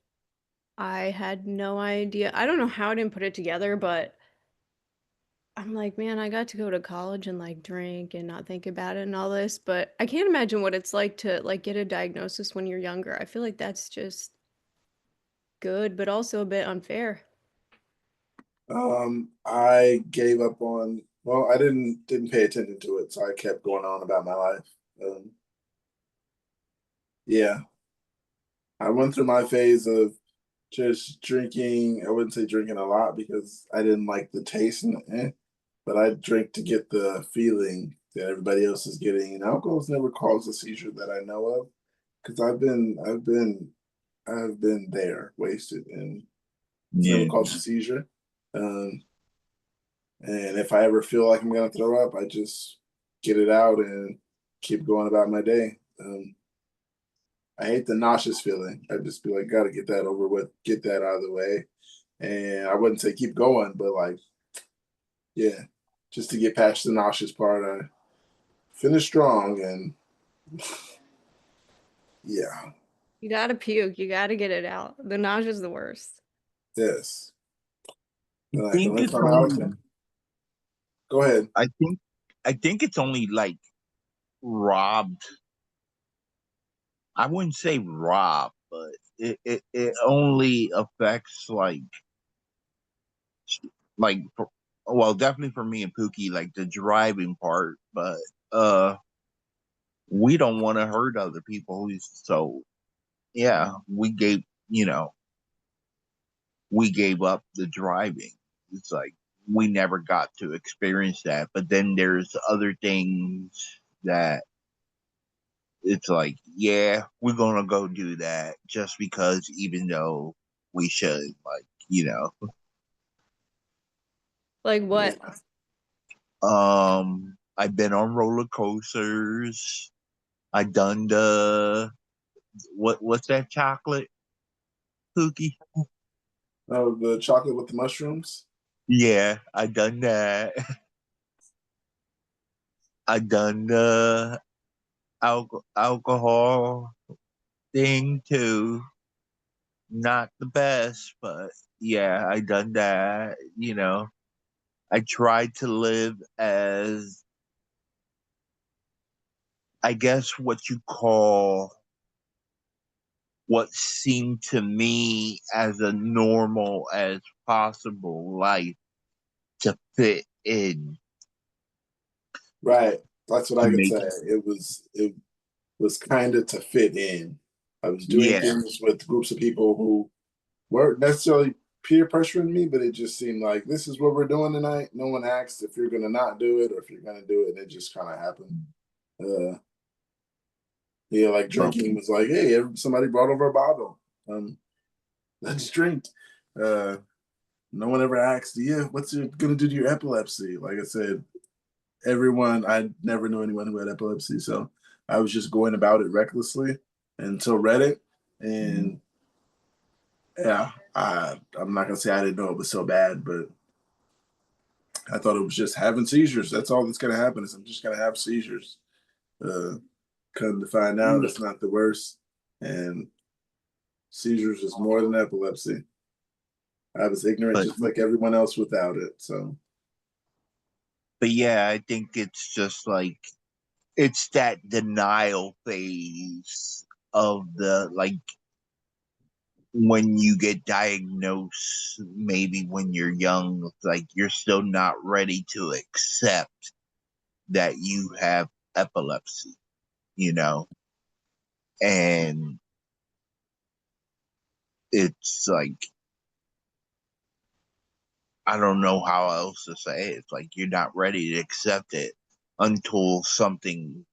[SPEAKER 10] I had no idea. I don't know how I didn't put it together, but I'm like, man, I got to go to college and like drink and not think about it and all this, but I can't imagine what it's like to like get a diagnosis when you're younger. I feel like that's just good, but also a bit unfair.
[SPEAKER 2] I gave up on. Well, I didn't pay attention to it, so I kept going on about my life. Yeah, I went through my phase of just drinking. I wouldn't say drinking a lot because I didn't like the taste, but I drink to get the feeling that everybody else is getting. And alcohol's never caused a seizure that I know of, because I've been there, wasted, and it's never
[SPEAKER 6] Yeah.
[SPEAKER 2] caused a seizure. And if I ever feel like I'm gonna throw up, I just get it out and keep going about my day. I hate the nauseous feeling. I just be like, gotta get that over with, get that out of the way. And I wouldn't say keep going, but like, yeah, just to get past the nauseous part, I finish strong and yeah.
[SPEAKER 10] You gotta puke, you gotta get it out. The nausea's the worst.
[SPEAKER 2] Yes.
[SPEAKER 6] I
[SPEAKER 2] And I can
[SPEAKER 6] think
[SPEAKER 2] learn
[SPEAKER 6] it's
[SPEAKER 2] from
[SPEAKER 6] only,
[SPEAKER 2] Alex. Go ahead.
[SPEAKER 6] I think it's only like robbed. I wouldn't say robbed, but it only affects well, definitely for me and Pookie, like the driving part, but we don't want to hurt other people. So yeah, we gave up the driving. It's like we never got to experience that. But then there's other things that it's like, yeah, we're gonna go do that just because, even though we should,
[SPEAKER 10] Like what?
[SPEAKER 6] I've been on roller coasters. I done the what's that chocolate, Pookie?
[SPEAKER 2] Oh, the chocolate with the mushrooms.
[SPEAKER 6] Yeah, I done that. I done the alcohol thing too. Not the best, but yeah, I done that. I tried to live as I guess what you call what seemed to me as a normal as possible life to fit in.
[SPEAKER 2] Right. That's what
[SPEAKER 6] To
[SPEAKER 2] I could
[SPEAKER 6] make
[SPEAKER 2] say. It was kind of to fit in. I was doing
[SPEAKER 6] Yeah.
[SPEAKER 2] things with groups of people who weren't necessarily peer pressuring me, but it just seemed like this is what we're doing tonight. No one asked if you're gonna not do it or if you're gonna do it, and it just kind of happened. Uh, yeah, like drinking was like, hey, somebody brought over a bottle. Let's drink. Uh, no one ever asked, yeah, what's it gonna do to your epilepsy? Like I said, I never knew anyone who had epilepsy, so I was just going about it recklessly until Reddit, and yeah, I'm not gonna say I didn't know it was so bad, but I thought it was just having seizures. That's all that's gonna happen is I'm just gonna have seizures. Uh, Come to find out, it's not the worst, and seizures is more than epilepsy. I was ignorant,
[SPEAKER 6] But
[SPEAKER 2] just like everyone else without it. So,
[SPEAKER 6] but yeah, I think it's just like it's that denial phase of the like when you get diagnosed, maybe when you're young, like you're still not ready to accept that you have epilepsy, you know? And it's like, I don't know how else to say it. It's like you're not ready to accept it until something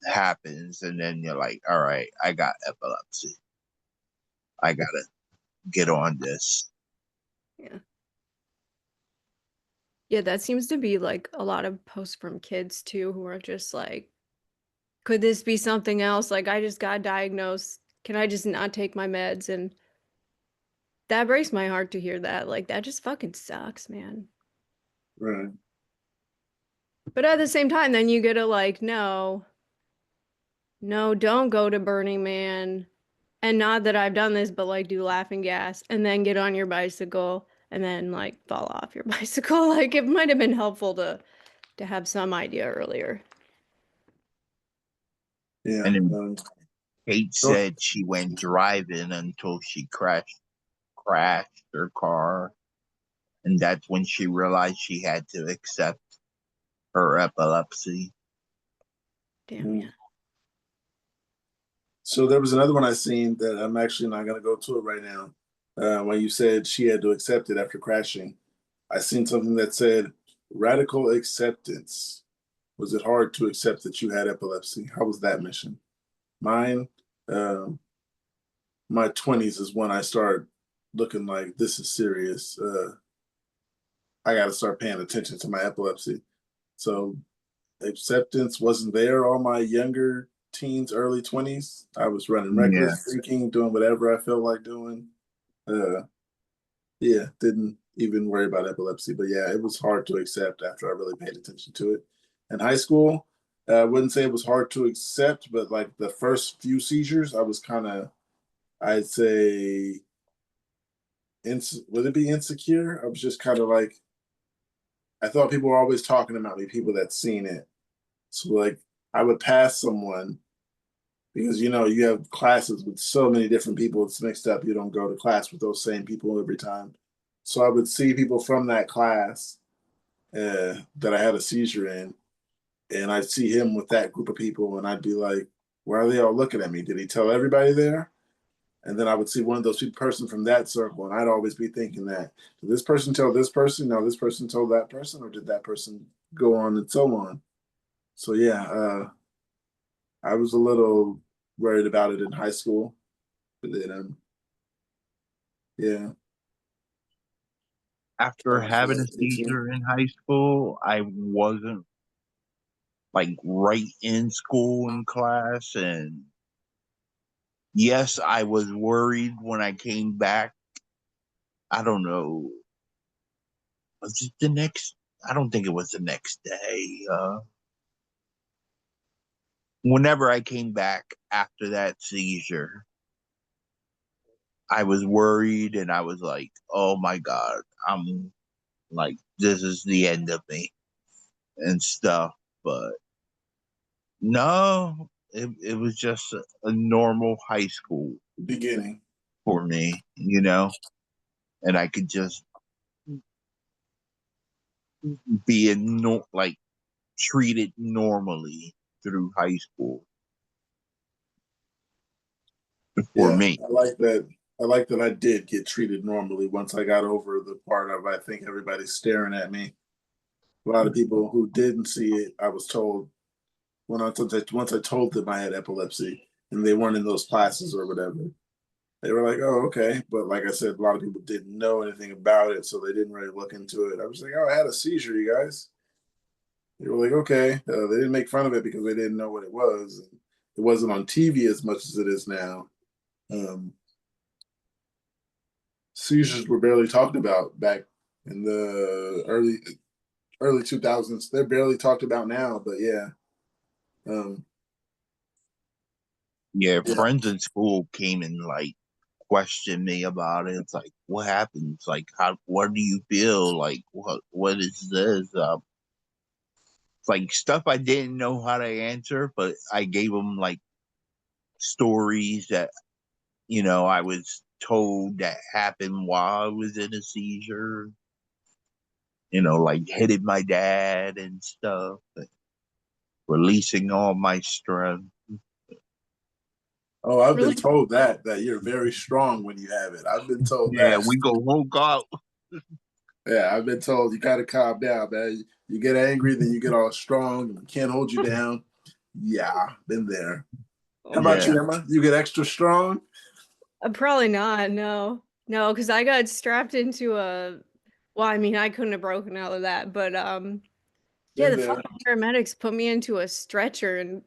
[SPEAKER 6] happens, and then you're like, all right, I got epilepsy. I gotta get on this.
[SPEAKER 10] Yeah. Yeah, that seems to be like a lot of posts from kids too, who are just like, could this be something else? Like, I just got diagnosed. Can I just not take my meds? And that breaks my heart to hear that. Like, that just fucking sucks, man.
[SPEAKER 2] right.
[SPEAKER 10] But at the same time, then you get to like, no, don't go to Burning Man. And not that I've done this, but like do laughing gas and then get on your bicycle and then like fall off your bicycle. Like it might have been helpful to have some idea earlier.
[SPEAKER 2] Yeah.
[SPEAKER 6] And then Kate said she went driving until she crashed her car, and that's when she realized she had to accept her epilepsy.
[SPEAKER 10] Damn, yeah.
[SPEAKER 2] So there was another one I seen that I'm actually not gonna go to it right now. When you said she had to accept it after crashing, I seen something that said radical acceptance. Was it hard to accept that you had epilepsy? How was that mission? Mine, my 20s is when I started looking like this is serious. I got to start paying attention to my epilepsy. So acceptance wasn't there all my younger teens, early 20s. I was running reckless, drinking, doing whatever I felt like doing. Yeah, didn't even worry about epilepsy. But yeah, it was hard to accept after I really paid attention to it. In high school, I wouldn't say it was hard to accept, but like the first few seizures, I was kind of, I'd say, would it be insecure? I was just kind of like, I thought people were always talking about me, people that seen it. So like I would pass someone because you have classes with so many different people, it's mixed up. You don't go to class with those same people every time. So I would see people from that class that I had a seizure in, and I'd see him with that group of people, and I'd be like, why are they all looking at me? Did he tell everybody there? And then I would see one of those person from that circle, and I'd always be thinking that, did this person tell this person? No, this person told that person, or did that person go on and so on? So yeah, I was a little worried about it in high school, but then yeah.
[SPEAKER 6] After having a seizure in high school, I wasn't like right in school in class, and yes, I was worried when I came back. I don't know. Was it the next? I don't think it was the next day. Whenever I came back after that seizure, I was worried and I was like, oh my God, I'm like, this is the end of me and stuff. But No, it was just a normal high school
[SPEAKER 2] Beginning.
[SPEAKER 6] for me, and I could just be like treated normally through high school for
[SPEAKER 2] Yeah,
[SPEAKER 6] me.
[SPEAKER 2] I like that. I like that I did get treated normally once I got over the part of I think everybody's staring at me. A lot of people who didn't see it, I was told once I told them I had epilepsy and they weren't in those classes or whatever. They were like, "Oh, okay," but like I said, a lot of people didn't know anything about it, so they didn't really look into it. I was like, "Oh, I had a seizure, you guys." They were like, "Okay." They didn't make fun of it because they didn't know what it was. It wasn't on TV as much as it is now. Um, Seizures were barely talked about back in the early 2000s. They're barely talked about now, but yeah. Um,
[SPEAKER 6] Yeah,
[SPEAKER 2] yeah.
[SPEAKER 6] friends in school came and like questioned me about it. It's like, what happened? It's like, what do you feel? Like, what is this? It's like stuff I didn't know how to answer, but I gave them like stories that, I was told that happened while I was in a seizure, like hitting my dad and stuff, releasing all my stress.
[SPEAKER 2] Oh, I've been
[SPEAKER 10] Really?
[SPEAKER 2] told that you're very strong when you have it. I've been told
[SPEAKER 6] Yeah,
[SPEAKER 2] that.
[SPEAKER 6] we go woke up.
[SPEAKER 2] Yeah, I've been told you gotta calm down, man. You get angry, then you get all strong, and can't hold you down. Yeah, been there. How
[SPEAKER 10] Oh my
[SPEAKER 2] about
[SPEAKER 6] Yeah.
[SPEAKER 2] you, Emma? You get extra strong?
[SPEAKER 10] Probably not. No, no, because I got strapped into a. Well, I mean, I couldn't have broken out of that, but yeah,
[SPEAKER 2] Been
[SPEAKER 10] the
[SPEAKER 2] there.
[SPEAKER 10] fucking paramedics put me into a stretcher and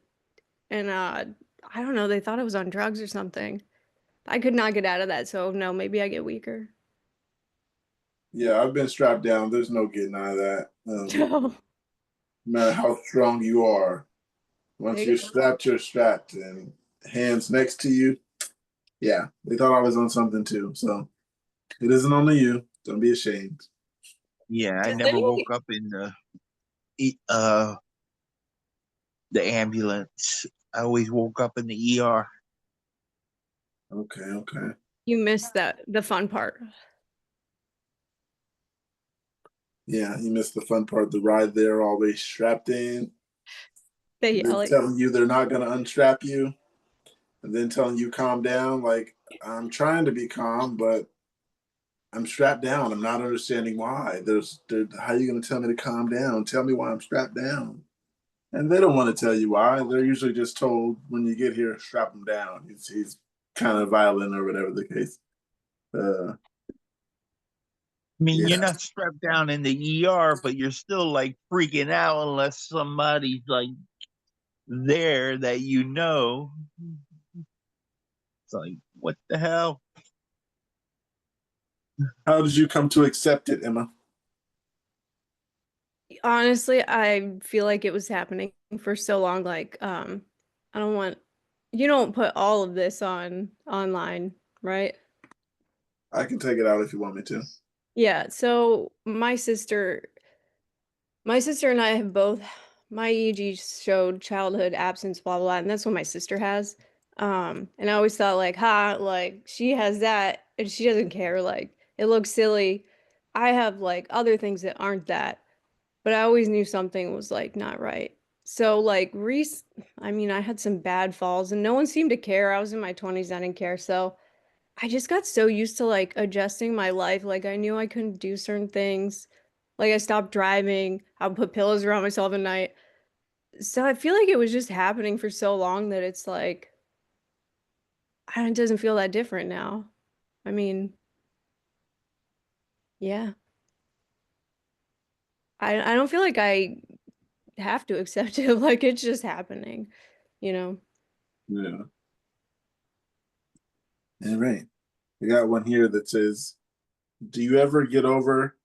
[SPEAKER 10] I don't know, they thought I was on drugs or something. I could not get out of that, so no, maybe I get weaker.
[SPEAKER 2] Yeah, I've been strapped down. There's no getting out of that.
[SPEAKER 10] No,
[SPEAKER 2] No matter how strong you are, once
[SPEAKER 10] they
[SPEAKER 2] you're
[SPEAKER 10] got
[SPEAKER 2] strapped, you're strapped, and hands next to you. Yeah, they thought I was on something too. So it isn't only you. Don't be ashamed.
[SPEAKER 6] Yeah, I
[SPEAKER 10] does
[SPEAKER 6] never
[SPEAKER 10] any
[SPEAKER 6] woke up in uh the ambulance. I always woke up in the ER.
[SPEAKER 2] Okay, okay.
[SPEAKER 10] you missed the fun part.
[SPEAKER 2] Yeah, you missed the fun part. The ride there, always strapped in,
[SPEAKER 10] They
[SPEAKER 2] and then
[SPEAKER 10] yell at
[SPEAKER 2] telling you they're not going to unstrap you, and then telling you calm down. Like, I'm trying to be calm, but I'm strapped down. I'm not understanding why. How are you going to tell me to calm down? Tell me why I'm strapped down. And they don't want to tell you why. They're usually just told when you get here, strap him down. He's kind of violent or whatever the case. Uh,
[SPEAKER 6] I mean, you're
[SPEAKER 2] yeah,
[SPEAKER 6] not strapped down in the ER, but you're still like freaking out unless somebody's like there that you know. It's like, what the hell?
[SPEAKER 2] how did you come to accept it, Emma?
[SPEAKER 10] Honestly, I feel like it was happening for so long. Like, I don't want you don't put all of this on online, right?
[SPEAKER 2] I can take it out if you want me to.
[SPEAKER 10] Yeah, so my sister and I have both my EEG showed childhood absence, blah blah, and that's what my sister has. And I always thought like, like she has that and she doesn't care, like it looks silly. I have like other things that aren't that, but I always knew something was like not right. So like Reese, I mean, I had some bad falls and no one seemed to care. I was in my 20s, I didn't care. So I just got so used to like adjusting my life. Like I knew I couldn't do certain things. Like I stopped driving. I would put pillows around myself at night. So I feel like it was just happening for so long that it's like it doesn't feel that different now. I mean, yeah. I don't feel like I have to accept it. Like it's just happening, you know?
[SPEAKER 2] Yeah. All right. I got one here that says, "Do you ever get over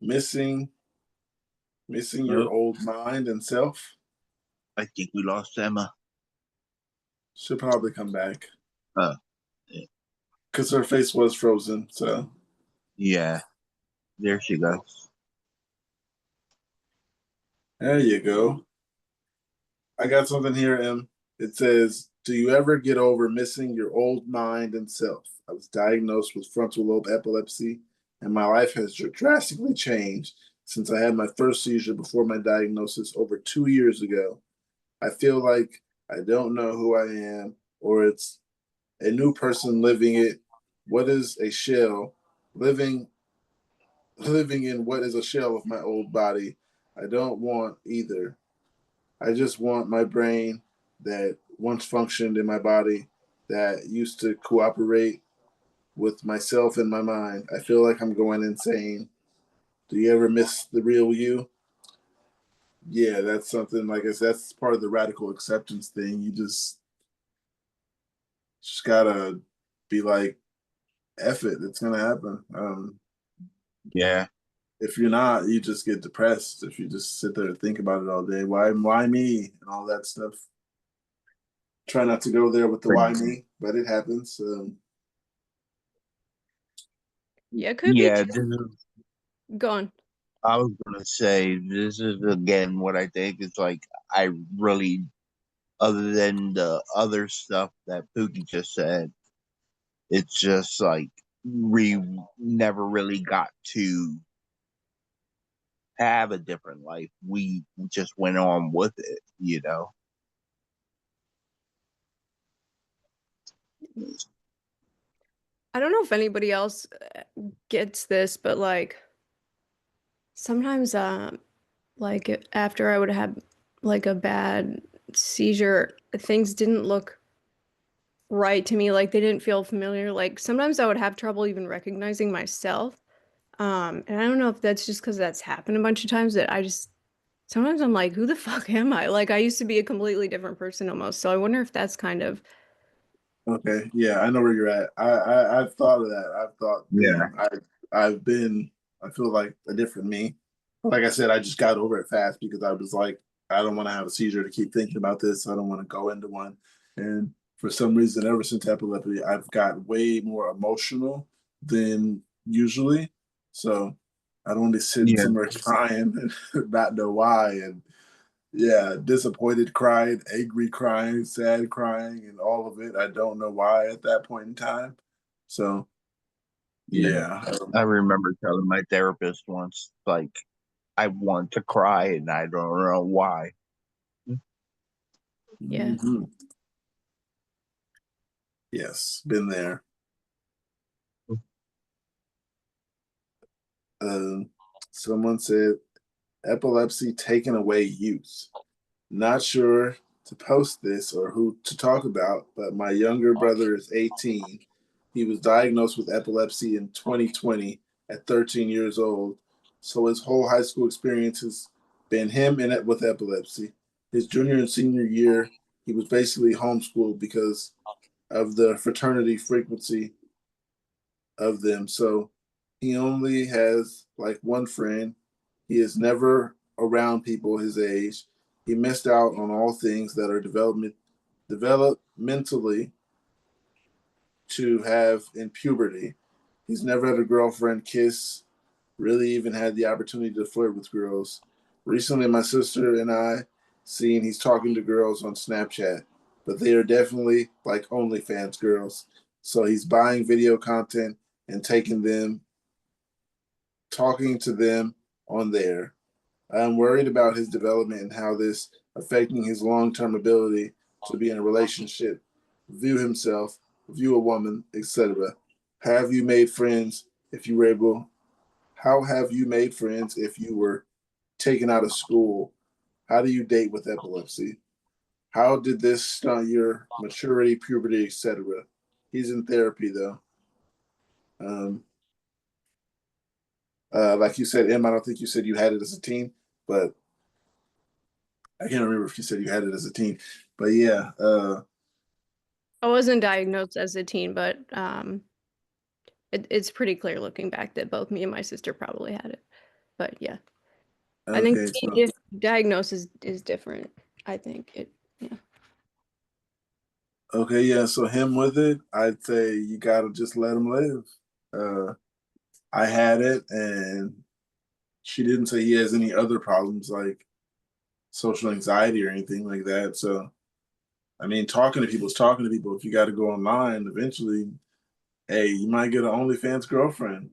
[SPEAKER 2] missing your
[SPEAKER 6] Oh,
[SPEAKER 2] old mind and self?"
[SPEAKER 6] I think we lost Emma.
[SPEAKER 2] She'll probably come back
[SPEAKER 6] Uh, yeah,
[SPEAKER 2] because her face was frozen. So
[SPEAKER 6] yeah, there she goes.
[SPEAKER 2] there you go. I got something here, Em. It says, "Do you ever get over missing your old mind and self? I was diagnosed with frontal lobe epilepsy, and my life has drastically changed since I had my first seizure before my diagnosis over 2 years ago. I feel like I don't know who I am, or it's a new person living it. What is a shell? Living living in what is a shell of my old body. I don't want either. I just want my brain that once functioned in my body, that used to cooperate with myself and my mind. I feel like I'm going insane. Do you ever miss the real you?" Yeah, that's something, like I said, that's part of the radical acceptance thing. You just gotta be like, F it, it's gonna happen.
[SPEAKER 6] Yeah.
[SPEAKER 2] If you're not, you just get depressed if you just sit there and think about it all day. Why me and all that stuff. Try not to go there with the why me, but it happens.
[SPEAKER 10] Yeah, it could be
[SPEAKER 6] Yeah,
[SPEAKER 10] too. Gone.
[SPEAKER 6] I was gonna say this is again what I think is like I really, other than the other stuff that Pookie just said, it's just like we never really got to have a different life. We just went on with it, you know.
[SPEAKER 10] I don't know if anybody else gets this, but like sometimes like after I would have like a bad seizure, things didn't look right to me, like they didn't feel familiar. Like sometimes I would have trouble even recognizing myself. And I don't know if that's just because that's happened a bunch of times that I just sometimes I'm like, who the fuck am I? Like I used to be a completely different person almost. So I wonder if that's kind of
[SPEAKER 2] Okay, yeah, I know where you're at. I've thought of that. I've thought,
[SPEAKER 6] Yeah.
[SPEAKER 2] damn, I've been. I feel like a different me. Like I said, I just got over it fast because I was like, I don't want to have a seizure to keep thinking about this. I don't want to go into one. And for some reason, ever since epilepsy, I've got way more emotional than usually. So I don't want to be sitting
[SPEAKER 6] Yeah.
[SPEAKER 2] somewhere crying and not know why. And yeah, disappointed crying, angry crying, sad crying, and all of it. I don't know why at that point in time. So
[SPEAKER 6] Yeah.
[SPEAKER 2] yeah,
[SPEAKER 6] I remember telling my therapist once, like, I want to cry and I don't know why.
[SPEAKER 10] yeah.
[SPEAKER 2] mhm. Yes, been there. Um, Someone said epilepsy taken away use. Not sure to post this or who to talk about, but my younger brother is 18. He was diagnosed with epilepsy in 2020 at 13 years old. So his whole high school experience has been him in it with epilepsy. His junior and senior year, he was basically homeschooled because of the fraternity frequency of them. So he only has like one friend. He is never around people his age. He missed out on all things that are developmentally to have in puberty. He's never had a girlfriend, kiss, really even had the opportunity to flirt with girls. Recently, my sister and I seen he's talking to girls on Snapchat, but they are definitely like OnlyFans girls. So he's buying video content and taking them, talking to them on there. I'm worried about his development and how this affecting his long-term ability to be in a relationship, view himself, view a woman, etc. Have you made friends if you were able? How have you made friends if you were taken out of school? How do you date with epilepsy? How did this stunt your maturity, puberty, etc.? He's in therapy though. Um, like you said, Em, I don't think you said you had it as a teen, but I can't remember if you said you had it as a teen. But yeah,
[SPEAKER 10] I wasn't diagnosed as a teen, but it's pretty clear looking back that both me and my sister probably had it. But yeah, I think
[SPEAKER 2] okay, so
[SPEAKER 10] diagnosis is different. I think it. Yeah.
[SPEAKER 2] okay, yeah, so him with it, I'd say you gotta just let him live. Uh, I had it, and she didn't say he has any other problems. Like social anxiety or anything like that. So, I mean, talking to people is talking to people. If you got to go online, eventually, hey, you might get an OnlyFans girlfriend.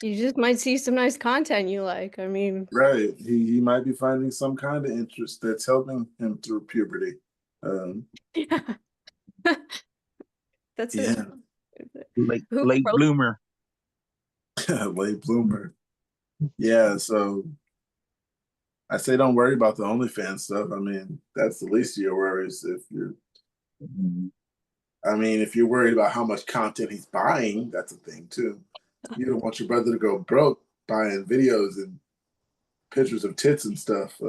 [SPEAKER 10] You just might see some nice content you like. I mean,
[SPEAKER 2] Right. He might be finding some kind of interest that's helping him through puberty.
[SPEAKER 10] yeah, that's it.
[SPEAKER 2] Yeah.
[SPEAKER 6] Late
[SPEAKER 10] Who
[SPEAKER 6] late
[SPEAKER 10] wrote
[SPEAKER 6] bloomer.
[SPEAKER 2] Late bloomer. Yeah, so I say don't worry about the OnlyFans stuff. I mean, that's the least of your worries. If you're worried about how much content he's buying, that's a thing too. You don't want your brother to go broke buying videos and pictures of tits and stuff.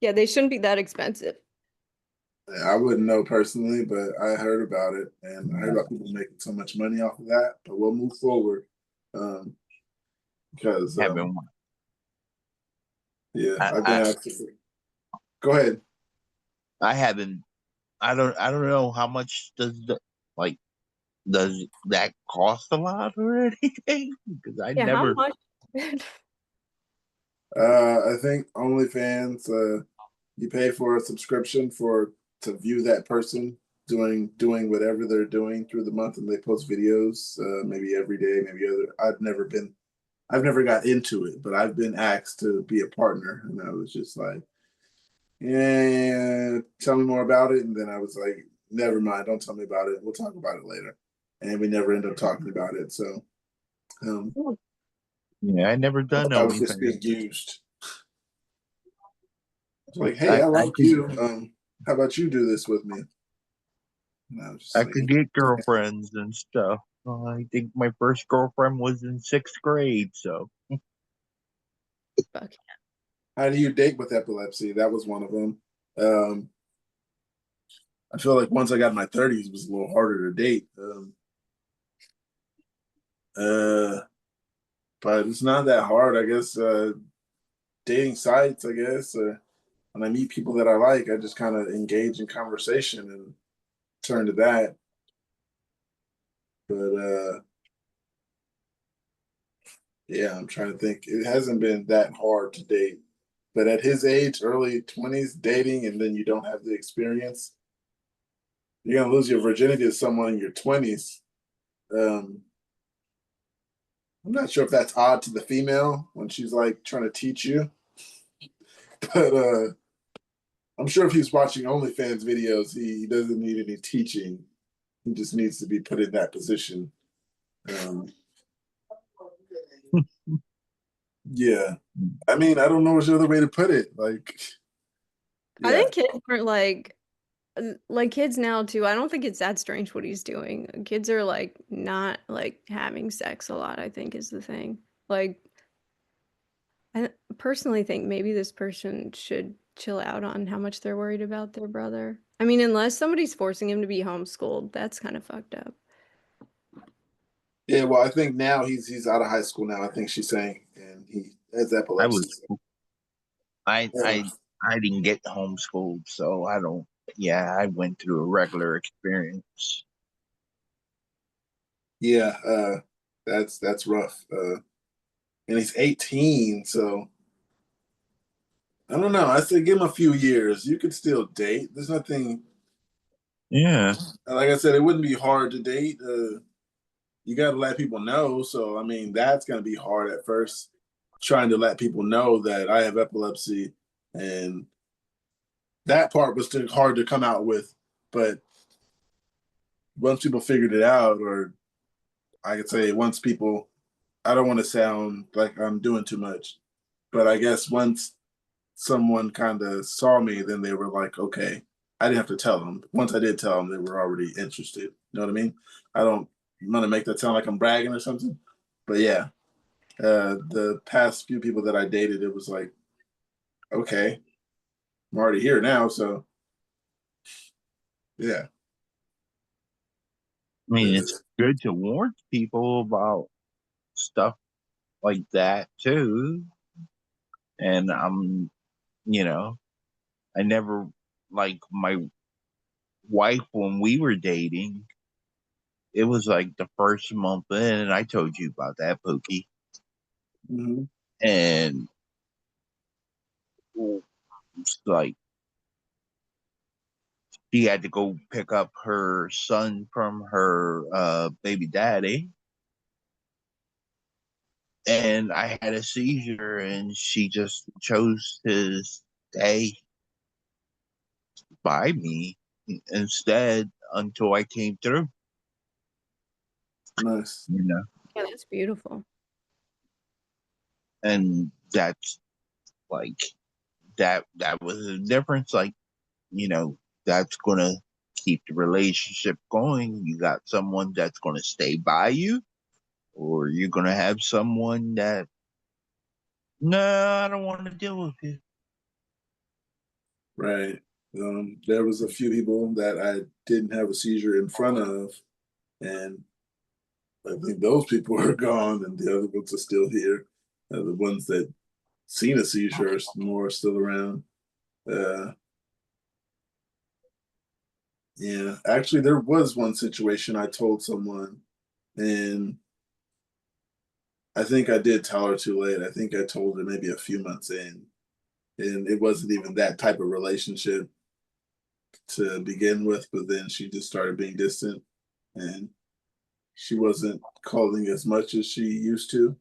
[SPEAKER 10] Yeah, they shouldn't be that expensive.
[SPEAKER 2] I wouldn't know personally, but I heard about it, and I heard about people making so much money off of that. But we'll move forward because
[SPEAKER 6] Having one.
[SPEAKER 2] yeah, I've been asked. Go ahead.
[SPEAKER 6] I haven't. I don't know how much does that cost a lot or anything? Because I
[SPEAKER 10] Yeah, how
[SPEAKER 6] never.
[SPEAKER 10] much?
[SPEAKER 2] I think OnlyFans, you pay for a subscription to view that person doing whatever they're doing through the month, and they post videos maybe every day, maybe other. I've never got into it, but I've been asked to be a partner, and I was just like, yeah, tell me more about it. And then I was like, never mind, don't tell me about it. We'll talk about it later. And we never end up talking about it. So
[SPEAKER 6] Yeah, I never done
[SPEAKER 2] I was just being
[SPEAKER 6] OnlyFans.
[SPEAKER 2] used. Like, hey, I like you. How about you do this with me?
[SPEAKER 6] I could get girlfriends and stuff. I think my first girlfriend was in 6th grade, so.
[SPEAKER 10] Fuck.
[SPEAKER 2] How do you date with epilepsy? That was one of them. I feel like once I got in my 30s, it was a little harder to date. But it's not that hard, I guess. Dating sites, I guess. When I meet people that I like, I just kind of engage in conversation and turn to that. But yeah, I'm trying to think. It hasn't been that hard to date. But at his age, early 20s, dating, and then you don't have the experience, you're going to lose your virginity to someone in your 20s. I'm not sure if that's odd to the female when she's like trying to teach you. But I'm sure if he's watching OnlyFans videos, he doesn't need any teaching. He just needs to be put in that position. Yeah. I mean, I don't know what's the other way to put it. Like,
[SPEAKER 10] I
[SPEAKER 2] yeah.
[SPEAKER 10] think kids are like kids now too. I don't think it's that strange what he's doing. Kids are like not like having sex a lot, I think is the thing. Like I personally think maybe this person should chill out on how much they're worried about their brother. I mean, unless somebody's forcing him to be homeschooled, that's kind of fucked up.
[SPEAKER 2] Yeah, well, I think now he's out of high school now. I think she's saying, and he has epilepsy.
[SPEAKER 6] I didn't get homeschooled, so I don't. Yeah, I went through a regular experience.
[SPEAKER 2] Yeah, that's rough. And he's 18, so I don't know. I say give him a few years. You could still date. There's nothing.
[SPEAKER 6] Yeah.
[SPEAKER 2] Like I said, it wouldn't be hard to date. You got to let people know. So I mean, that's going to be hard at first, trying to let people know that I have epilepsy, and that part was too hard to come out with. But once people figured it out, or I could say once people, I don't want to sound like I'm doing too much, but I guess once someone kind of saw me, then they were like, okay, I didn't have to tell them. Once I did tell them, they were already interested. You know what I mean? I don't want to make that sound like I'm bragging or something, but yeah, the past few people that I dated, it was like, okay, I'm already here now, so yeah.
[SPEAKER 6] I mean, it's good to warn people about stuff like that too. And I never, like my wife when we were dating. It was like the first month in, and I told you about that, Pookie.
[SPEAKER 2] Mm-hmm.
[SPEAKER 6] And It's like she had to go pick up her son from her baby daddy, and I had a seizure, and she just chose to stay by me instead until I came through.
[SPEAKER 2] Nice.
[SPEAKER 6] You know,
[SPEAKER 10] Yeah, that's beautiful.
[SPEAKER 6] and that's like that was the difference. Like, you know, that's gonna keep the relationship going. You got someone that's gonna stay by you, or you're gonna have someone that, no, I don't want to deal with you.
[SPEAKER 2] Right. There was a few people that I didn't have a seizure in front of, and I think those people are gone, and the other ones are still here. The ones that seen a seizure are more still around. Yeah, actually, there was one situation I told someone, and I think I did tell her too late. I think I told her maybe a few months in, and it wasn't even that type of relationship to begin with, but then she just started being distant, and she wasn't calling as much as she used to.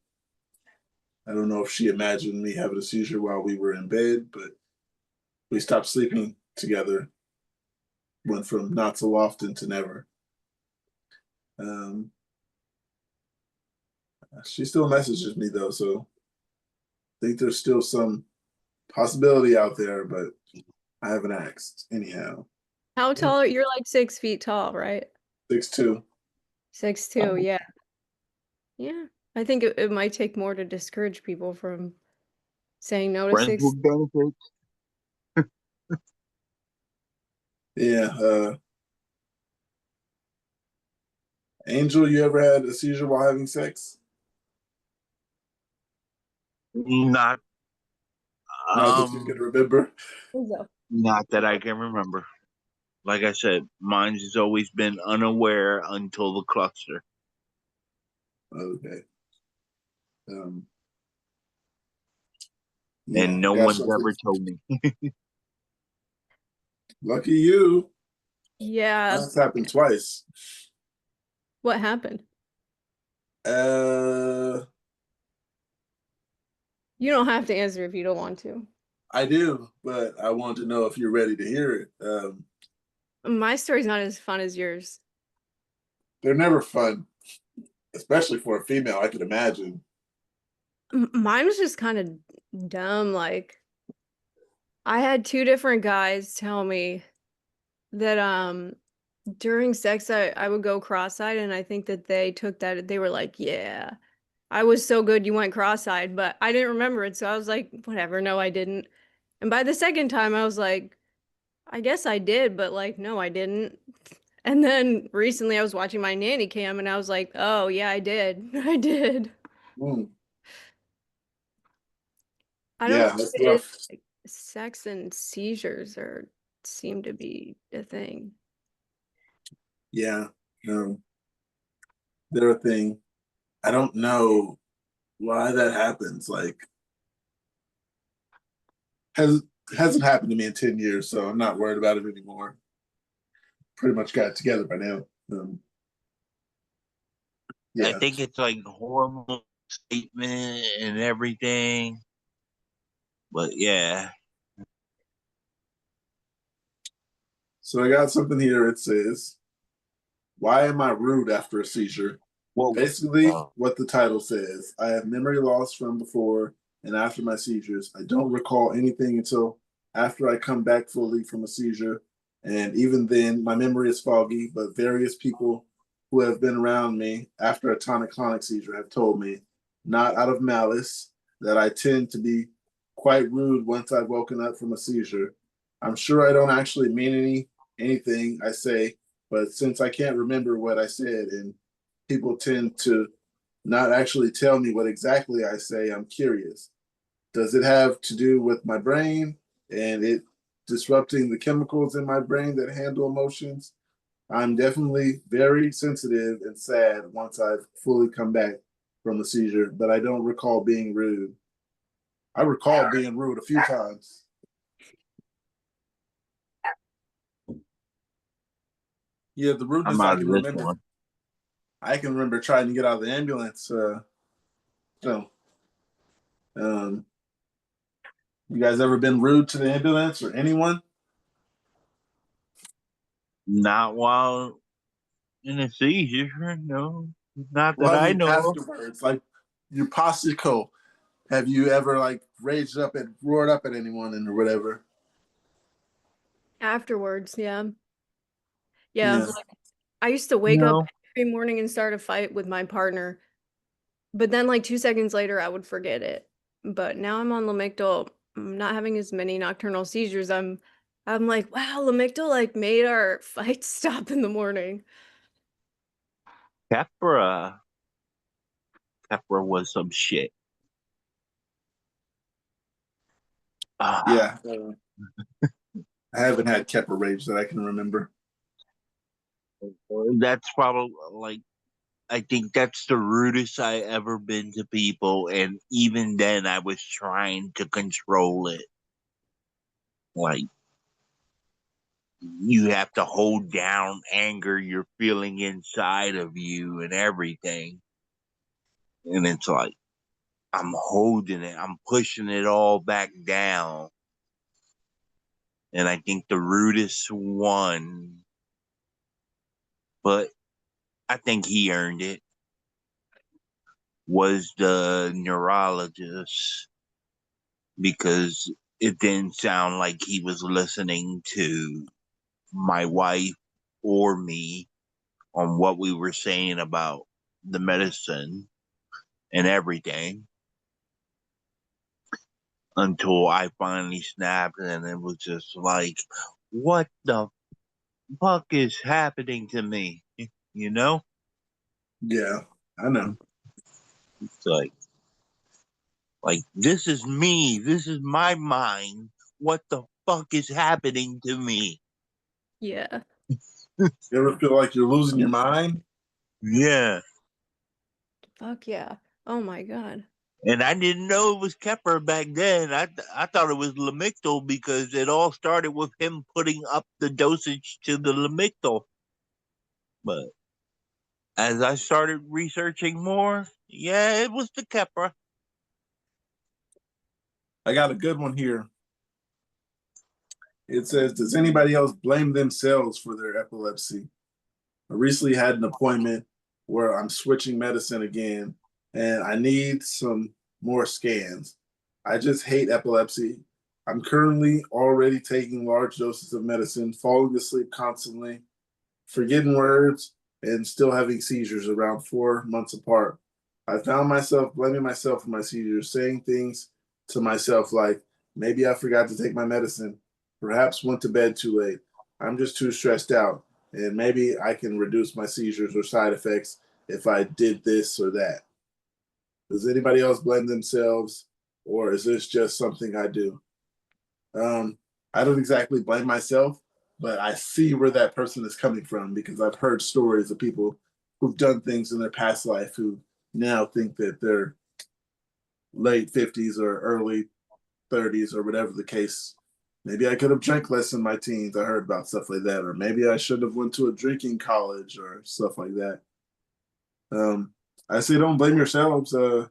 [SPEAKER 2] I don't know if she imagined me having a seizure while we were in bed, but we stopped sleeping together, went from not so often to never. She still messages me though, so I think there's still some possibility out there, but I haven't asked anyhow.
[SPEAKER 10] How tall are you're like 6 feet tall, right?
[SPEAKER 2] 6'2".
[SPEAKER 10] 6'2", yeah. Yeah. I think it might take more to discourage people from saying no to
[SPEAKER 6] Friends
[SPEAKER 10] 6.
[SPEAKER 6] with benefits.
[SPEAKER 2] Yeah. Angel, you ever had a seizure while having sex?
[SPEAKER 6] Not
[SPEAKER 2] Not that you can remember.
[SPEAKER 6] not that I can remember. Like I said, mine's has always been unaware until the cluster.
[SPEAKER 2] Okay.
[SPEAKER 6] And no one's ever told me.
[SPEAKER 2] Lucky you.
[SPEAKER 10] Yeah.
[SPEAKER 2] That's happened twice.
[SPEAKER 10] What happened? You don't have to answer if you don't want to.
[SPEAKER 2] I do, but I want to know if you're ready to hear it.
[SPEAKER 10] My story's not as fun as yours.
[SPEAKER 2] They're never fun, especially for a female, I can imagine.
[SPEAKER 10] Mine was just kind of dumb. Like, I had 2 different guys tell me that during sex I would go cross-eyed, and I think that they took that, they were like, yeah, I was so good you went cross-eyed, but I didn't remember it, so I was like, whatever, no, I didn't. And by the second time I was like, I guess I did, but like, no, I didn't. And then recently I was watching my nanny cam and I was like, oh yeah, I did. I did. I don't
[SPEAKER 2] Yeah,
[SPEAKER 10] think
[SPEAKER 2] that's
[SPEAKER 10] it
[SPEAKER 2] rough.
[SPEAKER 10] is, like, sex and seizures are seem to be a thing.
[SPEAKER 2] Yeah, they're a thing. I don't know why that happens. Like, hasn't happened to me in 10 years, so I'm not worried about it anymore. Pretty much got it together by now.
[SPEAKER 6] I think it's like hormone statement and everything. But yeah.
[SPEAKER 2] So I got something here. It says, why am I rude after a seizure? Basically, what the title says. I have memory loss from before and after my seizures. I don't recall anything until after I come back fully from a seizure. And even then, my memory is foggy, but various people who have been around me after a tonic-clonic seizure have told me, not out of malice, that I tend to be quite rude once I've woken up from a seizure. I'm sure I don't actually mean anything I say, but since I can't remember what I said and people tend to not actually tell me what exactly I say, I'm curious. Does it have to do with my brain and it disrupting the chemicals in my brain that handle emotions? I'm definitely very sensitive and sad once I've fully come back from the seizure, but I don't recall being rude. I recall being rude a few times. Yeah, the
[SPEAKER 6] I'm
[SPEAKER 2] rudeness I
[SPEAKER 6] out
[SPEAKER 2] can
[SPEAKER 6] of this
[SPEAKER 2] remember.
[SPEAKER 6] one.
[SPEAKER 2] I can remember trying to get out of the ambulance. So, um, you guys ever been rude to the ambulance or anyone?
[SPEAKER 6] Not while in a seizure, no. Not that
[SPEAKER 2] Well, I
[SPEAKER 6] I
[SPEAKER 2] mean
[SPEAKER 6] know of.
[SPEAKER 2] afterwards, like your posture. Have you ever like raged up and roared up at anyone and or whatever?
[SPEAKER 10] Afterwards, yeah. Yeah,
[SPEAKER 2] Yeah.
[SPEAKER 10] like I used to wake up
[SPEAKER 6] No.
[SPEAKER 10] every morning and start a fight with my partner, but then like 2 seconds later I would forget it. But now I'm on Lamictal, I'm not having as many nocturnal seizures. I'm like, wow, Lamictal like made our fight stop in the morning.
[SPEAKER 6] Capra. Capra was some shit.
[SPEAKER 2] Yeah. I haven't had Kepper rage that I can remember.
[SPEAKER 6] That's probably like, I think that's the rudest I ever been to people, and even then I was trying to control it. Like, you have to hold down anger you're feeling inside of you and everything. And it's like, I'm holding it, I'm pushing it all back down. And I think the rudest one, but I think he earned it, was the neurologist, because it didn't sound like he was listening to my wife or me on what we were saying about the medicine and everything, until I finally snapped, and it was just like, what the fuck is happening to me? You know?
[SPEAKER 2] Yeah, I know.
[SPEAKER 6] It's like this is me. This is my mind. What the fuck is happening to me?
[SPEAKER 10] Yeah.
[SPEAKER 2] You ever feel like you're losing your mind?
[SPEAKER 6] Yeah.
[SPEAKER 10] Fuck yeah. Oh my God.
[SPEAKER 6] And I didn't know it was Kepper back then. I thought it was Lamictal, because it all started with him putting up the dosage to the Lamictal. But as I started researching more, yeah, it was the Kepper.
[SPEAKER 2] I got a good one here. It says, does anybody else blame themselves for their epilepsy? I recently had an appointment where I'm switching medicine again and I need some more scans. I just hate epilepsy. I'm currently already taking large doses of medicine, falling asleep constantly, forgetting words, and still having seizures around 4 months apart. I found myself blaming myself for my seizures, saying things to myself like, maybe I forgot to take my medicine, perhaps went to bed too late. I'm just too stressed out, and maybe I can reduce my seizures or side effects if I did this or that. Does anybody else blame themselves, or is this just something I do? Um, I don't exactly blame myself, but I see where that person is coming from because I've heard stories of people who've done things in their past life who now think that they're late 50s or early 30s or whatever the case. Maybe I could have drank less in my teens. I heard about stuff like that, or maybe I should have went to a drinking college or stuff like that. I say don't blame yourselves. Don't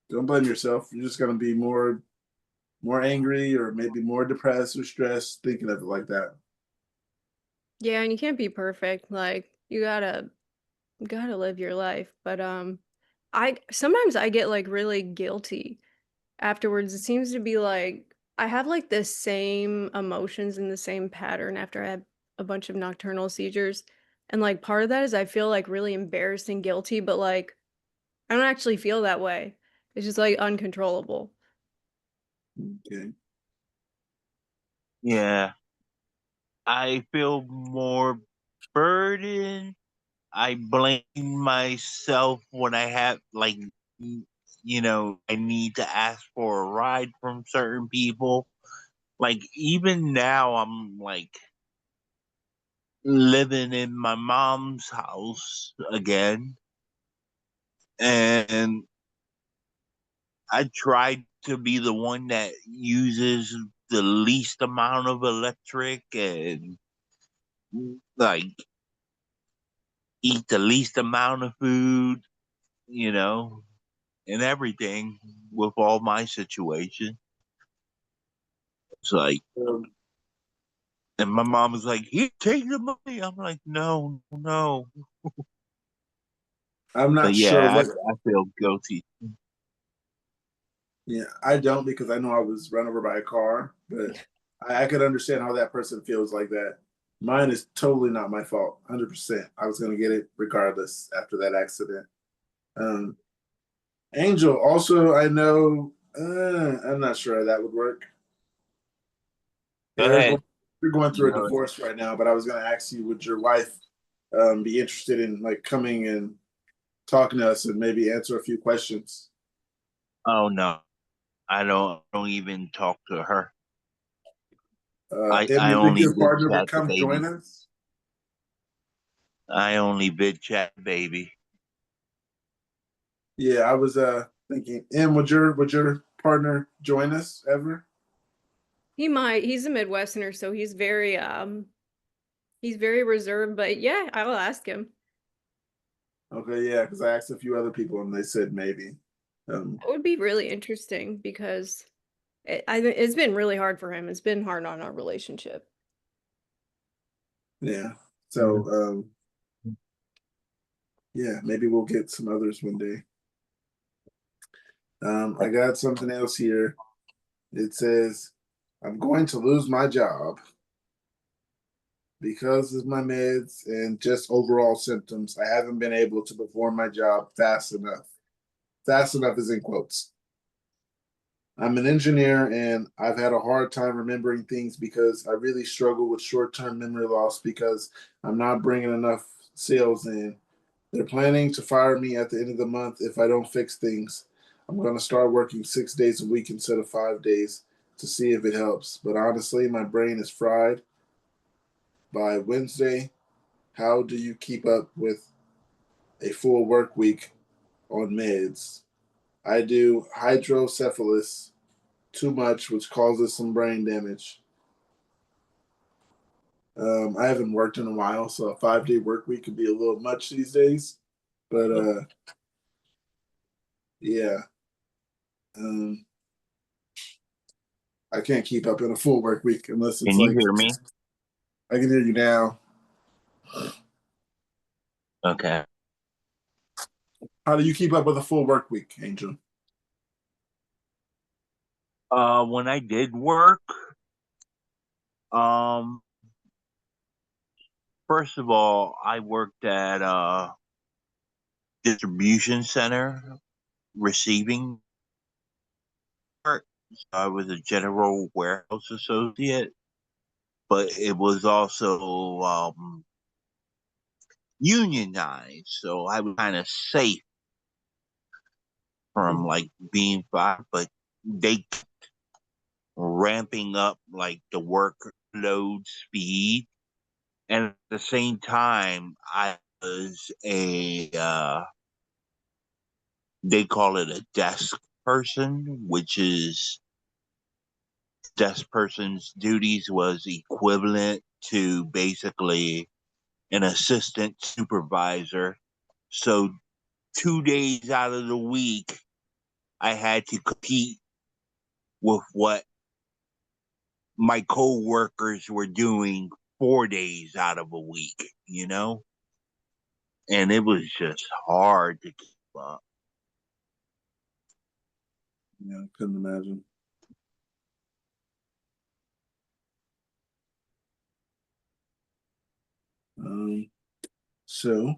[SPEAKER 2] blame yourself. You're just gonna be more angry or maybe more depressed or stressed thinking of it like that.
[SPEAKER 10] Yeah, and you can't be perfect. Like you gotta live your life. But I sometimes I get like really guilty afterwards. It seems to be like I have like the same emotions and the same pattern after I have a bunch of nocturnal seizures. And like part of that is I feel like really embarrassed and guilty, but like I don't actually feel that way. It's just like uncontrollable.
[SPEAKER 2] Okay.
[SPEAKER 6] Yeah. I feel more burdened. I blame myself when I have, like, I need to ask for a ride from certain people. Like, even now, I'm like living in my mom's house again. And I try to be the one that uses the least amount of electric, and like eat the least amount of food, you know, and everything with all my situation. It's like, and my mom was like, "Here, take the money." I'm like, "No, no."
[SPEAKER 2] I'm
[SPEAKER 6] But
[SPEAKER 2] not sure
[SPEAKER 6] yeah,
[SPEAKER 2] what.
[SPEAKER 6] I feel guilty.
[SPEAKER 2] Yeah, I don't because I know I was run over by a car, but I could understand how that person feels like that. Mine is totally not my fault, 100%. I was going to get it regardless after that accident. Um, Angel, also, I know, I'm not sure how that would work.
[SPEAKER 6] Go
[SPEAKER 2] Yeah,
[SPEAKER 6] ahead.
[SPEAKER 2] you're going through a
[SPEAKER 6] No.
[SPEAKER 2] divorce right now, but I was going to ask you, would your wife be interested in like coming and talking to us and maybe answer a few questions?
[SPEAKER 6] Oh no, I don't even talk to her.
[SPEAKER 2] Em,
[SPEAKER 6] I
[SPEAKER 2] you think
[SPEAKER 6] only
[SPEAKER 2] your
[SPEAKER 6] vid
[SPEAKER 2] partner would
[SPEAKER 6] chat the
[SPEAKER 2] come join
[SPEAKER 6] baby.
[SPEAKER 2] us?
[SPEAKER 6] I only vid chat baby.
[SPEAKER 2] Yeah, I was thinking, Em, would your partner join us ever?
[SPEAKER 10] He might. He's a Midwesterner, so he's very reserved, but yeah, I will ask him.
[SPEAKER 2] Okay, yeah, because I asked a few other people and they said maybe.
[SPEAKER 10] It would be really interesting because it's been really hard for him. It's been hard on our relationship.
[SPEAKER 2] Yeah. So yeah, maybe we'll get some others one day. I got something else here. It says, I'm going to lose my job because of my meds and just overall symptoms. I haven't been able to perform my job fast enough. Fast enough is in quotes. I'm an engineer and I've had a hard time remembering things because I really struggle with short term memory loss because I'm not bringing enough sales in. They're planning to fire me at the end of the month if I don't fix things. I'm going to start working 6 days a week instead of 5 days to see if it helps. But honestly, my brain is fried by Wednesday. How do you keep up with a full work week on meds? I do hydrocephalus too much, which causes some brain damage. I haven't worked in a while, so a 5 day work week could be a little much these days. But yeah, um, I can't keep up in a full work week unless it's
[SPEAKER 6] Can you
[SPEAKER 2] like
[SPEAKER 6] hear me?
[SPEAKER 2] I can hear you now.
[SPEAKER 6] Okay.
[SPEAKER 2] How do you keep up with a full work week, Angel?
[SPEAKER 6] When I did work, um, first of all, I worked at a distribution center receiving part. I was a general warehouse associate, but it was also unionized, so I was kind of safe from like being fired. But they ramping up like the workload speed, and at the same time, I was a they call it a desk person, which is desk person's duties was equivalent to basically an assistant supervisor. So 2 days out of the week, I had to compete with what my co-workers were doing 4 days out of a week, you know? And it was just hard to keep up.
[SPEAKER 2] Yeah, I couldn't imagine. So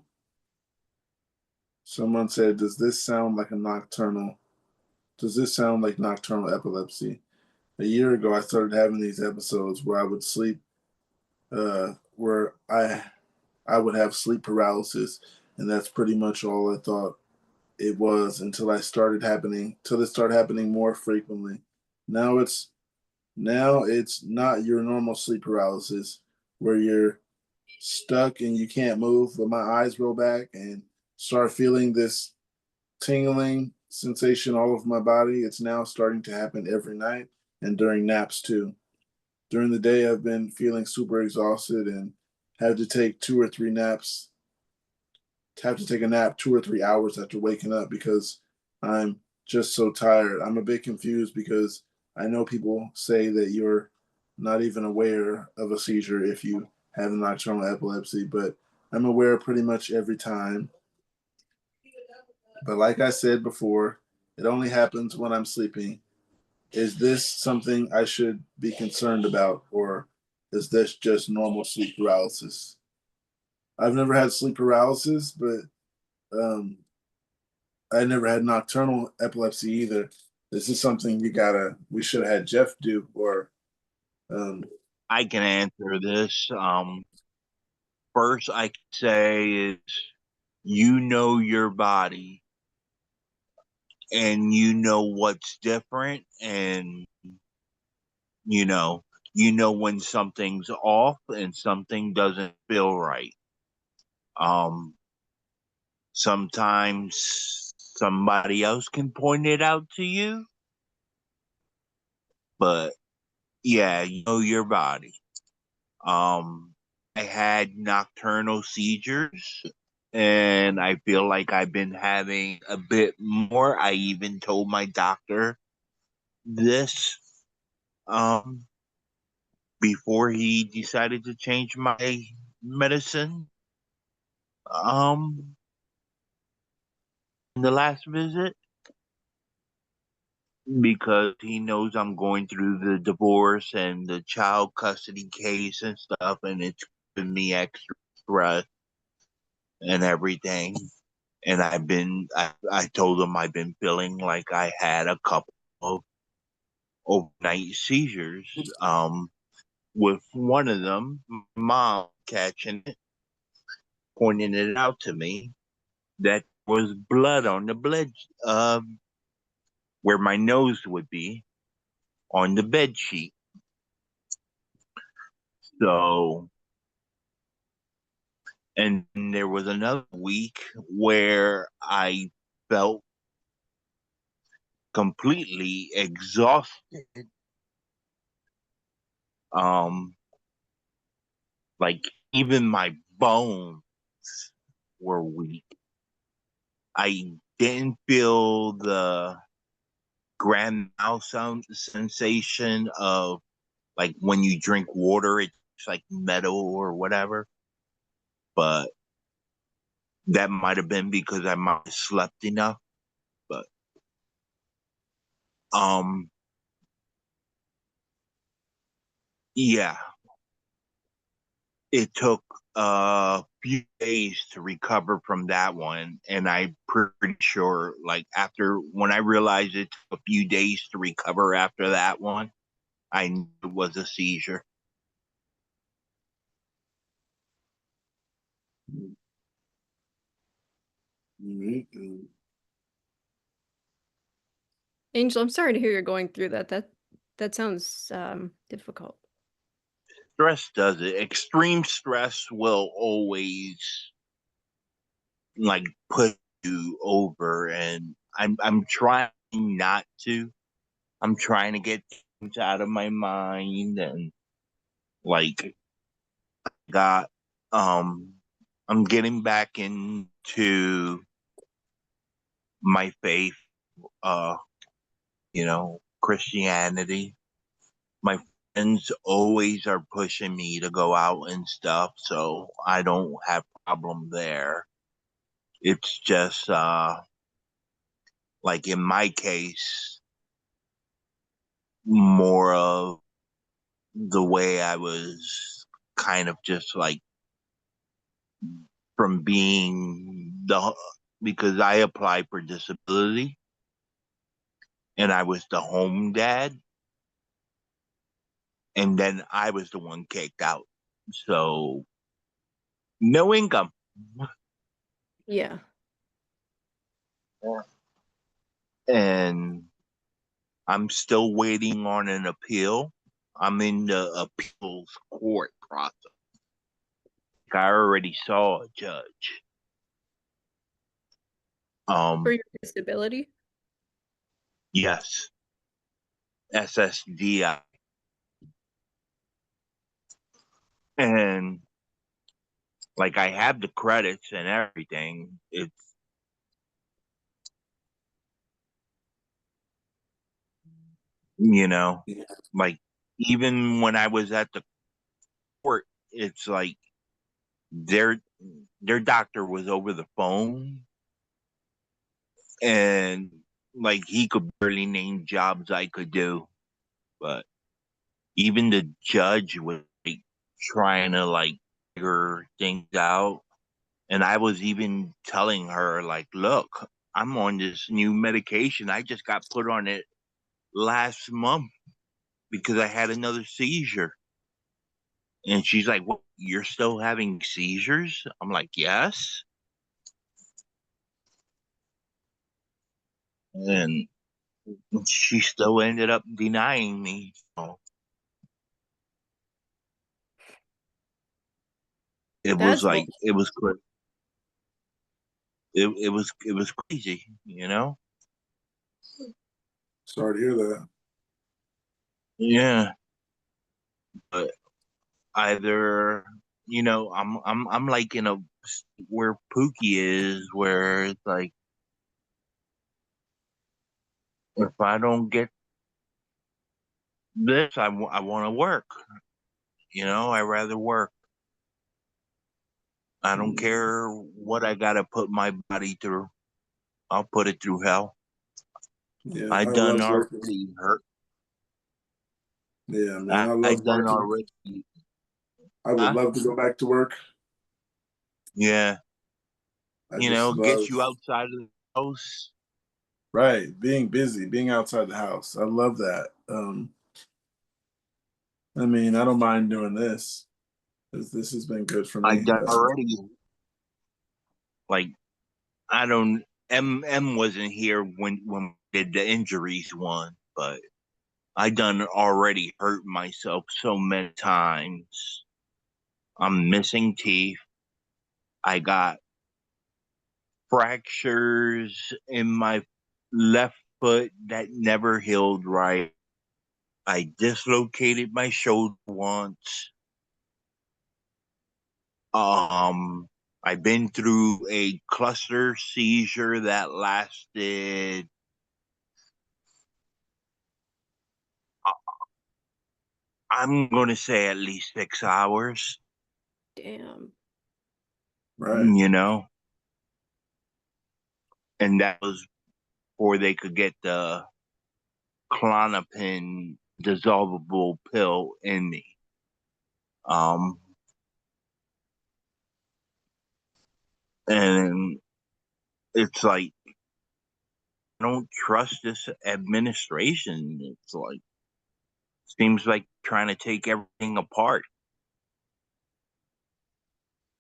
[SPEAKER 2] someone said, "Does this sound like a nocturnal? Does this sound like nocturnal epilepsy?" A year ago, I started having these episodes where I would sleep, where I would have sleep paralysis, and that's pretty much all I thought it was until it started happening more frequently. Now it's not your normal sleep paralysis where you're stuck and you can't move, but my eyes roll back and start feeling this tingling sensation all over my body. It's now starting to happen every night and during naps too. During the day, I've been feeling super exhausted and have to take 2 or 3 naps, have to take a nap 2 or 3 hours after waking up because I'm just so tired. I'm a bit confused because I know people say that you're not even aware of a seizure if you have nocturnal epilepsy, but I'm aware pretty much every time. But like I said before, it only happens when I'm sleeping. Is this something I should be concerned about, or is this just normal sleep paralysis? I've never had sleep paralysis, but um, I never had nocturnal epilepsy either. This is something we should have had Jeff do, or um,
[SPEAKER 6] I can answer this. First, I can say is you know your body and you know what's different, and you know when something's off and something doesn't feel right. Um, Sometimes somebody else can point it out to you, but yeah, you know your body. I had nocturnal seizures and I feel like I've been having a bit more. I even told my doctor this um before he decided to change my medicine um in the last visit, because he knows I'm going through the divorce and the child custody case and stuff, and it's giving me extra stress and everything. And I told him I've been feeling like I had a couple of overnight seizures. With one of them, my mom catching it, pointing it out to me, that was blood on the bed, where my nose would be on the bed sheet. So, and there was another week where I felt completely exhausted. Um, like even my bones were weak. I didn't feel the grand mal sound sensation of like when you drink water, it's like metal or whatever. But that might have been because I might have slept enough. But um, yeah, it took a few days to recover from that one, and I'm pretty sure, like after when I realized it took a few days to recover after that one, I knew it was a seizure.
[SPEAKER 2] mm-hmm.
[SPEAKER 10] Angel, I'm sorry to hear you're going through that. That sounds difficult.
[SPEAKER 6] Stress does it. Extreme stress will always like push you over, and I'm trying not to. I'm trying to get things out of my mind, and like got I'm getting back into my faith, uh Christianity. My friends always are pushing me to go out and stuff, so I don't have problem there. It's just like in my case, more of the way I was kind of just like from being the because I applied for disability and I was the home dad, and then I was the one kicked out. So no income.
[SPEAKER 10] Yeah.
[SPEAKER 6] And I'm still waiting on an appeal. I'm in the appeals court process. I already saw a judge.
[SPEAKER 10] For your disability?
[SPEAKER 6] Yes. SSDI. And Like I have the credits and everything. It's
[SPEAKER 2] Yeah.
[SPEAKER 6] like even when I was at the court, it's like their their doctor was over the phone, and like he could barely name jobs I could do. But even the judge was like trying to like figure things out. And I was even telling her, like, look, I'm on this new medication. I just got put on it last month because I had another seizure. And she's like, what, you're still having seizures? I'm like, yes. And she still ended up denying me. So it was
[SPEAKER 10] That's
[SPEAKER 6] like,
[SPEAKER 10] bullshit.
[SPEAKER 6] it was crazy, you know?
[SPEAKER 2] Sorry to hear that.
[SPEAKER 6] Yeah. But either, I'm like in a where Pookie is, where it's like, if I don't get this, I want to work. I rather work. I don't care what I got to put my body through. I'll put it through hell.
[SPEAKER 2] Yeah,
[SPEAKER 6] I
[SPEAKER 2] I
[SPEAKER 6] done
[SPEAKER 2] love working.
[SPEAKER 6] already hurt.
[SPEAKER 2] Yeah, man, I
[SPEAKER 6] I
[SPEAKER 2] love
[SPEAKER 6] done
[SPEAKER 2] working.
[SPEAKER 6] already.
[SPEAKER 2] I would love to go back to work.
[SPEAKER 6] Yeah.
[SPEAKER 2] I just
[SPEAKER 6] Get
[SPEAKER 2] love,
[SPEAKER 6] you outside of the house.
[SPEAKER 2] right, being busy, being outside the house. I love that. I mean, I don't mind doing this. This has been good for
[SPEAKER 6] I
[SPEAKER 2] me.
[SPEAKER 6] done already. Like, I don't. M wasn't here when we did the injuries one, but I done already hurt myself so many times. I'm missing teeth. I got fractures in my left foot that never healed right. I dislocated my shoulder once. I've been through a cluster seizure that lasted, I'm going to say, at least 6 hours.
[SPEAKER 10] Damn.
[SPEAKER 2] Right.
[SPEAKER 6] And that was before they could get the Clonopin dissolvable pill in me. And it's like, I don't trust this administration. It's like, seems like trying to take everything apart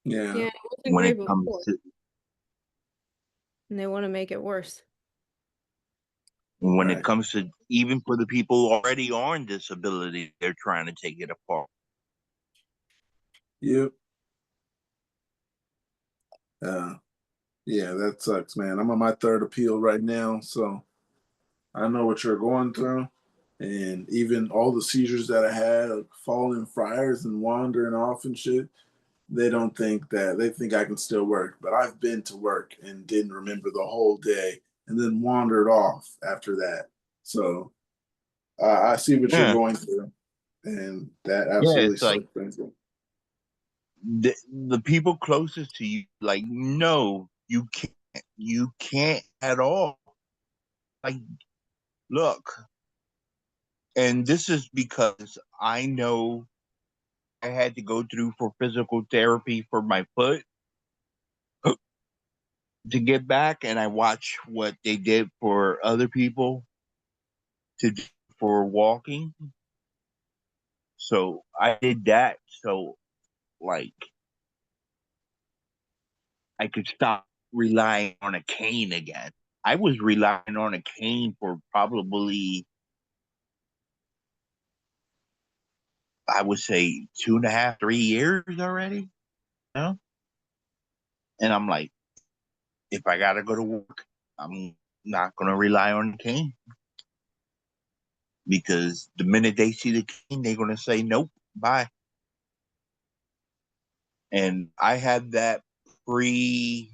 [SPEAKER 2] Yeah.
[SPEAKER 10] Yeah, it wasn't
[SPEAKER 6] when
[SPEAKER 10] great
[SPEAKER 6] it comes
[SPEAKER 10] before,
[SPEAKER 6] to
[SPEAKER 10] and they want to make it worse.
[SPEAKER 2] Right.
[SPEAKER 6] even for the people already on disability, they're trying to take it apart.
[SPEAKER 2] Yep. Yeah, that sucks, man. I'm on my third appeal right now, so I know what you're going through. And even all the seizures that I had, like falling fryers and wandering off and shit, they don't think that. They think I can still work. But I've been to work and didn't remember the whole day and then wandered off after that. So I see what you're
[SPEAKER 6] Yeah.
[SPEAKER 2] going through. And that
[SPEAKER 6] Yeah,
[SPEAKER 2] absolutely
[SPEAKER 6] it's like
[SPEAKER 2] sucks.
[SPEAKER 6] the people closest to you, like, no, you can't at all. Like, look, and this is because I know I had to go through for physical therapy for my foot to get back, and I watch what they did for other people to do for walking. So I did that, so like I could stop relying on a cane again. I was relying on a cane for probably, I would say, 2.5, 3 years already. And I'm like, if I gotta go to work, I'm not gonna rely on the cane, because the minute they see the cane, they're gonna say, nope, bye. And I had that pre,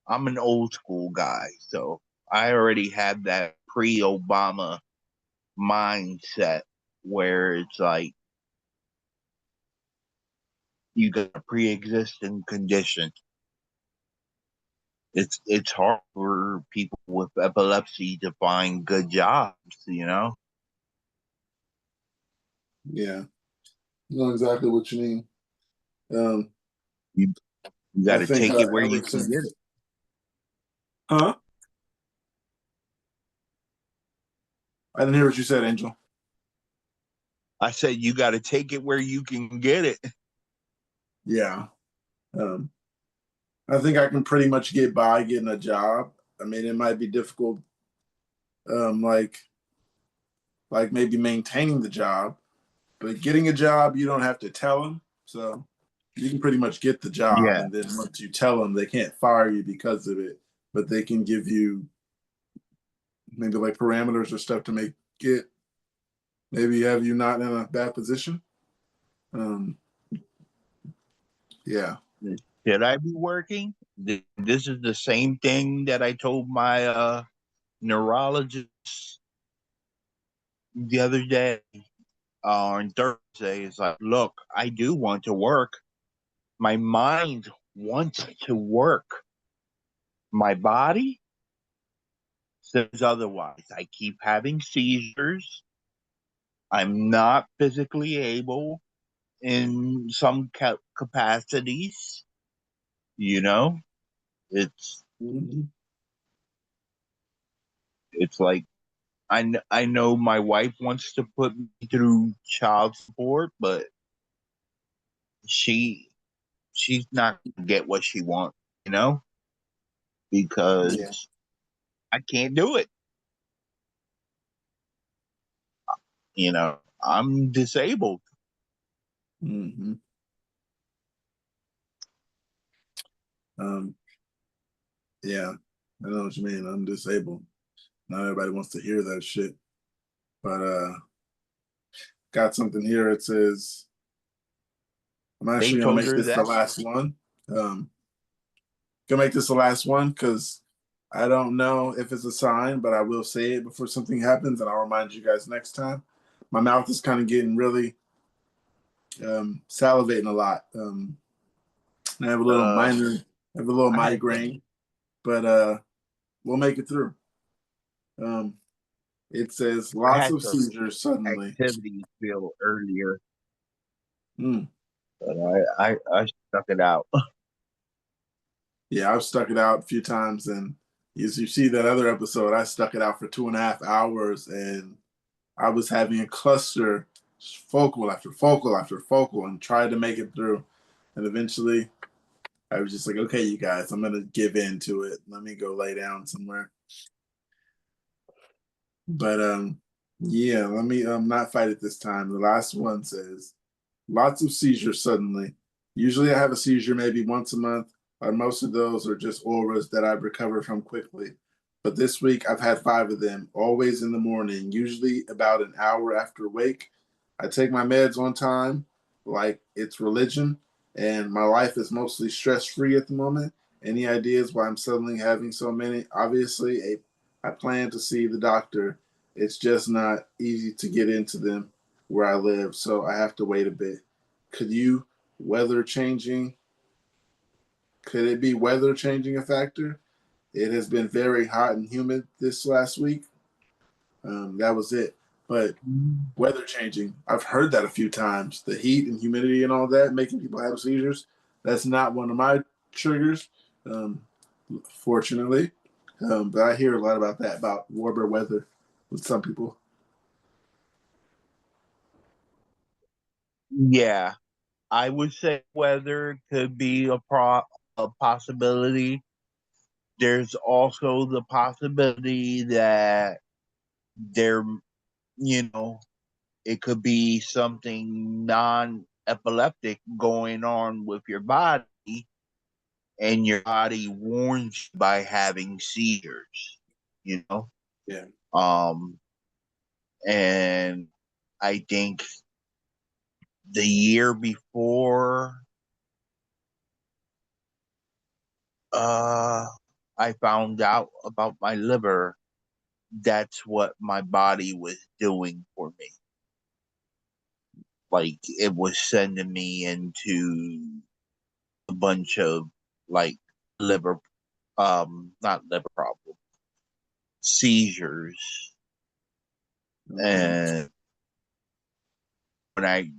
[SPEAKER 6] I'm an old school guy, so I already had that pre Obama mindset where it's like you got a pre existing condition. It's hard for people with epilepsy to find good jobs, you know?
[SPEAKER 2] Yeah, I know exactly what you mean.
[SPEAKER 6] You, you
[SPEAKER 2] I
[SPEAKER 6] got to
[SPEAKER 2] think
[SPEAKER 6] take it where
[SPEAKER 2] ever
[SPEAKER 6] you can get
[SPEAKER 2] since,
[SPEAKER 6] it.
[SPEAKER 2] huh? I didn't hear what you said, Angel.
[SPEAKER 6] I said you got to take it where you can get it.
[SPEAKER 2] Yeah. Um, I think I can pretty much get by getting a job. I mean, it might be difficult, um, like maybe maintaining the job, but getting a job, you don't have to tell them. So you can pretty much get the job,
[SPEAKER 6] Yeah.
[SPEAKER 2] and then once you tell them, they can't fire you because of it, but they can give you maybe like parameters or stuff to make it maybe have you not in a bad position. Um, yeah.
[SPEAKER 6] Should I be working? This is the same thing that I told my neurologist the other day on Thursday. It's like, look, I do want to work. My mind wants to work. My body says otherwise. I keep having seizures. I'm not physically able in some capacities. You know, it's
[SPEAKER 2] Mhm.
[SPEAKER 6] it's like I know my wife wants to put me through child support, but she she's not gonna get what she wants, you know,
[SPEAKER 2] Yeah.
[SPEAKER 6] because I can't do it. You know, I'm disabled.
[SPEAKER 2] Hmm. Um, yeah, I know what you mean. I'm disabled. Not everybody wants to hear that shit, but got something here. It says I'm
[SPEAKER 6] They
[SPEAKER 2] actually gonna
[SPEAKER 6] told
[SPEAKER 2] make
[SPEAKER 6] her
[SPEAKER 2] this the
[SPEAKER 6] that.
[SPEAKER 2] last one. Gonna make this the last one because I don't know if it's a sign, but I will say it before something happens, and I'll remind you guys next time. My mouth is kind of getting really salivating a lot. I have a little minor, I have a little
[SPEAKER 6] I had
[SPEAKER 2] migraine, but we'll make it through. Um, it says
[SPEAKER 6] I
[SPEAKER 2] lots
[SPEAKER 6] had
[SPEAKER 2] of
[SPEAKER 6] some
[SPEAKER 2] seizures suddenly.
[SPEAKER 6] activity feel earlier,
[SPEAKER 2] Mm.
[SPEAKER 6] but I stuck it out.
[SPEAKER 2] Yeah, I've stuck it out a few times, and as you see that other episode, I stuck it out for 2.5 hours, and I was having a cluster, focal after focal after focal, and tried to make it through. And eventually, I was just like, okay, you guys, I'm gonna give in to it. Let me go lay down somewhere. But yeah, let me not fight it this time. The last one says lots of seizures suddenly. Usually I have a seizure maybe once a month, but most of those are just auras that I've recovered from quickly. But this week I've had 5 of them, always in the morning, usually about an hour after wake. I take my meds on time, like it's religion, and my life is mostly stress free at the moment. Any ideas why I'm suddenly having so many? Obviously, I plan to see the doctor. It's just not easy to get into them where I live, so I have to wait a bit. Could you weather changing? Could it be weather changing a factor? It has been very hot and humid this last week. That was it. But weather changing, I've heard that a few times. The heat and humidity and all that making people have seizures. That's not one of my triggers, um, fortunately. But I hear a lot about that, about warmer weather with some people.
[SPEAKER 6] Yeah, I would say weather could be a possibility. There's also the possibility that there, you know, it could be something non-epileptic going on with your body, and your body warns you by having seizures. You know,
[SPEAKER 2] Yeah.
[SPEAKER 6] um, and I think the year before I found out about my liver. That's what my body was doing for me. Like it was sending me into a bunch of like liver, not liver problem, seizures. And when I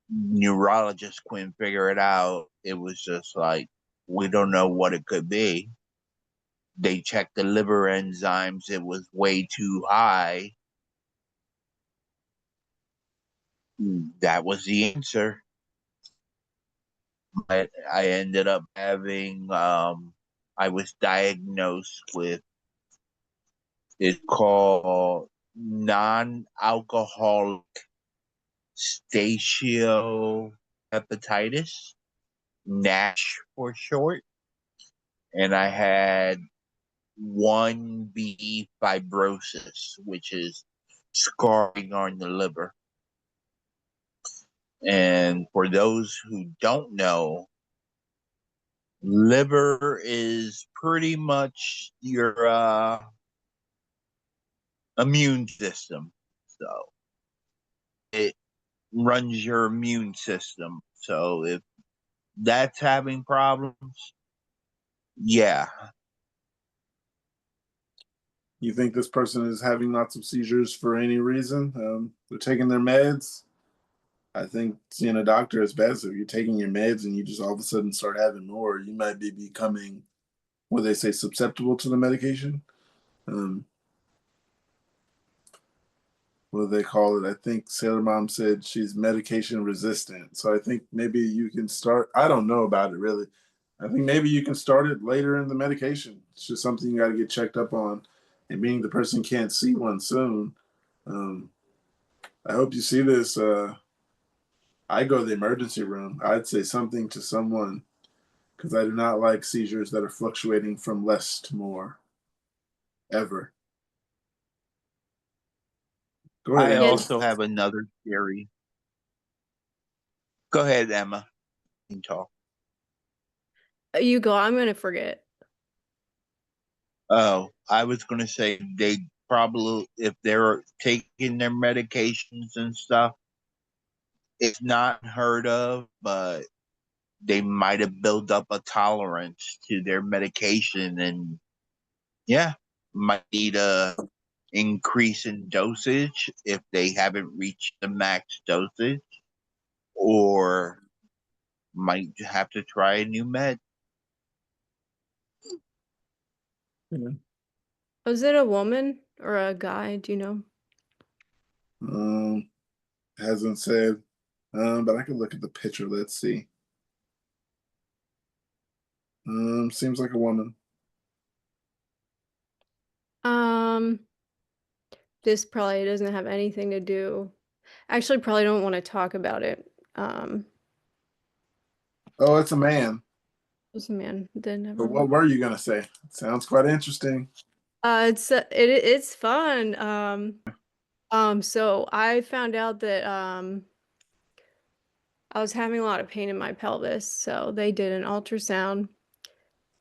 [SPEAKER 6] neurologist couldn't figure it out, it was just like, we don't know what it could be. They checked the liver enzymes, it was way too high. That was the answer. But I ended up having, I was diagnosed with, it's called non-alcoholic steatohepatitis, NASH for short. And I had 1B fibrosis, which is scarring on the liver. And for those who don't know, liver is pretty much your immune system. So it runs your immune system. So if that's having problems, yeah.
[SPEAKER 2] You think this person is having lots of seizures for any reason? They're taking their meds. I think seeing a doctor is best. If you're taking your meds and you just all of a sudden start having more, you might be becoming, what they say, susceptible to the medication. What do they call it? I think Sailor Mom said she's medication resistant. So I think maybe you can start. I don't know about it really. I think maybe you can start it later in the medication. It's just something you got to get checked up on. And being the person can't see one soon, I hope you see this. I go to the emergency room. I'd say something to someone because I do not like seizures that are fluctuating from less to more, ever. Go ahead.
[SPEAKER 6] I
[SPEAKER 2] Angel.
[SPEAKER 6] also have another theory. Go ahead, Emma. You can talk.
[SPEAKER 10] You go, I'm gonna forget.
[SPEAKER 6] Oh, I was going to say they probably, if they're taking their medications and stuff, it's not heard of, but they might have built up a tolerance to their medication and yeah, might need a increase in dosage if they haven't reached the max dosage, or might have to try a new med.
[SPEAKER 10] Was it a woman or a guy? Do you know?
[SPEAKER 2] Hasn't said, but I can look at the picture. Let's see. Seems like a woman.
[SPEAKER 10] This probably doesn't have anything to do. Actually, probably don't want to talk about it.
[SPEAKER 2] Oh, it's a man.
[SPEAKER 10] It's a man. Then never
[SPEAKER 2] But what
[SPEAKER 10] mind.
[SPEAKER 2] were you gonna say? It sounds quite interesting.
[SPEAKER 10] It's fun. So I found out that I was having a lot of pain in my pelvis, so they did an ultrasound.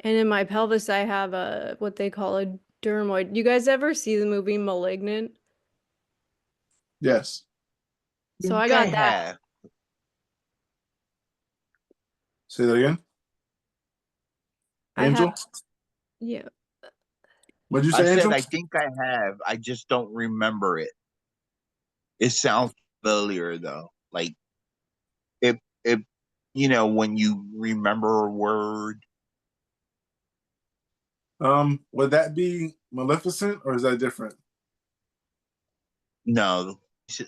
[SPEAKER 10] And in my pelvis, I have a what they call a dermoid. You guys ever see the movie Malignant?
[SPEAKER 2] Yes.
[SPEAKER 10] So I got that.
[SPEAKER 6] have.
[SPEAKER 2] Say that again.
[SPEAKER 10] I
[SPEAKER 2] Angel?
[SPEAKER 10] have, yeah.
[SPEAKER 2] What'd you
[SPEAKER 6] I
[SPEAKER 2] say,
[SPEAKER 6] said
[SPEAKER 2] Angel?
[SPEAKER 6] I think I have. I just don't remember it. It sounds familiar though. Like if you know when you remember a word.
[SPEAKER 2] Would that be Maleficent or is that different?
[SPEAKER 6] No,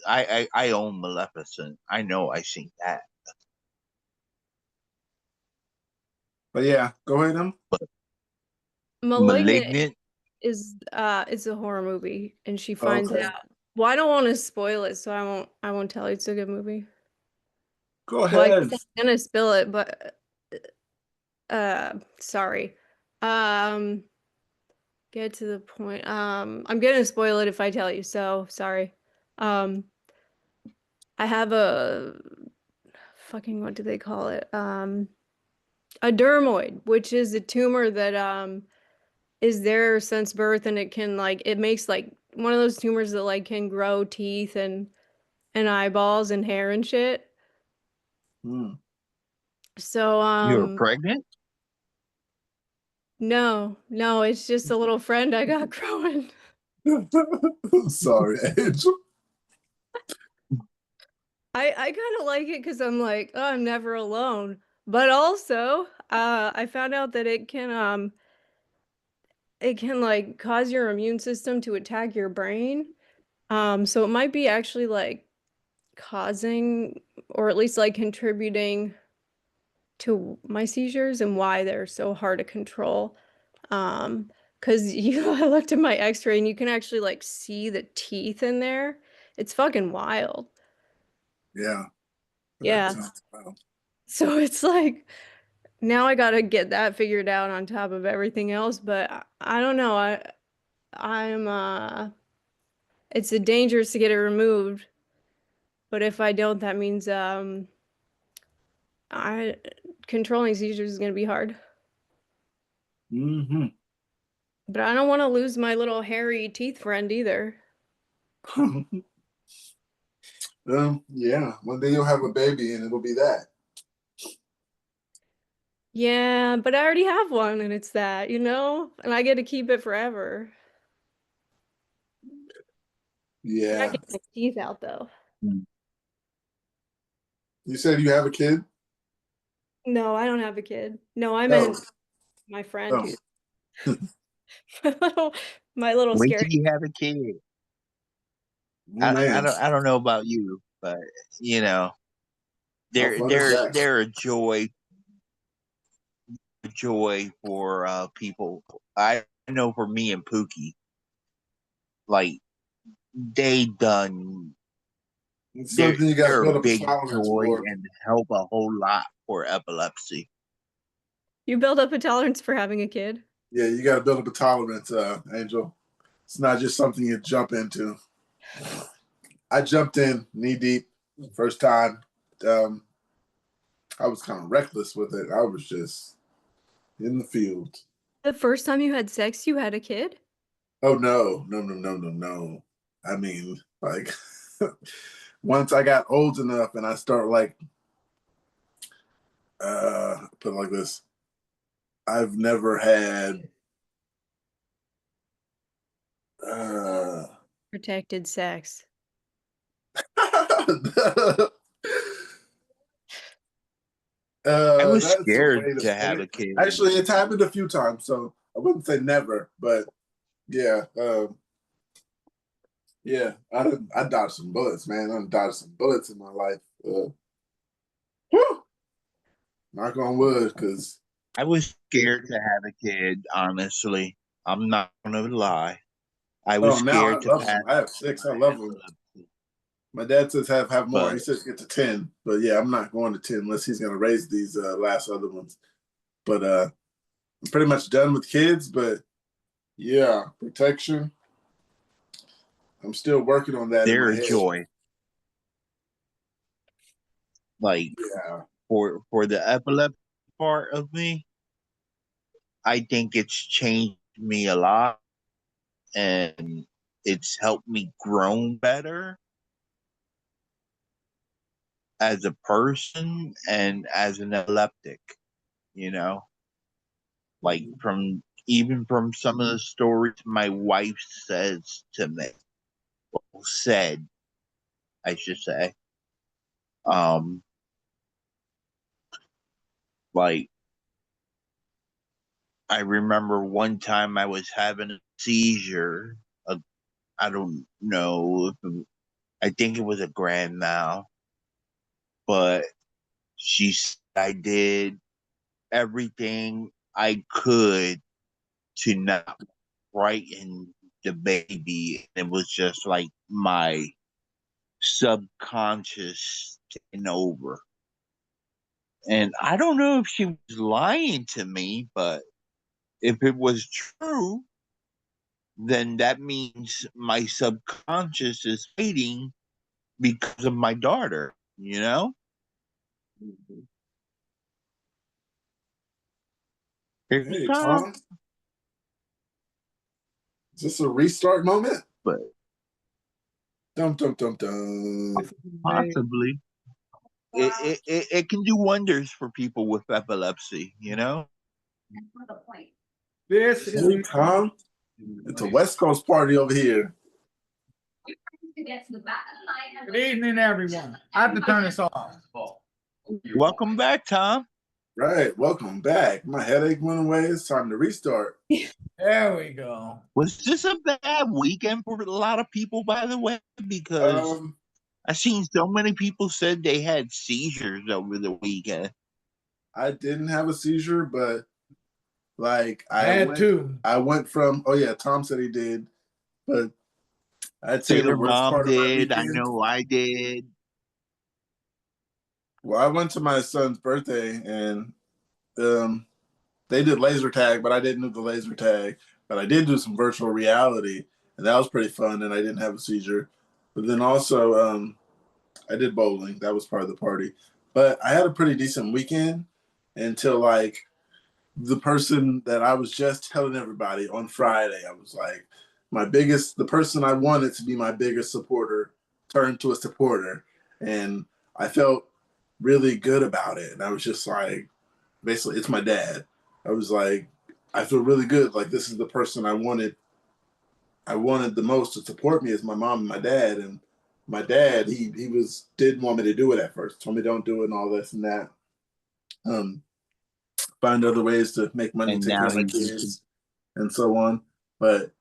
[SPEAKER 6] I own Maleficent. I know I seen that.
[SPEAKER 2] But yeah, go ahead,
[SPEAKER 10] Malignant is it's a horror movie, and she finds
[SPEAKER 2] Okay.
[SPEAKER 10] out. Well, I don't want to spoil it, so I won't tell you it's a good movie.
[SPEAKER 2] Go
[SPEAKER 10] Well, I
[SPEAKER 2] ahead.
[SPEAKER 10] guess I'm gonna spill it, but sorry. Get to the point. I'm gonna spoil it if I tell you, so sorry. I have a fucking, what do they call it? a dermoid, which is a tumor that is there since birth, and it can like it makes like one of those tumors that like can grow teeth and eyeballs and hair and shit.
[SPEAKER 2] Mm.
[SPEAKER 10] So
[SPEAKER 6] You were pregnant?
[SPEAKER 10] no, it's just a little friend I got growing.
[SPEAKER 2] Sorry, Angel.
[SPEAKER 10] I kind of like it because I'm like, oh, I'm never alone. But also, I found out that it can like cause your immune system to attack your brain. So it might be actually like causing or at least like contributing to my seizures and why they're so hard to control. Because I looked at my x-ray and you can actually like see the teeth in there. It's fucking wild.
[SPEAKER 2] Yeah.
[SPEAKER 10] Yeah. So it's like now I gotta get that figured out on top of everything else, but I don't know. I'm it's a dangerous to get it removed, but if I don't, that means I controlling seizures is gonna be hard.
[SPEAKER 2] Mm-hmm.
[SPEAKER 10] But I don't want to lose my little hairy teeth friend either.
[SPEAKER 2] Yeah. One day you'll have a baby and it'll be that.
[SPEAKER 10] Yeah, but I already have one and it's that, and I get to keep it forever.
[SPEAKER 2] Yeah.
[SPEAKER 10] I get my teeth out though.
[SPEAKER 2] You said you have a kid?
[SPEAKER 10] No, I don't have a kid. No, I
[SPEAKER 2] Oh.
[SPEAKER 10] meant my friend who my little
[SPEAKER 6] Wait
[SPEAKER 10] scary.
[SPEAKER 6] till you have a kid.
[SPEAKER 2] Oh, man.
[SPEAKER 6] I don't know about you, but they're a joy for people. I know for me and Pookie, like they done
[SPEAKER 2] It's
[SPEAKER 6] they're,
[SPEAKER 2] something you got to
[SPEAKER 6] they're
[SPEAKER 2] build
[SPEAKER 6] a
[SPEAKER 2] up a
[SPEAKER 6] big
[SPEAKER 2] tolerance
[SPEAKER 6] joy
[SPEAKER 2] for.
[SPEAKER 6] and help a whole lot for epilepsy.
[SPEAKER 10] You build up a tolerance for having a kid?
[SPEAKER 2] Yeah, you got to build up a tolerance, Angel. It's not just something you jump into. I jumped in knee deep first time. I was kind of reckless with it. I was just in the field.
[SPEAKER 10] The first time you had sex, you had a kid?
[SPEAKER 2] Oh, no. I mean, like, once I got old enough and I start like, put it like this, I've never had
[SPEAKER 10] Protected sex.
[SPEAKER 6] I was
[SPEAKER 2] that's the
[SPEAKER 6] scared
[SPEAKER 2] way
[SPEAKER 6] to
[SPEAKER 2] say
[SPEAKER 6] have
[SPEAKER 2] it.
[SPEAKER 6] a kid.
[SPEAKER 2] Actually, it's happened a few times, so I wouldn't say never, but yeah, yeah, I dodged some bullets, man. I dodged some bullets in my life. Whew. Knock on wood, because
[SPEAKER 6] I was scared to have a kid. Honestly, I'm not gonna lie. I was
[SPEAKER 2] now I
[SPEAKER 6] scared to
[SPEAKER 2] love
[SPEAKER 6] pass
[SPEAKER 2] them. I have 6. I love them. My dad says have more.
[SPEAKER 6] but
[SPEAKER 2] He says get to 10, but yeah, I'm not going to 10 unless he's going to raise these last other ones. But I'm pretty much done with kids. But yeah, protection. I'm still working on that in
[SPEAKER 6] they're
[SPEAKER 2] my
[SPEAKER 6] a
[SPEAKER 2] head.
[SPEAKER 6] joy. Like for the epilepsy part of me, I think it's changed me a lot, and it's helped me grow better as a person and as an epileptic. You know, like from some of the stories my wife says to me, said, I should say, um, like I remember one time I was having a seizure. I don't know I think it was a grand mal, but she said I did everything I could to not frighten the baby. It was just like my subconscious taking over. And I don't know if she was lying to me, but if it was true, then that means my subconscious is fighting because of my daughter, you know? Here's
[SPEAKER 2] Hey,
[SPEAKER 6] Tom.
[SPEAKER 2] Tom. Is this a restart moment?
[SPEAKER 6] But
[SPEAKER 2] Dum dum dum dum.
[SPEAKER 6] possibly. It can do wonders for people with epilepsy, you know?
[SPEAKER 4] This is
[SPEAKER 2] Hey, Tom. It's a West Coast party over here.
[SPEAKER 4] good evening, everyone. I have to turn this off.
[SPEAKER 6] Welcome back, Tom.
[SPEAKER 2] Right. Welcome back. My headache went away. It's time to restart.
[SPEAKER 4] There we go.
[SPEAKER 6] Was this a bad weekend for a lot of people, by the way? Because I've seen so many people said they had seizures over the weekend.
[SPEAKER 2] I didn't have a seizure, but like
[SPEAKER 4] I had two.
[SPEAKER 2] I went from, oh yeah, Tom said he did, but I'd say the
[SPEAKER 6] Taylor
[SPEAKER 2] worst
[SPEAKER 6] mom
[SPEAKER 2] part of my
[SPEAKER 6] did. I
[SPEAKER 2] weekend.
[SPEAKER 6] know I did.
[SPEAKER 2] Well, I went to my son's birthday and they did laser tag, but I didn't do the laser tag. But I did do some virtual reality, and that was pretty fun, and I didn't have a seizure. But then also, I did bowling. That was part of the party. But I had a pretty decent weekend until like the person that I was just telling everybody on Friday, I was like, the person I wanted to be my biggest supporter turned to a supporter. And I felt really good about it. And I was just like, basically, it's my dad. I was like, I feel really good. Like, this is the person I wanted the most to support me is my mom and my dad. And my dad, he didn't want me to do it at first. Told me don't do it and all this and that. Find other ways to make money,
[SPEAKER 6] And
[SPEAKER 2] take care
[SPEAKER 6] now
[SPEAKER 2] of my
[SPEAKER 6] he
[SPEAKER 2] kids, and so on. But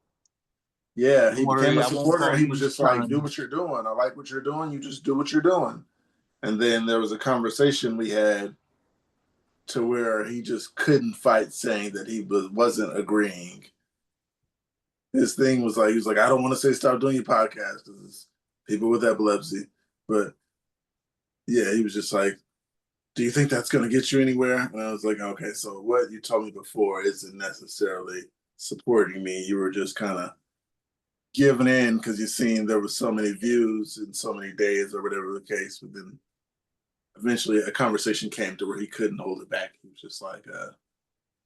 [SPEAKER 2] yeah, he became a supporter. And he was just like, "Do what you're doing. I like what you're doing. You just do what you're doing." And then there was a conversation we had to where he just couldn't fight saying that he wasn't agreeing. His thing was like, he was like, "I don't want to say stop doing your podcast because it's people with epilepsy," but yeah, he was just like, do you think that's going to get you anywhere? And I was like, okay, so what you told me before isn't necessarily supporting me. You were just kind of giving in because you seen there was so many views in so many days or whatever the case. But then eventually a conversation came to where he couldn't hold it back. He was just like,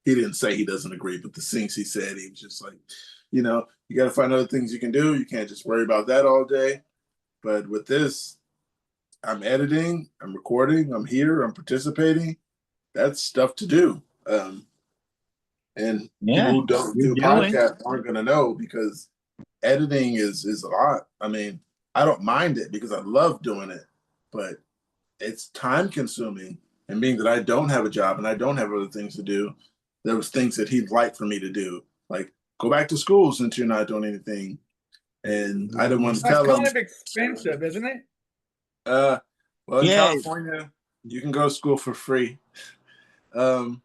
[SPEAKER 2] he didn't say he doesn't agree, but the things he said, he was just like, you got to find other things you can do. You can't just worry about that all day. But with this, I'm editing, I'm recording, I'm here, I'm participating. That's stuff to do. And people who don't do podcasts aren't going to know because editing is a lot. I mean, I don't mind it because I love doing it, but it's time consuming. And being that I don't have a job and I don't have other things to do, there was things that he'd like for me to do, like go back to school since you're not doing anything. And I didn't want to tell him.
[SPEAKER 4] That's kind of expensive, isn't it?
[SPEAKER 2] Well, in California, you can go to school for free. You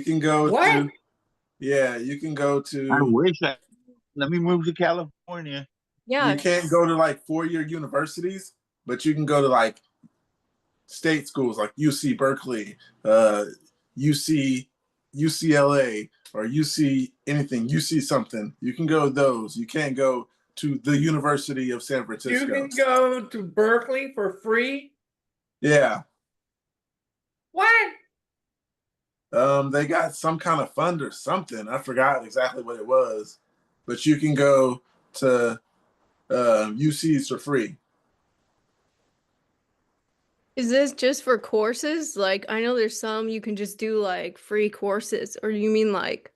[SPEAKER 2] can go to, you can go to.
[SPEAKER 6] I wish let me move to California.
[SPEAKER 10] Yeah.
[SPEAKER 2] You can't go to like 4-year universities, but you can go to like state schools like UC Berkeley, UCLA, or UC anything, UC something. You can go to those. You can't go to the University of San Francisco.
[SPEAKER 4] You can go to Berkeley for free?
[SPEAKER 2] Yeah.
[SPEAKER 4] What?
[SPEAKER 2] They got some kind of fund or something. I forgot exactly what it was, but you can go to UCs for free.
[SPEAKER 10] Is this just for courses? Like, I know there's some you can just do like free courses, or do you mean like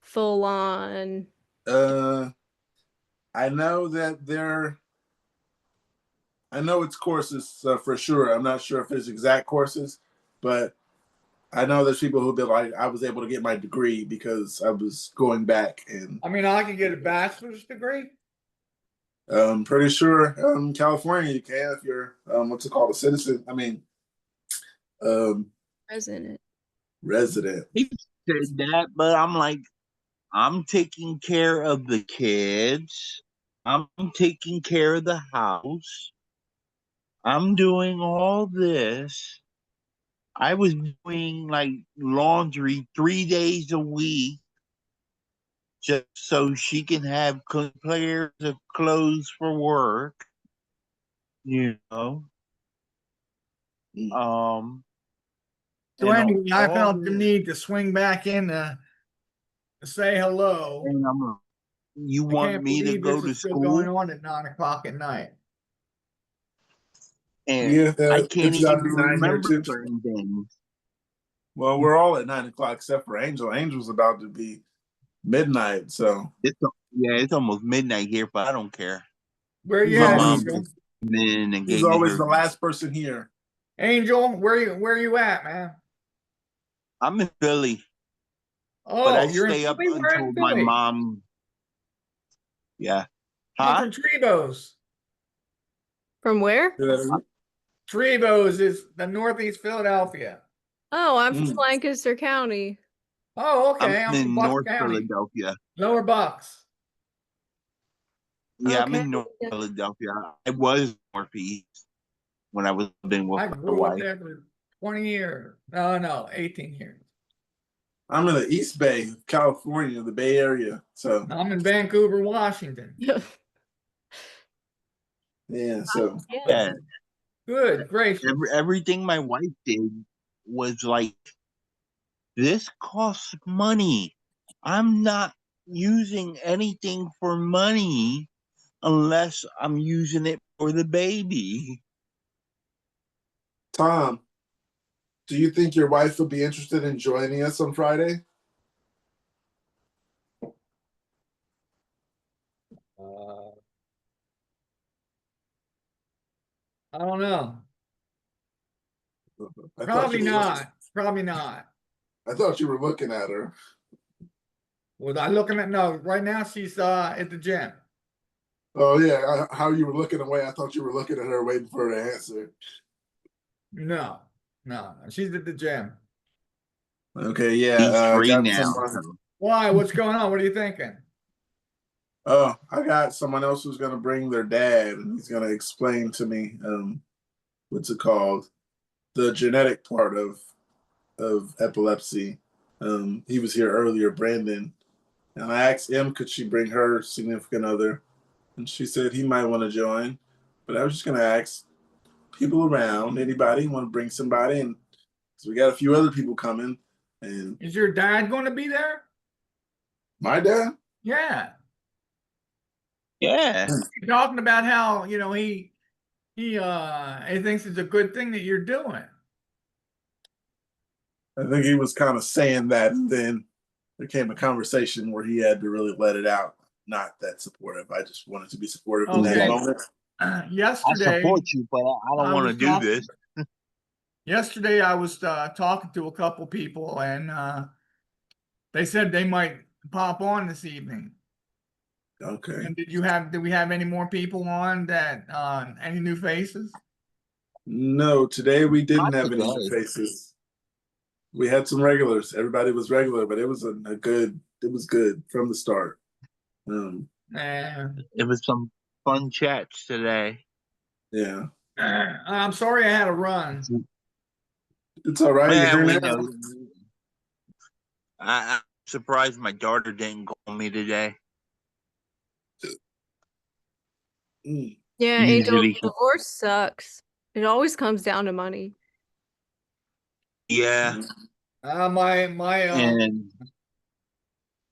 [SPEAKER 10] full on?
[SPEAKER 2] I know that I know it's courses for sure. I'm not sure if it's exact courses, but I know there's people who've been like, I was able to get my degree because I was going back and.
[SPEAKER 4] I mean, I could get a bachelor's degree.
[SPEAKER 2] I'm pretty sure in California you can if you're what's it called, a citizen. I mean, resident.
[SPEAKER 6] He said that, but I'm like, I'm taking care of the kids. I'm taking care of the house. I'm doing all this. I was doing like laundry 3 days a week just so she can have pairs of clothes for work. You know.
[SPEAKER 4] So anyway, I felt the need to swing back into say hello.
[SPEAKER 6] And you
[SPEAKER 4] I
[SPEAKER 6] want
[SPEAKER 4] can't
[SPEAKER 6] me to
[SPEAKER 4] believe
[SPEAKER 6] go
[SPEAKER 4] this
[SPEAKER 6] to
[SPEAKER 4] is still going
[SPEAKER 6] school?
[SPEAKER 4] on at 9 o'clock at night.
[SPEAKER 6] And
[SPEAKER 2] Yeah,
[SPEAKER 6] I can't
[SPEAKER 2] it's about
[SPEAKER 6] even
[SPEAKER 2] to be 9 here
[SPEAKER 6] remember
[SPEAKER 2] too.
[SPEAKER 6] certain things.
[SPEAKER 2] Well, we're all at 9 o'clock except for Angel. Angel's about to be midnight, so
[SPEAKER 6] It's almost midnight here, but I don't care.
[SPEAKER 4] Where you
[SPEAKER 2] he's
[SPEAKER 6] My
[SPEAKER 4] at,
[SPEAKER 2] always
[SPEAKER 6] mom
[SPEAKER 4] Angel?
[SPEAKER 6] came in and
[SPEAKER 2] he's
[SPEAKER 6] gave me
[SPEAKER 2] always
[SPEAKER 6] her.
[SPEAKER 2] the last person here.
[SPEAKER 4] Angel, where you at, man?
[SPEAKER 6] I'm in Philly, but I
[SPEAKER 4] Oh, you're in
[SPEAKER 6] stay up
[SPEAKER 4] Philly? We're
[SPEAKER 6] until
[SPEAKER 4] in
[SPEAKER 6] my
[SPEAKER 4] Philly.
[SPEAKER 6] mom. Yeah.
[SPEAKER 4] I'm
[SPEAKER 6] Huh?
[SPEAKER 4] from Trevose.
[SPEAKER 10] From where?
[SPEAKER 4] Trevose is the Northeast Philadelphia.
[SPEAKER 10] Oh, I'm from
[SPEAKER 2] Mm.
[SPEAKER 10] Lancaster County.
[SPEAKER 4] Oh,
[SPEAKER 6] I'm
[SPEAKER 4] okay. I'm from
[SPEAKER 6] in
[SPEAKER 4] Bucks
[SPEAKER 6] North
[SPEAKER 4] County,
[SPEAKER 6] Philadelphia.
[SPEAKER 4] Lower Bucks.
[SPEAKER 6] Yeah, I'm
[SPEAKER 10] Okay.
[SPEAKER 6] in North Philadelphia. I was Northeast when I was living with
[SPEAKER 4] I
[SPEAKER 6] my
[SPEAKER 4] grew up
[SPEAKER 6] wife.
[SPEAKER 4] there for 20 years. No, 18 years.
[SPEAKER 2] I'm in the East Bay, California, the Bay Area. So
[SPEAKER 4] I'm in Vancouver, Washington.
[SPEAKER 2] yeah, so
[SPEAKER 6] Yeah,
[SPEAKER 4] Good gracious.
[SPEAKER 6] everything my wife did was like, this costs money. I'm not using anything for money unless I'm using it for the baby.
[SPEAKER 2] Tom, do you think your wife would be interested in joining us on Friday?
[SPEAKER 4] I don't know.
[SPEAKER 2] I thought
[SPEAKER 4] Probably
[SPEAKER 2] you were looking,
[SPEAKER 4] not. Probably not.
[SPEAKER 2] I thought you were looking at her.
[SPEAKER 4] Was I looking at? No, right now she's at the gym.
[SPEAKER 2] Oh yeah, how you were looking away? I thought you were looking at her, waiting for her to answer.
[SPEAKER 4] No, she's at the gym.
[SPEAKER 2] Okay, yeah,
[SPEAKER 6] He's
[SPEAKER 2] I
[SPEAKER 6] free
[SPEAKER 2] got
[SPEAKER 6] now.
[SPEAKER 2] someone.
[SPEAKER 6] So.
[SPEAKER 4] Why? What's going on? What are you thinking?
[SPEAKER 2] Oh, I got someone else who's gonna bring their dad, and he's gonna explain to me, what's it called, the genetic part of epilepsy. He was here earlier, Brandon, and I asked him could she bring her significant other, and she said he might want to join, but I was just gonna ask people around, anybody want to bring somebody, and so we got a few other people coming, and
[SPEAKER 4] Is your dad going to be there?
[SPEAKER 2] my dad.
[SPEAKER 4] Yeah.
[SPEAKER 6] Yeah.
[SPEAKER 4] You're talking about how he thinks it's a good thing that you're doing.
[SPEAKER 2] I think he was kind of saying that, and then there came a conversation where he had to really let it out. Not that supportive. I just wanted to be supportive in that
[SPEAKER 4] Okay.
[SPEAKER 2] moment.
[SPEAKER 6] I
[SPEAKER 4] Yesterday,
[SPEAKER 6] support you, but I don't want to do this.
[SPEAKER 4] Yesterday, I was talking to a couple people, and they said they might pop on this evening.
[SPEAKER 2] Okay.
[SPEAKER 4] And did we have any more people on that? Any new faces?
[SPEAKER 2] No, today we didn't
[SPEAKER 6] Not
[SPEAKER 2] have any new
[SPEAKER 6] today.
[SPEAKER 2] faces. We had some regulars. Everybody was regular, but it was a good. It was good from the start.
[SPEAKER 6] It was some fun chats today.
[SPEAKER 2] Yeah.
[SPEAKER 4] I'm sorry I had to run.
[SPEAKER 2] It's all right.
[SPEAKER 6] Yeah,
[SPEAKER 2] You're
[SPEAKER 6] we
[SPEAKER 2] here now.
[SPEAKER 6] know. I'm surprised my daughter didn't call me today.
[SPEAKER 10] Yeah, Angel,
[SPEAKER 6] Usually,
[SPEAKER 10] divorce sucks. It always comes down to money.
[SPEAKER 6] yeah.
[SPEAKER 4] And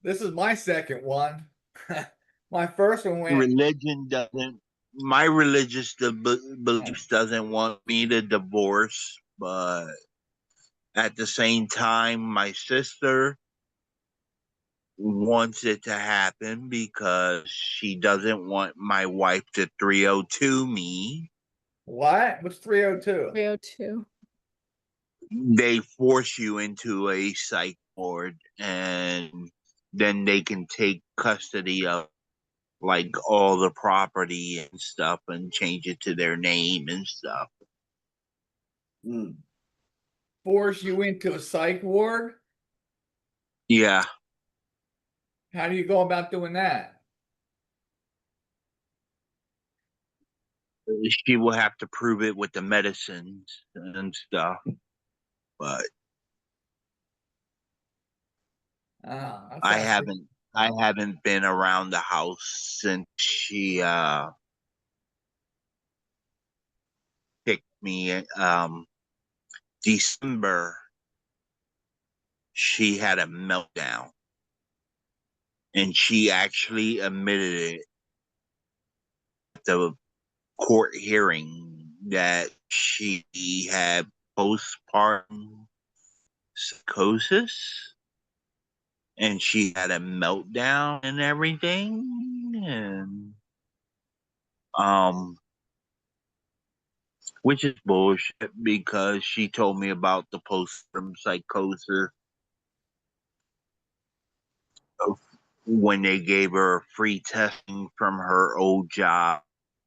[SPEAKER 4] this is my second one. My first one went.
[SPEAKER 6] Religion doesn't. My religious beliefs doesn't want me to divorce, but at the same time, my sister wants it to happen because she doesn't want my wife to 302 me.
[SPEAKER 4] What? What's 302?
[SPEAKER 10] 302.
[SPEAKER 6] They force you into a psych ward and then they can take custody of like all the property and stuff and change it to their name and stuff.
[SPEAKER 4] Force you into a psych ward?
[SPEAKER 6] Yeah.
[SPEAKER 4] How do you go about doing that?
[SPEAKER 6] She will have to prove it with the medicines and stuff. But I haven't been around the house since she picked me December. She had a meltdown. And she actually admitted it at the court hearing that she had postpartum psychosis and she had a meltdown and everything. And which is bullshit because she told me about the postpartum psychosis of when they gave her free testing from her old job,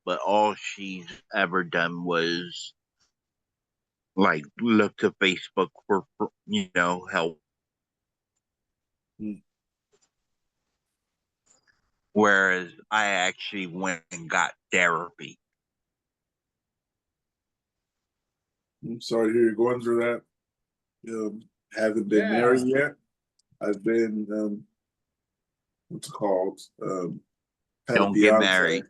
[SPEAKER 6] but all she's ever done was like look to Facebook for help. Whereas I actually went and got therapy.
[SPEAKER 2] I'm sorry to hear you're going through that. Haven't been married yet. I've been what's it called?
[SPEAKER 6] Don't get married.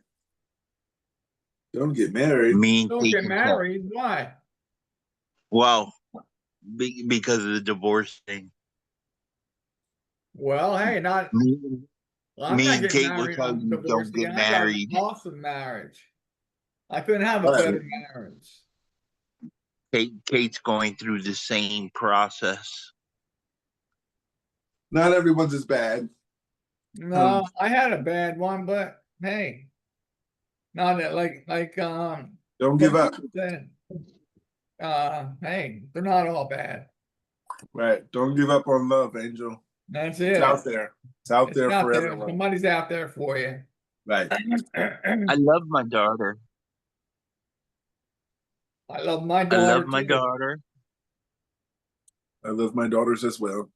[SPEAKER 2] Don't get married.
[SPEAKER 4] Don't get married. Why?
[SPEAKER 6] Well, because of the divorce thing.
[SPEAKER 4] Well, hey, not. Well, I'm
[SPEAKER 6] me
[SPEAKER 4] not
[SPEAKER 6] and
[SPEAKER 4] getting
[SPEAKER 6] Kate were
[SPEAKER 4] married.
[SPEAKER 6] telling
[SPEAKER 4] I'm
[SPEAKER 6] you
[SPEAKER 4] divorced.
[SPEAKER 6] don't get
[SPEAKER 4] I got an
[SPEAKER 6] married.
[SPEAKER 4] awesome marriage. I couldn't have a better marriage.
[SPEAKER 6] Kate's going through the same process.
[SPEAKER 2] Not everyone's as bad.
[SPEAKER 4] No, I had a bad one, but hey, not that like
[SPEAKER 2] don't give up.
[SPEAKER 4] Then, hey, they're not all bad.
[SPEAKER 2] Right. Don't give up on love, Angel.
[SPEAKER 4] That's it.
[SPEAKER 2] It's out there. It's out there for everyone.
[SPEAKER 4] Somebody's out there for you.
[SPEAKER 2] Right.
[SPEAKER 6] I love my daughter.
[SPEAKER 4] I love my daughter.
[SPEAKER 6] I love my daughter.
[SPEAKER 2] I love my daughters as well.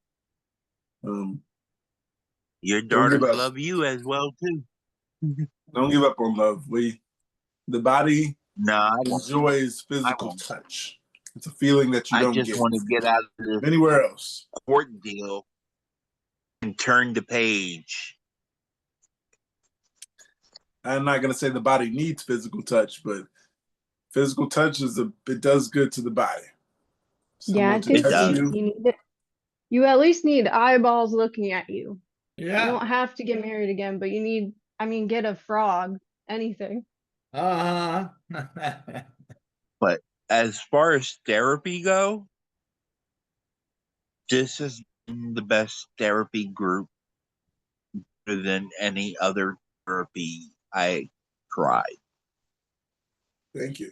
[SPEAKER 6] Your daughters love you as well too.
[SPEAKER 2] Don't give up on love. The body enjoys physical touch. It's a feeling that you don't get. I
[SPEAKER 6] just want to get out of this
[SPEAKER 2] anywhere else
[SPEAKER 6] court deal and turn the page.
[SPEAKER 2] I'm not gonna say the body needs physical touch, but physical touch it does good to the body.
[SPEAKER 15] Yeah, I think you at least need eyeballs looking at you.
[SPEAKER 4] Yeah.
[SPEAKER 15] You don't have to get married again, but you need, get a frog, anything.
[SPEAKER 6] But as far as therapy go, this is the best therapy group better than any other therapy I tried.
[SPEAKER 2] Thank you.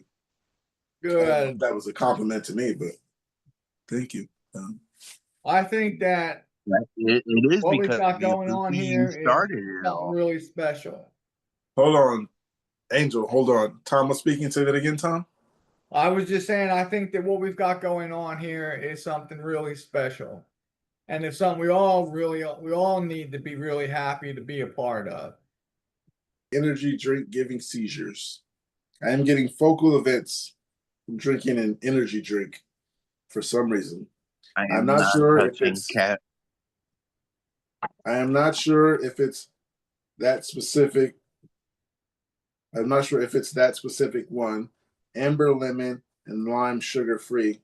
[SPEAKER 4] Good.
[SPEAKER 2] That was a compliment to me, but thank you.
[SPEAKER 4] I think that
[SPEAKER 6] it is
[SPEAKER 4] what
[SPEAKER 6] because
[SPEAKER 4] we've got going on here is something really special.
[SPEAKER 2] Hold on, Angel. Hold on. Tom was speaking. Say that again, Tom.
[SPEAKER 4] I was just saying, I think that what we've got going on here is something really special. And it's something we all need to be really happy to be a part of.
[SPEAKER 2] Energy drink giving seizures. I am getting focal events from drinking an energy drink for some reason. I'm not sure if it's I am not sure if it's that specific. I'm not sure if it's that specific one. Amber lemon and lime sugar free,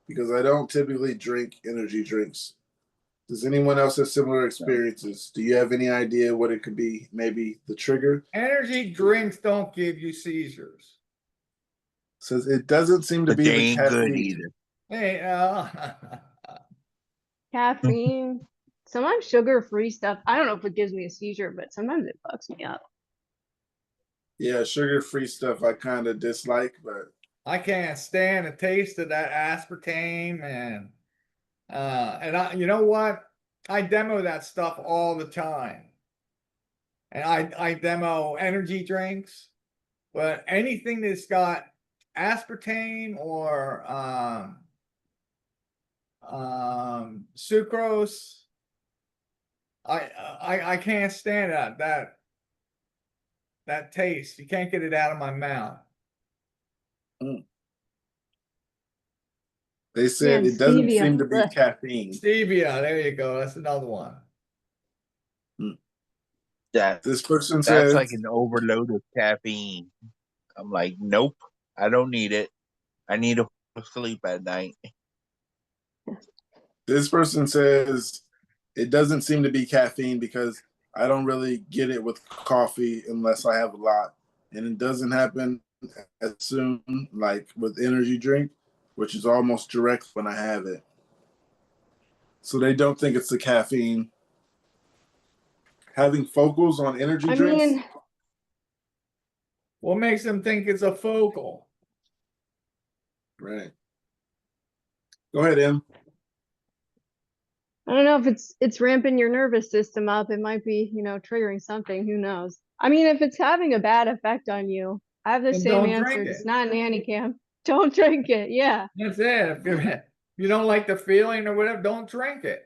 [SPEAKER 2] because I don't typically drink energy drinks. Does anyone else have similar experiences? Do you have any idea what it could be? Maybe the trigger?
[SPEAKER 4] Energy drinks don't give you seizures.
[SPEAKER 2] Says it doesn't seem to be the caffeine.
[SPEAKER 6] Good either.
[SPEAKER 4] Hey,
[SPEAKER 15] caffeine. Sometimes sugar-free stuff. I don't know if it gives me a seizure, but sometimes it fucks me up.
[SPEAKER 2] Yeah, sugar-free stuff I kind of dislike, but
[SPEAKER 4] I can't stand the taste of that aspartame and you know what? I demo that stuff all the time. And I demo energy drinks, but anything that's got aspartame or sucrose, I can't stand that taste. You can't get it out of my mouth.
[SPEAKER 2] They said it doesn't seem to be caffeine.
[SPEAKER 4] Stevia, there you go. That's another one.
[SPEAKER 2] This person
[SPEAKER 6] that's
[SPEAKER 2] says
[SPEAKER 6] like an overload of caffeine. I'm like, nope, I don't need it. I need to sleep at night.
[SPEAKER 2] This person says it doesn't seem to be caffeine because I don't really get it with coffee unless I have a lot. And it doesn't happen as soon, like with energy drink, which is almost direct when I have it. So they don't think it's the caffeine. Having focals on energy
[SPEAKER 15] I
[SPEAKER 2] drinks.
[SPEAKER 15] mean,
[SPEAKER 4] What makes them think it's a focal?
[SPEAKER 2] Right. Go ahead, Em.
[SPEAKER 15] I don't know if it's ramping your nervous system up. It might be, triggering something. Who knows? I mean, if it's having a bad effect on you, I have the
[SPEAKER 4] Then
[SPEAKER 15] same
[SPEAKER 4] don't
[SPEAKER 15] answer.
[SPEAKER 4] drink
[SPEAKER 15] It's
[SPEAKER 4] it.
[SPEAKER 15] not nanny cam. Don't drink it. Yeah.
[SPEAKER 4] That's it. If you don't like the feeling or whatever, don't drink it.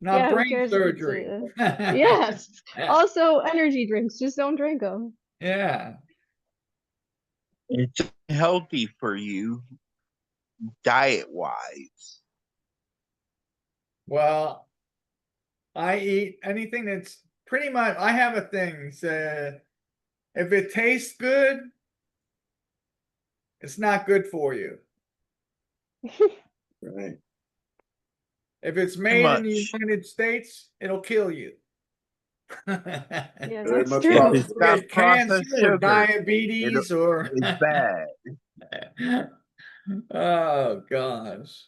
[SPEAKER 4] Not
[SPEAKER 15] Yeah, who
[SPEAKER 4] brain
[SPEAKER 15] cares if it's
[SPEAKER 4] surgery.
[SPEAKER 15] yes. Also, energy drinks, just don't drink them.
[SPEAKER 4] Yeah.
[SPEAKER 6] It's healthy for you diet wise.
[SPEAKER 4] Well, I eat anything that's pretty much, I have a thing. If it tastes good, it's not good for you.
[SPEAKER 2] Right.
[SPEAKER 4] If it's
[SPEAKER 6] Pretty
[SPEAKER 4] made in the
[SPEAKER 6] much.
[SPEAKER 4] United States, it'll kill you.
[SPEAKER 15] Yeah,
[SPEAKER 2] Very
[SPEAKER 15] that's
[SPEAKER 2] much
[SPEAKER 15] true.
[SPEAKER 6] If it's
[SPEAKER 2] possible.
[SPEAKER 6] got
[SPEAKER 4] Get cancer
[SPEAKER 6] processed
[SPEAKER 4] or
[SPEAKER 6] sugar,
[SPEAKER 4] diabetes or
[SPEAKER 6] it's bad.
[SPEAKER 4] oh gosh.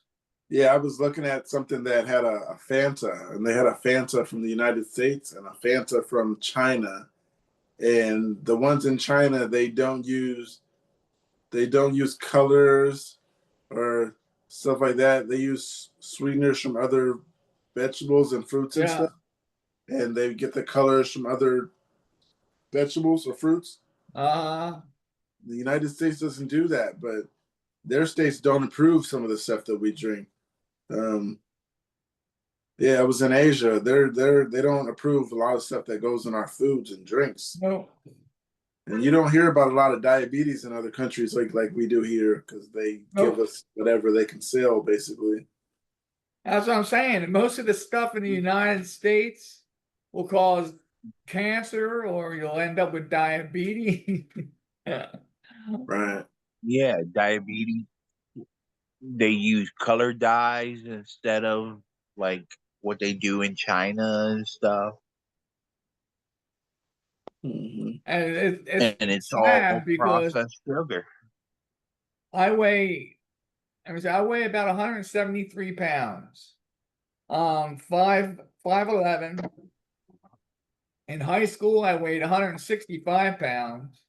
[SPEAKER 2] Yeah, I was looking at something that had a Fanta, and they had a Fanta from the United States and a Fanta from China. And the ones in China, they don't use colors or stuff like that. They use sweeteners from other vegetables and fruits and
[SPEAKER 4] Yeah.
[SPEAKER 2] stuff. And they get the colors from other vegetables or fruits.
[SPEAKER 4] Uh
[SPEAKER 2] The United States doesn't do that, but their states don't approve some of the stuff that we drink. Yeah, I was in Asia. They don't approve a lot of stuff that goes in our foods and drinks.
[SPEAKER 4] no.
[SPEAKER 2] And you don't hear about a lot of diabetes in other countries like we do here because they give
[SPEAKER 4] Nope.
[SPEAKER 2] us whatever they can sell, basically.
[SPEAKER 4] That's what I'm saying. Most of the stuff in the United States will cause cancer or you'll end up with diabetes. Yeah.
[SPEAKER 2] Right.
[SPEAKER 6] Yeah, diabetes. They use color dyes instead of like what they do in China and stuff.
[SPEAKER 2] Mm-hmm.
[SPEAKER 4] And
[SPEAKER 6] And
[SPEAKER 4] it's
[SPEAKER 6] it's all
[SPEAKER 4] sad because
[SPEAKER 6] processed sugar.
[SPEAKER 4] I weigh about 173 pounds. 5'11". In high school, I weighed 165 pounds.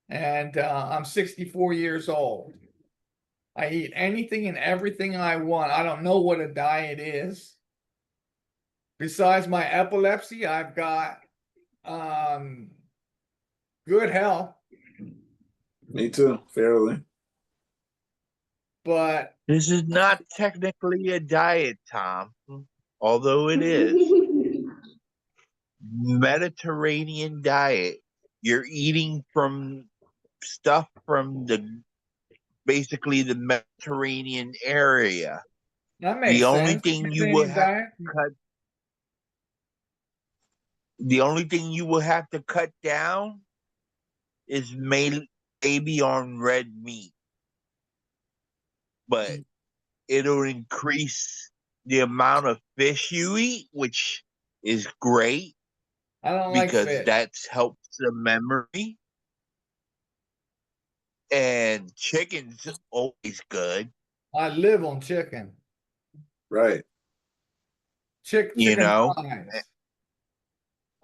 [SPEAKER 4] And I'm 64 years old. I eat anything and everything I want. I don't know what a diet is. Besides my epilepsy, I've got good health.
[SPEAKER 2] Me too, fairly.
[SPEAKER 4] But
[SPEAKER 6] This is not technically a diet, Tom, although it is. Mediterranean diet. You're eating from stuff from basically the Mediterranean area.
[SPEAKER 4] that makes
[SPEAKER 6] The only
[SPEAKER 4] sense.
[SPEAKER 6] thing you will
[SPEAKER 4] Mediterranean
[SPEAKER 6] have
[SPEAKER 4] diet.
[SPEAKER 6] to cut the only thing you will have to cut down is maybe on red meat. But it'll increase the amount of fish you eat, which is great
[SPEAKER 4] I don't like
[SPEAKER 6] because
[SPEAKER 4] fish.
[SPEAKER 6] that helps the memory. And chicken's always good.
[SPEAKER 4] I live on chicken.
[SPEAKER 2] Right.
[SPEAKER 6] You
[SPEAKER 4] Chicken
[SPEAKER 6] know,
[SPEAKER 4] thighs.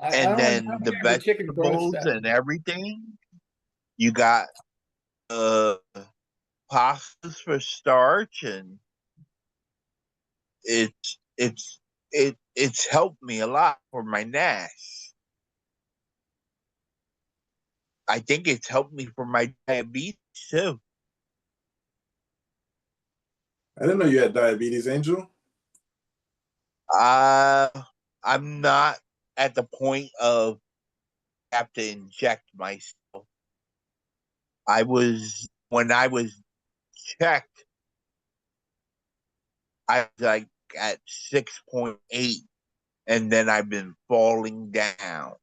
[SPEAKER 4] I
[SPEAKER 6] and
[SPEAKER 4] don't
[SPEAKER 6] then
[SPEAKER 4] have
[SPEAKER 6] the
[SPEAKER 4] the chicken breast.
[SPEAKER 6] vegetables and everything. You got pastas for starch, and it's helped me a lot for my NAS. I think it's helped me for my diabetes too.
[SPEAKER 2] I didn't know you had diabetes, Angel.
[SPEAKER 6] I'm not at the point of have to inject myself. When I was checked, I was like at 6.8, and then I've been falling down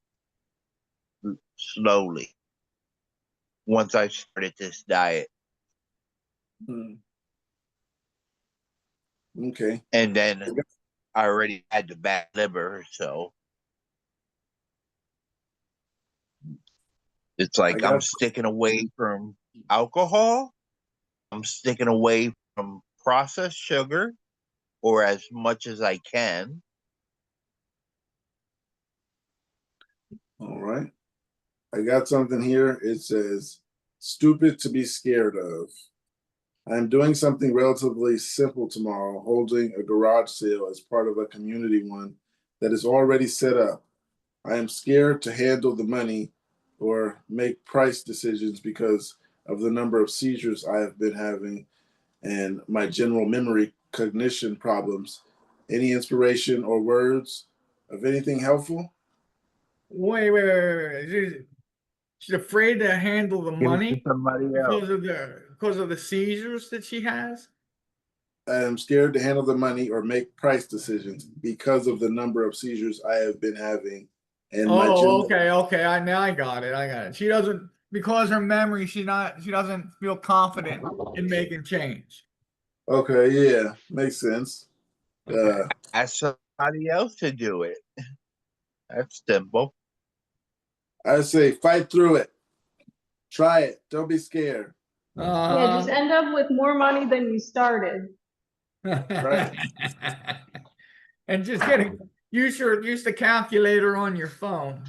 [SPEAKER 6] slowly once I started this diet.
[SPEAKER 2] Okay.
[SPEAKER 6] And then I already had the bad liver, so It's
[SPEAKER 2] I
[SPEAKER 6] like I'm
[SPEAKER 2] got
[SPEAKER 6] sticking away from alcohol. I'm sticking away from processed sugar or as much as I can.
[SPEAKER 2] all right. I got something here. It says, "Stupid to be scared of." I am doing something relatively simple tomorrow, holding a garage sale as part of a community one that is already set up. I am scared to handle the money or make price decisions because of the number of seizures I have been having and my general memory cognition problems. Any inspiration or words of anything helpful?
[SPEAKER 4] Wait. She's afraid to handle the
[SPEAKER 6] Give it to
[SPEAKER 4] money
[SPEAKER 6] somebody else.
[SPEAKER 4] because of the seizures that she has.
[SPEAKER 2] I am scared to handle the money or make price decisions because of the number of seizures I have been having and my
[SPEAKER 4] Oh,
[SPEAKER 2] general.
[SPEAKER 4] okay. I got it. She doesn't, because her memory, she doesn't feel confident in making change.
[SPEAKER 2] Okay, yeah, makes sense.
[SPEAKER 4] Okay.
[SPEAKER 6] Ask somebody else to do it. That's simple.
[SPEAKER 2] I say fight through it. Try it. Don't be scared.
[SPEAKER 15] Yeah, just end up with more money than you started.
[SPEAKER 2] Right.
[SPEAKER 4] And just use the calculator on your phone.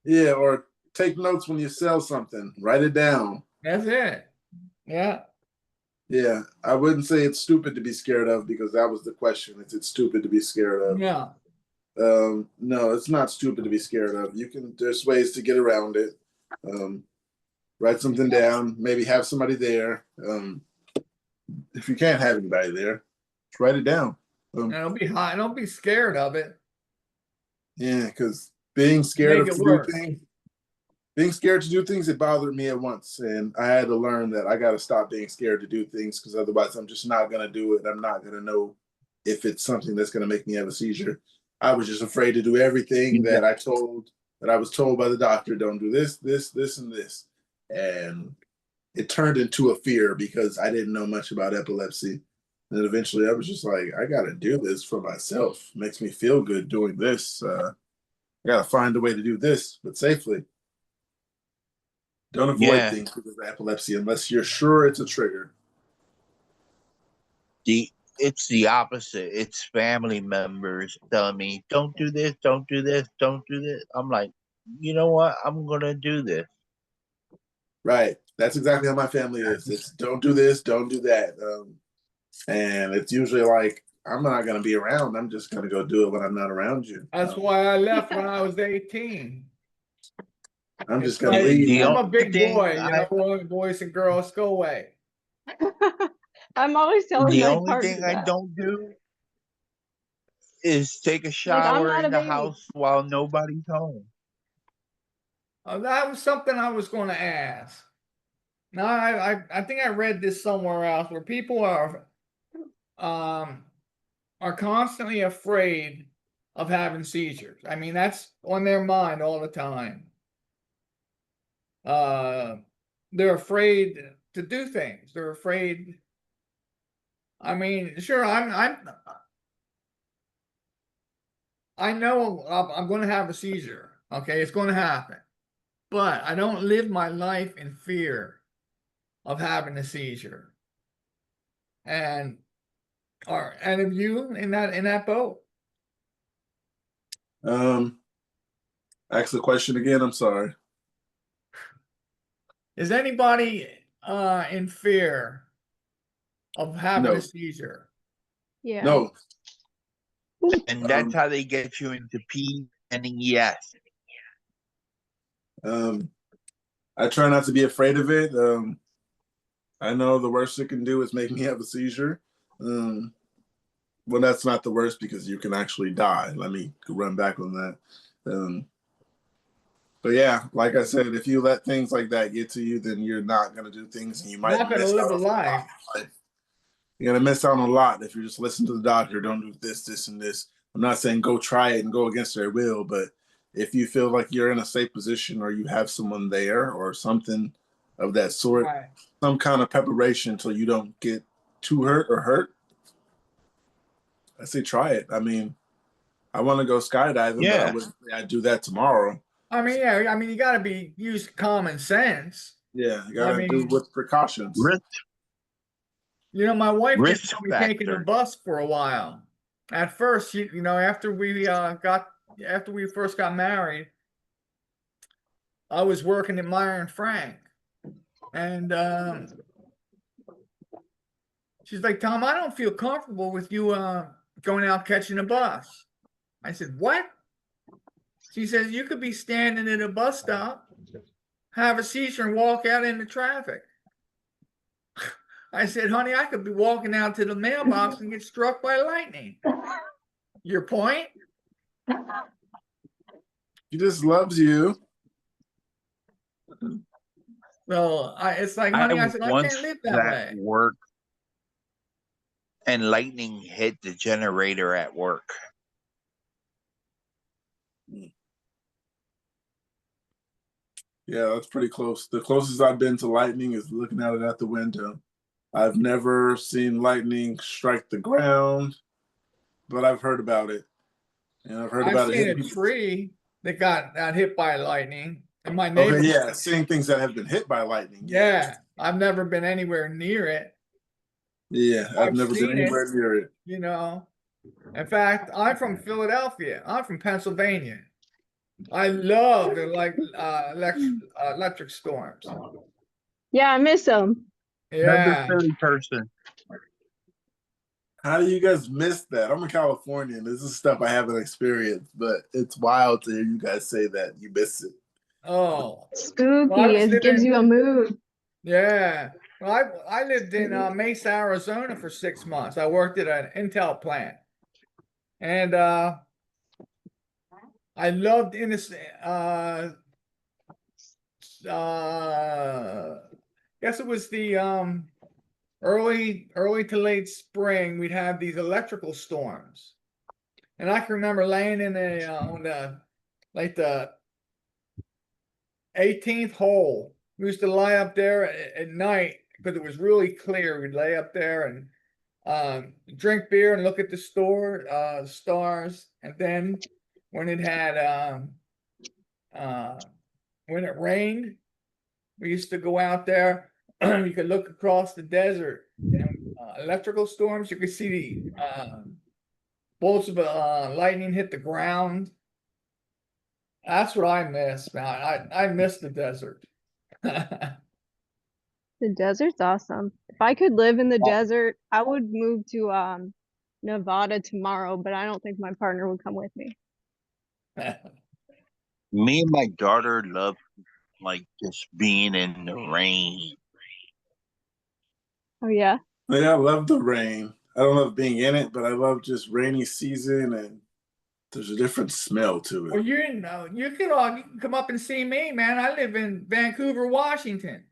[SPEAKER 2] Yeah, or take notes when you sell something. Write it down.
[SPEAKER 4] That's it. Yeah.
[SPEAKER 2] Yeah, I wouldn't say it's stupid to be scared of because that was the question. Is it stupid to be scared of?
[SPEAKER 4] Yeah.
[SPEAKER 2] No, it's not stupid to be scared of. There's ways to get around it. Write something down, maybe have somebody there. If you can't have anybody there, just write it down.
[SPEAKER 4] Don't be high. Don't be scared of it.
[SPEAKER 2] Yeah, because being scared to do things, it bothered me at once, and I had to learn that I got to stop being scared to do things because otherwise, I'm just not gonna do it. I'm not gonna know if it's something that's gonna make me have a seizure. I was just afraid to do everything that I was told by the doctor. Don't do this, and this, and it turned into a fear because I didn't know much about epilepsy. And then eventually I was just like, I got to do this for myself. It makes me feel good doing this. I got to find a way to do this, but safely. Don't avoid things because of epilepsy unless you're sure it's a trigger.
[SPEAKER 6] It's the opposite. It's family members telling me, don't do this, don't do this, don't do this. I'm like, you know what? I'm going to do this.
[SPEAKER 2] Right. That's exactly how my family is. It's don't do this, don't do that. And it's usually like, I'm not going to be around. I'm just going to go do it when I'm not around you.
[SPEAKER 4] That's why I left when I was 18.
[SPEAKER 2] I'm just going to leave.
[SPEAKER 4] I'm a big boy, boys and girls, go away.
[SPEAKER 15] I'm always telling
[SPEAKER 6] the
[SPEAKER 15] my
[SPEAKER 6] only
[SPEAKER 15] partner
[SPEAKER 6] thing I
[SPEAKER 15] that.
[SPEAKER 6] don't do is take a shower in the house while nobody's home.
[SPEAKER 4] That was something I was going to ask. Now I think I read this somewhere else where people are constantly afraid of having seizures. I mean, that's on their mind all the time. They're afraid to do things. They're afraid. I mean, sure, I know I'm going to have a seizure. Okay, it's going to happen, but I don't live my life in fear of having a seizure. And are any of you in that boat?
[SPEAKER 2] Ask the question again. I'm sorry.
[SPEAKER 4] Is anybody in fear of having a seizure?
[SPEAKER 15] Yeah.
[SPEAKER 2] No.
[SPEAKER 6] And that's how they get you into P and yes.
[SPEAKER 2] I try not to be afraid of it. I know the worst it can do is make me have a seizure. Well, that's not the worst because you can actually die. Let me run back on that. But yeah, like I said, if you let things like that get to you, then you're not going to do things and you might
[SPEAKER 4] not going to live a life.
[SPEAKER 2] You're going to miss out on a lot if you just listen to the doctor. Don't do this, this, and this. I'm not saying go try it and go against their will, but if you feel like you're in a safe position or you have someone there or something of that sort, some kind of preparation so you don't get too hurt, I say try it. I mean, I want to go skydiving, but I wouldn't say I'd do that tomorrow.
[SPEAKER 4] I mean, yeah, I mean, you got to use common sense.
[SPEAKER 2] Yeah, you
[SPEAKER 4] I
[SPEAKER 2] gotta do
[SPEAKER 4] mean,
[SPEAKER 2] with precautions.
[SPEAKER 4] you know, my wife didn't
[SPEAKER 6] Risk
[SPEAKER 4] want me taking the
[SPEAKER 6] factor.
[SPEAKER 4] bus for a while. At first, you know, after we first got married, I was working at Meyer and Frank, and she's like, Tom, I don't feel comfortable with you going out catching a bus. I said, what? She says, you could be standing at a bus stop, have a seizure, and walk out into traffic. I said, honey, I could be walking out to the mailbox and get struck by lightning. Your point?
[SPEAKER 2] He just loves you.
[SPEAKER 4] So it's like,
[SPEAKER 6] I
[SPEAKER 4] honey, I said, I
[SPEAKER 6] once
[SPEAKER 4] can't live
[SPEAKER 6] was
[SPEAKER 4] that
[SPEAKER 6] at
[SPEAKER 4] way.
[SPEAKER 6] work and lightning hit the generator at work.
[SPEAKER 2] Yeah, that's pretty close. The closest I've been to lightning is looking at it at the window. I've never seen lightning strike the ground, but I've heard about it. And I've heard
[SPEAKER 4] I've
[SPEAKER 2] about it
[SPEAKER 4] seen a
[SPEAKER 2] hitting.
[SPEAKER 4] tree that got hit by lightning in my
[SPEAKER 2] Okay,
[SPEAKER 4] neighborhood.
[SPEAKER 2] yeah, seeing things that have been hit by lightning.
[SPEAKER 4] Yeah, I've never been anywhere near it.
[SPEAKER 2] Yeah, I've never been
[SPEAKER 4] seen
[SPEAKER 2] anywhere near it.
[SPEAKER 4] You know, in fact, I'm from Philadelphia. I'm from Pennsylvania. I love the electric storms.
[SPEAKER 15] Yeah, I miss them.
[SPEAKER 6] Another
[SPEAKER 4] Yeah.
[SPEAKER 6] Philly person.
[SPEAKER 2] How do you guys miss that? I'm a Californian. This is stuff I haven't experienced, but it's wild to hear you guys say that you miss it.
[SPEAKER 4] Oh,
[SPEAKER 15] Spooky.
[SPEAKER 4] Well, I was
[SPEAKER 15] It gives
[SPEAKER 4] living-
[SPEAKER 15] you a mood.
[SPEAKER 4] yeah. Well, I lived in Mesa, Arizona for 6 months. I worked at an Intel plant, and I loved guess it was the early to late spring. We'd have these electrical storms, and I can remember laying in on the 18th hole. We used to lie up there at night because it was really clear. We'd lay up there and drink beer and look at the stars. And then when it had when it rained, we used to go out there. You could look across the desert. And, electrical storms, you could see the bolts of lightning hit the ground. That's what I miss, man. I miss the desert.
[SPEAKER 15] The desert's awesome. If I could live in the desert, I would move to Nevada tomorrow, but I don't think my partner would come with me.
[SPEAKER 6] Me and my daughter love like just being in the rain.
[SPEAKER 15] Oh yeah.
[SPEAKER 2] Yeah, I love the rain. I don't love being in it, but I love just rainy season, and there's a different smell to it.
[SPEAKER 4] Well, you can come up and see me, man. I live in Vancouver, Washington.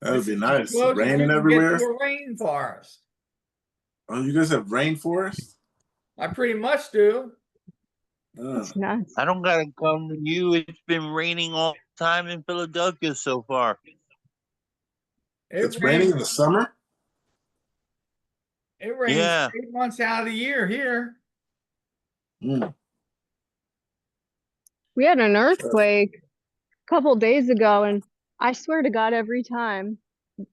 [SPEAKER 2] That would be nice.
[SPEAKER 4] Closest you
[SPEAKER 2] Raining
[SPEAKER 4] can
[SPEAKER 2] everywhere.
[SPEAKER 4] get to a rainforest.
[SPEAKER 2] Oh, you guys have rainforest?
[SPEAKER 4] I pretty much do.
[SPEAKER 15] That's nuts.
[SPEAKER 6] I don't gotta come to you. It's been raining all the time in Philadelphia so far.
[SPEAKER 2] It's raining in the summer?
[SPEAKER 4] It rains
[SPEAKER 6] Yeah.
[SPEAKER 4] 8 months out of the year here.
[SPEAKER 15] We had an earthquake a couple days ago, and I swear to God, every time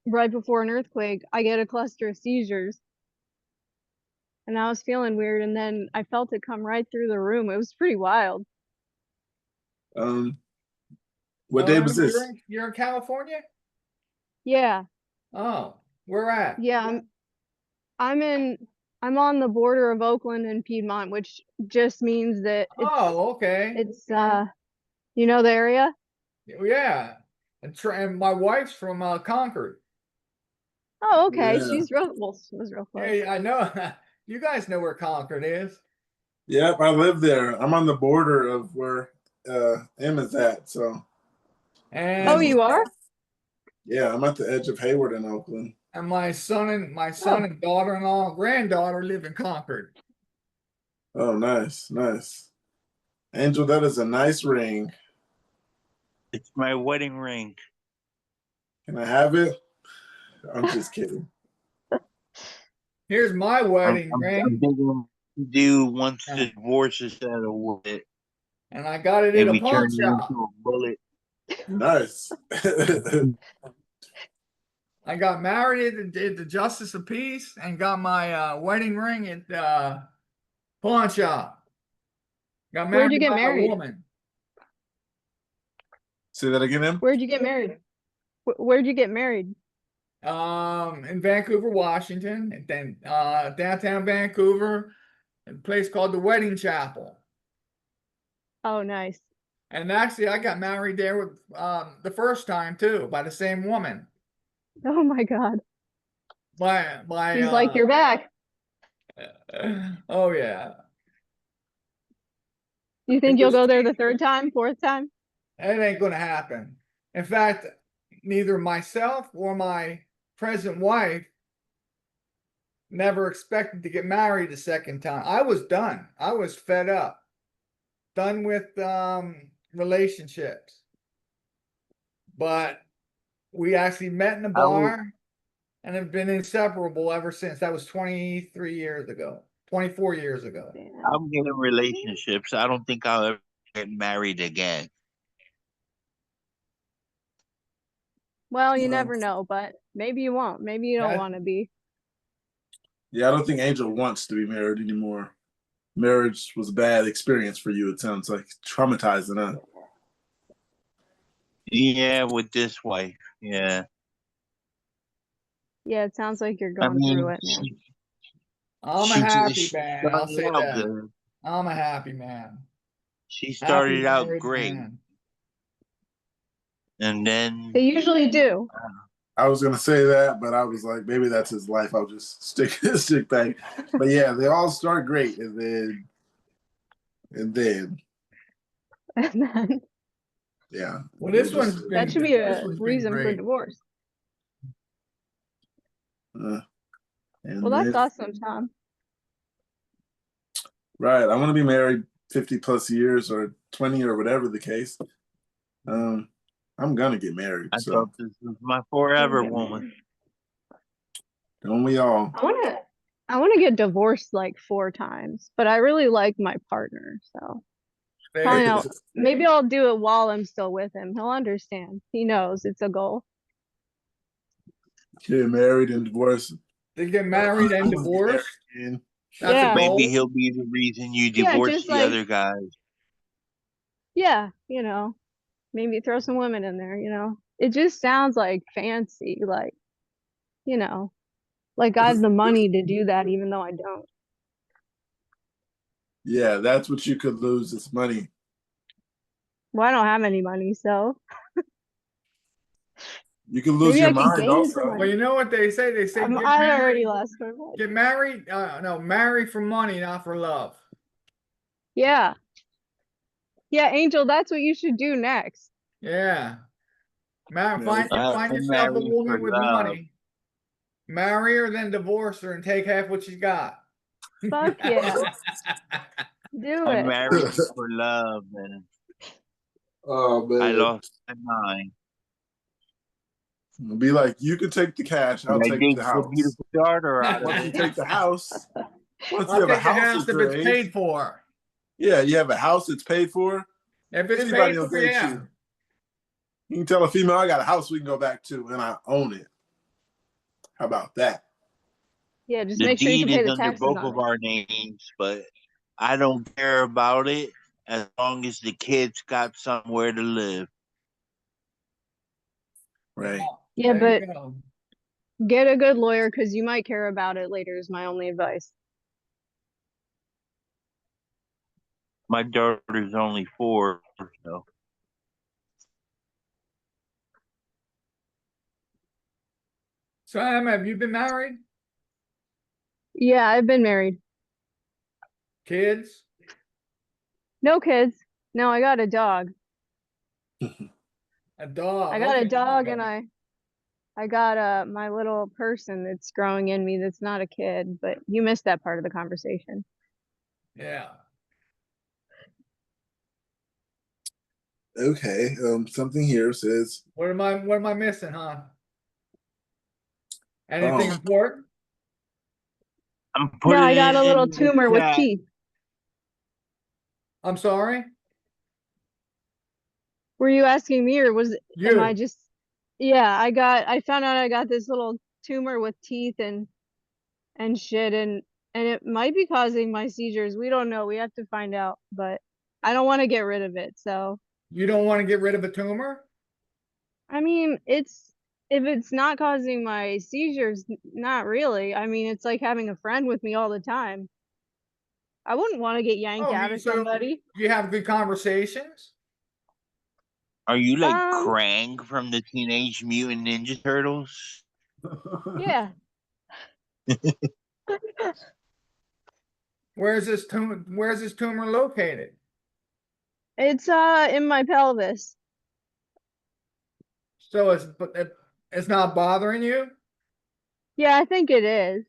[SPEAKER 15] right before an earthquake, I get a cluster of seizures. And I was feeling weird, and then I felt it come right through the room. It was pretty wild.
[SPEAKER 2] What day was this?
[SPEAKER 4] You're in California?
[SPEAKER 15] Yeah.
[SPEAKER 4] Oh, where at?
[SPEAKER 15] Yeah, I'm on the border of Oakland and Piedmont, which just means that
[SPEAKER 4] Okay.
[SPEAKER 15] it's you know the area?
[SPEAKER 4] Yeah. And my wife's from Concord.
[SPEAKER 15] Oh, okay.
[SPEAKER 2] Yeah.
[SPEAKER 15] She's real was real close.
[SPEAKER 4] Hey, I know. You guys know where Concord is.
[SPEAKER 2] Yep, I live there. I'm on the border of where M is at. So.
[SPEAKER 4] And
[SPEAKER 15] Oh, you are?
[SPEAKER 2] Yeah, I'm at the edge of Hayward in Oakland.
[SPEAKER 4] And my son and daughter-in-law, granddaughter live in Concord.
[SPEAKER 2] Oh, nice, nice. Angel, that is a nice ring.
[SPEAKER 6] It's my wedding ring.
[SPEAKER 2] Can I have it? I'm just kidding.
[SPEAKER 4] Here's my wedding ring.
[SPEAKER 6] I'm thinking to do once the divorce is settled with it.
[SPEAKER 4] and I got it in
[SPEAKER 6] And
[SPEAKER 4] a
[SPEAKER 6] we
[SPEAKER 4] pawn
[SPEAKER 6] turned it
[SPEAKER 4] shop.
[SPEAKER 6] into a bullet.
[SPEAKER 2] Nice.
[SPEAKER 4] I got married at the Justice of Peace and got my wedding ring at pawn shop. Got
[SPEAKER 15] Where'd you
[SPEAKER 4] married
[SPEAKER 15] get
[SPEAKER 4] by a
[SPEAKER 15] married?
[SPEAKER 4] woman.
[SPEAKER 2] Say that again, Em?
[SPEAKER 15] Where'd you get married? Where'd you get married?
[SPEAKER 4] In Vancouver, Washington, and then downtown Vancouver, a place called the Wedding Chapel.
[SPEAKER 15] Oh, nice.
[SPEAKER 4] And actually, I got married there with the first time too, by the same woman.
[SPEAKER 15] Oh my God.
[SPEAKER 4] By
[SPEAKER 15] He's like, you're back.
[SPEAKER 4] oh yeah.
[SPEAKER 15] You think you'll go there the third time, fourth time?
[SPEAKER 4] It ain't gonna happen. In fact, neither myself or my present wife never expected to get married a second time. I was done. I was fed up. Done with relationships. But we actually met in a bar and have been inseparable ever since. That was 23 years ago. 24 years ago.
[SPEAKER 6] I'm in relationships. I don't think I'll ever get married again.
[SPEAKER 15] Well, you never know, but maybe you won't. Maybe you don't want to be.
[SPEAKER 2] Yeah, I don't think Angel wants to be married anymore. Marriage was a bad experience for you, it sounds like. Traumatizing, huh?
[SPEAKER 6] Yeah, with this wife. Yeah.
[SPEAKER 15] Yeah, it sounds like you're going through it, man.
[SPEAKER 4] I'm a happy
[SPEAKER 6] she
[SPEAKER 4] man. I'll say
[SPEAKER 6] started out
[SPEAKER 4] that.
[SPEAKER 6] good.
[SPEAKER 4] I'm a happy man.
[SPEAKER 6] She started
[SPEAKER 4] Happy
[SPEAKER 6] out
[SPEAKER 4] married
[SPEAKER 6] great.
[SPEAKER 4] man.
[SPEAKER 6] And then
[SPEAKER 15] They usually do.
[SPEAKER 2] I was gonna say that, but I was like, maybe that's his life. I'll just stick back. But yeah, they all start great, and then yeah.
[SPEAKER 4] Well, this
[SPEAKER 2] They
[SPEAKER 4] one's
[SPEAKER 2] just-
[SPEAKER 15] That should be
[SPEAKER 4] this
[SPEAKER 15] a
[SPEAKER 4] one's been
[SPEAKER 15] reason for
[SPEAKER 4] great.
[SPEAKER 15] divorce.
[SPEAKER 2] and
[SPEAKER 15] Well, that's
[SPEAKER 2] then-
[SPEAKER 15] awesome, Tom.
[SPEAKER 2] Right. I want to be married 50 plus years or 20 or whatever the case. I'm gonna get married.
[SPEAKER 6] I
[SPEAKER 2] So
[SPEAKER 6] thought this was my forever woman.
[SPEAKER 2] don't we all?
[SPEAKER 15] I wanna get divorced like 4 times, but I really like my partner, so probably not. Maybe I'll do it while I'm still with him. He'll understand. He knows it's a goal.
[SPEAKER 2] Get married and divorced.
[SPEAKER 4] They get married and divorced. That's
[SPEAKER 15] Yeah.
[SPEAKER 4] a goal.
[SPEAKER 6] Maybe he'll be the reason you
[SPEAKER 15] Yeah,
[SPEAKER 6] divorce
[SPEAKER 15] just
[SPEAKER 6] the
[SPEAKER 15] like-
[SPEAKER 6] other guys.
[SPEAKER 15] Yeah, maybe throw some women in there, It just sounds like fancy, like I have the money to do that even though I don't.
[SPEAKER 2] Yeah, that's what you could lose is money.
[SPEAKER 15] Well, I don't have any money, so
[SPEAKER 2] You can lose
[SPEAKER 15] maybe
[SPEAKER 2] your
[SPEAKER 15] I could
[SPEAKER 2] mind
[SPEAKER 15] gain
[SPEAKER 2] also.
[SPEAKER 15] some money.
[SPEAKER 4] Well, you know what they say? They say
[SPEAKER 15] I
[SPEAKER 4] get
[SPEAKER 15] already
[SPEAKER 4] married.
[SPEAKER 15] lost my mind.
[SPEAKER 4] Get married. No, marry for money, not for love.
[SPEAKER 15] Yeah. Yeah, Angel, that's what you should do next.
[SPEAKER 4] Yeah. Find
[SPEAKER 6] I'm
[SPEAKER 4] yourself a
[SPEAKER 6] married
[SPEAKER 4] woman
[SPEAKER 6] for
[SPEAKER 4] with
[SPEAKER 6] love.
[SPEAKER 4] money. Marry her, then divorce her, and take half what she's got.
[SPEAKER 15] Fuck yeah. Do
[SPEAKER 6] I'm
[SPEAKER 15] it.
[SPEAKER 6] married for love, and
[SPEAKER 2] Oh man.
[SPEAKER 6] I lost my mind.
[SPEAKER 2] Be like, you can take the cash, I'll
[SPEAKER 6] I
[SPEAKER 2] take
[SPEAKER 6] dig
[SPEAKER 2] the
[SPEAKER 6] the
[SPEAKER 2] house.
[SPEAKER 6] beautiful daughter out of
[SPEAKER 2] Once you
[SPEAKER 6] it.
[SPEAKER 2] take the house, once
[SPEAKER 4] I'll
[SPEAKER 2] you have a
[SPEAKER 4] take the
[SPEAKER 2] house
[SPEAKER 4] house
[SPEAKER 2] at
[SPEAKER 4] if
[SPEAKER 2] your
[SPEAKER 4] it's
[SPEAKER 2] age,
[SPEAKER 4] paid for.
[SPEAKER 2] yeah, you have a house that's paid for.
[SPEAKER 4] If it's
[SPEAKER 2] Anybody
[SPEAKER 4] paid
[SPEAKER 2] will
[SPEAKER 4] for,
[SPEAKER 2] take
[SPEAKER 4] yeah.
[SPEAKER 2] you. You can tell a female, I got a house we can go back to, and I own it. How about that?
[SPEAKER 15] Yeah, just
[SPEAKER 6] The
[SPEAKER 15] make sure you
[SPEAKER 6] deed
[SPEAKER 15] can pay
[SPEAKER 6] is
[SPEAKER 15] the
[SPEAKER 6] under
[SPEAKER 15] taxes
[SPEAKER 6] both
[SPEAKER 15] on
[SPEAKER 6] of
[SPEAKER 15] it.
[SPEAKER 6] our names, but I don't care about it as long as the kids got somewhere to live.
[SPEAKER 2] Right.
[SPEAKER 15] Yeah,
[SPEAKER 4] There
[SPEAKER 15] but
[SPEAKER 4] you go.
[SPEAKER 15] get a good lawyer because you might care about it later is my only advice.
[SPEAKER 6] My daughter's only 4, so
[SPEAKER 4] Sam, have you been married?
[SPEAKER 15] Yeah, I've been married.
[SPEAKER 4] Kids?
[SPEAKER 15] No kids. No, I got a dog.
[SPEAKER 4] A dog.
[SPEAKER 15] I got a
[SPEAKER 4] Okay,
[SPEAKER 15] dog
[SPEAKER 4] okay.
[SPEAKER 15] and I got my little person that's growing in me that's not a kid, but you missed that part of the conversation.
[SPEAKER 4] Yeah.
[SPEAKER 2] Okay. Something here says
[SPEAKER 4] What am I missing, huh? Anything
[SPEAKER 2] Oh.
[SPEAKER 4] important?
[SPEAKER 6] I'm
[SPEAKER 15] No, I got a
[SPEAKER 6] putting it
[SPEAKER 15] little
[SPEAKER 6] in the
[SPEAKER 15] tumor with
[SPEAKER 6] chat.
[SPEAKER 15] teeth.
[SPEAKER 4] I'm sorry?
[SPEAKER 15] Were you asking me, or am I
[SPEAKER 4] You.
[SPEAKER 15] just? Yeah, I found out I got this little tumor with teeth and shit, and it might be causing my seizures. We don't know. We have to find out, but I don't want to get rid of it. So,
[SPEAKER 4] You don't want to get rid of a tumor?
[SPEAKER 15] I mean, if it's not causing my seizures, not really. I mean, it's like having a friend with me all the time. I wouldn't want to get yanked
[SPEAKER 4] Oh,
[SPEAKER 15] out of somebody.
[SPEAKER 4] you have good conversations?
[SPEAKER 6] Are you like
[SPEAKER 15] Um,
[SPEAKER 6] Krang from the Teenage Mutant Ninja Turtles?
[SPEAKER 15] yeah.
[SPEAKER 4] Where's this tumor located?
[SPEAKER 15] It's in my pelvis.
[SPEAKER 4] So it's not bothering you?
[SPEAKER 15] Yeah, I think it is.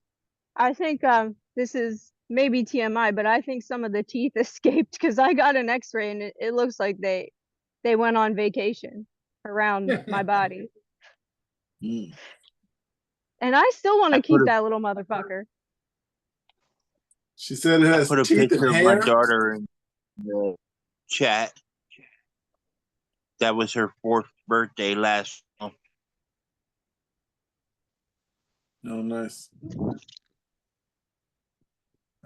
[SPEAKER 15] I think this is maybe TMI, but I think some of the teeth escaped because I got an x-ray and it looks like they went on vacation around my body.
[SPEAKER 2] Mm.
[SPEAKER 15] And I still want
[SPEAKER 6] I
[SPEAKER 15] to
[SPEAKER 6] put
[SPEAKER 15] keep
[SPEAKER 6] a
[SPEAKER 15] that little motherfucker.
[SPEAKER 2] She said it
[SPEAKER 6] I
[SPEAKER 2] has
[SPEAKER 6] put a
[SPEAKER 2] teeth and
[SPEAKER 6] picture of my
[SPEAKER 2] hair.
[SPEAKER 6] daughter in the chat. That was her 4th birthday last month.
[SPEAKER 2] Oh, nice.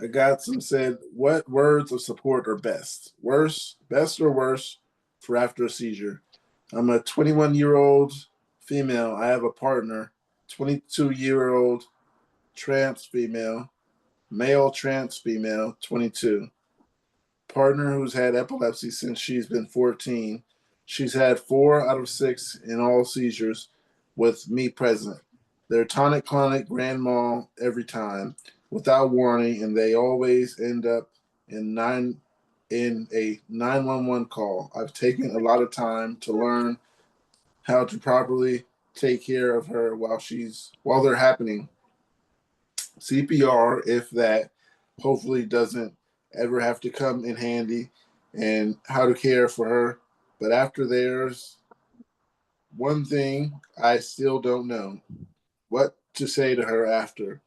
[SPEAKER 2] I got some said, what words of support are best? Worse, best or worse for after a seizure? I'm a 21-year-old female. I have a partner, 22-year-old trans female, male trans female, 22. Partner who's had epilepsy since she's been 14. She's had 4 out of 6 in all seizures with me present. They're tonic-clonic grand mal every time without warning, and they always end up in a 911 call. I've taken a lot of time to learn how to properly take care of her while they're happening. CPR, if that, hopefully doesn't ever have to come in handy, and how to care for her. But after there's one thing I still don't know what to say to her after.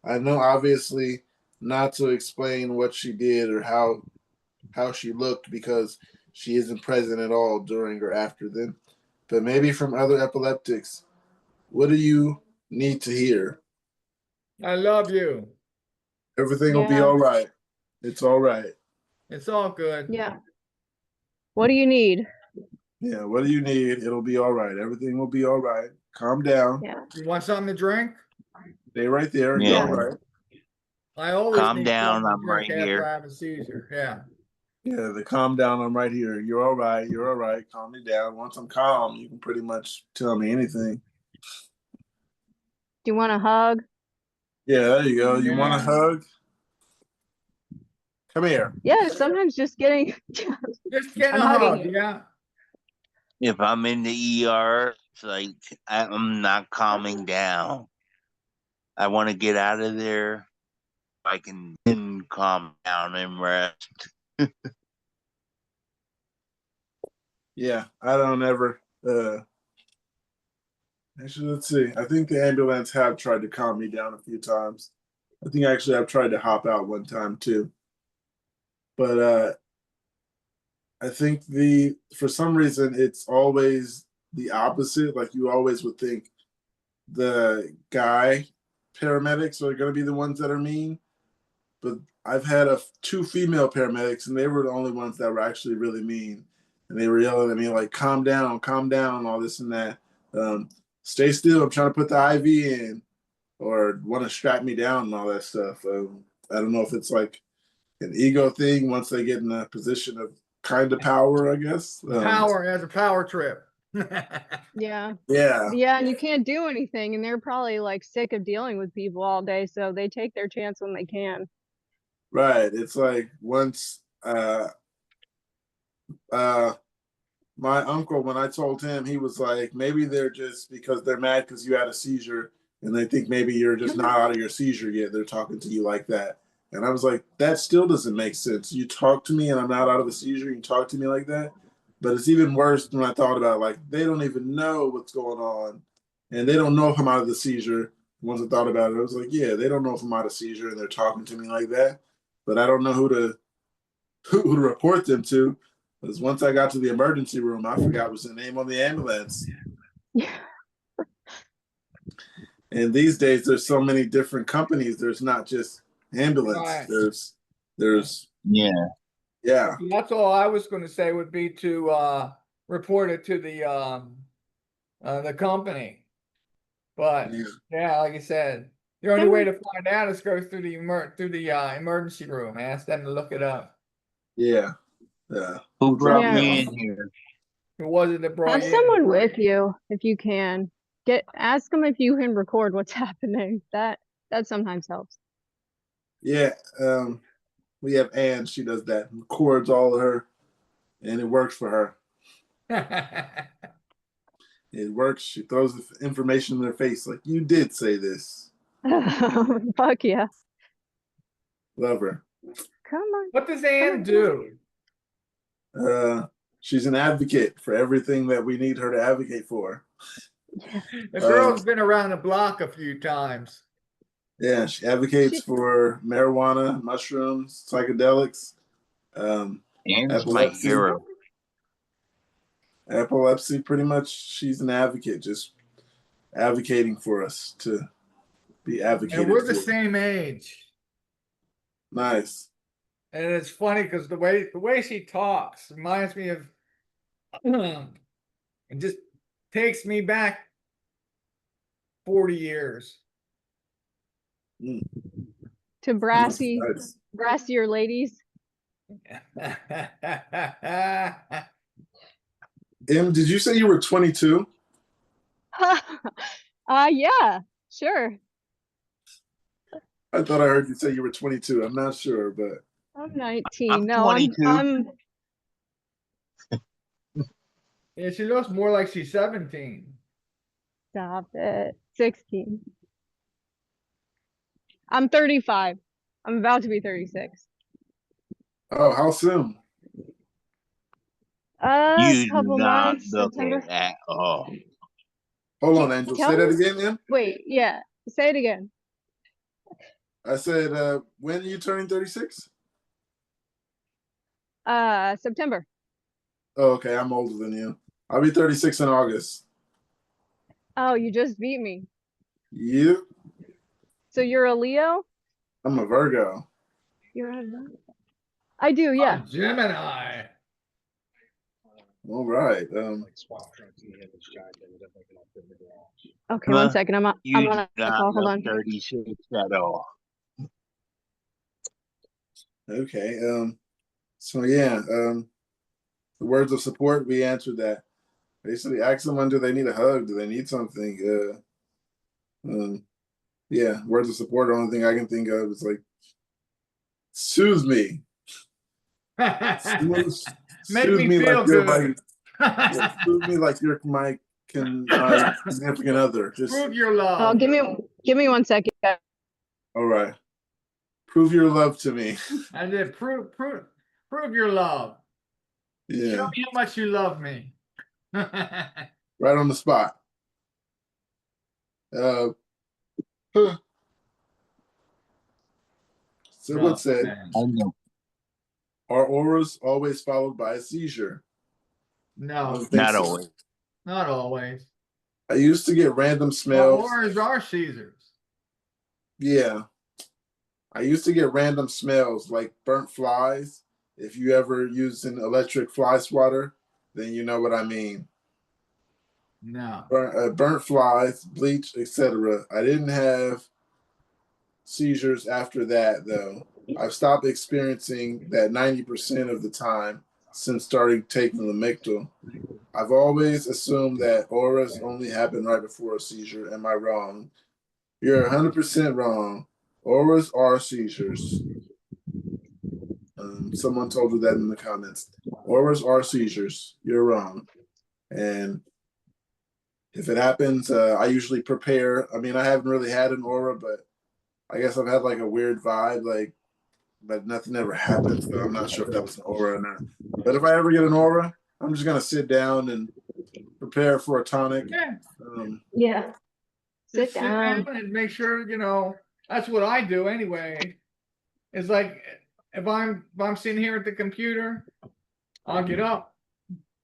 [SPEAKER 2] I know obviously not to explain what she did or how she looked because she isn't present at all during or after them. But maybe from other epileptics, what do you need to hear?
[SPEAKER 4] I love you.
[SPEAKER 2] Everything will be
[SPEAKER 15] Yeah.
[SPEAKER 2] all right. It's all right.
[SPEAKER 4] It's all good.
[SPEAKER 15] Yeah. What do you need?
[SPEAKER 2] Yeah, what do you need? It'll be all right. Everything will be all right. Calm down.
[SPEAKER 15] Yeah.
[SPEAKER 4] You want something to drink?
[SPEAKER 2] Stay right there.
[SPEAKER 6] Yeah.
[SPEAKER 2] You're all right.
[SPEAKER 4] I always
[SPEAKER 6] Calm
[SPEAKER 4] need
[SPEAKER 6] down,
[SPEAKER 4] something to
[SPEAKER 6] I'm
[SPEAKER 4] drink
[SPEAKER 6] right
[SPEAKER 4] after
[SPEAKER 6] here.
[SPEAKER 4] I have a seizure. Yeah.
[SPEAKER 2] Yeah, the calm down. I'm right here. You're all right. You're all right. Calm me down. Once I'm calm, you can pretty much tell me anything.
[SPEAKER 15] Do you want a hug?
[SPEAKER 2] Yeah, there you go. You want a
[SPEAKER 4] Yeah.
[SPEAKER 2] hug? Come here.
[SPEAKER 15] Yeah, sometimes just getting
[SPEAKER 4] Just getting
[SPEAKER 15] I'm
[SPEAKER 4] a
[SPEAKER 15] hugging
[SPEAKER 4] hug,
[SPEAKER 15] you.
[SPEAKER 4] yeah.
[SPEAKER 6] If I'm in the ER, it's like I'm not calming down. I want to get out of there. I can then calm down and rest.
[SPEAKER 2] Yeah, I don't ever. Actually, let's see. I think the ambulance have tried to calm me down a few times. I think actually I've tried to hop out one time too. But I think for some reason it's always the opposite. Like you always would think the guy paramedics are going to be the ones that are mean, but I've had 2 female paramedics and they were the only ones that were actually really mean, and they were yelling at me like calm down, all this and that. Stay still, I'm trying to put the IV in, or want to strap me down and all that stuff. I don't know if it's like an ego thing once they get in a position of kind of power, I guess.
[SPEAKER 4] Power has a power trip.
[SPEAKER 15] Yeah.
[SPEAKER 2] Yeah.
[SPEAKER 15] Yeah, and you can't do anything, and they're probably like sick of dealing with people all day, so they take their chance when they can.
[SPEAKER 2] Right. It's like once my uncle, when I told him, he was like, maybe they're just because they're mad because you had a seizure and they think maybe you're just not out of your seizure yet. They're talking to you like that. And I was like, that still doesn't make sense. You talk to me and I'm not out of a seizure. You talk to me like that. But it's even worse when I thought about it. Like, they don't even know what's going on. And they don't know if I'm out of the seizure. Once I thought about it, I was like, yeah, they don't know if I'm out of seizure and they're talking to me like that. But I don't know who to report them to. Because once I got to the emergency room, I forgot what's the name on the ambulance.
[SPEAKER 15] Yeah.
[SPEAKER 2] And these days, there's so many different companies. There's not just ambulance.
[SPEAKER 4] Right.
[SPEAKER 2] There's
[SPEAKER 6] Yeah.
[SPEAKER 2] yeah.
[SPEAKER 4] That's all I was going to say would be to report it to the company. But yeah, like I said, the only way to find out is go through the emergency room. Ask them to look it up.
[SPEAKER 2] Yeah. Yeah.
[SPEAKER 6] Who brought
[SPEAKER 15] Yeah.
[SPEAKER 6] me in here?
[SPEAKER 4] Who was it that brought
[SPEAKER 15] Have
[SPEAKER 4] you in?
[SPEAKER 15] someone with you if you can. Ask them if you can record what's happening. That sometimes helps.
[SPEAKER 2] Yeah. We have Ann. She does that. Records all of her, and it works for her. It works. She throws the information in their face like, you did say this.
[SPEAKER 15] Fuck yeah.
[SPEAKER 2] Love her.
[SPEAKER 15] Come on.
[SPEAKER 4] What does Ann do?
[SPEAKER 2] She's an advocate for everything that we need her to advocate for.
[SPEAKER 4] The girl's been around the block a few times.
[SPEAKER 2] Yeah, she advocates for marijuana, mushrooms, psychedelics,
[SPEAKER 6] Ann's my hero.
[SPEAKER 2] Epilepsy, pretty much. She's an advocate, just advocating for us to be advocated.
[SPEAKER 4] And we're the
[SPEAKER 2] for.
[SPEAKER 4] same age.
[SPEAKER 2] Nice.
[SPEAKER 4] And it's funny because the way she talks reminds me of it just takes me back 40 years.
[SPEAKER 15] To brassier ladies.
[SPEAKER 2] Em, did you say you were 22?
[SPEAKER 15] Yeah, sure.
[SPEAKER 2] I thought I heard you say you were 22. I'm not sure, but
[SPEAKER 15] I'm 19.
[SPEAKER 6] I'm
[SPEAKER 15] No,
[SPEAKER 6] 22.
[SPEAKER 15] I'm
[SPEAKER 4] Yeah, she looks more like she's 17.
[SPEAKER 15] Stop it. 16. I'm 35. I'm about to be 36.
[SPEAKER 2] oh, how soon?
[SPEAKER 6] You do
[SPEAKER 15] Couple
[SPEAKER 6] not
[SPEAKER 15] months.
[SPEAKER 6] look
[SPEAKER 15] September.
[SPEAKER 6] it at all.
[SPEAKER 2] Hold on, Angel.
[SPEAKER 15] Tell
[SPEAKER 2] Say that
[SPEAKER 15] me-
[SPEAKER 2] again, Em.
[SPEAKER 15] Wait, yeah. Say it again.
[SPEAKER 2] I said, when are you turning 36?
[SPEAKER 15] September.
[SPEAKER 2] Oh, okay. I'm older than you. I'll be 36 in August.
[SPEAKER 15] Oh, you just beat me.
[SPEAKER 2] You?
[SPEAKER 15] So you're a Leo?
[SPEAKER 2] I'm a Virgo.
[SPEAKER 15] You're a I do, yeah.
[SPEAKER 4] Gemini.
[SPEAKER 2] All right.
[SPEAKER 15] Okay, one second. I'm
[SPEAKER 6] You
[SPEAKER 15] on
[SPEAKER 6] do
[SPEAKER 15] a
[SPEAKER 6] not
[SPEAKER 15] call. Hold
[SPEAKER 6] look
[SPEAKER 15] on.
[SPEAKER 6] 36 at all.
[SPEAKER 2] Okay. So yeah. The words of support. We answered that. Basically, ask someone: do they need a hug? Do they need something? Yeah. Words of support. The only thing I can think of is like, soothe me.
[SPEAKER 4] Make
[SPEAKER 2] Soothe
[SPEAKER 4] me feel
[SPEAKER 2] like you're
[SPEAKER 4] good.
[SPEAKER 2] yeah, soothe me like you're my significant other. Just
[SPEAKER 4] Prove your
[SPEAKER 15] Oh,
[SPEAKER 4] love.
[SPEAKER 15] give me 1 second.
[SPEAKER 2] all right. Prove your love to me.
[SPEAKER 4] I did prove your love.
[SPEAKER 2] Yeah.
[SPEAKER 4] Show me how much you love me.
[SPEAKER 2] Right on the spot. So what said?
[SPEAKER 6] I know.
[SPEAKER 2] Are auras always followed by a seizure? I
[SPEAKER 4] No,
[SPEAKER 2] don't think
[SPEAKER 6] Not
[SPEAKER 2] so.
[SPEAKER 6] always.
[SPEAKER 4] not always.
[SPEAKER 2] I used to get random
[SPEAKER 4] Well,
[SPEAKER 2] smells.
[SPEAKER 4] auras are Caesars.
[SPEAKER 2] Yeah. I used to get random smells like burnt flies. If you ever used an electric fly swatter, then you know what I mean.
[SPEAKER 4] No.
[SPEAKER 2] Burnt flies, bleach, etc. I didn't have seizures after that, though. I've stopped experiencing that 90% of the time since starting taking the Lamictal. I've always assumed that auras only happen right before a seizure. Am I wrong? You're 100% wrong. Auras are seizures. Someone told you that in the comments. Auras are seizures. You're wrong. And if it happens, I usually prepare. I mean, I haven't really had an aura, but I guess I've had like a weird vibe, like, but nothing ever happened. So I'm not sure if that was an aura or not. But if I ever get an aura, I'm just gonna sit down and prepare for a tonic.
[SPEAKER 4] Yeah.
[SPEAKER 15] Yeah.
[SPEAKER 4] Just
[SPEAKER 15] Sit down.
[SPEAKER 4] and make sure, that's what I do anyway. It's like if I'm sitting here at the computer, I'll get up,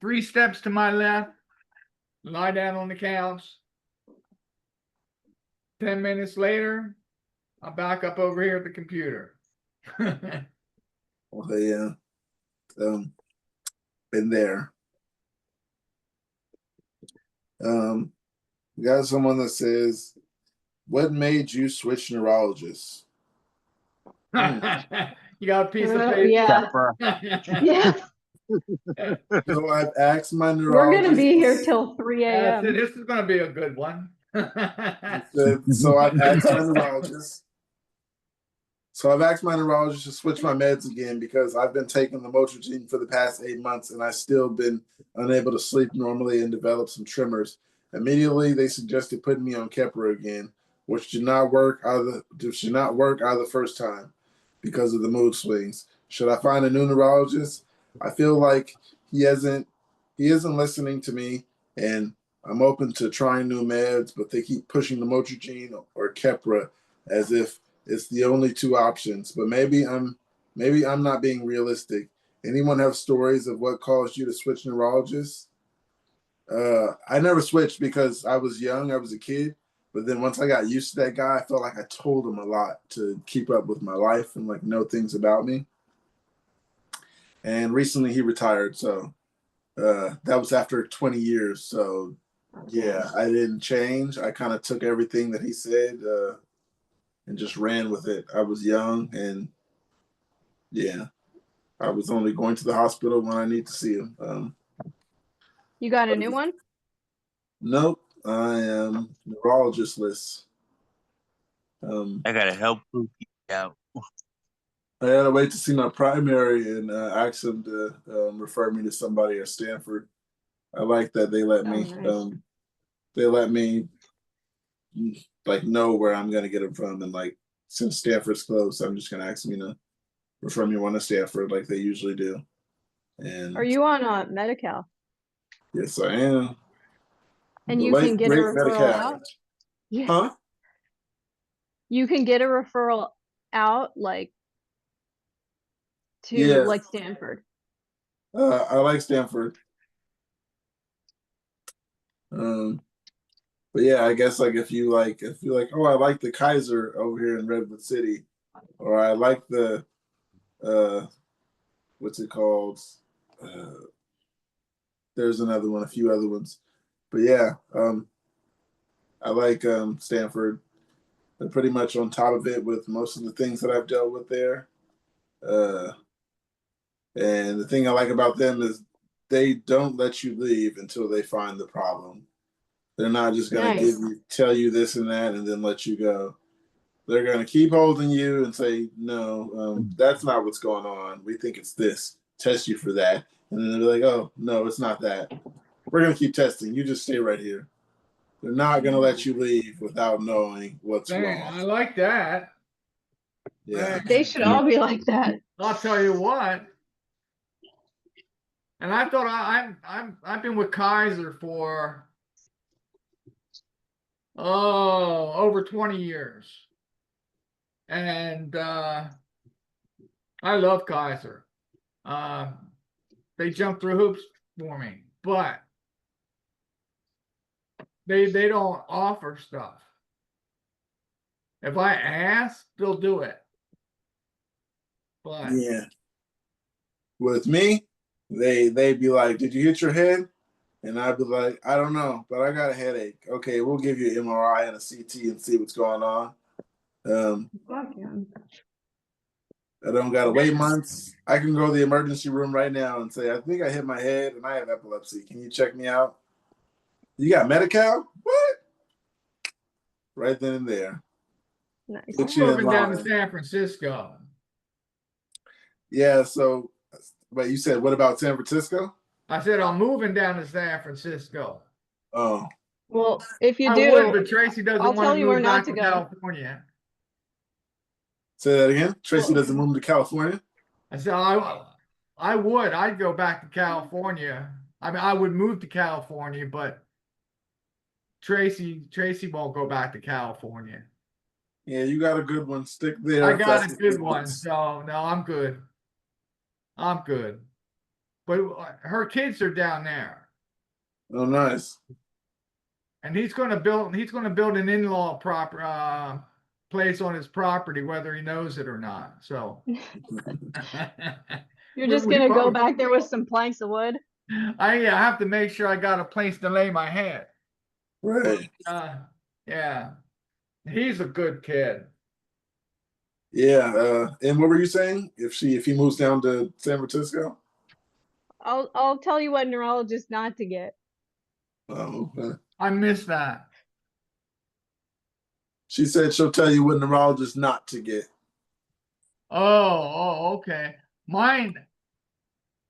[SPEAKER 4] 3 steps to my left, lie down on the couch. 10 minutes later, I'm back up over here at the computer.
[SPEAKER 2] Well, yeah, been there. We got someone that says, "What made you switch neurologists?"
[SPEAKER 4] You got a piece of paper?
[SPEAKER 15] Yeah. Yeah.
[SPEAKER 2] So I've asked my
[SPEAKER 15] We're
[SPEAKER 2] neurologist.
[SPEAKER 15] gonna be here till 3
[SPEAKER 4] That's it.
[SPEAKER 15] a.m.
[SPEAKER 4] This is gonna be a good one.
[SPEAKER 2] So I've asked my neurologist. So I've asked my neurologist to switch my meds again because I've been taking the Motrigine for the past 8 months and I still been unable to sleep normally and develop some tremors. Immediately, they suggested putting me on Keppra again, which did not work either. Should not work either first time because of the mood swings. Should I find a new neurologist? I feel like he isn't listening to me, and I'm open to trying new meds, but they keep pushing the Motrigine or Keppra as if it's the only 2 options. But maybe I'm not being realistic. Anyone have stories of what caused you to switch neurologists? I never switched because I was young. I was a kid. But then once I got used to that guy, I felt like I told him a lot to keep up with my life and like know things about me. And recently he retired. So that was after 20 years. So yeah, I didn't change. I kind of took everything that he said and just ran with it. I was young and yeah, I was only going to the hospital when I need to see him.
[SPEAKER 15] You got a new one?
[SPEAKER 2] Nope, I am neurologist-less.
[SPEAKER 6] I gotta help you out.
[SPEAKER 2] I had to wait to see my primary and ask him to refer me to somebody at Stanford. I like that they let me.
[SPEAKER 15] Nice.
[SPEAKER 2] They let me like know where I'm gonna get them from, and like since Stanford's close, I'm just gonna ask them, refer me one to Stanford like they usually do. And
[SPEAKER 15] Are you on Medi-Cal?
[SPEAKER 2] yes, I am.
[SPEAKER 15] And
[SPEAKER 2] The
[SPEAKER 15] you
[SPEAKER 2] late
[SPEAKER 15] can get a
[SPEAKER 2] great
[SPEAKER 15] referral
[SPEAKER 2] Medi-Cal.
[SPEAKER 15] out? Yeah.
[SPEAKER 2] Huh?
[SPEAKER 15] You can get a referral out like to
[SPEAKER 2] Yeah.
[SPEAKER 15] like Stanford.
[SPEAKER 2] I like Stanford. But yeah, I guess like if you like, oh, I like the Kaiser over here in Redwood City, or I like the what's it called? There's another one, a few other ones, but yeah, I like Stanford. They're pretty much on top of it with most of the things that I've dealt with there. And the thing I like about them is they don't let you leave until they find the problem. They're not just going to tell you this and that and then let you go. They're going to keep holding you and say, no, that's not what's going on. We think it's this. Test you for that. And then they're like, oh, no, it's not that. We're going to keep testing. You just stay right here. They're not going to let you leave without knowing what's wrong.
[SPEAKER 4] I like that.
[SPEAKER 2] Yeah.
[SPEAKER 15] They should all be like that.
[SPEAKER 4] I'll tell you what. And I thought I've been with Kaiser for over 20 years. And I love Kaiser. They jump through hoops for me, but they don't offer stuff. If I ask, they'll do it. But
[SPEAKER 2] yeah. With me, they'd be like, did you hit your head? And I'd be like, I don't know, but I got a headache. Okay, we'll give you an MRI and a CT and see what's going on. I don't gotta wait months. I can go to the emergency room right now and say, I think I hit my head and I have epilepsy. Can you check me out? You got Medi-Cal? What? Right then and there.
[SPEAKER 15] Nice.
[SPEAKER 4] I'm moving down to San Francisco.
[SPEAKER 2] Yeah, so wait, you said what about San Francisco?
[SPEAKER 4] I said I'm moving down to San Francisco.
[SPEAKER 2] Oh.
[SPEAKER 15] Well, if you
[SPEAKER 4] I
[SPEAKER 15] do,
[SPEAKER 4] would, but Tracy doesn't
[SPEAKER 15] I'll
[SPEAKER 4] want
[SPEAKER 15] tell
[SPEAKER 4] to
[SPEAKER 15] you where
[SPEAKER 4] move
[SPEAKER 15] not
[SPEAKER 4] back
[SPEAKER 15] to
[SPEAKER 4] to
[SPEAKER 15] go.
[SPEAKER 4] California.
[SPEAKER 2] Say that again. Tracy doesn't move to California?
[SPEAKER 4] I said I would. I'd go back to California. I mean, I would move to California, but Tracy won't go back to California.
[SPEAKER 2] Yeah, you got a good one. Stick there.
[SPEAKER 4] I got a good one, so no, I'm good. I'm good. but her kids are down there.
[SPEAKER 2] Oh, nice.
[SPEAKER 4] And he's going to build an in-law place on his property, whether he knows it or not. So
[SPEAKER 15] You're just gonna go back there with some planks of wood.
[SPEAKER 4] I have to make sure I got a place to lay my head.
[SPEAKER 2] Right.
[SPEAKER 4] Yeah. He's a good kid.
[SPEAKER 2] Yeah. And what were you saying? If he moves down to San Francisco?
[SPEAKER 15] I'll tell you what neurologist not to get.
[SPEAKER 2] Oh, okay.
[SPEAKER 4] I missed that.
[SPEAKER 2] She said she'll tell you what neurologist not to get.
[SPEAKER 4] Oh, okay. Mine,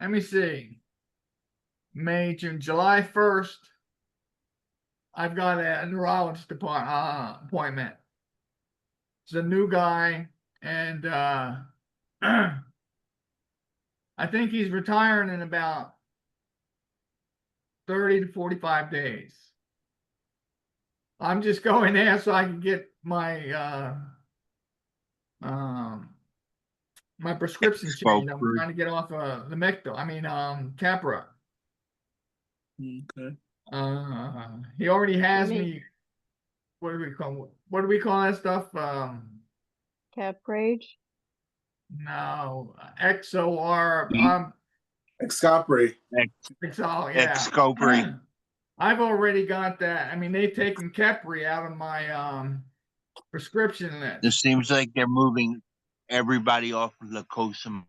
[SPEAKER 4] let me see. May, June, July 1st, I've got a neurologist appointment. It's a new guy, and I think he's retiring in about 30 to 45 days. I'm just going there so I can get my my prescription changed. I'm trying to get off the Capra.
[SPEAKER 2] Okay.
[SPEAKER 4] He already has me. What do we call that stuff?
[SPEAKER 15] Caprage?
[SPEAKER 4] No, XOR.
[SPEAKER 2] Excopri.
[SPEAKER 4] Excopri. I've already got that. I mean, they've taken Capri out of my prescription list.
[SPEAKER 6] It seems like they're moving everybody off of lacosamide.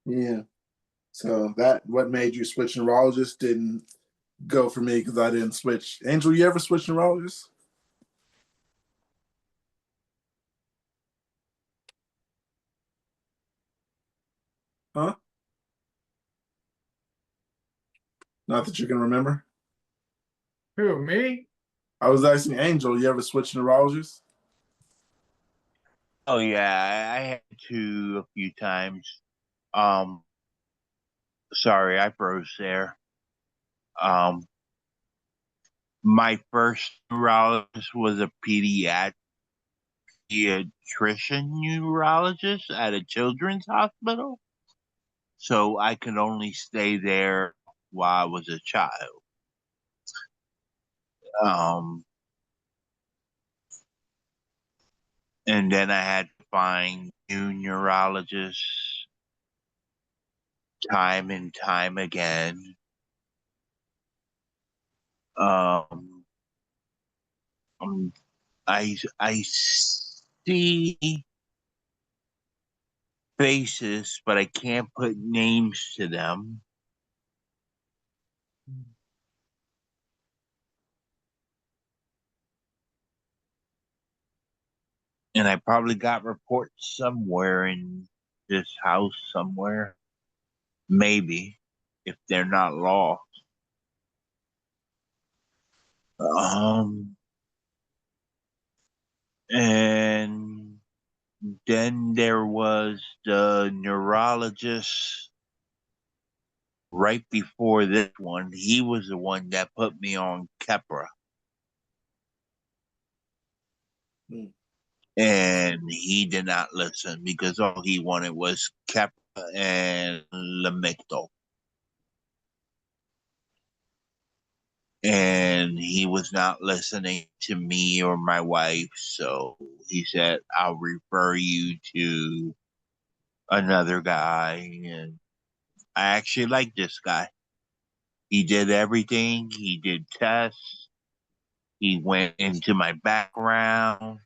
[SPEAKER 2] Yeah. So what made you switch neurologist didn't go for me because I didn't switch. Angel, you ever switch neurologist? Huh? Not that you can remember.
[SPEAKER 4] Who, me?
[SPEAKER 2] I was asking Angel, you ever switch neurologist?
[SPEAKER 6] Oh yeah, I had to a few times. Sorry, I froze there. My first neurologist was a pediatrician neurologist at a children's hospital. So I could only stay there while I was a child. And then I had to find new neurologists time and time again. I see faces, but I can't put names to them. And I probably got reports somewhere in this house somewhere. Maybe, if they're not lost. And then there was the neurologist right before this one. He was the one that put me on Keppra. And he did not listen because all he wanted was Keppra and Lamictal. And he was not listening to me or my wife, so he said, I'll refer you to another guy. And I actually like this guy. He did everything. He did tests. He went into my background,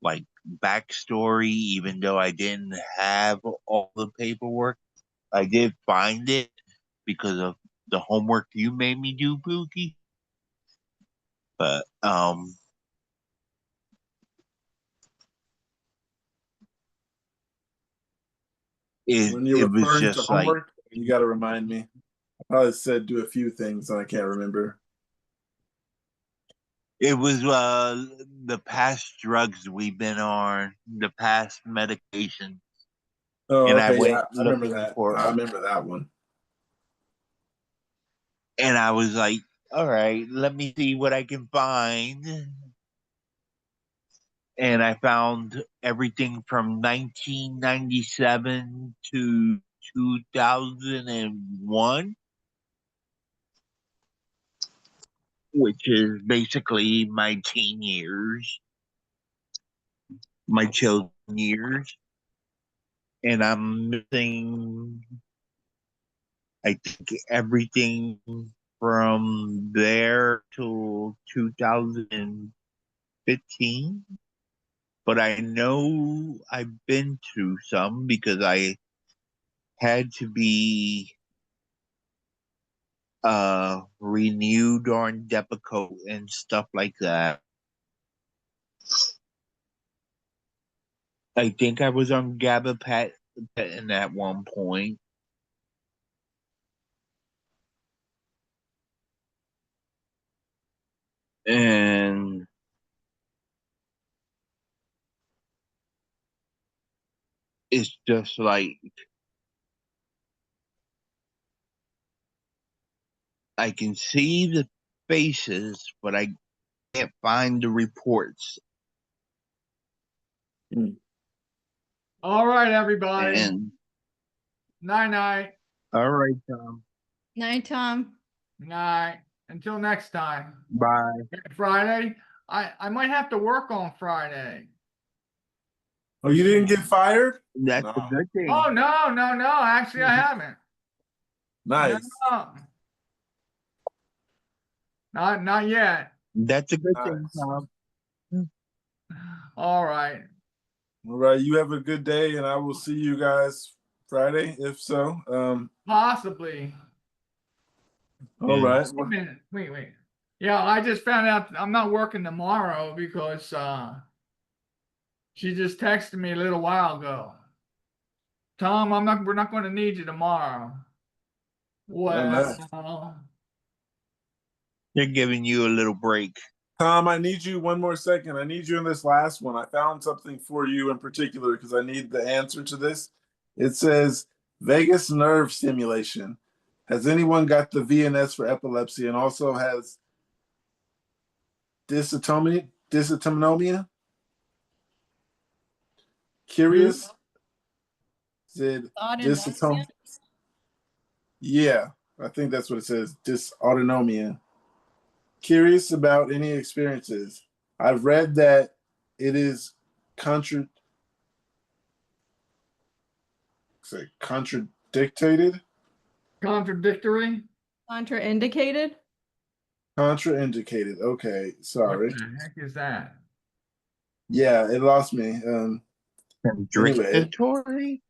[SPEAKER 6] like backstory, even though I didn't have all the paperwork. I did find it because of the homework you made me do, Pookie. But
[SPEAKER 2] when you're
[SPEAKER 6] it was
[SPEAKER 2] referring to
[SPEAKER 6] just like
[SPEAKER 2] homework, you got to remind me. I probably said do a few things and I can't remember.
[SPEAKER 6] it was the past drugs we've been on, the past medication.
[SPEAKER 2] Oh,
[SPEAKER 6] and
[SPEAKER 2] okay,
[SPEAKER 6] I went
[SPEAKER 2] yeah, I remember
[SPEAKER 6] looking
[SPEAKER 2] that.
[SPEAKER 6] for
[SPEAKER 2] I remember that one.
[SPEAKER 6] And I was like, all right, let me see what I can find. and I found everything from 1997 to 2001, which is basically my teen years, my children years. And I'm missing, I think, everything from there till 2015. But I know I've been through some because I had to be renewed on Depakote and stuff like that. I think I was on gabapentin at one point. And it's just like I can see the faces, but I can't find the reports.
[SPEAKER 4] All right, everybody.
[SPEAKER 6] And
[SPEAKER 4] Night night.
[SPEAKER 6] all right, Tom.
[SPEAKER 10] Night, Tom.
[SPEAKER 4] Night. Until next time.
[SPEAKER 6] Bye.
[SPEAKER 4] Friday. I might have to work on Friday.
[SPEAKER 2] Oh, you didn't get fired?
[SPEAKER 6] That's a good thing.
[SPEAKER 4] Oh no. Actually, I haven't.
[SPEAKER 2] Nice.
[SPEAKER 4] No. Not yet.
[SPEAKER 6] That's a good thing,
[SPEAKER 2] Nice.
[SPEAKER 6] Tom.
[SPEAKER 4] All right.
[SPEAKER 2] All right. You have a good day, and I will see you guys Friday, if so.
[SPEAKER 4] Possibly.
[SPEAKER 2] All right.
[SPEAKER 4] Wait a minute. Wait. Yeah, I just found out I'm not working tomorrow because she just texted me a little while ago. Tom, we're not going to need you tomorrow. Well,
[SPEAKER 2] nice.
[SPEAKER 6] They're giving you a little break.
[SPEAKER 2] Tom, I need you one more second. I need you in this last one. I found something for you in particular because I need the answer to this. It says vagus nerve stimulation. Has anyone got the VNS for epilepsy and also has dysautonomia? Curious? Said dysautonomia. Yeah, I think that's what it says. Dysautonomia. Curious about any experiences. I've read that it is contradicted.
[SPEAKER 4] Contradictory?
[SPEAKER 10] Contraindicated?
[SPEAKER 2] Contraindicated. Okay, sorry.
[SPEAKER 4] What the heck is that?
[SPEAKER 2] Yeah, it lost me. Anyway,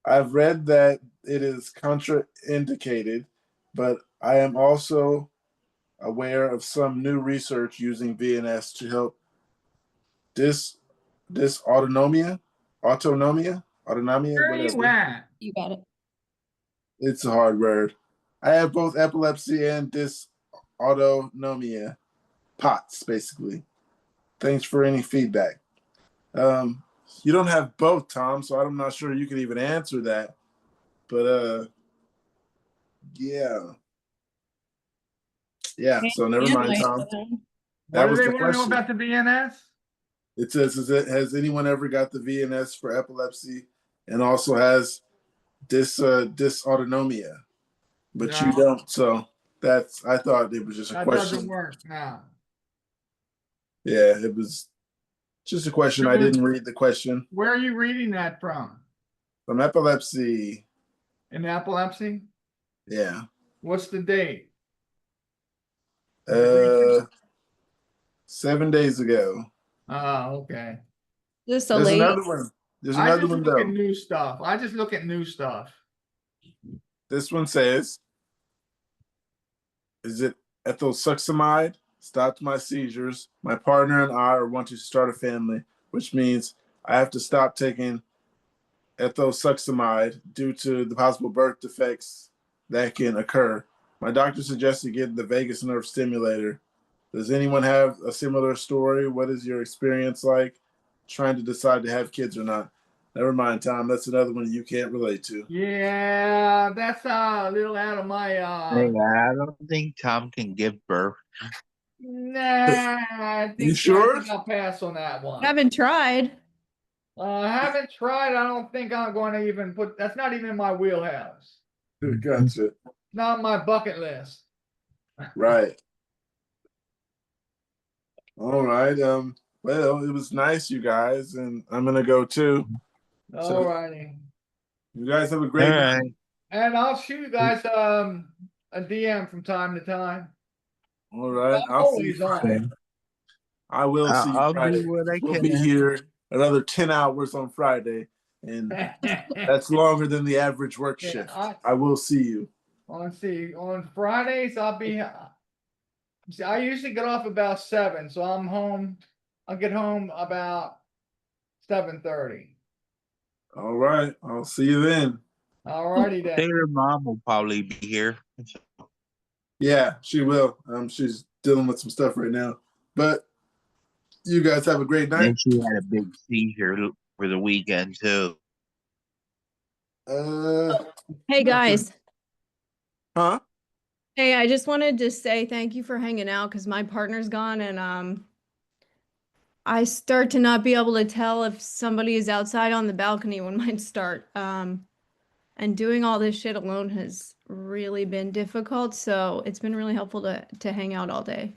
[SPEAKER 2] I've read that it is contraindicated, but I am also aware of some new research using VNS to help autonomia, whatever.
[SPEAKER 10] You got it.
[SPEAKER 2] It's a hard word. I have both epilepsy and dysautonomia, POTS, basically. Thanks for any feedback. You don't have both, Tom, so I'm not sure you can even answer that. But yeah. Yeah, so never mind, Tom.
[SPEAKER 4] What do they want to know about the VNS?
[SPEAKER 2] It says, has anyone ever got the VNS for epilepsy and also has dysautonomia? But you don't, so I thought it was just a question. That
[SPEAKER 4] doesn't work now.
[SPEAKER 2] Yeah, it was just a question. I didn't read the question.
[SPEAKER 4] Where are you reading that from?
[SPEAKER 2] From Epilepsy.
[SPEAKER 4] In Epilepsy?
[SPEAKER 2] Yeah.
[SPEAKER 4] What's the date?
[SPEAKER 2] 7 days ago.
[SPEAKER 4] Oh, okay.
[SPEAKER 10] There's
[SPEAKER 2] another one. There's another one though.
[SPEAKER 4] New stuff. I just look at new stuff.
[SPEAKER 2] This one says, is it ethosuximide? Stopped my seizures. My partner and I are wanting to start a family, which means I have to stop taking ethosuximide due to the possible birth defects that can occur. My doctor suggested getting the vagus nerve stimulator. Does anyone have a similar story? What is your experience like trying to decide to have kids or not? Never mind, Tom. That's another one you can't relate to.
[SPEAKER 4] Yeah, that's a little out of my
[SPEAKER 6] I don't think Tom can give birth.
[SPEAKER 4] Nah, I
[SPEAKER 2] You
[SPEAKER 4] think,
[SPEAKER 2] sure?
[SPEAKER 4] I think I'll pass on that one.
[SPEAKER 10] Haven't tried.
[SPEAKER 4] I haven't tried. I don't think I'm going to even put, that's not even in my wheelhouse.
[SPEAKER 2] Gotcha.
[SPEAKER 4] Not my bucket list.
[SPEAKER 2] Right. All right. Well, it was nice, you guys, and I'm gonna go too.
[SPEAKER 4] All righty.
[SPEAKER 2] You guys have a
[SPEAKER 12] All
[SPEAKER 2] great night.
[SPEAKER 12] right.
[SPEAKER 4] And I'll shoot you guys a DM from time to time.
[SPEAKER 2] All right.
[SPEAKER 4] I'm
[SPEAKER 2] I'll see you
[SPEAKER 4] always on.
[SPEAKER 2] Friday. I will see you
[SPEAKER 12] I'll
[SPEAKER 2] Friday.
[SPEAKER 12] do what I
[SPEAKER 2] We'll be
[SPEAKER 12] can.
[SPEAKER 2] here another 10 hours on Friday, and that's longer than the average work
[SPEAKER 4] Yeah,
[SPEAKER 2] shift. I will see you.
[SPEAKER 4] On Fridays, I'll be. See, I usually get off about 7, so I'm home. I'll get home about 7:30.
[SPEAKER 2] All right. I'll see you then.
[SPEAKER 4] All righty then.
[SPEAKER 12] Their mom will probably be here.
[SPEAKER 2] Yeah, she will. She's dealing with some stuff right now. But you guys have a great night.
[SPEAKER 12] And she had a big seizure for the weekend too.
[SPEAKER 10] Hey guys.
[SPEAKER 2] Huh?
[SPEAKER 10] Hey, I just wanted to say thank you for hanging out because my partner's gone and I start to not be able to tell if somebody is outside on the balcony when mine start. And doing all this shit alone has really been difficult, so it's been really helpful to hang out all day.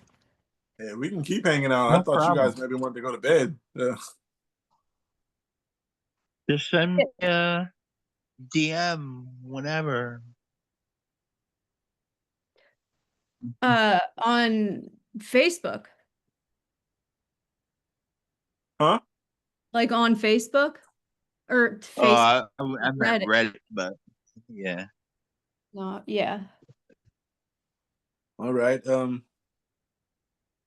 [SPEAKER 2] Yeah, we can keep hanging out. I
[SPEAKER 12] No
[SPEAKER 2] thought
[SPEAKER 12] problem.
[SPEAKER 2] you guys maybe wanted to go to bed. Yeah.
[SPEAKER 12] Just send me a DM whenever.
[SPEAKER 10] On Facebook.
[SPEAKER 2] Huh?
[SPEAKER 10] Like on Facebook? Or
[SPEAKER 12] Oh,
[SPEAKER 10] Facebook.
[SPEAKER 12] I meant Reddit, but yeah.
[SPEAKER 10] No, yeah.
[SPEAKER 2] All right.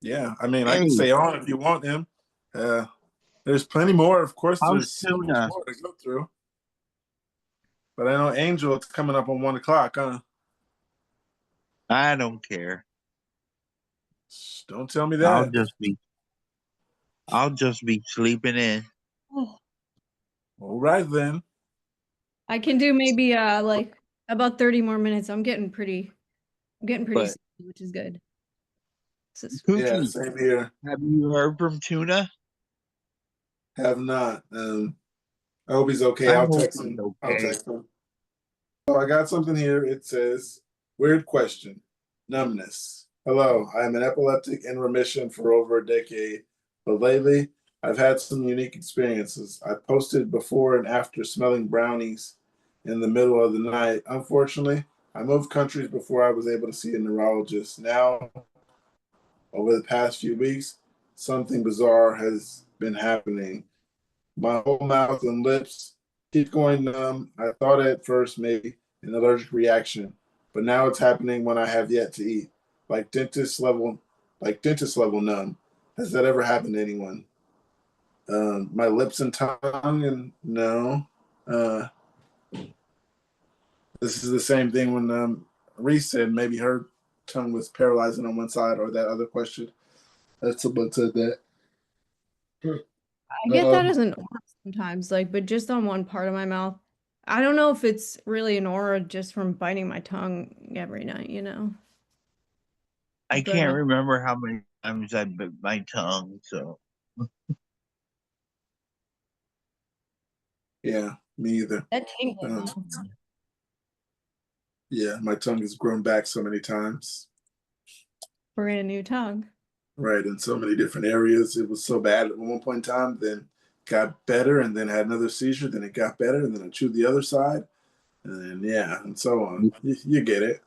[SPEAKER 2] Yeah, I mean, I
[SPEAKER 12] Hey,
[SPEAKER 2] can stay on if you want him. There's plenty more. Of course,
[SPEAKER 12] how's
[SPEAKER 2] there's so much
[SPEAKER 12] Tuna?
[SPEAKER 2] more to go through. But I know Angel, it's coming up on 1 o'clock, huh?
[SPEAKER 12] I don't care.
[SPEAKER 2] Shh, don't tell me
[SPEAKER 12] I'll
[SPEAKER 2] that.
[SPEAKER 12] just be sleeping in.
[SPEAKER 2] All right then.
[SPEAKER 10] I can do maybe like about 30 more minutes. I'm getting pretty
[SPEAKER 12] But
[SPEAKER 10] sleepy, which is good.
[SPEAKER 2] Yeah,
[SPEAKER 12] Pookie,
[SPEAKER 2] same here.
[SPEAKER 12] have you heard from Tuna?
[SPEAKER 2] Have not. I hope he's okay.
[SPEAKER 12] I
[SPEAKER 2] I'll
[SPEAKER 12] hope
[SPEAKER 2] text
[SPEAKER 12] he's
[SPEAKER 2] him. I'll
[SPEAKER 12] okay.
[SPEAKER 2] text him. So I got something here. It says, weird question. Numbness. Hello, I am an epileptic in remission for over a decade, but lately I've had some unique experiences. I posted before and after smelling brownies in the middle of the night. Unfortunately, I moved countries before I was able to see a neurologist. Now, over the past few weeks, something bizarre has been happening. My whole mouth and lips keep going numb. I thought at first maybe an allergic reaction, but now it's happening when I have yet to eat, like dentist level numb. Has that ever happened to anyone? My lips and tongue, and no. This is the same thing when Reese said maybe her tongue was paralyzing on one side, or that other question. That's someone said that.
[SPEAKER 10] I get that as an aura sometimes, like, but just on one part of my mouth. I don't know if it's really an aura just from biting my tongue every night, you know.
[SPEAKER 12] I
[SPEAKER 10] But
[SPEAKER 12] can't remember how many times I bit my tongue, so
[SPEAKER 2] Yeah, me either.
[SPEAKER 10] that tingling
[SPEAKER 2] Um,
[SPEAKER 10] though.
[SPEAKER 2] yeah, my tongue has grown back so many times.
[SPEAKER 10] Brand new tongue.
[SPEAKER 2] Right, in so many different areas. It was so bad at one point in time, then got better, and then had another seizure, then it got better, and then I chewed the other side, and then yeah, and so on. You get it.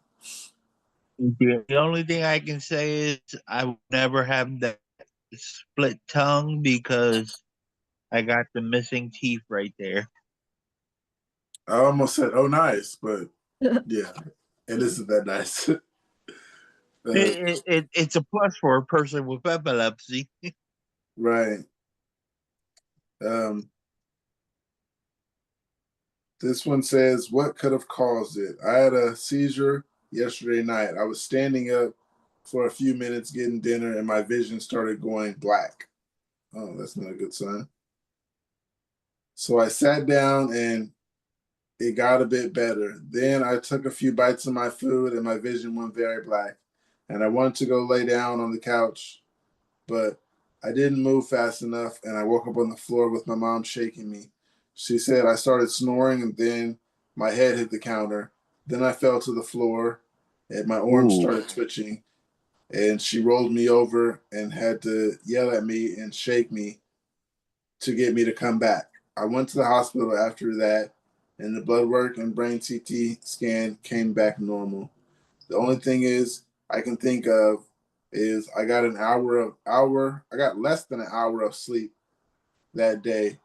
[SPEAKER 12] the only thing I can say is I will never have that split tongue because I got the missing teeth right there.
[SPEAKER 2] I almost said, "Oh, nice," but yeah, it isn't that nice.
[SPEAKER 12] It's a plus for a person with epilepsy.
[SPEAKER 2] Right. This one says, "What could have caused it? I had a seizure yesterday night. I was standing up for a few minutes getting dinner, and my vision started going black. Oh, that's not a good sign. So I sat down and it got a bit better. Then I took a few bites of my food and my vision went very black. and I wanted to go lay down on the couch, but I didn't move fast enough, and I woke up on the floor with my mom shaking me. She said I started snoring, and then my head hit the counter. Then I fell to the floor, and my arms started twitching, and she rolled me over and had to yell at me and shake me to get me to come back. I went to the hospital after that, and the blood work and brain CT scan came back normal. The only thing is I can think of is I got I got less than an hour of sleep that day.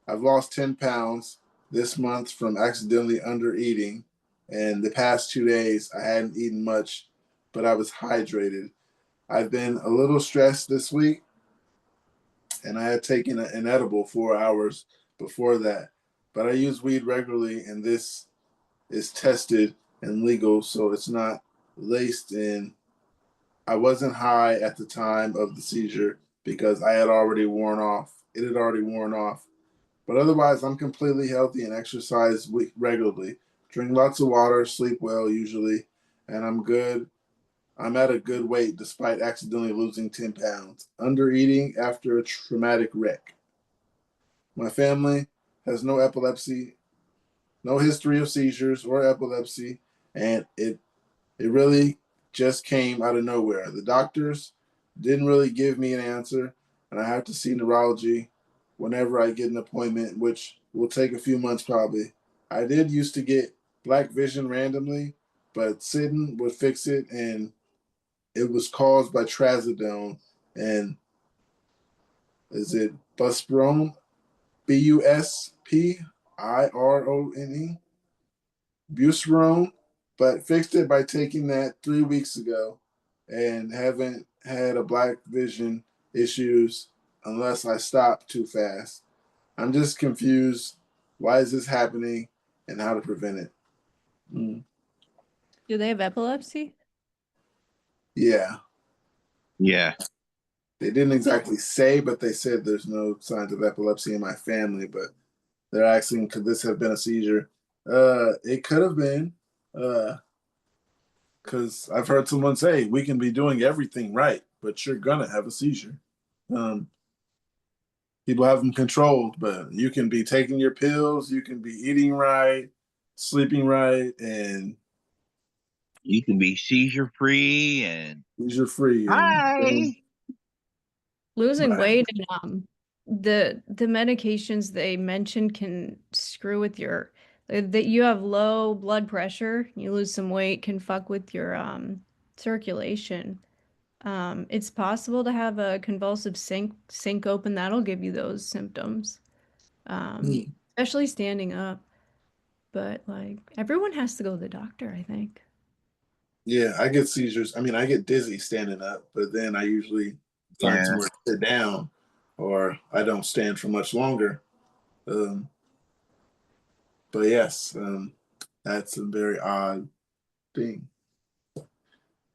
[SPEAKER 2] I've lost 10 pounds this month from accidentally under eating, and the past 2 days I hadn't eaten much, but I was hydrated. I've been a little stressed this week, and I had taken an edible 4 hours before that. But I use weed regularly, and this is tested and legal, so it's not laced in. I wasn't high at the time of the seizure because I had already worn off. It had already worn off. But otherwise, I'm completely healthy and exercise regularly. Drink lots of water, sleep well usually, and I'm good. I'm at a good weight despite accidentally losing 10 pounds. Under eating after a traumatic wreck. My family has no epilepsy, no history of seizures or epilepsy, and it really just came out of nowhere. The doctors didn't really give me an answer, and I have to see neurology whenever I get an appointment, which will take a few months probably. I did used to get black vision randomly, but sitting would fix it, and it was caused by trazodone. And is it busprone? Buspirone? Bucerone, but fixed it by taking that 3 weeks ago and haven't had a black vision issues unless I stop too fast. I'm just confused. Why is this happening and how to prevent it?
[SPEAKER 10] Do they have epilepsy?
[SPEAKER 2] Yeah.
[SPEAKER 6] Yeah.
[SPEAKER 2] They didn't exactly say, but they said there's no signs of epilepsy in my family, but they're asking, could this have been a seizure? It could have been. Because I've heard someone say we can be doing everything right, but you're gonna have a seizure. People have them controlled, but you can be taking your pills, you can be eating right, sleeping right, and
[SPEAKER 6] you can be seizure free and
[SPEAKER 2] seizure free.
[SPEAKER 6] hi.
[SPEAKER 10] Losing
[SPEAKER 2] Right.
[SPEAKER 10] weight and the medications they mentioned can screw with your that you have low blood pressure, you lose some weight, can fuck with your circulation. It's possible to have a convulsive syncope, and that'll give you those symptoms. Especially standing up. But like everyone has to go to the doctor, I think.
[SPEAKER 2] Yeah, I get seizures. I mean, I get dizzy standing up, but then I usually find somewhere to sit down, or I don't stand for much longer. But yes, that's a very odd thing.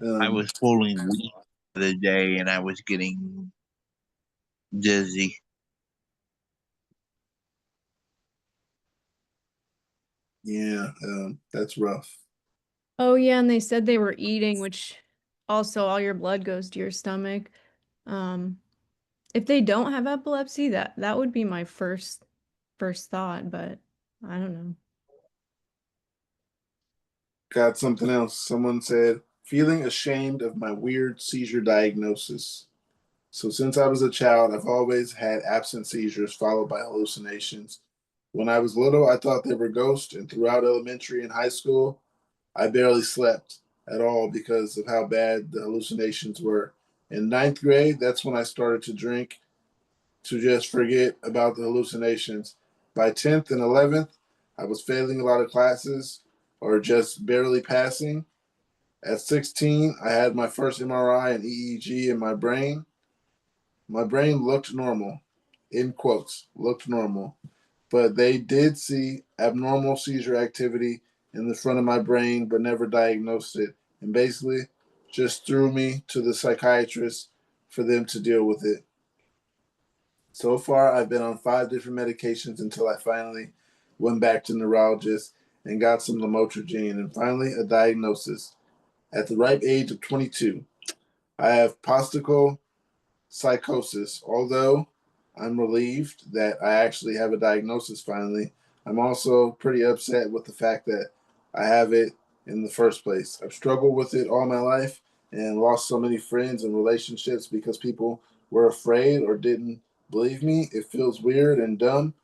[SPEAKER 6] I was pulling weed the other day and I was getting dizzy.
[SPEAKER 2] Yeah, that's rough.
[SPEAKER 10] Oh yeah, and they said they were eating, which also all your blood goes to your stomach. If they don't have epilepsy, that would be my first thought, but I don't know.
[SPEAKER 2] Got something else. Someone said, feeling ashamed of my weird seizure diagnosis. So since I was a child, I've always had absent seizures followed by hallucinations. When I was little, I thought they were ghosts, and throughout elementary and high school, I barely slept at all because of how bad the hallucinations were. In ninth grade, that's when I started to drink to just forget about the hallucinations. By 10th and 11th, I was failing a lot of classes or just barely passing. At 16, I had my first MRI and EEG in my brain. My brain looked normal, in quotes, looked normal. But they did see abnormal seizure activity in the front of my brain, but never diagnosed it. And basically just threw me to the psychiatrist for them to deal with it. So far, I've been on 5 different medications until I finally went back to neurologist and got some lamotrigine and finally a diagnosis. At the ripe age of 22, I have postical psychosis. Although I'm relieved that I actually have a diagnosis finally, I'm also pretty upset with the fact that I have it in the first place. I've struggled with it all my life and lost so many friends and relationships because people were afraid or didn't believe me. It feels weird and dumb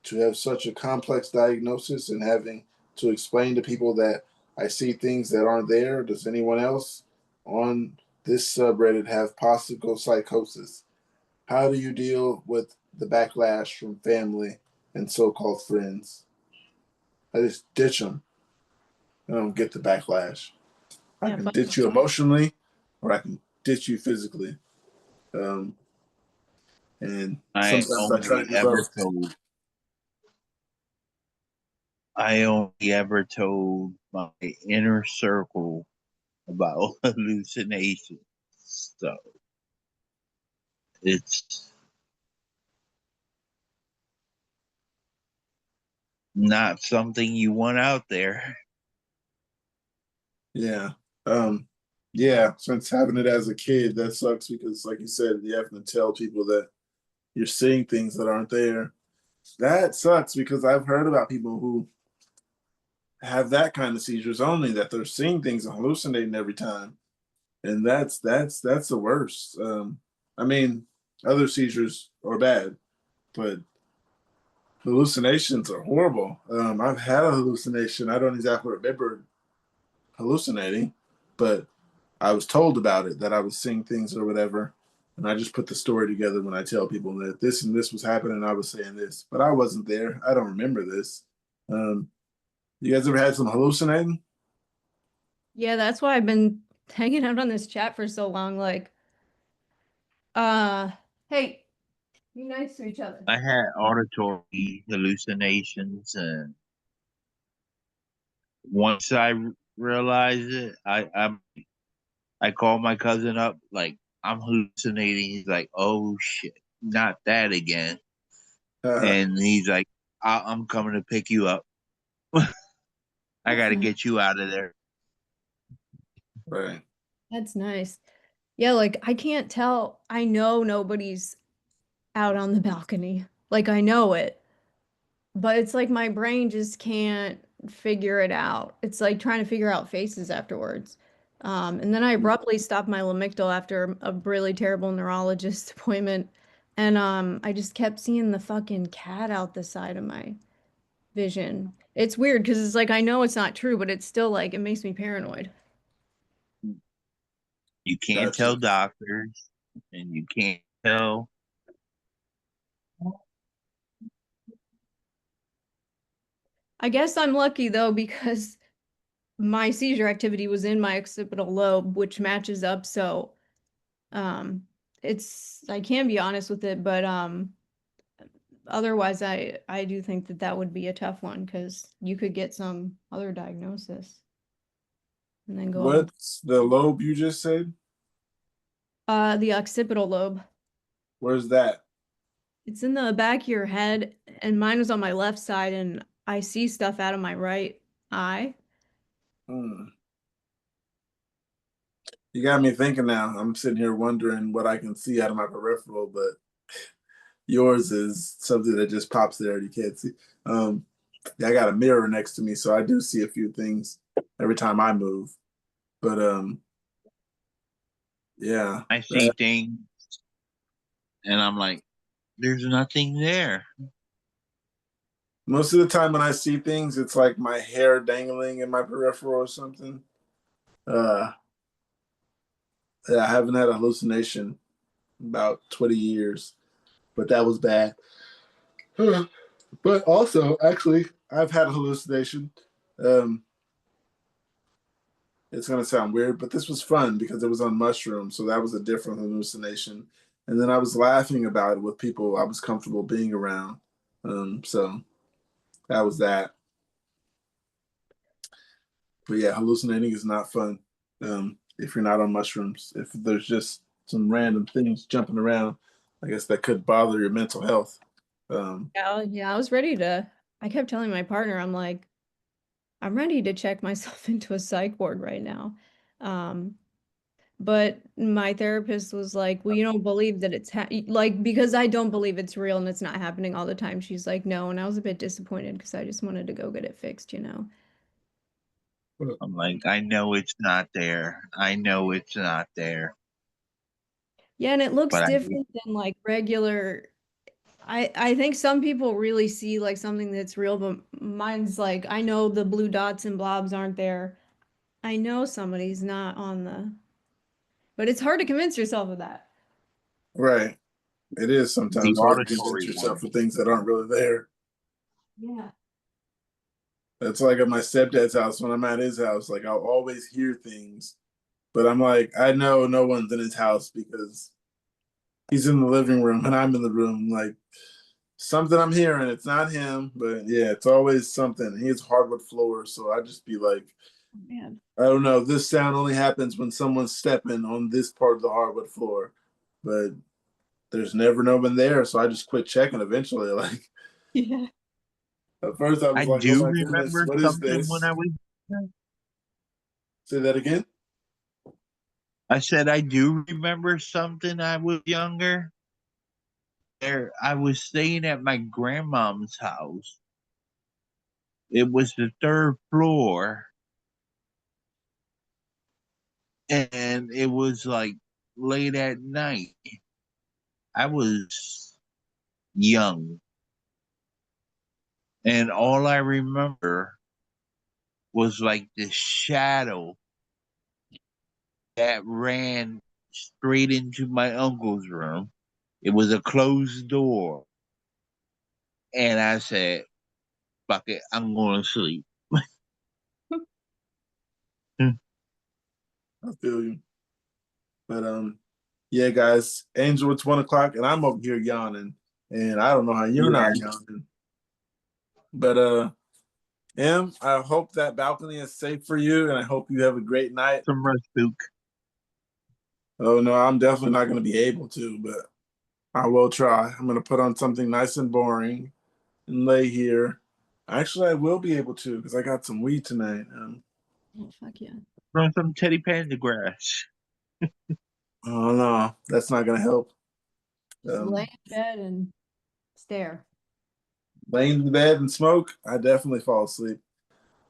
[SPEAKER 2] to have such a complex diagnosis and having to explain to people that I see things that aren't there. Does anyone else on this subreddit have postical psychosis? How do you deal with the backlash from family and so-called friends? I just ditch them. I don't get the backlash. I
[SPEAKER 10] Yeah,
[SPEAKER 2] can
[SPEAKER 10] fuck
[SPEAKER 2] ditch you emotionally, or I can ditch you physically. Um, and
[SPEAKER 16] I
[SPEAKER 2] sometimes I try to
[SPEAKER 16] only
[SPEAKER 2] do
[SPEAKER 16] ever
[SPEAKER 2] both.
[SPEAKER 16] told I only ever told my inner circle about hallucinations. So it's not something you want out there.
[SPEAKER 2] Yeah. Yeah. Since having it as a kid, that sucks because, like you said, you have to tell people that you're seeing things that aren't there. That sucks because I've heard about people who have that kind of seizures only, that they're seeing things and hallucinating every time, and that's the worst. I mean, other seizures are bad, but hallucinations are horrible. I've had a hallucination. I don't exactly remember hallucinating, but I was told about it, that I was seeing things or whatever. And I just put the story together when I tell people that this and this was happening. I was saying this, but I wasn't there. I don't remember this. Um, you guys ever had some hallucinating?
[SPEAKER 10] Yeah, that's why I've been hanging out on this chat for so long. Like, hey, be nice to each other.
[SPEAKER 16] I had auditory hallucinations, and once I realized it, I called my cousin up like I'm hallucinating. He's like, "Oh shit, not that again!" And he's like, I'm coming to pick you up. I got to get you out of there."
[SPEAKER 2] Right.
[SPEAKER 10] That's nice. Yeah, like I can't tell. I know nobody's out on the balcony. Like I know it, but it's like my brain just can't figure it out. It's like trying to figure out faces afterwards. And then I abruptly stopped my Lamictal after a really terrible neurologist appointment. And I just kept seeing the fucking cat out the side of my vision. It's weird because it's like I know it's not true, but it's still like it makes me paranoid.
[SPEAKER 16] You can't
[SPEAKER 2] Gotcha.
[SPEAKER 16] tell doctors, and you can't tell.
[SPEAKER 10] I guess I'm lucky though because my seizure activity was in my occipital lobe, which matches up. So um it's I can be honest with it, but otherwise I do think that that would be a tough one because you could get some other diagnosis and then go on.
[SPEAKER 2] What's the lobe you just said?
[SPEAKER 10] The occipital lobe.
[SPEAKER 2] Where's that?
[SPEAKER 10] It's in the back of your head, and mine was on my left side, and I see stuff out of my right eye.
[SPEAKER 2] Hmm. You got me thinking now. I'm sitting here wondering what I can see out of my peripheral, but yours is something that just pops there and you can't see. Yeah, I got a mirror next to me, so I do see a few things every time I move. But yeah.
[SPEAKER 16] I see things, and I'm like, "There's nothing there."
[SPEAKER 2] Most of the time when I see things, it's like my hair dangling in my peripheral or something. Uh, yeah, I haven't had a hallucination in about 20 years, but that was bad. But also, actually, I've had a hallucination. Um, it's gonna sound weird, but this was fun because it was on mushrooms, so that was a different hallucination. And then I was laughing about it with people I was comfortable being around. So that was that. But yeah, hallucinating is not fun. If you're not on mushrooms, if there's just some random things jumping around, I guess that could bother your mental health.
[SPEAKER 10] Yeah, I was ready to. I kept telling my partner, I'm like, I'm ready to check myself into a psych ward right now. Um, But my therapist was like, well, you don't believe that it's like, because I don't believe it's real and it's not happening all the time. She's like, no. And I was a bit disappointed because I just wanted to go get it fixed, you know?
[SPEAKER 16] I'm like, I know it's not there. I know it's not there.
[SPEAKER 10] Yeah, and it looks
[SPEAKER 16] But I
[SPEAKER 10] different than like regular. I think some people really see like something that's real, but mine's like, I know the blue dots and blobs aren't there. I know somebody's not on the, but it's hard to convince yourself of that.
[SPEAKER 2] Right. It is
[SPEAKER 16] the
[SPEAKER 2] sometimes hard to convince
[SPEAKER 16] auditory
[SPEAKER 2] yourself
[SPEAKER 16] one.
[SPEAKER 2] of things that aren't really there.
[SPEAKER 10] Yeah.
[SPEAKER 2] That's like at my stepdad's house. When I'm at his house, like I'll always hear things, but I'm like, I know no one's in his house because he's in the living room and I'm in the room. Like something I'm hearing, it's not him, but yeah, it's always something. He has hardwood floors, so I just be like,
[SPEAKER 10] Man.
[SPEAKER 2] I don't know. This sound only happens when someone's stepping on this part of the hardwood floor, but there's never no one there, so I just quit checking eventually. Like
[SPEAKER 10] Yeah.
[SPEAKER 2] at first, I
[SPEAKER 16] I
[SPEAKER 2] was like, "Oh
[SPEAKER 16] do
[SPEAKER 2] my goodness,
[SPEAKER 16] remember
[SPEAKER 2] what is
[SPEAKER 16] something when
[SPEAKER 2] this?"
[SPEAKER 16] I was.
[SPEAKER 2] Say that again.
[SPEAKER 16] I said I do remember something. I was younger. There, I was staying at my grandmom's house. It was the third floor, and it was like late at night. I was young, and all I remember was like the shadow that ran straight into my uncle's room. It was a closed door, and I said, "Fuck it, I'm going to sleep."
[SPEAKER 2] I feel you, but yeah, guys, Angel, it's 1 o'clock, and I'm over here yawning, and I don't know how you're
[SPEAKER 16] Yeah,
[SPEAKER 2] not yawning, but Em, I hope that balcony is safe for you, and I hope you have a great night.
[SPEAKER 16] some rest, Duke.
[SPEAKER 2] Oh no, I'm definitely not going to be able to, but I will try. I'm going to put on something nice and boring and lay here. Actually, I will be able to because I got some weed tonight.
[SPEAKER 10] Oh, fuck yeah.
[SPEAKER 16] Run some Teddy Panda grass.
[SPEAKER 2] Oh no, that's not going to help.
[SPEAKER 10] Just lay in bed and stare.
[SPEAKER 2] Laying in bed and smoke, I definitely fall asleep.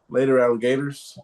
[SPEAKER 2] Later, alligators.